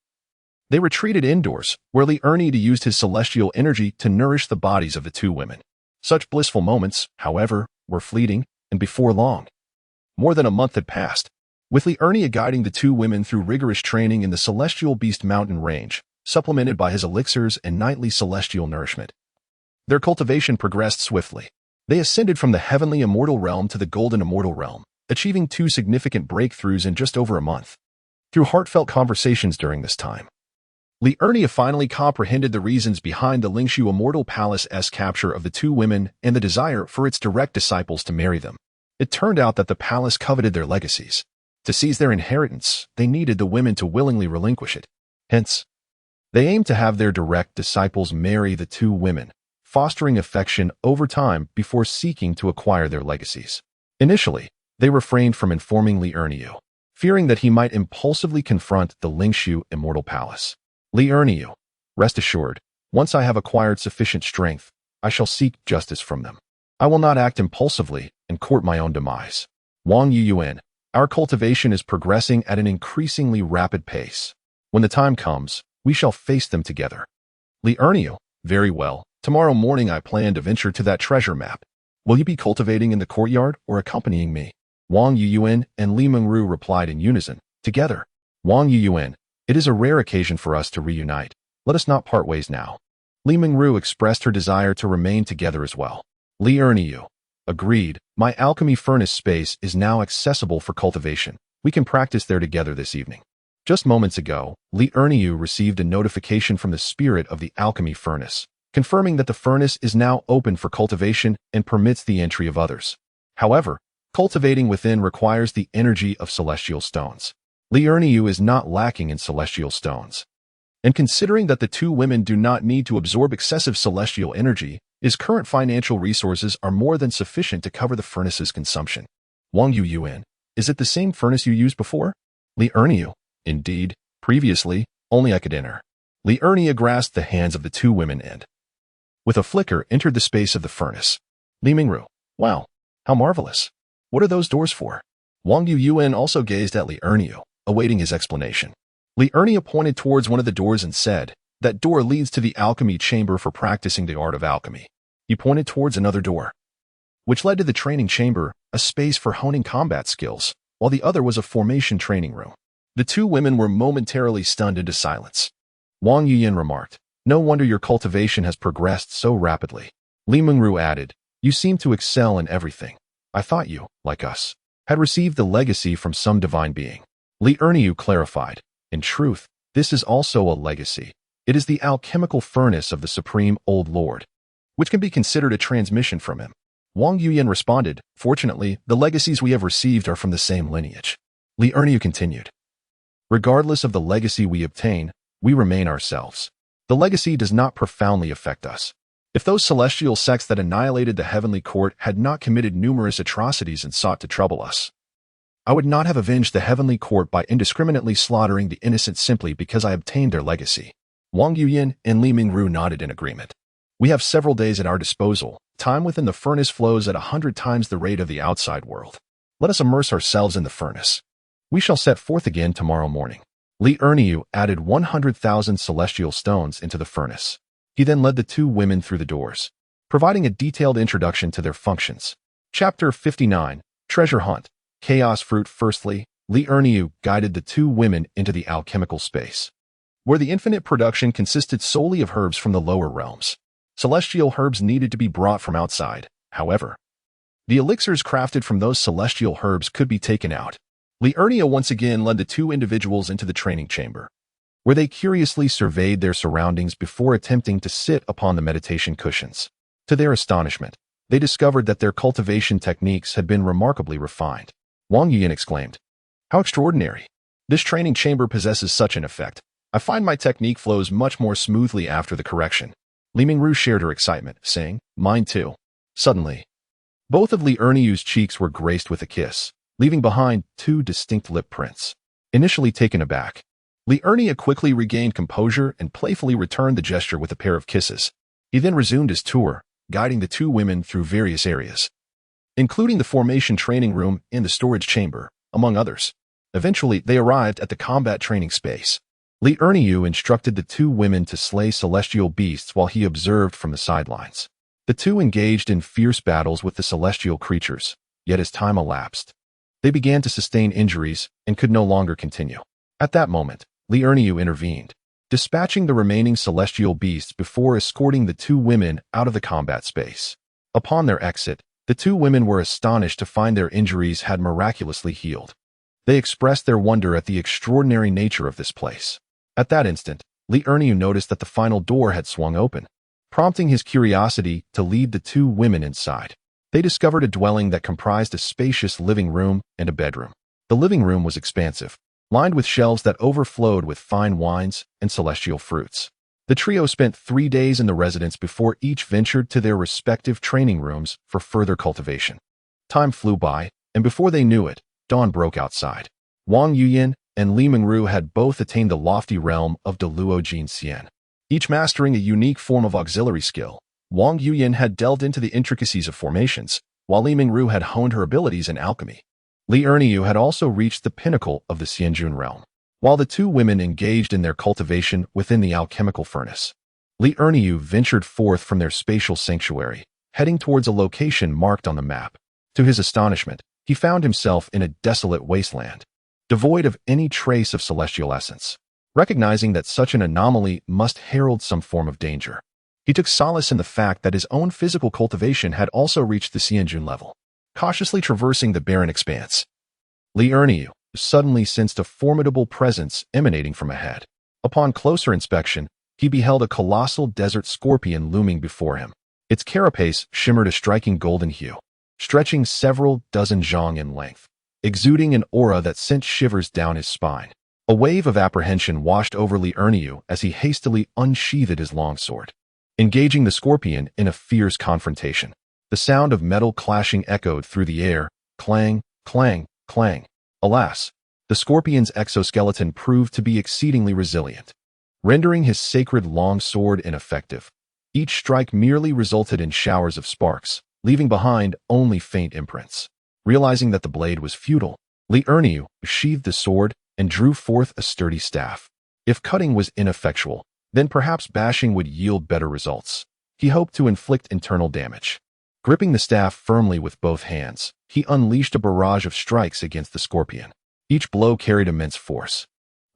they retreated indoors, where Li Erniu used his celestial energy to nourish the bodies of the two women. Such blissful moments, however, were fleeting, and before long, more than a month had passed, with Li Erniu guiding the two women through rigorous training in the Celestial Beast mountain range, supplemented by his elixirs and nightly celestial nourishment. Their cultivation progressed swiftly. They ascended from the heavenly immortal realm to the golden immortal realm, achieving two significant breakthroughs in just over a month. Through heartfelt conversations during this time, Li Erniu finally comprehended the reasons behind the Lingshu Immortal Palace's capture of the two women and the desire for its direct disciples to marry them. It turned out that the palace coveted their legacies. To seize their inheritance, they needed the women to willingly relinquish it. Hence, they aimed to have their direct disciples marry the two women, fostering affection over time before seeking to acquire their legacies. Initially, they refrained from informing Li Erniu, fearing that he might impulsively confront the Lingshu Immortal Palace. Li Erniu, rest assured, once I have acquired sufficient strength, I shall seek justice from them. I will not act impulsively and court my own demise. Wang Yuyan, Our cultivation is progressing at an increasingly rapid pace. When the time comes, we shall face them together. Li Erniu, very well. Tomorrow morning I plan to venture to that treasure map. Will you be cultivating in the courtyard or accompanying me? Wang Yuyuan and Li Mengru replied in unison, together. Wang Yuyuan, it is a rare occasion for us to reunite. Let us not part ways now. Li Mengru expressed her desire to remain together as well. Li Erniu, agreed. My alchemy furnace space is now accessible for cultivation. We can practice there together this evening. Just moments ago, Li Erniu received a notification from the spirit of the alchemy furnace, confirming that the furnace is now open for cultivation and permits the entry of others. However, cultivating within requires the energy of celestial stones. Li Erniu is not lacking in celestial stones. And considering that the two women do not need to absorb excessive celestial energy, his current financial resources are more than sufficient to cover the furnace's consumption. Wang Yuyuan, is it the same furnace you used before? Li Erniu, indeed, previously, only I could enter. Li Erniu grasped the hands of the two women and, with a flicker, entered the space of the furnace. Li Mengru, wow, how marvelous. What are those doors for? Wang Yuyuan also gazed at Li Erniu, awaiting his explanation. Li Erniu pointed towards one of the doors and said, that door leads to the alchemy chamber for practicing the art of alchemy. He pointed towards another door, which led to the training chamber, a space for honing combat skills, while the other was a formation training room. The two women were momentarily stunned into silence. Wang Yuyuan remarked, no wonder your cultivation has progressed so rapidly. Li Mengru added, you seem to excel in everything. I thought you, like us, had received the legacy from some divine being. Li Erniu clarified, in truth, this is also a legacy. It is the alchemical furnace of the Supreme Old Lord, which can be considered a transmission from him. Wang Yuyuan responded, fortunately, the legacies we have received are from the same lineage. Li Erniu continued, regardless of the legacy we obtain, we remain ourselves. The legacy does not profoundly affect us. If those celestial sects that annihilated the heavenly court had not committed numerous atrocities and sought to trouble us, I would not have avenged the heavenly court by indiscriminately slaughtering the innocent simply because I obtained their legacy. Wang Yuyuan and Li Mengru nodded in agreement. We have several days at our disposal. Time within the furnace flows at 100 times the rate of the outside world. Let us immerse ourselves in the furnace. We shall set forth again tomorrow morning. Li Erniu added 100,000 celestial stones into the furnace. He then led the two women through the doors, providing a detailed introduction to their functions. Chapter 59, Treasure Hunt. Chaos Fruit. Firstly, Li Erniu guided the two women into the alchemical space, where the infinite production consisted solely of herbs from the lower realms. Celestial herbs needed to be brought from outside, however. The elixirs crafted from those celestial herbs could be taken out. Li Erniu once again led the two individuals into the training chamber, where they curiously surveyed their surroundings before attempting to sit upon the meditation cushions. To their astonishment, they discovered that their cultivation techniques had been remarkably refined. Wang Yuyuan exclaimed, how extraordinary! This training chamber possesses such an effect. I find my technique flows much more smoothly after the correction. Li Mengru shared her excitement, saying, mine too. Suddenly, both of Li Erniu's cheeks were graced with a kiss, leaving behind two distinct lip prints. Initially taken aback, Li Erniu quickly regained composure and playfully returned the gesture with a pair of kisses. He then resumed his tour, guiding the two women through various areas, including the formation training room and the storage chamber, among others. Eventually, they arrived at the combat training space. Li Erniu instructed the two women to slay celestial beasts while he observed from the sidelines. The two engaged in fierce battles with the celestial creatures, yet as time elapsed, they began to sustain injuries and could no longer continue. At that moment, Li Erniu intervened, dispatching the remaining celestial beasts before escorting the two women out of the combat space. Upon their exit, the two women were astonished to find their injuries had miraculously healed. They expressed their wonder at the extraordinary nature of this place. At that instant, Li Erniu noticed that the final door had swung open, prompting his curiosity to lead the two women inside. They discovered a dwelling that comprised a spacious living room and a bedroom. The living room was expansive, lined with shelves that overflowed with fine wines and celestial fruits. The trio spent 3 days in the residence before each ventured to their respective training rooms for further cultivation. Time flew by, and before they knew it, dawn broke outside. Wang Yuyuan and Li Mengru had both attained the lofty realm of Deluo Jin Xian, each mastering a unique form of auxiliary skill. Wang Yuyuan had delved into the intricacies of formations, while Li Mengru had honed her abilities in alchemy. Li Erniu had also reached the pinnacle of the Xianjun realm. While the two women engaged in their cultivation within the alchemical furnace, Li Erniu ventured forth from their spatial sanctuary, heading towards a location marked on the map. To his astonishment, he found himself in a desolate wasteland, devoid of any trace of celestial essence. Recognizing that such an anomaly must herald some form of danger, he took solace in the fact that his own physical cultivation had also reached the Xianjun level. Cautiously traversing the barren expanse, Li Erniu suddenly sensed a formidable presence emanating from ahead. Upon closer inspection, he beheld a colossal desert scorpion looming before him. Its carapace shimmered a striking golden hue, stretching several dozen zhang in length, exuding an aura that sent shivers down his spine. A wave of apprehension washed over Li Erniu as he hastily unsheathed his longsword, engaging the scorpion in a fierce confrontation. The sound of metal clashing echoed through the air, clang, clang, clang. Alas, the scorpion's exoskeleton proved to be exceedingly resilient, rendering his sacred longsword ineffective. Each strike merely resulted in showers of sparks, leaving behind only faint imprints. Realizing that the blade was futile, Li Erniu sheathed the sword and drew forth a sturdy staff. If cutting was ineffectual, then perhaps bashing would yield better results. He hoped to inflict internal damage. Gripping the staff firmly with both hands, he unleashed a barrage of strikes against the scorpion. Each blow carried immense force,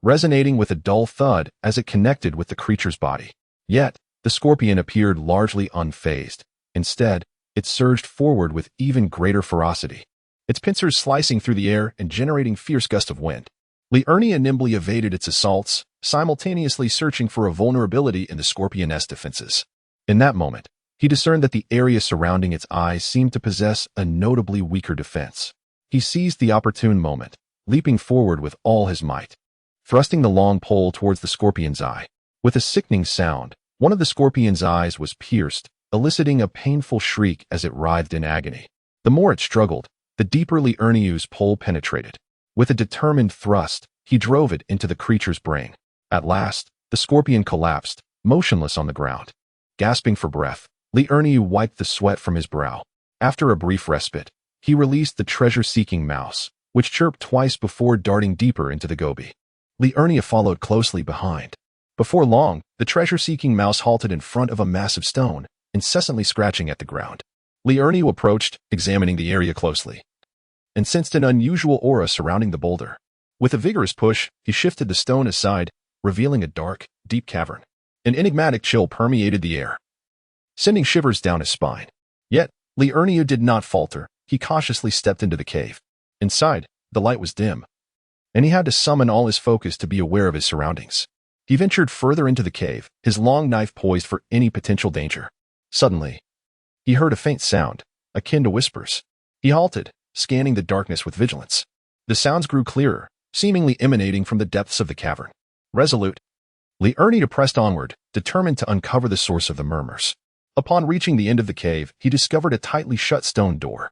resonating with a dull thud as it connected with the creature's body. Yet, the scorpion appeared largely unfazed. Instead, it surged forward with even greater ferocity, its pincers slicing through the air and generating fierce gusts of wind. Li Erniu nimbly evaded its assaults, simultaneously searching for a vulnerability in the scorpion's defenses. In that moment, he discerned that the area surrounding its eyes seemed to possess a notably weaker defense. He seized the opportune moment, leaping forward with all his might, thrusting the long pole towards the scorpion's eye. With a sickening sound, one of the scorpion's eyes was pierced, eliciting a painful shriek as it writhed in agony. The more it struggled, the deeper Li Erniu's pole penetrated. With a determined thrust, he drove it into the creature's brain. At last, the scorpion collapsed, motionless on the ground. Gasping for breath, Li Erniu wiped the sweat from his brow. After a brief respite, he released the treasure-seeking mouse, which chirped twice before darting deeper into the gobi. Li Erniu followed closely behind. Before long, the treasure-seeking mouse halted in front of a massive stone, incessantly scratching at the ground. Li Erniu approached, examining the area closely, and sensed an unusual aura surrounding the boulder. With a vigorous push, he shifted the stone aside, revealing a dark, deep cavern. An enigmatic chill permeated the air, sending shivers down his spine. Yet, Li Erniu did not falter. He cautiously stepped into the cave. Inside, the light was dim, and he had to summon all his focus to be aware of his surroundings. He ventured further into the cave, his long knife poised for any potential danger. Suddenly, he heard a faint sound, akin to whispers. He halted, scanning the darkness with vigilance. The sounds grew clearer, seemingly emanating from the depths of the cavern. Resolute, Li Erniu pressed onward, determined to uncover the source of the murmurs. Upon reaching the end of the cave, he discovered a tightly shut stone door.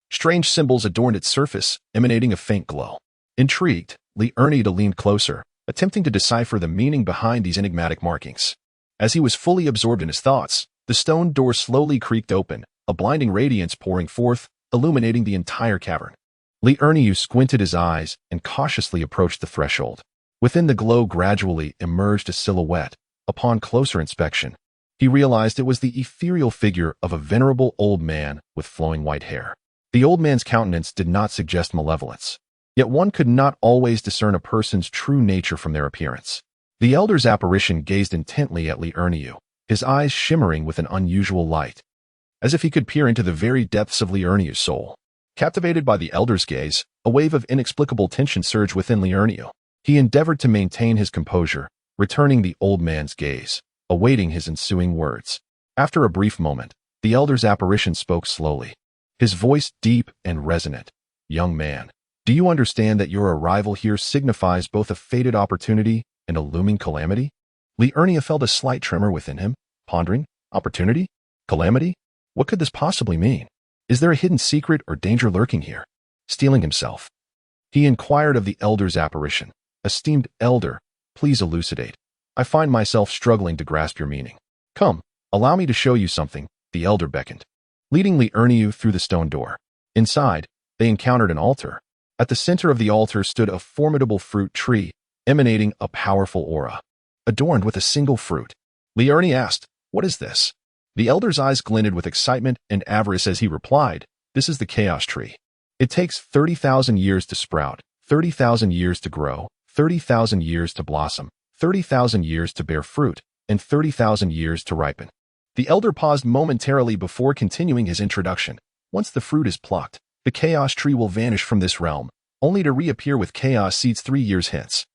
Strange symbols adorned its surface, emanating a faint glow. Intrigued, Li Erniu leaned closer, attempting to decipher the meaning behind these enigmatic markings. As he was fully absorbed in his thoughts, the stone door slowly creaked open, a blinding radiance pouring forth, illuminating the entire cavern. Li Erniu squinted his eyes and cautiously approached the threshold. Within the glow gradually emerged a silhouette. Upon closer inspection, he realized it was the ethereal figure of a venerable old man with flowing white hair. The old man's countenance did not suggest malevolence, yet one could not always discern a person's true nature from their appearance. The elder's apparition gazed intently at Li Erniu, his eyes shimmering with an unusual light, as if he could peer into the very depths of Li Erniu's soul. Captivated by the elder's gaze, a wave of inexplicable tension surged within Li Erniu. He endeavored to maintain his composure, returning the old man's gaze, awaiting his ensuing words. After a brief moment, the elder's apparition spoke slowly, his voice deep and resonant. "Young man, do you understand that your arrival here signifies both a fated opportunity and a looming calamity?" Li Erniu felt a slight tremor within him, pondering, opportunity? Calamity? What could this possibly mean? Is there a hidden secret or danger lurking here? Steeling himself, he inquired of the elder's apparition. "Esteemed elder, please elucidate. I find myself struggling to grasp your meaning." "Come, allow me to show you something," the elder beckoned, leading Li Erniu through the stone door. Inside, they encountered an altar, At the center of the altar stood a formidable fruit tree, emanating a powerful aura. Adorned with a single fruit. Li Ernie asked, "What is this?" The elder's eyes glinted with excitement and avarice as he replied, "This is the chaos tree. It takes 30,000 years to sprout, 30,000 years to grow, 30,000 years to blossom, 30,000 years to bear fruit, and 30,000 years to ripen." The elder paused momentarily before continuing his introduction. Once the fruit is plucked, the chaos tree will vanish from this realm, only to reappear with chaos seeds 3 years hence.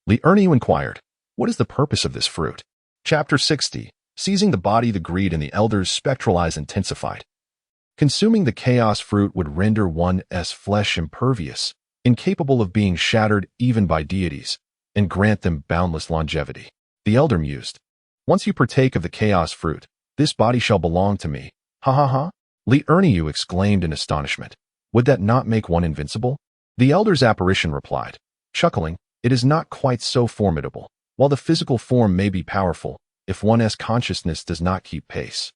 Li Ernie inquired, "What is the purpose of this fruit?" Chapter 60. Seizing the body, the greed in the elder's spectral eyes intensified. Consuming the chaos fruit would render one's flesh impervious, incapable of being shattered even by deities, and grant them boundless longevity. The elder mused, "Once you partake of the chaos fruit, this body shall belong to me. Ha ha ha." Li Ernie exclaimed in astonishment. "Would that not make one invincible?" The elder's apparition replied, chuckling, "It is not quite so formidable. While the physical form may be powerful, if one's consciousness does not keep pace,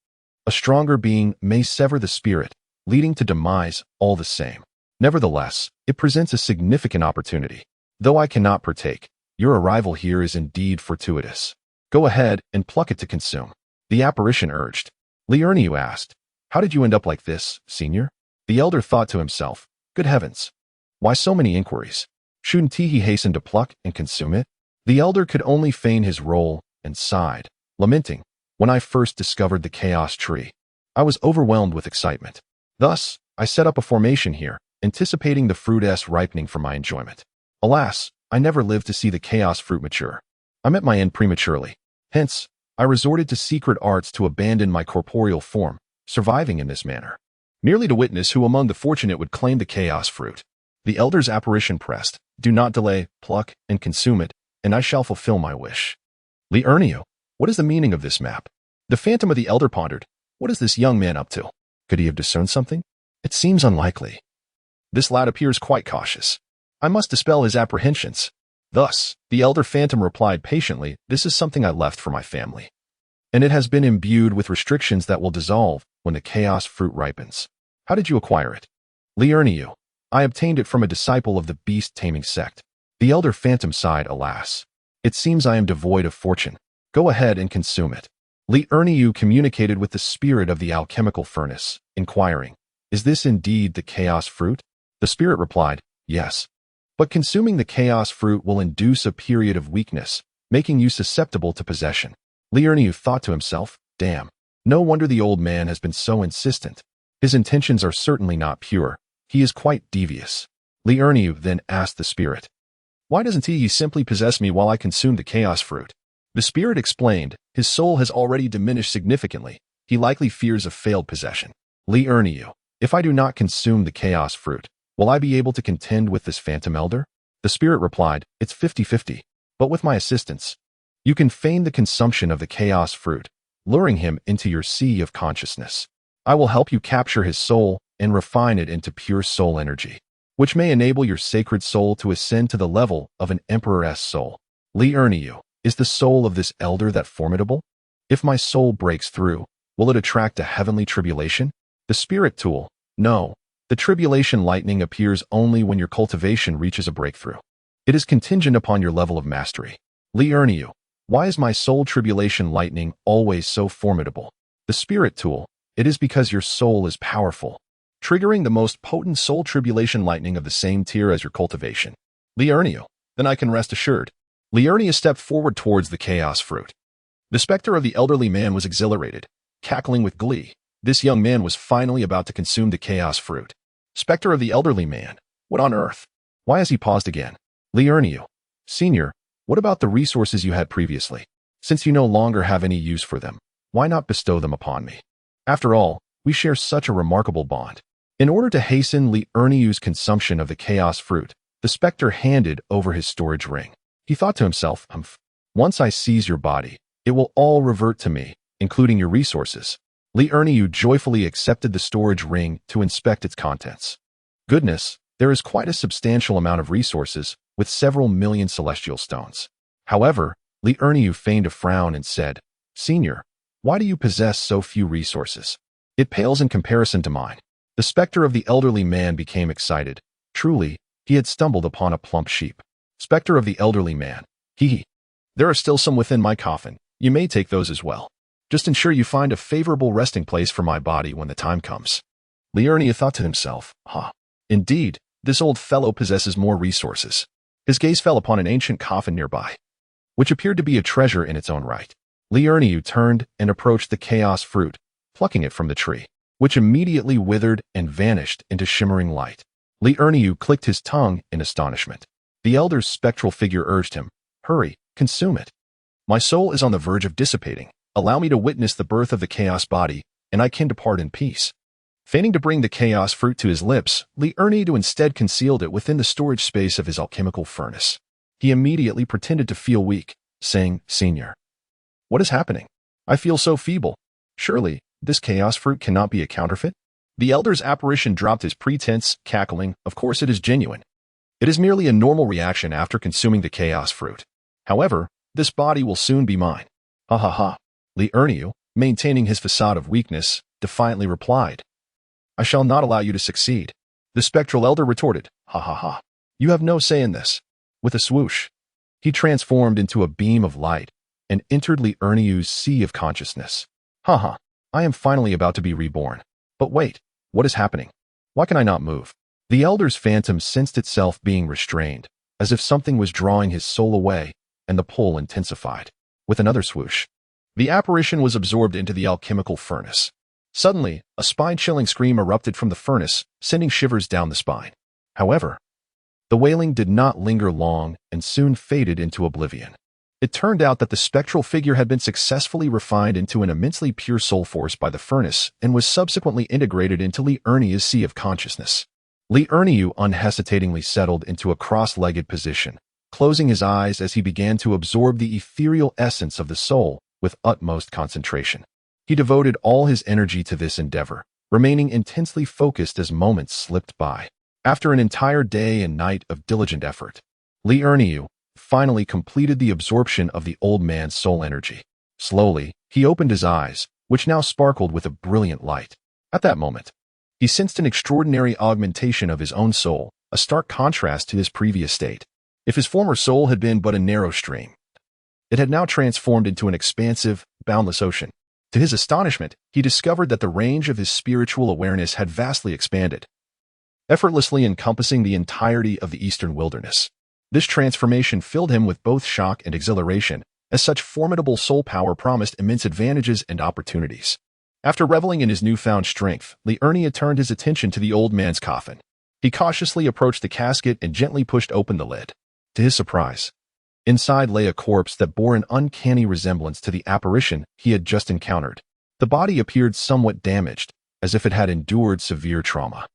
a stronger being may sever the spirit, leading to demise all the same. Nevertheless, it presents a significant opportunity. Though I cannot partake, your arrival here is indeed fortuitous. Go ahead and pluck it to consume." The apparition urged. Li Ernie asked, "How did you end up like this, senior?" The elder thought to himself, "Good heavens! Why so many inquiries? Shouldn't he hasten to pluck and consume it?" The elder could only feign his role and sighed, lamenting, "When I first discovered the chaos tree, I was overwhelmed with excitement. Thus, I set up a formation here, anticipating the fruit's ripening for my enjoyment. Alas, I never lived to see the chaos fruit mature. I met my end prematurely. Hence, I resorted to secret arts to abandon my corporeal form, surviving in this manner, merely to witness who among the fortunate would claim the chaos fruit." The elder's apparition pressed, "Do not delay, pluck and consume it, and I shall fulfill my wish." Li Ernie, what is the meaning of this map? The phantom of the elder pondered, "What is this young man up to? Could he have discerned something? It seems unlikely. This lad appears quite cautious. I must dispel his apprehensions." Thus, the elder phantom replied patiently, "This is something I left for my family, and it has been imbued with restrictions that will dissolve when the chaos fruit ripens." "How did you acquire it?" Li Ernie, "I obtained it from a disciple of the beast-taming sect." The elder phantom sighed, "Alas, it seems I am devoid of fortune. Go ahead and consume it." Li Ernie communicated with the spirit of the alchemical furnace, inquiring, "Is this indeed the chaos fruit?" The spirit replied, "Yes. But consuming the chaos fruit will induce a period of weakness, making you susceptible to possession." Li Ernie thought to himself, "Damn, no wonder the old man has been so insistent. His intentions are certainly not pure. He is quite devious." Li Ernie then asked the spirit, "Why doesn't he simply possess me while I consume the chaos fruit?" The spirit explained, "His soul has already diminished significantly. He likely fears a failed possession." Li Ernie, "If I do not consume the chaos fruit, will I be able to contend with this phantom elder?" The spirit replied, "It's 50-50, but with my assistance, you can feign the consumption of the chaos fruit, luring him into your sea of consciousness. I will help you capture his soul and refine it into pure soul energy, which may enable your sacred soul to ascend to the level of an emperor's soul." Li Ernie, "Is the soul of this elder that formidable? If my soul breaks through, will it attract a heavenly tribulation?" The spirit tool, "No, the tribulation lightning appears only when your cultivation reaches a breakthrough. It is contingent upon your level of mastery." Li Ernie, "Why is my soul tribulation lightning always so formidable?" The spirit tool, "It is because your soul is powerful, triggering the most potent soul tribulation lightning of the same tier as your cultivation." Li Ernie, "Then I can rest assured." Li Ernie stepped forward towards the chaos fruit. The specter of the elderly man was exhilarated, cackling with glee. This young man was finally about to consume the chaos fruit. Specter of the elderly man, what on earth? Why has he paused again? Li Ernie, "Senior, what about the resources you had previously? Since you no longer have any use for them, why not bestow them upon me? After all, we share such a remarkable bond." In order to hasten Li Ernie's consumption of the chaos fruit, the specter handed over his storage ring. He thought to himself, "Once I seize your body, it will all revert to me, including your resources." Li Ernie joyfully accepted the storage ring to inspect its contents. Goodness, there is quite a substantial amount of resources, with several million celestial stones. However, Li Ernie feigned a frown and said, "Senior, why do you possess so few resources? It pales in comparison to mine." The specter of the elderly man became excited. "Truly, He had stumbled upon a plump sheep. Spectre of the elderly man. Hee. There are still some within my coffin. You may take those as well. Just ensure you find a favorable resting place for my body when the time comes. Li Ernie thought to himself, Indeed, this old fellow possesses more resources. His gaze fell upon an ancient coffin nearby, which appeared to be a treasure in its own right. Li Ernie turned and approached the chaos fruit, plucking it from the tree, which immediately withered and vanished into shimmering light. Li Ernie clicked his tongue in astonishment. The elder's spectral figure urged him, Hurry, consume it. My soul is on the verge of dissipating. Allow me to witness the birth of the chaos body, and I can depart in peace. Feigning to bring the chaos fruit to his lips, Li Ernie instead concealed it within the storage space of his alchemical furnace. He immediately pretended to feel weak, saying, Senior, what is happening? I feel so feeble. Surely, this chaos fruit cannot be a counterfeit? The elder's apparition dropped his pretense, cackling, Of course it is genuine. It is merely a normal reaction after consuming the chaos fruit. However, this body will soon be mine. Ha ha ha. Li Ernie, maintaining his facade of weakness, defiantly replied, I shall not allow you to succeed. The spectral elder retorted, Ha ha ha. You have no say in this. With a swoosh, he transformed into a beam of light and entered Li Ernie's sea of consciousness. Ha ha. I am finally about to be reborn. But wait, what is happening? Why can I not move? The elder's phantom sensed itself being restrained, as if something was drawing his soul away, and the pull intensified. With another swoosh, the apparition was absorbed into the alchemical furnace. Suddenly, a spine-chilling scream erupted from the furnace, sending shivers down the spine. However, the wailing did not linger long and soon faded into oblivion. It turned out that the spectral figure had been successfully refined into an immensely pure soul force by the furnace and was subsequently integrated into Li Ernie's sea of consciousness. Li Ernie unhesitatingly settled into a cross-legged position, closing his eyes as he began to absorb the ethereal essence of the soul with utmost concentration. He devoted all his energy to this endeavor, remaining intensely focused as moments slipped by. After an entire day and night of diligent effort, Li Ernie finally completed the absorption of the old man's soul energy. Slowly, he opened his eyes, which now sparkled with a brilliant light. At that moment, he sensed an extraordinary augmentation of his own soul, a stark contrast to his previous state. If his former soul had been but a narrow stream, it had now transformed into an expansive, boundless ocean. To his astonishment, he discovered that the range of his spiritual awareness had vastly expanded, effortlessly encompassing the entirety of the eastern wilderness. This transformation filled him with both shock and exhilaration, as such formidable soul power promised immense advantages and opportunities. After reveling in his newfound strength, Li Ernie turned his attention to the old man's coffin. He cautiously approached the casket and gently pushed open the lid. To his surprise, inside lay a corpse that bore an uncanny resemblance to the apparition he had just encountered. The body appeared somewhat damaged, as if it had endured severe trauma.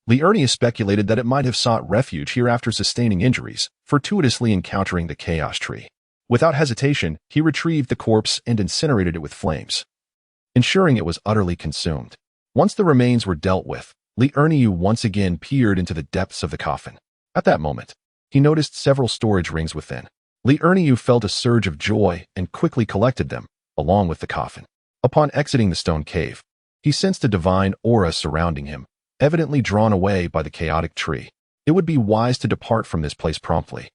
Li Ernie speculated that it might have sought refuge here after sustaining injuries, fortuitously encountering the chaos tree. Without hesitation, he retrieved the corpse and incinerated it with flames, ensuring it was utterly consumed. Once the remains were dealt with, Li Ernie once again peered into the depths of the coffin. At that moment, he noticed several storage rings within. Li Ernie felt a surge of joy and quickly collected them, along with the coffin. Upon exiting the stone cave, he sensed a divine aura surrounding him, evidently drawn away by the chaotic tree. It would be wise to depart from this place promptly,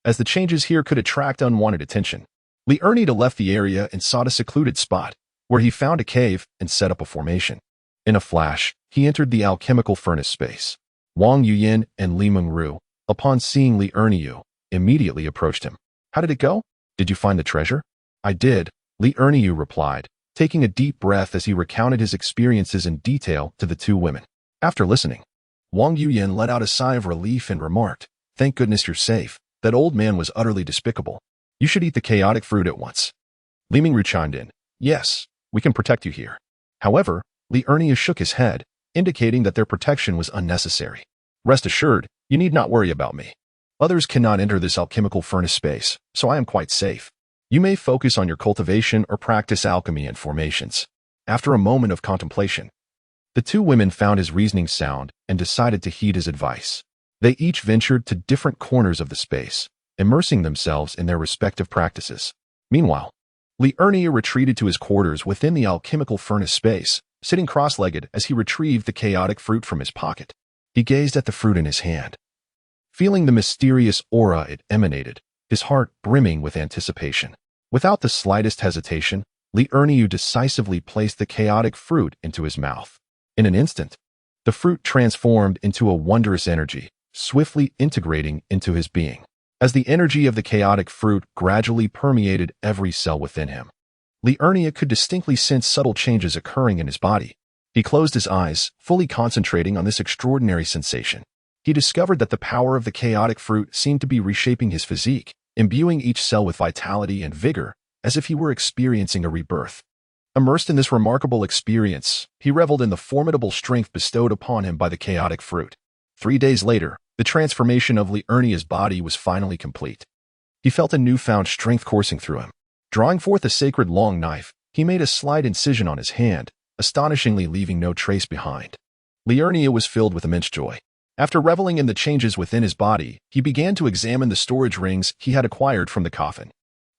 as the changes here could attract unwanted attention. Li Ernie left the area and sought a secluded spot, where he found a cave and set up a formation. In a flash, he entered the alchemical furnace space. Wang Yuyin and Li Mengru, upon seeing Li Ernie, immediately approached him. How did it go? Did you find the treasure? I did, Li Ernie replied, taking a deep breath as he recounted his experiences in detail to the two women. After listening, Wang Yuyin let out a sigh of relief and remarked, Thank goodness you're safe. That old man was utterly despicable. You should eat the chaotic fruit at once. Li Mengru chimed in, Yes, we can protect you here. However, Li Ernie shook his head, indicating that their protection was unnecessary. Rest assured, you need not worry about me. Others cannot enter this alchemical furnace space, so I am quite safe. You may focus on your cultivation or practice alchemy and formations. After a moment of contemplation, the two women found his reasoning sound and decided to heed his advice. They each ventured to different corners of the space, immersing themselves in their respective practices. Meanwhile, Li Ernie retreated to his quarters within the alchemical furnace space, sitting cross-legged as he retrieved the chaotic fruit from his pocket. He gazed at the fruit in his hand, feeling the mysterious aura it emanated, his heart brimming with anticipation. Without the slightest hesitation, Li Erniu decisively placed the chaotic fruit into his mouth. In an instant, the fruit transformed into a wondrous energy, swiftly integrating into his being. As the energy of the chaotic fruit gradually permeated every cell within him, Li Erniu could distinctly sense subtle changes occurring in his body. He closed his eyes, fully concentrating on this extraordinary sensation. He discovered that the power of the chaotic fruit seemed to be reshaping his physique, imbuing each cell with vitality and vigor, as if he were experiencing a rebirth. Immersed in this remarkable experience, he reveled in the formidable strength bestowed upon him by the chaotic fruit. 3 days later, the transformation of Li Erniu's body was finally complete. He felt a newfound strength coursing through him. Drawing forth a sacred long knife, he made a slight incision on his hand, astonishingly leaving no trace behind. Li Erniu was filled with immense joy. After reveling in the changes within his body, he began to examine the storage rings he had acquired from the coffin.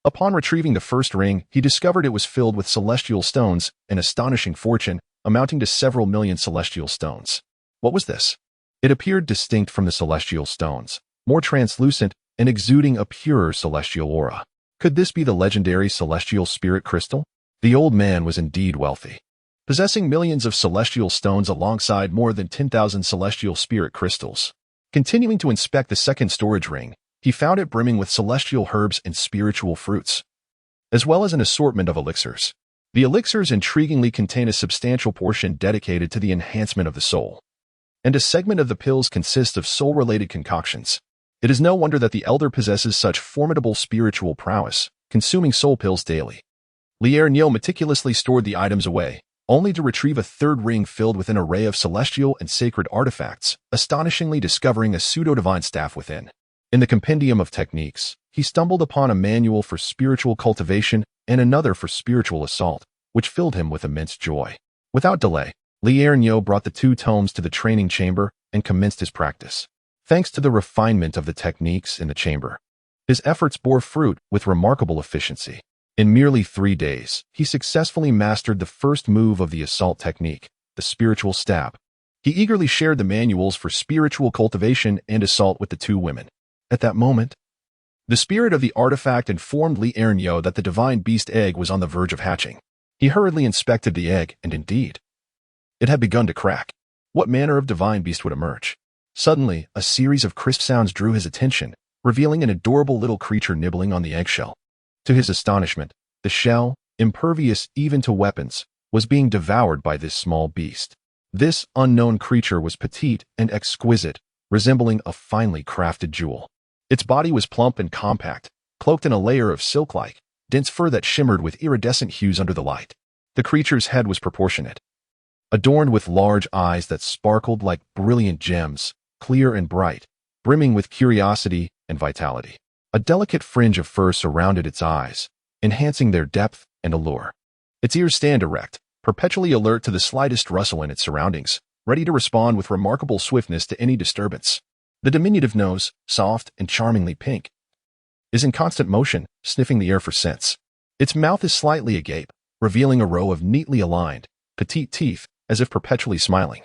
Upon retrieving the first ring, he discovered it was filled with celestial stones, an astonishing fortune, amounting to several million celestial stones. What was this? It appeared distinct from the celestial stones, more translucent and exuding a purer celestial aura. Could this be the legendary celestial spirit crystal? The old man was indeed wealthy, possessing millions of celestial stones alongside more than 10,000 celestial spirit crystals. Continuing to inspect the second storage ring, he found it brimming with celestial herbs and spiritual fruits, as well as an assortment of elixirs. The elixirs intriguingly contain a substantial portion dedicated to the enhancement of the soul, and a segment of the pills consists of soul-related concoctions. It is no wonder that the elder possesses such formidable spiritual prowess, consuming soul pills daily. Li Erniu meticulously stored the items away, only to retrieve a third ring filled with an array of celestial and sacred artifacts, astonishingly discovering a pseudo-divine staff within. In the compendium of techniques, he stumbled upon a manual for spiritual cultivation and another for spiritual assault, which filled him with immense joy. Without delay, Li Erniu brought the 2 tomes to the training chamber and commenced his practice. Thanks to the refinement of the techniques in the chamber, his efforts bore fruit with remarkable efficiency. In merely 3 days, he successfully mastered the first move of the assault technique, the spiritual stab. He eagerly shared the manuals for spiritual cultivation and assault with the 2 women. At that moment, the spirit of the artifact informed Li Erniu that the divine beast egg was on the verge of hatching. He hurriedly inspected the egg, and indeed, it had begun to crack. What manner of divine beast would emerge? Suddenly, a series of crisp sounds drew his attention, revealing an adorable little creature nibbling on the eggshell. To his astonishment, the shell, impervious even to weapons, was being devoured by this small beast. This unknown creature was petite and exquisite, resembling a finely crafted jewel. Its body was plump and compact, cloaked in a layer of silk-like, dense fur that shimmered with iridescent hues under the light. The creature's head was proportionate, adorned with large eyes that sparkled like brilliant gems, clear and bright, brimming with curiosity and vitality. A delicate fringe of fur surrounded its eyes, enhancing their depth and allure. Its ears stand erect, perpetually alert to the slightest rustle in its surroundings, ready to respond with remarkable swiftness to any disturbance. The diminutive nose, soft and charmingly pink, is in constant motion, sniffing the air for scents. Its mouth is slightly agape, revealing a row of neatly aligned, petite teeth, as if perpetually smiling,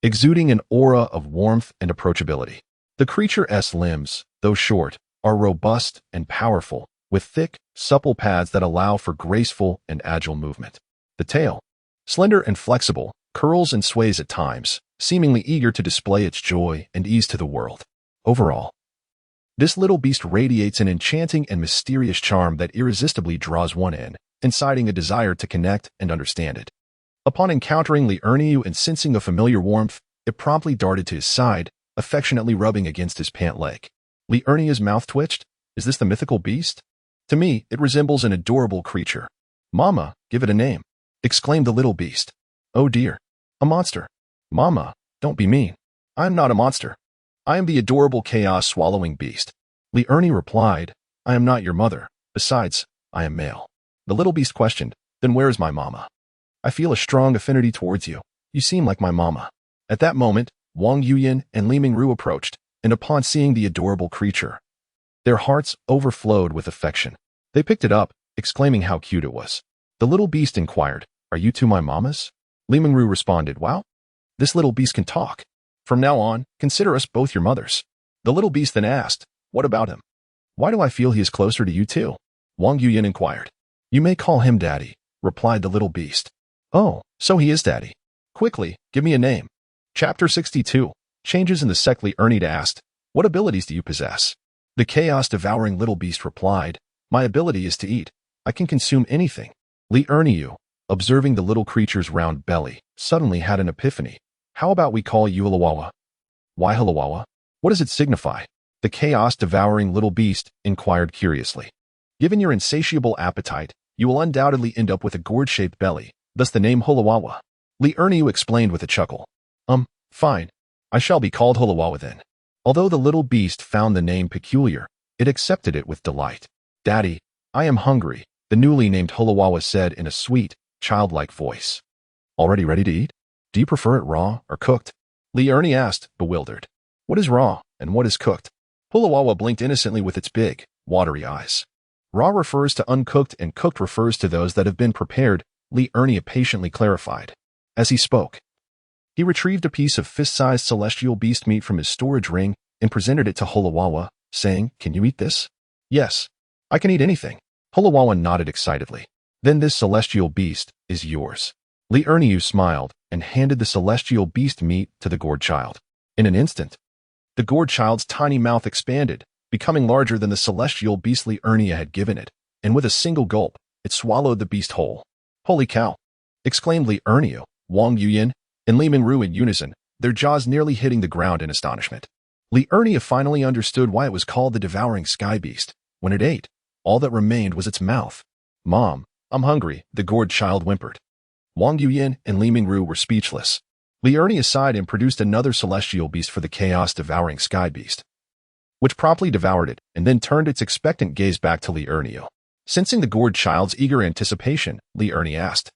exuding an aura of warmth and approachability. The creature's limbs, though short, are robust and powerful, with thick, supple pads that allow for graceful and agile movement. The tail, slender and flexible, curls and sways at times, seemingly eager to display its joy and ease to the world. Overall, this little beast radiates an enchanting and mysterious charm that irresistibly draws one in, inciting a desire to connect and understand it. Upon encountering Li Erniu and sensing a familiar warmth, it promptly darted to his side, affectionately rubbing against his pant leg. Li Erniu's mouth twitched. Is this the mythical beast? To me, it resembles an adorable creature. Mama, give it a name, exclaimed the little beast. Oh dear, a monster. Mama, don't be mean. I am not a monster. I am the adorable chaos-swallowing beast. Li Erniu replied, I am not your mother. Besides, I am male. The little beast questioned, then where is my mama? I feel a strong affinity towards you. You seem like my mama. At that moment, Wang Yuyan and Li Mingru approached, and upon seeing the adorable creature, their hearts overflowed with affection. They picked it up, exclaiming how cute it was. The little beast inquired, Are you 2 my mamas? Li Mingru responded, Wow, this little beast can talk. From now on, consider us both your mothers. The little beast then asked, "What about him? Why do I feel he is closer to you too?" Wang Yuyan inquired. "You may call him Daddy," replied the little beast. "Oh, so he is Daddy. Quickly, give me a name." Chapter 62. Changes in the sect. Li Ernie asked, "What abilities do you possess?" The chaos-devouring little beast replied, "My ability is to eat. I can consume anything." Li Ernie, observing the little creature's round belly, suddenly had an epiphany. "How about we call you Halawawa?" "Why Halawawa? What does it signify?" The chaos-devouring little beast inquired curiously. "Given your insatiable appetite, you will undoubtedly end up with a gourd-shaped belly, thus the name Halawawa." Li Ernie explained with a chuckle. Fine. I shall be called Halawawa then." Although the little beast found the name peculiar, it accepted it with delight. "Daddy, I am hungry," the newly named Halawawa said in a sweet, childlike voice. "Already ready to eat? Do you prefer it raw or cooked?" Li Ernie asked, bewildered. "What is raw and what is cooked?" Halawawa blinked innocently with its big, watery eyes. "Raw refers to uncooked and cooked refers to those that have been prepared," Li Ernie patiently clarified. As he spoke, he retrieved a piece of fist-sized celestial beast meat from his storage ring and presented it to Halawawa, saying, "Can you eat this?" "Yes, I can eat anything." Halawawa nodded excitedly. "Then this celestial beast is yours." Li Ernie smiled and handed the celestial beast meat to the gourd child. In an instant, the gourd child's tiny mouth expanded, becoming larger than the celestial beast Li Ernie had given it, and with a single gulp, it swallowed the beast whole. "Holy cow!" exclaimed Li Ernie, Wang Yuyan, and Li Mingru in unison, their jaws nearly hitting the ground in astonishment. Li Ernie finally understood why it was called the devouring sky beast. When it ate, all that remained was its mouth. "Mom, I'm hungry," the gourd child whimpered. Wang Yuyan and Li Mingru were speechless. Li Ernie sighed and produced another celestial beast for the chaos-devouring sky beast, which promptly devoured it and then turned its expectant gaze back to Li Ernie. Sensing the gourd child's eager anticipation, Li Ernie asked,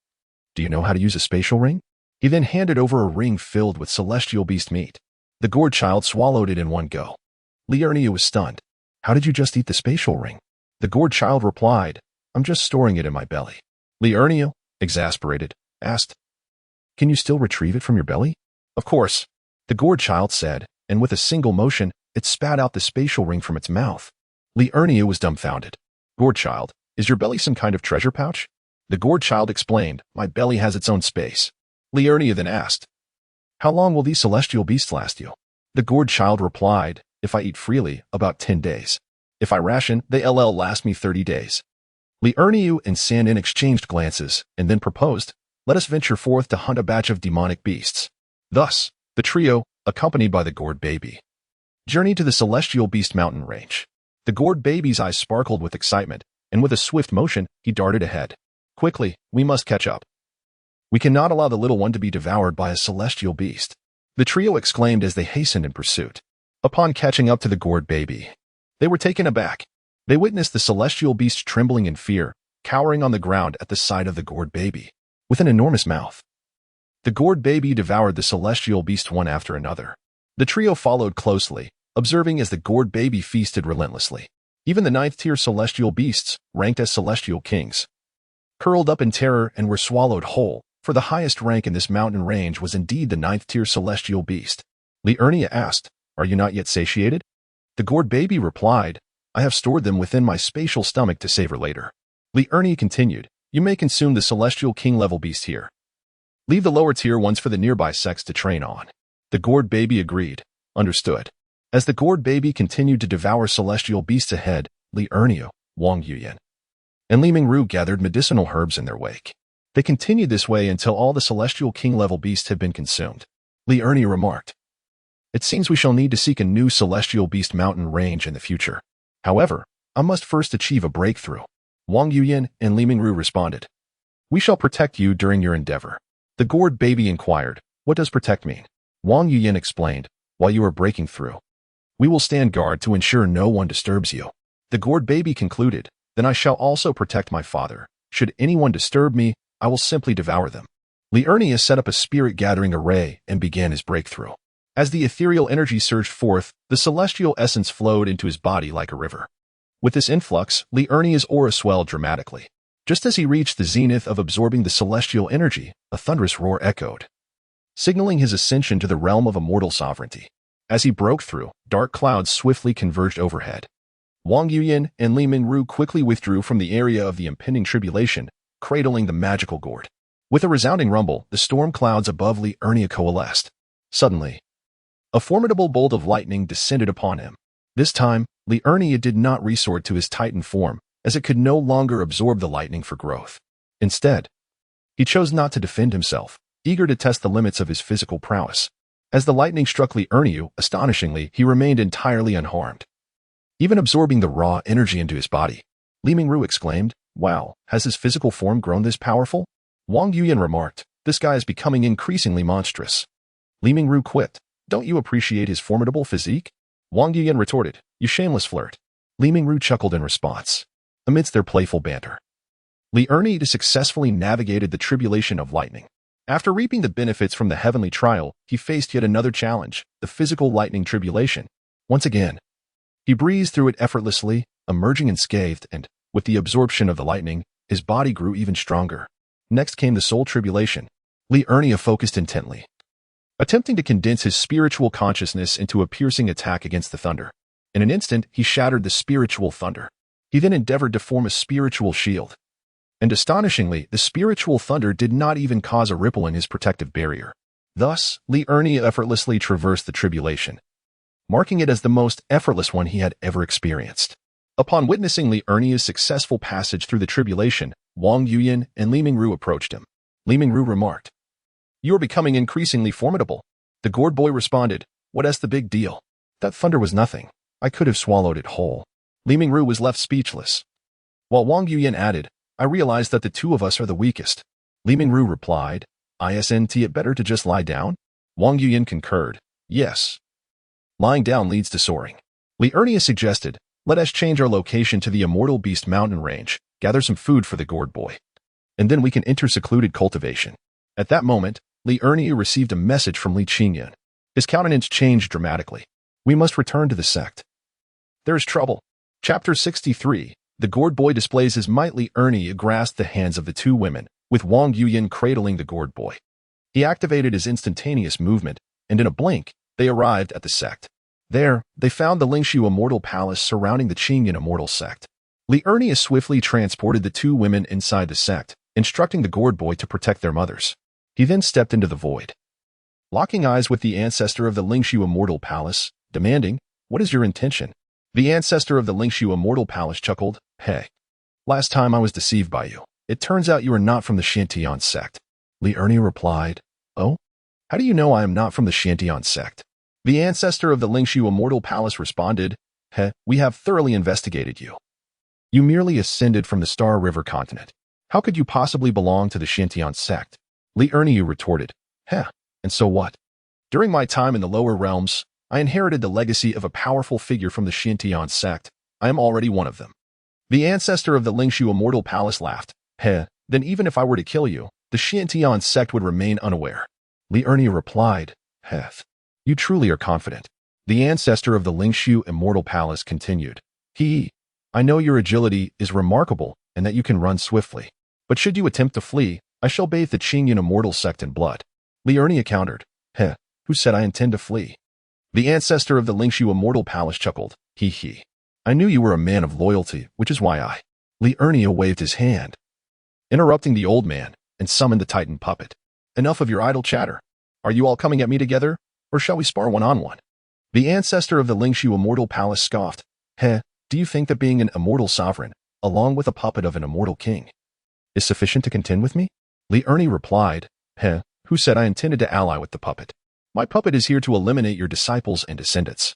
"Do you know how to use a spatial ring?" He then handed over a ring filled with celestial beast meat. The gourd child swallowed it in one go. Li Ernie was stunned. "How did you just eat the spatial ring?" The gourd child replied, "I'm just storing it in my belly." Li Ernie, exasperated, asked, "Can you still retrieve it from your belly?" "Of course," the gourd child said, and with a single motion, it spat out the spatial ring from its mouth. Li Ernie was dumbfounded. "Gourd child, is your belly some kind of treasure pouch?" The gourd child explained, "My belly has its own space." Li Ernie then asked, "How long will these celestial beasts last you?" The gourd child replied, "If I eat freely, about 10 days. If I ration, they'll last me 30 days. Li Ernie and San In exchanged glances, and then proposed, "Let us venture forth to hunt a batch of demonic beasts." Thus, the trio, accompanied by the gourd baby, journeyed to the celestial beast mountain range. The gourd baby's eyes sparkled with excitement, and with a swift motion, he darted ahead. "Quickly, we must catch up. We cannot allow the little one to be devoured by a celestial beast," the trio exclaimed as they hastened in pursuit. Upon catching up to the gourd baby, they were taken aback. They witnessed the celestial beast trembling in fear, cowering on the ground at the sight of the gourd baby, with an enormous mouth. The gourd baby devoured the celestial beast one after another. The trio followed closely, observing as the gourd baby feasted relentlessly. Even the 9th-tier celestial beasts, ranked as celestial kings, curled up in terror and were swallowed whole, for the highest rank in this mountain range was indeed the 9th-tier celestial beast. Li Ernie asked, "Are you not yet satiated?" The gourd baby replied, "I have stored them within my spatial stomach to savor later." Li Ernie continued, "You may consume the celestial king-level beast here. Leave the lower-tier ones for the nearby sects to train on." The gourd baby agreed. Understood. As the gourd baby continued to devour celestial beasts ahead, Li Ernie, Wang Yuyan, and Li Mingru gathered medicinal herbs in their wake. They continued this way until all the celestial king-level beasts had been consumed. Li Ernie remarked, "It seems we shall need to seek a new celestial beast mountain range in the future. However, I must first achieve a breakthrough." Wang Yuyan and Li Mingru responded, "We shall protect you during your endeavor." The gourd baby inquired, "What does protect mean?" Wang Yuyan explained, "While you are breaking through, we will stand guard to ensure no one disturbs you." The gourd baby concluded, "Then I shall also protect my father. Should anyone disturb me, I will simply devour them." Li Ernie set up a spirit-gathering array and began his breakthrough. As the ethereal energy surged forth, the celestial essence flowed into his body like a river. With this influx, Li Ernie's aura swelled dramatically. Just as he reached the zenith of absorbing the celestial energy, a thunderous roar echoed, signaling his ascension to the realm of immortal sovereignty. As he broke through, dark clouds swiftly converged overhead. Wang Yuyan and Li Mingru quickly withdrew from the area of the impending tribulation, cradling the magical gourd. With a resounding rumble, the storm clouds above Li Ernie coalesced. Suddenly, a formidable bolt of lightning descended upon him. This time, Li Ernie did not resort to his Titan form, as it could no longer absorb the lightning for growth. Instead, he chose not to defend himself, eager to test the limits of his physical prowess. As the lightning struck Li Ernie, astonishingly, he remained entirely unharmed, even absorbing the raw energy into his body. Li Mingru exclaimed, "Wow, has his physical form grown this powerful?" Wang Yuyan remarked, "This guy is becoming increasingly monstrous." Li Mingru quipped, "Don't you appreciate his formidable physique?" Wang Yuyan retorted, "You shameless flirt." Li Mingru chuckled in response. Amidst their playful banter, Li Ernie successfully navigated the tribulation of lightning. After reaping the benefits from the heavenly trial, he faced yet another challenge, the physical lightning tribulation. Once again, he breezed through it effortlessly, emerging unscathed, and, with the absorption of the lightning, his body grew even stronger. Next came the soul tribulation. Li Ernie focused intently, attempting to condense his spiritual consciousness into a piercing attack against the thunder. In an instant, he shattered the spiritual thunder. He then endeavored to form a spiritual shield. And astonishingly, the spiritual thunder did not even cause a ripple in his protective barrier. Thus, Li Ernie effortlessly traversed the tribulation, marking it as the most effortless one he had ever experienced. Upon witnessing Li Ernie's successful passage through the tribulation, Wang Yuyan and Li Mingru approached him. Li Mingru remarked, "You are becoming increasingly formidable." The gourd boy responded, "What's the big deal? That thunder was nothing. I could have swallowed it whole." Li Mingru was left speechless, while Wang Yuyan added, "I realize that the two of us are the weakest." Li Mingru replied, "Isn't it better to just lie down?" Wang Yuyan concurred, "Yes. Lying down leads to soaring." Li Ernie suggested, "Let us change our location to the Immortal Beast mountain range, gather some food for the gourd boy, and then we can enter secluded cultivation." At that moment, Li Ernie received a message from Li Qingyan. His countenance changed dramatically. "We must return to the sect. There is trouble." Chapter 63. The gourd boy displays his might. Li Ernie grasped the hands of the two women, with Wang Yuyan cradling the gourd boy. He activated his instantaneous movement, and in a blink, they arrived at the sect. There, they found the Lingshu Immortal Palace surrounding the Qingyan Immortal Sect. Li Ernie swiftly transported the two women inside the sect, instructing the gourd boy to protect their mothers. He then stepped into the void, locking eyes with the ancestor of the Lingshu Immortal Palace, demanding, "What is your intention?" The ancestor of the Lingshu Immortal Palace chuckled, "Hey, last time I was deceived by you. It turns out you are not from the Shantian sect." Li Ernie replied, "Oh? How do you know I am not from the Shantian sect?" The ancestor of the Lingshu Immortal Palace responded, "We have thoroughly investigated you. You merely ascended from the Star River continent. How could you possibly belong to the Shantian sect?" Li Ernie retorted, "And so what? During my time in the lower realms, I inherited the legacy of a powerful figure from the Shantian sect. I am already one of them." The ancestor of the Lingshu Immortal Palace laughed, "Then even if I were to kill you, the Shantian sect would remain unaware." Li Ernie replied, "You truly are confident." The ancestor of the Lingshu Immortal Palace continued, "I know your agility is remarkable and that you can run swiftly. But should you attempt to flee, I shall bathe the Qingyan Immortal sect in blood." Li Ernie countered, "Who said I intend to flee?" The ancestor of the Lingshu Immortal Palace chuckled, "I knew you were a man of loyalty, which is why I—" Li Ernie waved his hand, interrupting the old man, and summoned the Titan puppet. "Enough of your idle chatter. Are you all coming at me together, or shall we spar one-on-one?" The ancestor of the Lingshu Immortal Palace scoffed, "Do you think that being an immortal sovereign, along with a puppet of an immortal king, is sufficient to contend with me?" Li Ernie replied, "Who said I intended to ally with the puppet? My puppet is here to eliminate your disciples and descendants.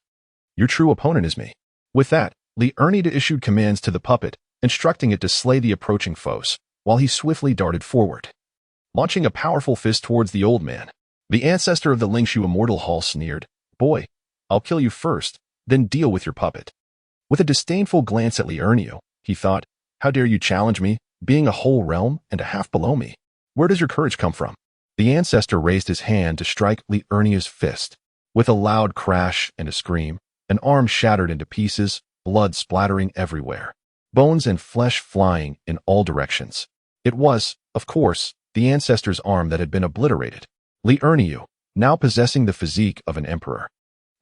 Your true opponent is me." With that, Li Ernie issued commands to the puppet, instructing it to slay the approaching foes, while he swiftly darted forward, launching a powerful fist towards the old man. The ancestor of the Lingshu Immortal Hall sneered, "Boy, I'll kill you first, then deal with your puppet." With a disdainful glance at Li Ernie, he thought, "How dare you challenge me, being a whole realm and a half below me? Where does your courage come from?" The ancestor raised his hand to strike Li Ernie's fist. With a loud crash and a scream, an arm shattered into pieces, blood splattering everywhere, bones and flesh flying in all directions. It was, of course, the ancestor's arm that had been obliterated. Li Ernie, now possessing the physique of an emperor,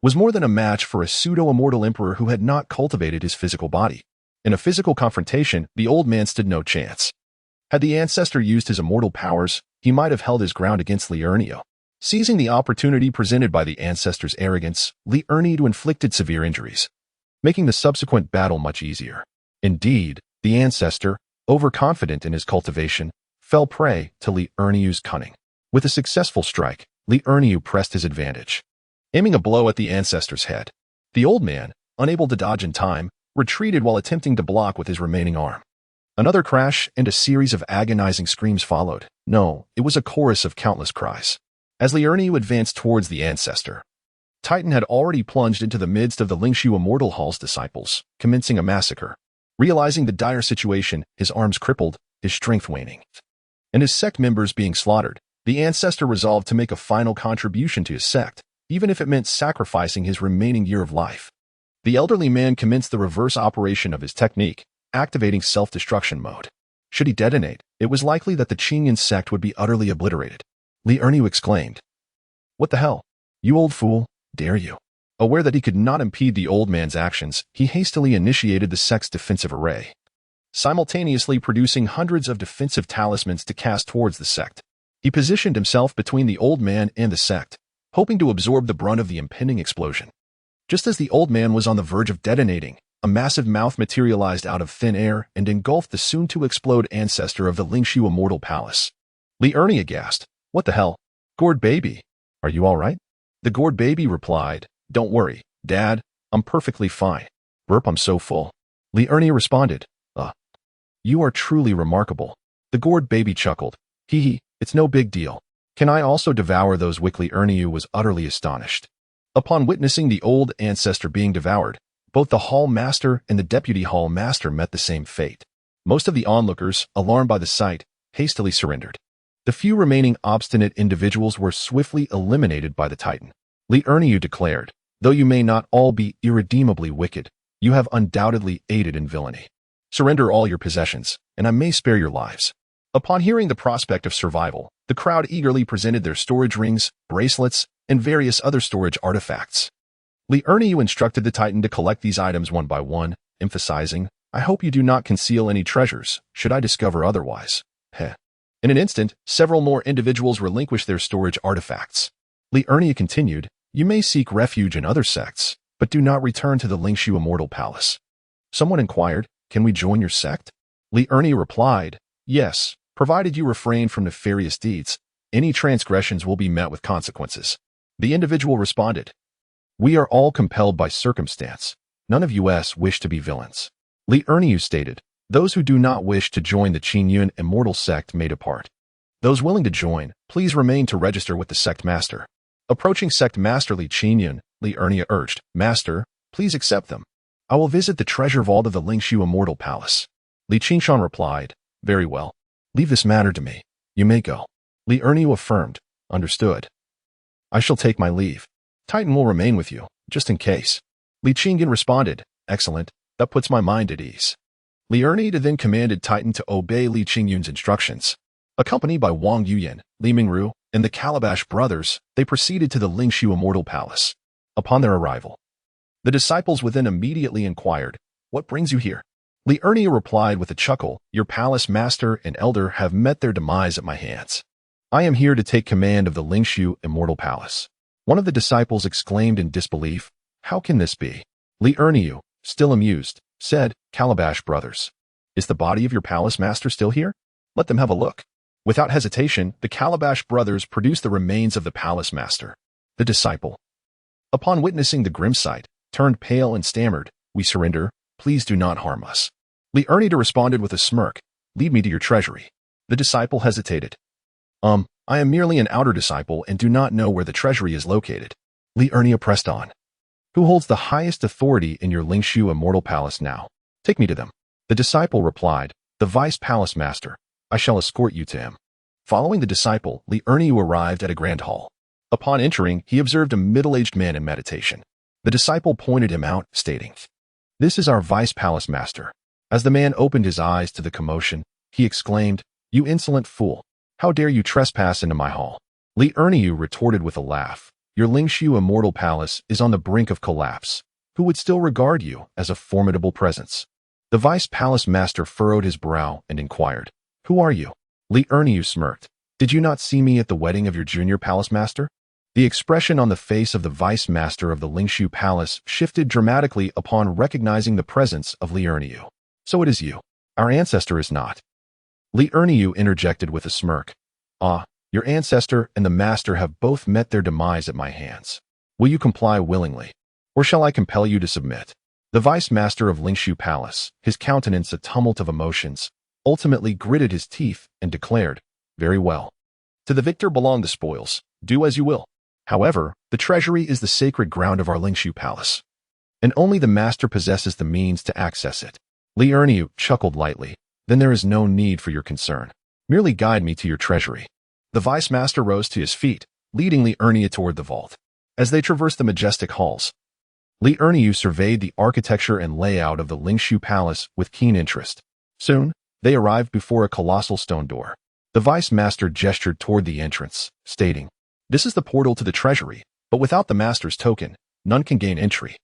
was more than a match for a pseudo-immortal emperor who had not cultivated his physical body. In a physical confrontation, the old man stood no chance. Had the ancestor used his immortal powers, he might have held his ground against Liurnio. Seizing the opportunity presented by the ancestor's arrogance, Liurnio inflicted severe injuries, making the subsequent battle much easier. Indeed, the ancestor, overconfident in his cultivation, fell prey to Liurnio's cunning. With a successful strike, Liurnio pressed his advantage, aiming a blow at the ancestor's head. The old man, unable to dodge in time, retreated while attempting to block with his remaining arm. Another crash and a series of agonizing screams followed. No, it was a chorus of countless cries. As Liurnio advanced towards the ancestor, Titan had already plunged into the midst of the Lingshu Immortal Hall's disciples, commencing a massacre. Realizing the dire situation, his arms crippled, his strength waning, and his sect members being slaughtered, the ancestor resolved to make a final contribution to his sect, even if it meant sacrificing his remaining year of life. The elderly man commenced the reverse operation of his technique, activating self-destruction mode. Should he detonate, it was likely that the Qingyan sect would be utterly obliterated. Liurnio exclaimed, "What the hell? You old fool, dare you?" Aware that he could not impede the old man's actions, he hastily initiated the sect's defensive array, simultaneously producing hundreds of defensive talismans to cast towards the sect. He positioned himself between the old man and the sect, hoping to absorb the brunt of the impending explosion. Just as the old man was on the verge of detonating, a massive mouth materialized out of thin air and engulfed the soon-to-explode ancestor of the Lingshu Immortal Palace. Liurnio gasped, "What the hell? Gourd baby, are you all right?" The gourd baby replied, "Don't worry, Dad, I'm perfectly fine. Burp, I'm so full." Liurnio responded, "You are truly remarkable." The gourd baby chuckled, "Hee hee, it's no big deal. Can I also devour those?" Liurnio was utterly astonished. Upon witnessing the old ancestor being devoured, both the Hall Master and the Deputy Hall Master met the same fate. Most of the onlookers, alarmed by the sight, hastily surrendered. The few remaining obstinate individuals were swiftly eliminated by the Titan. Liurnio declared, "Though you may not all be irredeemably wicked, you have undoubtedly aided in villainy. Surrender all your possessions, and I may spare your lives." Upon hearing the prospect of survival, the crowd eagerly presented their storage rings, bracelets, and various other storage artifacts. Liurnio instructed the Titan to collect these items one by one, emphasizing, "I hope you do not conceal any treasures, should I discover otherwise." Heh. In an instant, several more individuals relinquished their storage artifacts. Liurnio continued, "You may seek refuge in other sects, but do not return to the Lingshu Immortal Palace." Someone inquired, "Can we join your sect?" Liurnio replied, "Yes, provided you refrain from nefarious deeds. Any transgressions will be met with consequences." The individual responded, "We are all compelled by circumstance. None of us wish to be villains." Liurnio stated, "Those who do not wish to join the Qingyun Immortal Sect may depart. Those willing to join, please remain to register with the Sect Master." Approaching Sect Master Li Qingyun, Liurnio urged, "Master, please accept them. I will visit the treasure vault of the Lingshu Immortal Palace." Li Qingshan replied, "Very well. Leave this matter to me. You may go." Liurnio affirmed, "Understood. I shall take my leave. Titan will remain with you, just in case." Li Qingyun responded, "Excellent. That puts my mind at ease." Liurnio then commanded Titan to obey Li Qingyun's instructions. Accompanied by Wang Yuyan, Li Mingru, and the Calabash brothers, they proceeded to the Lingshu Immortal Palace. Upon their arrival, the disciples within immediately inquired, "What brings you here?" Liurnio replied with a chuckle, "Your palace master and elder have met their demise at my hands. I am here to take command of the Lingshu Immortal Palace." One of the disciples exclaimed in disbelief, "How can this be?" Liurnio, still amused, said, "Calabash brothers, is the body of your palace master still here? Let them have a look." Without hesitation, the Calabash brothers produced the remains of the palace master. The disciple, upon witnessing the grim sight, turned pale and stammered, "We surrender, please do not harm us." Liurnio responded with a smirk, "Lead me to your treasury." The disciple hesitated. I am merely an outer disciple and do not know where the treasury is located." Liurnio pressed on, "Who holds the highest authority in your Lingshu Immortal Palace now? Take me to them." The disciple replied, "The Vice Palace Master. I shall escort you to him." Following the disciple, Liurnio arrived at a grand hall. Upon entering, he observed a middle-aged man in meditation. The disciple pointed him out, stating, "This is our Vice Palace Master." As the man opened his eyes to the commotion, he exclaimed, "You insolent fool! How dare you trespass into my hall?" Liurnio retorted with a laugh, Your Lingshu Immortal Palace is on the brink of collapse. Who would still regard you as a formidable presence? The Vice Palace Master furrowed his brow and inquired, "Who are you?" Li Erniu smirked. "Did you not see me at the wedding of your junior palace master?" The expression on the face of the Vice Master of the Lingshu Palace shifted dramatically upon recognizing the presence of Li Erniu. "So it is you. Our ancestor is not." Li Erniu interjected with a smirk. "Ah, your ancestor and the master have both met their demise at my hands. Will you comply willingly? Or shall I compel you to submit?" The Vice Master of Lingshu Palace, his countenance a tumult of emotions, ultimately gritted his teeth and declared, "Very well. To the victor belong the spoils. Do as you will. However, the treasury is the sacred ground of our Lingshu Palace, and only the master possesses the means to access it." Li Erniu chuckled lightly. "Then there is no need for your concern. Merely guide me to your treasury." The Vice Master rose to his feet, leading Li Erniu toward the vault. As they traversed the majestic halls, Li Erniu surveyed the architecture and layout of the Lingshu Palace with keen interest. Soon, they arrived before a colossal stone door. The Vice Master gestured toward the entrance, stating, "This is the portal to the treasury, but without the Master's token, none can gain entry."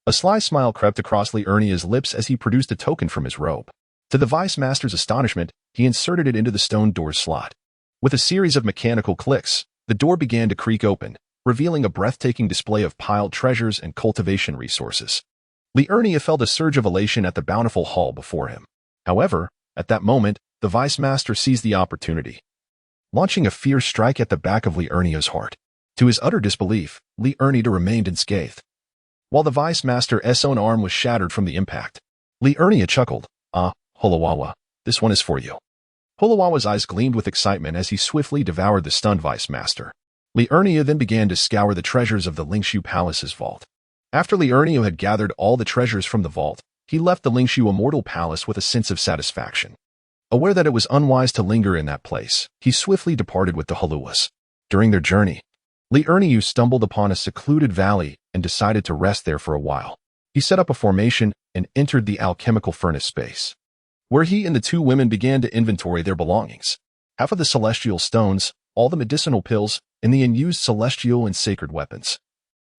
A sly smile crept across Li Erniu's lips as he produced a token from his robe. To the Vice Master's astonishment, he inserted it into the stone door's slot. With a series of mechanical clicks, the door began to creak open, revealing a breathtaking display of piled treasures and cultivation resources. Li Erniu felt a surge of elation at the bountiful haul before him. However, at that moment, the Vice Master seized the opportunity, launching a fierce strike at the back of Li Erniu's heart. To his utter disbelief, Li Erniu remained unscathed, while the Vice Master's own arm was shattered from the impact. Li Erniu chuckled, "Ah, Hulawawa, this one is for you." Hulawawa's eyes gleamed with excitement as he swiftly devoured the stunned Vice Master. Li Erniu then began to scour the treasures of the Lingshu Palace's vault. After Li Erniu had gathered all the treasures from the vault, he left the Lingshu Immortal Palace with a sense of satisfaction. Aware that it was unwise to linger in that place, he swiftly departed with the Haluas. During their journey, Li Erniu stumbled upon a secluded valley and decided to rest there for a while. He set up a formation and entered the alchemical furnace space, where he and the two women began to inventory their belongings. Half of the celestial stones, all the medicinal pills, and the unused celestial and sacred weapons,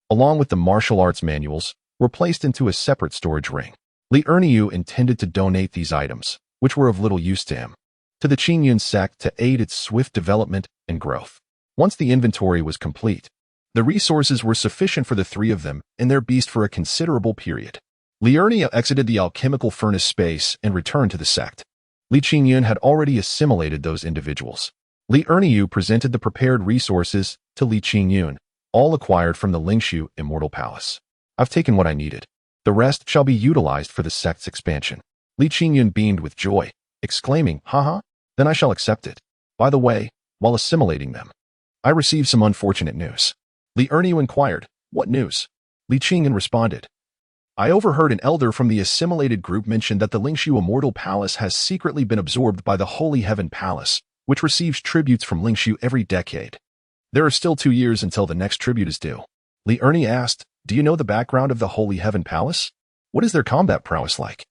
along with the martial arts manuals, were placed into a separate storage ring. Li Erniu intended to donate these items, which were of little use to him, to the Qingyun sect to aid its swift development and growth. Once the inventory was complete, the resources were sufficient for the three of them and their beast for a considerable period. Li Erniu exited the alchemical furnace space and returned to the sect. Li Qingyun had already assimilated those individuals. Li Erniu presented the prepared resources to Li Qingyun, all acquired from the Lingshu Immortal Palace. "I've taken what I needed. The rest shall be utilized for the sect's expansion." Li Qingyun beamed with joy, exclaiming, "Haha, then I shall accept it. By the way, while assimilating them, I received some unfortunate news." Li Erniu inquired, "What news?" Li Qingyun responded, "I overheard an elder from the assimilated group mention that the Lingshu Immortal Palace has secretly been absorbed by the Holy Heaven Palace, which receives tributes from Lingshu every decade. There are still 2 years until the next tribute is due." Li Erniu asked, "Do you know the background of the Holy Heaven Palace? What is their combat prowess like?"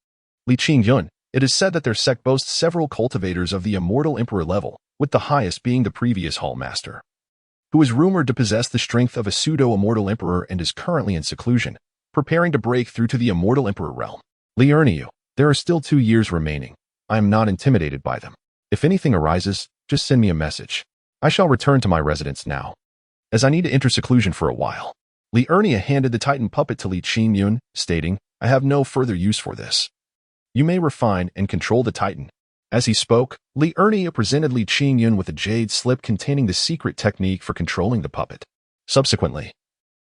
Li Qingyun, "It is said that their sect boasts several cultivators of the Immortal Emperor level, with the highest being the previous Hall Master, who is rumored to possess the strength of a pseudo-Immortal Emperor and is currently in seclusion, preparing to break through to the Immortal Emperor realm." Li Erniu, "There are still 2 years remaining. I am not intimidated by them. If anything arises, just send me a message. I shall return to my residence now, as I need to enter seclusion for a while." Li Erniu handed the Titan puppet to Li Qingyun, stating, "I have no further use for this. You may refine and control the Titan." As he spoke, Li Erniu presented Li Qingyun with a jade slip containing the secret technique for controlling the puppet. Subsequently,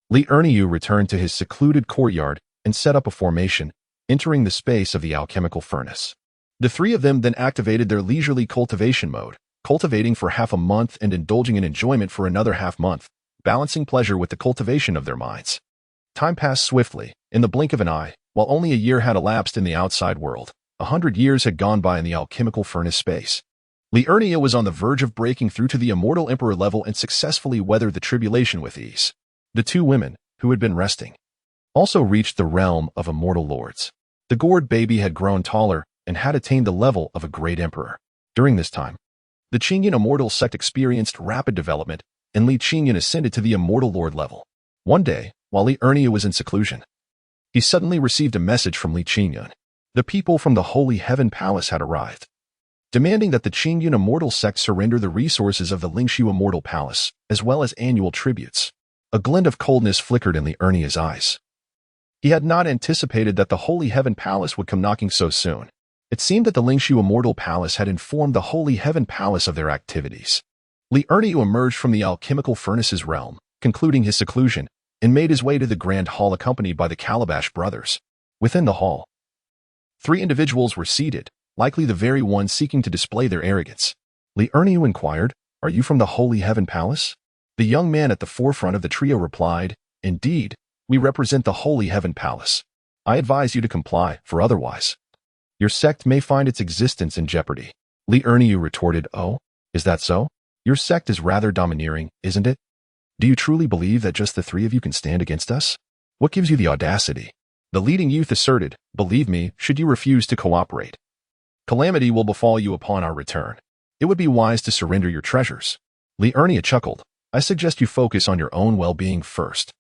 Li Erniu returned to his secluded courtyard and set up a formation, entering the space of the alchemical furnace. The three of them then activated their leisurely cultivation mode, cultivating for half a month and indulging in enjoyment for another half-month, balancing pleasure with the cultivation of their minds. Time passed swiftly, in the blink of an eye. While only a year had elapsed in the outside world, 100 years had gone by in the alchemical furnace space. Li Erniu was on the verge of breaking through to the Immortal Emperor level and successfully weathered the tribulation with ease. The two women, who had been resting, also reached the realm of immortal lords. The gourd baby had grown taller and had attained the level of a great emperor. During this time, the Qingyun Immortal sect experienced rapid development, and Li Qingyun ascended to the immortal lord level. One day, while Li Ernia was in seclusion, he suddenly received a message from Li Qingyun. The people from the Holy Heaven Palace had arrived, demanding that the Qingyun immortal sect surrender the resources of the Lingshu immortal palace, as well as annual tributes. A glint of coldness flickered in Li Ernia's eyes. He had not anticipated that the Holy Heaven Palace would come knocking so soon. It seemed that the Lingshu immortal palace had informed the Holy Heaven Palace of their activities. Li Ernia emerged from the alchemical furnace's realm, concluding his seclusion, and made his way to the grand hall accompanied by the Calabash brothers. Within the hall, 3 individuals were seated, likely the very ones seeking to display their arrogance. Li Ernia inquired, "Are you from the Holy Heaven Palace?" The young man at the forefront of the trio replied, "Indeed, we represent the Holy Heaven Palace. I advise you to comply, for otherwise your sect may find its existence in jeopardy." Li Ernia retorted, "Oh, is that so? Your sect is rather domineering, isn't it? Do you truly believe that just the 3 of you can stand against us? What gives you the audacity?" The leading youth asserted, "Believe me, should you refuse to cooperate, calamity will befall you upon our return. It would be wise to surrender your treasures." Li Ernia chuckled, "I suggest you focus on your own well-being first."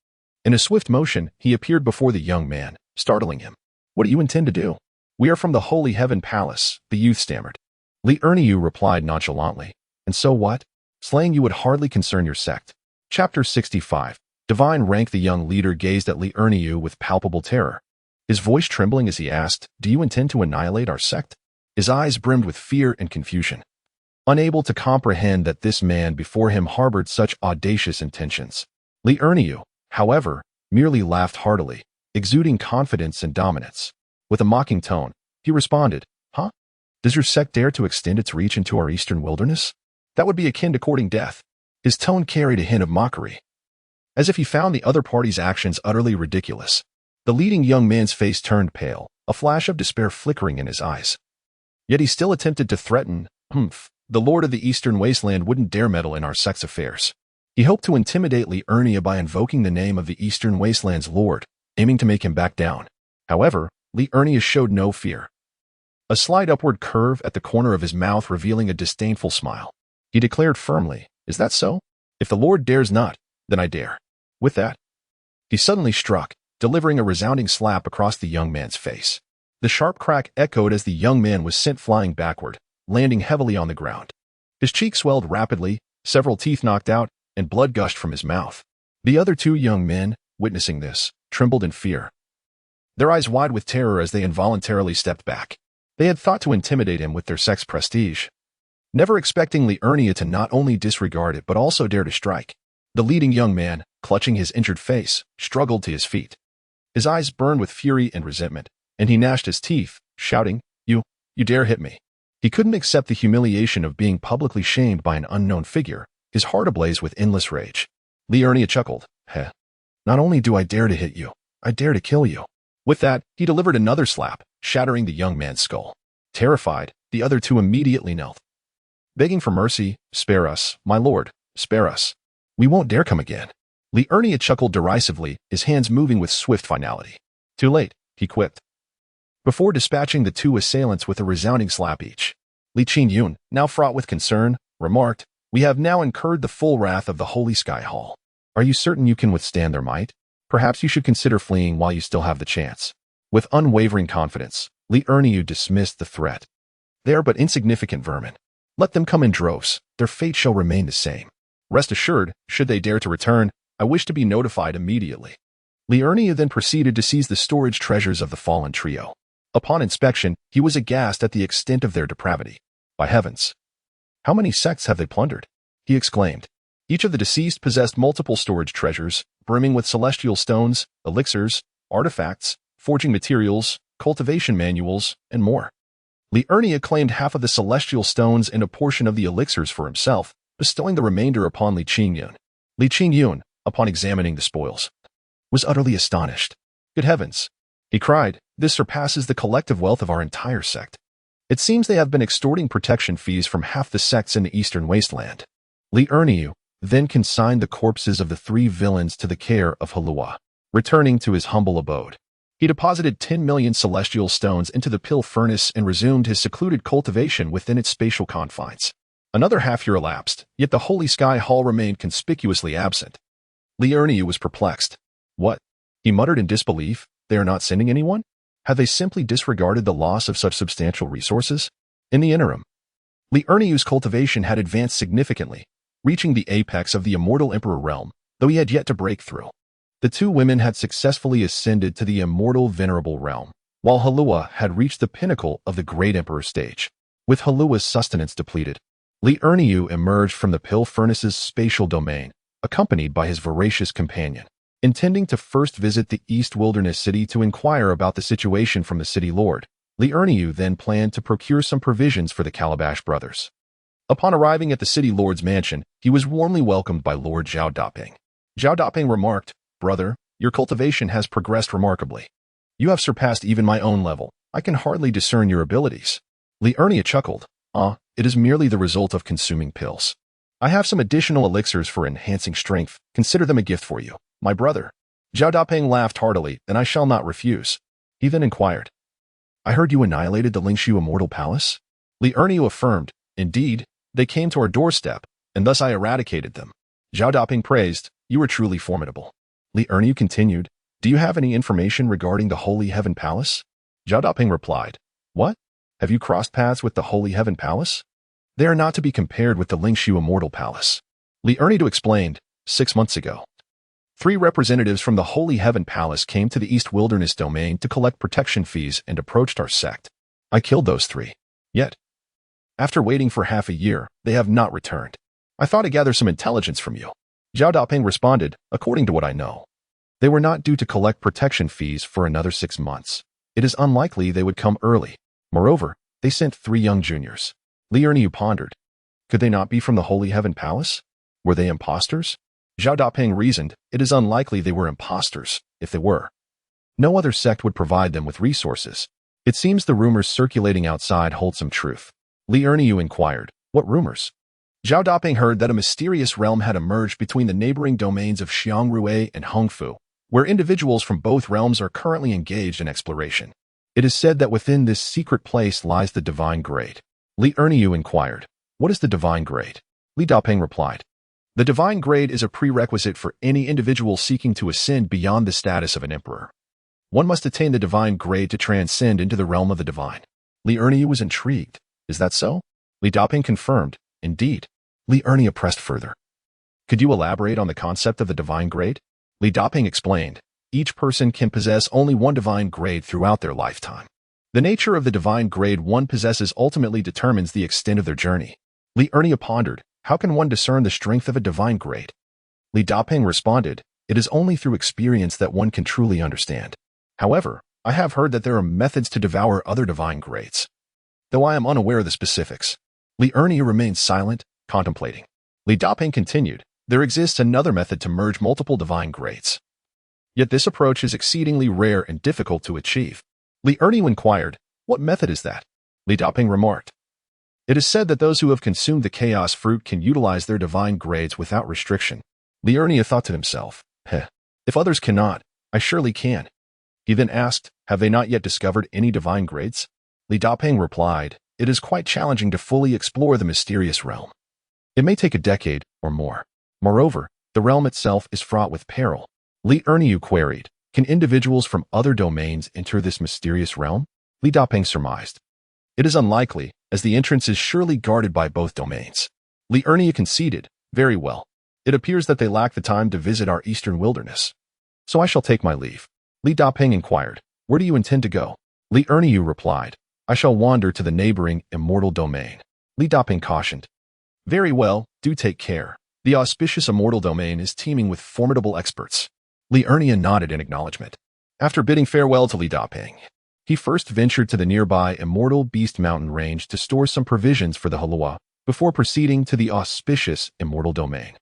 In a swift motion, he appeared before the young man, startling him. "What do you intend to do?" "We are from the Holy Heaven Palace," the youth stammered. Li Ernia replied nonchalantly, "And so what? Slaying you would hardly concern your sect." Chapter 65. Divine Rank. The young leader gazed at Li Ernia with palpable terror, his voice trembling as he asked, "Do you intend to annihilate our sect?" His eyes brimmed with fear and confusion, unable to comprehend that this man before him harbored such audacious intentions. Li Ernia, however, merely laughed heartily, exuding confidence and dominance. With a mocking tone, he responded, "Huh? Does your sect dare to extend its reach into our eastern wilderness? That would be akin to courting death." His tone carried a hint of mockery, as if he found the other party's actions utterly ridiculous. The leading young man's face turned pale, a flash of despair flickering in his eyes. Yet he still attempted to threaten, the Lord of the Eastern Wasteland wouldn't dare meddle in our sect's affairs. He hoped to intimidate Li Ernia by invoking the name of the Eastern Wasteland's Lord, aiming to make him back down. However, Li Ernia showed no fear. A slight upward curve at the corner of his mouth revealing a disdainful smile. He declared firmly, "Is that so? If the Lord dares not, then I dare." With that, he suddenly struck, delivering a resounding slap across the young man's face. The sharp crack echoed as the young man was sent flying backward, landing heavily on the ground. His cheek swelled rapidly, several teeth knocked out, and blood gushed from his mouth. The other 2 young men, witnessing this, trembled in fear, their eyes wide with terror as they involuntarily stepped back. They had thought to intimidate him with their sex prestige, never expecting Li Ernia to not only disregard it but also dare to strike. The leading young man, clutching his injured face, struggled to his feet. His eyes burned with fury and resentment, and he gnashed his teeth, shouting, You dare hit me." He couldn't accept the humiliation of being publicly shamed by an unknown figure, his heart ablaze with endless rage. Li Ernia chuckled, "Heh. Not only do I dare to hit you, I dare to kill you." With that, he delivered another slap, shattering the young man's skull. Terrified, the other 2 immediately knelt, begging for mercy. "Spare us, my lord, spare us. We won't dare come again." Li Ernia chuckled derisively, his hands moving with swift finality. "Too late," he quipped, before dispatching the 2 assailants with a resounding slap each. Li Qingyun, now fraught with concern, remarked, "We have now incurred the full wrath of the Holy Sky Hall. Are you certain you can withstand their might? Perhaps you should consider fleeing while you still have the chance." With unwavering confidence, Li Ernia dismissed the threat. "They are but insignificant vermin. Let them come in droves, their fate shall remain the same. Rest assured, should they dare to return, I wish to be notified immediately." Li Ernia then proceeded to seize the storage treasures of the fallen trio. Upon inspection, he was aghast at the extent of their depravity. "By heavens! How many sects have they plundered?" he exclaimed. Each of the deceased possessed multiple storage treasures, brimming with celestial stones, elixirs, artifacts, forging materials, cultivation manuals, and more. Li Ernia claimed half of the celestial stones and a portion of the elixirs for himself, bestowing the remainder upon Li Qingyun. Li Qingyun, upon examining the spoils, was utterly astonished. "Good heavens!" he cried, "this surpasses the collective wealth of our entire sect. It seems they have been extorting protection fees from half the sects in the Eastern Wasteland." Li Ernia then consigned the corpses of the 3 villains to the care of Halua. Returning to his humble abode, he deposited 10 million celestial stones into the pill furnace and resumed his secluded cultivation within its spatial confines. Another half-year elapsed, yet the Holy Sky Hall remained conspicuously absent. Li Erniu was perplexed. What? He muttered in disbelief. They are not sending anyone? Have they simply disregarded the loss of such substantial resources? In the interim, Li Erniu's cultivation had advanced significantly, reaching the apex of the immortal emperor realm, though he had yet to break through. The two women had successfully ascended to the immortal venerable realm, while Halua had reached the pinnacle of the great emperor stage. With Halua's sustenance depleted, Li Erniu emerged from the pill furnace's spatial domain, accompanied by his voracious companion. Intending to first visit the East Wilderness City to inquire about the situation from the city lord, Li Erniu then planned to procure some provisions for the Calabash brothers. Upon arriving at the city lord's mansion, he was warmly welcomed by Lord Zhao Daping. Zhao Daping remarked, "Brother, your cultivation has progressed remarkably. You have surpassed even my own level. I can hardly discern your abilities." Li Erniu chuckled. It is merely the result of consuming pills. I have some additional elixirs for enhancing strength. Consider them a gift for you, my brother." Zhao Daping laughed heartily, "And I shall not refuse." He then inquired, "I heard you annihilated the Lingshu Immortal Palace?" Li Erniu affirmed, "Indeed, they came to our doorstep, and thus I eradicated them." Zhao Daping praised, "You were truly formidable." Li Erniu continued, "Do you have any information regarding the Holy Heaven Palace?" Zhao Daping replied, "What? Have you crossed paths with the Holy Heaven Palace? They are not to be compared with the Lingshu Immortal Palace." Li Erniu explained, 6 months ago, 3 representatives from the Holy Heaven Palace came to the East Wilderness Domain to collect protection fees and approached our sect. I killed those 3. Yet, after waiting for half a year, they have not returned. I thought to gather some intelligence from you." Zhao Daping responded, "According to what I know, they were not due to collect protection fees for another 6 months. It is unlikely they would come early. Moreover, they sent 3 young juniors." Li Erniu pondered. Could they not be from the Holy Heaven Palace? Were they impostors? Zhao Daping reasoned, it is unlikely they were impostors. If they were, no other sect would provide them with resources. It seems the rumors circulating outside hold some truth. Li Erniu inquired, "What rumors?" Zhao Daping heard that a mysterious realm had emerged between the neighboring domains of Xiangrui and Hongfu, where individuals from both realms are currently engaged in exploration. It is said that within this secret place lies the Divine Grade. Li Erniu inquired, "What is the Divine Grade?" Li Daping replied, "The Divine Grade is a prerequisite for any individual seeking to ascend beyond the status of an emperor. One must attain the Divine Grade to transcend into the realm of the divine." Li Erniu was intrigued. "Is that so?" Li Daping confirmed, "Indeed." Li Erniu pressed further. "Could you elaborate on the concept of the Divine Grade?" Li Daping explained, "Each person can possess only one Divine Grade throughout their lifetime. The nature of the Divine Grade one possesses ultimately determines the extent of their journey." Li Erniu pondered, "How can one discern the strength of a Divine Grade?" Li Daping responded, "It is only through experience that one can truly understand. However, I have heard that there are methods to devour other Divine Grades, though I am unaware of the specifics." Li Erniu remained silent, contemplating. Li Daping continued, "There exists another method to merge multiple Divine Grades. Yet this approach is exceedingly rare and difficult to achieve." Li Erniu inquired, "What method is that?" Li Daping remarked, "It is said that those who have consumed the Chaos Fruit can utilize their Divine Grades without restriction." Li Erniu thought to himself, If others cannot, I surely can." He then asked, "Have they not yet discovered any Divine Grades?" Li Daping replied, "It is quite challenging to fully explore the mysterious realm. It may take a decade or more. Moreover, the realm itself is fraught with peril." Li Erniu queried, "Can individuals from other domains enter this mysterious realm?" Li Daping surmised, "It is unlikely, as the entrance is surely guarded by both domains." Li Erniu conceded, "Very well. It appears that they lack the time to visit our eastern wilderness. So I shall take my leave." Li Daping inquired, "Where do you intend to go?" Li Erniu replied, "I shall wander to the neighboring immortal domain." Li Daping cautioned, "Very well, do take care. The auspicious immortal domain is teeming with formidable experts." Li Erniu nodded in acknowledgement. After bidding farewell to Li Daping, he first ventured to the nearby Immortal Beast Mountain range to store some provisions for the Halua, before proceeding to the auspicious immortal domain.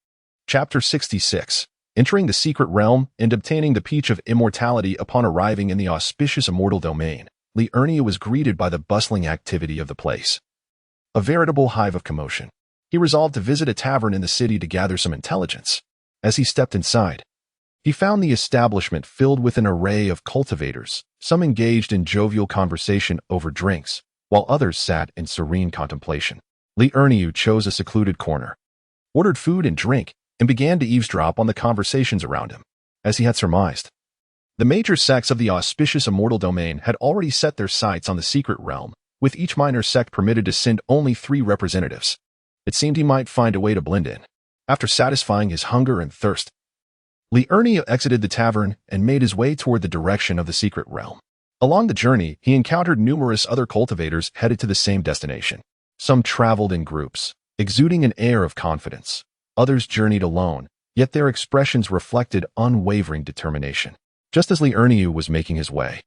Chapter 66. Entering the secret realm and obtaining the Peach of Immortality. Upon arriving in the auspicious immortal domain, Li Erniu was greeted by the bustling activity of the place. A veritable hive of commotion. He resolved to visit a tavern in the city to gather some intelligence. As he stepped inside, he found the establishment filled with an array of cultivators, some engaged in jovial conversation over drinks, while others sat in serene contemplation. Li Erniu chose a secluded corner, ordered food and drink, and began to eavesdrop on the conversations around him. As he had surmised, the major sects of the auspicious immortal domain had already set their sights on the secret realm, with each minor sect permitted to send only 3 representatives. It seemed he might find a way to blend in. After satisfying his hunger and thirst, Li Erniu exited the tavern and made his way toward the direction of the secret realm. Along the journey, he encountered numerous other cultivators headed to the same destination. Some traveled in groups, exuding an air of confidence. Others journeyed alone, yet their expressions reflected unwavering determination. Just as Li Erniu was making his way,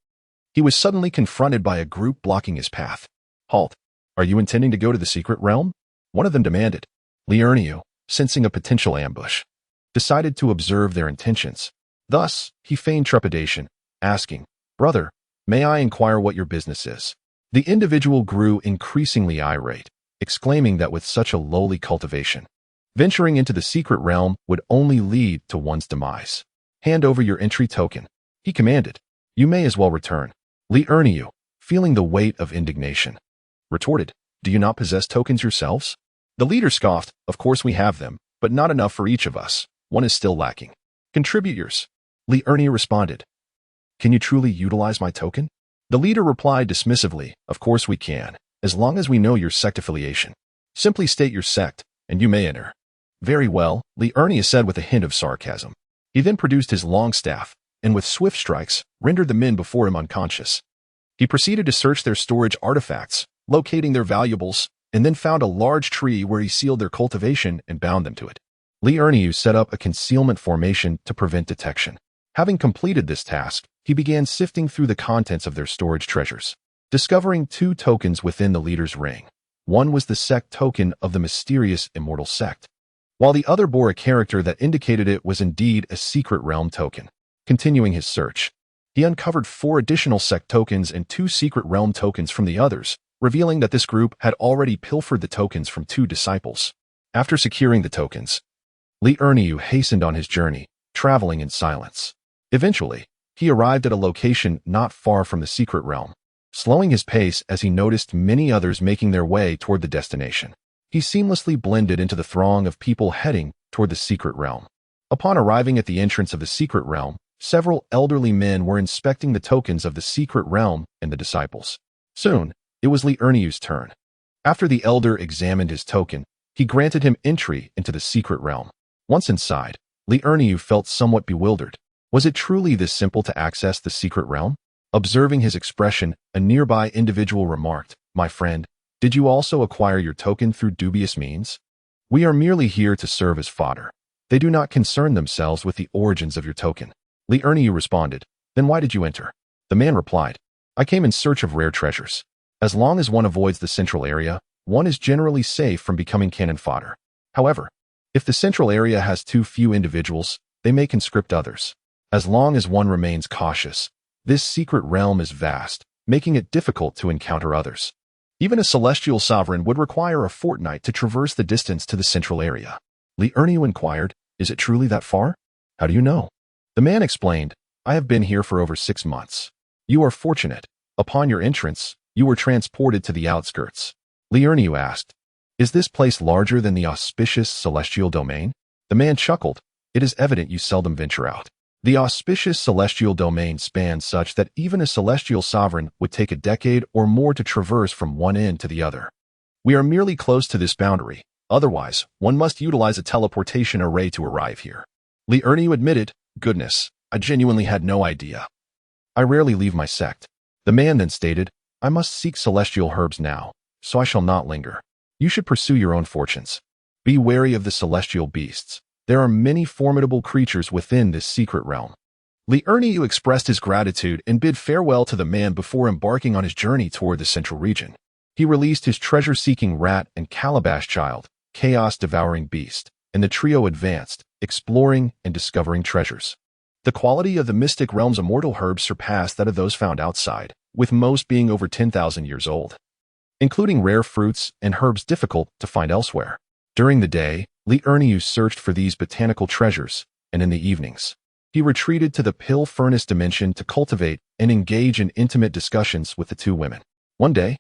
he was suddenly confronted by a group blocking his path. "Halt! Are you intending to go to the secret realm?" one of them demanded. Li Erniu, sensing a potential ambush, decided to observe their intentions. Thus, he feigned trepidation, asking, "Brother, may I inquire what your business is?" The individual grew increasingly irate, exclaiming that with such a lowly cultivation, venturing into the secret realm would only lead to one's demise. "Hand over your entry token," he commanded. "You may as well return." Li Erniu, feeling the weight of indignation, retorted, "Do you not possess tokens yourselves?" The leader scoffed, "Of course we have them, but not enough for each of us. One is still lacking. Contribute yours." Li Erniu responded, "Can you truly utilize my token?" The leader replied dismissively, "Of course we can, as long as we know your sect affiliation. Simply state your sect, and you may enter." "Very well," Li Erniu said with a hint of sarcasm. He then produced his long staff, and with swift strikes, rendered the men before him unconscious. He proceeded to search their storage artifacts, locating their valuables, and then found a large tree where he sealed their cultivation and bound them to it. Li Erniu set up a concealment formation to prevent detection. Having completed this task, he began sifting through the contents of their storage treasures, discovering 2 tokens within the leader's ring. One was the sect token of the mysterious immortal sect, while the other bore a character that indicated it was indeed a secret realm token. Continuing his search, he uncovered 4 additional sect tokens and 2 secret realm tokens from the others, revealing that this group had already pilfered the tokens from 2 disciples. After securing the tokens, Li Erniu hastened on his journey, traveling in silence. Eventually, he arrived at a location not far from the secret realm, slowing his pace as he noticed many others making their way toward the destination. He seamlessly blended into the throng of people heading toward the secret realm. Upon arriving at the entrance of the secret realm, several elderly men were inspecting the tokens of the secret realm and the disciples. Soon, it was Li Erniu's turn. After the elder examined his token, he granted him entry into the secret realm. Once inside, Li Erniu felt somewhat bewildered. Was it truly this simple to access the secret realm? Observing his expression, a nearby individual remarked, "My friend, did you also acquire your token through dubious means? We are merely here to serve as fodder. They do not concern themselves with the origins of your token." Li Erniu responded, "Then why did you enter?" The man replied, "I came in search of rare treasures. As long as one avoids the central area, one is generally safe from becoming cannon fodder. However, if the central area has too few individuals, they may conscript others. As long as one remains cautious, this secret realm is vast, making it difficult to encounter others. Even a celestial sovereign would require a fortnight to traverse the distance to the central area." Li Erniu inquired, "Is it truly that far? How do you know?" The man explained, "I have been here for over 6 months. You are fortunate. Upon your entrance, you were transported to the outskirts." Li Erniu asked, "Is this place larger than the auspicious celestial domain?" The man chuckled, "It is evident you seldom venture out. The auspicious celestial domain spans such that even a celestial sovereign would take a decade or more to traverse from one end to the other. We are merely close to this boundary. Otherwise, one must utilize a teleportation array to arrive here." Li Erniu admitted, "Goodness, I genuinely had no idea. I rarely leave my sect." The man then stated, "I must seek celestial herbs now, so I shall not linger. You should pursue your own fortunes. Be wary of the celestial beasts. There are many formidable creatures within this secret realm." Li Erniu expressed his gratitude and bid farewell to the man before embarking on his journey toward the central region. He released his treasure-seeking rat and calabash child, chaos-devouring beast, and the trio advanced, exploring and discovering treasures. The quality of the mystic realm's immortal herbs surpassed that of those found outside, with most being over 10,000 years old, including rare fruits and herbs difficult to find elsewhere. During the day, Li Erniu searched for these botanical treasures, and in the evenings, he retreated to the pill furnace dimension to cultivate and engage in intimate discussions with the 2 women. One day,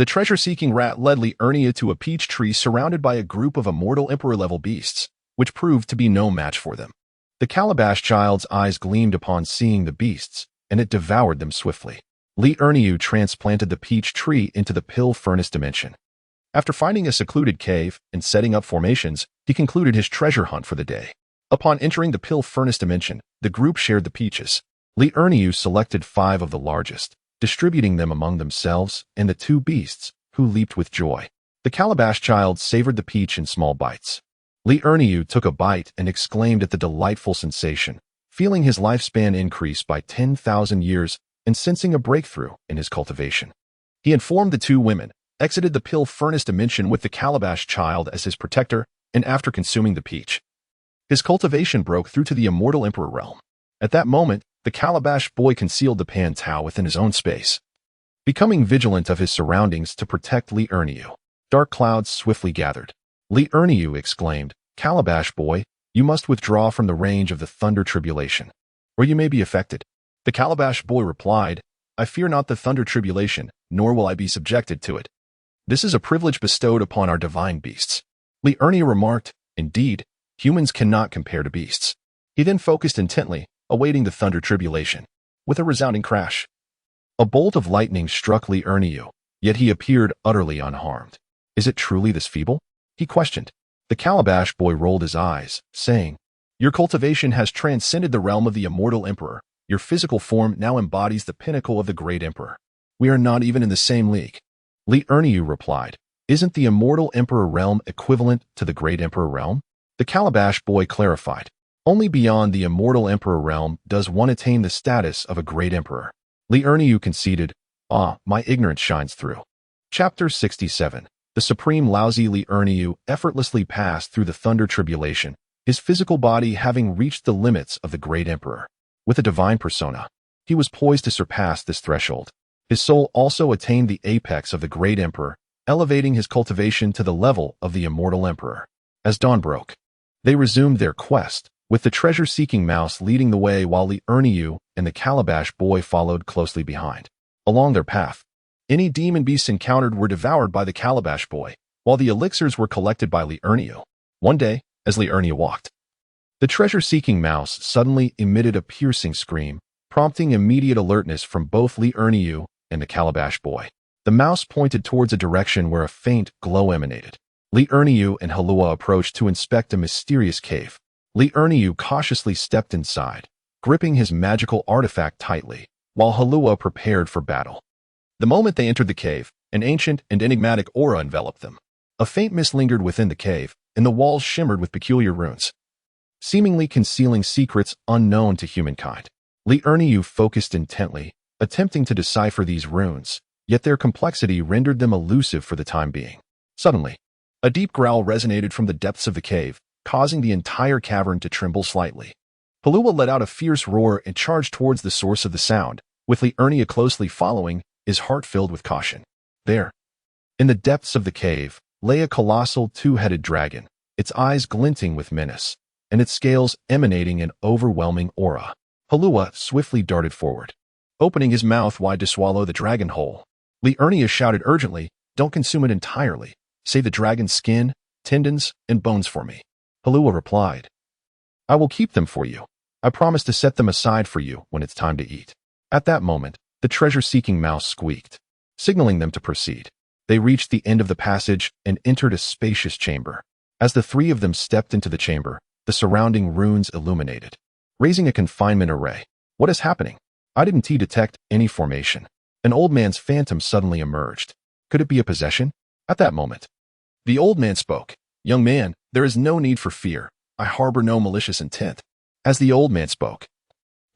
The treasure-seeking rat led Li Ernia to a peach tree surrounded by a group of immortal emperor-level beasts, which proved to be no match for them. The calabash child's eyes gleamed upon seeing the beasts, and it devoured them swiftly. Li Erniu transplanted the peach tree into the pill furnace dimension. After finding a secluded cave and setting up formations, he concluded his treasure hunt for the day. Upon entering the pill furnace dimension, the group shared the peaches. Li Erniu selected 5 of the largest, distributing them among themselves and the 2 beasts, who leaped with joy. The calabash child savored the peach in small bites. Li Erniu took a bite and exclaimed at the delightful sensation, feeling his lifespan increase by 10,000 years and sensing a breakthrough in his cultivation. He informed the 2 women, exited the pill furnace dimension with the calabash child as his protector, and after consuming the peach, his cultivation broke through to the immortal emperor realm. At that moment, the calabash boy concealed the pan tao within his own space, becoming vigilant of his surroundings to protect Li Erniu. Dark clouds swiftly gathered. Li Erniu exclaimed, "Calabash boy, you must withdraw from the range of the thunder tribulation, or you may be affected." The calabash boy replied, "I fear not the thunder tribulation, nor will I be subjected to it. This is a privilege bestowed upon our divine beasts." Li Erniu remarked, "Indeed, humans cannot compare to beasts." He then focused intently, awaiting the thunder tribulation. With a resounding crash, a bolt of lightning struck Li Erniu, yet he appeared utterly unharmed. "Is it truly this feeble?" he questioned. The calabash boy rolled his eyes, saying, "Your cultivation has transcended the realm of the immortal emperor. Your physical form now embodies the pinnacle of the great emperor. We are not even in the same league." Li Erniu replied, "Isn't the immortal emperor realm equivalent to the great emperor realm?" The calabash boy clarified, "Only beyond the immortal emperor realm does one attain the status of a great emperor." Li Erniu conceded, "My ignorance shines through." Chapter 67. The supreme Laozi Li Erniu effortlessly passed through the thunder tribulation, his physical body having reached the limits of the great emperor. With a divine persona, he was poised to surpass this threshold. His soul also attained the apex of the great emperor, elevating his cultivation to the level of the immortal emperor. As dawn broke, they resumed their quest, with the treasure-seeking mouse leading the way while Li Erniu and the calabash boy followed closely behind. Along their path, any demon beasts encountered were devoured by the calabash boy, while the elixirs were collected by Li Erniu. One day, as Li Erniu walked, the treasure-seeking mouse suddenly emitted a piercing scream, prompting immediate alertness from both Li Erniu and the calabash boy. The mouse pointed towards a direction where a faint glow emanated. Li Erniu and Halua approached to inspect a mysterious cave. Li Erniu cautiously stepped inside, gripping his magical artifact tightly, while Halua prepared for battle. The moment they entered the cave, an ancient and enigmatic aura enveloped them. A faint mist lingered within the cave, and the walls shimmered with peculiar runes, seemingly concealing secrets unknown to humankind. Li Erniu focused intently, attempting to decipher these runes, yet their complexity rendered them elusive for the time being. Suddenly, a deep growl resonated from the depths of the cave, causing the entire cavern to tremble slightly. Halua let out a fierce roar and charged towards the source of the sound, with Li Erniu closely following, his heart filled with caution. There, in the depths of the cave, lay a colossal two-headed dragon, its eyes glinting with menace, and its scales emanating an overwhelming aura. Halua swiftly darted forward, opening his mouth wide to swallow the dragon whole. Li Erniu shouted urgently, "Don't consume it entirely. Save the dragon's skin, tendons, and bones for me." Halua replied, "I will keep them for you. I promise to set them aside for you when it's time to eat." At that moment, the treasure-seeking mouse squeaked, signaling them to proceed. They reached the end of the passage and entered a spacious chamber. As the 3 of them stepped into the chamber, the surrounding runes illuminated, raising a confinement array. "What is happening?" I didn't detect any formation. An old man's phantom suddenly emerged. Could it be a possession? At that moment, the old man spoke. "Young man, there is no need for fear. I harbor no malicious intent." As the old man spoke,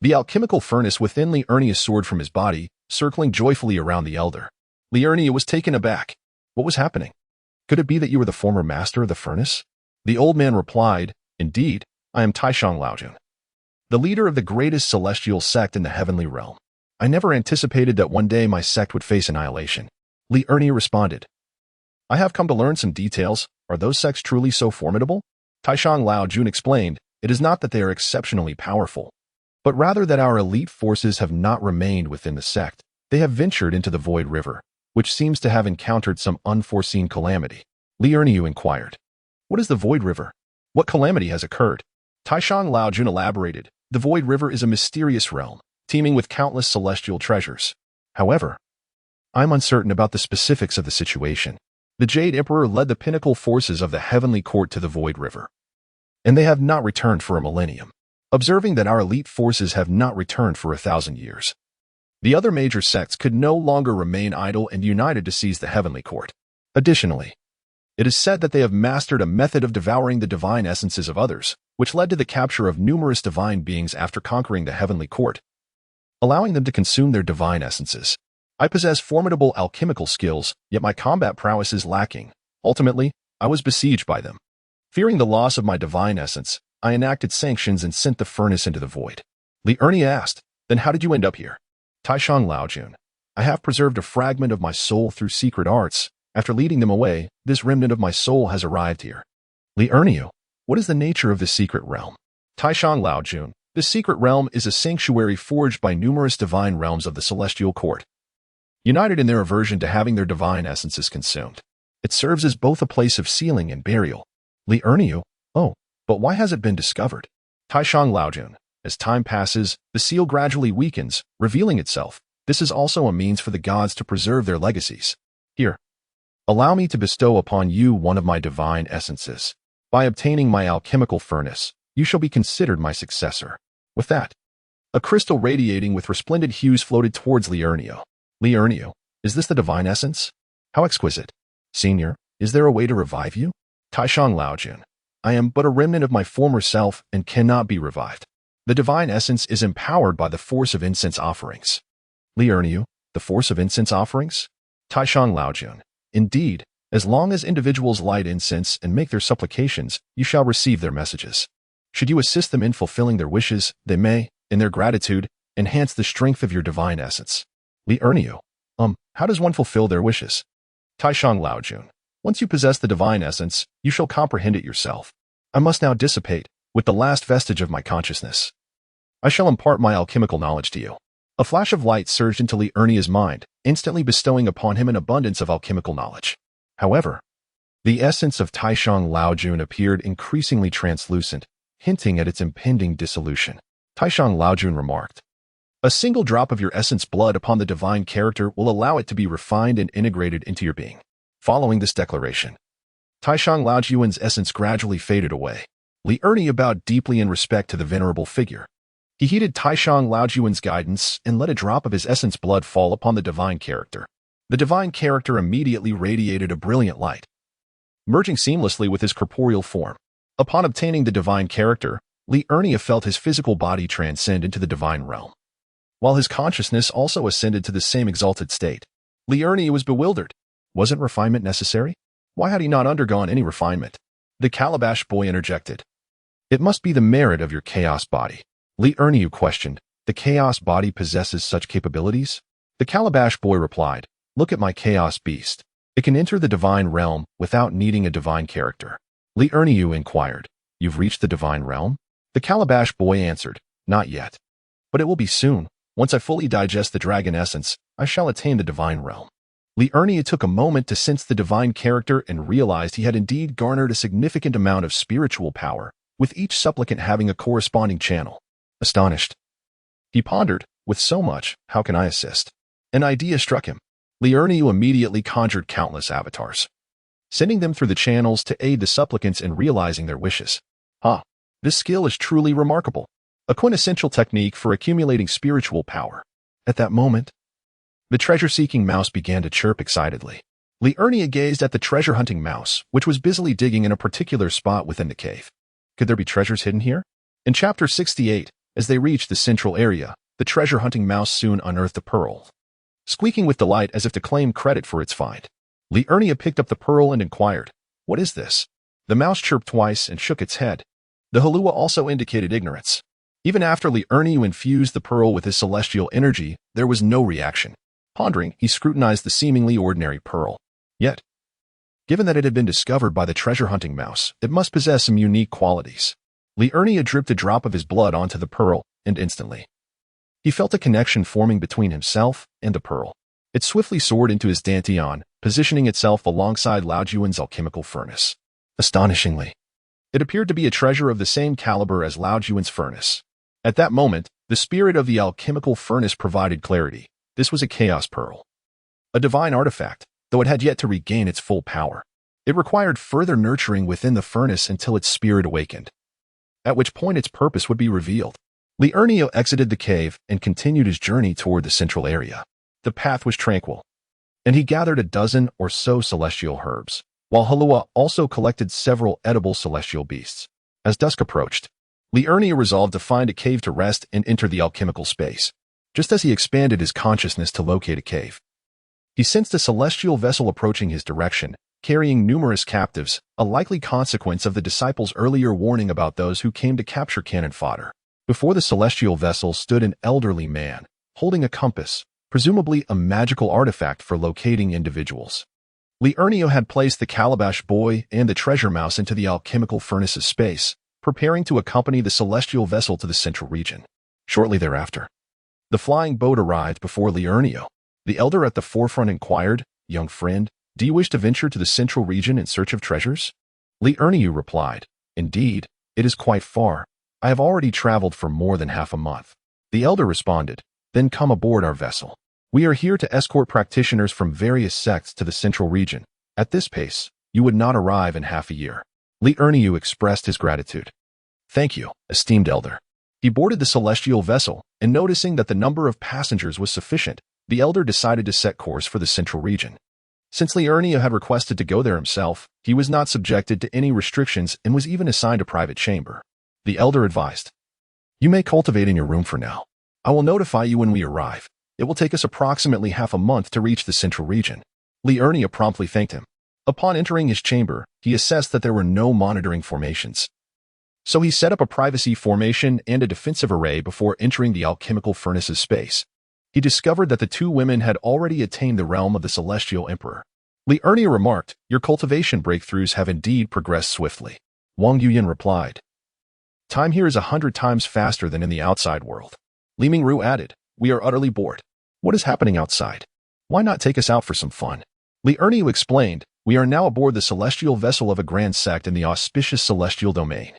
the alchemical furnace within Li Erniu soared from his body, circling joyfully around the elder. Li Erniu was taken aback. What was happening? Could it be that you were the former master of the furnace? The old man replied, "Indeed, I am Taishang Laojun, the leader of the greatest celestial sect in the heavenly realm. I never anticipated that one day my sect would face annihilation." Li Erniu responded, "I have come to learn some details. Are those sects truly so formidable?" Taishang Laojun explained, "It is not that they are exceptionally powerful, but rather that our elite forces have not remained within the sect. They have ventured into the Void River, which seems to have encountered some unforeseen calamity. Liurniu inquired. What is the Void River? What calamity has occurred? Taishang Laojun elaborated. The Void River is a mysterious realm, teeming with countless celestial treasures. However, I'm uncertain about the specifics of the situation. The Jade Emperor led the pinnacle forces of the Heavenly Court to the Void River, and they have not returned for a millennium. Observing that our elite forces have not returned for 1,000 years, the other major sects could no longer remain idle and united to seize the Heavenly Court. Additionally, it is said that they have mastered a method of devouring the divine essences of others, which led to the capture of numerous divine beings after conquering the Heavenly Court, allowing them to consume their divine essences. I possess formidable alchemical skills, yet my combat prowess is lacking. Ultimately, I was besieged by them. Fearing the loss of my divine essence, I enacted sanctions and sent the furnace into the void. Liurnia asked, then how did you end up here? Taishang Laojun, I have preserved a fragment of my soul through secret arts. After leading them away, this remnant of my soul has arrived here. Liurniu, what is the nature of this secret realm? Taishang Laojun, this secret realm is a sanctuary forged by numerous divine realms of the Celestial Court, united in their aversion to having their divine essences consumed. It serves as both a place of sealing and burial. Liurniu, oh, but why has it been discovered? Taishang Laojun, as time passes, the seal gradually weakens, revealing itself. This is also a means for the gods to preserve their legacies. Here, allow me to bestow upon you one of my divine essences. By obtaining my alchemical furnace, you shall be considered my successor. With that, a crystal radiating with resplendent hues floated towards Liurniu. Liurniu, is this the divine essence? How exquisite. Senior, is there a way to revive you? Taishang Laojun, I am but a remnant of my former self and cannot be revived. The divine essence is empowered by the force of incense offerings. Liurniu, the force of incense offerings? Taishang Laojun, indeed, as long as individuals light incense and make their supplications, you shall receive their messages. Should you assist them in fulfilling their wishes, they may, in their gratitude, enhance the strength of your divine essence. Liurniu, how does one fulfill their wishes? Taishang Laojun, once you possess the divine essence, you shall comprehend it yourself. I must now dissipate, with the last vestige of my consciousness. I shall impart my alchemical knowledge to you. A flash of light surged into Liurnia's mind, instantly bestowing upon him an abundance of alchemical knowledge. However, the essence of Taishang Laojun appeared increasingly translucent, hinting at its impending dissolution. Taishang Laojun remarked, a single drop of your essence blood upon the divine character will allow it to be refined and integrated into your being. Following this declaration, Taishang Laojun's essence gradually faded away. Liurnia bowed deeply in respect to the venerable figure. He heeded Taishang Laojun's guidance and let a drop of his essence blood fall upon the divine character. The divine character immediately radiated a brilliant light, merging seamlessly with his corporeal form. Upon obtaining the divine character, Liurnia felt his physical body transcend into the divine realm, while his consciousness also ascended to the same exalted state. Liurnia was bewildered. Wasn't refinement necessary? Why had he not undergone any refinement? The Calabash boy interjected. It must be the merit of your chaos body. Liurnia questioned. The chaos body possesses such capabilities? The Calabash boy replied, look at my chaos beast. It can enter the divine realm without needing a divine character. Liurnia inquired, you've reached the divine realm? The Calabash boy answered, not yet. But it will be soon. Once I fully digest the dragon essence, I shall attain the divine realm. Liurnia took a moment to sense the divine character and realized he had indeed garnered a significant amount of spiritual power, with each supplicant having a corresponding channel. Astonished, he pondered, with so much, how can I assist? An idea struck him. Liurnia immediately conjured countless avatars, sending them through the channels to aid the supplicants in realizing their wishes. This skill is truly remarkable. A quintessential technique for accumulating spiritual power. At that moment, the treasure-seeking mouse began to chirp excitedly. Liurnia gazed at the treasure-hunting mouse, which was busily digging in a particular spot within the cave. Could there be treasures hidden here? In Chapter 68, as they reached the central area, the treasure-hunting mouse soon unearthed a pearl, squeaking with delight as if to claim credit for its find. Liurnia picked up the pearl and inquired, what is this? The mouse chirped twice and shook its head. The halua also indicated ignorance. Even after Liurnia infused the pearl with his celestial energy, there was no reaction. Pondering, he scrutinized the seemingly ordinary pearl. Yet, given that it had been discovered by the treasure-hunting mouse, it must possess some unique qualities. Liurnia dripped a drop of his blood onto the pearl, and instantly, he felt a connection forming between himself and the pearl. It swiftly soared into his dantian, positioning itself alongside Laojun's alchemical furnace. Astonishingly, it appeared to be a treasure of the same caliber as Laojun's furnace. At that moment, the spirit of the alchemical furnace provided clarity. This was a chaos pearl. A divine artifact, though it had yet to regain its full power. It required further nurturing within the furnace until its spirit awakened, at which point its purpose would be revealed. Liurnio exited the cave and continued his journey toward the central area. The path was tranquil, and he gathered a dozen or so celestial herbs, while Halua also collected several edible celestial beasts. As dusk approached, Liurnio resolved to find a cave to rest and enter the alchemical space. Just as he expanded his consciousness to locate a cave, he sensed a celestial vessel approaching his direction, carrying numerous captives, a likely consequence of the disciples' earlier warning about those who came to capture cannon fodder. Before the celestial vessel stood an elderly man, holding a compass, presumably a magical artifact for locating individuals. Liurnio had placed the calabash boy and the treasure mouse into the alchemical furnace's space, preparing to accompany the celestial vessel to the central region. Shortly thereafter, the flying boat arrived before Liurnio. The elder at the forefront inquired, "Young friend, do you wish to venture to the central region in search of treasures?" Liurnio replied, "Indeed, it is quite far. I have already traveled for more than half a month." The elder responded, "Then come aboard our vessel. We are here to escort practitioners from various sects to the central region. At this pace, you would not arrive in half a year." Liurnio expressed his gratitude. "Thank you, esteemed elder." He boarded the celestial vessel, and noticing that the number of passengers was sufficient, the elder decided to set course for the central region. Since Liurnio had requested to go there himself, he was not subjected to any restrictions and was even assigned a private chamber. The elder advised, "You may cultivate in your room for now. I will notify you when we arrive. It will take us approximately half a month to reach the central region." Liurnio promptly thanked him. Upon entering his chamber, he assessed that there were no monitoring formations. So he set up a privacy formation and a defensive array before entering the alchemical furnace's space. He discovered that the two women had already attained the realm of the Celestial Emperor. Liurnio remarked, "Your cultivation breakthroughs have indeed progressed swiftly." Wang Yuyan replied, "Time here is 100 times faster than in the outside world." Li Mingru added, "We are utterly bored. What is happening outside? Why not take us out for some fun?" Liurnio explained, "We are now aboard the celestial vessel of a grand sect in the auspicious celestial domain.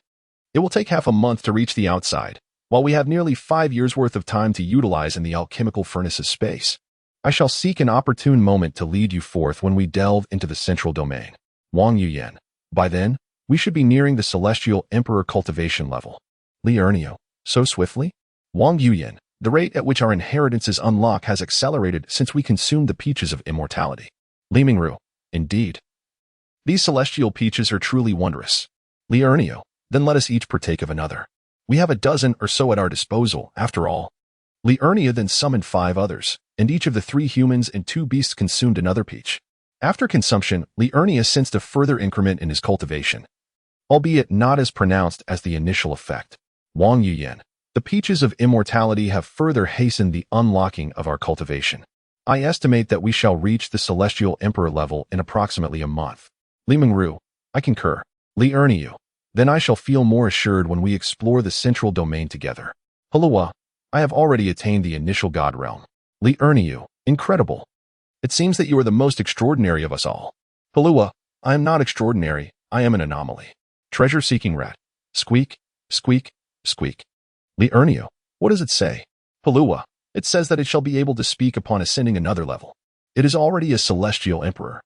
It will take half a month to reach the outside, while we have nearly 5 years' worth of time to utilize in the alchemical furnace's space. I shall seek an opportune moment to lead you forth when we delve into the central domain." Wang Yuyan, "By then, we should be nearing the celestial emperor cultivation level." Liurnio, "So swiftly?" Wang Yuyan, "The rate at which our inheritances unlock has accelerated since we consumed the peaches of immortality." Li Mingru, "Indeed. These celestial peaches are truly wondrous." Liurnio, "Then let us each partake of another. We have a dozen or so at our disposal, after all." Liurnio then summoned 5 others, and each of the 3 humans and 2 beasts consumed another peach. After consumption, Liurnio sensed a further increment in his cultivation, albeit not as pronounced as the initial effect. Wang Yuyan, "The peaches of immortality have further hastened the unlocking of our cultivation. I estimate that we shall reach the celestial emperor level in approximately a month." Li Mingru, "I concur." Liurnio, "Then I shall feel more assured when we explore the central domain together." Halua, "I have already attained the initial god realm." Liurnio, "Incredible. It seems that you are the most extraordinary of us all." Halua, "I am not extraordinary, I am an anomaly." Treasure-seeking rat, squeak, squeak, squeak. Liurnio, "What does it say?" Halua, "It says that it shall be able to speak upon ascending another level. It is already a celestial emperor.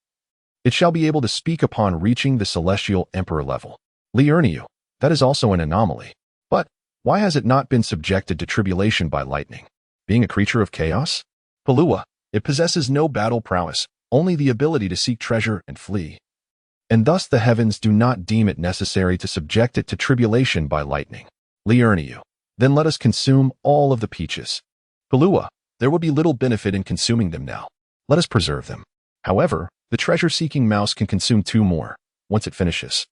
It shall be able to speak upon reaching the celestial emperor level." Liurnio, "That is also an anomaly. But why has it not been subjected to tribulation by lightning? Being a creature of chaos?" Halua, "It possesses no battle prowess, only the ability to seek treasure and flee. And thus the heavens do not deem it necessary to subject it to tribulation by lightning." Liurnio, "Then let us consume all of the peaches." Halua, "There will be little benefit in consuming them now. Let us preserve them. However, the treasure-seeking mouse can consume 2 more. Once it finishes,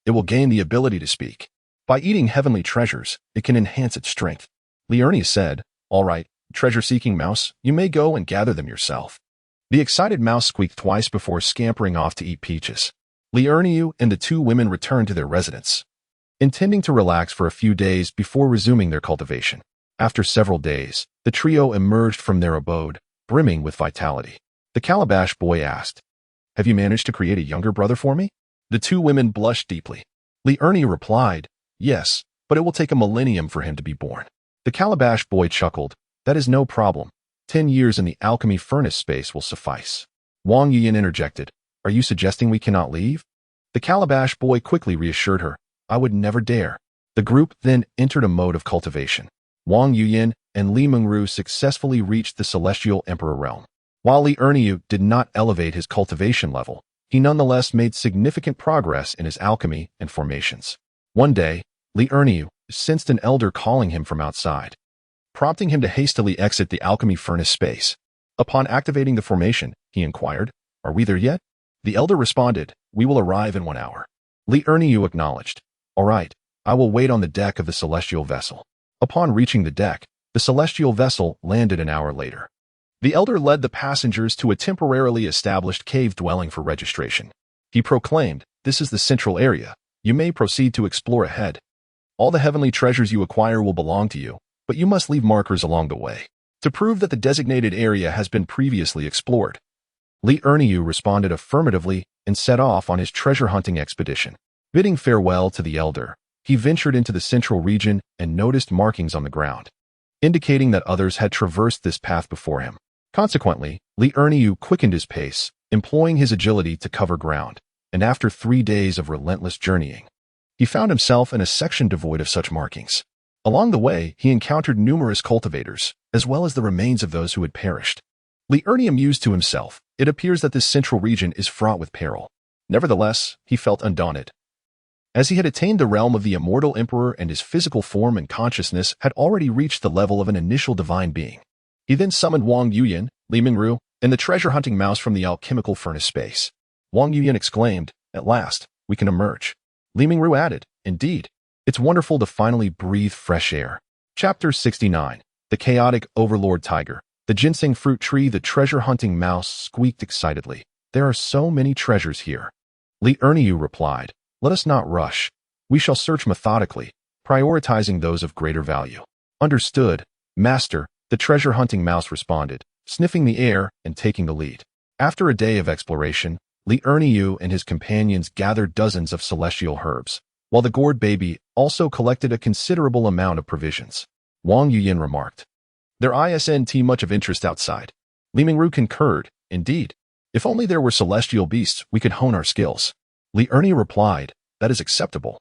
it will gain the ability to speak. By eating heavenly treasures, it can enhance its strength." Liurnio said, "All right, treasure-seeking mouse, you may go and gather them yourself." The excited mouse squeaked twice before scampering off to eat peaches. Liurnio and the 2 women returned to their residence, intending to relax for a few days before resuming their cultivation. After several days, the trio emerged from their abode, brimming with vitality. The calabash boy asked, "Have you managed to create a younger brother for me?" The two women blushed deeply. Li Ernie replied, "Yes, but it will take a millennium for him to be born." The calabash boy chuckled, "That is no problem. 10 years in the alchemy furnace space will suffice." Wang Yuyan interjected, "Are you suggesting we cannot leave?" The calabash boy quickly reassured her, "I would never dare." The group then entered a mode of cultivation. Wang Yuyan and Li Mengru successfully reached the Celestial Emperor realm. While Li Erniu did not elevate his cultivation level, he nonetheless made significant progress in his alchemy and formations. One day, Li Erniu sensed an elder calling him from outside, prompting him to hastily exit the alchemy furnace space. Upon activating the formation, he inquired, "Are we there yet?" The elder responded, "We will arrive in 1 hour." Li Erniu acknowledged, "All right, I will wait on the deck of the celestial vessel." Upon reaching the deck, the celestial vessel landed an hour later. The elder led the passengers to a temporarily established cave dwelling for registration. He proclaimed, "This is the central area. You may proceed to explore ahead. All the heavenly treasures you acquire will belong to you, but you must leave markers along the way to prove that the designated area has been previously explored." Li Erniu responded affirmatively and set off on his treasure-hunting expedition. Bidding farewell to the elder, he ventured into the central region and noticed markings on the ground, indicating that others had traversed this path before him. Consequently, Li Erniu quickened his pace, employing his agility to cover ground, and after 3 days of relentless journeying, he found himself in a section devoid of such markings. Along the way, he encountered numerous cultivators, as well as the remains of those who had perished. Li Erniu mused to himself, "It appears that this central region is fraught with peril." Nevertheless, he felt undaunted. As he had attained the realm of the immortal emperor and his physical form and consciousness had already reached the level of an initial divine being, he then summoned Wang Yuyan, Li Mengru, and the treasure-hunting mouse from the alchemical furnace space. Wang Yuyan exclaimed, "At last, we can emerge." Li Mengru added, "Indeed, it's wonderful to finally breathe fresh air." Chapter 69. The Chaotic Overlord Tiger. The ginseng fruit tree. The treasure-hunting mouse squeaked excitedly, "There are so many treasures here." Li Erniu replied, "Let us not rush. We shall search methodically, prioritizing those of greater value." "Understood, Master," the treasure-hunting mouse responded, sniffing the air and taking the lead. After a day of exploration, Li Erniu and his companions gathered dozens of celestial herbs, while the gourd baby also collected a considerable amount of provisions. Wang Yuyan remarked, "There isn't much of interest outside." Li Mengru concurred, "Indeed, if only there were celestial beasts, we could hone our skills." Li Erniu replied, "That is acceptable.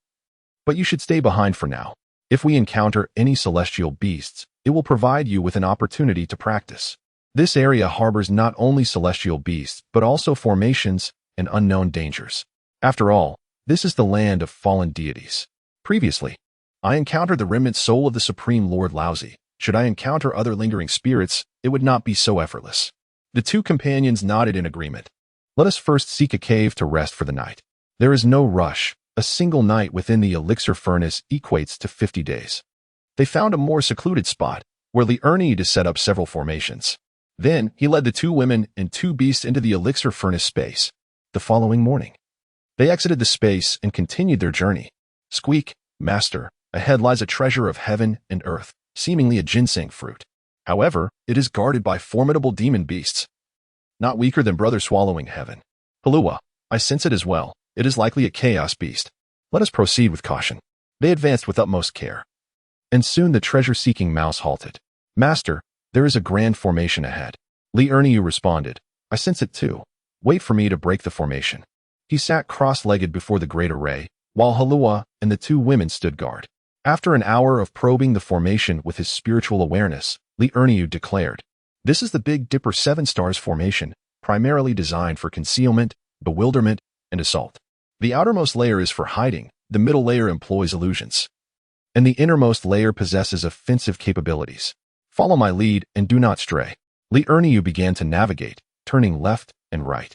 But you should stay behind for now. If we encounter any celestial beasts, it will provide you with an opportunity to practice. This area harbors not only celestial beasts, but also formations and unknown dangers. After all, this is the land of fallen deities. Previously, I encountered the remnant soul of the Supreme Lord Laozi. Should I encounter other lingering spirits, it would not be so effortless." The two companions nodded in agreement. "Let us first seek a cave to rest for the night. There is no rush. A single night within the elixir furnace equates to 50 days. They found a more secluded spot, where Li Erniu set up several formations. Then, he led the two women and two beasts into the elixir furnace space. The following morning, they exited the space and continued their journey. "Squeak, Master, ahead lies a treasure of heaven and earth, seemingly a ginseng fruit. However, it is guarded by formidable demon beasts, not weaker than Brother Swallowing Heaven. Halua, I sense it as well. It is likely a chaos beast. Let us proceed with caution." They advanced with utmost care. And soon the treasure-seeking mouse halted. "Master, there is a grand formation ahead." Li Erniu responded, "I sense it too. Wait for me to break the formation." He sat cross-legged before the great array, while Halua and the two women stood guard. After an hour of probing the formation with his spiritual awareness, Li Erniu declared, "This is the Big Dipper 7 Stars formation, primarily designed for concealment, bewilderment, and assault. The outermost layer is for hiding, the middle layer employs illusions, and the innermost layer possesses offensive capabilities. Follow my lead and do not stray." Li Erniu began to navigate, turning left and right,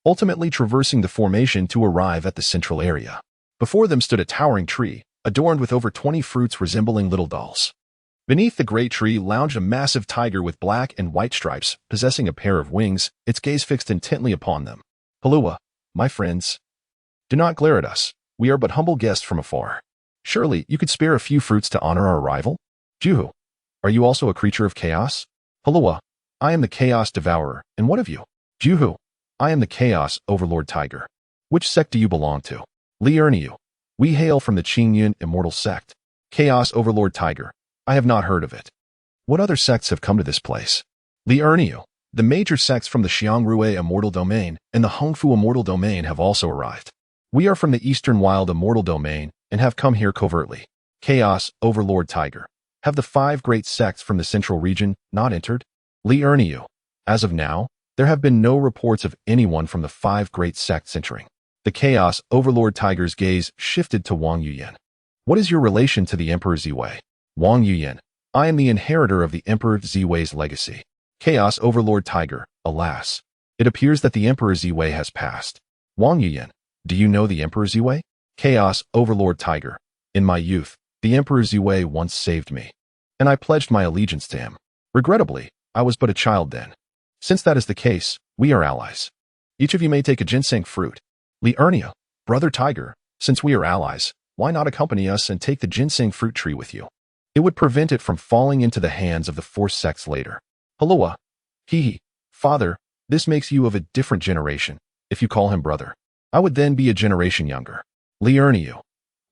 ultimately traversing the formation to arrive at the central area. Before them stood a towering tree, adorned with over 20 fruits resembling little dolls. Beneath the great tree lounged a massive tiger with black and white stripes, possessing a pair of wings, its gaze fixed intently upon them. "Halua, my friends, do not glare at us. We are but humble guests from afar. Surely you could spare a few fruits to honor our arrival? Juhu, are you also a creature of chaos?" "Halua, I am the Chaos Devourer, and what of you? Juhu. I am the Chaos Overlord Tiger. Which sect do you belong to? Li Erniu. We hail from the Qingyun Immortal Sect. Chaos Overlord Tiger. I have not heard of it. What other sects have come to this place? Li Erniu. The major sects from the Xiangrui Immortal Domain and the Hongfu Immortal Domain have also arrived. We are from the Eastern Wild Immortal Domain and have come here covertly. Chaos Overlord Tiger. Have the 5 great sects from the Central Region not entered? Li Erniu. As of now, there have been no reports of anyone from the 5 great sects entering. The Chaos Overlord Tiger's gaze shifted to Wang Yuyan. What is your relation to the Emperor Ziwei? Wang Yuyan. I am the inheritor of the Emperor Ziwei's legacy. Chaos Overlord Tiger. Alas. It appears that the Emperor Ziwei has passed. Wang Yuyan. Do you know the Emperor Ziwei? Chaos Overlord Tiger. In my youth, the Emperor Ziwei once saved me, and I pledged my allegiance to him. Regrettably, I was but a child then. Since that is the case, we are allies. Each of you may take a ginseng fruit. Li Ernia, Brother Tiger, since we are allies, why not accompany us and take the ginseng fruit tree with you? It would prevent it from falling into the hands of the 4 sects later. Halua. Hee. Father, this makes you of a different generation. If you call him brother, I would then be a generation younger. Li Erniu.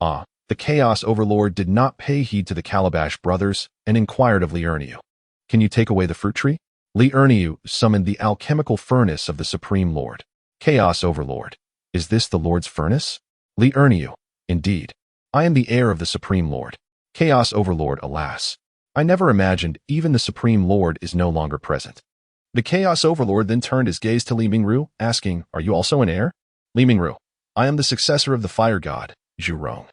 Ah, the Chaos Overlord did not pay heed to the Calabash brothers and inquired of Li Erniu. Can you take away the fruit tree? Li Erniu summoned the alchemical furnace of the Supreme Lord. Chaos Overlord. Is this the Lord's furnace? Li Erniu. Indeed. I am the heir of the Supreme Lord. Chaos Overlord. Alas. I never imagined even the Supreme Lord is no longer present. The Chaos Overlord then turned his gaze to Li Mingru, asking, Are you also an heir? Li Mingru. I am the successor of the fire god, Zhu Rong.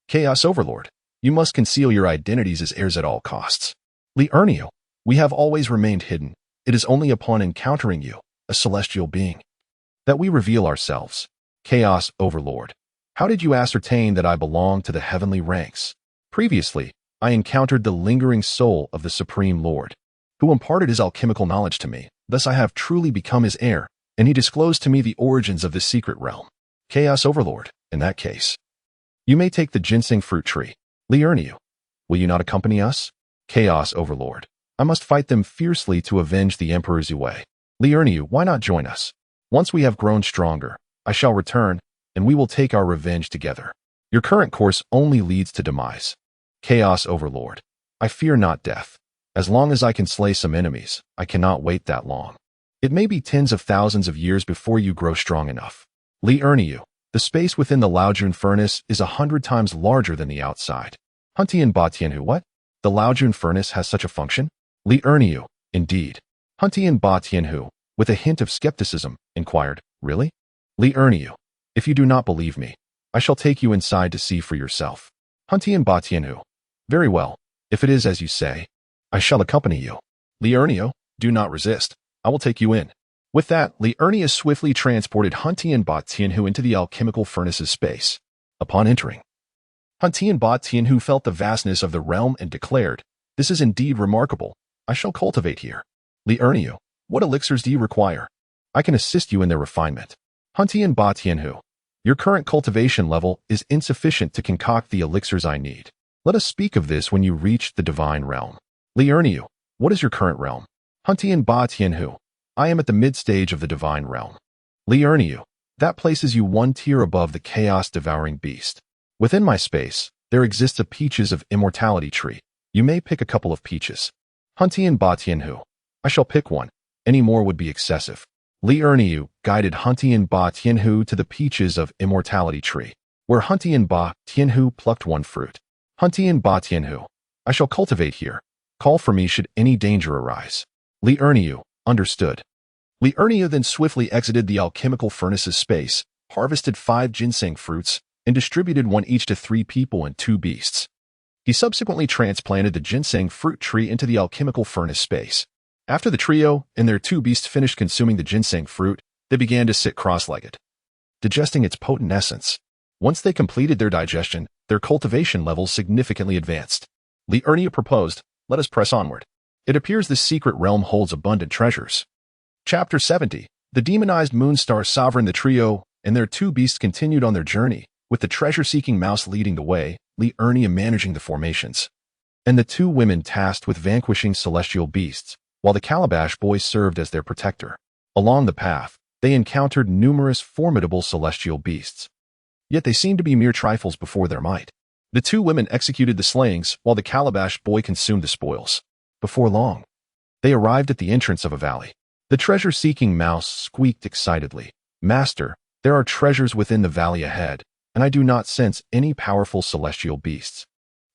Chaos Overlord. You must conceal your identities as heirs at all costs. Li Erniu. We have always remained hidden. It is only upon encountering you, a celestial being, that we reveal ourselves. Chaos Overlord. How did you ascertain that I belong to the heavenly ranks? Previously, I encountered the lingering soul of the Supreme Lord, who imparted his alchemical knowledge to me. Thus I have truly become his heir, and he disclosed to me the origins of this secret realm. Chaos Overlord. In that case, you may take the ginseng fruit tree. Li Erniu. Will you not accompany us? Chaos Overlord. I must fight them fiercely to avenge the Emperor Ziwei. Li Erniu. Why not join us? Once we have grown stronger, I shall return, and we will take our revenge together. Your current course only leads to demise. Chaos Overlord. I fear not death. As long as I can slay some enemies, I cannot wait that long. It may be tens of thousands of years before you grow strong enough. Li Erniu. The space within the Laojun furnace is 100 times larger than the outside. Huntian Ba Tianhu. What? The Laojun furnace has such a function? Li Erniu. Indeed. Huntian Ba Tianhu, with a hint of skepticism, inquired, Really? Li Erniu. If you do not believe me, I shall take you inside to see for yourself. Huntian Ba Tianhu. Very well. If it is as you say, I shall accompany you. Li Erniu. Do not resist. I will take you in. With that, Li Erniu swiftly transported Huntian Ba Tianhu into the alchemical furnace's space. Upon entering, Huntian Ba Tianhu felt the vastness of the realm and declared, This is indeed remarkable. I shall cultivate here. Li Erniu. What elixirs do you require? I can assist you in their refinement. Huntian Ba Tianhu. Your current cultivation level is insufficient to concoct the elixirs I need. Let us speak of this when you reach the divine realm. Li Erniu. What is your current realm? Huntian Ba Tianhu. I am at the mid-stage of the divine realm. Li Erniu. That places you 1 tier above the chaos-devouring beast. Within my space, there exists a peaches of immortality tree. You may pick a couple of peaches. Huntian Ba Tianhu. I shall pick one. Any more would be excessive. Li Erniu guided Huntian Ba Tianhu to the peaches of immortality tree, where Huntian Ba Tianhu plucked 1 fruit. Huntian Ba Tianhu. I shall cultivate here. Call for me should any danger arise. Li Erniu. Understood. Li Erniu then swiftly exited the alchemical furnace's space, harvested 5 ginseng fruits, and distributed 1 each to 3 people and 2 beasts. He subsequently transplanted the ginseng fruit tree into the alchemical furnace space. After the trio and their 2 beasts finished consuming the ginseng fruit, they began to sit cross-legged, digesting its potent essence. Once they completed their digestion, their cultivation levels significantly advanced. Li Erniu proposed, Let us press onward. It appears this secret realm holds abundant treasures. Chapter 70. The demonized Moonstar Sovereign. The trio and their 2 beasts continued on their journey, with the treasure-seeking mouse leading the way, Li Erniu managing the formations, and the 2 women tasked with vanquishing celestial beasts, while the Calabash boy served as their protector. Along the path, they encountered numerous formidable celestial beasts. Yet they seemed to be mere trifles before their might. The two women executed the slayings, while the Calabash boy consumed the spoils. Before long, they arrived at the entrance of a valley. The treasure-seeking mouse squeaked excitedly, "Master, there are treasures within the valley ahead, and I do not sense any powerful celestial beasts.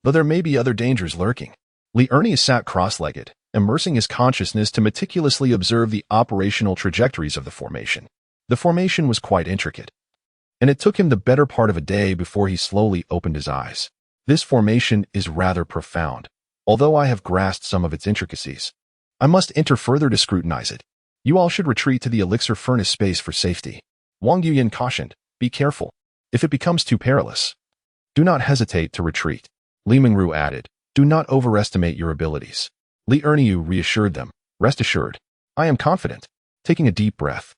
Though there may be other dangers lurking." Liurnius sat cross-legged, immersing his consciousness to meticulously observe the operational trajectories of the formation. The formation was quite intricate, and it took him the better part of a day before he slowly opened his eyes. This formation is rather profound, although I have grasped some of its intricacies. I must enter further to scrutinize it. You all should retreat to the elixir furnace space for safety. Wang Yuyan cautioned, "Be careful. If it becomes too perilous, do not hesitate to retreat." Li Mingru added, "Do not overestimate your abilities." Li Erniu reassured them, "Rest assured, I am confident." Taking a deep breath,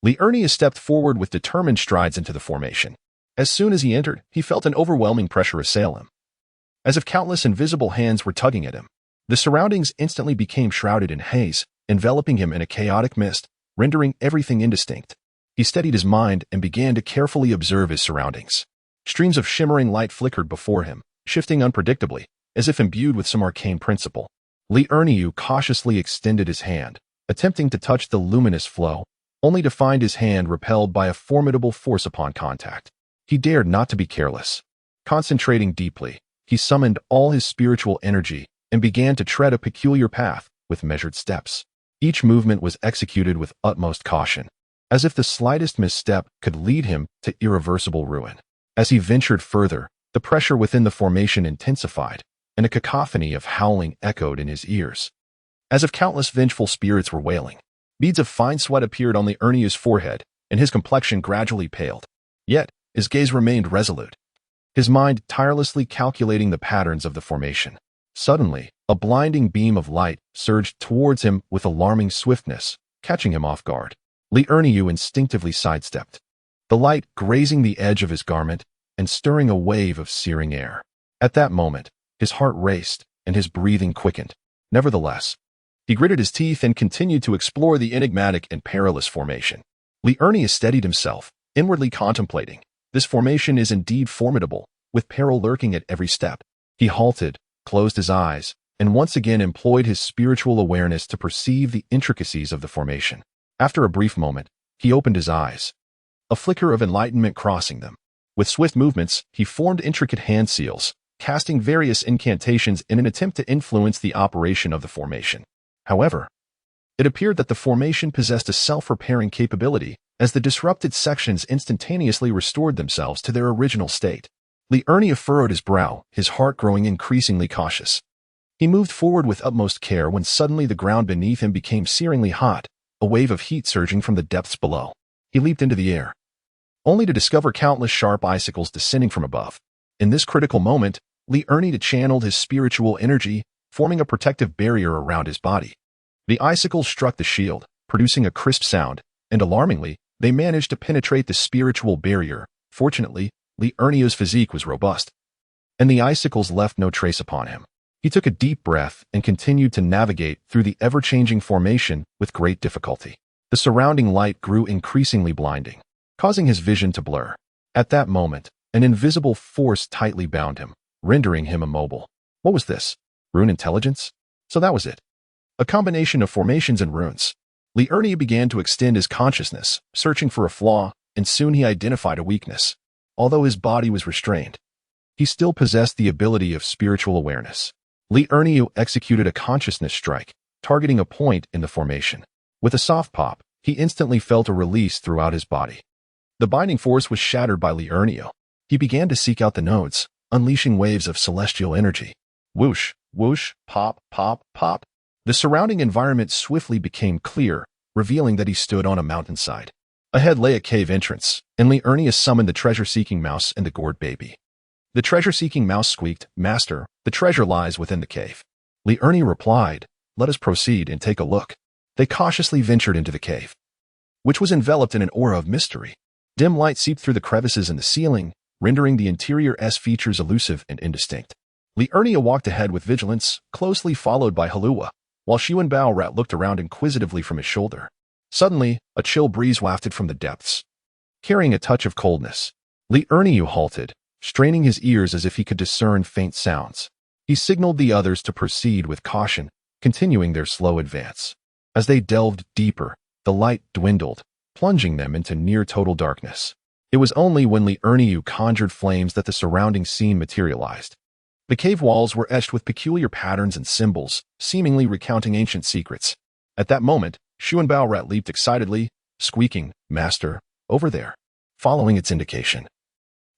Li Erniu stepped forward with determined strides into the formation. As soon as he entered, he felt an overwhelming pressure assail him, as if countless invisible hands were tugging at him. The surroundings instantly became shrouded in haze, enveloping him in a chaotic mist, rendering everything indistinct. He steadied his mind and began to carefully observe his surroundings. Streams of shimmering light flickered before him, shifting unpredictably, as if imbued with some arcane principle. Li Erniu cautiously extended his hand, attempting to touch the luminous flow, only to find his hand repelled by a formidable force upon contact. He dared not to be careless. Concentrating deeply, he summoned all his spiritual energy and began to tread a peculiar path with measured steps. Each movement was executed with utmost caution, as if the slightest misstep could lead him to irreversible ruin. As he ventured further, the pressure within the formation intensified, and a cacophony of howling echoed in his ears, as if countless vengeful spirits were wailing. Beads of fine sweat appeared on the Erniu's forehead, and his complexion gradually paled. Yet, his gaze remained resolute, his mind tirelessly calculating the patterns of the formation. Suddenly, a blinding beam of light surged towards him with alarming swiftness, catching him off guard. Li Erniu instinctively sidestepped, the light grazing the edge of his garment and stirring a wave of searing air. At that moment, his heart raced and his breathing quickened. Nevertheless, he gritted his teeth and continued to explore the enigmatic and perilous formation. Li Erniu steadied himself, inwardly contemplating. This formation is indeed formidable, with peril lurking at every step. He halted, closed his eyes, and once again employed his spiritual awareness to perceive the intricacies of the formation. After a brief moment, he opened his eyes, a flicker of enlightenment crossing them. With swift movements, he formed intricate hand seals, casting various incantations in an attempt to influence the operation of the formation. However, it appeared that the formation possessed a self-repairing capability, as the disrupted sections instantaneously restored themselves to their original state. Li Erniu furrowed his brow, his heart growing increasingly cautious. He moved forward with utmost care when suddenly the ground beneath him became searingly hot, a wave of heat surging from the depths below. He leaped into the air, only to discover countless sharp icicles descending from above. In this critical moment, Li Erniu channeled his spiritual energy, forming a protective barrier around his body. The icicles struck the shield, producing a crisp sound, and alarmingly, they managed to penetrate the spiritual barrier. Fortunately, Li Erniu's physique was robust, and the icicles left no trace upon him. He took a deep breath and continued to navigate through the ever-changing formation with great difficulty. The surrounding light grew increasingly blinding, causing his vision to blur. At that moment, an invisible force tightly bound him, rendering him immobile. What was this? Rune intelligence? So that was it. A combination of formations and runes. Li Erniu began to extend his consciousness, searching for a flaw, and soon he identified a weakness. Although his body was restrained, he still possessed the ability of spiritual awareness. Li Erniu executed a consciousness strike, targeting a point in the formation. With a soft pop, he instantly felt a release throughout his body. The binding force was shattered by Li Erniu. He began to seek out the nodes, unleashing waves of celestial energy. Whoosh, whoosh, pop, pop, pop. The surrounding environment swiftly became clear, revealing that he stood on a mountainside. Ahead lay a cave entrance, and Li Erniu summoned the treasure-seeking mouse and the gourd baby. The treasure-seeking mouse squeaked, "Master, the treasure lies within the cave." Li Erniu replied, "Let us proceed and take a look." They cautiously ventured into the cave, which was enveloped in an aura of mystery. Dim light seeped through the crevices in the ceiling, rendering the interior's features elusive and indistinct. Li Erniu walked ahead with vigilance, closely followed by Halua. while Bao Rat looked around inquisitively from his shoulder. Suddenly, a chill breeze wafted from the depths, carrying a touch of coldness. Li Erniu halted, straining his ears as if he could discern faint sounds. He signaled the others to proceed with caution, continuing their slow advance. As they delved deeper, the light dwindled, plunging them into near-total darkness. It was only when Li Erniu conjured flames that the surrounding scene materialized. The cave walls were etched with peculiar patterns and symbols, seemingly recounting ancient secrets. At that moment, Bao Rat leaped excitedly, squeaking, "Master, over there," following its indication.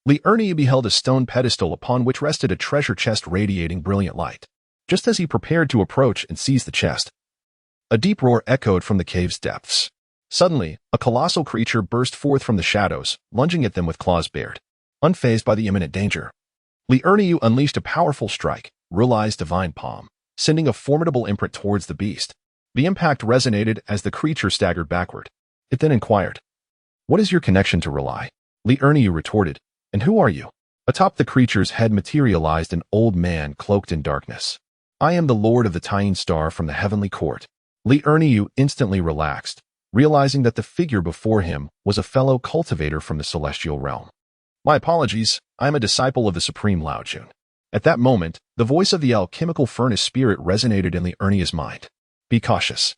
Li Erniu beheld a stone pedestal upon which rested a treasure chest radiating brilliant light. Just as he prepared to approach and seize the chest, a deep roar echoed from the cave's depths. Suddenly, a colossal creature burst forth from the shadows, lunging at them with claws bared. Unfazed by the imminent danger, Li Erniu unleashed a powerful strike, Rulai's divine palm, sending a formidable imprint towards the beast. The impact resonated as the creature staggered backward. It then inquired, "What is your connection to Rulai?" Li Erniu retorted, "And who are you?" Atop the creature's head materialized an old man cloaked in darkness. "I am the Lord of the Taishang Star from the Heavenly Court." Li Erniu instantly relaxed, realizing that the figure before him was a fellow cultivator from the celestial realm. "My apologies, I am a disciple of the Supreme Laojun." At that moment, the voice of the alchemical furnace spirit resonated in Li Erniu's mind. "Be cautious.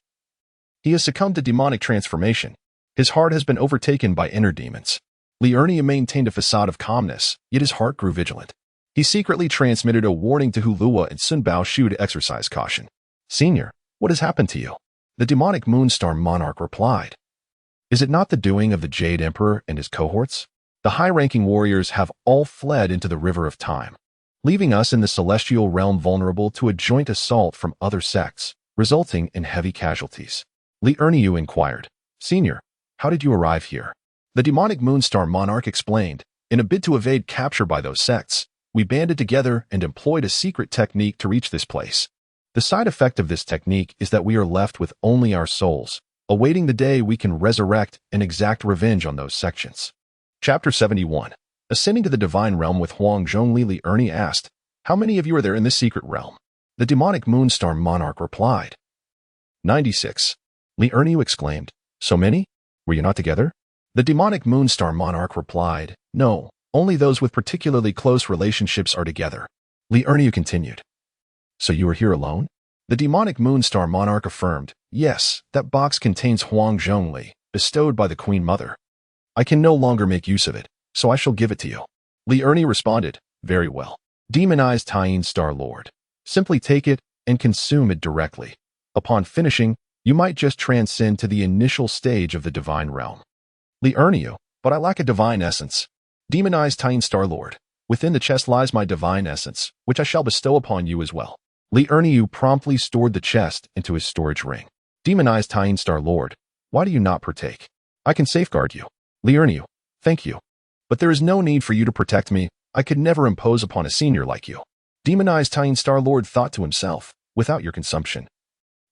He has succumbed to demonic transformation. His heart has been overtaken by inner demons." Li Erniu maintained a facade of calmness, yet his heart grew vigilant. He secretly transmitted a warning to Hulua and Sun Bao Shu to exercise caution. "Senior, what has happened to you?" The demonic Moonstar monarch replied. "Is it not the doing of the Jade Emperor and his cohorts? The high-ranking warriors have all fled into the river of time, leaving us in the celestial realm vulnerable to a joint assault from other sects, resulting in heavy casualties." Li Erniu inquired, "Senior, how did you arrive here?" The demonic Moonstar monarch explained, "In a bid to evade capture by those sects, we banded together and employed a secret technique to reach this place. The side effect of this technique is that we are left with only our souls, awaiting the day we can resurrect and exact revenge on those sections." Chapter 71. Ascending to the divine realm with Huang Zhongli, Li Erniu asked, "How many of you are there in this secret realm?" The demonic Moonstar monarch replied, 96. Li Erniu exclaimed, "So many? Were you not together?" The demonic Moonstar monarch replied, "No, only those with particularly close relationships are together." Li Erniu continued, "So you are here alone?" The demonic Moonstar monarch affirmed, "Yes, that box contains Huang Zhongli, bestowed by the Queen Mother. I can no longer make use of it, so I shall give it to you." Li Erniu responded, "Very well. Demonized Taishang Star Lord. Simply take it and consume it directly. Upon finishing, you might just transcend to the initial stage of the divine realm." Li Erniu, "But I lack a divine essence." Demonized Taishang Star Lord. "Within the chest lies my divine essence, which I shall bestow upon you as well." Li Erniu promptly stored the chest into his storage ring. Demonized Taishang Star Lord, "Why do you not partake? I can safeguard you." Li Erniu, "Thank you. But there is no need for you to protect me. I could never impose upon a senior like you." Demonized Taishang Star Lord thought to himself, "Without your consumption,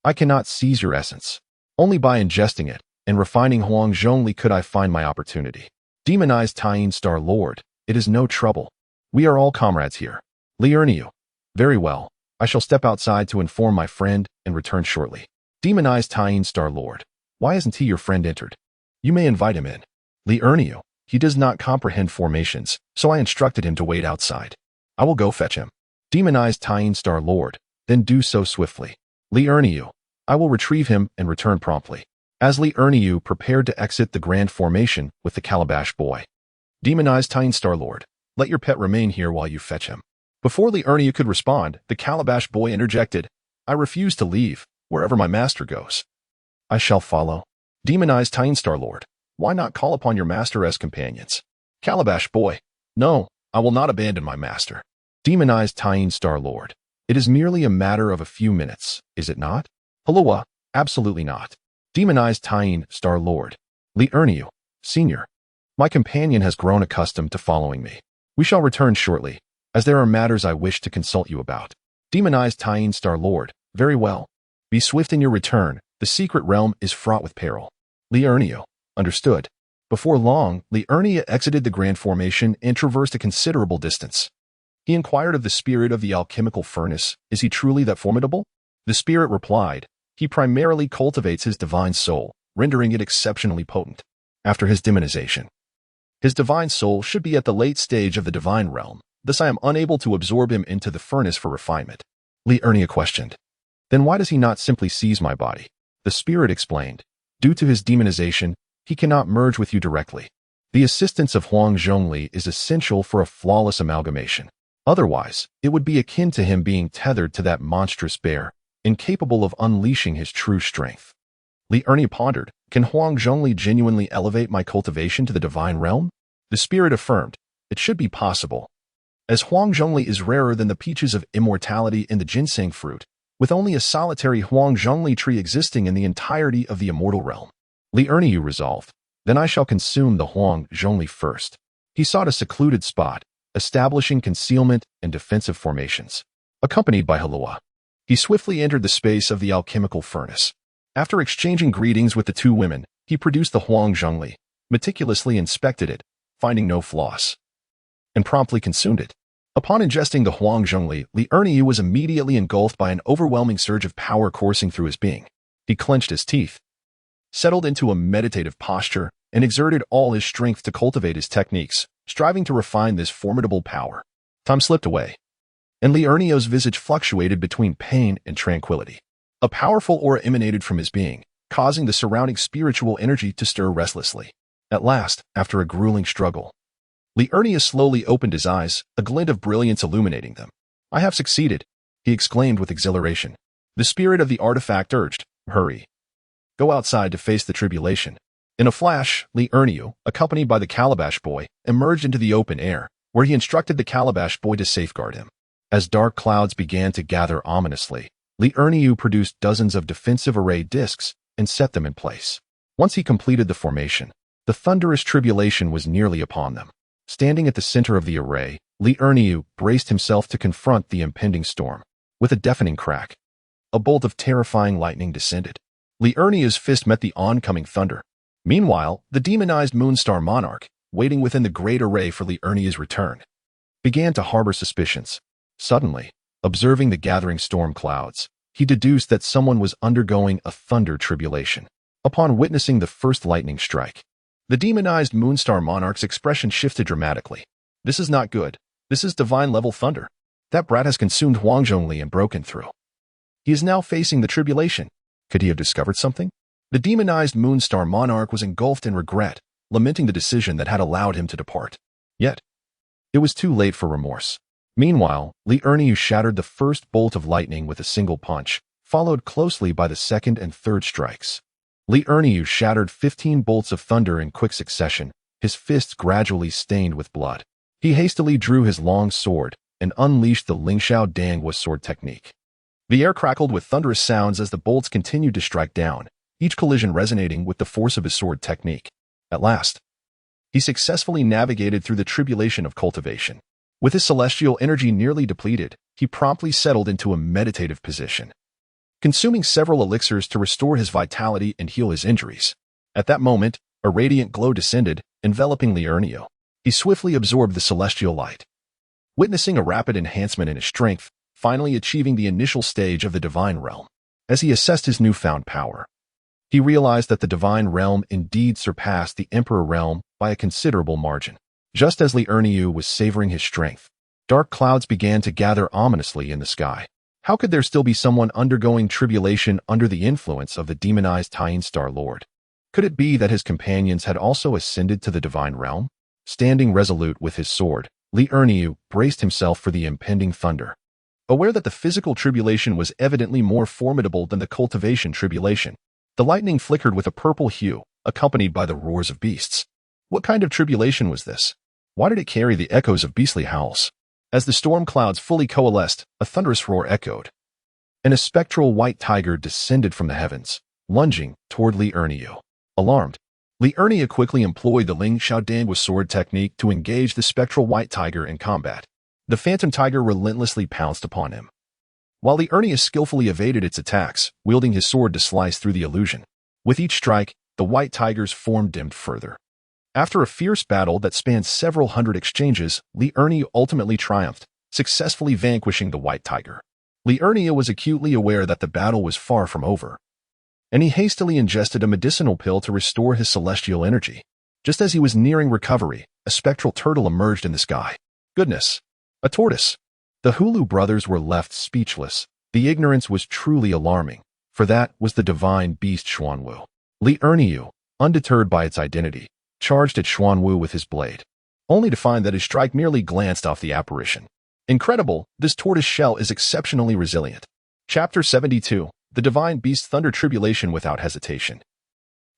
I cannot seize your essence. Only by ingesting it and refining Huang Zhongli could I find my opportunity." Demonized Taishang Star Lord, "It is no trouble. We are all comrades here." Li Erniu, "Very well. I shall step outside to inform my friend and return shortly." Demonized Taishang Star Lord, "Why hasn't he your friend entered? You may invite him in." Li Erniu, "He does not comprehend formations, so I instructed him to wait outside. I will go fetch him." Demonized Taishang Star Lord, "Then do so swiftly." Li Erniu, "I will retrieve him and return promptly." As Li Erniu prepared to exit the grand formation with the Calabash Boy, Demonized Taishang Star Lord, "Let your pet remain here while you fetch him." Before Li Erniu could respond, the Calabash Boy interjected, "I refuse to leave. Wherever my master goes, I shall follow." Demonized Taishang Star Lord, "Why not call upon your master as companions?" Calabash Boy, "No, I will not abandon my master." Demonized Taishang Star Lord, "It is merely a matter of a few minutes, is it not?" Hulua, "Absolutely not." Demonized Taishang Star Lord, Li Erniu, "Senior, my companion has grown accustomed to following me. We shall return shortly, as there are matters I wish to consult you about." Demonized Taishang Star Lord, "Very well. Be swift in your return. The secret realm is fraught with peril." Li Erniu, "Understood." Before long, Li Erniu exited the grand formation and traversed a considerable distance. He inquired of the spirit of the alchemical furnace, "Is he truly that formidable?" The spirit replied, "He primarily cultivates his divine soul, rendering it exceptionally potent. After his demonization, his divine soul should be at the late stage of the divine realm, thus I am unable to absorb him into the furnace for refinement." Li Ernia questioned, "Then why does he not simply seize my body?" The spirit explained, "Due to his demonization, he cannot merge with you directly. The assistance of Huang Zhongli is essential for a flawless amalgamation. Otherwise, it would be akin to him being tethered to that monstrous bear, incapable of unleashing his true strength." Li Ernie pondered, "Can Huang Zhongli genuinely elevate my cultivation to the divine realm?" The spirit affirmed, "It should be possible. As Huang Zhongli is rarer than the peaches of immortality in the ginseng fruit, with only a solitary Huang Zhongli tree existing in the entirety of the immortal realm." Li Ernie resolved, "Then I shall consume the Huang Zhongli first." He sought a secluded spot, establishing concealment and defensive formations. Accompanied by Halua, he swiftly entered the space of the alchemical furnace. After exchanging greetings with the two women, he produced the Huang Zhongli, meticulously inspected it, finding no flaws, and promptly consumed it. Upon ingesting the Huang Zhongli, Li Ernie was immediately engulfed by an overwhelming surge of power coursing through his being. He clenched his teeth, settled into a meditative posture, and exerted all his strength to cultivate his techniques, striving to refine this formidable power. Time slipped away, and Li Ernio's visage fluctuated between pain and tranquility. A powerful aura emanated from his being, causing the surrounding spiritual energy to stir restlessly. At last, after a grueling struggle, Li Ernia slowly opened his eyes, a glint of brilliance illuminating them. "I have succeeded," he exclaimed with exhilaration. The spirit of the artifact urged, "Hurry. Go outside to face the tribulation." In a flash, Li Ernia, accompanied by the Calabash Boy, emerged into the open air, where he instructed the Calabash Boy to safeguard him. As dark clouds began to gather ominously, Li Ernia produced dozens of defensive array discs and set them in place. Once he completed the formation, the thunderous tribulation was nearly upon them. Standing at the center of the array, Li Ernia braced himself to confront the impending storm. With a deafening crack, a bolt of terrifying lightning descended. Li Ernia's fist met the oncoming thunder. Meanwhile, the demonized Moonstar Monarch, waiting within the great array for Li Ernia's return, began to harbor suspicions. Suddenly, observing the gathering storm clouds, he deduced that someone was undergoing a thunder tribulation. Upon witnessing the first lightning strike, the demonized Moonstar Monarch's expression shifted dramatically. "This is not good. This is divine-level thunder. That brat has consumed Huang Zhongli and broken through. He is now facing the tribulation. Could he have discovered something?" The demonized Moonstar Monarch was engulfed in regret, lamenting the decision that had allowed him to depart. Yet, it was too late for remorse. Meanwhile, Li Ernie shattered the first bolt of lightning with a single punch, followed closely by the second and third strikes. Li Ernie shattered 15 bolts of thunder in quick succession, his fists gradually stained with blood. He hastily drew his long sword and unleashed the Lingxiao Dangwa sword technique. The air crackled with thunderous sounds as the bolts continued to strike down, each collision resonating with the force of his sword technique. At last, he successfully navigated through the tribulation of cultivation. With his celestial energy nearly depleted, he promptly settled into a meditative position, consuming several elixirs to restore his vitality and heal his injuries. At that moment, a radiant glow descended, enveloping Li Ernia. He swiftly absorbed the celestial light, witnessing a rapid enhancement in his strength, finally achieving the initial stage of the divine realm. As he assessed his newfound power, he realized that the divine realm indeed surpassed the emperor realm by a considerable margin. Just as Li Ernia was savoring his strength, dark clouds began to gather ominously in the sky. How could there still be someone undergoing tribulation under the influence of the demonized Taishang Star Lord? Could it be that his companions had also ascended to the divine realm? Standing resolute with his sword, Li Ernia braced himself for the impending thunder. Aware that the physical tribulation was evidently more formidable than the cultivation tribulation, the lightning flickered with a purple hue, accompanied by the roars of beasts. What kind of tribulation was this? Why did it carry the echoes of beastly howls? As the storm clouds fully coalesced, a thunderous roar echoed, and a spectral white tiger descended from the heavens, lunging toward Li Ernia. Alarmed, Li Ernia quickly employed the Ling Xiao Dangwa sword technique to engage the spectral white tiger in combat. The phantom tiger relentlessly pounced upon him, while Li Ernia skillfully evaded its attacks, wielding his sword to slice through the illusion. With each strike, the white tiger's form dimmed further. After a fierce battle that spanned several hundred exchanges, Li Ernia ultimately triumphed, successfully vanquishing the white tiger. Liurnia was acutely aware that the battle was far from over, and he hastily ingested a medicinal pill to restore his celestial energy. Just as he was nearing recovery, a spectral turtle emerged in the sky. Goodness! A tortoise! The Hulu brothers were left speechless. The ignorance was truly alarming, for that was the divine beast Xuanwu. Liurnia, undeterred by its identity, charged at Xuanwu with his blade, only to find that his strike merely glanced off the apparition. Incredible, this tortoise shell is exceptionally resilient. Chapter 72, The Divine Beast Thunder Tribulation Without Hesitation.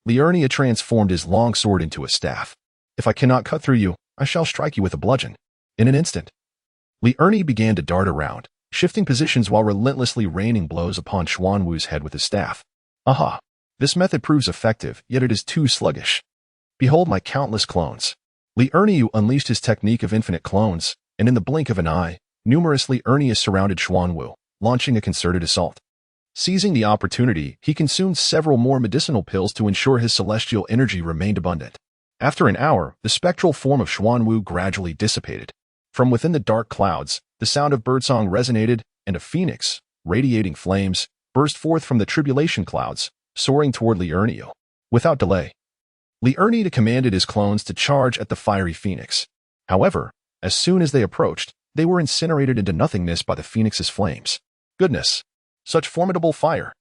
Liurnia transformed his long sword into a staff. If I cannot cut through you, I shall strike you with a bludgeon. In an instant, Liurnia began to dart around, shifting positions while relentlessly raining blows upon Xuanwu's head with his staff. Aha! This method proves effective, yet it is too sluggish. Behold my countless clones. Liurnia unleashed his technique of infinite clones, and in the blink of an eye, numerous Liurnias surrounded Xuanwu, launching a concerted assault. Seizing the opportunity, he consumed several more medicinal pills to ensure his celestial energy remained abundant. After an hour, the spectral form of Xuanwu gradually dissipated. From within the dark clouds, the sound of birdsong resonated, and a phoenix, radiating flames, burst forth from the tribulation clouds, soaring toward Liurnia. Without delay, Liurnia commanded his clones to charge at the fiery phoenix. However, as soon as they approached, they were incinerated into nothingness by the phoenix's flames. Goodness! Such formidable fire!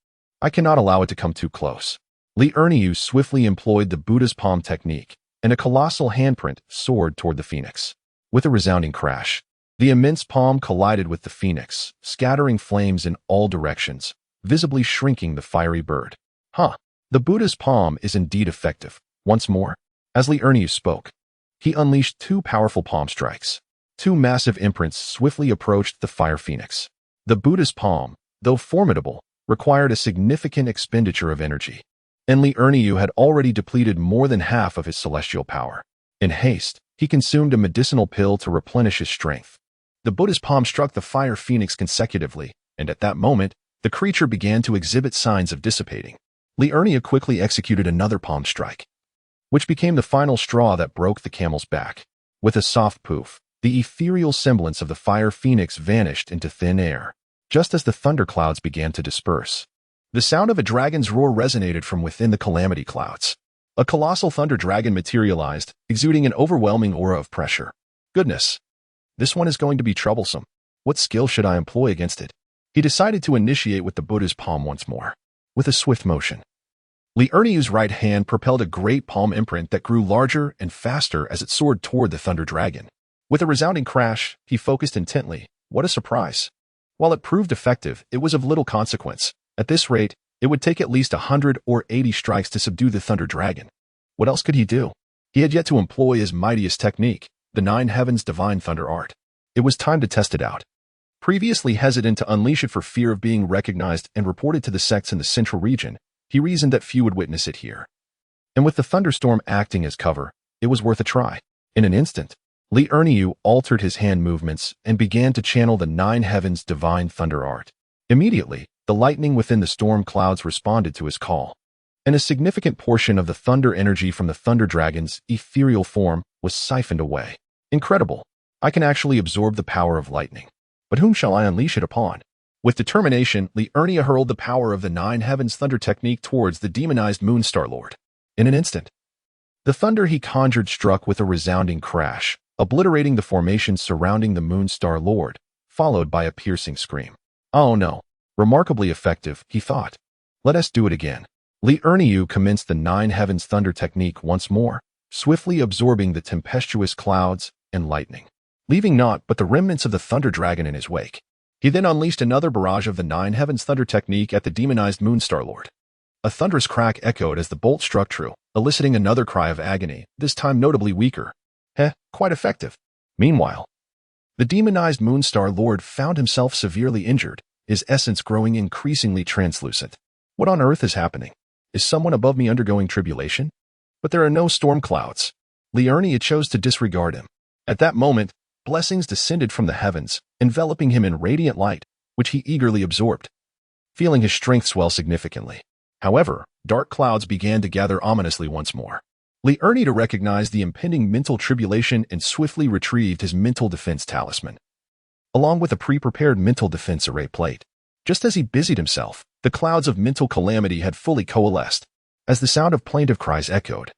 I cannot allow it to come too close. Liurnia swiftly employed the Buddha's palm technique, and a colossal handprint soared toward the phoenix. With a resounding crash, the immense palm collided with the phoenix, scattering flames in all directions, visibly shrinking the fiery bird. The Buddha's palm is indeed effective. Once more, as Liurnia spoke, he unleashed two powerful palm strikes. Two massive imprints swiftly approached the fire phoenix. The Buddha's palm, though formidable, required a significant expenditure of energy, and Liurnia had already depleted more than half of his celestial power. In haste, he consumed a medicinal pill to replenish his strength. The Buddha's palm struck the fire phoenix consecutively, and at that moment, the creature began to exhibit signs of dissipating. Liurnia quickly executed another palm strike, which became the final straw that broke the camel's back. With a soft poof, the ethereal semblance of the fire phoenix vanished into thin air, just as the thunderclouds began to disperse. The sound of a dragon's roar resonated from within the calamity clouds. A colossal thunder dragon materialized, exuding an overwhelming aura of pressure. Goodness! This one is going to be troublesome. What skill should I employ against it? He decided to initiate with the Buddha's palm once more. With a swift motion, Liurnia's right hand propelled a great palm imprint that grew larger and faster as it soared toward the thunder dragon. With a resounding crash, he focused intently. What a surprise! While it proved effective, it was of little consequence. At this rate, it would take at least 100 or 80 strikes to subdue the thunder dragon. What else could he do? He had yet to employ his mightiest technique, the Nine Heavens Divine Thunder Art. It was time to test it out. Previously hesitant to unleash it for fear of being recognized and reported to the sects in the central region, he reasoned that few would witness it here. And with the thunderstorm acting as cover, it was worth a try. In an instant, Liurnia altered his hand movements and began to channel the Nine Heavens Divine Thunder Art. Immediately, the lightning within the storm clouds responded to his call, and a significant portion of the thunder energy from the thunder dragon's ethereal form was siphoned away. Incredible! I can actually absorb the power of lightning. But whom shall I unleash it upon? With determination, Liurnia hurled the power of the Nine Heavens Thunder technique towards the demonized Moonstar Lord. In an instant, the thunder he conjured struck with a resounding crash, obliterating the formation surrounding the Moonstar Lord, followed by a piercing scream. Oh no! Remarkably effective, he thought. Let us do it again. Liurnia commenced the Nine Heavens Thunder technique once more, swiftly absorbing the tempestuous clouds and lightning, leaving naught but the remnants of the thunder dragon in his wake. He then unleashed another barrage of the Nine Heavens Thunder technique at the demonized Moonstar Lord. A thunderous crack echoed as the bolt struck true, eliciting another cry of agony, this time notably weaker. Quite effective. Meanwhile, the demonized Moonstar Lord found himself severely injured, his essence growing increasingly translucent. What on earth is happening? Is someone above me undergoing tribulation? But there are no storm clouds. Liurnia chose to disregard him. At that moment, blessings descended from the heavens, enveloping him in radiant light, which he eagerly absorbed, feeling his strength swell significantly. However, dark clouds began to gather ominously once more. Liurnia recognized the impending mental tribulation and swiftly retrieved his mental defense talisman, along with a pre-prepared mental defense array plate. Just as he busied himself, the clouds of mental calamity had fully coalesced. As the sound of plaintive cries echoed,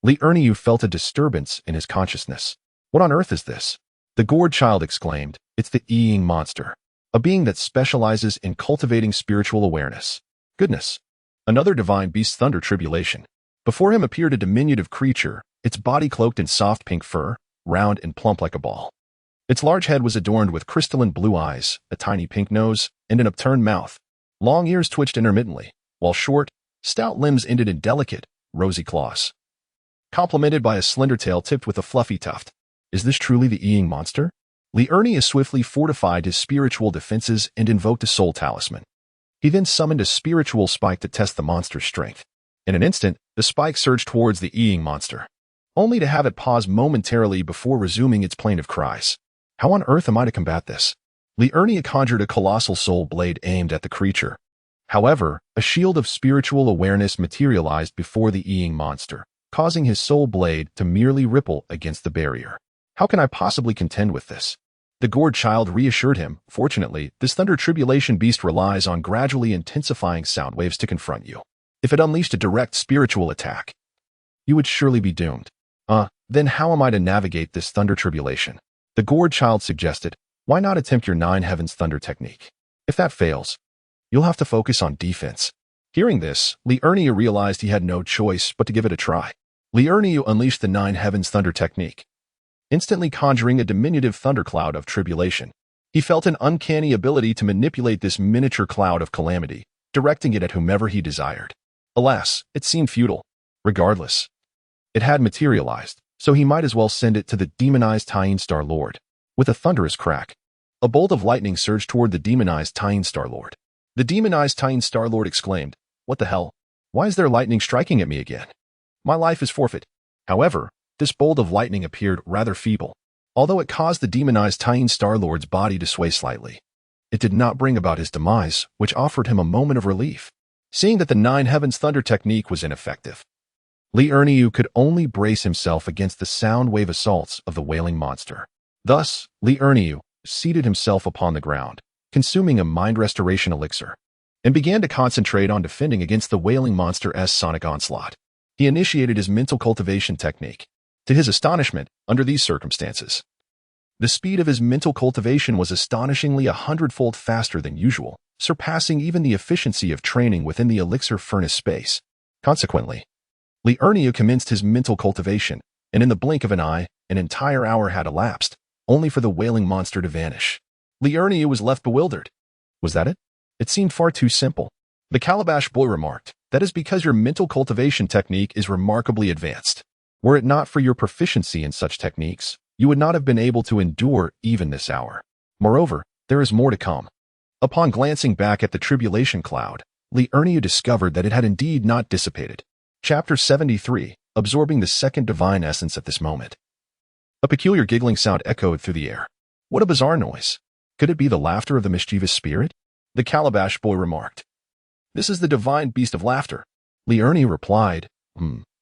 Li Erniu felt a disturbance in his consciousness. What on earth is this? The gourd child exclaimed. It's the Ying monster, a being that specializes in cultivating spiritual awareness. Goodness! Another divine beast's thunder tribulation. Before him appeared a diminutive creature, its body cloaked in soft pink fur, round and plump like a ball. Its large head was adorned with crystalline blue eyes, a tiny pink nose, and an upturned mouth. Long ears twitched intermittently, while short, stout limbs ended in delicate, rosy claws, complemented by a slender tail tipped with a fluffy tuft. Is this truly the Ying monster? Li Erniu swiftly fortified his spiritual defenses and invoked a soul talisman. He then summoned a spiritual spike to test the monster's strength. In an instant, the spike surged towards the Ying monster, only to have it pause momentarily before resuming its plaintive cries. How on earth am I to combat this? Li Erniu conjured a colossal soul blade aimed at the creature. However, a shield of spiritual awareness materialized before the Ying monster, causing his soul blade to merely ripple against the barrier. How can I possibly contend with this? The gourd child reassured him. Fortunately, this thunder tribulation beast relies on gradually intensifying sound waves to confront you. If it unleashed a direct spiritual attack, you would surely be doomed. Then how am I to navigate this thunder tribulation? The gourd child suggested. Why not attempt your nine heavens thunder technique? If that fails, you'll have to focus on defense. Hearing this, Li Erniu realized he had no choice but to give it a try. Li Erniu unleashed the nine heavens thunder technique, instantly conjuring a diminutive thundercloud of tribulation. He felt an uncanny ability to manipulate this miniature cloud of calamity, directing it at whomever he desired. Alas, it seemed futile. Regardless, it had materialized, so he might as well send it to the demonized Taishang Star Lord. With a thunderous crack, a bolt of lightning surged toward the demonized Taishang Star Lord. The demonized Taishang Star Lord exclaimed, "What the hell? Why is there lightning striking at me again? My life is forfeit." However, this bolt of lightning appeared rather feeble. Although it caused the demonized Taishang Star Lord's body to sway slightly, it did not bring about his demise, which offered him a moment of relief. Seeing that the Nine Heavens Thunder technique was ineffective, Li Erniu could only brace himself against the sound wave assaults of the wailing monster. Thus, Li Erniu seated himself upon the ground, consuming a mind restoration elixir, and began to concentrate on defending against the wailing monster's sonic onslaught. He initiated his mental cultivation technique. To his astonishment, under these circumstances, the speed of his mental cultivation was astonishingly 100-fold faster than usual, surpassing even the efficiency of training within the elixir furnace space. Consequently, Li Erniu commenced his mental cultivation, and in the blink of an eye, an entire hour had elapsed, only for the wailing monster to vanish. Li Erniu was left bewildered. Was that it? It seemed far too simple. The calabash boy remarked, "That is because your mental cultivation technique is remarkably advanced. Were it not for your proficiency in such techniques, you would not have been able to endure even this hour. Moreover, there is more to come." Upon glancing back at the tribulation cloud, Li Erniu discovered that it had indeed not dissipated. Chapter 73, absorbing the second divine essence at this moment. A peculiar giggling sound echoed through the air. What a bizarre noise. Could it be the laughter of the mischievous spirit? The calabash boy remarked. This is the divine beast of laughter. Li Erniu replied,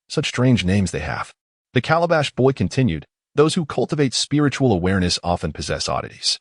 Such strange names they have. The calabash boy continued, those who cultivate spiritual awareness often possess oddities.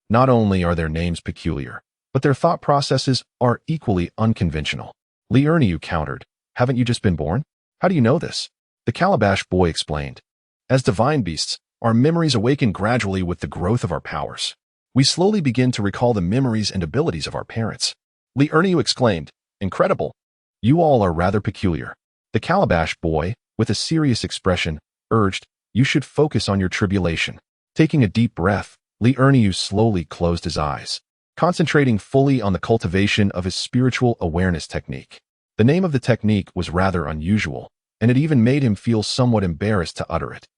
Not only are their names peculiar, but their thought processes are equally unconventional. Li Erniu countered, haven't you just been born? How do you know this? The calabash boy explained. As divine beasts, our memories awaken gradually with the growth of our powers. We slowly begin to recall the memories and abilities of our parents. Li Erniu exclaimed, incredible. You all are rather peculiar. The calabash boy, with a serious expression, urged, you should focus on your tribulation. Taking a deep breath, Li Erniu slowly closed his eyes, concentrating fully on the cultivation of his spiritual awareness technique. The name of the technique was rather unusual, and it even made him feel somewhat embarrassed to utter it.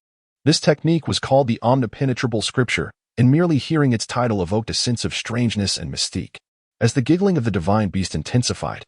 This technique was called the Omnipenetrable Scripture, and merely hearing its title evoked a sense of strangeness and mystique. As the giggling of the divine beast intensified,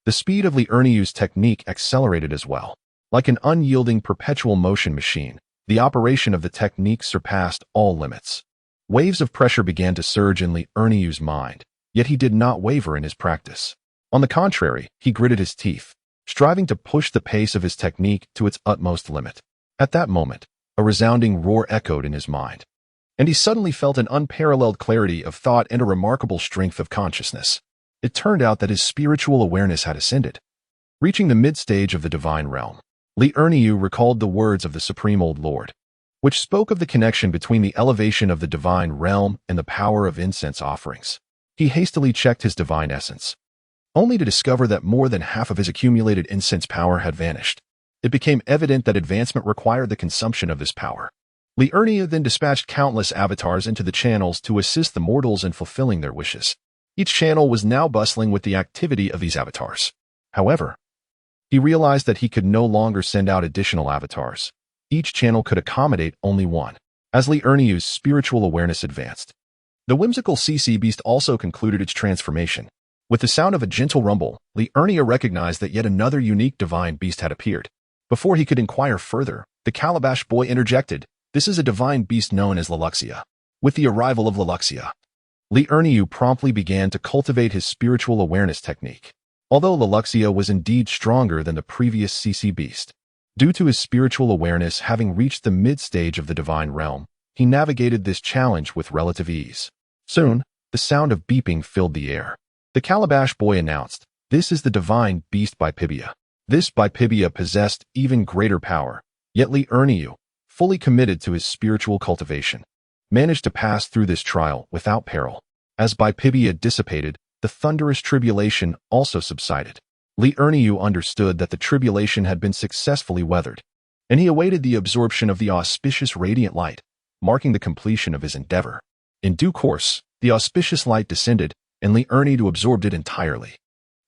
the speed of Li Erniu's technique accelerated as well. Like an unyielding perpetual motion machine, the operation of the technique surpassed all limits. Waves of pressure began to surge in Li Erniu's mind, yet he did not waver in his practice. On the contrary, he gritted his teeth, striving to push the pace of his technique to its utmost limit. At that moment, a resounding roar echoed in his mind. and he suddenly felt an unparalleled clarity of thought and a remarkable strength of consciousness. It turned out that his spiritual awareness had ascended. Reaching the mid-stage of the divine realm, Li Erniu recalled the words of the Supreme Old Lord, which spoke of the connection between the elevation of the divine realm and the power of incense offerings. He hastily checked his divine essence, only to discover that more than half of his accumulated incense power had vanished. It became evident that advancement required the consumption of this power. Li Erniu then dispatched countless avatars into the channels to assist the mortals in fulfilling their wishes. Each channel was now bustling with the activity of these avatars. However, he realized that he could no longer send out additional avatars. Each channel could accommodate only one. As Li Erniu's spiritual awareness advanced, the whimsical CC beast also concluded its transformation. With the sound of a gentle rumble, Li Erniu recognized that yet another unique divine beast had appeared. Before he could inquire further, the Calabash boy interjected, "This is a divine beast known as Leluxia." With the arrival of Leluxia, Li Erniu promptly began to cultivate his spiritual awareness technique. Although Leluxia was indeed stronger than the previous CC beast, due to his spiritual awareness having reached the mid-stage of the divine realm, he navigated this challenge with relative ease. Soon, the sound of beeping filled the air. The Calabash boy announced, "This is the divine beast Bipibia." This Bipibia possessed even greater power, yet Li Erniu, fully committed to his spiritual cultivation, managed to pass through this trial without peril. As Bipibia dissipated, the thunderous tribulation also subsided. Li Erniu understood that the tribulation had been successfully weathered, and he awaited the absorption of the auspicious radiant light, marking the completion of his endeavor. In due course, the auspicious light descended, and Li Erniu absorbed it entirely.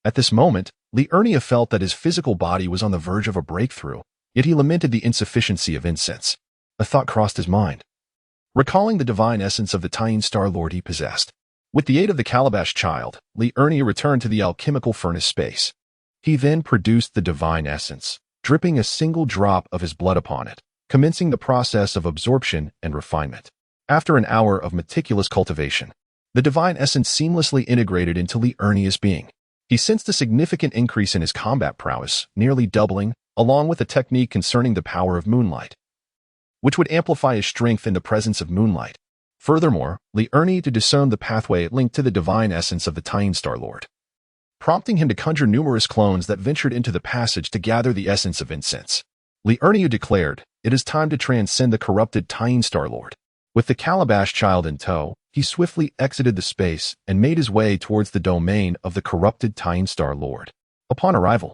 At this moment, Li Erniu felt that his physical body was on the verge of a breakthrough, yet he lamented the insufficiency of incense. A thought crossed his mind. Recalling the divine essence of the Taishang Star Lord he possessed, with the aid of the Calabash child, Li Erniu returned to the alchemical furnace space. He then produced the divine essence, dripping a single drop of his blood upon it, commencing the process of absorption and refinement. After an hour of meticulous cultivation, the divine essence seamlessly integrated into Li Erniu's being. He sensed a significant increase in his combat prowess, nearly doubling, along with a technique concerning the power of moonlight, which would amplify his strength in the presence of moonlight. Furthermore, Li Erniu to discern the pathway linked to the divine essence of the Taishang Star Lord, prompting him to conjure numerous clones that ventured into the passage to gather the essence of incense. Li Erniu declared, "It is time to transcend the corrupted Taishang Star Lord." With the Calabash child in tow, he swiftly exited the space and made his way towards the domain of the corrupted Taishang Star Lord. Upon arrival,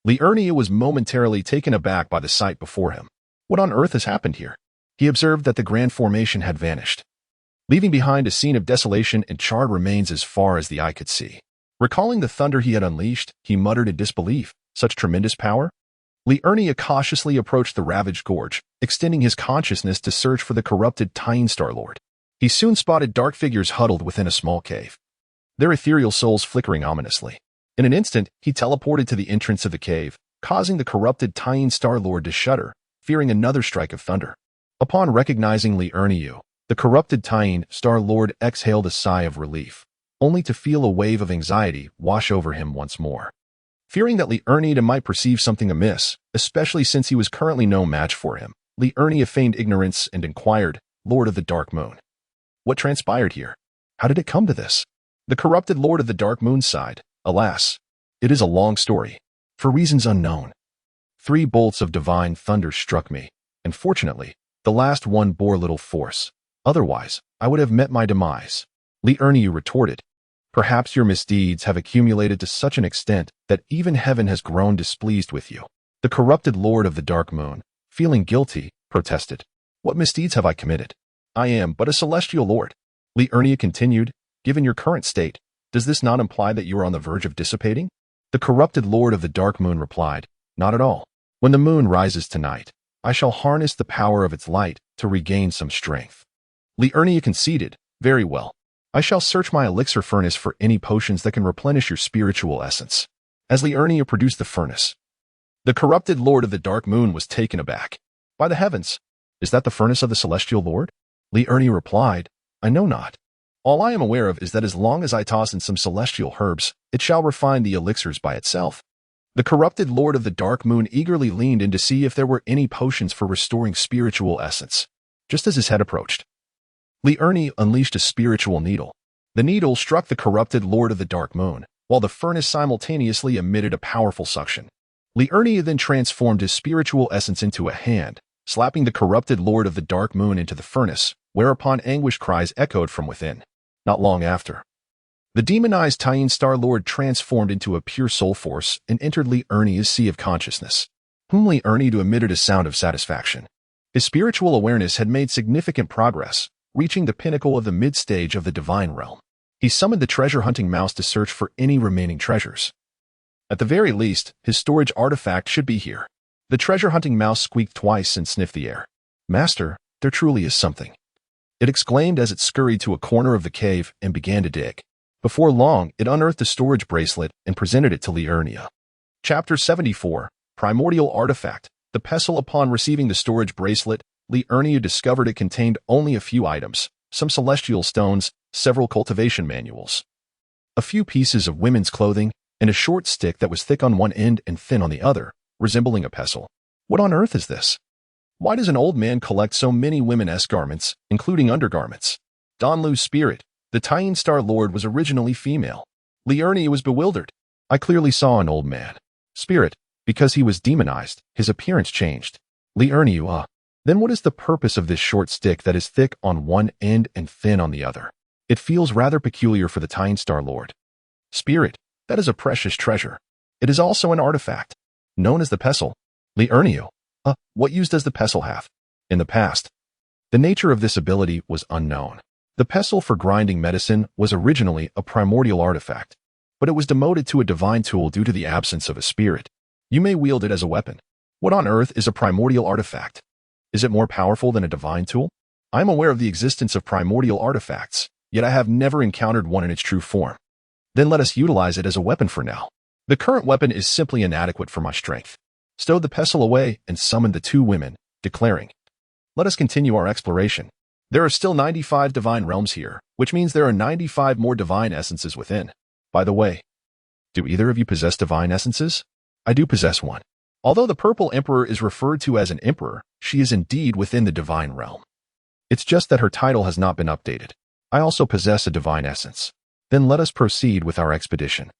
Li Erniu was momentarily taken aback by the sight before him. What on earth has happened here? He observed that the grand formation had vanished, leaving behind a scene of desolation and charred remains as far as the eye could see. Recalling the thunder he had unleashed, he muttered in disbelief, "Such tremendous power?" Li Erniu cautiously approached the ravaged gorge, extending his consciousness to search for the corrupted Taishang Star Lord. He soon spotted dark figures huddled within a small cave, their ethereal souls flickering ominously. In an instant, he teleported to the entrance of the cave, causing the corrupted Taishang Star Lord to shudder, fearing another strike of thunder. Upon recognizing Li Erniu, the corrupted Taishang Star Lord exhaled a sigh of relief, only to feel a wave of anxiety wash over him once more. Fearing that Li Erniu might perceive something amiss, especially since he was currently no match for him, Li Erniu feigned ignorance and inquired, "Lord of the Dark Moon, what transpired here? How did it come to this?" The corrupted Lord of the Dark Moon sighed, "Alas, it is a long story. For reasons unknown, 3 bolts of divine thunder struck me, and fortunately, the last one bore little force. Otherwise, I would have met my demise." Li Erniu retorted, "Perhaps your misdeeds have accumulated to such an extent that even heaven has grown displeased with you." The corrupted Lord of the Dark Moon, feeling guilty, protested, "What misdeeds have I committed? I am but a celestial lord." Li Erniu continued, "Given your current state, does this not imply that you are on the verge of dissipating?" The corrupted Lord of the Dark Moon replied, "Not at all. When the moon rises tonight, I shall harness the power of its light to regain some strength." Li Erniu conceded, "Very well. I shall search my elixir furnace for any potions that can replenish your spiritual essence." As Li Erniu produced the furnace, the corrupted Lord of the Dark Moon was taken aback. "By the heavens, is that the furnace of the Celestial Lord?" Li Erniu replied, "I know not. All I am aware of is that as long as I toss in some celestial herbs, it shall refine the elixirs by itself." The corrupted Lord of the Dark Moon eagerly leaned in to see if there were any potions for restoring spiritual essence. Just as his head approached, Li Ernie unleashed a spiritual needle. The needle struck the corrupted Lord of the Dark Moon, while the furnace simultaneously emitted a powerful suction. Li Ernie then transformed his spiritual essence into a hand, slapping the corrupted Lord of the Dark Moon into the furnace, whereupon anguished cries echoed from within. Not long after, the demonized Taishang Star Lord transformed into a pure soul force and entered Li Ernie's sea of consciousness, whom Li Ernie emitted a sound of satisfaction. His spiritual awareness had made significant progress, reaching the pinnacle of the mid-stage of the divine realm. He summoned the treasure-hunting mouse to search for any remaining treasures. At the very least, his storage artifact should be here. The treasure-hunting mouse squeaked twice and sniffed the air. "Master, there truly is something," it exclaimed as it scurried to a corner of the cave and began to dig. Before long, it unearthed the storage bracelet and presented it to Li Ernie. Chapter 74, Primordial Artifact. The pestle. Upon receiving the storage bracelet, Li Ernie discovered it contained only a few items, some celestial stones, several cultivation manuals, a few pieces of women's clothing, and a short stick that was thick on one end and thin on the other, resembling a pestle. What on earth is this? Why does an old man collect so many women-esque garments, including undergarments? Don Lu's spirit, the Taishang Star Lord, was originally female. Li Ernie was bewildered. I clearly saw an old man. Spirit, because he was demonized, his appearance changed. Li Ernie, then what is the purpose of this short stick that is thick on one end and thin on the other? It feels rather peculiar for the Taishang Star Lord. Spirit, that is a precious treasure. It is also an artifact, known as the pestle. Li Ernie, what use does the pestle have? In the past, the nature of this ability was unknown. The pestle for grinding medicine was originally a primordial artifact, but it was demoted to a divine tool due to the absence of a spirit. You may wield it as a weapon. What on earth is a primordial artifact? Is it more powerful than a divine tool? I am aware of the existence of primordial artifacts, yet I have never encountered one in its true form. Then let us utilize it as a weapon for now. The current weapon is simply inadequate for my strength. Stowed the pestle away and summoned the two women, declaring, "Let us continue our exploration. There are still 95 divine realms here, which means there are 95 more divine essences within. By the way, do either of you possess divine essences? I do possess one. Although the Purple Emperor is referred to as an emperor, she is indeed within the divine realm. It's just that her title has not been updated. I also possess a divine essence. Then let us proceed with our expedition."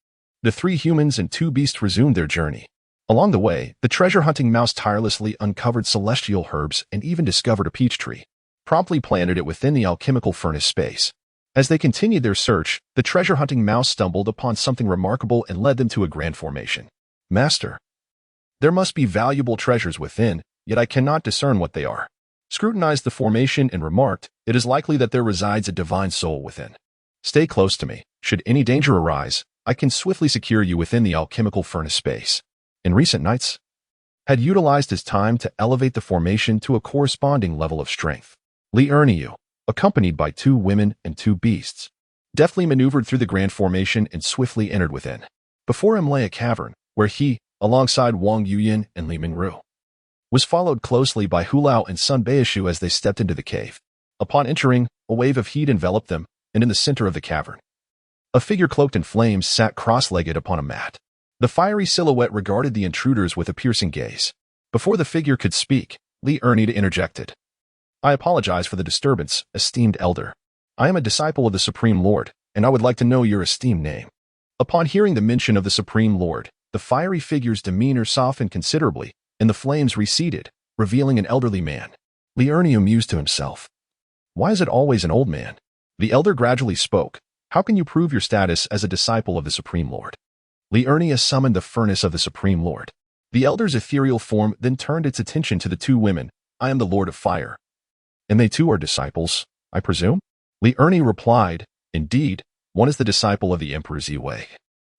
The three humans and two beasts resumed their journey. Along the way, the treasure-hunting mouse tirelessly uncovered celestial herbs and even discovered a peach tree, promptly planted it within the alchemical furnace space. As they continued their search, the treasure-hunting mouse stumbled upon something remarkable and led them to a grand formation. "Master, there must be valuable treasures within, yet I cannot discern what they are." Scrutinized the formation and remarked, "It is likely that there resides a divine soul within. Stay close to me. Should any danger arise, I can swiftly secure you within the alchemical furnace space." In recent nights, had utilized his time to elevate the formation to a corresponding level of strength. Li Ernie, accompanied by two women and two beasts, deftly maneuvered through the grand formation and swiftly entered within. Before him lay a cavern, where he, alongside Wang Yuyan and Li Mingru, was followed closely by Hulao and Sun Baishu as they stepped into the cave. Upon entering, a wave of heat enveloped them, and in the center of the cavern, a figure cloaked in flames sat cross-legged upon a mat. The fiery silhouette regarded the intruders with a piercing gaze. Before the figure could speak, Li Ernie interjected. "I apologize for the disturbance, esteemed elder. I am a disciple of the Supreme Lord, and I would like to know your esteemed name." Upon hearing the mention of the Supreme Lord, the fiery figure's demeanor softened considerably, and the flames receded, revealing an elderly man. Li Ernie mused to himself. Why is it always an old man? The elder gradually spoke. "How can you prove your status as a disciple of the Supreme Lord?" Li Ernie summoned the furnace of the Supreme Lord. The elder's ethereal form then turned its attention to the two women. "I am the Lord of Fire." "And they too are disciples, I presume?" Li Ernie replied, "Indeed, one is the disciple of the Emperor Ziwei,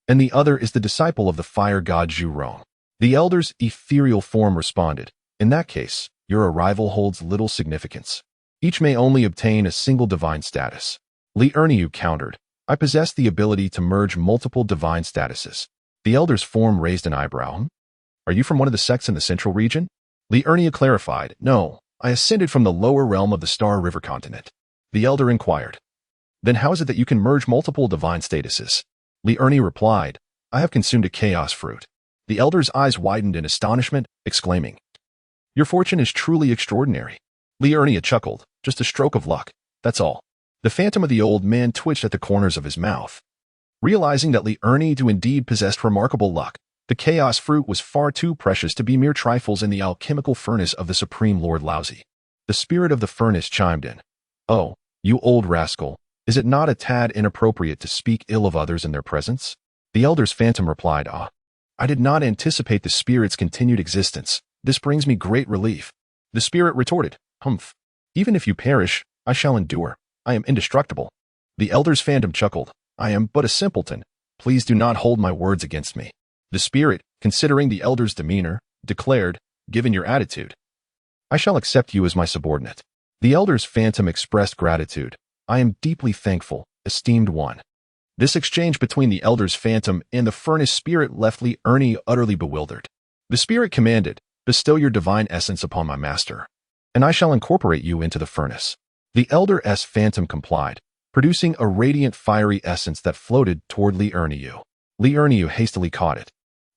and the other is the disciple of the fire god Zhu Rong." The elder's ethereal form responded, "In that case, your arrival holds little significance. Each may only obtain a single divine status." Li Ernie countered, "I possess the ability to merge multiple divine statuses." The elder's form raised an eyebrow. "Are you from one of the sects in the central region?" Li Ernie clarified, "No, I ascended from the lower realm of the Star River continent." The elder inquired, "Then how is it that you can merge multiple divine statuses?" Li Ernie replied, "I have consumed a chaos fruit." The elder's eyes widened in astonishment, exclaiming, "Your fortune is truly extraordinary." Li Ernie chuckled, "Just a stroke of luck. that's all. The phantom of the old man twitched at the corners of his mouth. Realizing that Li Ernie indeed possessed remarkable luck, the chaos fruit was far too precious to be mere trifles in the alchemical furnace of the Supreme Lord Laozi. The spirit of the furnace chimed in. Oh, you old rascal, is it not a tad inappropriate to speak ill of others in their presence? The elder's phantom replied, Ah, I did not anticipate the spirit's continued existence. This brings me great relief. The spirit retorted, Humph. Even if you perish, I shall endure. I am indestructible. The elder's phantom chuckled. I am but a simpleton. Please do not hold my words against me. The spirit, considering the elder's demeanor, declared, Given your attitude, I shall accept you as my subordinate. The elder's phantom expressed gratitude. I am deeply thankful, esteemed one. This exchange between the elder's phantom and the furnace spirit left Li Ernie utterly bewildered. The spirit commanded, Bestow your divine essence upon my master, and I shall incorporate you into the furnace. The elder's phantom complied, producing a radiant fiery essence that floated toward Li Ernie. Li Ernie hastily caught it,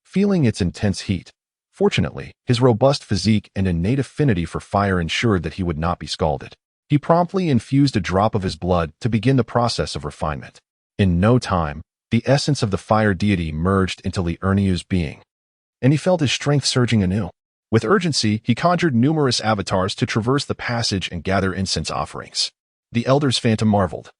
feeling its intense heat. Fortunately, his robust physique and innate affinity for fire ensured that he would not be scalded. He promptly infused a drop of his blood to begin the process of refinement. In no time, the essence of the fire deity merged into Li Ernie's being, and he felt his strength surging anew. With urgency, he conjured numerous avatars to traverse the passage and gather incense offerings. The elder's phantom marveled.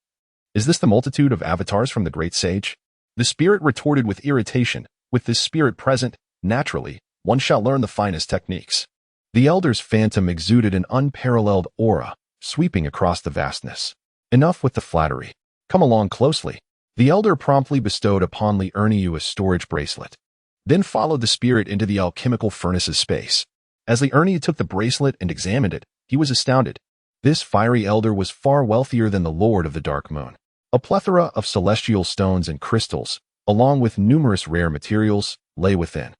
Is this the multitude of avatars from the great sage? The spirit retorted with irritation. With this spirit present, naturally, one shall learn the finest techniques. The elder's phantom exuded an unparalleled aura, sweeping across the vastness. Enough with the flattery. Come along closely. The elder promptly bestowed upon Li Ernie a storage bracelet, then followed the spirit into the alchemical furnace's space. As Li Ernie took the bracelet and examined it, he was astounded. This fiery elder was far wealthier than the Lord of the Dark Moon. A plethora of celestial stones and crystals, along with numerous rare materials, lay within.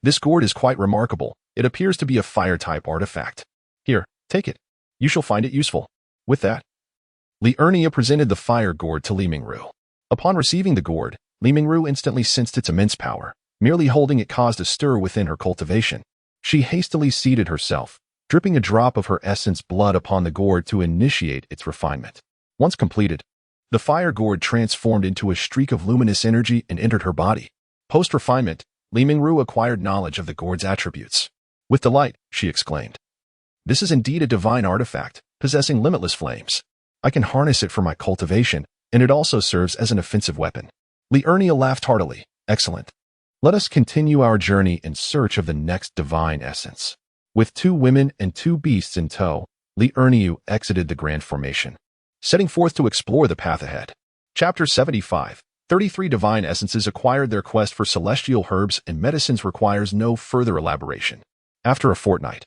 This gourd is quite remarkable. It appears to be a fire-type artifact. Here, take it. You shall find it useful. With that, Li Ernie presented the fire gourd to Li Mingru. Upon receiving the gourd, Li Mingru instantly sensed its immense power. Merely holding it caused a stir within her cultivation. She hastily seated herself, dripping a drop of her essence blood upon the gourd to initiate its refinement. Once completed, the fire gourd transformed into a streak of luminous energy and entered her body. Post-refinement, Li Mingru acquired knowledge of the gourd's attributes. With delight, she exclaimed, This is indeed a divine artifact, possessing limitless flames. I can harness it for my cultivation, and it also serves as an offensive weapon. Li Ernie laughed heartily. Excellent. Let us continue our journey in search of the next divine essence. With 2 women and 2 beasts in tow, Li Ernie exited the Grand Formation, setting forth to explore the path ahead. Chapter 75. 33 divine essences acquired. Their quest for celestial herbs and medicines requires no further elaboration. After a fortnight,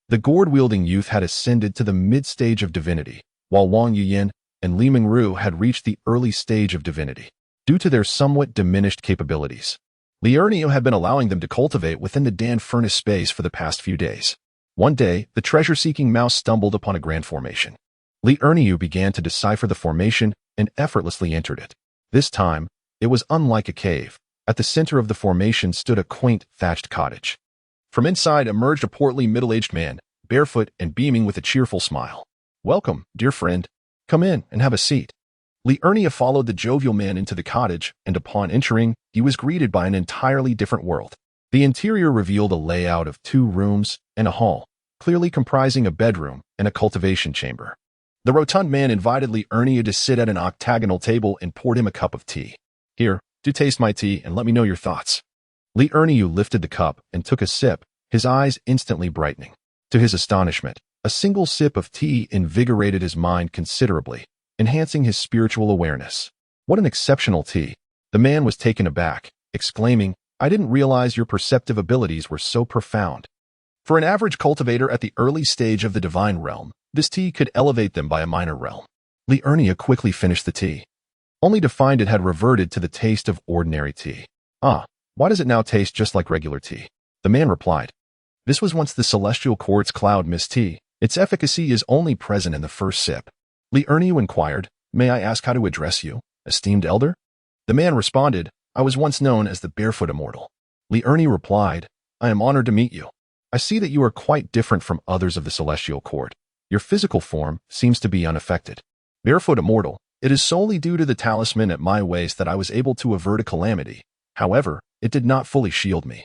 the gourd-wielding youth had ascended to the mid-stage of divinity, while Wang Yuyan and Li Mingru had reached the early stage of divinity. Due to their somewhat diminished capabilities, Li Ernie had been allowing them to cultivate within the Dan furnace space for the past few days. One day, the treasure-seeking mouse stumbled upon a grand formation. Li Ernie began to decipher the formation and effortlessly entered it. This time, it was unlike a cave. At the center of the formation stood a quaint, thatched cottage. From inside emerged a portly middle-aged man, barefoot and beaming with a cheerful smile. Welcome, dear friend. Come in and have a seat. Li Ernie followed the jovial man into the cottage, and upon entering, he was greeted by an entirely different world. The interior revealed a layout of 2 rooms and a hall, clearly comprising a bedroom and a cultivation chamber. The rotund man invited Li Ernie to sit at an octagonal table and poured him a cup of tea. Here, do taste my tea and let me know your thoughts. Li Ernie lifted the cup and took a sip, his eyes instantly brightening. To his astonishment, a single sip of tea invigorated his mind considerably, enhancing his spiritual awareness. What an exceptional tea! The man was taken aback, exclaiming, I didn't realize your perceptive abilities were so profound. For an average cultivator at the early stage of the divine realm, this tea could elevate them by a minor realm. Li Ernie quickly finished the tea, only to find it had reverted to the taste of ordinary tea. Ah, why does it now taste just like regular tea? The man replied, This was once the celestial quartz cloud mist tea. Its efficacy is only present in the first sip. Li Ernie inquired, May I ask how to address you, esteemed elder? The man responded, I was once known as the Barefoot Immortal. Li Ernie replied, I am honored to meet you. I see that you are quite different from others of the celestial court. Your physical form seems to be unaffected. Barefoot Immortal, it is solely due to the talisman at my waist that I was able to avert a calamity. However, it did not fully shield me.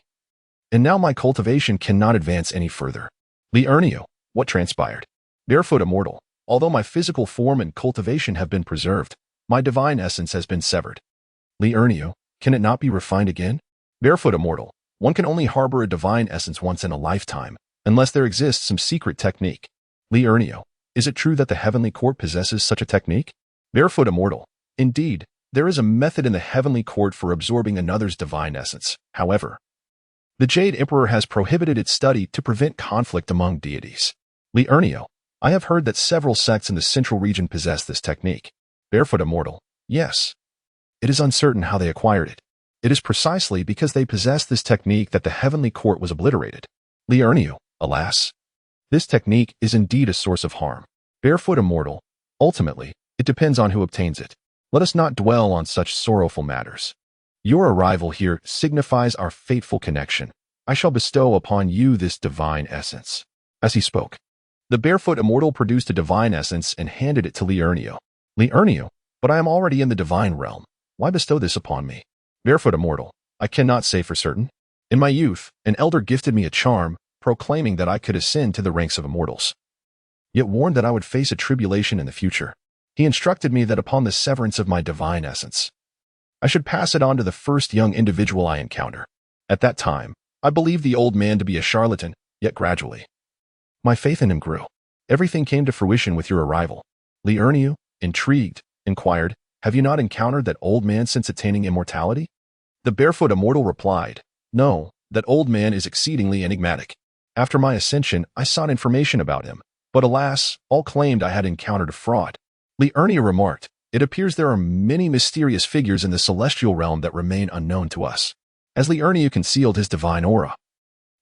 And now my cultivation cannot advance any further. Liurnio, what transpired? Barefoot Immortal, although my physical form and cultivation have been preserved, my divine essence has been severed. Liurnio, can it not be refined again? Barefoot Immortal, one can only harbor a divine essence once in a lifetime, unless there exists some secret technique. Liurnio, is it true that the Heavenly Court possesses such a technique? Barefoot Immortal, indeed, there is a method in the Heavenly Court for absorbing another's divine essence. However, the Jade Emperor has prohibited its study to prevent conflict among deities. Liurnio, I have heard that several sects in the central region possess this technique. Barefoot Immortal, yes. It is uncertain how they acquired it. It is precisely because they possess this technique that the Heavenly Court was obliterated. Liurnio, alas. This technique is indeed a source of harm. Barefoot Immortal, ultimately, it depends on who obtains it. Let us not dwell on such sorrowful matters. Your arrival here signifies our fateful connection. I shall bestow upon you this divine essence. As he spoke, the Barefoot Immortal produced a divine essence and handed it to Liurnio. Liurnio, but I am already in the divine realm. Why bestow this upon me? Barefoot Immortal, I cannot say for certain. In my youth, an elder gifted me a charm, proclaiming that I could ascend to the ranks of immortals, yet warned that I would face a tribulation in the future. He instructed me that upon the severance of my divine essence, I should pass it on to the first young individual I encounter. At that time, I believed the old man to be a charlatan, yet gradually, my faith in him grew. Everything came to fruition with your arrival. Liurnio, intrigued, inquired, have you not encountered that old man since attaining immortality? The Barefoot Immortal replied, no, that old man is exceedingly enigmatic. After my ascension, I sought information about him, but alas, all claimed I had encountered a fraud. Liurnio remarked, it appears there are many mysterious figures in the celestial realm that remain unknown to us. As Liurnio concealed his divine aura,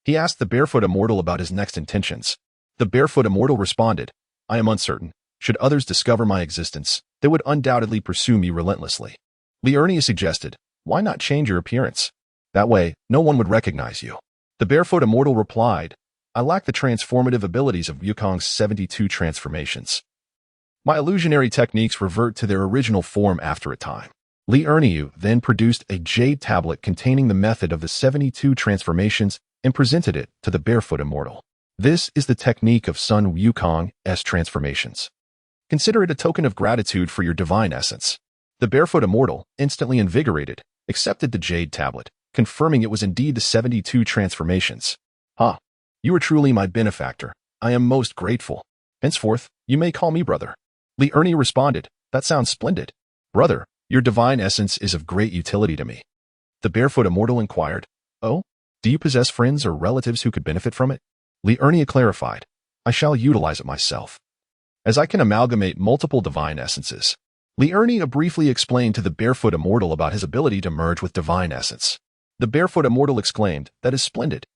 he asked the Barefoot Immortal about his next intentions. The Barefoot Immortal responded, I am uncertain. Should others discover my existence, they would undoubtedly pursue me relentlessly. Liurnio suggested, why not change your appearance? That way, no one would recognize you. The Barefoot Immortal replied, I lack the transformative abilities of Wukong's 72 transformations. My illusionary techniques revert to their original form after a time. Liurnio then produced a jade tablet containing the method of the 72 transformations and presented it to the Barefoot Immortal. This is the technique of Sun Wukong's transformations. Consider it a token of gratitude for your divine essence. The Barefoot Immortal, instantly invigorated, accepted the jade tablet, confirming it was indeed the 72 transformations. You are truly my benefactor. I am most grateful. Henceforth, you may call me brother. Liurnio responded, that sounds splendid. Brother, your divine essence is of great utility to me. The Barefoot Immortal inquired, oh, do you possess friends or relatives who could benefit from it? Liurnio clarified, I shall utilize it myself, as I can amalgamate multiple divine essences. Liurnio briefly explained to the Barefoot Immortal about his ability to merge with divine essence. The Barefoot Immortal exclaimed, that is splendid.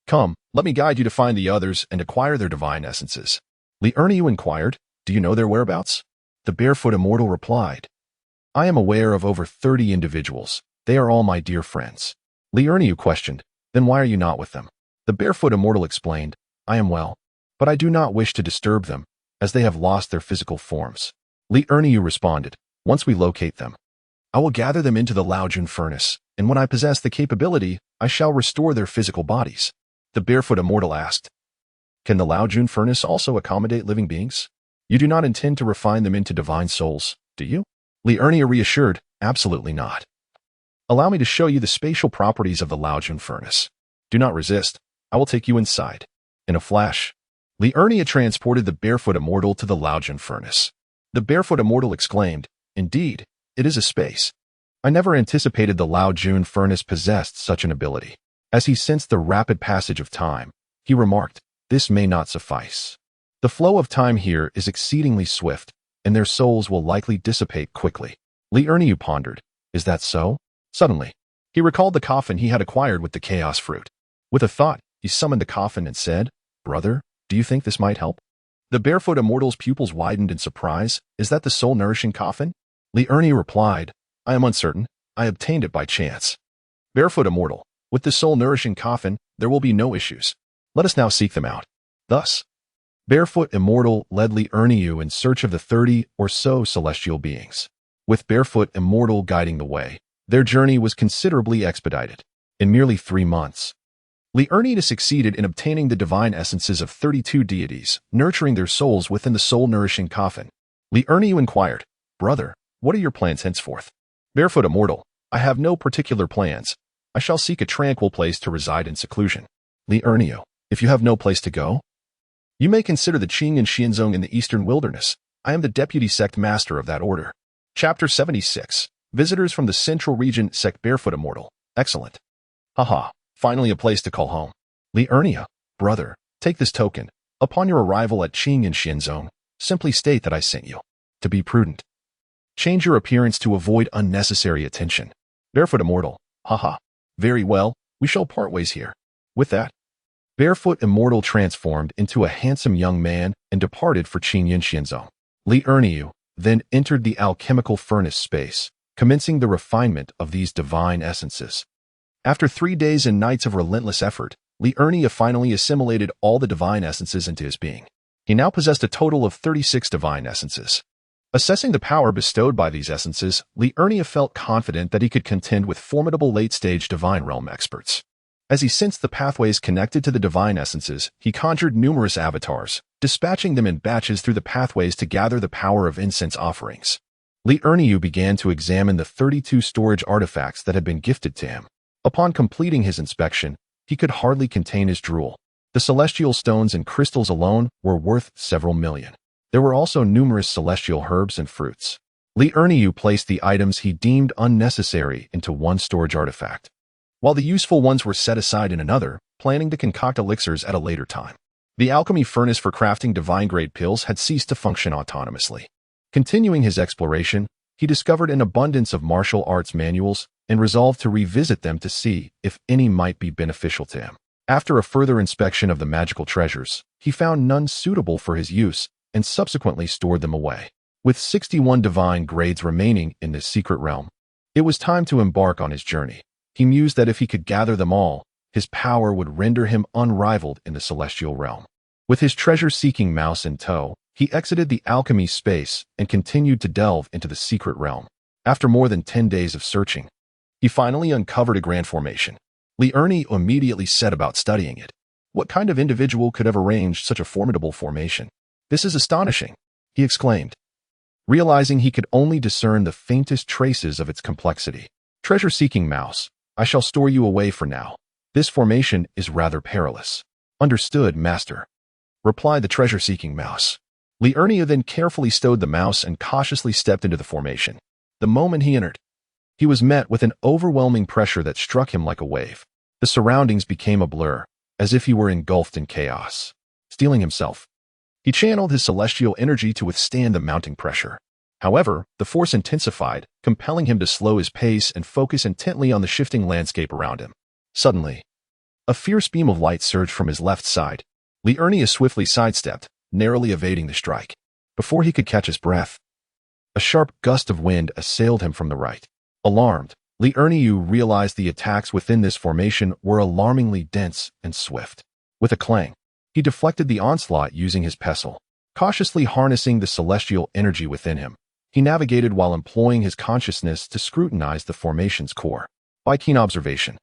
Come, let me guide you to find the others and acquire their divine essences. Liurnio inquired, do you know their whereabouts? The Barefoot Immortal replied, I am aware of over 30 individuals. They are all my dear friends. Liurnio questioned, then why are you not with them? The Barefoot Immortal explained, I am well, but I do not wish to disturb them, as they have lost their physical forms. Liurnio responded, once we locate them, I will gather them into the Laojun furnace, and when I possess the capability, I shall restore their physical bodies. The Barefoot Immortal asked, can the Laojun furnace also accommodate living beings? You do not intend to refine them into divine souls, do you? Liurnio reassured, absolutely not. Allow me to show you the spatial properties of the Laojun furnace. Do not resist. I will take you inside. In a flash, Liurnio transported the Barefoot Immortal to the Laojun furnace. The Barefoot Immortal exclaimed, indeed, it is a space. I never anticipated the Laojun furnace possessed such an ability. As he sensed the rapid passage of time, he remarked, this may not suffice. The flow of time here is exceedingly swift, and their souls will likely dissipate quickly. Liurnio pondered, is that so? Suddenly, he recalled the coffin he had acquired with the chaos fruit. With a thought, he summoned the coffin and said, brother, do you think this might help? The Barefoot Immortal's pupils widened in surprise. Is that the soul-nourishing coffin? Liurnio replied, I am uncertain. I obtained it by chance. Barefoot Immortal, with the soul-nourishing coffin, there will be no issues. Let us now seek them out. Thus, Barefoot Immortal led Li Erniu in search of the 30 or so celestial beings. With Barefoot Immortal guiding the way, their journey was considerably expedited. In merely 3 months, Li Erniu succeeded in obtaining the divine essences of 32 deities, nurturing their souls within the soul-nourishing coffin. Li Erniu inquired, "Brother, what are your plans henceforth?" "Barefoot Immortal, I have no particular plans. I shall seek a tranquil place to reside in seclusion." Li Erniu, "If you have no place to go, you may consider the Qing and Xianzong in the eastern wilderness. I am the deputy sect master of that order." Chapter 76. Visitors from the Central Region Sect. Barefoot Immortal. Excellent. Haha, finally a place to call home. Li Erniu, "Brother, take this token. Upon your arrival at Qing and Xianzong, simply state that I sent you. To be prudent, change your appearance to avoid unnecessary attention." Barefoot Immortal, "Haha. Very well, we shall part ways here." With that, Barefoot Immortal transformed into a handsome young man and departed for Qing and Xianzong. Li Erniu then entered the alchemical furnace space, commencing the refinement of these divine essences. After 3 days and nights of relentless effort, Li Erniu finally assimilated all the divine essences into his being. He now possessed a total of 36 divine essences. Assessing the power bestowed by these essences, Li Erniu felt confident that he could contend with formidable late-stage divine realm experts. As he sensed the pathways connected to the divine essences, he conjured numerous avatars, dispatching them in batches through the pathways to gather the power of incense offerings. Li Erniu began to examine the 32 storage artifacts that had been gifted to him. Upon completing his inspection, he could hardly contain his drool. The celestial stones and crystals alone were worth several million. There were also numerous celestial herbs and fruits. Li Erniu placed the items he deemed unnecessary into one storage artifact, while the useful ones were set aside in another, planning to concoct elixirs at a later time. The alchemy furnace for crafting divine-grade pills had ceased to function autonomously. Continuing his exploration, he discovered an abundance of martial arts manuals and resolved to revisit them to see if any might be beneficial to him. After a further inspection of the magical treasures, he found none suitable for his use and subsequently stored them away. With 61 divine grades remaining in this secret realm, it was time to embark on his journey. He mused that if he could gather them all, his power would render him unrivaled in the celestial realm. With his treasure-seeking mouse in tow, he exited the alchemy space and continued to delve into the secret realm. After more than 10 days of searching, he finally uncovered a grand formation. Li Erniu immediately set about studying it. What kind of individual could have arranged such a formidable formation? "This is astonishing," he exclaimed, realizing he could only discern the faintest traces of its complexity. "Treasure-seeking mouse, I shall store you away for now. This formation is rather perilous." "Understood, master," replied the treasure-seeking mouse. Li Erniu then carefully stowed the mouse and cautiously stepped into the formation. The moment he entered, he was met with an overwhelming pressure that struck him like a wave. The surroundings became a blur, as if he were engulfed in chaos. Steeling himself, he channeled his celestial energy to withstand the mounting pressure. However, the force intensified, compelling him to slow his pace and focus intently on the shifting landscape around him. Suddenly, a fierce beam of light surged from his left side. Li Erniu swiftly sidestepped, narrowly evading the strike. Before he could catch his breath, a sharp gust of wind assailed him from the right. Alarmed, Li Erniu realized the attacks within this formation were alarmingly dense and swift. With a clang, he deflected the onslaught using his pestle. Cautiously harnessing the celestial energy within him, he navigated while employing his consciousness to scrutinize the formation's core. By keen observation,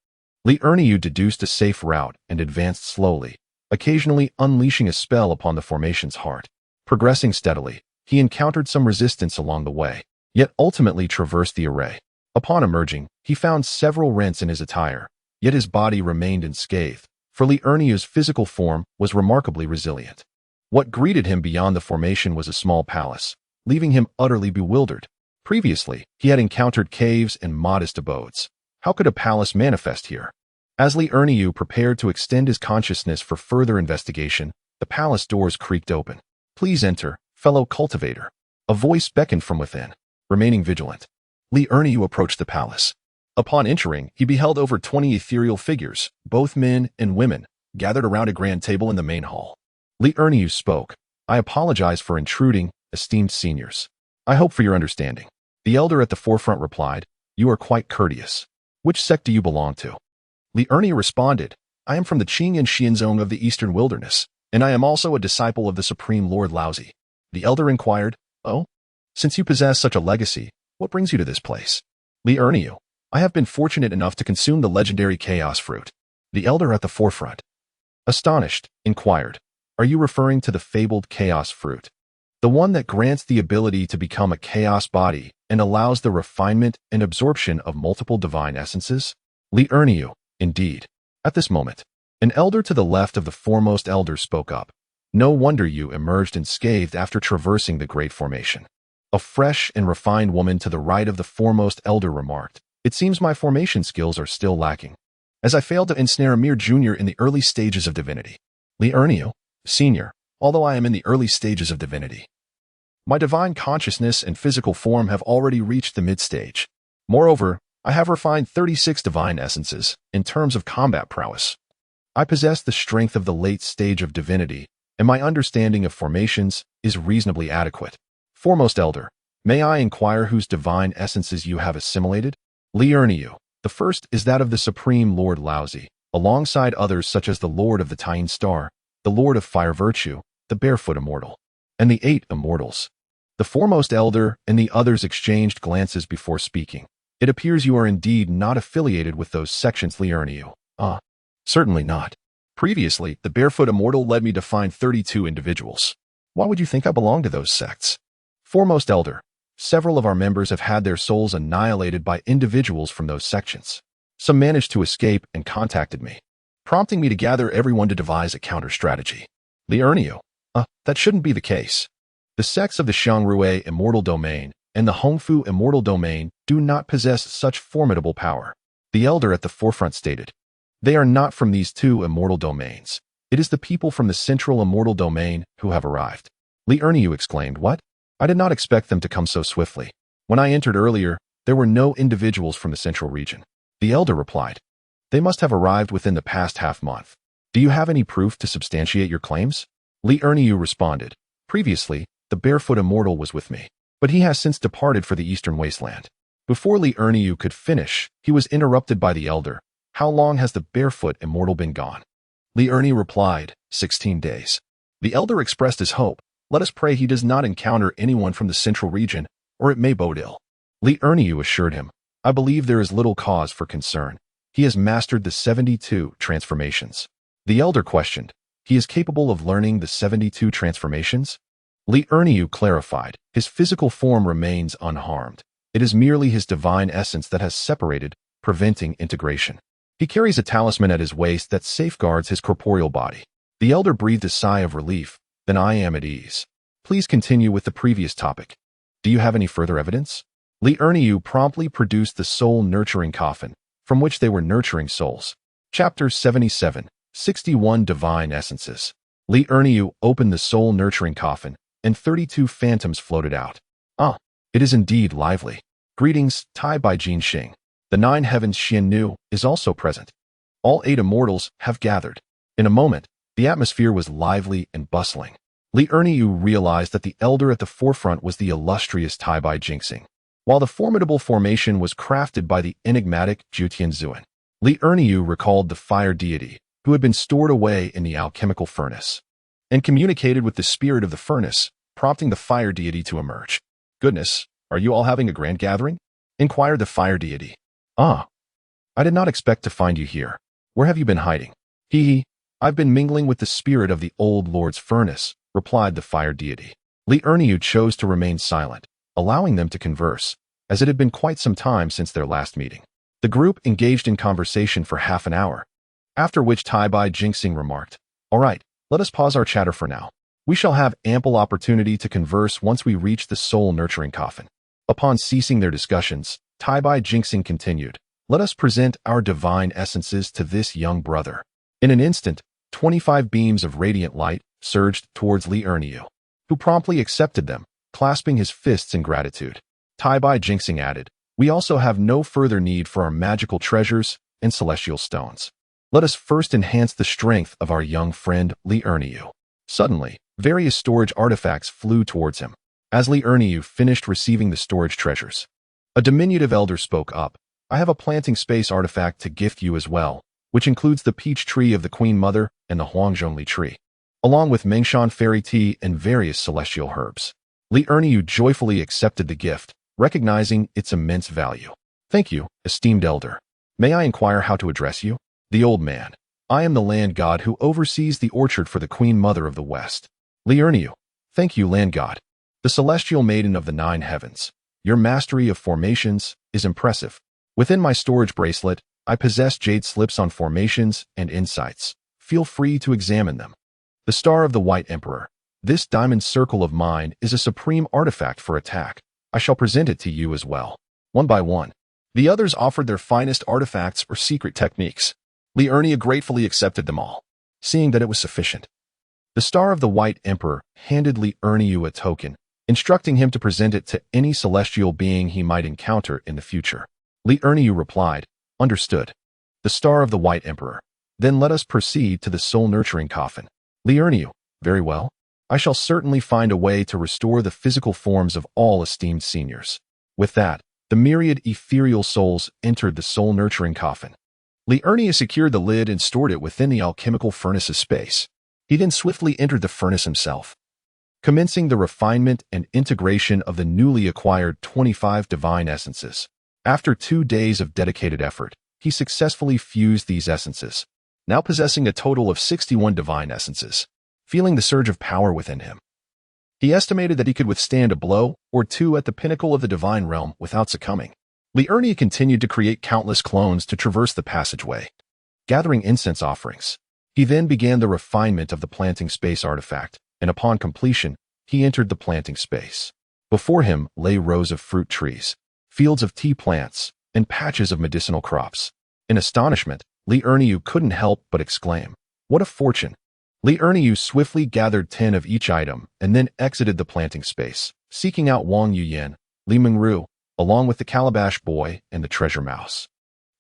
Li Erniu deduced a safe route and advanced slowly, occasionally unleashing a spell upon the formation's heart. Progressing steadily, he encountered some resistance along the way, yet ultimately traversed the array. Upon emerging, he found several rents in his attire, yet his body remained unscathed, for Li Erniu's physical form was remarkably resilient. What greeted him beyond the formation was a small palace, leaving him utterly bewildered. Previously, he had encountered caves and modest abodes. How could a palace manifest here? As Li Erniu prepared to extend his consciousness for further investigation, the palace doors creaked open. "Please enter, fellow cultivator." A voice beckoned from within. Remaining vigilant, Li Erniu approached the palace. Upon entering, he beheld over 20 ethereal figures, both men and women, gathered around a grand table in the main hall. Li Erniu spoke. "I apologize for intruding, esteemed seniors. I hope for your understanding." The elder at the forefront replied, "You are quite courteous. Which sect do you belong to?" Li Erniu responded, "I am from the Qing and Xianzong of the Eastern Wilderness. And I am also a disciple of the Supreme Lord Laozi. The elder inquired, Oh? Since you possess such a legacy, what brings you to this place? Li Erniu, I have been fortunate enough to consume the legendary chaos fruit. The elder at the forefront, astonished, inquired, Are you referring to the fabled chaos fruit? The one that grants the ability to become a chaos body and allows the refinement and absorption of multiple divine essences? Li Erniu, indeed. At this moment, an elder to the left of the foremost elder spoke up. No wonder you emerged unscathed after traversing the Great Formation. A fresh and refined woman to the right of the foremost elder remarked, It seems my formation skills are still lacking, as I failed to ensnare a mere junior in the early stages of divinity. Li Erniu, senior, although I am in the early stages of divinity. My divine consciousness and physical form have already reached the mid-stage. Moreover, I have refined 36 divine essences in terms of combat prowess. I possess the strength of the late stage of divinity, and my understanding of formations is reasonably adequate. Foremost elder, may I inquire whose divine essences you have assimilated? Li Erniu, the first is that of the Supreme Lord Laozi, alongside others such as the Lord of the Tying Star, the Lord of Fire Virtue, the Barefoot Immortal, and the 8 Immortals. The foremost elder and the others exchanged glances before speaking. It appears you are indeed not affiliated with those sections, Li Erniu. Certainly not. Previously, the Barefoot Immortal led me to find 32 individuals. Why would you think I belong to those sects? Foremost elder, several of our members have had their souls annihilated by individuals from those sections. Some managed to escape and contacted me, prompting me to gather everyone to devise a counter-strategy. Li Erniu, that shouldn't be the case. The sects of the Xiangrui Immortal Domain and the Hongfu Immortal Domain do not possess such formidable power. The elder at the forefront stated, They are not from these 2 immortal domains. It is the people from the Central Immortal Domain who have arrived. Li Erniu exclaimed, What? I did not expect them to come so swiftly. When I entered earlier, there were no individuals from the Central region. The elder replied, They must have arrived within the past half-month. Do you have any proof to substantiate your claims? Li Erniu responded, Previously, the Barefoot Immortal was with me, but he has since departed for the Eastern Wasteland. Before Li Erniu could finish, he was interrupted by the elder. How long has the Barefoot Immortal been gone? Li Erniu replied, 16 days. The elder expressed his hope. Let us pray he does not encounter anyone from the Central region, or it may bode ill. Li Erniu assured him, I believe there is little cause for concern. He has mastered the 72 transformations. The elder questioned, He is capable of learning the 72 transformations? Li Erniu clarified, His physical form remains unharmed. It is merely his divine essence that has separated, preventing integration. He carries a talisman at his waist that safeguards his corporeal body. The elder breathed a sigh of relief. Then I am at ease. Please continue with the previous topic. Do you have any further evidence? Li Erniu promptly produced the soul-nurturing coffin, from which they were nurturing souls. Chapter 77, 61 Divine Essences. Li Erniu opened the soul-nurturing coffin, and 32 phantoms floated out. It is indeed lively. Greetings, Tai Bai Jin Xing. The 9 heavens Xian Nu is also present. All 8 immortals have gathered. In a moment, the atmosphere was lively and bustling. Li Erniu realized that the elder at the forefront was the illustrious Tai Bai Jinxing, while the formidable formation was crafted by the enigmatic Zhu Tianzuan. Li Erniu recalled the fire deity, who had been stored away in the alchemical furnace, and communicated with the spirit of the furnace, prompting the fire deity to emerge. Goodness, are you all having a grand gathering? Inquired the fire deity. I did not expect to find you here. Where have you been hiding? I've been mingling with the spirit of the old lord's furnace, replied the fire deity. Li Erniu chose to remain silent, allowing them to converse, as it had been quite some time since their last meeting. The group engaged in conversation for half an hour, after which Tai Bai Jinxing remarked, All right, let us pause our chatter for now. We shall have ample opportunity to converse once we reach the soul-nurturing coffin. Upon ceasing their discussions, Tai Bai Jinxing continued, Let us present our divine essences to this young brother. In an instant, 25 beams of radiant light surged towards Li Erniu, who promptly accepted them, clasping his fists in gratitude. Tai Bai Jinxing added, We also have no further need for our magical treasures and celestial stones. Let us first enhance the strength of our young friend Li Erniu. Suddenly, various storage artifacts flew towards him. As Li Erniu finished receiving the storage treasures, a diminutive elder spoke up. I have a planting space artifact to gift you as well, which includes the peach tree of the Queen Mother and the Huangjongli tree. along with Mengshan fairy tea and various celestial herbs. Li Erniu joyfully accepted the gift, recognizing its immense value. Thank you, esteemed elder. May I inquire how to address you? The old man. I am the land god who oversees the orchard for the Queen Mother of the West. Li Erniu. Thank you, land god. The celestial maiden of the 9 heavens. Your mastery of formations is impressive. Within my storage bracelet, I possess jade slips on formations and insights. Feel free to examine them. The Star of the White Emperor. This diamond circle of mine is a supreme artifact for attack. I shall present it to you as well. One by one. The others offered their finest artifacts or secret techniques. Li Erniu gratefully accepted them all, seeing that it was sufficient. The Star of the White Emperor handed Li Erniu a token, instructing him to present it to any celestial being he might encounter in the future. Li Erniu replied, Understood. The Star of the White Emperor. Then let us proceed to the soul-nurturing coffin. Li Erniu. Very well. I shall certainly find a way to restore the physical forms of all esteemed seniors. With that, the myriad ethereal souls entered the soul-nurturing coffin. Li Erniu secured the lid and stored it within the alchemical furnace's space. He then swiftly entered the furnace himself, commencing the refinement and integration of the newly acquired 25 divine essences. After 2 days of dedicated effort, he successfully fused these essences, now possessing a total of 61 divine essences. Feeling the surge of power within him, he estimated that he could withstand a blow or two at the pinnacle of the divine realm without succumbing. Li Erniu continued to create countless clones to traverse the passageway, gathering incense offerings. He then began the refinement of the planting space artifact, and upon completion, he entered the planting space. Before him lay rows of fruit trees, fields of tea plants, and patches of medicinal crops. In astonishment, Li Erniu couldn't help but exclaim, What a fortune! Li Erniu swiftly gathered 10 of each item and then exited the planting space, seeking out Wang Yuyan, Li Mengru, along with the calabash boy and the treasure mouse.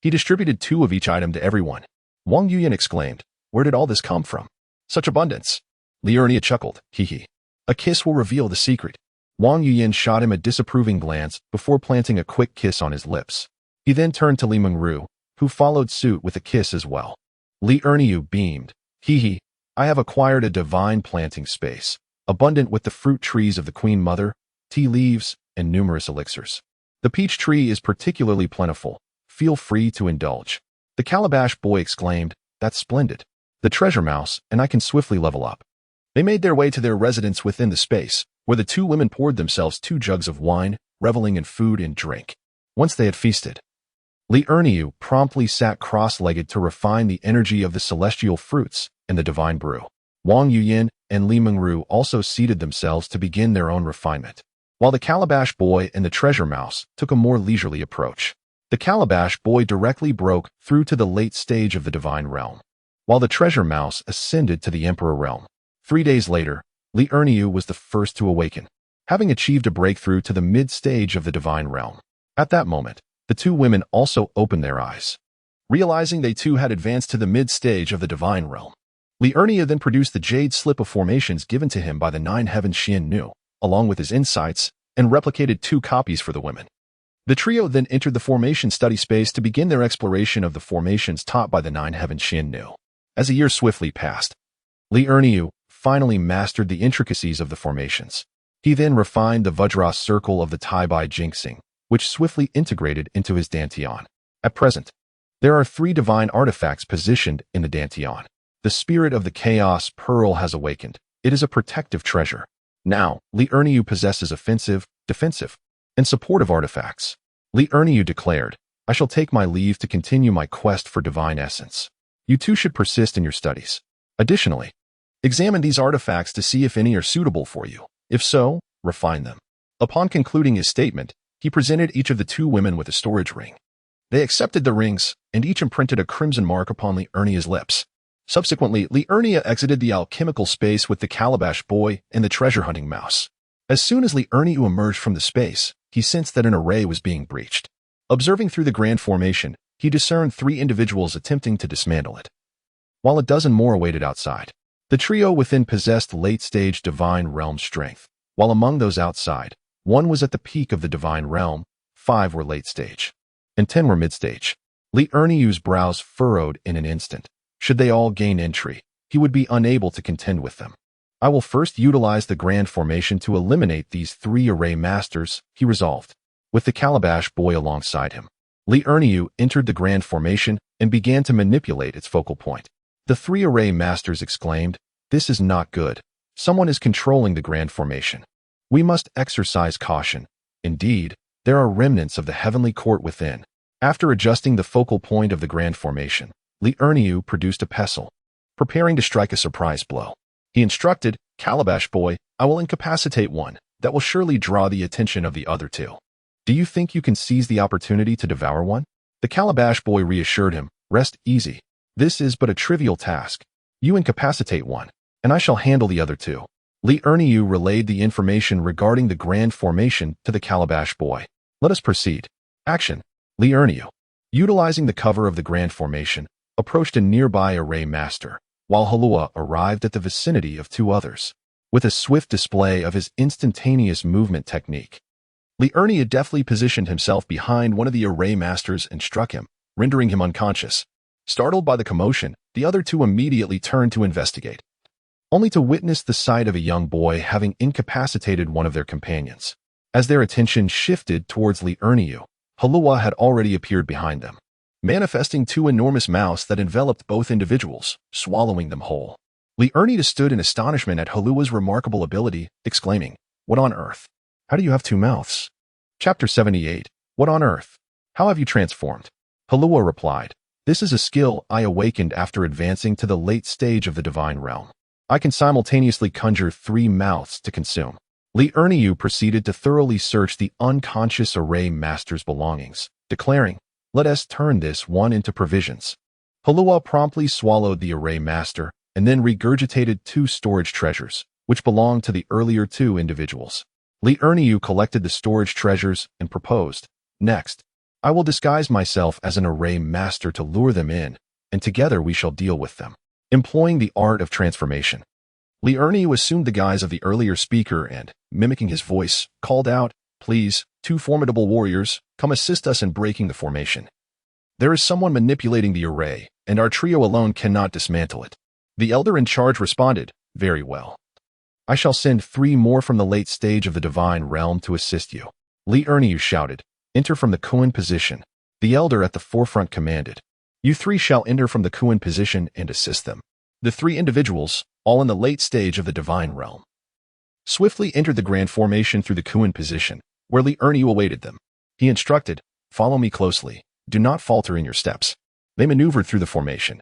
He distributed 2 of each item to everyone. Wang Yuyan exclaimed, Where did all this come from? Such abundance! Li Erniu chuckled, Hee hee. A kiss will reveal the secret. Wang Yuyan shot him a disapproving glance before planting a quick kiss on his lips. He then turned to Li Mengru, who followed suit with a kiss as well. Li Erniu beamed, Hee hee. I have acquired a divine planting space, abundant with the fruit trees of the Queen Mother, tea leaves, and numerous elixirs. The peach tree is particularly plentiful. Feel free to indulge. The calabash boy exclaimed, That's splendid. The treasure mouse and I can swiftly level up. They made their way to their residence within the space, where the 2 women poured themselves 2 jugs of wine, reveling in food and drink. Once they had feasted, Li Erniu promptly sat cross-legged to refine the energy of the celestial fruits and the divine brew. Wang Yuyan and Li Mengru also seated themselves to begin their own refinement, while the calabash boy and the treasure mouse took a more leisurely approach. The calabash boy directly broke through to the late stage of the divine realm, while the treasure mouse ascended to the emperor realm. 3 days later, Li Erniu was the first to awaken, having achieved a breakthrough to the mid-stage of the divine realm. At that moment, the 2 women also opened their eyes, realizing they too had advanced to the mid-stage of the divine realm. Li Erniu then produced the jade slip of formations given to him by the 9 heavens Xian Nu, along with his insights, and replicated 2 copies for the women. The trio then entered the formation study space to begin their exploration of the formations taught by the 9 heavens Xian Nu. As a year swiftly passed, Li Erniu finally mastered the intricacies of the formations. He then refined the Vajra circle of the Tai Bai Jinxing, which swiftly integrated into his Dantian. At present, there are 3 divine artifacts positioned in the Dantian. The spirit of the Chaos Pearl has awakened. It is a protective treasure. Now, Li Erniu possesses offensive, defensive, and supportive artifacts. Li Erniu declared, I shall take my leave to continue my quest for divine essence. You too should persist in your studies. Additionally, examine these artifacts to see if any are suitable for you. If so, refine them. Upon concluding his statement, he presented each of the 2 women with a storage ring. They accepted the rings, and each imprinted a crimson mark upon Li Erniu's lips. Subsequently, Li Erniu exited the alchemical space with the calabash boy and the treasure-hunting mouse. As soon as Li Erniu emerged from the space, he sensed that an array was being breached. Observing through the grand formation, he discerned 3 individuals attempting to dismantle it, while a dozen more awaited outside. The trio within possessed late-stage divine realm strength, while among those outside, 1 was at the peak of the divine realm, 5 were late-stage, and 10 were mid-stage. Li Erniu's brows furrowed in an instant. Should they all gain entry, he would be unable to contend with them. I will first utilize the grand formation to eliminate these 3 array masters, he resolved. With the calabash boy alongside him, Li Erniu entered the grand formation and began to manipulate its focal point. The 3 array masters exclaimed, "This is not good. Someone is controlling the grand formation. We must exercise caution. Indeed, there are remnants of the heavenly court within." After adjusting the focal point of the grand formation, Li Erniu produced a pestle, preparing to strike a surprise blow. He instructed, "Calabash boy, I will incapacitate one that will surely draw the attention of the other 2. Do you think you can seize the opportunity to devour one?" The calabash boy reassured him, "Rest easy. This is but a trivial task. You incapacitate one, and I shall handle the other 2. Li Erniu relayed the information regarding the grand formation to the calabash boy. "Let us proceed." Action. Li Erniu, utilizing the cover of the grand formation, approached a nearby array master, while Halua arrived at the vicinity of 2 others. With a swift display of his instantaneous movement technique, Li Erniu deftly positioned himself behind one of the array masters and struck him, rendering him unconscious. Startled by the commotion, the other 2 immediately turned to investigate, only to witness the sight of a young boy having incapacitated one of their companions. As their attention shifted towards Li Erniu, Halua had already appeared behind them, manifesting 2 enormous mouths that enveloped both individuals, swallowing them whole. Li Erniu stood in astonishment at Halua's remarkable ability, exclaiming, "What on earth? How do you have 2 mouths?" Chapter 78. What on earth? How have you transformed? Halua replied, "This is a skill I awakened after advancing to the late stage of the divine realm. I can simultaneously conjure 3 mouths to consume." Li Erniu proceeded to thoroughly search the unconscious array master's belongings, declaring, "Let us turn this one into provisions." Halua promptly swallowed the array master and then regurgitated 2 storage treasures, which belonged to the earlier 2 individuals. Li Erniu collected the storage treasures and proposed, "Next, I will disguise myself as an array master to lure them in, and together we shall deal with them." Employing the art of transformation, Li Erniu assumed the guise of the earlier speaker and, mimicking his voice, called out, "Please, 2 formidable warriors, come assist us in breaking the formation. There is someone manipulating the array, and our trio alone cannot dismantle it." The elder in charge responded, "Very well. I shall send 3 more from the late stage of the divine realm to assist you." Li Erniu shouted, "Enter from the Kuan position." The elder at the forefront commanded, "You 3 shall enter from the Kuan position and assist them." The 3 individuals, all in the late stage of the divine realm, swiftly entered the grand formation through the Kuan position, where Li Erniu awaited them. He instructed, "Follow me closely. Do not falter in your steps." They maneuvered through the formation,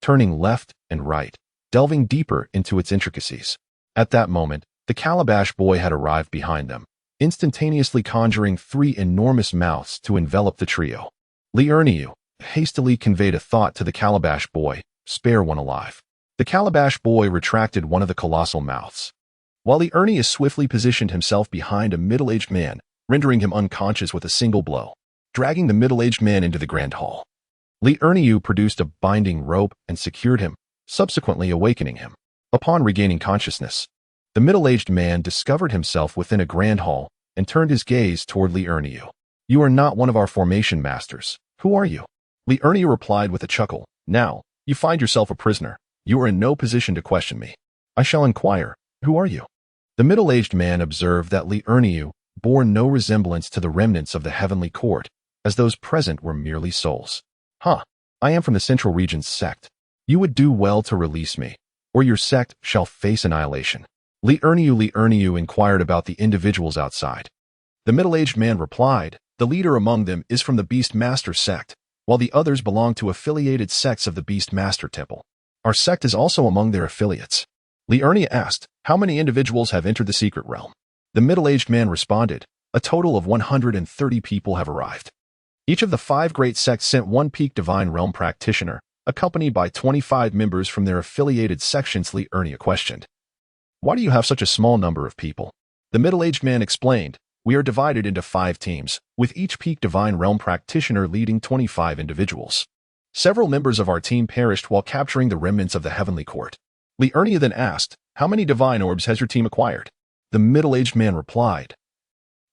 turning left and right, delving deeper into its intricacies. At that moment, the calabash boy had arrived behind them, instantaneously conjuring 3 enormous mouths to envelop the trio. Li Erniu hastily conveyed a thought to the calabash boy, "Spare one alive." The calabash boy retracted one of the colossal mouths, while Li Erniu swiftly positioned himself behind a middle-aged man, rendering him unconscious with a single blow, dragging the middle-aged man into the grand hall. Li Erniu produced a binding rope and secured him, subsequently awakening him. Upon regaining consciousness, the middle-aged man discovered himself within a grand hall and turned his gaze toward Li Erniu. "You are not one of our formation masters. Who are you?" Li Erniu replied with a chuckle, "Now, you find yourself a prisoner. You are in no position to question me. I shall inquire, who are you?" The middle-aged man observed that Li Erniu bore no resemblance to the remnants of the heavenly court, as those present were merely souls. "Huh, I am from the Central Region's sect. You would do well to release me, or your sect shall face annihilation." Li Erniu inquired about the individuals outside. The middle-aged man replied, "The leader among them is from the Beast Master sect, while the others belong to affiliated sects of the Beast Master Temple. Our sect is also among their affiliates." Li Erniu asked, "How many individuals have entered the secret realm?" The middle-aged man responded, "A total of 130 people have arrived. Each of the 5 great sects sent 1 peak divine realm practitioner, accompanied by 25 members from their affiliated sections." Li Erniu questioned, "Why do you have such a small number of people?" The middle-aged man explained, "We are divided into 5 teams, with each peak divine realm practitioner leading 25 individuals. Several members of our team perished while capturing the remnants of the heavenly court." Li Erniu then asked, "How many divine orbs has your team acquired?" The middle-aged man replied,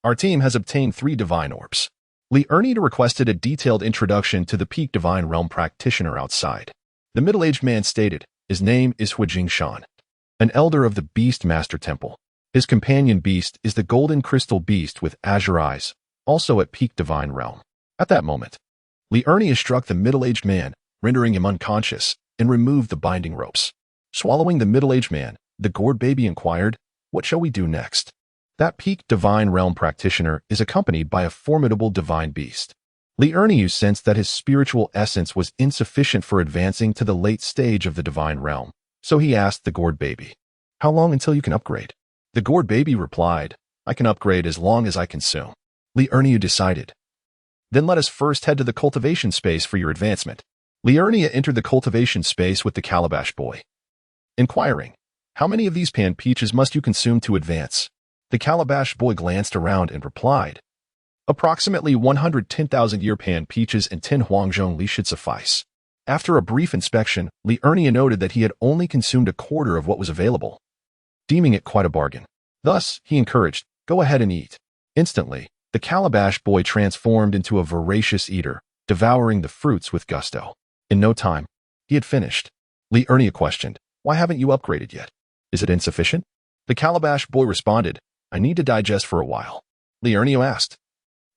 "Our team has obtained 3 divine orbs." Li Erniu requested a detailed introduction to the peak divine realm practitioner outside. The middle-aged man stated, His name is Huijingshan, an elder of the Beast Master Temple. His companion beast is the golden crystal beast with azure eyes, also at peak divine realm. At that moment, Liurnia struck the middle-aged man, rendering him unconscious, and removed the binding ropes. Swallowing the middle-aged man, the gourd baby inquired, "What shall we do next?" That peak divine realm practitioner is accompanied by a formidable divine beast. Liurnia sensed that his spiritual essence was insufficient for advancing to the late stage of the divine realm, so he asked the gourd baby, "How long until you can upgrade?" The gourd baby replied, "I can upgrade as long as I consume." Liurnia decided, "Then let us first head to the cultivation space for your advancement." Liurnia entered the cultivation space with the calabash boy, inquiring, "How many of these pan peaches must you consume to advance?" The calabash boy glanced around and replied, "Approximately 110,000 year pan peaches and 10 huangzhong li should suffice." After a brief inspection, Liurnia noted that he had only consumed a quarter of what was available, deeming it quite a bargain. Thus, he encouraged, "Go ahead and eat." Instantly, the calabash boy transformed into a voracious eater, devouring the fruits with gusto. In no time, he had finished. Liurnia questioned, "Why haven't you upgraded yet? Is it insufficient?" The calabash boy responded, "I need to digest for a while." Liurnia asked,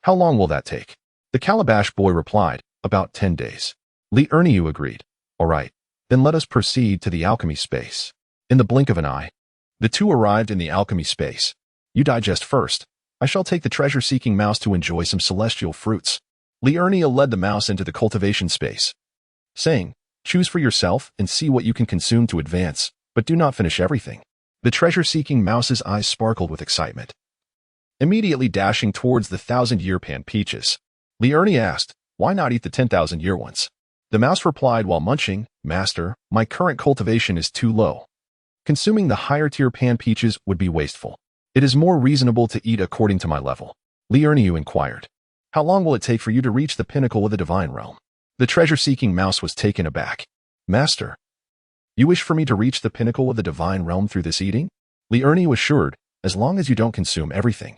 "How long will that take?" The calabash boy replied, "About 10 days. Liurnia agreed, "All right, then let us proceed to the alchemy space." In the blink of an eye, the two arrived in the alchemy space. "You digest first. I shall take the treasure-seeking mouse to enjoy some celestial fruits." Liurnia led the mouse into the cultivation space, saying, "Choose for yourself and see what you can consume to advance, but do not finish everything." The treasure-seeking mouse's eyes sparkled with excitement. Immediately dashing towards the 1,000-year pan peaches, Liurnia asked, "Why not eat the 10,000-year ones?" The mouse replied while munching, "Master, my current cultivation is too low. Consuming the higher-tier pan peaches would be wasteful. It is more reasonable to eat according to my level." Liurnia inquired, "How long will it take for you to reach the pinnacle of the divine realm?" The treasure-seeking mouse was taken aback. "Master, you wish for me to reach the pinnacle of the divine realm through this eating?" Liurnia assured, "As long as you don't consume everything.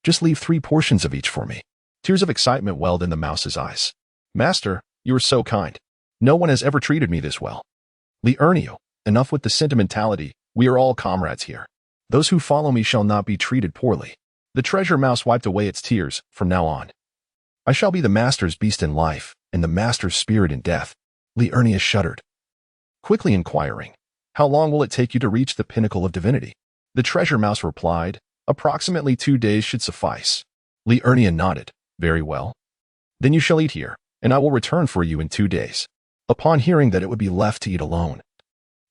Just leave 3 portions of each for me." Tears of excitement welled in the mouse's eyes. "Master, you are so kind. No one has ever treated me this well." Liurnia, enough with the sentimentality. We are all comrades here. Those who follow me shall not be treated poorly. The treasure mouse wiped away its tears. From now on, I shall be the master's beast in life and the master's spirit in death. Liurnia shuddered, quickly inquiring, "How long will it take you to reach the pinnacle of divinity?" The treasure mouse replied, "Approximately 2 days should suffice." Liurnia nodded, "Very well. Then you shall eat here, and I will return for you in 2 days." Upon hearing that it would be left to eat alone,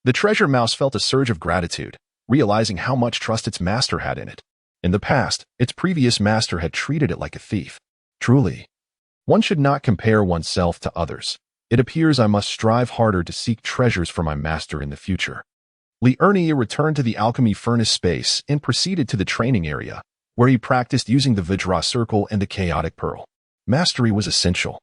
the treasure mouse felt a surge of gratitude, realizing how much trust its master had in it. In the past, its previous master had treated it like a thief. Truly, one should not compare oneself to others. It appears I must strive harder to seek treasures for my master in the future. Liurnia returned to the alchemy furnace space and proceeded to the training area, where he practiced using the Vajra circle and the chaotic pearl. Mastery was essential,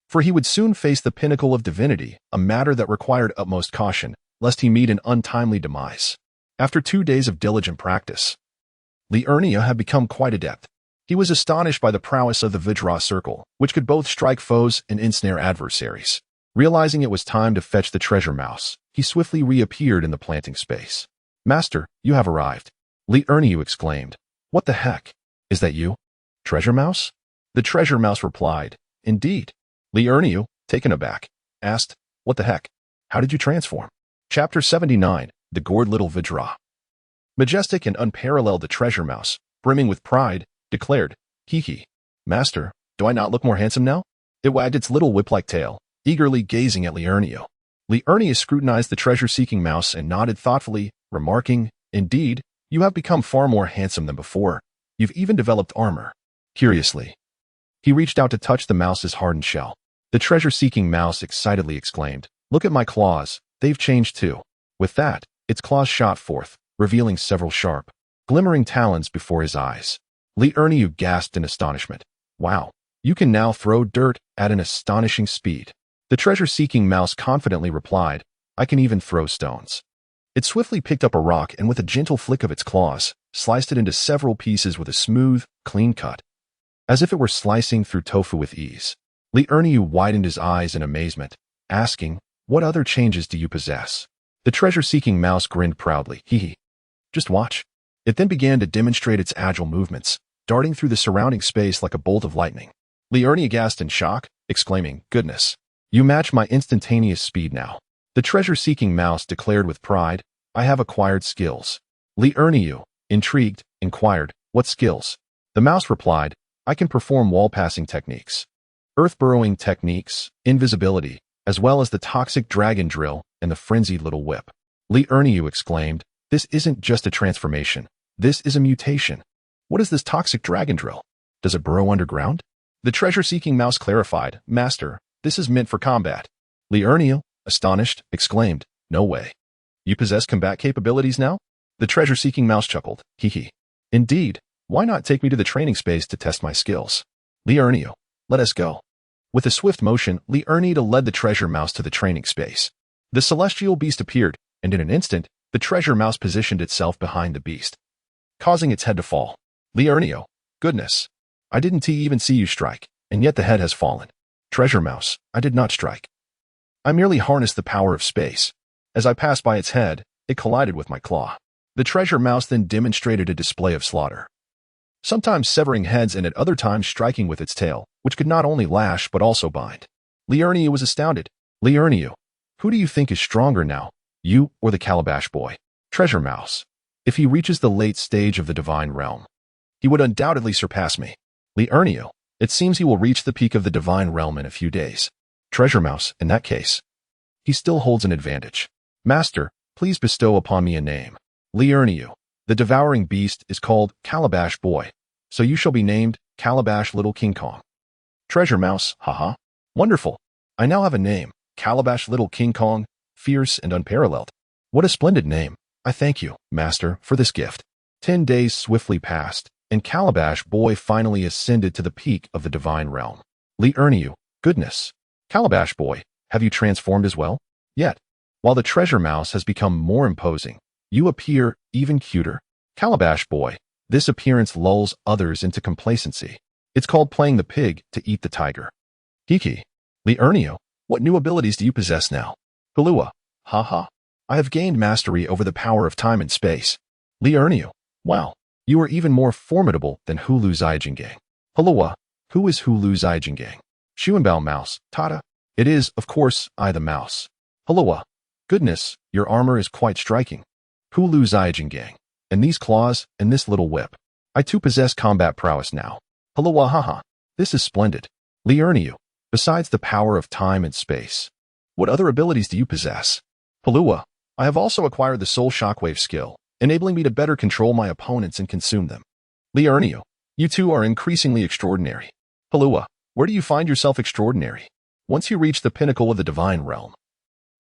for he would soon face the pinnacle of divinity, a matter that required utmost caution, lest he meet an untimely demise. After 2 days of diligent practice, Liurnia had become quite adept. He was astonished by the prowess of the Vajra circle, which could both strike foes and ensnare adversaries. Realizing it was time to fetch the treasure mouse, he swiftly reappeared in the planting space. "Master, you have arrived." Liurnia exclaimed, "What the heck? Is that you, treasure mouse?" The treasure mouse replied, "Indeed." Liurnia, taken aback, asked, "What the heck? How did you transform?" Chapter 79, The Gourd Little Vajra. Majestic and unparalleled, the treasure mouse, brimming with pride, declared, "Hee hee. Master, do I not look more handsome now?" It wagged its little whip-like tail, eagerly gazing at Liurnia. Liurnia scrutinized the treasure-seeking mouse and nodded thoughtfully, remarking, "Indeed, you have become far more handsome than before. You've even developed armor." Curiously, he reached out to touch the mouse's hardened shell. The treasure-seeking mouse excitedly exclaimed, "Look at my claws, they've changed too." With that, its claws shot forth, revealing several sharp, glimmering talons before his eyes. Liurnia gasped in astonishment. "Wow, you can now throw dirt at an astonishing speed." The treasure-seeking mouse confidently replied, "I can even throw stones." It swiftly picked up a rock and with a gentle flick of its claws, sliced it into several pieces with a smooth, clean cut, as if it were slicing through tofu with ease. Liurnia widened his eyes in amazement, asking, "What other changes do you possess?" The treasure-seeking mouse grinned proudly. Hee hee. Just watch. It then began to demonstrate its agile movements, darting through the surrounding space like a bolt of lightning. Li Ernie gasped in shock, exclaiming, "Goodness! You match my instantaneous speed now." The treasure-seeking mouse declared with pride, "I have acquired skills." Li Ernie, intrigued, inquired, "What skills?" The mouse replied, "I can perform wall-passing techniques, earth-burrowing techniques, invisibility, as well as the toxic dragon drill and the frenzied little whip." Li Ernie exclaimed, "This isn't just a transformation. This is a mutation. What is this toxic dragon drill? Does it burrow underground?" The treasure-seeking mouse clarified, "Master, this is meant for combat." Li Ernie, astonished, exclaimed, "No way. You possess combat capabilities now?" The treasure-seeking mouse chuckled, "Hee hee. Indeed, why not take me to the training space to test my skills?" Li Ernie, let us go. With a swift motion, Li Ernie led the treasure mouse to the training space. The celestial beast appeared, and in an instant, the treasure mouse positioned itself behind the beast, causing its head to fall. Li Ernie, goodness. I didn't even see you strike, and yet the head has fallen. Treasure mouse, I did not strike. I merely harnessed the power of space. As I passed by its head, it collided with my claw. The treasure mouse then demonstrated a display of slaughter, sometimes severing heads and at other times striking with its tail, which could not only lash but also bind. Li Ernie was astounded. Li Ernie, who do you think is stronger now, you or the Calabash Boy? Treasure mouse. If he reaches the late stage of the divine realm, he would undoubtedly surpass me. Li Ernie, it seems he will reach the peak of the divine realm in a few days. Treasure mouse, in that case, he still holds an advantage. Master, please bestow upon me a name. Li Ernie, the devouring beast is called Calabash Boy, so you shall be named Calabash Little King Kong. Treasure mouse, haha. Wonderful. I now have a name, Calabash Little King Kong, fierce and unparalleled. What a splendid name. I thank you, Master, for this gift. 10 days swiftly passed, and Calabash Boy finally ascended to the peak of the divine realm. Li Ernie, goodness. Calabash Boy, have you transformed as well? Yet, while the treasure mouse has become more imposing, you appear even cuter. Calabash Boy, this appearance lulls others into complacency. It's called playing the pig to eat the tiger. Kiki. Li Ernie, what new abilities do you possess now? Hulua. Haha. I have gained mastery over the power of time and space. Li Ernie, wow. You are even more formidable than Hulu Zaijingang. Hulua. Who is Hulu Zaijingang? Xuanbao Mouse. Tada. It is, of course, I the mouse. Hulua. Goodness, your armor is quite striking. Hulu Zaijingang. And these claws, and this little whip. I too possess combat prowess now. Hulua haha. This is splendid. Li Ernie, besides the power of time and space, what other abilities do you possess? Hulua. I have also acquired the Soul Shockwave skill, enabling me to better control my opponents and consume them. Li Ernie, you two are increasingly extraordinary. Hulua, where do you find yourself extraordinary? Once you reach the pinnacle of the divine realm,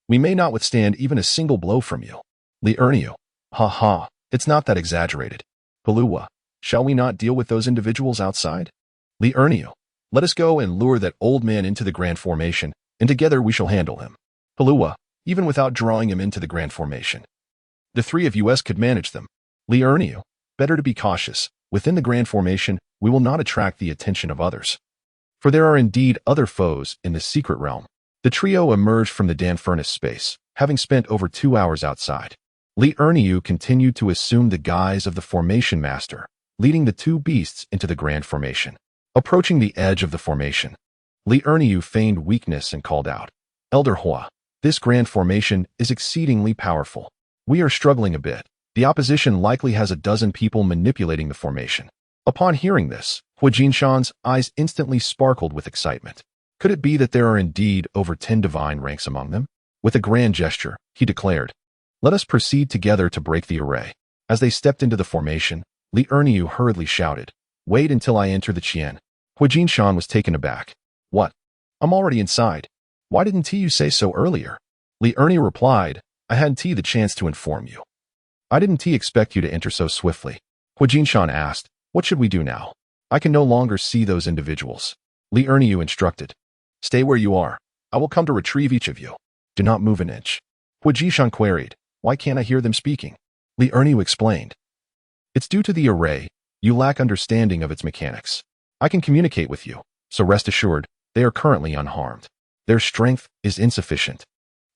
we may not withstand even a single blow from you. Li Ernie, ha ha, it's not that exaggerated. Hulua, shall we not deal with those individuals outside? Li Ernie, let us go and lure that old man into the grand formation, and together we shall handle him. Hulua, even without drawing him into the grand formation, the three of us could manage them. Li Ernie, better to be cautious. Within the grand formation, we will not attract the attention of others, for there are indeed other foes in the secret realm. The trio emerged from the Dan furnace space, having spent over 2 hours outside. Li Ernie continued to assume the guise of the formation master, leading the two beasts into the grand formation. Approaching the edge of the formation, Li Ernie feigned weakness and called out, "Elder Hua, this grand formation is exceedingly powerful. We are struggling a bit. The opposition likely has a dozen people manipulating the formation." Upon hearing this, Hua Jinshan's eyes instantly sparkled with excitement. Could it be that there are indeed over 10 divine ranks among them? With a grand gesture, he declared, "Let us proceed together to break the array." As they stepped into the formation, Li Ernie hurriedly shouted, "Wait until I enter the Qian." Hua Jinshan was taken aback. "What? I'm already inside. Why didn't you say so earlier?" Li Ernie replied, "I hadn't the chance to inform you." "I didn't expect you to enter so swiftly." Hua Jinshan asked, "What should we do now? I can no longer see those individuals." Li Ernie instructed, "Stay where you are. I will come to retrieve each of you. Do not move an inch." Hua Jinshan queried, "Why can't I hear them speaking?" Li Ernie explained, "It's due to the array. You lack understanding of its mechanics. I can communicate with you, so rest assured, they are currently unharmed. Their strength is insufficient.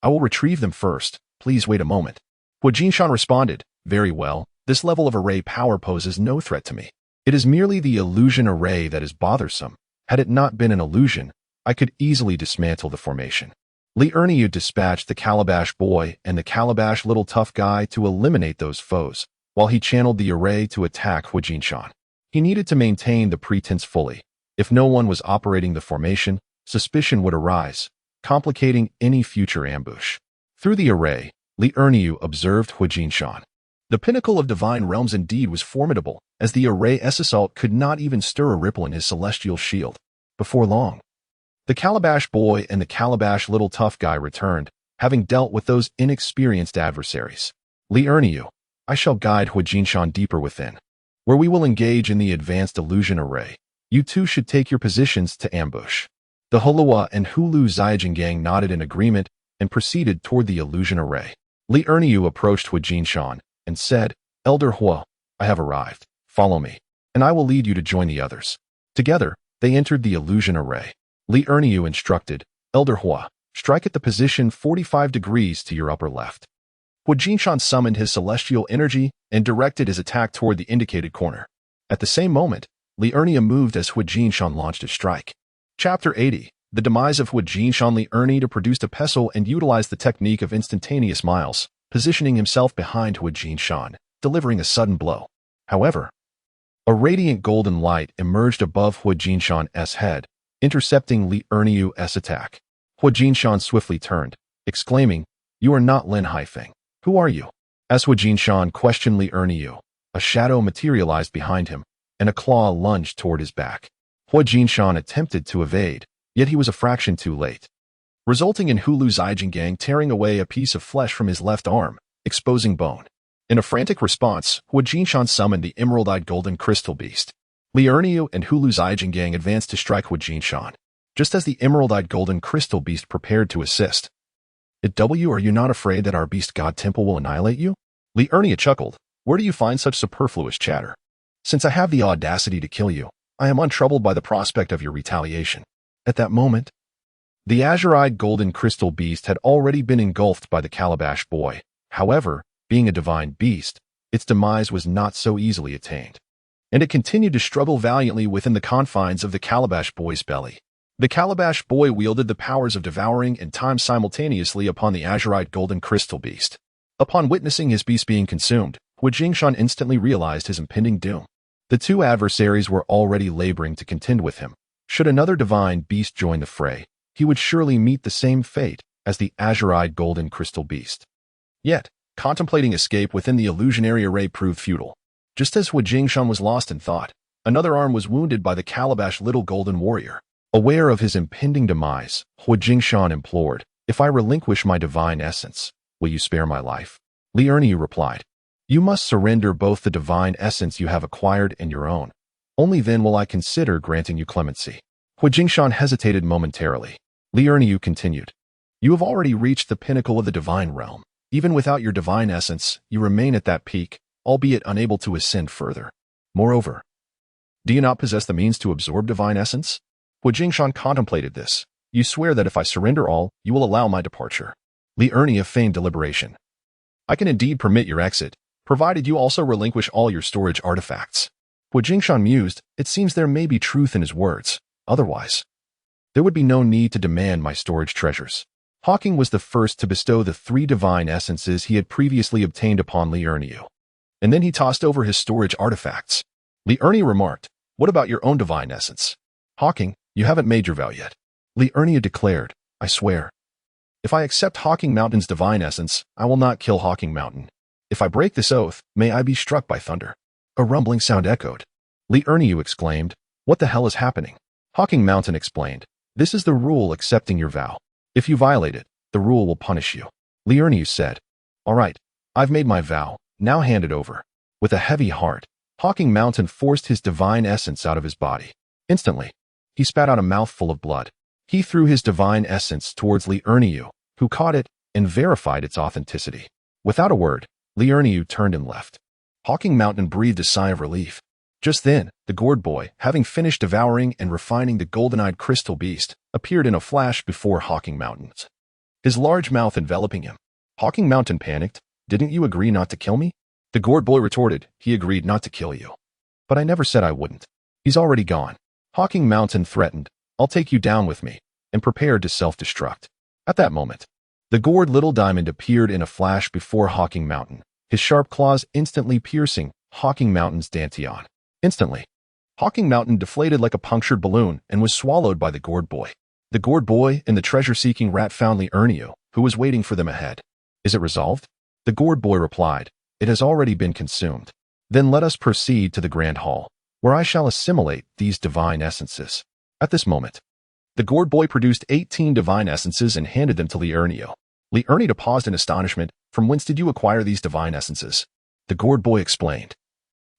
I will retrieve them first, Please wait a moment. Hu Jinshan responded, very well, this level of array power poses no threat to me. It is merely the illusion array that is bothersome. Had it not been an illusion, I could easily dismantle the formation. Li Erniu dispatched the Calabash Boy and the Calabash Little Tough Guy to eliminate those foes, while he channeled the array to attack Hu Jinshan. He needed to maintain the pretense fully. If no one was operating the formation, suspicion would arise, complicating any future ambush. Through the array, Li Erniu observed Hu Jinshan. The pinnacle of divine realms indeed was formidable, as the array's assault could not even stir a ripple in his celestial shield. Before long, the Calabash Boy and the Calabash Little Tough Guy returned, having dealt with those inexperienced adversaries. Li Erniu, I shall guide Hu Jinshan deeper within, where we will engage in the advanced illusion array. You two should take your positions to ambush. The Hulua and Hulu Zaijiangang nodded in agreement and proceeded toward the illusion array. Li Erniu approached Hu Jinshan and said, Elder Hua, I have arrived. Follow me, and I will lead you to join the others. Together, they entered the illusion array. Li Erniu instructed, Elder Hua, strike at the position 45 degrees to your upper left. Hu Jinshan summoned his celestial energy and directed his attack toward the indicated corner. At the same moment, Li Erniu moved as Hu Jinshan launched a strike. Chapter 80. The demise of Hu Jinshan. Li Erniu produced a pestle and utilized the technique of instantaneous miles, positioning himself behind Hu Jinshan, delivering a sudden blow. However, a radiant golden light emerged above Hu Jinshan's head, intercepting Li Erniu's attack. Hu Jinshan swiftly turned, exclaiming, You are not Lin Haifeng. Who are you? As Hu Jinshan questioned Li Erniu, a shadow materialized behind him, and a claw lunged toward his back. Hu Jinshan attempted to evade, yet he was a fraction too late, resulting in Hulu Zaijiangang tearing away a piece of flesh from his left arm, exposing bone. In a frantic response, Hu Jinshan summoned the emerald-eyed golden crystal beast. Li Erniu and Hulu Zaijiangang advanced to strike Hu Jinshan, just as the emerald-eyed golden crystal beast prepared to assist. Are you not afraid that our beast god temple will annihilate you? Li Erniu chuckled. Where do you find such superfluous chatter? Since I have the audacity to kill you, I am untroubled by the prospect of your retaliation. At that moment, the azure-eyed golden crystal beast had already been engulfed by the Calabash Boy. However, being a divine beast, its demise was not so easily attained, and it continued to struggle valiantly within the confines of the Calabash Boy's belly. The Calabash Boy wielded the powers of devouring and time simultaneously upon the azure-eyed golden crystal beast. Upon witnessing his beast being consumed, Hu Jinshan instantly realized his impending doom. The two adversaries were already laboring to contend with him. Should another divine beast join the fray, he would surely meet the same fate as the azure-eyed golden crystal beast. Yet, contemplating escape within the illusionary array proved futile. Just as Hu Jinshan was lost in thought, another arm was wounded by the Calabash Little Golden Warrior. Aware of his impending demise, Hu Jinshan implored, If I relinquish my divine essence, will you spare my life? Li Erniu replied, You must surrender both the divine essence you have acquired and your own. Only then will I consider granting you clemency. Hu Jinshan hesitated momentarily. Li Erniu continued, You have already reached the pinnacle of the divine realm. Even without your divine essence, you remain at that peak, albeit unable to ascend further. Moreover, do you not possess the means to absorb divine essence? Hu Jinshan contemplated this. You swear that if I surrender all, you will allow my departure. Li Erniu feigned deliberation. I can indeed permit your exit, provided you also relinquish all your storage artifacts. Hu Jinshan mused, It seems there may be truth in his words. Otherwise, there would be no need to demand my storage treasures. Hawking was the first to bestow the 3 divine essences he had previously obtained upon Li Erniu. And then he tossed over his storage artifacts. Li Erniu remarked, What about your own divine essence? Hawking, you haven't made your vow yet. Li Erniu declared, I swear. If I accept Hawking Mountain's divine essence, I will not kill Hawking Mountain. If I break this oath, may I be struck by thunder. A rumbling sound echoed. Li Erniu exclaimed, What the hell is happening? Hawking Mountain explained, This is the rule accepting your vow. If you violate it, the rule will punish you. Li Erniu said, All right, I've made my vow, now hand it over. With a heavy heart, Hawking Mountain forced his divine essence out of his body. Instantly, he spat out a mouthful of blood. He threw his divine essence towards Li Erniu, who caught it and verified its authenticity. Without a word, Li Erniu turned and left. Hawking Mountain breathed a sigh of relief. Just then, the gourd boy, having finished devouring and refining the golden-eyed crystal beast, appeared in a flash before Hawking Mountain, his large mouth enveloping him. Hawking Mountain panicked. Didn't you agree not to kill me? The gourd boy retorted, he agreed not to kill you. But I never said I wouldn't. He's already gone. Hawking Mountain threatened, I'll take you down with me, and prepared to self-destruct. At that moment, the gourd Little Diamond appeared in a flash before Hawking Mountain, his sharp claws instantly piercing Hawking Mountain's dantian. Instantly, Hawking Mountain deflated like a punctured balloon and was swallowed by the gourd boy. The gourd boy and the treasure-seeking rat found Liurniu, who was waiting for them ahead. Is it resolved? The gourd boy replied, it has already been consumed. Then let us proceed to the Grand Hall, where I shall assimilate these divine essences. At this moment, the gourd boy produced 18 divine essences and handed them to Liurniu. Liurniu paused in astonishment. From whence did you acquire these divine essences? The gourd boy explained.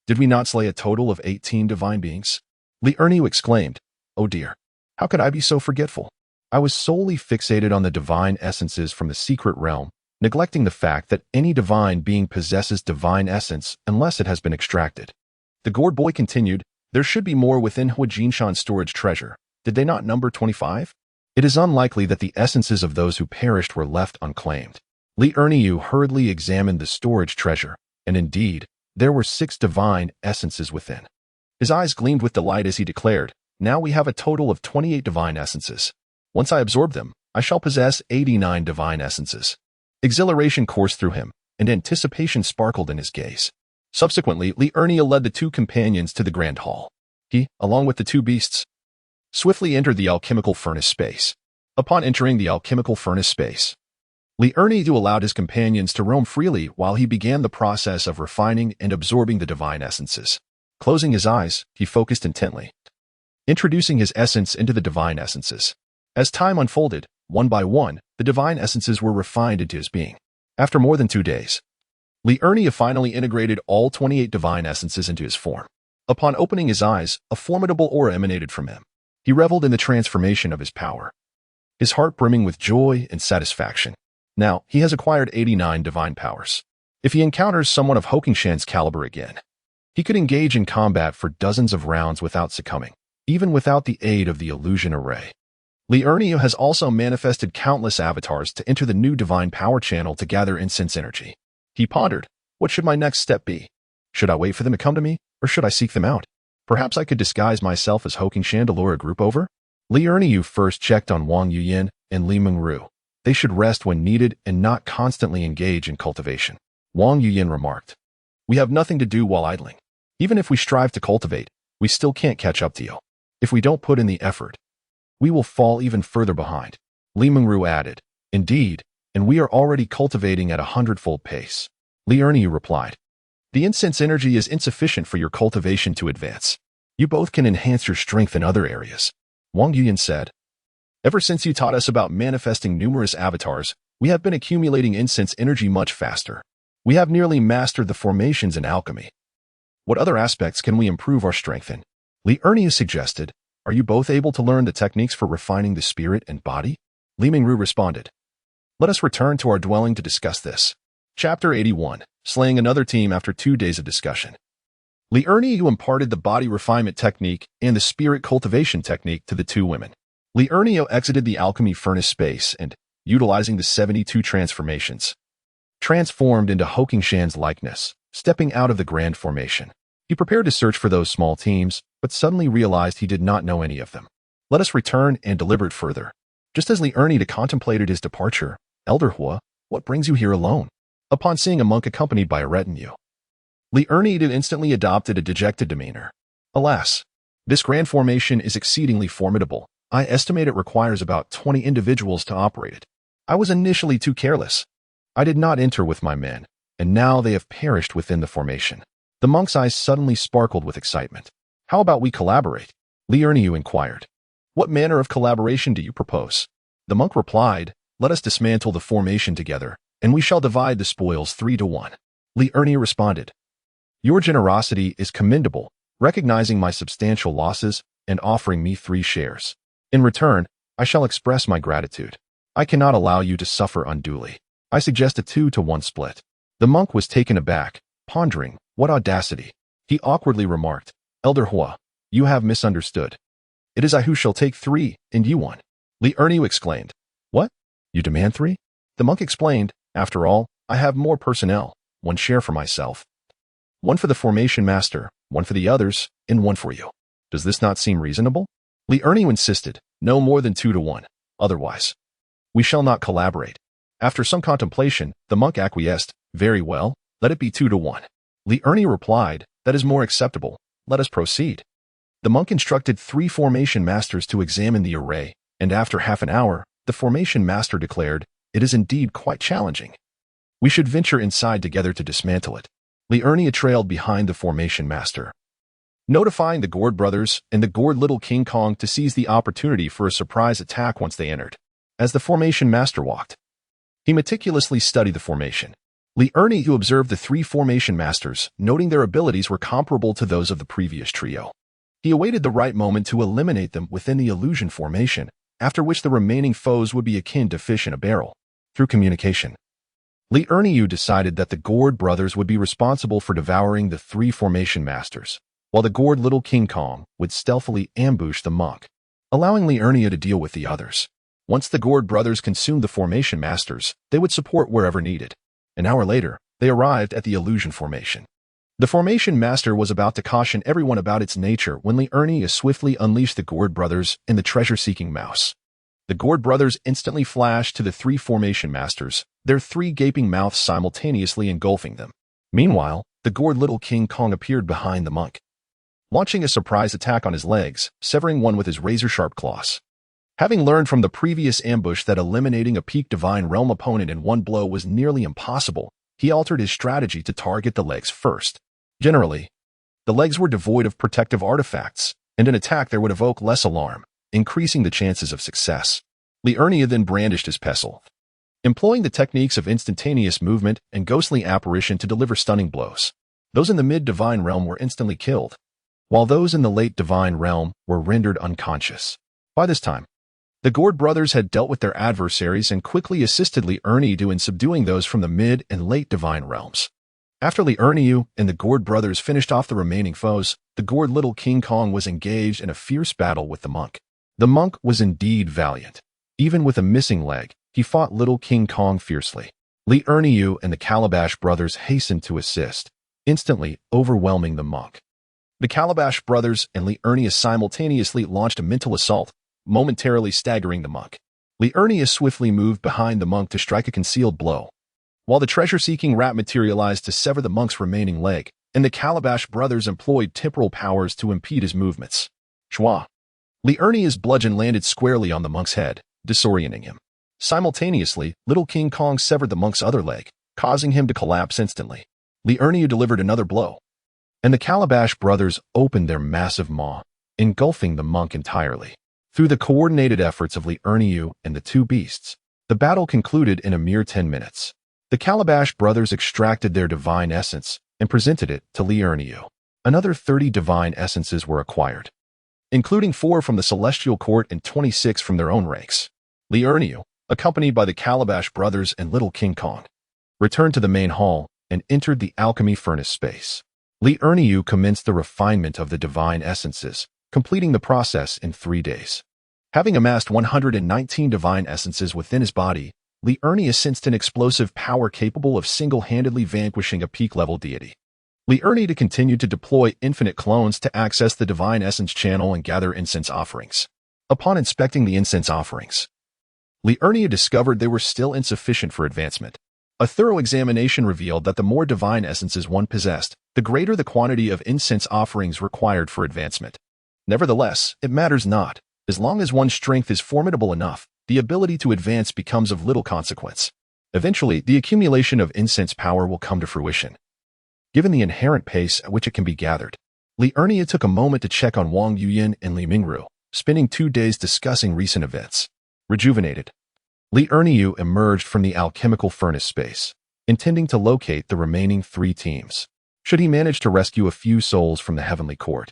Did we not slay a total of 18 divine beings? Liurniu exclaimed, oh dear, how could I be so forgetful? I was solely fixated on the divine essences from the secret realm, neglecting the fact that any divine being possesses divine essence unless it has been extracted. The gourd boy continued, there should be more within Huajinshan's storage treasure. Did they not number 25? It is unlikely that the essences of those who perished were left unclaimed. Liurniu hurriedly examined the storage treasure, and indeed, there were 6 divine essences within. His eyes gleamed with delight as he declared, now we have a total of 28 divine essences. Once I absorb them, I shall possess 89 divine essences. Exhilaration coursed through him, and anticipation sparkled in his gaze. Subsequently, Liurniu led the 2 companions to the Grand Hall. He, along with the 2 beasts, swiftly entered the alchemical furnace space. Upon entering the alchemical furnace space, Liurniu allowed his companions to roam freely while he began the process of refining and absorbing the divine essences. Closing his eyes, he focused intently, introducing his essence into the divine essences. As time unfolded, one by one, the divine essences were refined into his being. After more than 2 days, Liurniu finally integrated all 28 divine essences into his form. Upon opening his eyes, a formidable aura emanated from him. He reveled in the transformation of his power, his heart brimming with joy and satisfaction. Now, he has acquired 89 divine powers. If he encounters someone of Huajinshan's caliber again, he could engage in combat for dozens of rounds without succumbing, even without the aid of the illusion array. Liurniu has also manifested countless avatars to enter the new divine power channel to gather incense energy. He pondered, what should my next step be? Should I wait for them to come to me, or should I seek them out? Perhaps I could disguise myself as Huajinshan to lure a group over? Liurniu first checked on Wang Yuyin and Li Mengru. They should rest when needed and not constantly engage in cultivation. Wang Yuyin remarked, we have nothing to do while idling. Even if we strive to cultivate, we still can't catch up to you. If we don't put in the effort, we will fall even further behind. Li Mengru added, indeed, and we are already cultivating at 100-fold pace. Liurniu replied, the incense energy is insufficient for your cultivation to advance. You both can enhance your strength in other areas. Wang Yuyin said, ever since you taught us about manifesting numerous avatars, we have been accumulating incense energy much faster. We have nearly mastered the formations in alchemy. What other aspects can we improve our strength in? Liurniu suggested, are you both able to learn the techniques for refining the spirit and body? Li Mengru responded, let us return to our dwelling to discuss this. Chapter 81, Slaying Another Team After 2 days of discussion. Liurniu imparted the body refinement technique and the spirit cultivation technique to the 2 women. Liurniu exited the alchemy furnace space and, utilizing the 72 transformations, transformed into Huajinshan's likeness, stepping out of the grand formation. He prepared to search for those small teams, but suddenly realized he did not know any of them. Let us return and deliberate further. Just as Liurniu contemplated his departure, Elder Hua, what brings you here alone? Upon seeing a monk accompanied by a retinue, Liurniu instantly adopted a dejected demeanor. Alas, this grand formation is exceedingly formidable. I estimate it requires about 20 individuals to operate it. I was initially too careless. I did not enter with my men, and now they have perished within the formation. The monk's eyes suddenly sparkled with excitement. How about we collaborate? Liurniu inquired. What manner of collaboration do you propose? The monk replied, let us dismantle the formation together, and we shall divide the spoils 3-1. Liurniu responded, your generosity is commendable, recognizing my substantial losses and offering me 3 shares. In return, I shall express my gratitude. I cannot allow you to suffer unduly. I suggest a 2-1 split. The monk was taken aback, pondering, what audacity. He awkwardly remarked, Elder Hua, you have misunderstood. It is I who shall take 3, and you 1. Liurniu exclaimed, what? You demand 3? The monk explained, After all, I have more personnel, one share for myself. One for the formation master, one for the others, and one for you. Does this not seem reasonable? Li Erniu insisted, no more than 2-1. Otherwise, we shall not collaborate. After some contemplation, the monk acquiesced, very well, let it be 2-1. Li Erniu replied, that is more acceptable, let us proceed. The monk instructed 3 formation masters to examine the array, and after half an hour, the formation master declared, it is indeed quite challenging. We should venture inside together to dismantle it. Li Erniu trailed behind the formation master, notifying the Gourd brothers and the Gourd Little King Kong to seize the opportunity for a surprise attack once they entered. As the formation master walked, he meticulously studied the formation. Li Erniu observed the 3 formation masters, noting their abilities were comparable to those of the previous trio. He awaited the right moment to eliminate them within the illusion formation, after which the remaining foes would be akin to fish in a barrel. Through communication, Li Erniu decided that the Gourd brothers would be responsible for devouring the 3 formation masters, while the Gourd Little King Kong would stealthily ambush the monk, allowing Li Erniu to deal with the others. Once the Gourd brothers consumed the formation masters, they would support wherever needed. An hour later, they arrived at the illusion formation. The formation master was about to caution everyone about its nature when Li Erniu swiftly unleashed the Gourd brothers and the treasure-seeking mouse. The Gourd brothers instantly flashed to the 3 formation masters, their 3 gaping mouths simultaneously engulfing them. Meanwhile, the Gourd Little King Kong appeared behind the monk, launching a surprise attack on his legs, severing one with his razor-sharp claws. Having learned from the previous ambush that eliminating a peak Divine Realm opponent in one blow was nearly impossible, he altered his strategy to target the legs first. Generally, the legs were devoid of protective artifacts, and an attack there would evoke less alarm, increasing the chances of success. Li Erniu then brandished his pestle, employing the techniques of instantaneous movement and ghostly apparition to deliver stunning blows. Those in the mid-Divine Realm were instantly killed, while those in the late Divine Realm were rendered unconscious. By this time, the Gourd brothers had dealt with their adversaries and quickly assisted Li Erniu in subduing those from the mid and late Divine Realms. After Li Erniu and the Gourd brothers finished off the remaining foes, the Gourd Little King Kong was engaged in a fierce battle with the monk. The monk was indeed valiant. Even with a missing leg, he fought Little King Kong fiercely. Li Erniu and the Calabash brothers hastened to assist, instantly overwhelming the monk. The Calabash brothers and Li Erniu simultaneously launched a mental assault, momentarily staggering the monk. Li Erniu swiftly moved behind the monk to strike a concealed blow, while the treasure-seeking rat materialized to sever the monk's remaining leg, and the Calabash brothers employed temporal powers to impede his movements. Schwa! Li Erniu's bludgeon landed squarely on the monk's head, disorienting him. Simultaneously, Little King Kong severed the monk's other leg, causing him to collapse instantly. Li Erniu delivered another blow, and the Calabash brothers opened their massive maw, engulfing the monk entirely. Through the coordinated efforts of Li Erniu and the 2 beasts, the battle concluded in a mere 10 minutes. The Calabash brothers extracted their divine essence and presented it to Li Erniu. Another 30 divine essences were acquired, including 4 from the Celestial Court and 26 from their own ranks. Li Erniu, accompanied by the Calabash brothers and Little King Kong, returned to the main hall and entered the alchemy furnace space. Li Erniu commenced the refinement of the divine essences, completing the process in 3 days. Having amassed 119 divine essences within his body, Li Erniu sensed an explosive power capable of single-handedly vanquishing a peak-level deity. Li Erniu continued to deploy infinite clones to access the divine essence channel and gather incense offerings. Upon inspecting the incense offerings, Li Erniu discovered they were still insufficient for advancement. A thorough examination revealed that the more divine essences one possessed, the greater the quantity of incense offerings required for advancement. Nevertheless, it matters not. As long as one's strength is formidable enough, the ability to advance becomes of little consequence. Eventually, the accumulation of incense power will come to fruition, given the inherent pace at which it can be gathered. Li Erniu took a moment to check on Wang Yuyan and Li Mingru, spending 2 days discussing recent events. Rejuvenated, Li Erniu emerged from the alchemical furnace space, intending to locate the remaining 3 teams. Should he manage to rescue a few souls from the Heavenly Court,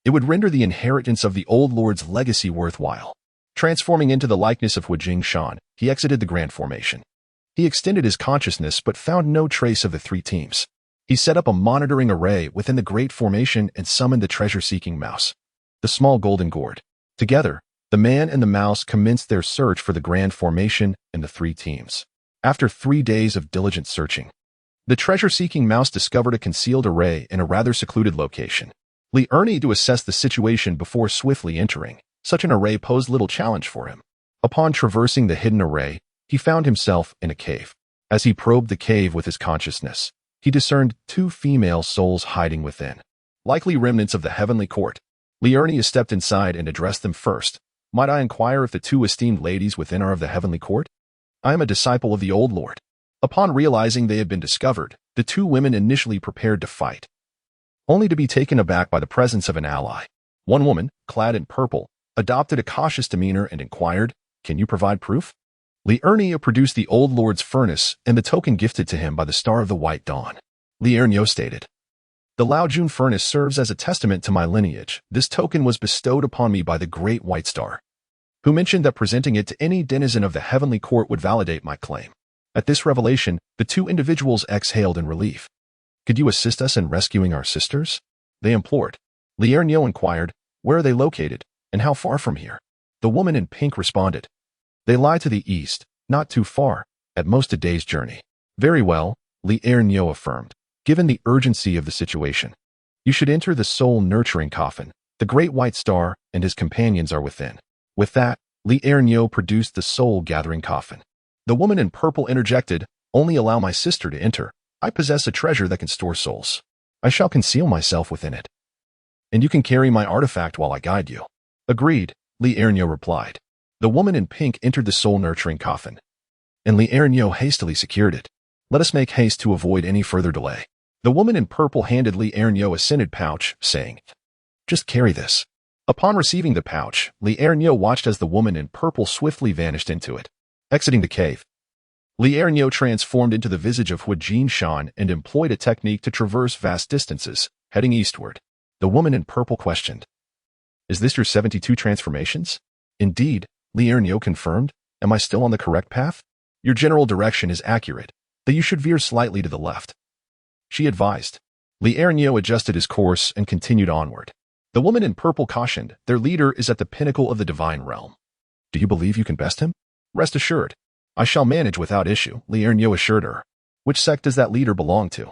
it would render the inheritance of the Old Lord's legacy worthwhile. Transforming into the likeness of Huijing Shan, he exited the Grand Formation. He extended his consciousness but found no trace of the 3 teams. He set up a monitoring array within the Great Formation and summoned the treasure-seeking mouse, the small golden gourd. Together, the man and the mouse commenced their search for the Grand Formation and the 3 teams. After 3 days of diligent searching, the treasure-seeking mouse discovered a concealed array in a rather secluded location. Li Ernie to assess the situation before swiftly entering. Such an array posed little challenge for him. Upon traversing the hidden array, he found himself in a cave. As he probed the cave with his consciousness, he discerned 2 female souls hiding within, likely remnants of the heavenly court. Li Ernie stepped inside and addressed them first. Might I inquire if the 2 esteemed ladies within are of the heavenly court? I am a disciple of the old lord. Upon realizing they had been discovered, the 2 women initially prepared to fight, only to be taken aback by the presence of an ally. One woman, clad in purple, adopted a cautious demeanor and inquired, "Can you provide proof?" Li Ernie produced the old lord's furnace and the token gifted to him by the Star of the White Dawn. Li Ernie stated, "The Laojun furnace serves as a testament to my lineage. This token was bestowed upon me by the Great White Star, who mentioned that presenting it to any denizen of the heavenly court would validate my claim." At this revelation, the 2 individuals exhaled in relief. "Could you assist us in rescuing our sisters?" they implored. Li Ernie inquired, "Where are they located, and how far from here?" The woman in pink responded, "They lie to the east, not too far, at most a day's journey." "Very well," Li Ernie affirmed, "given the urgency of the situation. You should enter the soul-nurturing coffin. The Great White Star and his companions are within." With that, Li Ernie produced the soul-gathering coffin. The woman in purple interjected, "Only allow my sister to enter. I possess a treasure that can store souls. I shall conceal myself within it, and you can carry my artifact while I guide you." "Agreed," Li Ernie replied. The woman in pink entered the soul-nurturing coffin, and Li Ernie hastily secured it. "Let us make haste to avoid any further delay." The woman in purple handed Li Ernie a scented pouch, saying, "Just carry this." Upon receiving the pouch, Li Ernie watched as the woman in purple swiftly vanished into it. Exiting the cave, Li Ernie transformed into the visage of Hua Jin Shan and employed a technique to traverse vast distances, heading eastward. The woman in purple questioned, "Is this your 72 transformations?" "Indeed," Li Ernie confirmed. "Am I still on the correct path?" "Your general direction is accurate, that you should veer slightly to the left," she advised. Li Ernie adjusted his course and continued onward. The woman in purple cautioned, "Their leader is at the pinnacle of the divine realm. Do you believe you can best him?" "Rest assured, I shall manage without issue," Li Ernie assured her. "Which sect does that leader belong to?"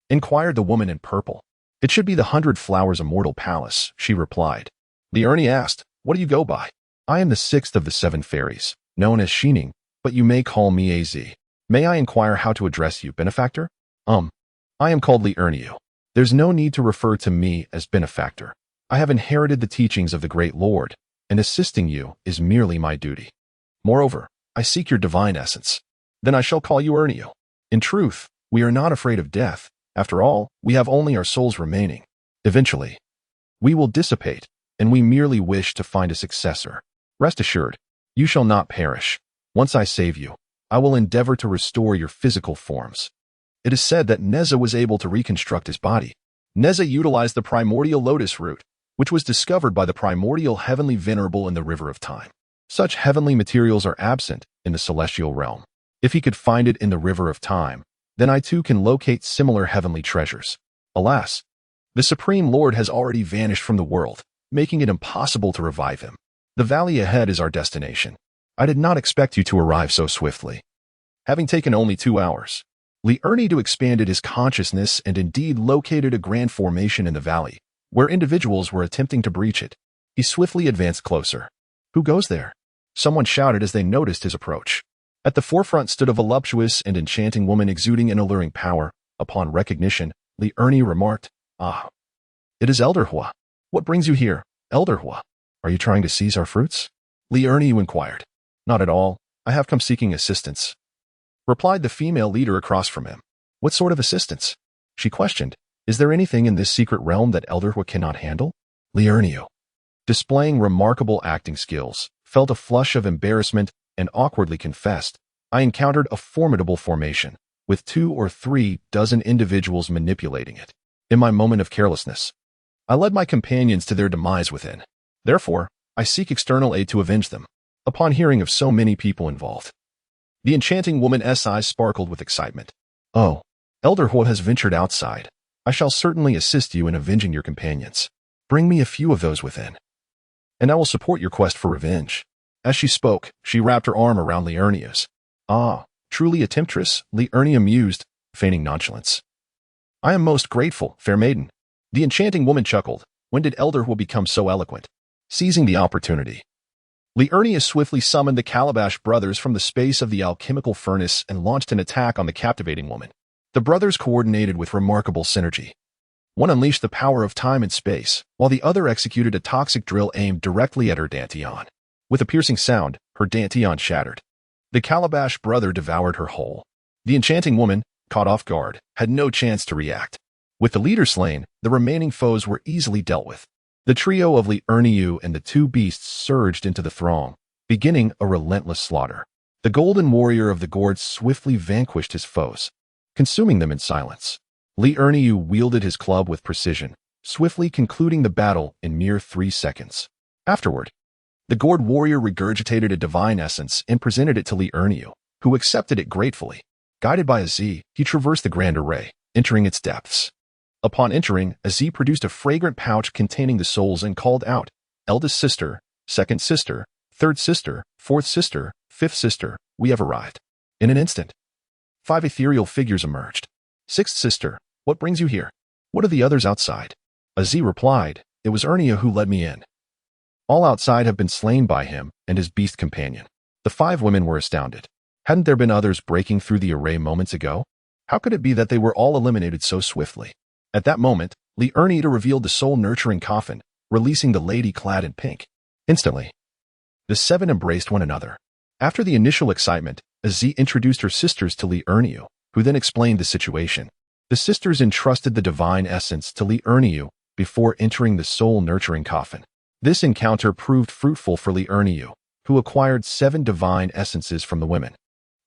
inquired the woman in purple. "It should be the 100 Flowers Immortal Palace," she replied. Li Ernie asked, "What do you go by?" "I am the 6th of the 7 fairies, known as Xining, but you may call me AZ. May I inquire how to address you, benefactor?" I am called Li Ernie. There's no need to refer to me as benefactor. I have inherited the teachings of the Great Lord, and assisting you is merely my duty. Moreover, I seek your divine essence. Then I shall call you Ernie. In truth, we are not afraid of death. After all, we have only our souls remaining. Eventually, we will dissipate, and we merely wish to find a successor. Rest assured, you shall not perish. Once I save you, I will endeavor to restore your physical forms. It is said that Neza was able to reconstruct his body. Neza utilized the primordial lotus root, which was discovered by the primordial heavenly venerable in the river of time. Such heavenly materials are absent in the celestial realm. If he could find it in the river of time, then I too can locate similar heavenly treasures. Alas, the Supreme Lord has already vanished from the world, making it impossible to revive him. The valley ahead is our destination. I did not expect you to arrive so swiftly. Having taken only 2 hours, Li Ernie expanded his consciousness and indeed located a grand formation in the valley, where individuals were attempting to breach it. He swiftly advanced closer. "Who goes there?" someone shouted as they noticed his approach. At the forefront stood a voluptuous and enchanting woman exuding an alluring power. Upon recognition, Li Ernie remarked, "Ah, it is Elder Hua. What brings you here, Elder Hua? Are you trying to seize our fruits?" Li Ernie inquired. "Not at all. I have come seeking assistance," replied the female leader across from him. "What sort of assistance?" she questioned. "Is there anything in this secret realm that Elder Hua cannot handle?" Li Ernie, displaying remarkable acting skills, felt a flush of embarrassment and awkwardly confessed, "I encountered a formidable formation, with 2 or 3 dozen individuals manipulating it. In my moment of carelessness, I led my companions to their demise within. Therefore, I seek external aid to avenge them." Upon hearing of so many people involved, the enchanting woman's eyes sparkled with excitement. "Oh, Elder Hua has ventured outside. I shall certainly assist you in avenging your companions. Bring me a few of those within, and I will support your quest for revenge." As she spoke, she wrapped her arm around Li Ernie's. "Ah, Truly a temptress, Li Ernie mused, feigning nonchalance. I am most grateful, fair maiden. The enchanting woman chuckled. When did Elder will become so eloquent? Seizing the opportunity, Li Ernie swiftly summoned the Calabash brothers from the space of the alchemical furnace and launched an attack on the captivating woman. The brothers coordinated with remarkable synergy. One unleashed the power of time and space, while the other executed a toxic drill aimed directly at her dantian. With a piercing sound, her dantian shattered. The Calabash brother devoured her whole. The enchanting woman, caught off guard, had no chance to react. With the leader slain, the remaining foes were easily dealt with. The trio of Li Erniu and the two beasts surged into the throng, beginning a relentless slaughter. The golden warrior of the gourd swiftly vanquished his foes, consuming them in silence. Li Erniu wielded his club with precision, swiftly concluding the battle in mere 3 seconds. Afterward, the gourd warrior regurgitated a divine essence and presented it to Li Erniu, who accepted it gratefully. Guided by a Z, he traversed the grand array, entering its depths. Upon entering, a Z produced a fragrant pouch containing the souls and called out, "Eldest sister, second sister, third sister, fourth sister, fifth sister, we have arrived." In an instant, 5 ethereal figures emerged. "Sixth sister, what brings you here? What are the others outside?" A Z replied, "It was Ernia who led me in. All outside have been slain by him and his beast companion." The 5 women were astounded. Hadn't there been others breaking through the array moments ago? How could it be that they were all eliminated so swiftly? At that moment, Li Ernie revealed the soul-nurturing coffin, releasing the lady clad in pink. Instantly, the 7 embraced one another. After the initial excitement, Aziz introduced her sisters to Li Erniu, who then explained the situation. The sisters entrusted the divine essence to Li Erniu before entering the soul-nurturing coffin. This encounter proved fruitful for Li Erniu, who acquired 7 divine essences from the women,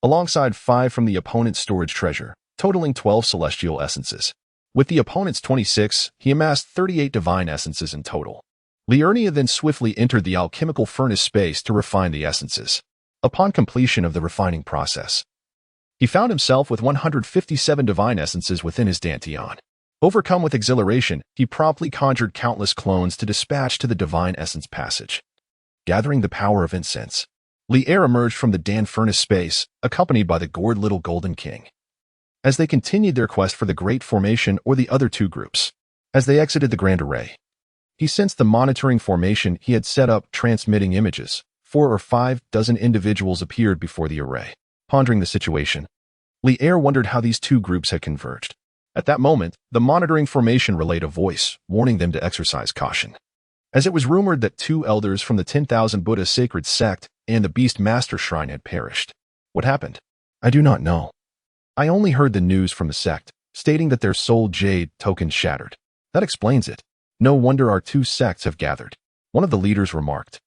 alongside 5 from the opponent's storage treasure, totaling 12 celestial essences. With the opponent's 26, he amassed 38 divine essences in total. Li Erniu then swiftly entered the alchemical furnace space to refine the essences. Upon completion of the refining process, he found himself with 157 divine essences within his dantian. Overcome with exhilaration, he promptly conjured countless clones to dispatch to the divine essence passage. Gathering the power of incense, Li Er emerged from the Dan furnace space, accompanied by the gourd little golden king. As they continued their quest for the Great Formation or the other 2 groups, as they exited the Grand Array, he sensed the monitoring formation he had set up transmitting images. 4 or 5 dozen individuals appeared before the array. Pondering the situation, Li Er wondered how these 2 groups had converged. At that moment, the monitoring formation relayed a voice, warning them to exercise caution, as it was rumored that 2 elders from the 10,000 Buddha sacred sect and the Beast Master Shrine had perished. What happened? I do not know. I only heard the news from the sect, stating that their soul jade token shattered. That explains it. No wonder our 2 sects have gathered. One of the leaders remarked.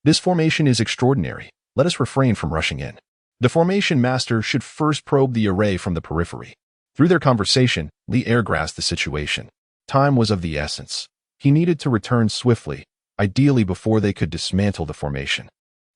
This formation is extraordinary. Let us refrain from rushing in. The formation master should first probe the array from the periphery. Through their conversation, Li Er grasped the situation. Time was of the essence. He needed to return swiftly, ideally before they could dismantle the formation.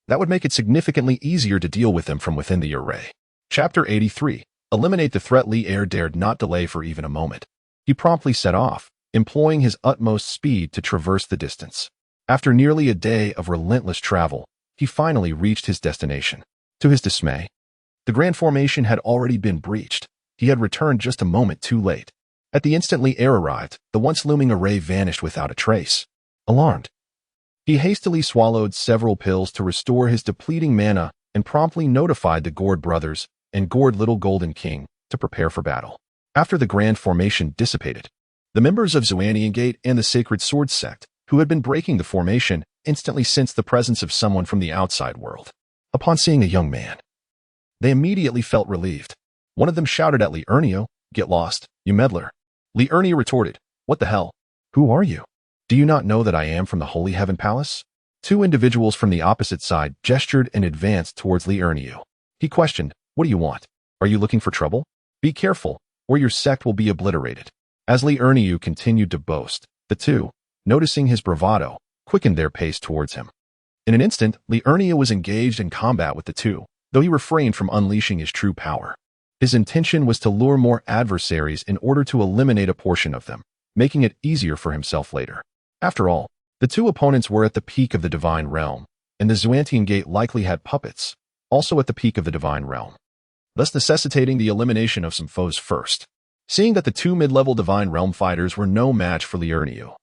That would make it significantly easier to deal with them from within the array. Chapter 83. Eliminate the threat. Li Er dared not delay for even a moment. He promptly set off, employing his utmost speed to traverse the distance. After nearly a day of relentless travel, he finally reached his destination. To his dismay, the Grand Formation had already been breached. He had returned just a moment too late. At the instant Li Er arrived, the once looming array vanished without a trace. Alarmed, he hastily swallowed several pills to restore his depleting mana and promptly notified the Gourd brothers and Gourd Little Golden King to prepare for battle. After the Grand Formation dissipated, the members of Xuanian Gate and the Sacred Sword Sect, who had been breaking the formation, instantly sensed the presence of someone from the outside world. Upon seeing a young man, they immediately felt relieved. One of them shouted at Li Erniu, "Get lost, you meddler." Li Erniu retorted, "What the hell? Who are you? Do you not know that I am from the Holy Heaven Palace?" 2 individuals from the opposite side gestured and advanced towards Li Erniu. He questioned, "What do you want? Are you looking for trouble? Be careful, or your sect will be obliterated." As Li Erniu continued to boast, the 2, noticing his bravado, quickened their pace towards him. In an instant, Li Erniu was engaged in combat with the 2, though he refrained from unleashing his true power. His intention was to lure more adversaries in order to eliminate a portion of them, making it easier for himself later. After all, the 2 opponents were at the peak of the Divine Realm, and the Xuantian Gate likely had puppets, also at the peak of the Divine Realm. thus necessitating the elimination of some foes first. Seeing that the two mid-level Divine Realm fighters were no match for Li Erniu,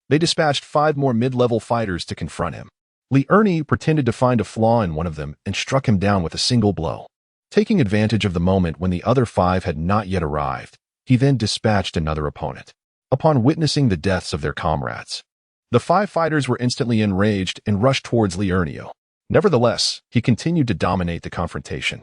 they dispatched 5 more mid-level fighters to confront him. Li Erniu pretended to find a flaw in one of them and struck him down with a single blow. Taking advantage of the moment when the other 5 had not yet arrived, he then dispatched another opponent. Upon witnessing the deaths of their comrades, the 5 fighters were instantly enraged and rushed towards Li Erniu. Nevertheless, he continued to dominate the confrontation.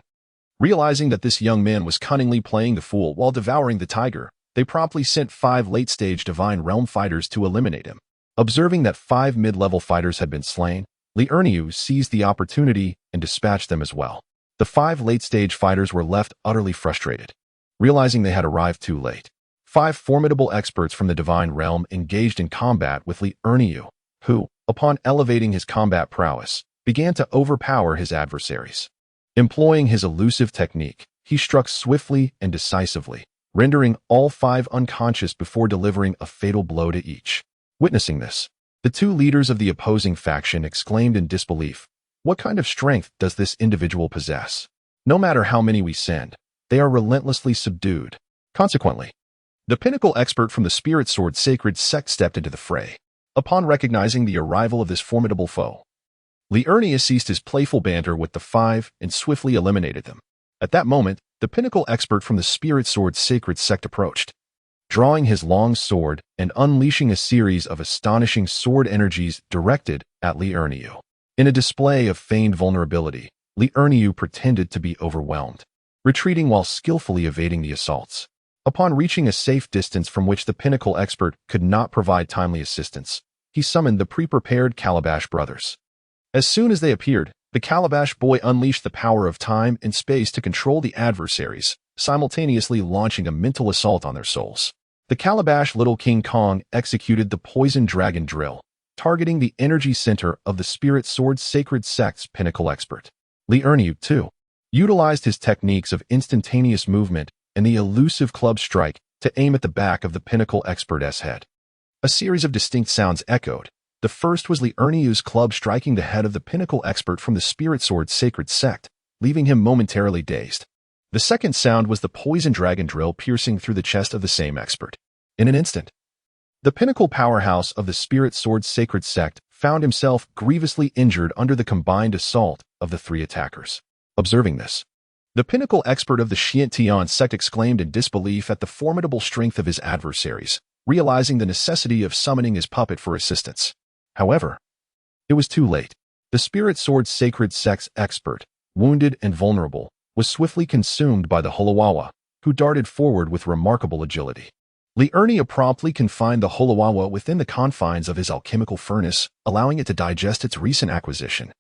Realizing that this young man was cunningly playing the fool while devouring the tiger, they promptly sent 5 late-stage Divine Realm fighters to eliminate him. Observing that 5 mid-level fighters had been slain, Li Erniu seized the opportunity and dispatched them as well. The 5 late-stage fighters were left utterly frustrated. Realizing they had arrived too late, 5 formidable experts from the Divine Realm engaged in combat with Li Erniu, who, upon elevating his combat prowess, began to overpower his adversaries. Employing his elusive technique, he struck swiftly and decisively, rendering all 5 unconscious before delivering a fatal blow to each. Witnessing this, the 2 leaders of the opposing faction exclaimed in disbelief, "What kind of strength does this individual possess? No matter how many we send, they are relentlessly subdued." Consequently, the pinnacle expert from the Spirit Sword Sacred Sect stepped into the fray. Upon recognizing the arrival of this formidable foe, Li Erniu ceased his playful banter with the 5 and swiftly eliminated them. At that moment, the pinnacle expert from the Spirit Sword Sacred Sect approached, drawing his long sword and unleashing a series of astonishing sword energies directed at Li Erniu. In a display of feigned vulnerability, Li Erniu pretended to be overwhelmed, retreating while skillfully evading the assaults. Upon reaching a safe distance from which the pinnacle expert could not provide timely assistance, he summoned the pre-prepared Calabash brothers. As soon as they appeared, the Calabash boy unleashed the power of time and space to control the adversaries, simultaneously launching a mental assault on their souls. The Calabash Little King Kong executed the Poison Dragon Drill, targeting the energy center of the Spirit Sword Sacred Sect's pinnacle expert. Li Erniu, too, utilized his techniques of instantaneous movement and the elusive club strike to aim at the back of the pinnacle expert's head. A series of distinct sounds echoed. The first was Li Erniu's club striking the head of the pinnacle expert from the Spirit Sword Sacred Sect, leaving him momentarily dazed. The second sound was the Poison Dragon Drill piercing through the chest of the same expert. In an instant, the pinnacle powerhouse of the Spirit Sword Sacred Sect found himself grievously injured under the combined assault of the 3 attackers. Observing this, the pinnacle expert of the Xiantian sect exclaimed in disbelief at the formidable strength of his adversaries, realizing the necessity of summoning his puppet for assistance. However, it was too late. The Spirit Sword Sacred Sect's expert, wounded and vulnerable, was swiftly consumed by the Holowawa, who darted forward with remarkable agility. Li Erniu promptly confined the Holowawa within the confines of his alchemical furnace, allowing it to digest its recent acquisition.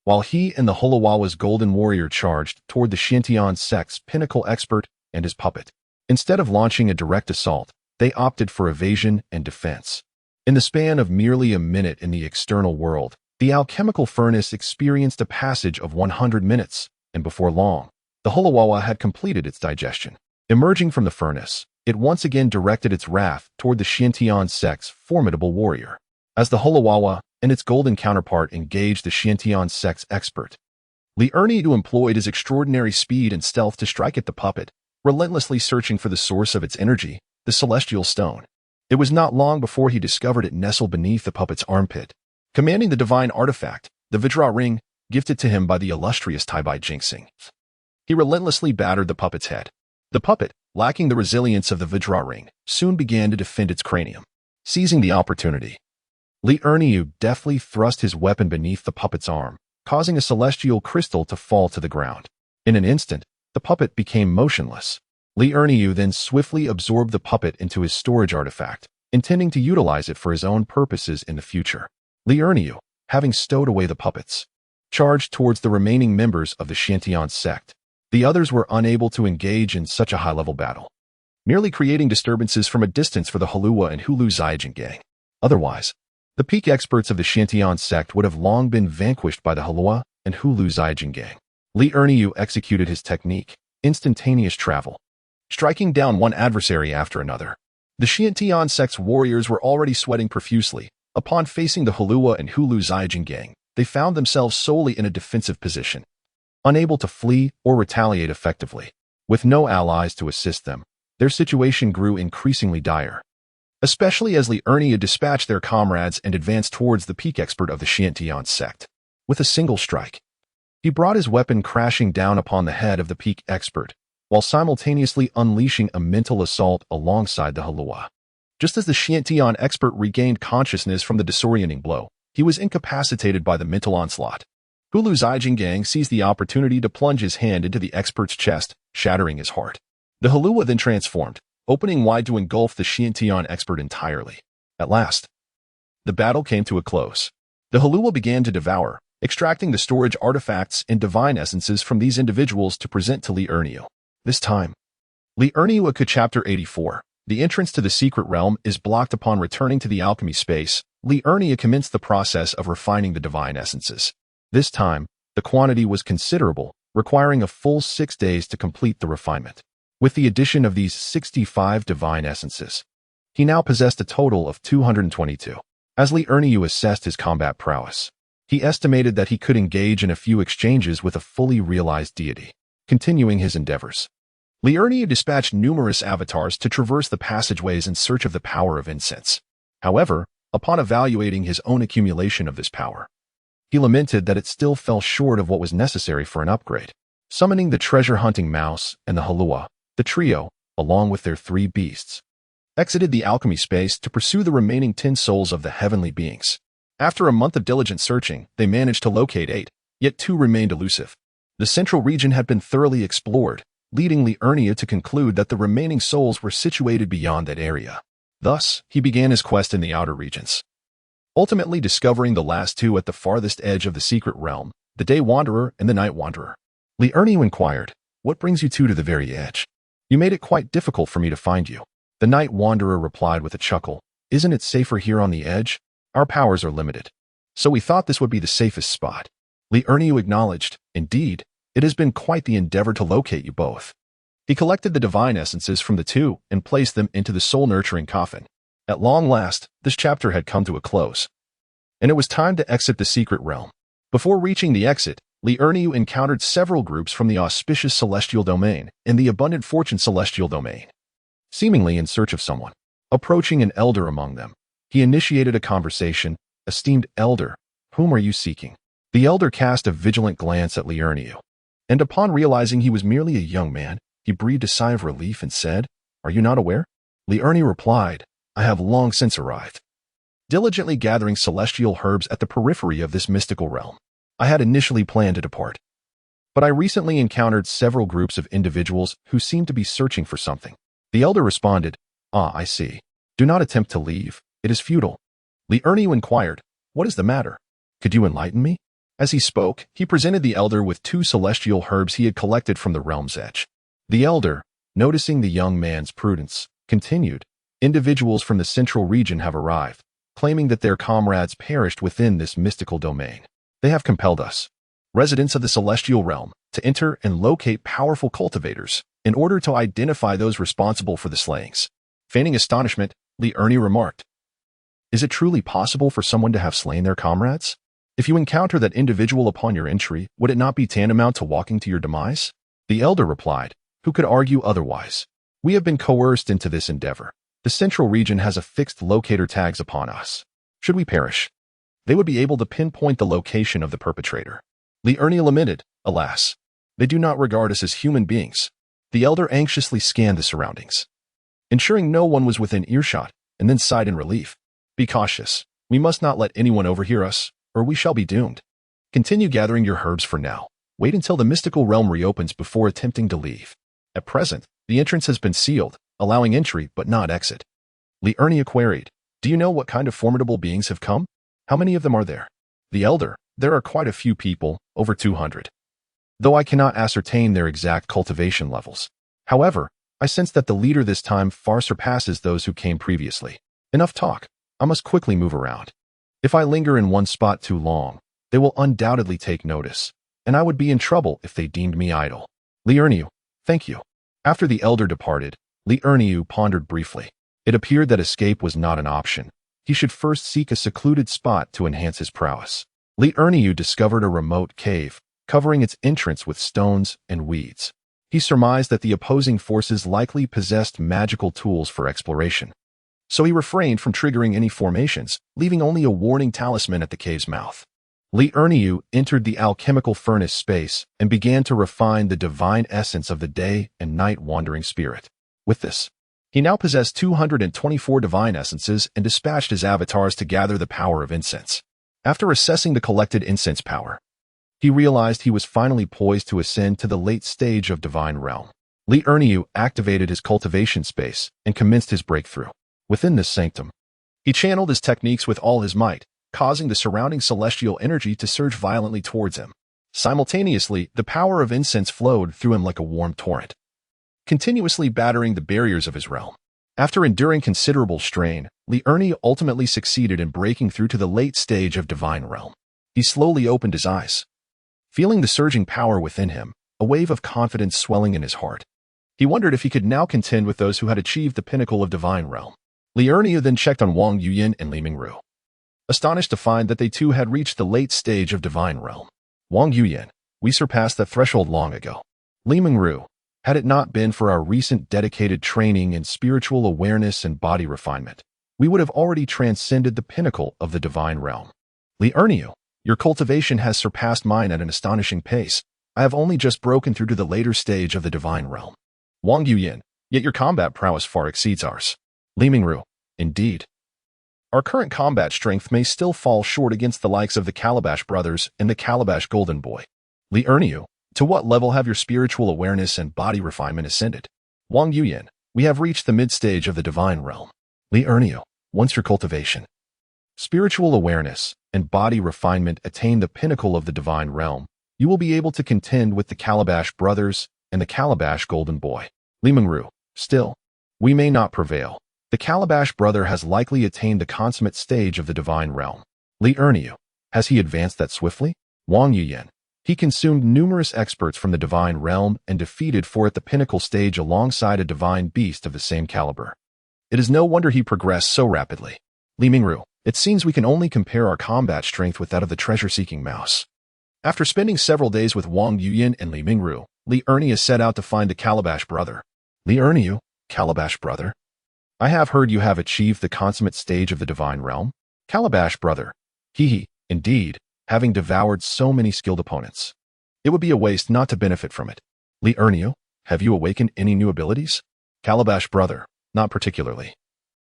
While he and the Holowawa's Golden Warrior charged toward the Xiantian sect's pinnacle expert and his puppet. Instead of launching a direct assault, they opted for evasion and defense. In the span of merely a minute in the external world, the alchemical furnace experienced a passage of 100 minutes, and before long, the Holowawa had completed its digestion. Emerging from the furnace, it once again directed its wrath toward the Xiantian sect's formidable warrior. As the Holowawa and its golden counterpart engaged the Xiantian sect's expert, Li Erniu employed his extraordinary speed and stealth to strike at the puppet, relentlessly searching for the source of its energy, the celestial stone. It was not long before he discovered it nestled beneath the puppet's armpit. Commanding the divine artifact, the Vajra ring, gifted to him by the illustrious Taibai Jinxing, he relentlessly battered the puppet's head. The puppet, lacking the resilience of the Vajra ring, soon began to defend its cranium. Seizing the opportunity, Li Erniu deftly thrust his weapon beneath the puppet's arm, causing a celestial crystal to fall to the ground. In an instant, the puppet became motionless. Li Erniu then swiftly absorbed the puppet into his storage artifact, intending to utilize it for his own purposes in the future. Li Erniu, having stowed away the puppets, charged towards the remaining members of the Xiantian sect. The others were unable to engage in such a high-level battle, merely creating disturbances from a distance for the Halua and Hulu Zaijin gang. Otherwise, the peak experts of the Xiantian sect would have long been vanquished by the Halua and Hulu Zaijin gang. Li Erniu executed his technique, instantaneous travel, striking down one adversary after another. The Xiantian sect's warriors were already sweating profusely. Upon facing the Halua and Hulu Zaijin gang, they found themselves solely in a defensive position. unable to flee or retaliate effectively. With no allies to assist them, their situation grew increasingly dire, especially as Li Ernia dispatched their comrades and advanced towards the peak expert of the Xiantian sect. With a single strike, he brought his weapon crashing down upon the head of the peak expert, while simultaneously unleashing a mental assault alongside the Halua. Just as the Xiantian expert regained consciousness from the disorienting blow, he was incapacitated by the mental onslaught. Hulu Zijingang seized the opportunity to plunge his hand into the expert's chest, shattering his heart. The Halua then transformed, opening wide to engulf the Xiantian expert entirely. At last, the battle came to a close. The Halua began to devour, extracting the storage artifacts and divine essences from these individuals to present to Li Erniu. This time, Li Erniu Chapter 84. The entrance to the secret realm is blocked upon returning to the alchemy space. Li Ernia commenced the process of refining the divine essences. This time, the quantity was considerable, requiring a full 6 days to complete the refinement. With the addition of these 65 divine essences, he now possessed a total of 222. As Li Erniu assessed his combat prowess, he estimated that he could engage in a few exchanges with a fully realized deity. Continuing his endeavors, Li Erniu dispatched numerous avatars to traverse the passageways in search of the power of incense. However, upon evaluating his own accumulation of this power, he lamented that it still fell short of what was necessary for an upgrade. Summoning the treasure-hunting mouse and the Halua, the trio, along with their 3 beasts, exited the alchemy space to pursue the remaining 10 souls of the heavenly beings. After a month of diligent searching, they managed to locate 8, yet 2 remained elusive. The central region had been thoroughly explored, leading Li Ernia to conclude that the remaining souls were situated beyond that area. Thus, he began his quest in the outer regions, ultimately discovering the last 2 at the farthest edge of the secret realm, the Day Wanderer and the Night Wanderer. Li Ernia inquired, "What brings you 2 to the very edge? You made it quite difficult for me to find you." The Night Wanderer replied with a chuckle, "Isn't it safer here on the edge? Our powers are limited, so we thought this would be the safest spot." Li Ernia acknowledged, "Indeed, it has been quite the endeavor to locate you both." He collected the divine essences from the 2 and placed them into the soul-nurturing coffin. At long last, this chapter had come to a close, and it was time to exit the secret realm. Before reaching the exit, Li Erniu encountered several groups from the auspicious celestial domain and the abundant fortune celestial domain, seemingly in search of someone. Approaching an elder among them, he initiated a conversation. "Esteemed elder, whom are you seeking?" The elder cast a vigilant glance at Li Erniu, and upon realizing he was merely a young man, he breathed a sigh of relief and said, "Are you not aware?" Li Erniu replied, "I have long since arrived, diligently gathering celestial herbs at the periphery of this mystical realm. I had initially planned to depart, but I recently encountered several groups of individuals who seemed to be searching for something." The elder responded, "Ah, I see. Do not attempt to leave. It is futile." Li Erniu inquired, "What is the matter? Could you enlighten me?" As he spoke, he presented the elder with 2 celestial herbs he had collected from the realm's edge. The elder, noticing the young man's prudence, continued, "Individuals from the central region have arrived, claiming that their comrades perished within this mystical domain. They have compelled us, residents of the celestial realm, to enter and locate powerful cultivators in order to identify those responsible for the slayings." Feigning astonishment, Li Erniu remarked, "Is it truly possible for someone to have slain their comrades? If you encounter that individual upon your entry, would it not be tantamount to walking to your demise?" The elder replied, "Who could argue otherwise? We have been coerced into this endeavor. The central region has affixed locator tags upon us. Should we perish, they would be able to pinpoint the location of the perpetrator." Li Erniu lamented, "Alas, they do not regard us as human beings." The elder anxiously scanned the surroundings, ensuring no one was within earshot, and then sighed in relief. "Be cautious. We must not let anyone overhear us, or we shall be doomed. Continue gathering your herbs for now. Wait until the mystical realm reopens before attempting to leave. At present, the entrance has been sealed, allowing entry but not exit." Li Erniu queried, "Do you know what kind of formidable beings have come? How many of them are there?" The elder, "There are quite a few people, over 200. Though I cannot ascertain their exact cultivation levels. However, I sense that the leader this time far surpasses those who came previously. Enough talk. I must quickly move around. If I linger in one spot too long, they will undoubtedly take notice, and I would be in trouble if they deemed me idle." Li Erniu, "Thank you." After the elder departed, Li Erniu pondered briefly. It appeared that escape was not an option. He should first seek a secluded spot to enhance his prowess. Li Erniu discovered a remote cave, covering its entrance with stones and weeds. He surmised that the opposing forces likely possessed magical tools for exploration. So he refrained from triggering any formations, leaving only a warning talisman at the cave's mouth. Li Erniu entered the alchemical furnace space and began to refine the divine essence of the day and night wandering spirit. With this, he now possessed 224 divine essences and dispatched his avatars to gather the power of incense. After assessing the collected incense power, he realized he was finally poised to ascend to the late stage of divine realm. Li Erniu activated his cultivation space and commenced his breakthrough. Within this sanctum, he channeled his techniques with all his might, causing the surrounding celestial energy to surge violently towards him. Simultaneously, the power of incense flowed through him like a warm torrent, continuously battering the barriers of his realm. After enduring considerable strain, Li Erniu ultimately succeeded in breaking through to the late stage of divine realm. He slowly opened his eyes, feeling the surging power within him, a wave of confidence swelling in his heart. He wondered if he could now contend with those who had achieved the pinnacle of divine realm. Li Erniu then checked on Wang Yuyan and Li Mingru, astonished to find that they too had reached the late stage of divine realm. Wang Yuyan, we surpassed that threshold long ago. Li Mingru, had it not been for our recent dedicated training in spiritual awareness and body refinement, we would have already transcended the pinnacle of the divine realm. Li Erniu, your cultivation has surpassed mine at an astonishing pace. I have only just broken through to the later stage of the divine realm. Wang Yuyan, yet your combat prowess far exceeds ours. Li Mingru, indeed. Our current combat strength may still fall short against the likes of the Calabash brothers and the Calabash golden boy. Li Erniu, to what level have your spiritual awareness and body refinement ascended? Wang Yuyan, we have reached the mid-stage of the divine realm. Li Erniu, once your cultivation, spiritual awareness, and body refinement attain the pinnacle of the divine realm, you will be able to contend with the Calabash brothers and the Calabash golden boy. Li Mingru, still, we may not prevail. The Calabash brother has likely attained the consummate stage of the divine realm. Li Erniu, has he advanced that swiftly? Wang Yuyan, he consumed numerous experts from the divine realm and defeated four at the pinnacle stage alongside a divine beast of the same caliber. It is no wonder he progressed so rapidly. Li Mingru, it seems we can only compare our combat strength with that of the treasure-seeking mouse. After spending several days with Wang Yuyan and Li Mingru, Li Erniu set out to find the Calabash brother. Li Erniu, Calabash brother? I have heard you have achieved the consummate stage of the divine realm. Calabash brother. Indeed, having devoured so many skilled opponents. It would be a waste not to benefit from it. Li Erniu, have you awakened any new abilities? Calabash brother, not particularly.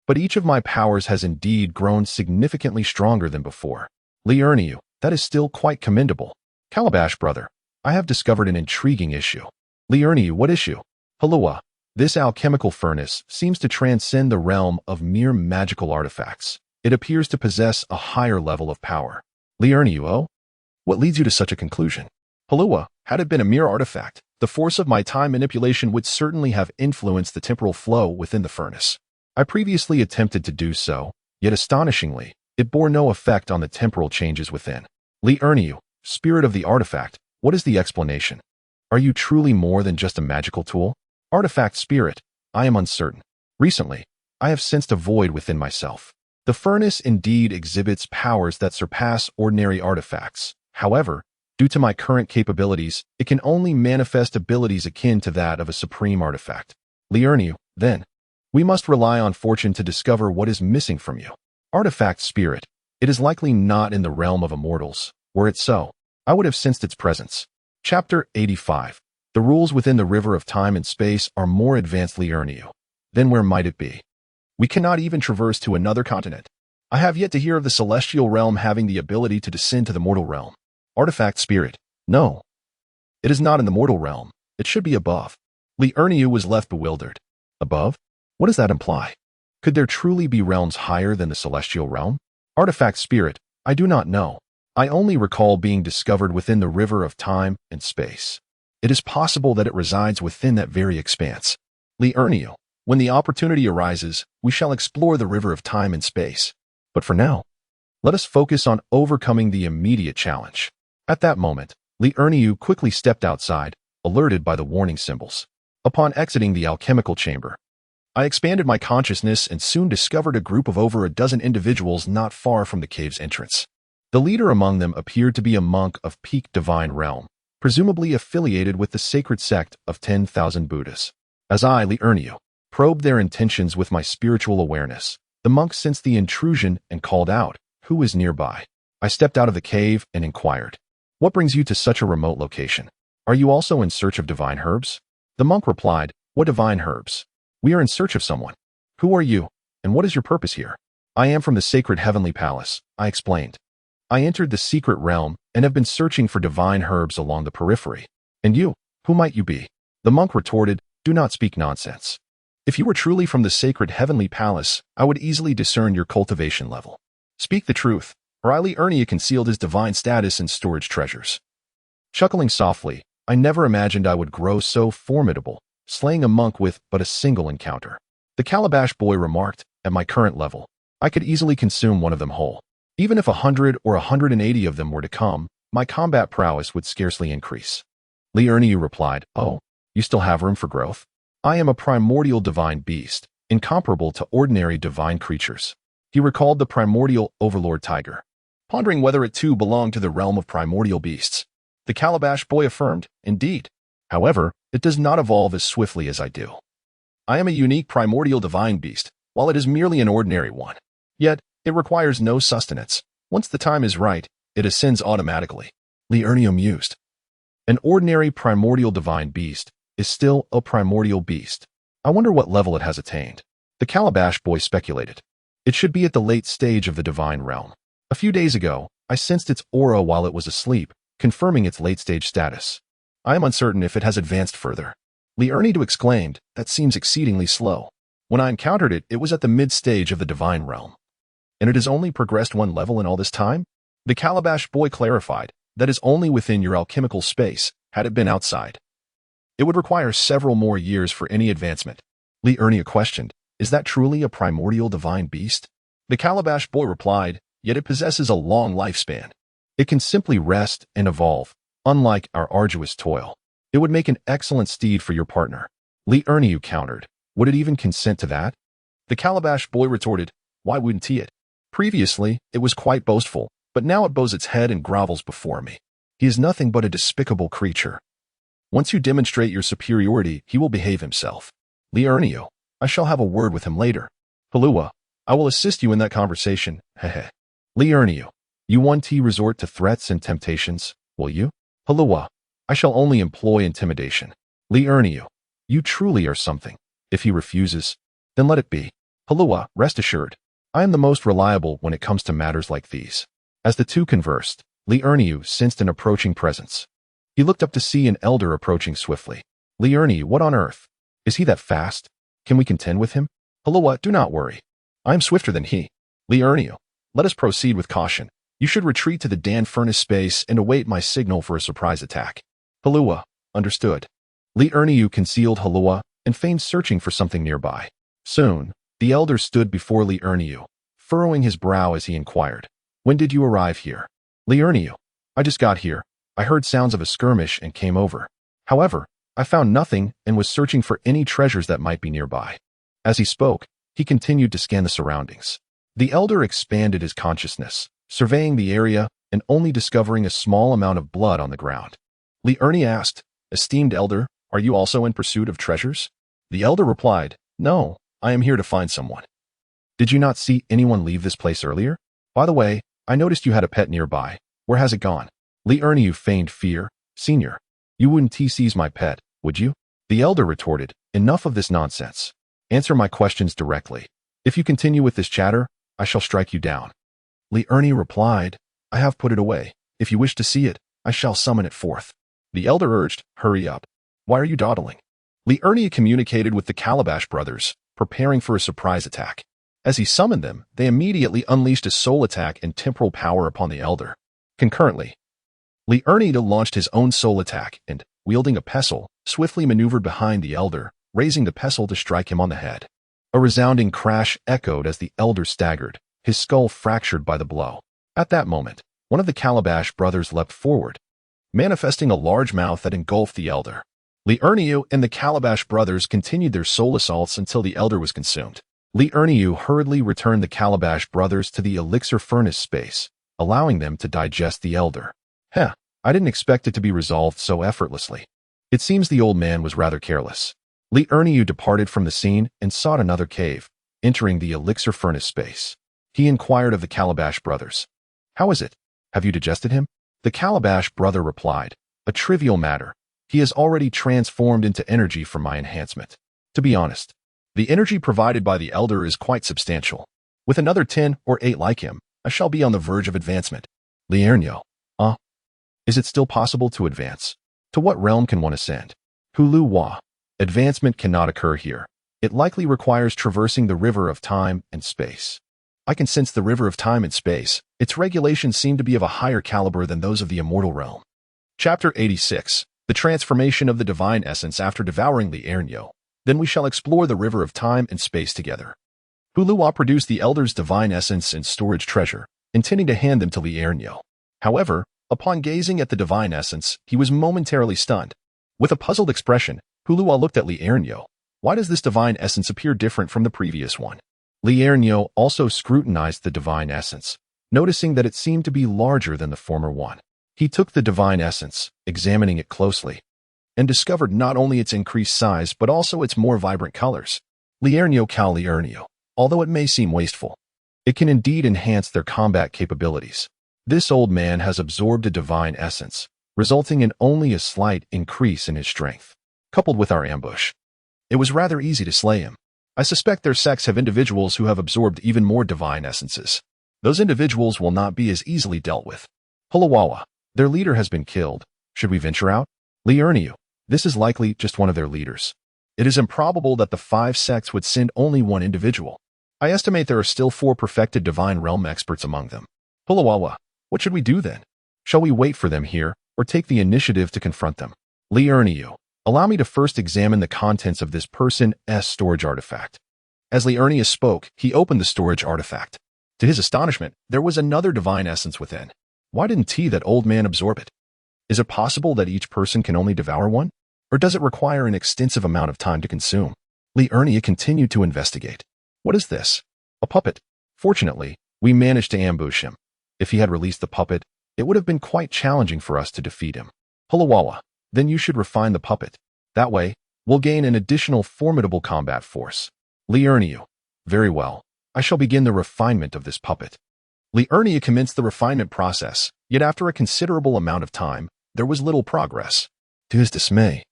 But each of my powers has indeed grown significantly stronger than before. Li Erniu, that is still quite commendable. Calabash brother, I have discovered an intriguing issue. Li Erniu, what issue? Halua, this alchemical furnace seems to transcend the realm of mere magical artifacts. It appears to possess a higher level of power. Li Erniu, oh? What leads you to such a conclusion? Halua, had it been a mere artifact, the force of my time manipulation would certainly have influenced the temporal flow within the furnace. I previously attempted to do so, yet astonishingly, it bore no effect on the temporal changes within. Li Erniu, spirit of the artifact, what is the explanation? Are you truly more than just a magical tool? Artifact spirit, I am uncertain. Recently, I have sensed a void within myself. The furnace indeed exhibits powers that surpass ordinary artifacts. However, due to my current capabilities, it can only manifest abilities akin to that of a supreme artifact. Li Erniu, then, we must rely on fortune to discover what is missing from you. Artifact spirit, it is likely not in the realm of immortals. Were it so, I would have sensed its presence. Chapter 85. The rules within the river of time and space are more advanced. Li Erniu. Then where might it be? We cannot even traverse to another continent. I have yet to hear of the celestial realm having the ability to descend to the mortal realm. Artifact spirit, no. It is not in the mortal realm. It should be above. Li Erniu was left bewildered. Above? What does that imply? Could there truly be realms higher than the celestial realm? Artifact spirit, I do not know. I only recall being discovered within the river of time and space. It is possible that it resides within that very expanse. Li Erniu, when the opportunity arises, we shall explore the river of time and space. But for now, let us focus on overcoming the immediate challenge. At that moment, Li Erniu quickly stepped outside, alerted by the warning symbols. Upon exiting the alchemical chamber, I expanded my consciousness and soon discovered a group of over a dozen individuals not far from the cave's entrance. The leader among them appeared to be a monk of peak divine realm, presumably affiliated with the sacred sect of 10,000 Buddhas. As I, Li Erniu, probed their intentions with my spiritual awareness, the monk sensed the intrusion and called out, "Who is nearby?" I stepped out of the cave and inquired, "What brings you to such a remote location? Are you also in search of divine herbs?" The monk replied, "What divine herbs? We are in search of someone. Who are you, and what is your purpose here?" "I am from the sacred heavenly palace," I explained. "I entered the secret realm and have been searching for divine herbs along the periphery. And you, who might you be?" The monk retorted, "Do not speak nonsense. If you were truly from the sacred heavenly palace, I would easily discern your cultivation level. Speak the truth, or Li Ernia concealed his divine status in storage treasures." Chuckling softly, I never imagined I would grow so formidable, slaying a monk with but a single encounter. The calabash boy remarked, "At my current level, I could easily consume one of them whole. Even if 100 or 180 of them were to come, my combat prowess would scarcely increase." Li Erniu replied, "Oh, you still have room for growth? I am a primordial divine beast, incomparable to ordinary divine creatures." He recalled the primordial overlord tiger, pondering whether it too belonged to the realm of primordial beasts. The calabash boy affirmed, "Indeed. However, it does not evolve as swiftly as I do. I am a unique primordial divine beast, while it is merely an ordinary one. Yet, it requires no sustenance. Once the time is right, it ascends automatically." Li Erniu mused. An ordinary primordial divine beast is still a primordial beast. I wonder what level it has attained. The calabash boy speculated. It should be at the late stage of the divine realm. A few days ago, I sensed its aura while it was asleep, confirming its late-stage status. I am uncertain if it has advanced further. Li Erniu exclaimed, "That seems exceedingly slow. When I encountered it, it was at the mid-stage of the divine realm. And it has only progressed one level in all this time?" The calabash boy clarified, "That is only within your alchemical space. Had it been outside, it would require several more years for any advancement." Li Erniu questioned, "Is that truly a primordial divine beast?" The calabash boy replied, "Yet it possesses a long lifespan. It can simply rest and evolve, unlike our arduous toil. It would make an excellent steed for your partner." Li Erniu countered, "Would it even consent to that?" The calabash boy retorted, "Why wouldn't he it? Previously, it was quite boastful, but now it bows its head and grovels before me. He is nothing but a despicable creature. Once you demonstrate your superiority, he will behave himself. Li Erniu, I shall have a word with him later. Palua, I will assist you in that conversation, hehe." Li Erniu, "You won't resort to threats and temptations, will you?" Palua, "I shall only employ intimidation." Li Erniu, "You truly are something. If he refuses, then let it be." Palua, "Rest assured, I am the most reliable when it comes to matters like these." As the two conversed, Li Erniu sensed an approaching presence. He looked up to see an elder approaching swiftly. "Li Erniu, what on earth? Is he that fast? Can we contend with him?" Palua, "Do not worry. I am swifter than he." Li Erniu, "Let us proceed with caution. You should retreat to the Dan furnace space and await my signal for a surprise attack." Palua, "Understood." Li Erniu concealed Halua and feigned searching for something nearby. Soon, the elder stood before Li Erniu, furrowing his brow as he inquired, "When did you arrive here?" Li Erniu, "I just got here. I heard sounds of a skirmish and came over. However, I found nothing and was searching for any treasures that might be nearby." As he spoke, he continued to scan the surroundings. The elder expanded his consciousness, surveying the area and only discovering a small amount of blood on the ground. Li Erniu asked, "Esteemed elder, are you also in pursuit of treasures?" The elder replied, "No, I am here to find someone." "Did you not see anyone leave this place earlier? By the way, I noticed you had a pet nearby. Where has it gone?" Li Erniu feigned fear. "Senior, you wouldn't seize my pet, would you?" The elder retorted, "Enough of this nonsense. Answer my questions directly. If you continue with this chatter, I shall strike you down." Li Erniu replied, "I have put it away. If you wish to see it, I shall summon it forth." The elder urged, "Hurry up. Why are you dawdling?" Li Erniu communicated with the Calabash brothers, preparing for a surprise attack. As he summoned them, they immediately unleashed a soul attack and temporal power upon the elder. Concurrently, Li Erniu launched his own soul attack and, wielding a pestle, swiftly maneuvered behind the elder, raising the pestle to strike him on the head. A resounding crash echoed as the elder staggered, his skull fractured by the blow. At that moment, one of the Calabash brothers leapt forward, manifesting a large mouth that engulfed the elder. Li Erniu and the Calabash brothers continued their soul assaults until the elder was consumed. Li Erniu hurriedly returned the Calabash brothers to the elixir furnace space, allowing them to digest the elder. "Heh, I didn't expect it to be resolved so effortlessly. It seems the old man was rather careless. Li Erniu departed from the scene and sought another cave, entering the elixir furnace space. He inquired of the Calabash brothers. How is it? Have you digested him? The Calabash brother replied, a trivial matter. He has already transformed into energy for my enhancement. To be honest, the energy provided by the elder is quite substantial. With another 10 or 8 like him, I shall be on the verge of advancement. Li Erniu. Is it still possible to advance? To what realm can one ascend? Hulu Wa. Advancement cannot occur here. It likely requires traversing the river of time and space. I can sense the river of time and space. Its regulations seem to be of a higher caliber than those of the immortal realm. Chapter 86. The transformation of the divine essence after devouring Li Erniu. Then we shall explore the river of time and space together. Huluwa produced the elder's divine essence and storage treasure, intending to hand them to Li Erniu. However, upon gazing at the divine essence, he was momentarily stunned. With a puzzled expression, Huluwa looked at Li Erniu. Why does this divine essence appear different from the previous one? Li Erniu also scrutinized the divine essence, noticing that it seemed to be larger than the former one. He took the divine essence, examining it closely, and discovered not only its increased size but also its more vibrant colors. Li Erniu, although it may seem wasteful, it can indeed enhance their combat capabilities. This old man has absorbed a divine essence, resulting in only a slight increase in his strength. Coupled with our ambush, it was rather easy to slay him. I suspect their sects have individuals who have absorbed even more divine essences. Those individuals will not be as easily dealt with. Hulawawa, their leader has been killed. Should we venture out? Li Erniu, this is likely just one of their leaders. It is improbable that the 5 sects would send only one individual. I estimate there are still 4 perfected divine realm experts among them. Hulawawa, what should we do then? Shall we wait for them here, or take the initiative to confront them? Li Erniu, allow me to first examine the contents of this person's storage artifact. As Li Erniu spoke, he opened the storage artifact. To his astonishment, there was another divine essence within. Why didn't that old man absorb it? Is it possible that each person can only devour one? Or does it require an extensive amount of time to consume? Li Erniu continued to investigate. What is this? A puppet. Fortunately, we managed to ambush him. If he had released the puppet, it would have been quite challenging for us to defeat him. Hulawawa, then you should refine the puppet. That way, we'll gain an additional formidable combat force. Li Erniu, very well. I shall begin the refinement of this puppet. Li Erniu commenced the refinement process, yet after a considerable amount of time, there was little progress. To his dismay,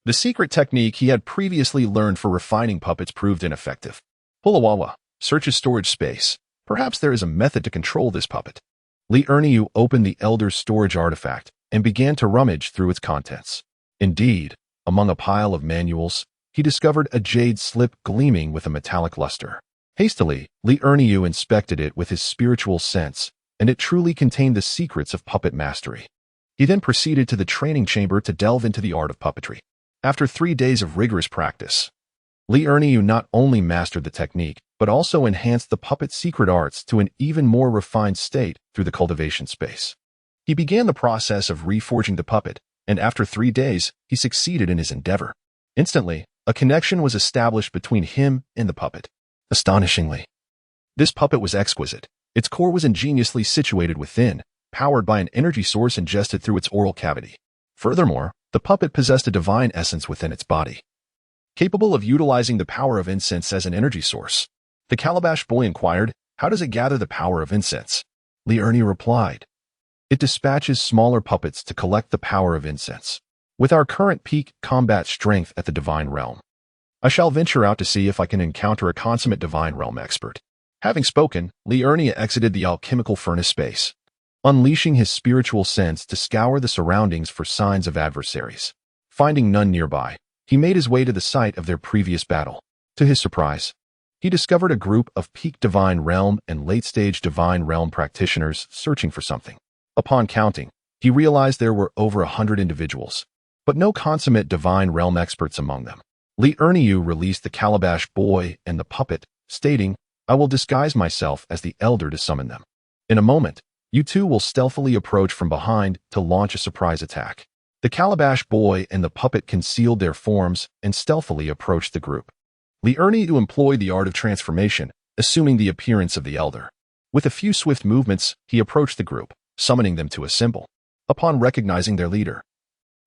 the secret technique he had previously learned for refining puppets proved ineffective. Hulawawa, search his storage space. Perhaps there is a method to control this puppet. Li Erniu opened the elder's storage artifact and began to rummage through its contents. Indeed, among a pile of manuals, he discovered a jade slip gleaming with a metallic luster. Hastily, Li Erniu inspected it with his spiritual sense, and it truly contained the secrets of puppet mastery. He then proceeded to the training chamber to delve into the art of puppetry. After 3 days of rigorous practice, Li Erniu not only mastered the technique, but also enhanced the puppet's secret arts to an even more refined state through the cultivation space. He began the process of reforging the puppet, and after 3 days, he succeeded in his endeavor. Instantly, a connection was established between him and the puppet. Astonishingly, this puppet was exquisite. Its core was ingeniously situated within, powered by an energy source ingested through its oral cavity. Furthermore, the puppet possessed a divine essence within its body, capable of utilizing the power of incense as an energy source. The Calabash boy inquired, how does it gather the power of incense? Li Erniu replied, it dispatches smaller puppets to collect the power of incense. With our current peak combat strength at the divine realm, I shall venture out to see if I can encounter a consummate divine realm expert. Having spoken, Li Erniu exited the alchemical furnace space, unleashing his spiritual sense to scour the surroundings for signs of adversaries. Finding none nearby, he made his way to the site of their previous battle. To his surprise, he discovered a group of peak divine realm and late-stage divine realm practitioners searching for something. Upon counting, he realized there were over 100 individuals, but no consummate divine realm experts among them. Li Erniu released the Calabash boy and the puppet, stating, I will disguise myself as the elder to summon them. In a moment, you two will stealthily approach from behind to launch a surprise attack. The Calabash boy and the puppet concealed their forms and stealthily approached the group. Li Erniu employed the art of transformation, assuming the appearance of the elder. With a few swift movements, he approached the group, summoning them to assemble. Upon recognizing their leader,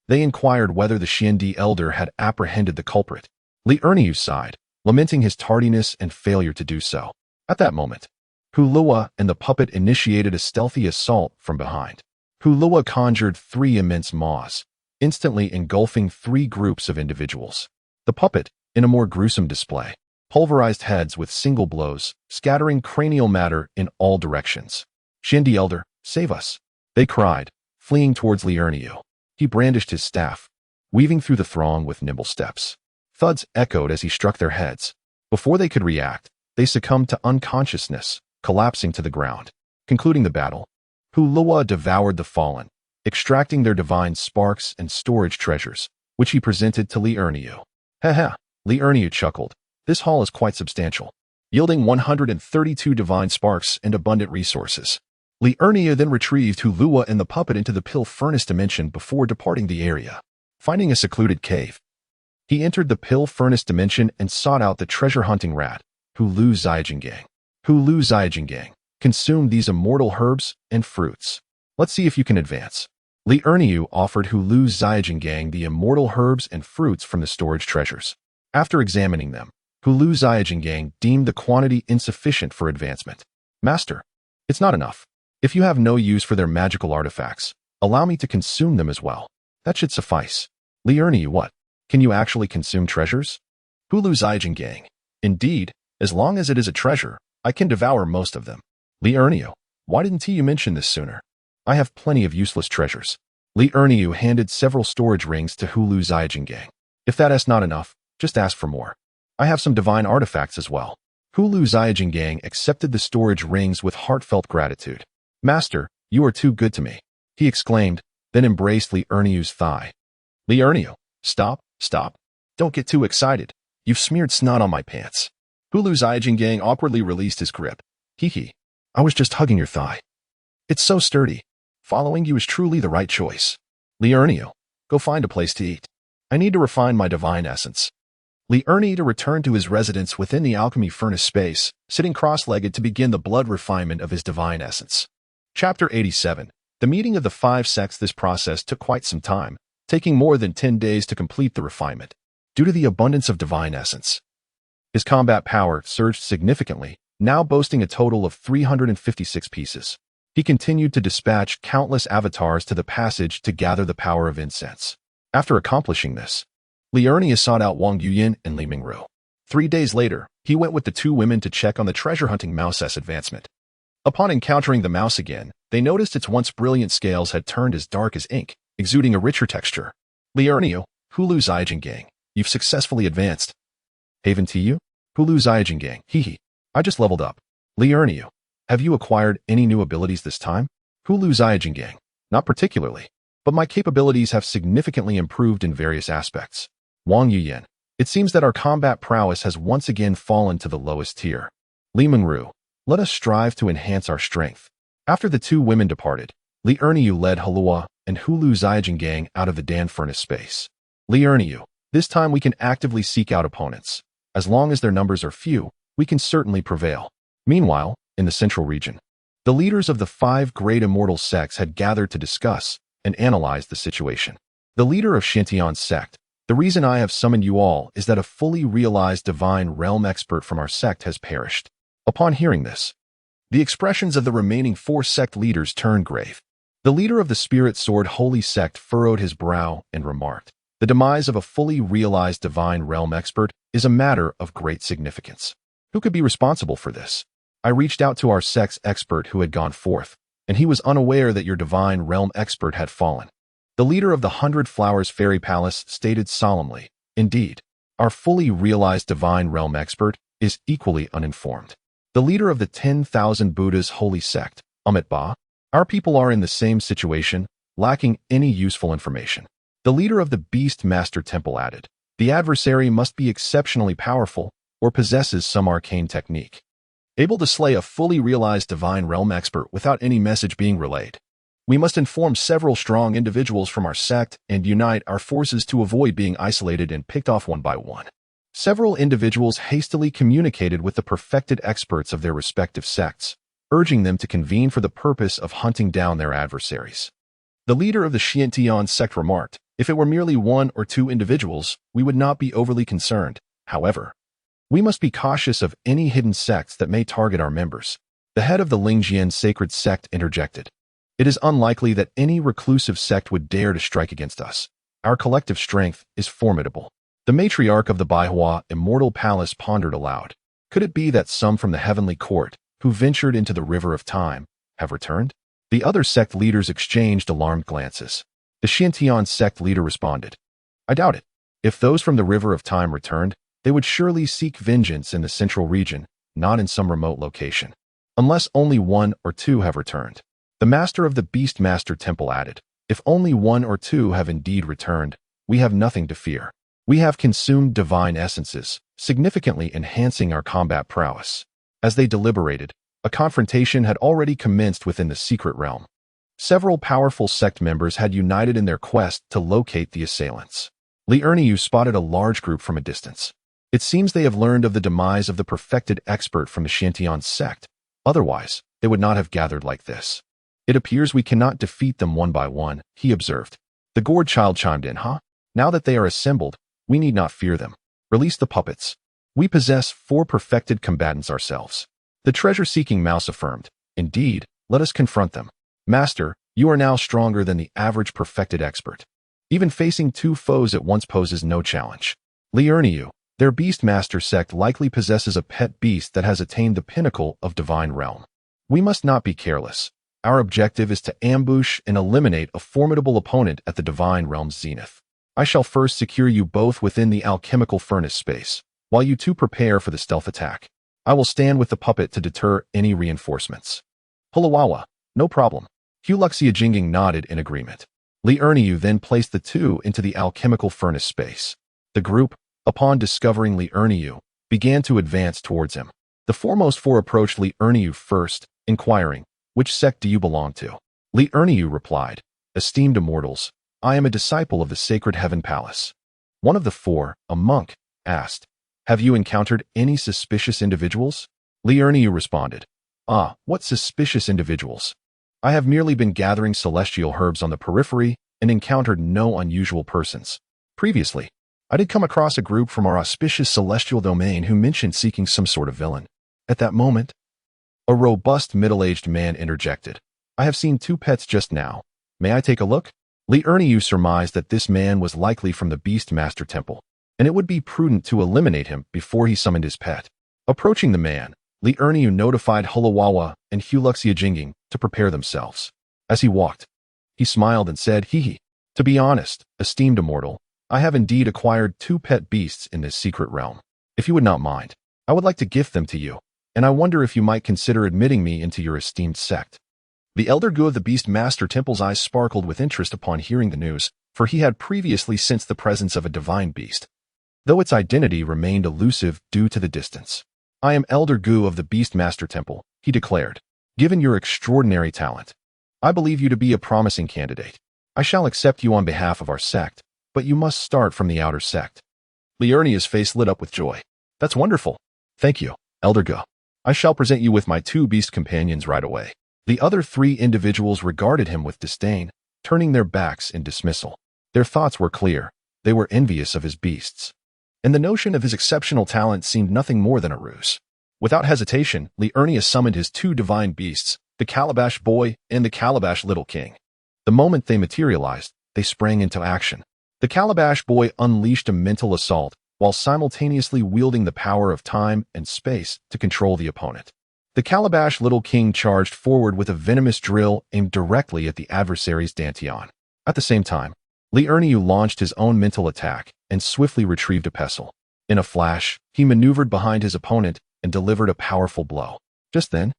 they inquired whether the Xiandi elder had apprehended the culprit. Li Erniu sighed, lamenting his tardiness and failure to do so. At that moment, Hulua and the puppet initiated a stealthy assault from behind. Hulua conjured 3 immense maws, instantly engulfing 3 groups of individuals. The puppet, in a more gruesome display, pulverized heads with single blows, scattering cranial matter in all directions. Xiandi elder, save us! They cried, fleeing towards Li Erniu. He brandished his staff, weaving through the throng with nimble steps. Thuds echoed as he struck their heads. Before they could react, they succumbed to unconsciousness, collapsing to the ground. Concluding the battle, Hulua devoured the fallen, extracting their divine sparks and storage treasures, which he presented to Li Erniu. Ha! Li Erniu chuckled. This haul is quite substantial, yielding 132 divine sparks and abundant resources. Li Erniu then retrieved Hulua and the puppet into the pill furnace dimension before departing the area. Finding a secluded cave, he entered the pill furnace dimension and sought out the treasure-hunting rat, Hulu Zaijiangang. Hulu Zaijiangang, consume these immortal herbs and fruits. Let's see if you can advance. Li Erniu offered Hulu Zaijiangang the immortal herbs and fruits from the storage treasures. After examining them, Hulu Zaijiangang deemed the quantity insufficient for advancement. Master, it's not enough. If you have no use for their magical artifacts, allow me to consume them as well. That should suffice. Li Erniu, what? Can you actually consume treasures? Hulu Zaijiangang, indeed, as long as it is a treasure, I can devour most of them. Li Erniu, why didn't you mention this sooner? I have plenty of useless treasures. Li Erniu handed several storage rings to Hulu Zaijiangang. If that is not enough, just ask for more. I have some divine artifacts as well. Hulu Zaijiangang accepted the storage rings with heartfelt gratitude. Master, you are too good to me, he exclaimed, then embraced Li Erniu's thigh. Li Erniu, stop. Don't get too excited. You've smeared snot on my pants. Hulu Zaijiangang awkwardly released his grip. Hee. I was just hugging your thigh. It's so sturdy. Following you is truly the right choice. Li Erniu, go find a place to eat. I need to refine my divine essence. Li Erniu returned to his residence within the alchemy furnace space, sitting cross-legged to begin the blood refinement of his divine essence. Chapter 87. The meeting of the 5 sects. This process took quite some time, taking more than 10 days to complete the refinement. Due to the abundance of divine essence, his combat power surged significantly, now boasting a total of 356 pieces. He continued to dispatch countless avatars to the passage to gather the power of incense. After accomplishing this, Li Erniu sought out Wang Yuyan and Li Mingru. 3 days later, he went with the 2 women to check on the treasure-hunting mouse's advancement. Upon encountering the mouse again, they noticed its once brilliant scales had turned as dark as ink, exuding a richer texture. Li Erniu, Hulu Zaijiangang, you've successfully advanced. Haven to you? Hulu Zaijiangang, hee. I just leveled up. Li Erniu, have you acquired any new abilities this time? Hulu Zaijiangang, not particularly, but my capabilities have significantly improved in various aspects. Wang Yuyan, it seems that our combat prowess has once again fallen to the lowest tier. Li Mingru, let us strive to enhance our strength. After the 2 women departed, Li Erniu led Hulua and Hulu Zaijiangang out of the Dan furnace space. Li Erniu, this time we can actively seek out opponents. As long as their numbers are few, we can certainly prevail. Meanwhile, in the central region, the leaders of the 5 great immortal sects had gathered to discuss and analyze the situation. The leader of Shintian's sect, the reason I have summoned you all is that a fully realized divine realm expert from our sect has perished. Upon hearing this, the expressions of the remaining 4 sect leaders turned grave. The leader of the Spirit Sword Holy Sect furrowed his brow and remarked, the demise of a fully realized divine realm expert is a matter of great significance. Who could be responsible for this? I reached out to our sect's expert who had gone forth, and he was unaware that your divine realm expert had fallen. The leader of the 100 Flowers Fairy Palace stated solemnly, indeed, our fully realized divine realm expert is equally uninformed. The leader of the 10,000 Buddhas Holy Sect, Amit Ba, our people are in the same situation, lacking any useful information. The leader of the Beast Master Temple added, the adversary must be exceptionally powerful or possesses some arcane technique, able to slay a fully realized divine realm expert without any message being relayed. We must inform several strong individuals from our sect and unite our forces to avoid being isolated and picked off one by one. Several individuals hastily communicated with the perfected experts of their respective sects, urging them to convene for the purpose of hunting down their adversaries. The leader of the Xiantian sect remarked, if it were merely 1 or 2 individuals, we would not be overly concerned. However, we must be cautious of any hidden sects that may target our members. The head of the Lingjian sacred sect interjected. It is unlikely that any reclusive sect would dare to strike against us. Our collective strength is formidable. The matriarch of the Baihua Immortal Palace pondered aloud. Could it be that some from the heavenly court, who ventured into the river of time, have returned? The other sect leaders exchanged alarmed glances. The Xiantian sect leader responded, I doubt it. If those from the river of time returned, they would surely seek vengeance in the central region, not in some remote location. Unless only 1 or 2 have returned. The master of the Beastmaster Temple added, if only 1 or 2 have indeed returned, we have nothing to fear. We have consumed divine essences, significantly enhancing our combat prowess. As they deliberated, a confrontation had already commenced within the secret realm. Several powerful sect members had united in their quest to locate the assailants. Li Erniu spotted a large group from a distance. It seems they have learned of the demise of the perfected expert from the Xiantian sect. Otherwise, they would not have gathered like this. It appears we cannot defeat them one by one, he observed. The gourd child chimed in, Now that they are assembled, we need not fear them. Release the puppets. We possess 4 perfected combatants ourselves. The treasure-seeking mouse affirmed, Indeed, let us confront them. Master, you are now stronger than the average perfected expert. Even facing 2 foes at once poses no challenge. Li Erniu, their Beastmaster sect likely possesses a pet beast that has attained the pinnacle of divine realm. We must not be careless. Our objective is to ambush and eliminate a formidable opponent at the divine realm's zenith. I shall first secure you both within the alchemical furnace space, while you 2 prepare for the stealth attack. I will stand with the puppet to deter any reinforcements. Hulawawa, no problem. Huluxia Jinging nodded in agreement. Li Erniu then placed the 2 into the alchemical furnace space. The group, upon discovering Li Erniu, began to advance towards him. The foremost 4 approached Li Erniu first, inquiring, Which sect do you belong to? Li Erniu replied, Esteemed immortals, I am a disciple of the Sacred Heaven Palace. One of the 4, a monk, asked, Have you encountered any suspicious individuals? Li Erniu responded, What suspicious individuals? I have merely been gathering celestial herbs on the periphery and encountered no unusual persons. Previously, I did come across a group from our auspicious celestial domain who mentioned seeking some sort of villain. At that moment, a robust middle-aged man interjected. I have seen 2 pets just now. May I take a look? Li Erniu surmised that this man was likely from the Beastmaster Temple, and it would be prudent to eliminate him before he summoned his pet. Approaching the man, Li Erniu notified Hulawawa and Huluxia Jinging to prepare themselves. As he walked, he smiled and said, Hee. To be honest, esteemed immortal, I have indeed acquired 2 pet beasts in this secret realm. If you would not mind, I would like to gift them to you, and I wonder if you might consider admitting me into your esteemed sect. The elder Gu of the Beastmaster Temple's eyes sparkled with interest upon hearing the news, for he had previously sensed the presence of a divine beast, though its identity remained elusive due to the distance. I am Elder Gu of the Beastmaster Temple, he declared. Given your extraordinary talent, I believe you to be a promising candidate. I shall accept you on behalf of our sect, but you must start from the outer sect. Li Erniu's face lit up with joy. That's wonderful. Thank you, Elder Gu. I shall present you with my 2 beast companions right away. The other 3 individuals regarded him with disdain, turning their backs in dismissal. Their thoughts were clear. They were envious of his beasts, and the notion of his exceptional talent seemed nothing more than a ruse. Without hesitation, Li Erniu summoned his 2 divine beasts, the Calabash Boy and the Calabash Little King. The moment they materialized, they sprang into action. The Calabash Boy unleashed a mental assault, while simultaneously wielding the power of time and space to control the opponent. The Calabash Little King charged forward with a venomous drill aimed directly at the adversary's dantian. At the same time, Li Erniu launched his own mental attack and swiftly retrieved a pestle. In a flash, he maneuvered behind his opponent and delivered a powerful blow. Just then,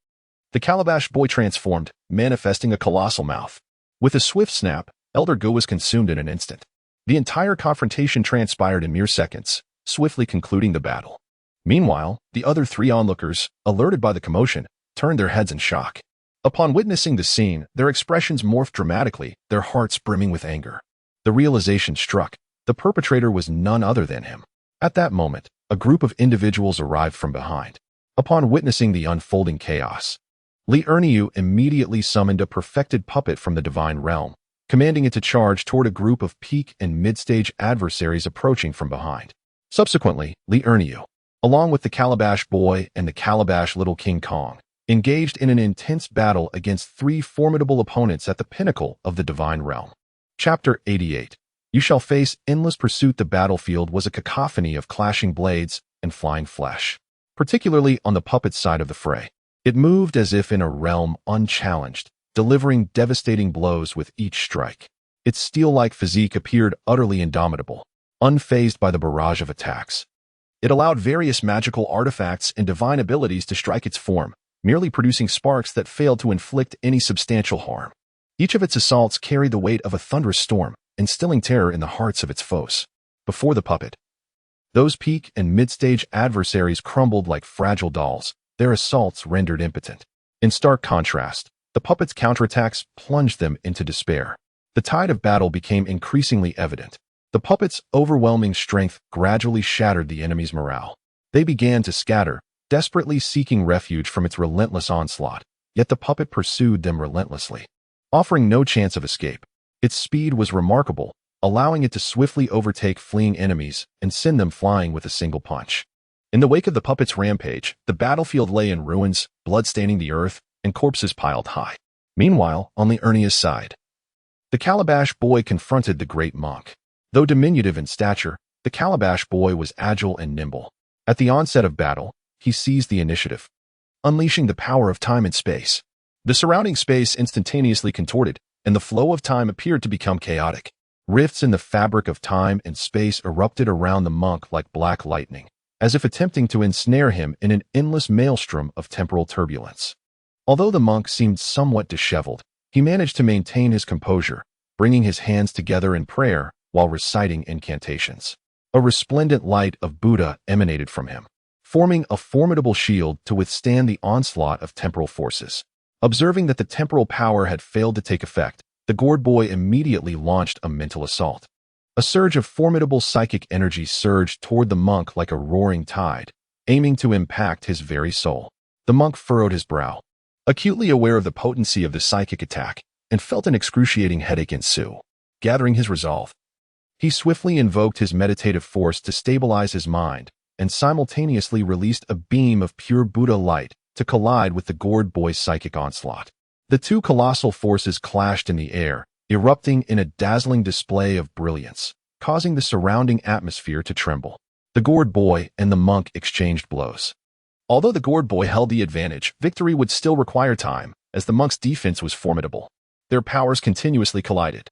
the Calabash Boy transformed, manifesting a colossal mouth. With a swift snap, Elder Gu was consumed in an instant. The entire confrontation transpired in mere seconds, swiftly concluding the battle. Meanwhile, the other 3 onlookers, alerted by the commotion, turned their heads in shock. Upon witnessing the scene, their expressions morphed dramatically, their hearts brimming with anger. The realization struck. The perpetrator was none other than him. At that moment, a group of individuals arrived from behind. Upon witnessing the unfolding chaos, Li Erniu immediately summoned a perfected puppet from the divine realm, commanding it to charge toward a group of peak and mid-stage adversaries approaching from behind. Subsequently, Li Erniu, along with the Calabash Boy and the Calabash Little King Kong, engaged in an intense battle against three formidable opponents at the pinnacle of the divine realm. Chapter 88. You shall face endless pursuit. The battlefield was a cacophony of clashing blades and flying flesh, particularly on the puppet's side of the fray. It moved as if in a realm unchallenged, delivering devastating blows with each strike. Its steel-like physique appeared utterly indomitable, unfazed by the barrage of attacks. It allowed various magical artifacts and divine abilities to strike its form, merely producing sparks that failed to inflict any substantial harm. Each of its assaults carried the weight of a thunderous storm, instilling terror in the hearts of its foes. Before the puppet, those peak and mid-stage adversaries crumbled like fragile dolls, their assaults rendered impotent. In stark contrast, the puppet's counterattacks plunged them into despair. The tide of battle became increasingly evident. The puppet's overwhelming strength gradually shattered the enemy's morale. They began to scatter, desperately seeking refuge from its relentless onslaught, yet the puppet pursued them relentlessly, offering no chance of escape. Its speed was remarkable, allowing it to swiftly overtake fleeing enemies and send them flying with a single punch. In the wake of the puppet's rampage, the battlefield lay in ruins, blood staining the earth, and corpses piled high. Meanwhile, on Li Erniu's side, the Calabash Boy confronted the great monk. Though diminutive in stature, the Calabash Boy was agile and nimble. At the onset of battle, he seized the initiative, unleashing the power of time and space. The surrounding space instantaneously contorted, and the flow of time appeared to become chaotic. Rifts in the fabric of time and space erupted around the monk like black lightning, as if attempting to ensnare him in an endless maelstrom of temporal turbulence. Although the monk seemed somewhat disheveled, he managed to maintain his composure, bringing his hands together in prayer while reciting incantations. A resplendent light of Buddha emanated from him, forming a formidable shield to withstand the onslaught of temporal forces. Observing that the temporal power had failed to take effect, the gourd boy immediately launched a mental assault. A surge of formidable psychic energy surged toward the monk like a roaring tide, aiming to impact his very soul. The monk furrowed his brow, acutely aware of the potency of the psychic attack, and felt an excruciating headache ensue. Gathering his resolve, he swiftly invoked his meditative force to stabilize his mind, and simultaneously released a beam of pure Buddha light to collide with the gourd boy's psychic onslaught. The two colossal forces clashed in the air, erupting in a dazzling display of brilliance, causing the surrounding atmosphere to tremble. The gourd boy and the monk exchanged blows. Although the gourd boy held the advantage, victory would still require time, as the monk's defense was formidable. Their powers continuously collided,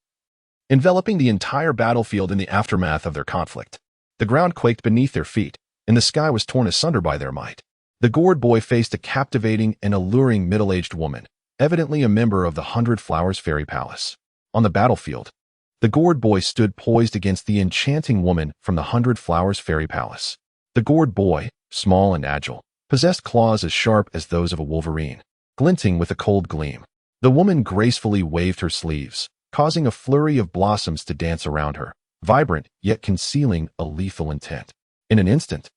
enveloping the entire battlefield in the aftermath of their conflict. The ground quaked beneath their feet, and the sky was torn asunder by their might. The gourd boy faced a captivating and alluring middle-aged woman, evidently a member of the 100 Flowers Fairy Palace. On the battlefield, the gourd boy stood poised against the enchanting woman from the 100 Flowers Fairy Palace. The gourd boy, small and agile, possessed claws as sharp as those of a wolverine, glinting with a cold gleam. The woman gracefully waved her sleeves, causing a flurry of blossoms to dance around her, vibrant yet concealing a lethal intent. In an instant,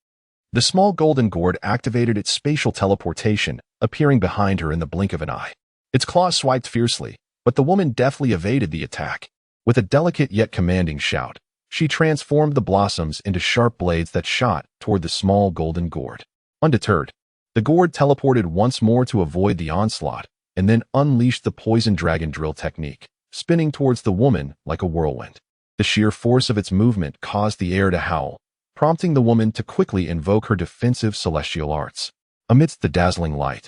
the small golden gourd activated its spatial teleportation, appearing behind her in the blink of an eye. Its claws swiped fiercely, but the woman deftly evaded the attack. With a delicate yet commanding shout, she transformed the blossoms into sharp blades that shot toward the small golden gourd. Undeterred, the gourd teleported once more to avoid the onslaught, and then unleashed the poison dragon drill technique, spinning towards the woman like a whirlwind. The sheer force of its movement caused the air to howl, prompting the woman to quickly invoke her defensive celestial arts. Amidst the dazzling light,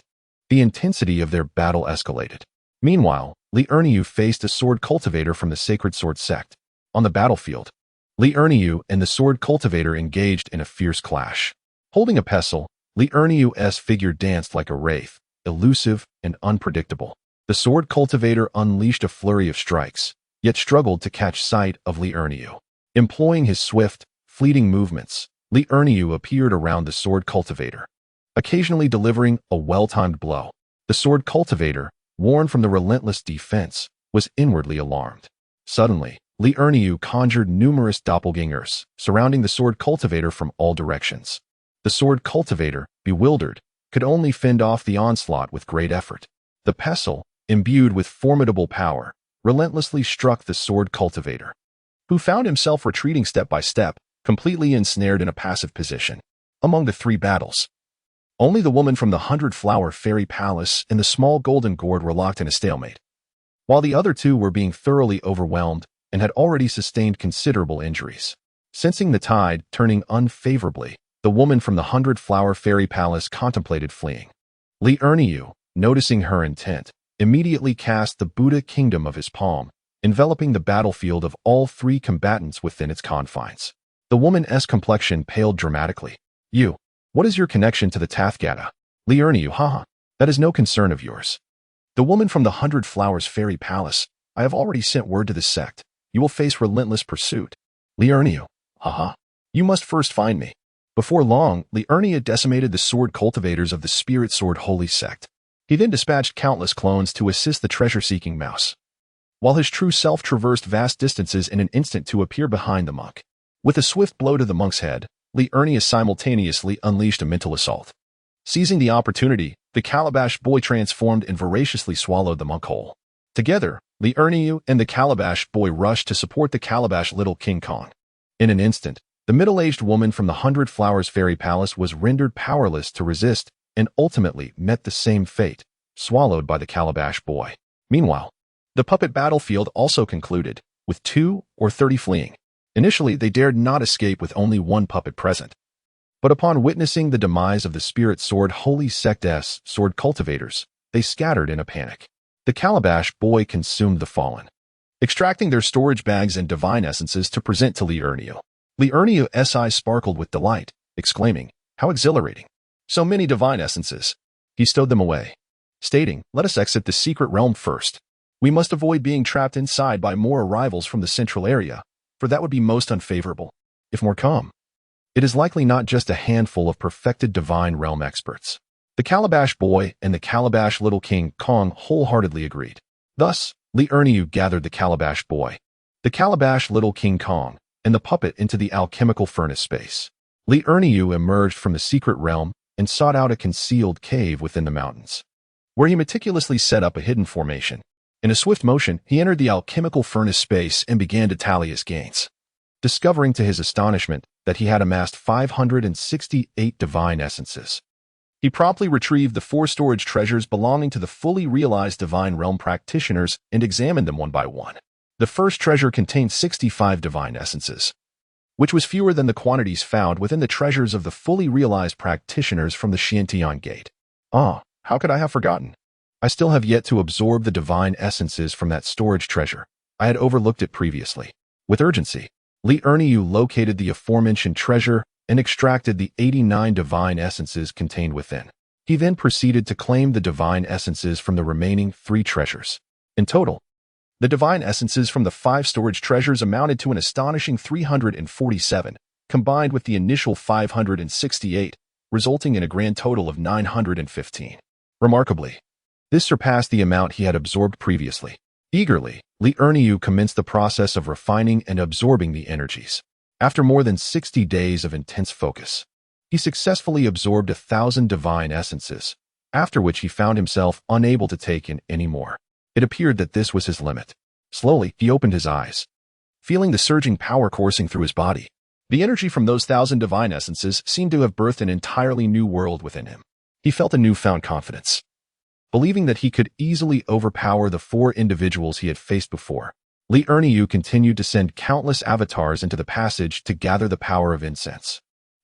the intensity of their battle escalated. Meanwhile, Li Erniu faced a sword cultivator from the Sacred Sword sect. On the battlefield, Li Erniu and the sword cultivator engaged in a fierce clash. Holding a pestle, Li Erniu's figure danced like a wraith, elusive and unpredictable. The sword cultivator unleashed a flurry of strikes, yet struggled to catch sight of Li Erniu. Employing his swift, fleeting movements, Li Erniu appeared around the sword cultivator, occasionally delivering a well-timed blow. The sword cultivator, worn from the relentless defense, was inwardly alarmed. Suddenly, Li Erniu conjured numerous doppelgangers, surrounding the sword cultivator from all directions. The sword cultivator, bewildered, could only fend off the onslaught with great effort. The pestle, imbued with formidable power, relentlessly struck the sword cultivator, who found himself retreating step by step, completely ensnared in a passive position. Among the three battles, only the woman from the 100-flower fairy palace and the small golden gourd were locked in a stalemate, while the other two were being thoroughly overwhelmed and had already sustained considerable injuries. Sensing the tide turning unfavorably, the woman from the 100-flower fairy palace contemplated fleeing. Li Erniu, noticing her intent, immediately cast the Buddha kingdom of his palm, enveloping the battlefield of all three combatants within its confines. The woman's complexion paled dramatically. You, what is your connection to the Tathgata? Li Erniu, haha, that is no concern of yours. The woman from the 100 Flowers Fairy Palace, I have already sent word to this sect. You will face relentless pursuit. Li Erniu, haha, you must first find me. Before long, Li Erniu decimated the sword cultivators of the Spirit Sword Holy Sect. He then dispatched countless clones to assist the treasure-seeking mouse, while his true self traversed vast distances in an instant to appear behind the monk. With a swift blow to the monk's head, Li Erniu simultaneously unleashed a mental assault. Seizing the opportunity, the Calabash boy transformed and voraciously swallowed the monk whole. Together, Li Erniu and the Calabash boy rushed to support the Calabash Little King Kong. In an instant, the middle-aged woman from the 100 Flowers Fairy Palace was rendered powerless to resist and ultimately met the same fate, swallowed by the Calabash boy. Meanwhile, the puppet battlefield also concluded, with 2 or 30 fleeing. Initially, they dared not escape with only one puppet present. But upon witnessing the demise of the Spirit Sword Holy Sect's sword cultivators, they scattered in a panic. The Calabash boy consumed the fallen, extracting their storage bags and divine essences to present to Li Erniu. Li Erniu's eyes sparkled with delight, exclaiming, "How exhilarating! So many divine essences!" He stowed them away, stating, "Let us exit the secret realm first. We must avoid being trapped inside by more arrivals from the central area, for that would be most unfavorable. If more come, it is likely not just a handful of perfected divine realm experts." The Calabash boy and the Calabash Little King Kong wholeheartedly agreed. Thus, Li Erniu gathered the Calabash boy, the Calabash Little King Kong, and the puppet into the alchemical furnace space. Li Erniu emerged from the secret realm and sought out a concealed cave within the mountains, where he meticulously set up a hidden formation. In a swift motion, he entered the alchemical furnace space and began to tally his gains, discovering to his astonishment that he had amassed 568 divine essences. He promptly retrieved the 4 storage treasures belonging to the fully realized divine realm practitioners and examined them one by one. The first treasure contained 65 divine essences, which was fewer than the quantities found within the treasures of the fully realized practitioners from the Xiantian Gate. Ah, how could I have forgotten? I still have yet to absorb the divine essences from that storage treasure. I had overlooked it previously. With urgency, Li Erniu located the aforementioned treasure and extracted the 89 divine essences contained within. He then proceeded to claim the divine essences from the remaining 3 treasures. In total, the divine essences from the 5 storage treasures amounted to an astonishing 347, combined with the initial 568, resulting in a grand total of 915. Remarkably, this surpassed the amount he had absorbed previously. Eagerly, Li Erniu commenced the process of refining and absorbing the energies. After more than 60 days of intense focus, he successfully absorbed 1,000 divine essences, after which he found himself unable to take in any more. It appeared that this was his limit. Slowly, he opened his eyes, feeling the surging power coursing through his body. The energy from those 1,000 divine essences seemed to have birthed an entirely new world within him. He felt a newfound confidence, believing that he could easily overpower the 4 individuals he had faced before. Li Erniu continued to send countless avatars into the passage to gather the power of incense.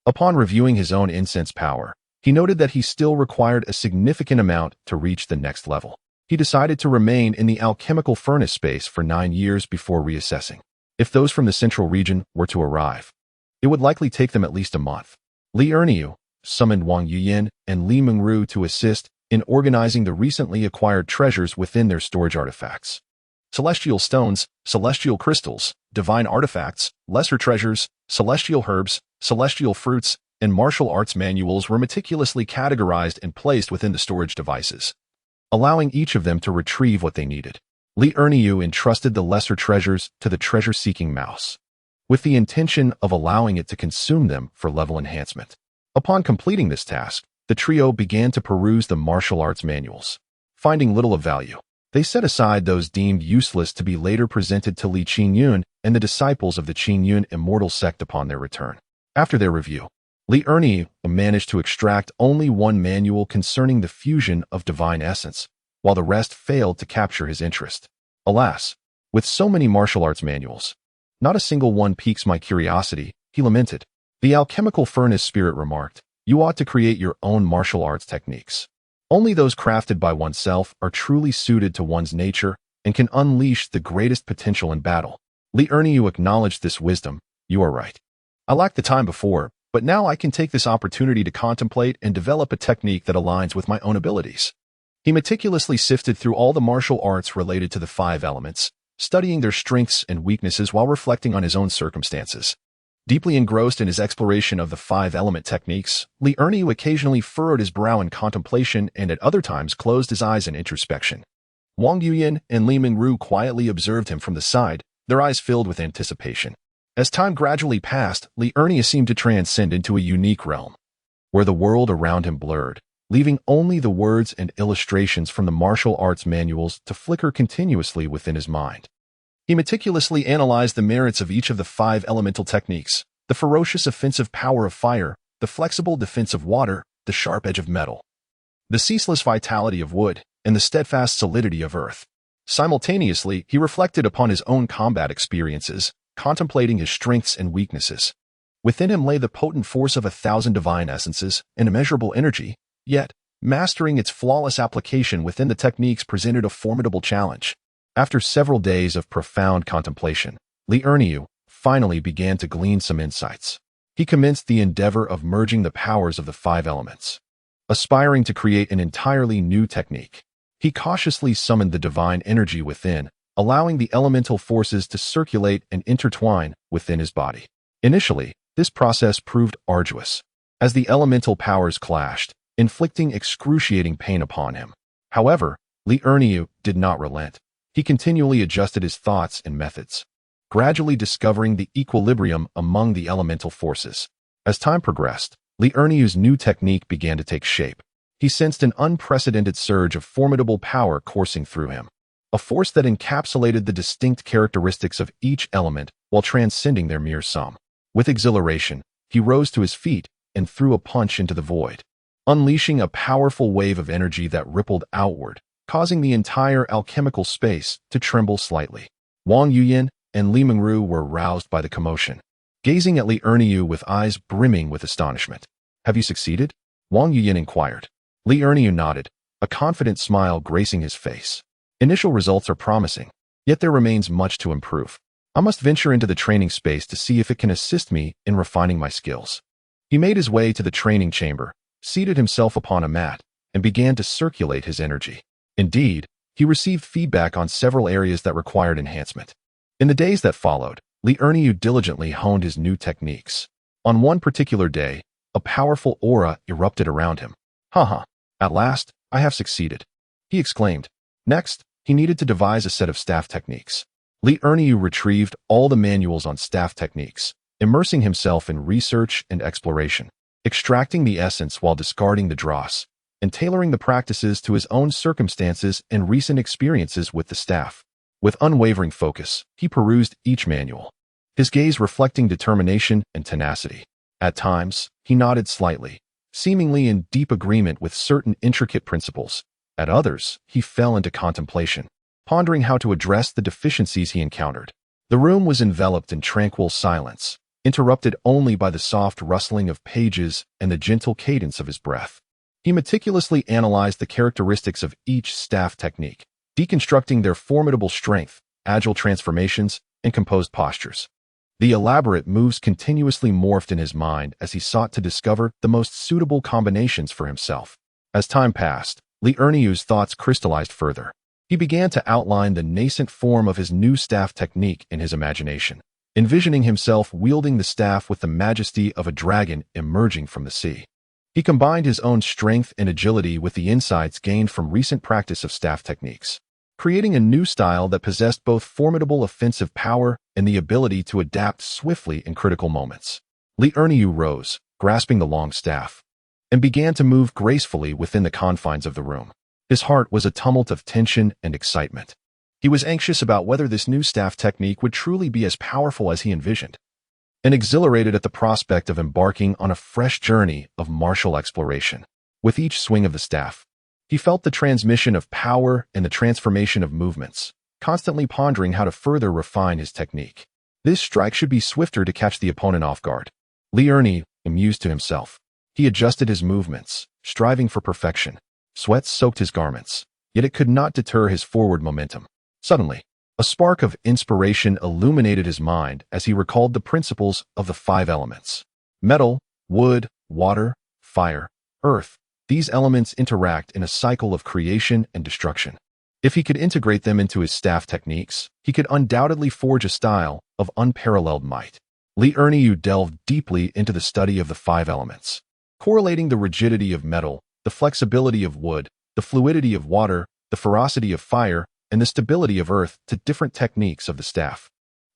Upon reviewing his own incense power, he noted that he still required a significant amount to reach the next level. He decided to remain in the alchemical furnace space for 9 years before reassessing. If those from the central region were to arrive, it would likely take them at least a month. Li Erniu summoned Wang Yuyin and Li Mengru to assist in organizing the recently acquired treasures within their storage artifacts. Celestial stones, celestial crystals, divine artifacts, lesser treasures, celestial herbs, celestial fruits, and martial arts manuals were meticulously categorized and placed within the storage devices, allowing each of them to retrieve what they needed. Li Erniu entrusted the lesser treasures to the treasure-seeking mouse, with the intention of allowing it to consume them for level enhancement. Upon completing this task, the trio began to peruse the martial arts manuals. Finding little of value, They set aside those deemed useless to be later presented to Li Qingyun and the disciples of the Qingyun immortal sect upon their return. After their review, Li Erniu managed to extract only one manual concerning the fusion of divine essence, while the rest failed to capture his interest. Alas, with so many martial arts manuals, not a single one piques my curiosity, he lamented. The alchemical furnace spirit remarked, you ought to create your own martial arts techniques. Only those crafted by oneself are truly suited to one's nature and can unleash the greatest potential in battle. Li Erniu acknowledged this wisdom. You are right. I lacked the time before, but now I can take this opportunity to contemplate and develop a technique that aligns with my own abilities. He meticulously sifted through all the martial arts related to the 5 elements, studying their strengths and weaknesses while reflecting on his own circumstances. Deeply engrossed in his exploration of the 5-element techniques, Li Erniu occasionally furrowed his brow in contemplation and at other times closed his eyes in introspection. Wang Yuyan and Li Mingru quietly observed him from the side, their eyes filled with anticipation. As time gradually passed, Li Erniu seemed to transcend into a unique realm, where the world around him blurred, leaving only the words and illustrations from the martial arts manuals to flicker continuously within his mind. He meticulously analyzed the merits of each of the 5 elemental techniques, the ferocious offensive power of fire, the flexible defense of water, the sharp edge of metal, the ceaseless vitality of wood, and the steadfast solidity of earth. Simultaneously, he reflected upon his own combat experiences, contemplating his strengths and weaknesses. Within him lay the potent force of 1,000 divine essences and immeasurable energy, yet, mastering its flawless application within the techniques presented a formidable challenge. After several days of profound contemplation, Li Erniu finally began to glean some insights. He commenced the endeavor of merging the powers of the 5 elements. Aspiring to create an entirely new technique, he cautiously summoned the divine energy within, allowing the elemental forces to circulate and intertwine within his body. Initially, this process proved arduous, as the elemental powers clashed, inflicting excruciating pain upon him. However, Li Erniu did not relent. He continually adjusted his thoughts and methods, gradually discovering the equilibrium among the elemental forces. As time progressed, Li Erniu's new technique began to take shape. He sensed an unprecedented surge of formidable power coursing through him, a force that encapsulated the distinct characteristics of each element while transcending their mere sum. With exhilaration, he rose to his feet and threw a punch into the void, unleashing a powerful wave of energy that rippled outward, causing the entire alchemical space to tremble slightly. Wang Yuyan and Li Mingru were roused by the commotion, gazing at Li Erniu with eyes brimming with astonishment. Have you succeeded? Wang Yuyan inquired. Li Erniu nodded, a confident smile gracing his face. Initial results are promising, yet there remains much to improve. I must venture into the training space to see if it can assist me in refining my skills. He made his way to the training chamber, seated himself upon a mat, and began to circulate his energy. Indeed, he received feedback on several areas that required enhancement. In the days that followed, Li Erniu diligently honed his new techniques. On one particular day, a powerful aura erupted around him. Haha, at last, I have succeeded, he exclaimed. Next, he needed to devise a set of staff techniques. Li Erniu retrieved all the manuals on staff techniques, immersing himself in research and exploration, extracting the essence while discarding the dross, and tailoring the practices to his own circumstances and recent experiences with the staff. With unwavering focus, he perused each manual, his gaze reflecting determination and tenacity. At times, he nodded slightly, seemingly in deep agreement with certain intricate principles. At others, he fell into contemplation, pondering how to address the deficiencies he encountered. The room was enveloped in tranquil silence, interrupted only by the soft rustling of pages and the gentle cadence of his breath. He meticulously analyzed the characteristics of each staff technique, deconstructing their formidable strength, agile transformations, and composed postures. The elaborate moves continuously morphed in his mind as he sought to discover the most suitable combinations for himself. As time passed, Li Erniu's thoughts crystallized further. He began to outline the nascent form of his new staff technique in his imagination, envisioning himself wielding the staff with the majesty of a dragon emerging from the sea. He combined his own strength and agility with the insights gained from recent practice of staff techniques, creating a new style that possessed both formidable offensive power and the ability to adapt swiftly in critical moments. Li Erniu rose, grasping the long staff, and began to move gracefully within the confines of the room. His heart was a tumult of tension and excitement. He was anxious about whether this new staff technique would truly be as powerful as he envisioned, and exhilarated at the prospect of embarking on a fresh journey of martial exploration. With each swing of the staff, he felt the transmission of power and the transformation of movements, constantly pondering how to further refine his technique. This strike should be swifter to catch the opponent off guard. Li Ernie amused to himself. He adjusted his movements, striving for perfection. Sweat soaked his garments, yet it could not deter his forward momentum. Suddenly, a spark of inspiration illuminated his mind as he recalled the principles of the 5 elements. Metal, wood, water, fire, earth. These elements interact in a cycle of creation and destruction. If he could integrate them into his staff techniques, he could undoubtedly forge a style of unparalleled might. Li Ernie delved deeply into the study of the 5 elements, correlating the rigidity of metal, the flexibility of wood, the fluidity of water, the ferocity of fire, and the stability of earth to different techniques of the staff.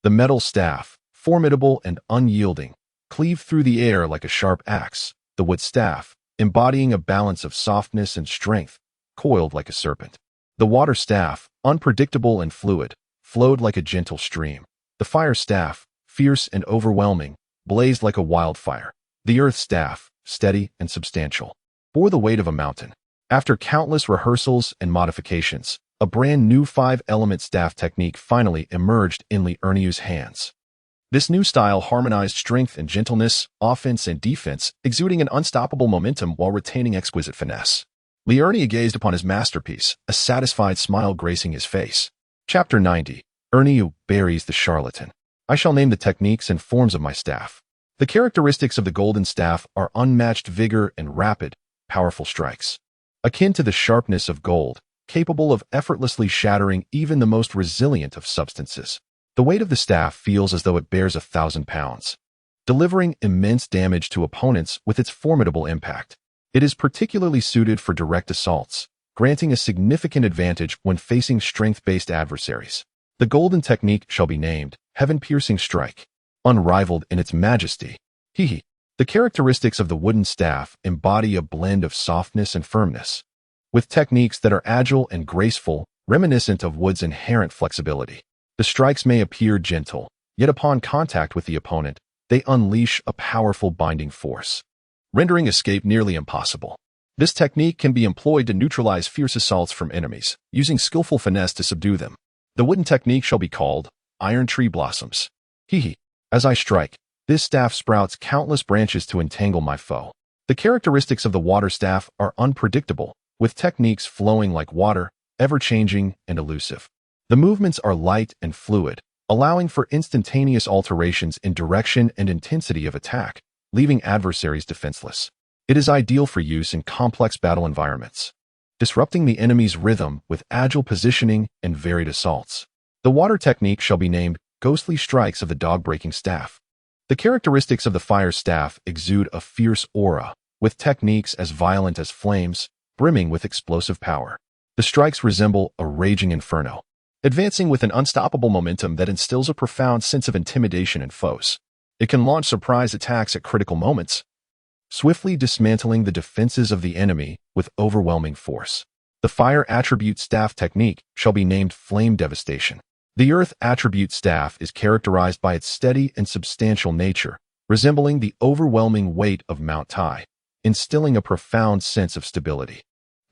The metal staff, formidable and unyielding, cleaved through the air like a sharp axe. The wood staff, embodying a balance of softness and strength, coiled like a serpent. The water staff, unpredictable and fluid, flowed like a gentle stream. The fire staff, fierce and overwhelming, blazed like a wildfire. The earth staff, steady and substantial, bore the weight of a mountain. After countless rehearsals and modifications, a brand new 5-element staff technique finally emerged in Li Ernie's hands. This new style harmonized strength and gentleness, offense and defense, exuding an unstoppable momentum while retaining exquisite finesse. Li Ernie gazed upon his masterpiece, a satisfied smile gracing his face. Chapter 90. Ernie buries the charlatan. I shall name the techniques and forms of my staff. The characteristics of the golden staff are unmatched vigor and rapid, powerful strikes. Akin to the sharpness of gold, capable of effortlessly shattering even the most resilient of substances. The weight of the staff feels as though it bears 1,000 pounds, delivering immense damage to opponents with its formidable impact. It is particularly suited for direct assaults, granting a significant advantage when facing strength-based adversaries. The golden technique shall be named Heaven-Piercing Strike, unrivaled in its majesty. The characteristics of the wooden staff embody a blend of softness and firmness, with techniques that are agile and graceful, reminiscent of wood's inherent flexibility. The strikes may appear gentle, yet upon contact with the opponent, they unleash a powerful binding force, rendering escape nearly impossible. This technique can be employed to neutralize fierce assaults from enemies, using skillful finesse to subdue them. The wooden technique shall be called Iron Tree Blossoms. As I strike, this staff sprouts countless branches to entangle my foe. The characteristics of the water staff are unpredictable, with techniques flowing like water, ever-changing and elusive. The movements are light and fluid, allowing for instantaneous alterations in direction and intensity of attack, leaving adversaries defenseless. It is ideal for use in complex battle environments, disrupting the enemy's rhythm with agile positioning and varied assaults. The water technique shall be named Ghostly Strikes of the Dog-Breaking Staff. The characteristics of the fire staff exude a fierce aura, with techniques as violent as flames, brimming with explosive power. The strikes resemble a raging inferno, advancing with an unstoppable momentum that instills a profound sense of intimidation in foes. It can launch surprise attacks at critical moments, swiftly dismantling the defenses of the enemy with overwhelming force. The fire attribute staff technique shall be named Flame Devastation. The earth attribute staff is characterized by its steady and substantial nature, resembling the overwhelming weight of Mount Tai, instilling a profound sense of stability.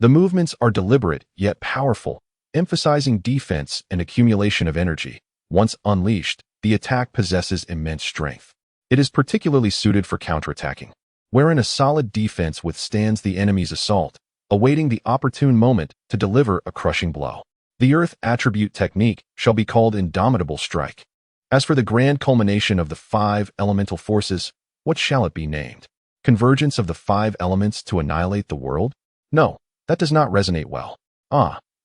The movements are deliberate yet powerful, emphasizing defense and accumulation of energy. Once unleashed, the attack possesses immense strength. It is particularly suited for counterattacking, wherein a solid defense withstands the enemy's assault, awaiting the opportune moment to deliver a crushing blow. The earth attribute technique shall be called Indomitable Strike. As for the grand culmination of the 5 elemental forces, what shall it be named? Convergence of the 5 elements to annihilate the world? No, that does not resonate well.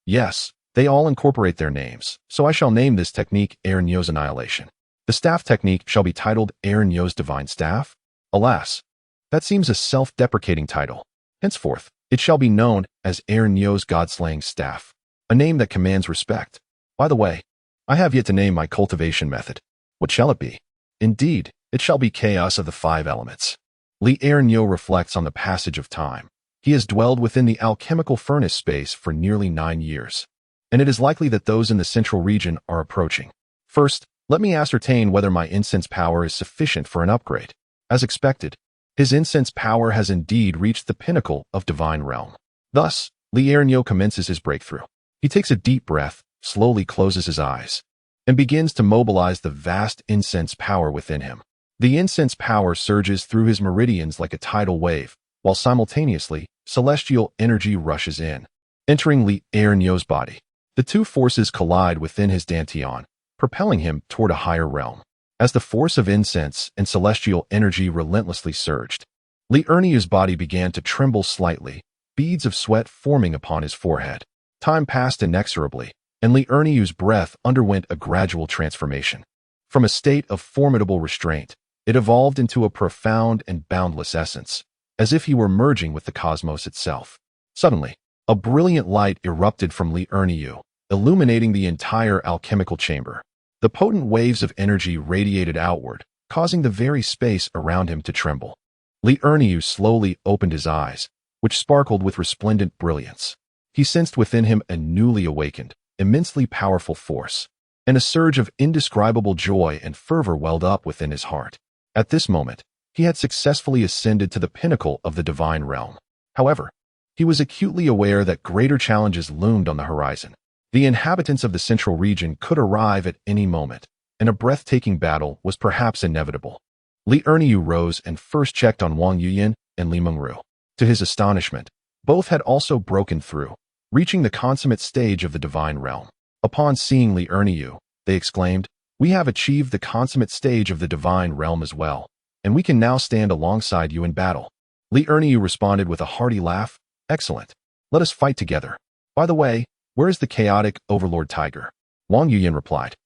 Yes, they all incorporate their names, so I shall name this technique Air Nyo's Annihilation. The staff technique shall be titled Air Nyo's Divine Staff. Alas, that seems a self-deprecating title. Henceforth, it shall be known as Air Nyo's God-Slaying Staff, a name that commands respect. By the way, I have yet to name my cultivation method. What shall it be? Indeed, it shall be Chaos of the 5 Elements. Li Ernie reflects on the passage of time. He has dwelled within the alchemical furnace space for nearly 9 years, and it is likely that those in the central region are approaching. First, let me ascertain whether my incense power is sufficient for an upgrade. As expected, his incense power has indeed reached the pinnacle of divine realm. Thus, Li Ernyo commences his breakthrough. He takes a deep breath, slowly closes his eyes, and begins to mobilize the vast incense power within him. The incense power surges through his meridians like a tidal wave, while simultaneously, celestial energy rushes in, entering Li Ernyo's body. The two forces collide within his dantian, propelling him toward a higher realm. As the force of incense and celestial energy relentlessly surged, Li Ernyo's body began to tremble slightly, beads of sweat forming upon his forehead. Time passed inexorably, and Li Ernyo's breath underwent a gradual transformation. From a state of formidable restraint, it evolved into a profound and boundless essence, as if he were merging with the cosmos itself. Suddenly, a brilliant light erupted from Li Ernyo, illuminating the entire alchemical chamber. The potent waves of energy radiated outward, causing the very space around him to tremble. Li Ernyo slowly opened his eyes, which sparkled with resplendent brilliance. He sensed within him a newly awakened, immensely powerful force, and a surge of indescribable joy and fervor welled up within his heart. At this moment, he had successfully ascended to the pinnacle of the divine realm. However, he was acutely aware that greater challenges loomed on the horizon. The inhabitants of the central region could arrive at any moment, and a breathtaking battle was perhaps inevitable. Li Ernyo rose and first checked on Wang Yuyan and Li Mengru. To his astonishment, both had also broken through, reaching the consummate stage of the divine realm. Upon seeing Li Ernyo, they exclaimed, "We have achieved the consummate stage of the divine realm as well, and we can now stand alongside you in battle." Li Ernyo responded with a hearty laugh, "Excellent. Let us fight together. By the way, where is the chaotic overlord tiger?" Wang Yuyan replied,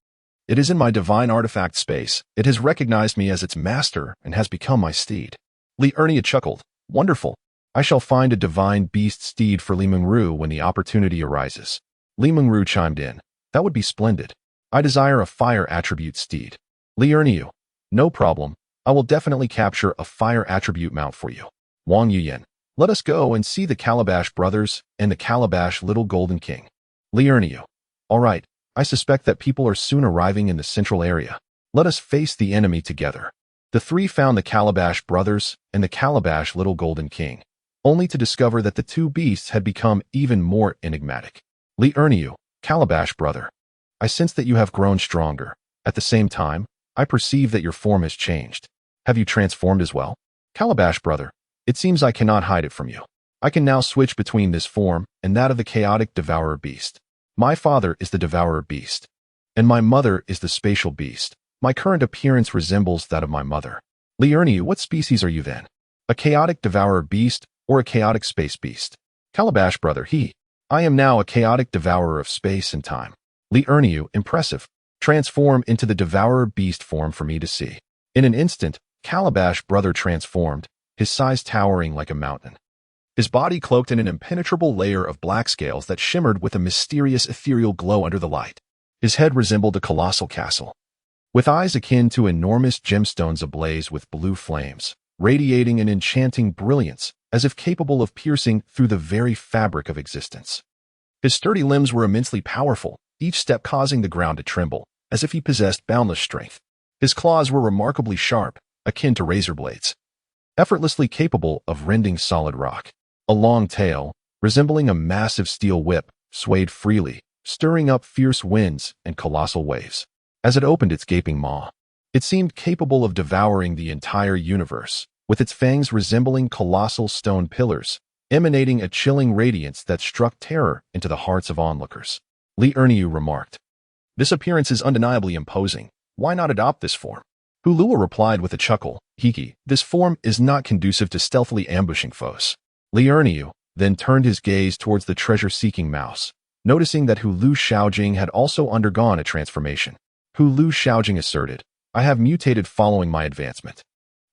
"It is in my divine artifact space. It has recognized me as its master and has become my steed." Li Ernyo chuckled, "Wonderful. I shall find a divine beast steed for Li Mengru when the opportunity arises." Li Mengru chimed in, "That would be splendid. I desire a fire attribute steed." Li Ernyo, "No problem. I will definitely capture a fire attribute mount for you." Wang Yuyan, "Let us go and see the Calabash brothers and the Calabash little golden king." Li Ernyo, "All right. I suspect that people are soon arriving in the central area. Let us face the enemy together." The three found the Calabash brothers and the Calabash little golden king, only to discover that the two beasts had become even more enigmatic. Li Ernyo, "Calabash brother, I sense that you have grown stronger. At the same time, I perceive that your form has changed. Have you transformed as well?" Calabash brother, "It seems I cannot hide it from you. I can now switch between this form and that of the chaotic devourer beast. My father is the devourer beast, and my mother is the spatial beast. My current appearance resembles that of my mother." Li Ernyo, "What species are you then? A chaotic devourer beast or a chaotic space beast?" Calabash brother, I am now a chaotic devourer of space and time." Li Ernyo, "Impressive. Transform into the devourer beast form for me to see." In an instant, Calabash brother transformed, his size towering like a mountain. His body cloaked in an impenetrable layer of black scales that shimmered with a mysterious ethereal glow under the light. His head resembled a colossal castle, with eyes akin to enormous gemstones ablaze with blue flames, radiating an enchanting brilliance, as if capable of piercing through the very fabric of existence. His sturdy limbs were immensely powerful, each step causing the ground to tremble, as if he possessed boundless strength. His claws were remarkably sharp, akin to razor blades, effortlessly capable of rending solid rock. A long tail, resembling a massive steel whip, swayed freely, stirring up fierce winds and colossal waves. As it opened its gaping maw, it seemed capable of devouring the entire universe, with its fangs resembling colossal stone pillars, emanating a chilling radiance that struck terror into the hearts of onlookers. Li Ernyo remarked, "This appearance is undeniably imposing. Why not adopt this form?" Hulua replied with a chuckle, "This form is not conducive to stealthily ambushing foes." Li Ernyo then turned his gaze towards the treasure-seeking mouse, noticing that Hulu Xiaojing had also undergone a transformation. Hulu Xiaojing asserted, "I have mutated following my advancement.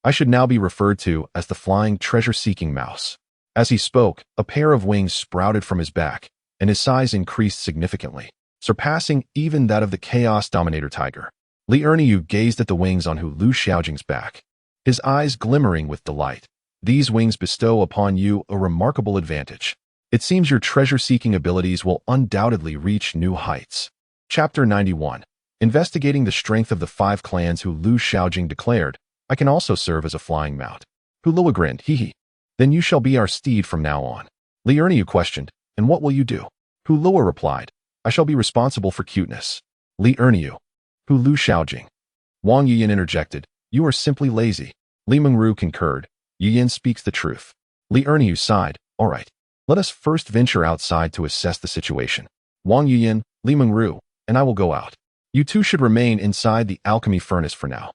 I should now be referred to as the flying treasure-seeking mouse." As he spoke, a pair of wings sprouted from his back, and his size increased significantly, surpassing even that of the Chaos Dominator tiger. Li Ernyo gazed at the wings on Hulu Xiaojing's back, his eyes glimmering with delight. These wings bestow upon you a remarkable advantage. It seems your treasure-seeking abilities will undoubtedly reach new heights. Chapter 91. Investigating the strength of the 5 clans who Lu Xiaojing declared, I can also serve as a flying mount. Hulua grinned, hee. Then you shall be our steed from now on. Li Erniu questioned, and what will you do? Hulua replied, I shall be responsible for cuteness. Li Erniu. Lu Xiaojing. Wang Yiyin interjected, you are simply lazy. Li Mengru concurred, Yiyin speaks the truth. Li Erniu sighed, all right. Let us first venture outside to assess the situation. Wang Yiyin, Li Mengru, and I will go out. You two should remain inside the alchemy furnace for now.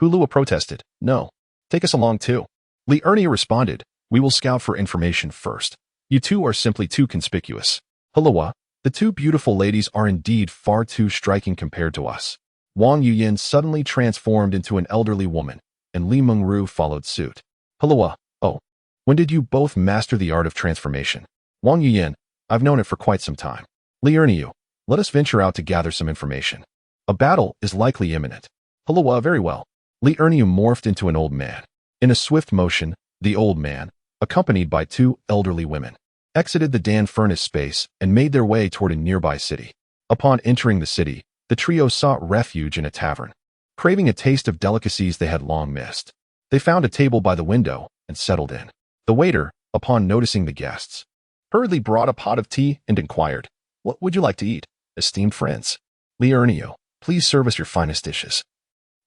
Hulua protested, no. Take us along too. Li Erniu responded, we will scout for information first. You two are simply too conspicuous. Hulua, the 2 beautiful ladies are indeed far too striking compared to us. Wang Yiyin suddenly transformed into an elderly woman, and Li Mengru followed suit. Hulua, oh. When did you both master the art of transformation? Wang Yiyin, I've known it for quite some time. Li Erniu, let us venture out to gather some information. A battle is likely imminent. Hulua, very well. Li Erniu morphed into an old man. In a swift motion, the old man, accompanied by 2 elderly women, exited the Dan furnace space and made their way toward a nearby city. Upon entering the city, the trio sought refuge in a tavern. Craving a taste of delicacies they had long missed, they found a table by the window and settled in. The waiter, upon noticing the guests, hurriedly brought a pot of tea and inquired, what would you like to eat, esteemed friends? Li Erniu, please serve us your finest dishes.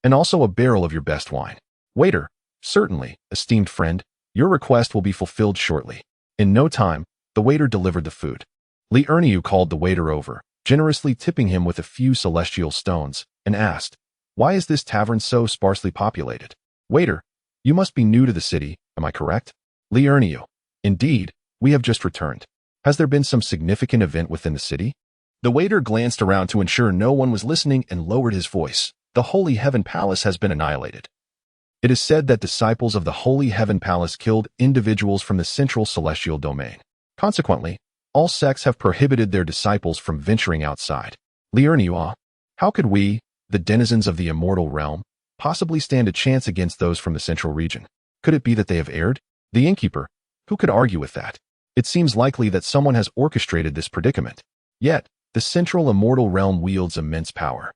And also a barrel of your best wine. Waiter, certainly, esteemed friend, your request will be fulfilled shortly. In no time, the waiter delivered the food. Li Erniu called the waiter over, generously tipping him with a few celestial stones, and asked, why is this tavern so sparsely populated? Waiter, you must be new to the city, am I correct? Li Erniu, indeed, we have just returned. Has there been some significant event within the city? The waiter glanced around to ensure no one was listening and lowered his voice. The Holy Heaven Palace has been annihilated. It is said that disciples of the Holy Heaven Palace killed individuals from the central celestial domain. Consequently, all sects have prohibited their disciples from venturing outside. Li Erniu, how could we, the denizens of the immortal realm, possibly stand a chance against those from the central region? Could it be that they have erred? The innkeeper, who could argue with that? It seems likely that someone has orchestrated this predicament. Yet, the central immortal realm wields immense power.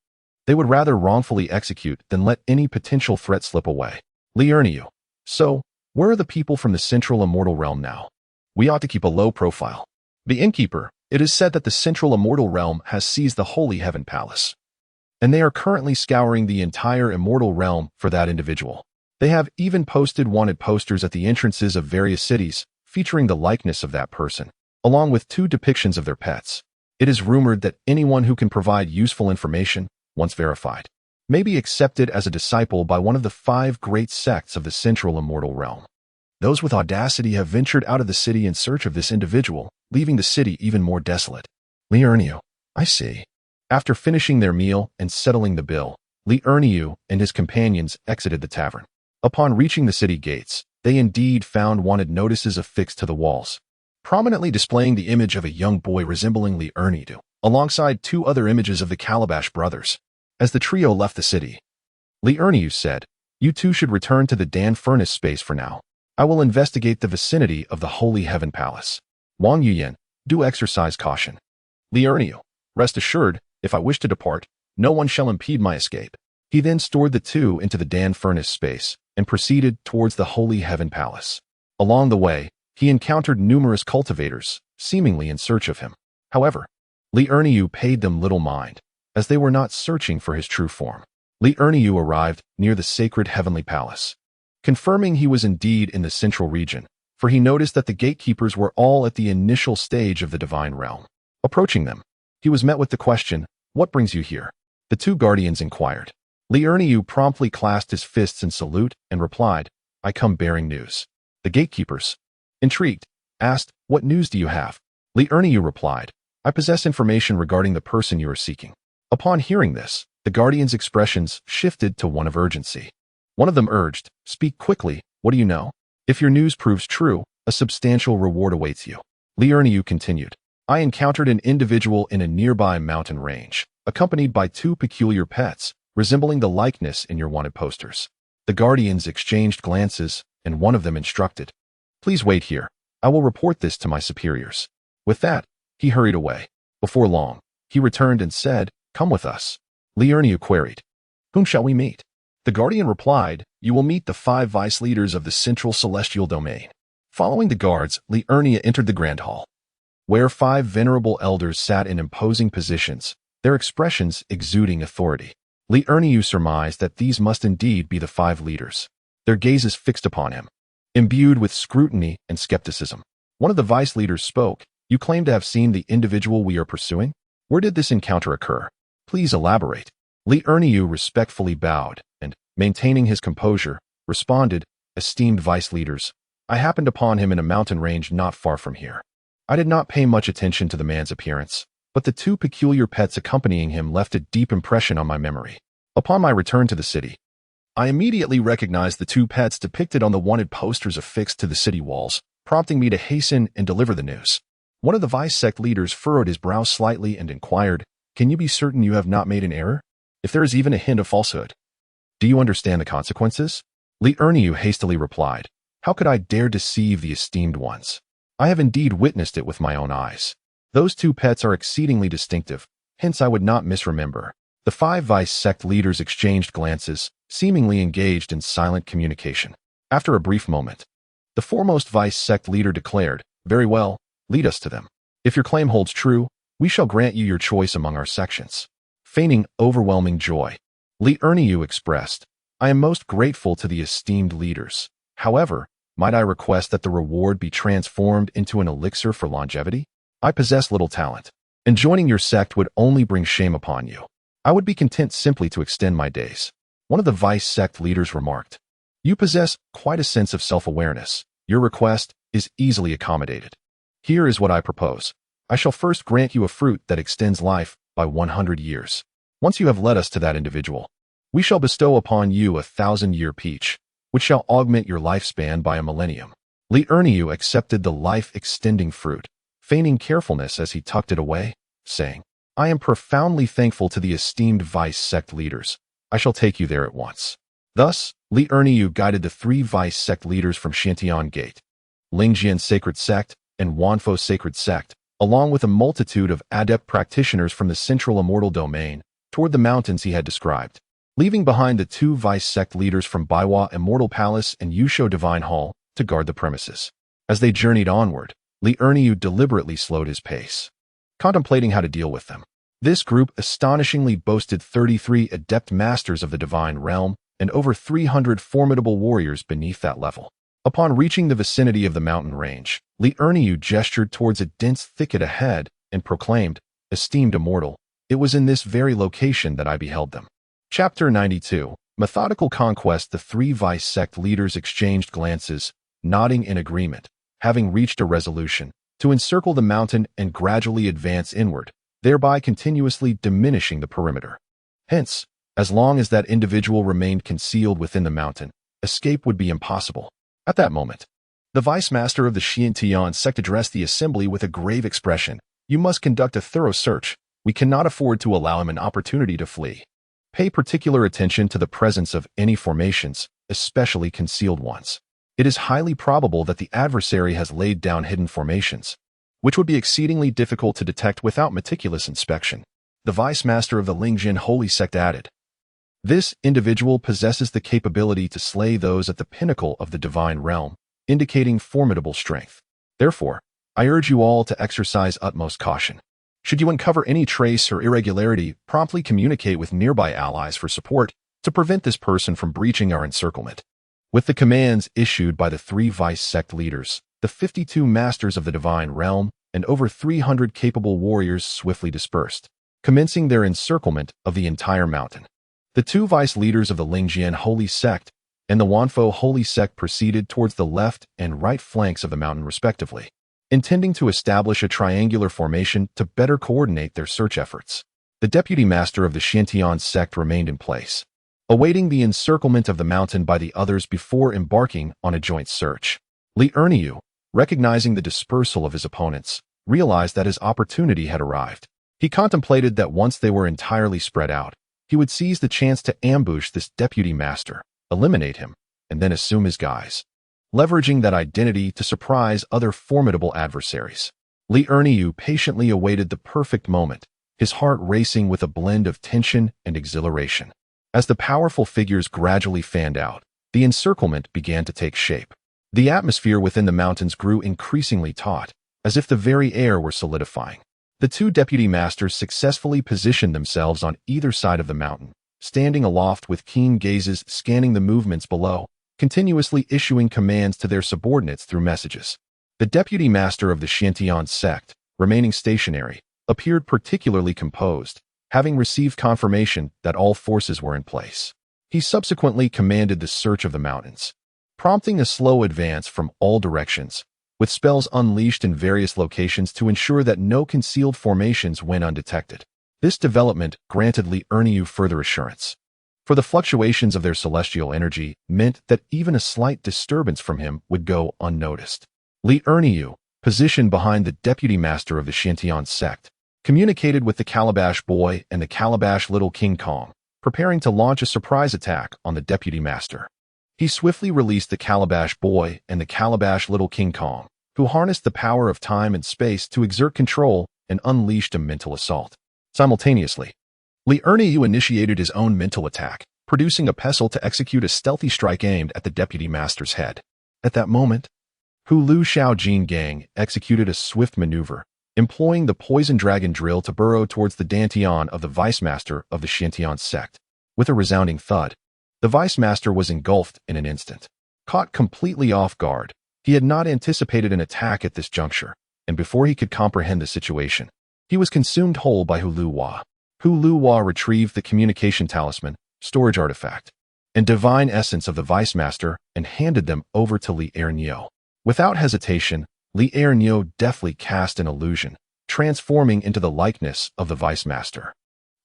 They would rather wrongfully execute than let any potential threat slip away. Li Erniu, so, where are the people from the central immortal realm now? We ought to keep a low profile. The innkeeper, it is said that the central immortal realm has seized the Holy Heaven Palace, and they are currently scouring the entire immortal realm for that individual. They have even posted wanted posters at the entrances of various cities, featuring the likeness of that person, along with 2 depictions of their pets. It is rumored that anyone who can provide useful information, once verified, may be accepted as a disciple by one of the 5 great sects of the central immortal realm. Those with audacity have ventured out of the city in search of this individual, leaving the city even more desolate. Li Erniu, I see. After finishing their meal and settling the bill, Li Erniu and his companions exited the tavern. Upon reaching the city gates, they indeed found wanted notices affixed to the walls, prominently displaying the image of a young boy resembling Li Erniu, alongside 2 other images of the Calabash brothers. As the trio left the city, Li Erniu said, you two should return to the Dan furnace space for now. I will investigate the vicinity of the Holy Heaven Palace. Wang Yiyin, do exercise caution. Li Erniu, rest assured, if I wish to depart, no one shall impede my escape. He then stored the 2 into the Dan furnace space and proceeded towards the Holy Heaven Palace. Along the way, he encountered numerous cultivators, seemingly in search of him. However, Li Erniu paid them little mind, as they were not searching for his true form. Li Erniu arrived near the sacred heavenly palace, confirming he was indeed in the central region, for he noticed that the gatekeepers were all at the initial stage of the divine realm. Approaching them, he was met with the question, what brings you here? The 2 guardians inquired. Li Erniu promptly clasped his fists in salute and replied, I come bearing news. The gatekeepers, intrigued, asked, what news do you have? Li Erniu replied, I possess information regarding the person you are seeking. Upon hearing this, the guardians' expressions shifted to one of urgency. One of them urged, speak quickly, what do you know? If your news proves true, a substantial reward awaits you. Li Erniu continued, I encountered an individual in a nearby mountain range, accompanied by 2 peculiar pets, resembling the likeness in your wanted posters. The guardians exchanged glances, and one of them instructed, "Please wait here. I will report this to my superiors." With that, he hurried away. Before long, he returned and said, "Come with us." Li Erniu queried, "Whom shall we meet?" The guardian replied, "You will meet the 5 vice leaders of the central celestial domain." Following the guards, Li Erniu entered the grand hall, where 5 venerable elders sat in imposing positions, their expressions exuding authority. Li Erniu surmised that these must indeed be the 5 leaders, their gazes fixed upon him, imbued with scrutiny and skepticism. One of the vice leaders spoke. "You claim to have seen the individual we are pursuing? Where did this encounter occur? Please elaborate." Li Erniu respectfully bowed and, maintaining his composure, responded, "Esteemed vice leaders, I happened upon him in a mountain range not far from here. I did not pay much attention to the man's appearance, but the 2 peculiar pets accompanying him left a deep impression on my memory. Upon my return to the city, I immediately recognized the 2 pets depicted on the wanted posters affixed to the city walls, prompting me to hasten and deliver the news." One of the vice sect leaders furrowed his brow slightly and inquired, "Can you be certain you have not made an error? If there is even a hint of falsehood, do you understand the consequences?" Li Erniu hastily replied, "How could I dare deceive the esteemed ones? I have indeed witnessed it with my own eyes. Those 2 pets are exceedingly distinctive, hence I would not misremember." The 5 vice sect leaders exchanged glances, seemingly engaged in silent communication. After a brief moment, the foremost vice sect leader declared, "Very well, lead us to them. If your claim holds true, we shall grant you your choice among our sections." Feigning overwhelming joy, Li Erniu expressed, "I am most grateful to the esteemed leaders. However, might I request that the reward be transformed into an elixir for longevity? I possess little talent, and joining your sect would only bring shame upon you. I would be content simply to extend my days." One of the vice sect leaders remarked, "You possess quite a sense of self-awareness. Your request is easily accommodated. Here is what I propose. I shall first grant you a fruit that extends life by 100 years. Once you have led us to that individual, we shall bestow upon you a 1,000-year peach, which shall augment your lifespan by a millennium." Li Erniu accepted the life-extending fruit, feigning carefulness as he tucked it away, saying, "I am profoundly thankful to the esteemed vice sect leaders. I shall take you there at once." Thus, Li Erniu guided the 3 vice sect leaders from Shantian Gate, Lingjian Sacred Sect, and Wanfo Sacred Sect, along with a multitude of adept practitioners from the central immortal domain, toward the mountains he had described, leaving behind the 2 vice sect leaders from Baiwa Immortal Palace and Yusho Divine Hall to guard the premises. As they journeyed onward, Li Erniu deliberately slowed his pace, contemplating how to deal with them. This group astonishingly boasted 33 adept masters of the divine realm and over 300 formidable warriors beneath that level. Upon reaching the vicinity of the mountain range, Li Erniu gestured towards a dense thicket ahead and proclaimed, "Esteemed immortal, it was in this very location that I beheld them." Chapter 92. Methodical Conquest. The 3 vice sect leaders exchanged glances, nodding in agreement, having reached a resolution to encircle the mountain and gradually advance inward, thereby continuously diminishing the perimeter. Hence, as long as that individual remained concealed within the mountain, escape would be impossible. At that moment, the vice master of the Xiantian sect addressed the assembly with a grave expression. "You must conduct a thorough search. We cannot afford to allow him an opportunity to flee. Pay particular attention to the presence of any formations, especially concealed ones. It is highly probable that the adversary has laid down hidden formations, which would be exceedingly difficult to detect without meticulous inspection." The vice master of the Lingjian Holy Sect added, "This individual possesses the capability to slay those at the pinnacle of the divine realm, indicating formidable strength. Therefore, I urge you all to exercise utmost caution. Should you uncover any trace or irregularity, promptly communicate with nearby allies for support to prevent this person from breaching our encirclement." With the commands issued by the 3 vice sect leaders, the 52 masters of the divine realm and over 300 capable warriors swiftly dispersed, commencing their encirclement of the entire mountain. The 2 vice leaders of the Lingjian Holy Sect and the Wanfo Holy Sect proceeded towards the left and right flanks of the mountain respectively, intending to establish a triangular formation to better coordinate their search efforts. The deputy master of the Shantian sect remained in place, awaiting the encirclement of the mountain by the others before embarking on a joint search. Li Erniu, recognizing the dispersal of his opponents, realized that his opportunity had arrived. He contemplated that once they were entirely spread out, he would seize the chance to ambush this deputy master, eliminate him, and then assume his guise. leveraging that identity to surprise other formidable adversaries. Li Erniu patiently awaited the perfect moment, his heart racing with a blend of tension and exhilaration. As the powerful figures gradually fanned out, the encirclement began to take shape. The atmosphere within the mountains grew increasingly taut, as if the very air were solidifying. The two deputy masters successfully positioned themselves on either side of the mountain, standing aloft with keen gazes scanning the movements below, continuously issuing commands to their subordinates through messages. The deputy master of the Xiantian sect, remaining stationary, appeared particularly composed, having received confirmation that all forces were in place. He subsequently commanded the search of the mountains, prompting a slow advance from all directions, with spells unleashed in various locations to ensure that no concealed formations went undetected. This development granted Li Erniu further assurance, for the fluctuations of their celestial energy meant that even a slight disturbance from him would go unnoticed. Li Erniu, positioned behind the deputy master of the Xiantian sect, communicated with the Calabash Boy and the Calabash Little King Kong, preparing to launch a surprise attack on the deputy master. He swiftly released the Calabash Boy and the Calabash Little King Kong, who harnessed the power of time and space to exert control and unleashed a mental assault. Simultaneously, Li Erniu initiated his own mental attack, producing a pestle to execute a stealthy strike aimed at the deputy master's head. At that moment, Hu Lu Xiaojin Gang executed a swift maneuver, employing the poison dragon drill to burrow towards the dantian of the vice master of the Xiantian sect. With a resounding thud, the vice master was engulfed in an instant. Caught completely off guard, he had not anticipated an attack at this juncture, and before he could comprehend the situation, he was consumed whole by Hu Lu Hua. Hu Lu Hua retrieved the communication talisman, storage artifact, and divine essence of the vice master and handed them over to Li Erniu. Without hesitation, Li Erniu deftly cast an illusion, transforming into the likeness of the vice master.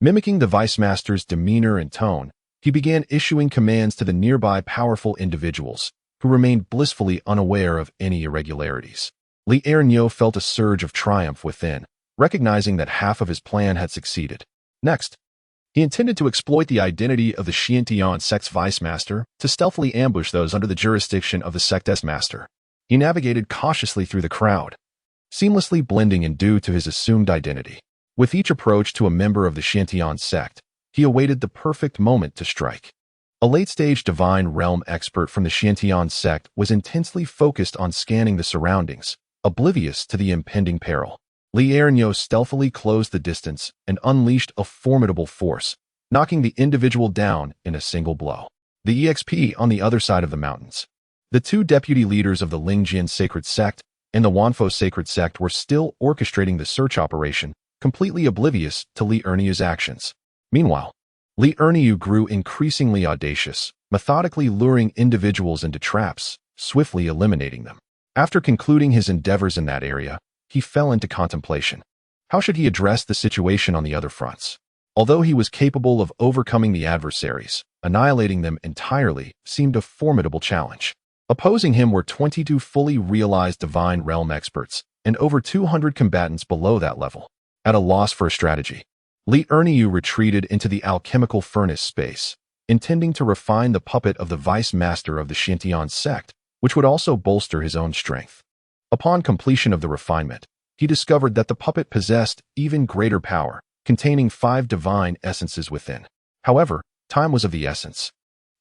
Mimicking the vice master's demeanor and tone, he began issuing commands to the nearby powerful individuals, who remained blissfully unaware of any irregularities. Li Erniu felt a surge of triumph within, recognizing that half of his plan had succeeded. Next, he intended to exploit the identity of the Xiantian sect's vice master to stealthily ambush those under the jurisdiction of the sect's master. He navigated cautiously through the crowd, seamlessly blending in due to his assumed identity. With each approach to a member of the Xiantian sect, he awaited the perfect moment to strike. A late-stage divine realm expert from the Xiantian sect was intensely focused on scanning the surroundings, oblivious to the impending peril. Li Erniu stealthily closed the distance and unleashed a formidable force, knocking the individual down in a single blow. The EXP on the other side of the mountains. The two deputy leaders of the Lingjian Sacred Sect and the Wanfo Sacred Sect were still orchestrating the search operation, completely oblivious to Li Erniu's actions. Meanwhile, Li Erniu grew increasingly audacious, methodically luring individuals into traps, swiftly eliminating them. After concluding his endeavors in that area, he fell into contemplation. How should he address the situation on the other fronts? Although he was capable of overcoming the adversaries, annihilating them entirely seemed a formidable challenge. Opposing him were 22 fully realized divine realm experts and over 200 combatants below that level. At a loss for a strategy, Li Erniu retreated into the alchemical furnace space, intending to refine the puppet of the vice master of the Xiantian sect, which would also bolster his own strength. Upon completion of the refinement, he discovered that the puppet possessed even greater power, containing 5 divine essences within. However, time was of the essence,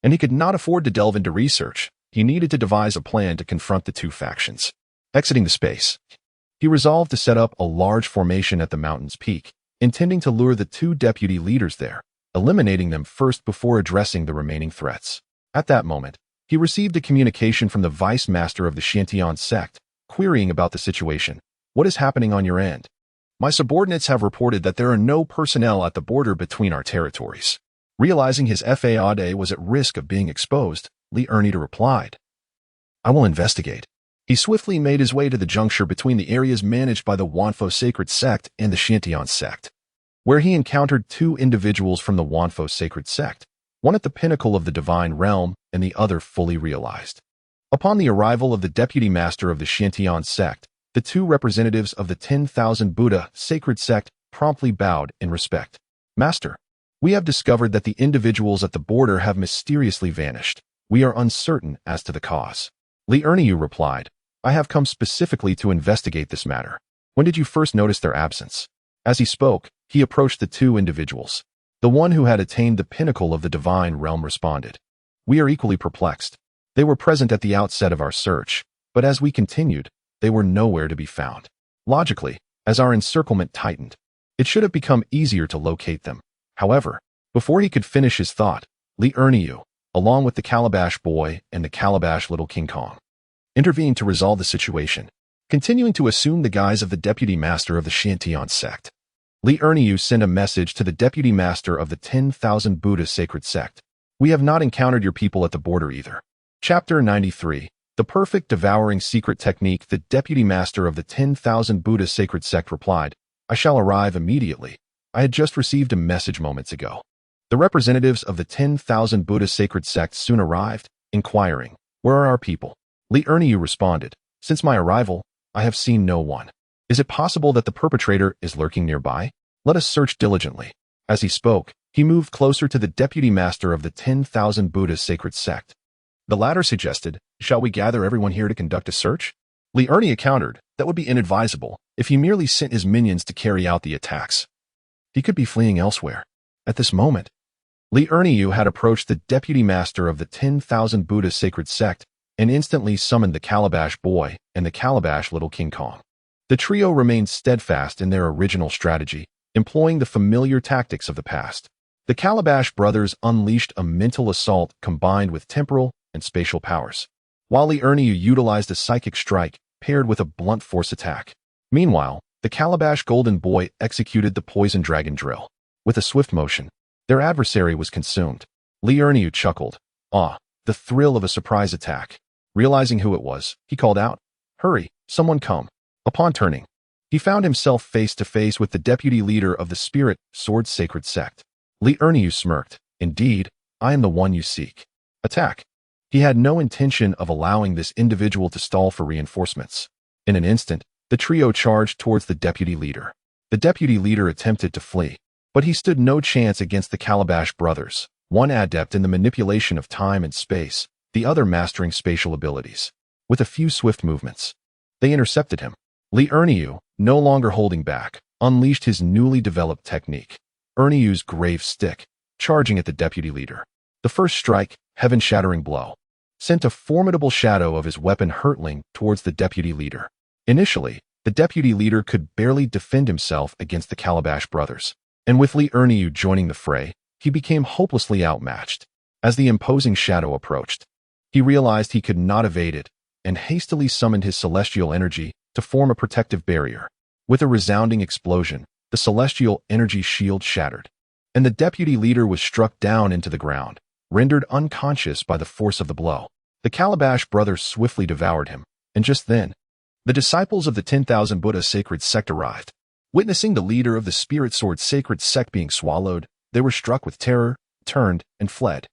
and he could not afford to delve into research. He needed to devise a plan to confront the two factions. Exiting the space, he resolved to set up a large formation at the mountain's peak, intending to lure the two deputy leaders there, eliminating them first before addressing the remaining threats. At that moment, he received a communication from the vice master of the Xiantian sect, querying about the situation. "What is happening on your end? My subordinates have reported that there are no personnel at the border between our territories." Realizing his FAAD was at risk of being exposed, Li Erniu replied, "I will investigate." He swiftly made his way to the juncture between the areas managed by the Wanfo Sacred Sect and the Xiantian sect, where he encountered 2 individuals from the Wanfo Sacred Sect, one at the pinnacle of the divine realm and the other fully realized. Upon the arrival of the deputy master of the Xiantian sect, the 2 representatives of the 10,000 Buddha Sacred Sect promptly bowed in respect. "Master, we have discovered that the individuals at the border have mysteriously vanished. We are uncertain as to the cause." Li Erniu replied, I have come specifically to investigate this matter. When did you first notice their absence? As he spoke, he approached the two individuals. The one who had attained the pinnacle of the divine realm responded. We are equally perplexed. They were present at the outset of our search, but as we continued, they were nowhere to be found. Logically, as our encirclement tightened, it should have become easier to locate them. However, before he could finish his thought, Li Erniu, along with the Calabash Boy and the Calabash Little King Kong, intervened to resolve the situation, continuing to assume the guise of the deputy master of the Shantian sect. Li Erniu sent a message to the deputy master of the 10,000 Buddha sacred sect. We have not encountered your people at the border either. Chapter 93. The perfect devouring secret technique. The deputy master of the 10,000 Buddha sacred sect replied, I shall arrive immediately. I had just received a message moments ago. The representatives of the 10,000 Buddha sacred sect soon arrived, inquiring, where are our people? Li Erniu responded, since my arrival, I have seen no one. Is it possible that the perpetrator is lurking nearby? Let us search diligently. As he spoke, he moved closer to the deputy master of the 10,000 Buddha sacred sect. The latter suggested, shall we gather everyone here to conduct a search? Li Erniu countered, that would be inadvisable if he merely sent his minions to carry out the attacks. He could be fleeing elsewhere. At this moment, Li Erniu had approached the deputy master of the 10,000 Buddha sacred sect and instantly summoned the Calabash Boy and the Calabash Little King Kong. The trio remained steadfast in their original strategy, employing the familiar tactics of the past. The Calabash brothers unleashed a mental assault combined with temporal and spatial powers, while Li Erniu utilized a psychic strike paired with a blunt force attack. Meanwhile, the Calabash Golden Boy executed the Poison Dragon Drill. With a swift motion, their adversary was consumed. Li Erniu chuckled. Ah, the thrill of a surprise attack. Realizing who it was, he called out, hurry, someone come. Upon turning, he found himself face to face with the deputy leader of the Spirit Sword Sacred Sect. Li Erniu smirked. Indeed, I am the one you seek. Attack. He had no intention of allowing this individual to stall for reinforcements. In an instant, the trio charged towards the deputy leader. The deputy leader attempted to flee, but he stood no chance against the Calabash brothers, one adept in the manipulation of time and space, the other mastering spatial abilities. With a few swift movements, they intercepted him. Li Erniu, no longer holding back, unleashed his newly developed technique, Erniu's grave stick, charging at the deputy leader. The first strike, heaven-shattering blow, sent a formidable shadow of his weapon hurtling towards the deputy leader. Initially, the deputy leader could barely defend himself against the Calabash brothers, and with Li Erniu joining the fray, he became hopelessly outmatched. As the imposing shadow approached, he realized he could not evade it, and hastily summoned his celestial energy to form a protective barrier. With a resounding explosion, the celestial energy shield shattered, and the deputy leader was struck down into the ground, rendered unconscious by the force of the blow. The Calabash brothers swiftly devoured him, and just then, the disciples of the 10,000 Buddha sacred sect arrived. Witnessing the leader of the Spirit Sword sacred sect being swallowed, they were struck with terror, turned, and fled.